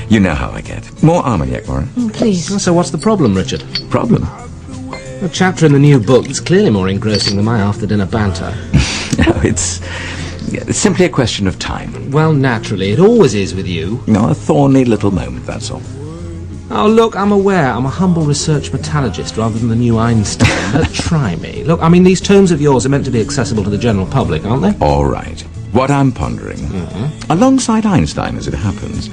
You know how I get. More Armagnac, Warren. Please. So what's the problem, Richard? Problem? A chapter in the new book that's clearly more engrossing than my after-dinner banter. No, it's simply a question of time. Well, naturally, it always is with you. No, a thorny little moment, that's all. Oh, look, I'm aware I'm a humble research metallurgist rather than the new Einstein, but try me. Look, I mean, these tomes of yours are meant to be accessible to the general public, aren't they? All right. What I'm pondering, alongside Einstein as it happens,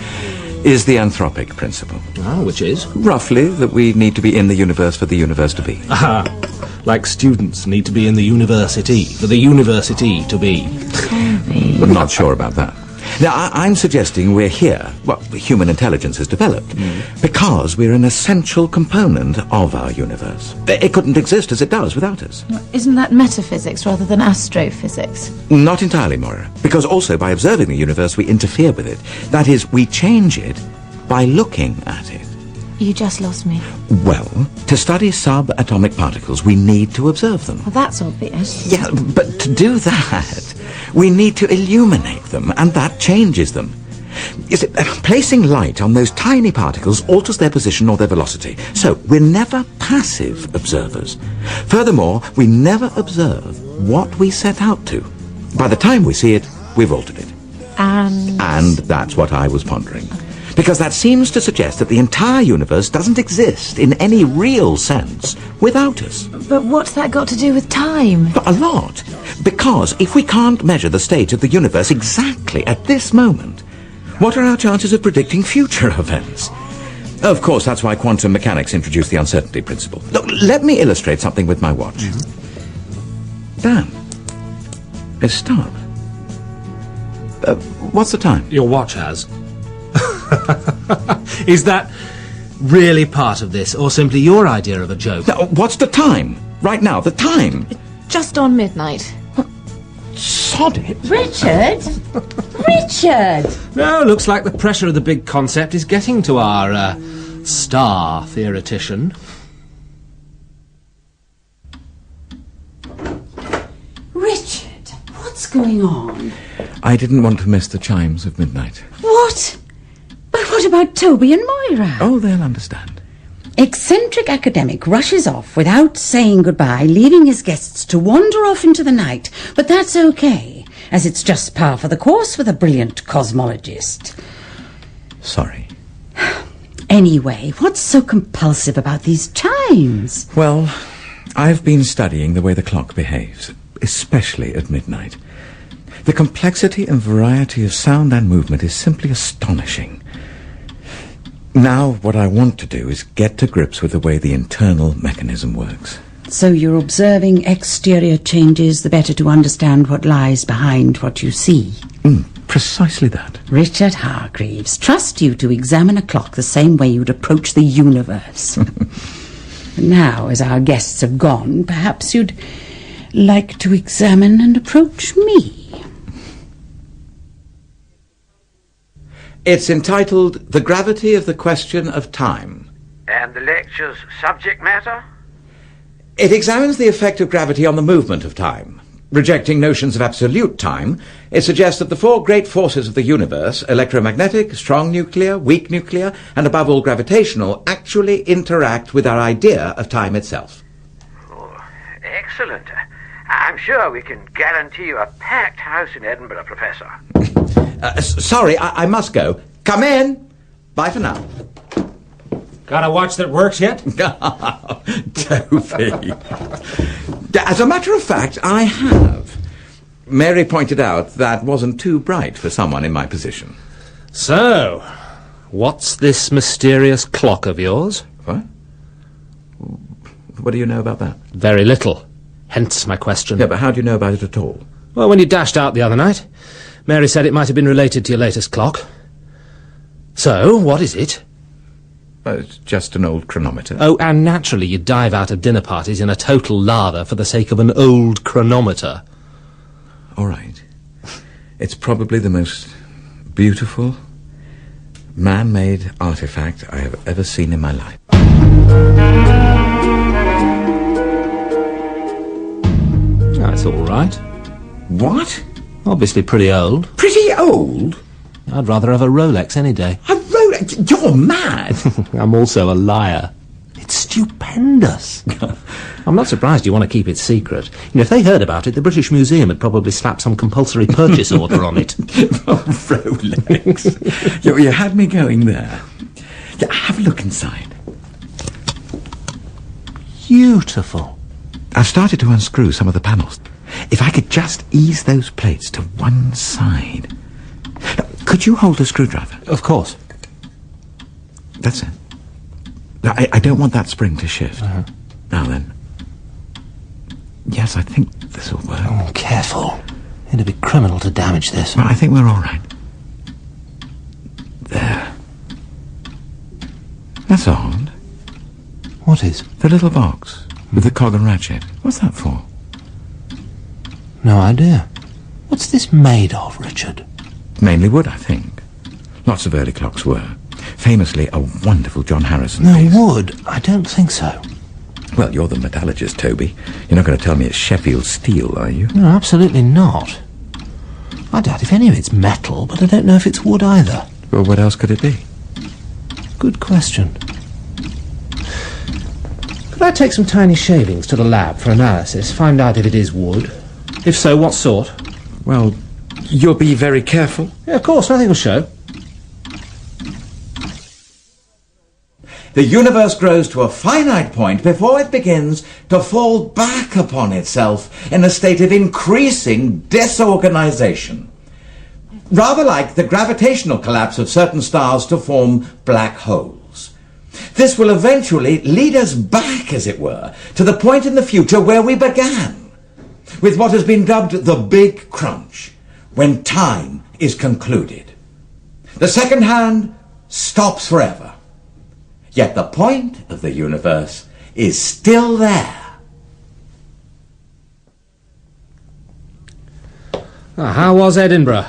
is the anthropic principle. Ah, which is? Roughly, that we need to be in the universe for the universe to be. Ah, like students need to be in the university for the university to be. I'm not sure about that. Now, I'm suggesting we're here, well, human intelligence has developed, because we're an essential component of our universe. It couldn't exist as it does without us. Isn't that metaphysics rather than astrophysics? Not entirely, Moira, because also by observing the universe we interfere with it. That is, we change it by looking at it. You just lost me. Well, to study subatomic particles, we need to observe them. Well, that's obvious. Yeah, but to do that, we need to illuminate them, and that changes them. You see, placing light on those tiny particles alters their position or their velocity. So, we're never passive observers. Furthermore, we never observe what we set out to. By the time we see it, we've altered it. And that's what I was pondering. Because that seems to suggest that the entire universe doesn't exist in any real sense without us. But what's that got to do with time? A lot. Because if we can't measure the state of the universe exactly at this moment, what are our chances of predicting future events? Of course, that's why quantum mechanics introduced the uncertainty principle. Look, let me illustrate something with my watch. Dan, it's start. What's the time? Your watch has. Is that really part of this, or simply your idea of a joke? Now, what's the time? Right now, the time. Just on midnight. Sod it. Richard? Richard! No, looks like the pressure of the big concept is getting to our, star theoretician. Richard, what's going on? I didn't want to miss the chimes of midnight. What? But what about Toby and Moira? Oh, they'll understand. Eccentric academic rushes off without saying goodbye, leaving his guests to wander off into the night. But that's okay, as it's just par for the course with a brilliant cosmologist. Sorry. Anyway, what's so compulsive about these chimes? Well, I've been studying the way the clock behaves, especially at midnight. The complexity and variety of sound and movement is simply astonishing. Now, what I want to do is get to grips with the way the internal mechanism works. So you're observing exterior changes the better to understand what lies behind what you see? Precisely that. Richard Hargreaves, trust you to examine a clock the same way you'd approach the universe. Now, as our guests have gone, perhaps you'd like to examine and approach me. It's entitled The Gravity of the Question of Time. And the lecture's subject matter? It examines the effect of gravity on the movement of time. Rejecting notions of absolute time, it suggests that the four great forces of the universe, electromagnetic, strong nuclear, weak nuclear, and above all gravitational, actually interact with our idea of time itself. Oh, excellent. I'm sure we can guarantee you a packed house in Edinburgh, Professor. Sorry, I must go. Come in. Bye for now. Got a watch that works yet? Toby. As a matter of fact, I have. Mary pointed out that wasn't too bright for someone in my position. So, what's this mysterious clock of yours? What? What do you know about that? Very little. Hence my question. Yeah, but how do you know about it at all? Well, when you dashed out the other night, Mary said it might have been related to your latest clock. So, what is it? It's just an old chronometer. Oh, and naturally you dive out of dinner parties in a total lather for the sake of an old chronometer. All right. It's probably the most beautiful, man-made artifact I have ever seen in my life. That's all right. What? Obviously pretty old. Pretty old? I'd rather have a Rolex any day. A Rolex? You're mad! I'm also a liar. It's stupendous. I'm not surprised you want to keep it secret. You know, if they heard about it, the British Museum would probably slap some compulsory purchase order on it. Rolex. You had me going there. Yeah, have a look inside. Beautiful. I've started to unscrew some of the panels. If I could just ease those plates to one side. Could you hold the screwdriver? Of course. That's it. I don't want that spring to shift. Now then. Yes, I think this'll work. Oh, careful. It'd be criminal to damage this. Well, I think we're all right. There. That's odd. What is? The little box with the cog and ratchet. What's that for? No idea. What's this made of, Richard? Mainly wood, I think. Lots of early clocks were. Famously a wonderful John Harrison No, piece. wood? I don't think so. Well, you're the metallurgist, Toby. You're not going to tell me it's Sheffield steel, are you? No, absolutely not. I doubt if any of it's metal, but I don't know if it's wood either. Well, what else could it be? Good question. Could I take some tiny shavings to the lab for analysis, find out if it is wood? If so, what sort? Well, you'll be very careful. Yeah, of course, nothing will show. The universe grows to a finite point before it begins to fall back upon itself in a state of increasing disorganization. Rather like the gravitational collapse of certain stars to form black holes. This will eventually lead us back, as it were, to the point in the future where we began, with what has been dubbed the Big Crunch, when time is concluded. The second hand stops forever. Yet the point of the universe is still there. How was Edinburgh?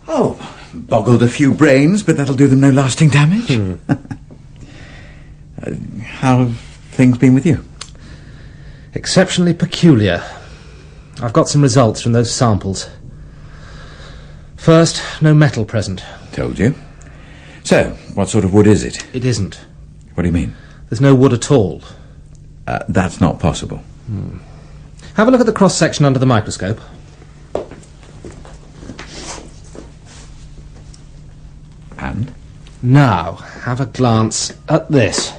Oh, boggled a few brains, but that'll do them no lasting damage. How have things been with you? Exceptionally peculiar. I've got some results from those samples. First, no metal present. Told you. So, what sort of wood is it? It isn't. What do you mean? There's no wood at all. That's not possible. Have a look at the cross-section under the microscope. And? Now, have a glance at this.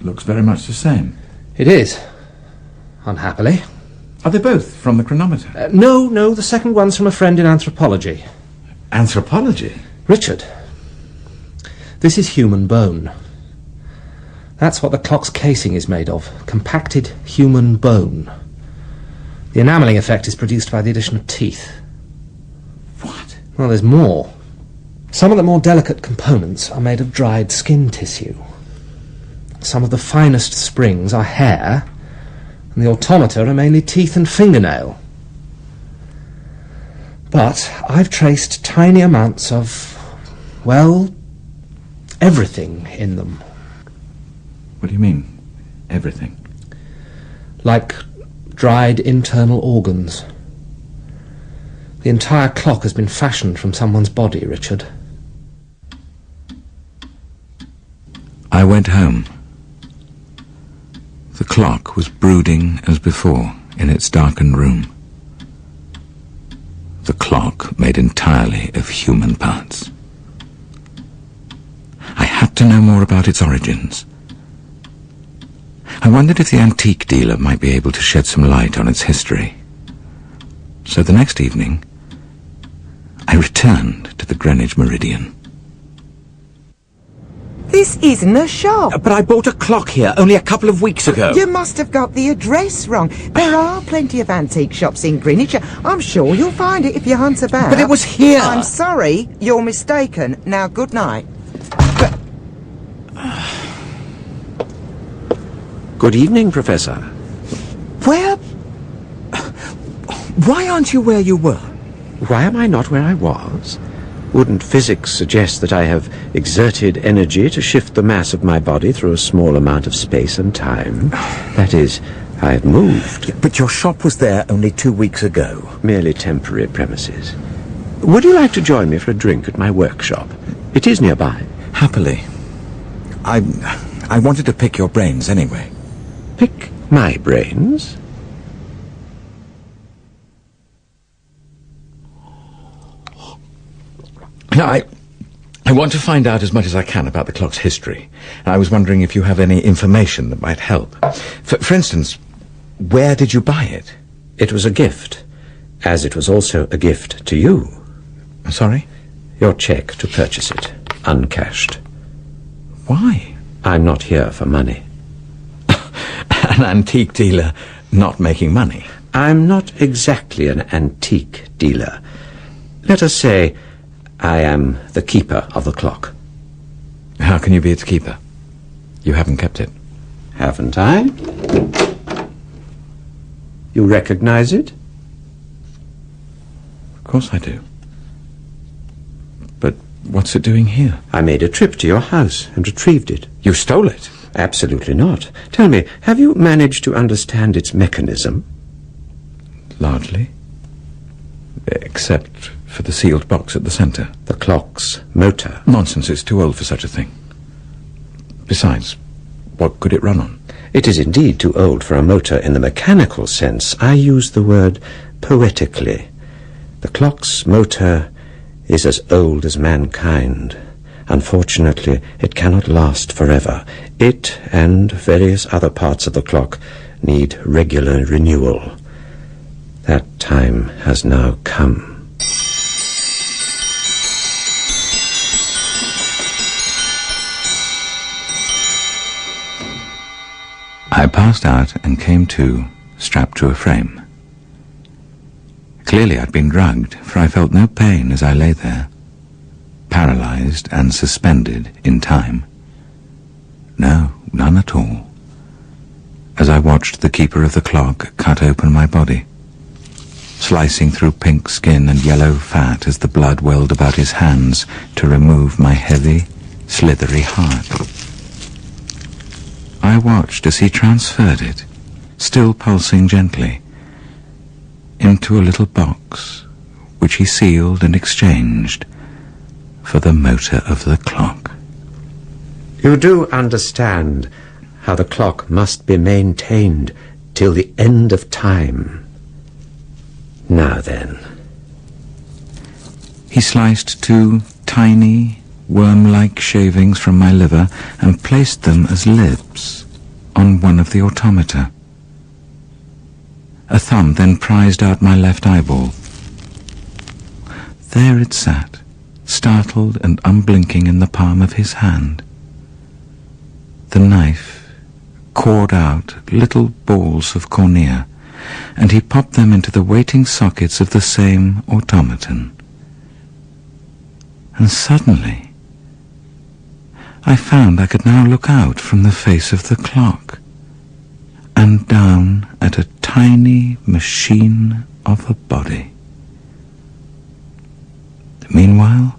Looks very much the same. It is. Unhappily. Are they both from the chronometer? No, the second one's from a friend in anthropology. Anthropology? Richard, this is human bone. That's what the clock's casing is made of. Compacted human bone. The enamelling effect is produced by the addition of teeth. What? Well, there's more. Some of the more delicate components are made of dried skin tissue. Some of the finest springs are hair, and the automata are mainly teeth and fingernail. But I've traced tiny amounts of, well, everything in them. What do you mean, everything? Like dried internal organs. The entire clock has been fashioned from someone's body, Richard. I went home. The clock was brooding as before in its darkened room. The clock made entirely of human parts. I had to know more about its origins. I wondered if the antique dealer might be able to shed some light on its history. So the next evening, I returned to the Greenwich Meridian. This isn't a shop. But I bought a clock here only a couple of weeks ago. You must have got the address wrong. There are plenty of antique shops in Greenwich. I'm sure you'll find it if you hunt about. But it was here. I'm sorry, you're mistaken. Now, good night. Good evening, Professor. Where... Why aren't you where you were? Why am I not where I was? Wouldn't physics suggest that I have exerted energy to shift the mass of my body through a small amount of space and time? That is, I have moved. But your shop was there only 2 weeks ago. Merely temporary premises. Would you like to join me for a drink at my workshop? It is nearby. Happily. I wanted to pick your brains anyway. Pick my brains? I want to find out as much as I can about the clock's history. I was wondering if you have any information that might help. For instance, where did you buy it? It was a gift, as it was also a gift to you. Sorry? Your cheque to purchase it, uncashed. Why? I'm not here for money. An antique dealer not making money? I'm not exactly an antique dealer. Let us say I am the keeper of the clock. How can you be its keeper? You haven't kept it. Haven't I? You recognize it? Of course I do. But what's it doing here? I made a trip to your house and retrieved it. You stole it? Absolutely not. Tell me, have you managed to understand its mechanism? Largely. Except for the sealed box at the centre. The clock's motor. Nonsense, it's too old for such a thing. Besides, what could it run on? It is indeed too old for a motor in the mechanical sense. I use the word poetically. The clock's motor is as old as mankind. Unfortunately, it cannot last forever. It and various other parts of the clock need regular renewal. That time has now come. I passed out and came to, strapped to a frame. Clearly I'd been drugged, for I felt no pain as I lay there, paralyzed and suspended in time. No, none at all. As I watched the keeper of the clock cut open my body, slicing through pink skin and yellow fat as the blood welled about his hands to remove my heavy, slithery heart. I watched as he transferred it, still pulsing gently, into a little box, which he sealed and exchanged for the motor of the clock. You do understand how the clock must be maintained till the end of time. Now then. He sliced 2 tiny, worm-like shavings from my liver and placed them as lips on one of the automata. A thumb then prized out my left eyeball. There it sat, startled and unblinking in the palm of his hand. The knife cored out little balls of cornea, and he popped them into the waiting sockets of the same automaton. And suddenly I found I could now look out from the face of the clock and down at a tiny machine of a body. Meanwhile,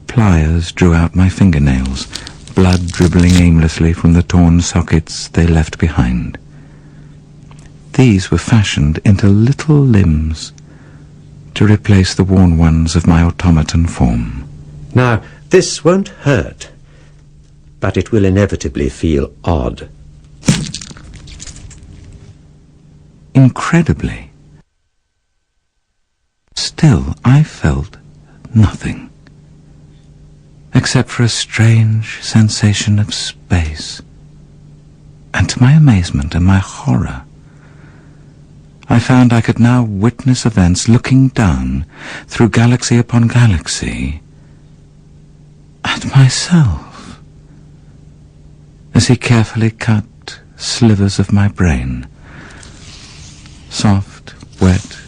pliers drew out my fingernails, blood dribbling aimlessly from the torn sockets they left behind. These were fashioned into little limbs to replace the worn ones of my automaton form. Now, this won't hurt, but it will inevitably feel odd. Incredibly, still I felt nothing, except for a strange sensation of space. And to my amazement and my horror, I found I could now witness events looking down through galaxy upon galaxy at myself, as he carefully cut slivers of my brain, soft, wet,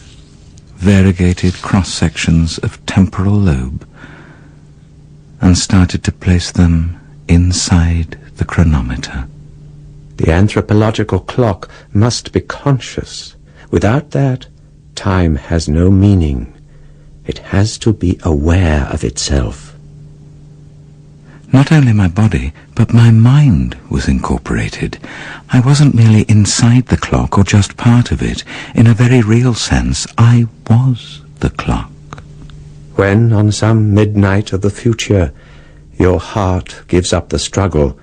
variegated cross-sections of temporal lobe, and started to place them inside the chronometer. The anthropological clock must be conscious. Without that, time has no meaning. It has to be aware of itself. Not only my body, but my mind was incorporated. I wasn't merely inside the clock or just part of it. In a very real sense, I was the clock. When, on some midnight of the future, your heart gives up the struggle,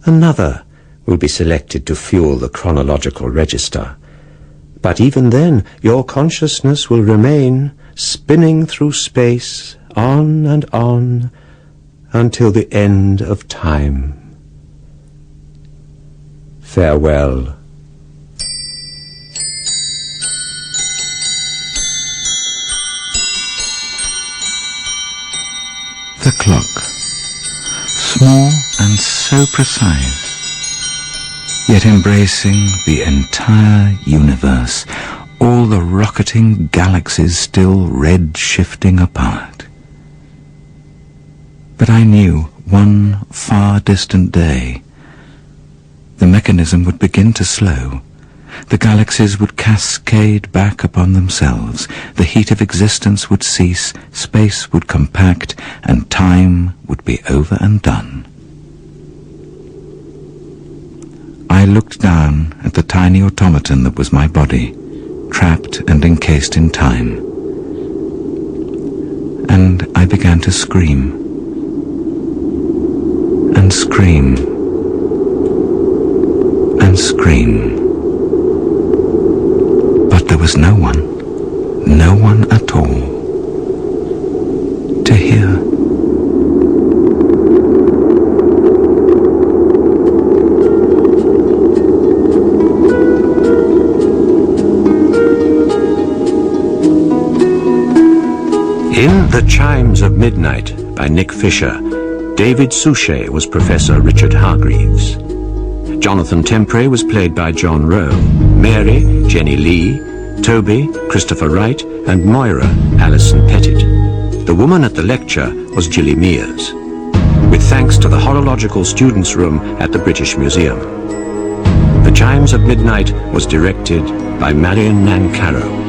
another will be selected to fuel the chronological register. But even then, your consciousness will remain spinning through space, on and on, until the end of time. Farewell. The clock, small and so precise, yet embracing the entire universe, all the rocketing galaxies still red-shifting apart. But I knew one far distant day, the mechanism would begin to slow. The galaxies would cascade back upon themselves. The heat of existence would cease, space would compact, and time would be over and done. I looked down at the tiny automaton that was my body, trapped and encased in time. And I began to scream. And scream. And scream. But there was no one at all, to hear. In The Chimes of Midnight by Nick Fisher, David Suchet was Professor Richard Hargreaves. Jonathan Tempray was played by John Rowe, Mary, Jenny Lee, Toby, Christopher Wright, and Moira, Alison Pettit. The woman at the lecture was Gilly Mears, with thanks to the Horological Students' Room at the British Museum. The Chimes of Midnight was directed by Marion Nancarrow.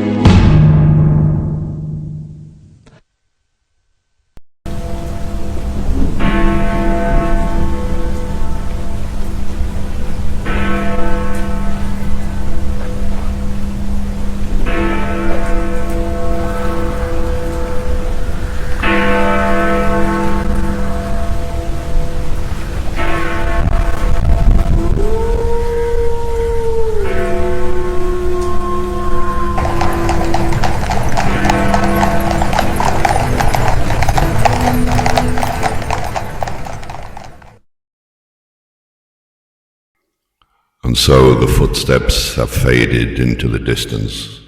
And so the footsteps have faded into the distance,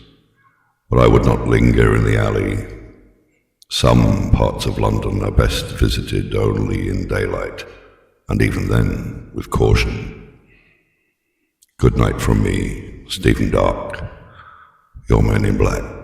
but I would not linger in the alley. Some parts of London are best visited only in daylight, and even then with caution. Good night from me, Stephen Dark, your Man in Black.